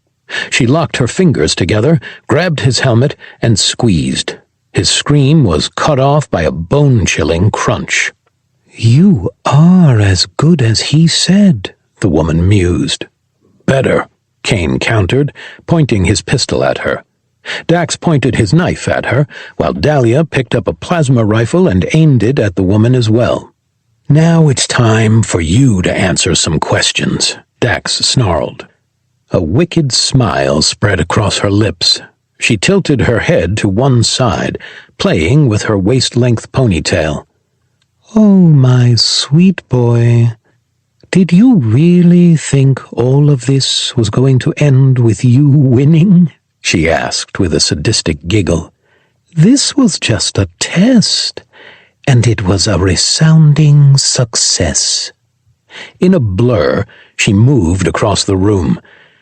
She locked her fingers together, grabbed his helmet, and squeezed. His scream was cut off by a bone-chilling crunch. "You are as good as he said," the woman mused. "Better," Kane countered, pointing his pistol at her. Dax pointed his knife at her, while Dahlia picked up a plasma rifle and aimed it at the woman as well. "Now it's time for you to answer some questions," Dax snarled. A wicked smile spread across her lips. She tilted her head to one side, playing with her waist-length ponytail. "Oh, my sweet boy. Did you really think all of this was going to end with you winning?" she asked with a sadistic giggle. "This was just a test, and it was a resounding success." In a blur, she moved across the room.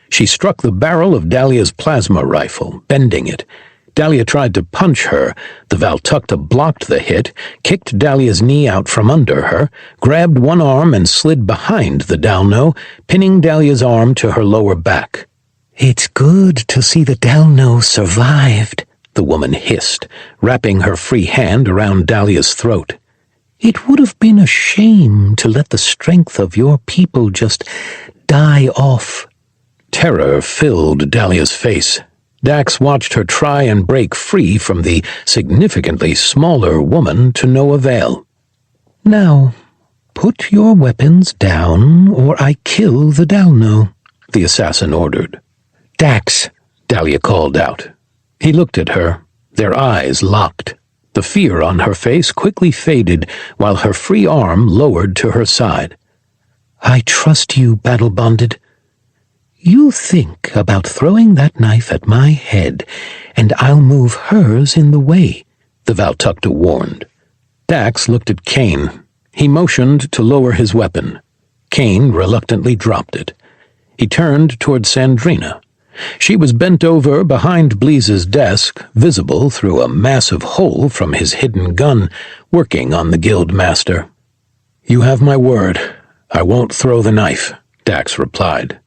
She struck the barrel of Dahlia's plasma rifle, bending it. Dahlia tried to punch her. The Valtakuntera blocked the hit, kicked Dahlia's knee out from under her, grabbed one arm and slid behind the Dalno, pinning Dahlia's arm to her lower back. "It's good to see the Dalno survived," the woman hissed, wrapping her free hand around Dahlia's throat. "It would have been a shame to let the strength of your people just die off." Terror filled Dahlia's face. Dax watched her try and break free from the significantly smaller woman to no avail. "Now, put your weapons down, or I kill the Dalno," the assassin ordered. "Dax," Dahlia called out. He looked at her, their eyes locked. The fear on her face quickly faded while her free arm lowered to her side. "I trust you, battle-bonded. You think about throwing that knife at my head, and I'll move hers in the way," the Valtakta warned. Dax looked at Kane. He motioned to lower his weapon. Kane reluctantly dropped it. He turned toward Sandrina. She was bent over behind Bleeze's desk, visible through a massive hole from his hidden gun, working on the Guildmaster. "You have my word. I won't throw the knife," Dax replied.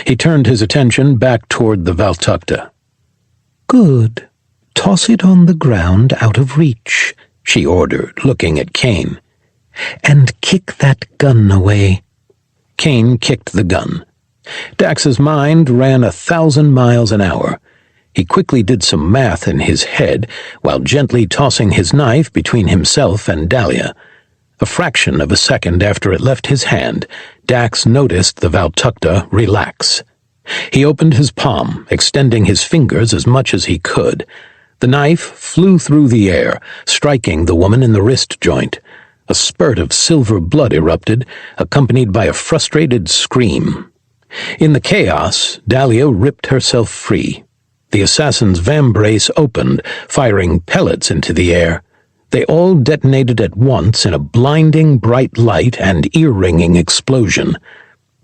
He turned his attention back toward the Valtakta. "Good. Toss it on the ground out of reach," she ordered, looking at Kane. "And kick that gun away." Kane kicked the gun. Dax's mind ran 1,000 miles an hour. He quickly did some math in his head while gently tossing his knife between himself and Dahlia. A fraction of a second after it left his hand, Dax noticed the Valtakta relax. He opened his palm, extending his fingers as much as he could. The knife flew through the air, striking the woman in the wrist joint. A spurt of silver blood erupted, accompanied by a frustrated scream. In the chaos, Dahlia ripped herself free. The assassin's vambrace opened, firing pellets into the air. They all detonated at once in a blinding bright light and ear-ringing explosion.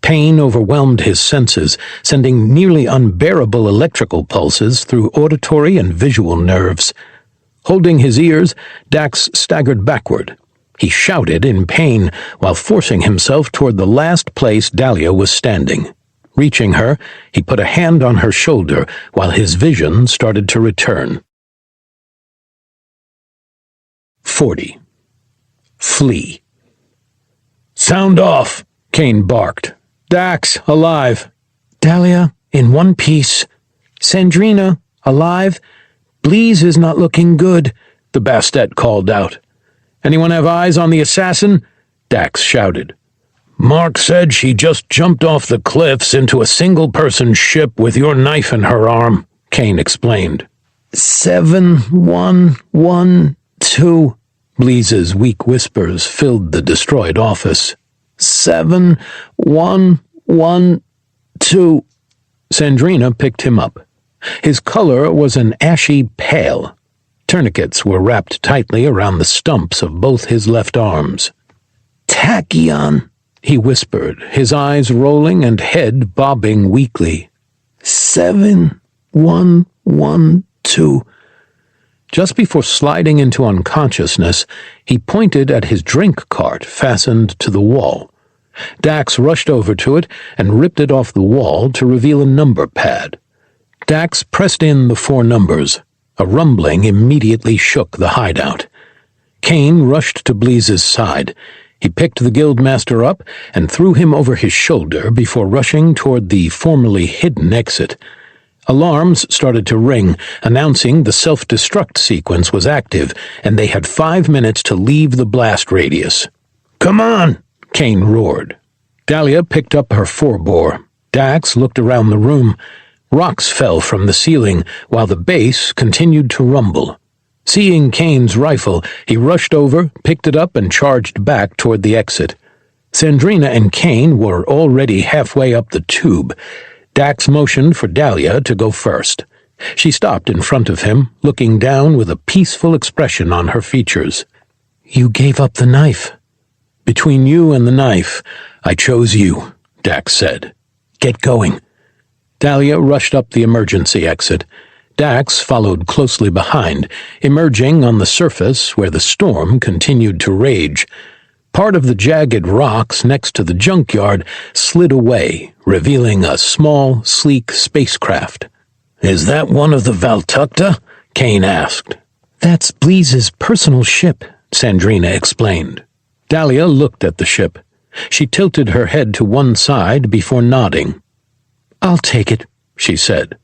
Pain overwhelmed his senses, sending nearly unbearable electrical pulses through auditory and visual nerves. Holding his ears, Dax staggered backward. He shouted in pain while forcing himself toward the last place Dahlia was standing. Reaching her, he put a hand on her shoulder while his vision started to return. 40. Flee. "Sound off!" Kane barked. "Dax, alive." "Dahlia, in one piece." "Sandrina, alive." "Bleeze is not looking good," the Bastet called out. "Anyone have eyes on the assassin?" Dax shouted. "Mark said she just jumped off the cliffs into a single-person ship with your knife in her arm," Kane explained. 7112. Bleeze's weak whispers filled the destroyed office. 7112. Sandrina picked him up. His color was an ashy pale. Tourniquets were wrapped tightly around the stumps of both his left arms. "Tachyon," he whispered, his eyes rolling and head bobbing weakly. 7112. Just before sliding into unconsciousness, he pointed at his drink cart fastened to the wall. Dax rushed over to it and ripped it off the wall to reveal a number pad. Dax pressed in the 4 numbers. A rumbling immediately shook the hideout. Kane rushed to Bleeze's side. He picked the Guildmaster up and threw him over his shoulder before rushing toward the formerly hidden exit. Alarms started to ring, announcing the self-destruct sequence was active, and they had 5 minutes to leave the blast radius. "Come on!" Kane roared. Dahlia picked up her 4-bore. Dax looked around the room. Rocks fell from the ceiling, while the base continued to rumble. Seeing Kane's rifle, he rushed over, picked it up, and charged back toward the exit. Sandrina and Kane were already halfway up the tube. Dax motioned for Dahlia to go first. She stopped in front of him, looking down with a peaceful expression on her features. "You gave up the knife." "Between you and the knife, I chose you," Dax said. "Get going." Dahlia rushed up the emergency exit. Dax followed closely behind, emerging on the surface where the storm continued to rage. Part of the jagged rocks next to the junkyard slid away, revealing a small, sleek spacecraft. "Is that one of the Valtakta?" Kane asked. "That's Bleeze's personal ship," Sandrina explained. Dahlia looked at the ship. She tilted her head to one side before nodding. "I'll take it," she said.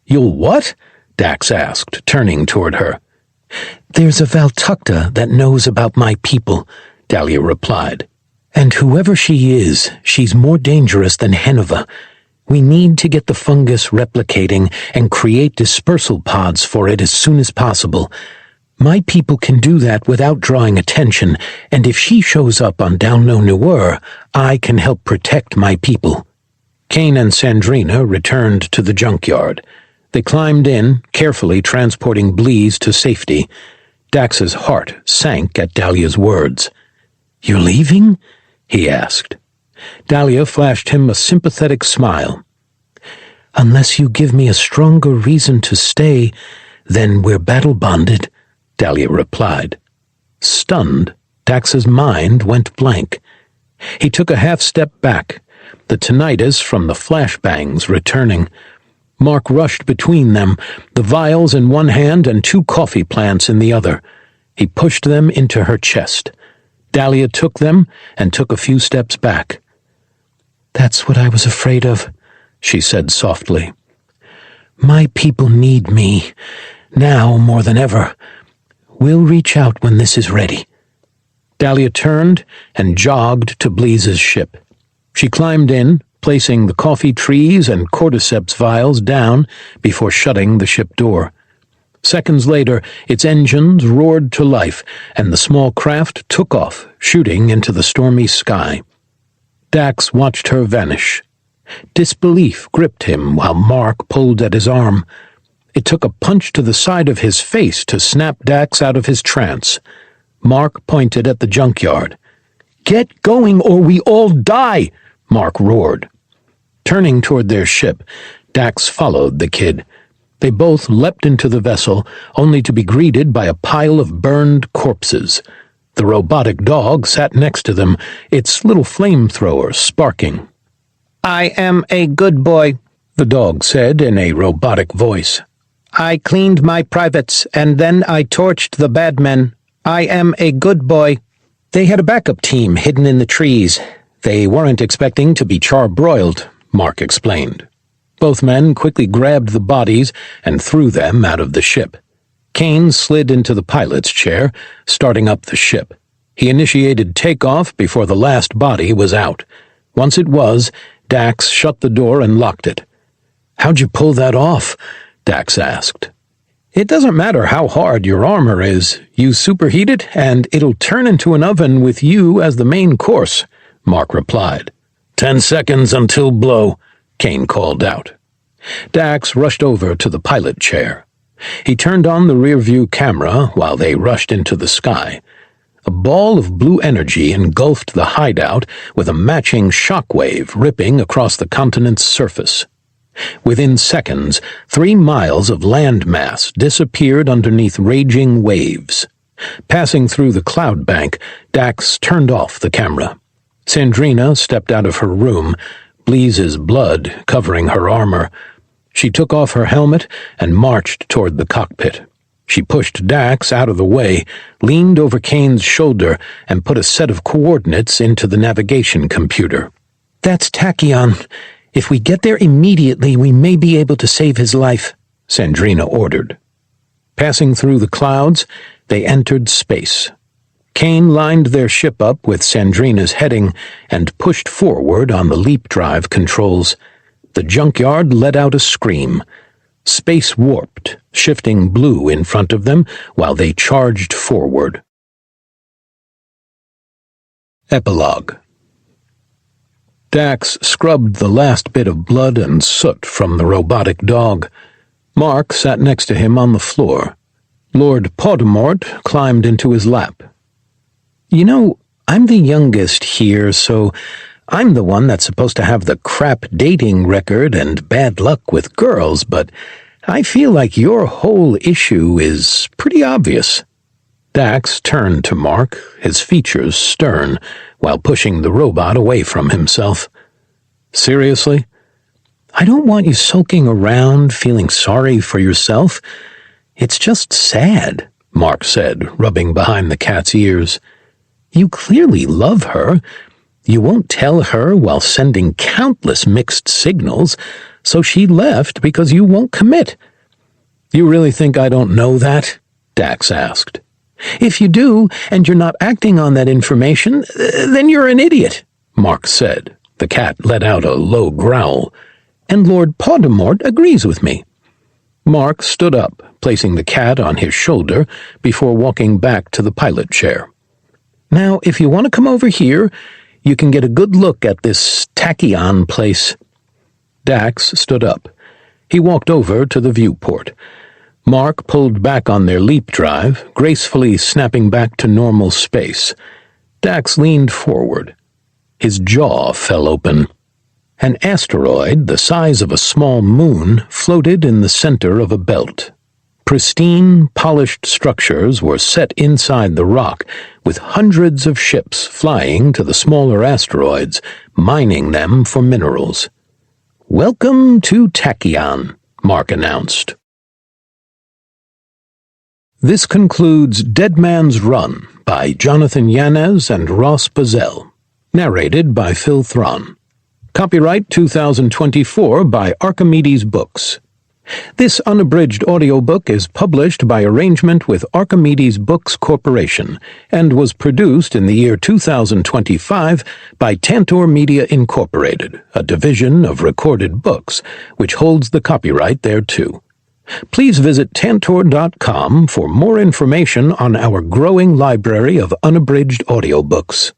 You'll what? Dax asked, turning toward her. There's a Valtakuntera that knows about my people, Dahlia replied. And whoever she is, she's more dangerous than Henova. We need to get the fungus replicating and create dispersal pods for it as soon as possible. My people can do that without drawing attention, and if she shows up on Down-No Nuer, I can help protect my people. Kane and Sandrina returned to the junkyard. They climbed in, carefully transporting Bleeze to safety. Dax's heart sank at Dahlia's words. "You're leaving?" he asked. Dahlia flashed him a sympathetic smile. "Unless you give me a stronger reason to stay, then we're battle-bonded," Dahlia replied. Stunned, Dax's mind went blank. He took a half-step back, the tinnitus from the flashbangs returning. Mark rushed between them, the vials in one hand and 2 coffee plants in the other. He pushed them into her chest. Dahlia took them and took a few steps back. "That's what I was afraid of," she said softly. "My people need me, now more than ever. We'll reach out when this is ready." Dahlia turned and jogged to Bleeze's ship. She climbed in, placing the coffee trees and cordyceps vials down before shutting the ship door. Seconds later, its engines roared to life, and the small craft took off, shooting into the stormy sky. Dax watched her vanish. Disbelief gripped him while Mark pulled at his arm. It took a punch to the side of his face to snap Dax out of his trance. Mark pointed at the junkyard. "Get going or we all die!" Mark roared. Turning toward their ship, Dax followed the kid. They both leapt into the vessel, only to be greeted by a pile of burned corpses. The robotic dog sat next to them, its little flamethrower sparking. "I am a good boy," the dog said in a robotic voice. "I cleaned my privates, and then I torched the bad men. I am a good boy." They had a backup team hidden in the trees. They weren't expecting to be charbroiled, Mark explained. Both men quickly grabbed the bodies and threw them out of the ship. Kane slid into the pilot's chair, starting up the ship. He initiated takeoff before the last body was out. Once it was, Dax shut the door and locked it. "How'd you pull that off?" Dax asked. "It doesn't matter how hard your armor is. You superheat it, and it'll turn into an oven with you as the main course," Mark replied. 10 seconds until blow," Kane called out. Dax rushed over to the pilot chair. He turned on the rear-view camera while they rushed into the sky. A ball of blue energy engulfed the hideout with a matching shockwave ripping across the continent's surface. Within seconds, 3 miles of landmass disappeared underneath raging waves. Passing through the cloud bank, Dax turned off the camera. Sandrina stepped out of her room, Bleeze's blood covering her armor. She took off her helmet and marched toward the cockpit. She pushed Dax out of the way, leaned over Kane's shoulder, and put a set of coordinates into the navigation computer. "That's Tachyon. If we get there immediately, we may be able to save his life," Sandrina ordered. Passing through the clouds, they entered space. Kane lined their ship up with Sandrina's heading and pushed forward on the leap drive controls. The junkyard let out a scream. Space warped, shifting blue in front of them while they charged forward. Epilogue. Dax scrubbed the last bit of blood and soot from the robotic dog. Mark sat next to him on the floor. Lord Podmort climbed into his lap. "You know, I'm the youngest here, so I'm the one that's supposed to have the crap dating record and bad luck with girls, but I feel like your whole issue is pretty obvious." Dax turned to Mark, his features stern, while pushing the robot away from himself. "Seriously? I don't want you sulking around, feeling sorry for yourself. It's just sad," Mark said, rubbing behind the cat's ears. "You clearly love her. You won't tell her while sending countless mixed signals, So she left because you won't commit. You really think I don't know that? Dax asked. If you do, and you're not acting on that information, then you're an idiot, Mark said. The cat let out a low growl. And Lord Podemort agrees with me. Mark stood up, placing the cat on his shoulder before walking back to the pilot chair. Now, if you want to come over here, you can get a good look at this tachyon place. Dax stood up. He walked over to the viewport. Mark pulled back on their leap drive, gracefully snapping back to normal space. Dax leaned forward. His jaw fell open. An asteroid the size of a small moon floated in the center of a belt. Pristine, polished structures were set inside the rock, with hundreds of ships flying to the smaller asteroids, mining them for minerals. "Welcome to Tachyon," Mark announced. This concludes Deadman's Run by Jonathan Yanez and Ross Buzzell. Narrated by Phil Thron. Copyright 2024 by Archimedes Books. This unabridged audiobook is published by arrangement with Archimedes Books Corporation and was produced in the year 2025 by Tantor Media Incorporated, a division of Recorded Books, which holds the copyright thereto. Please visit tantor.com for more information on our growing library of unabridged audiobooks.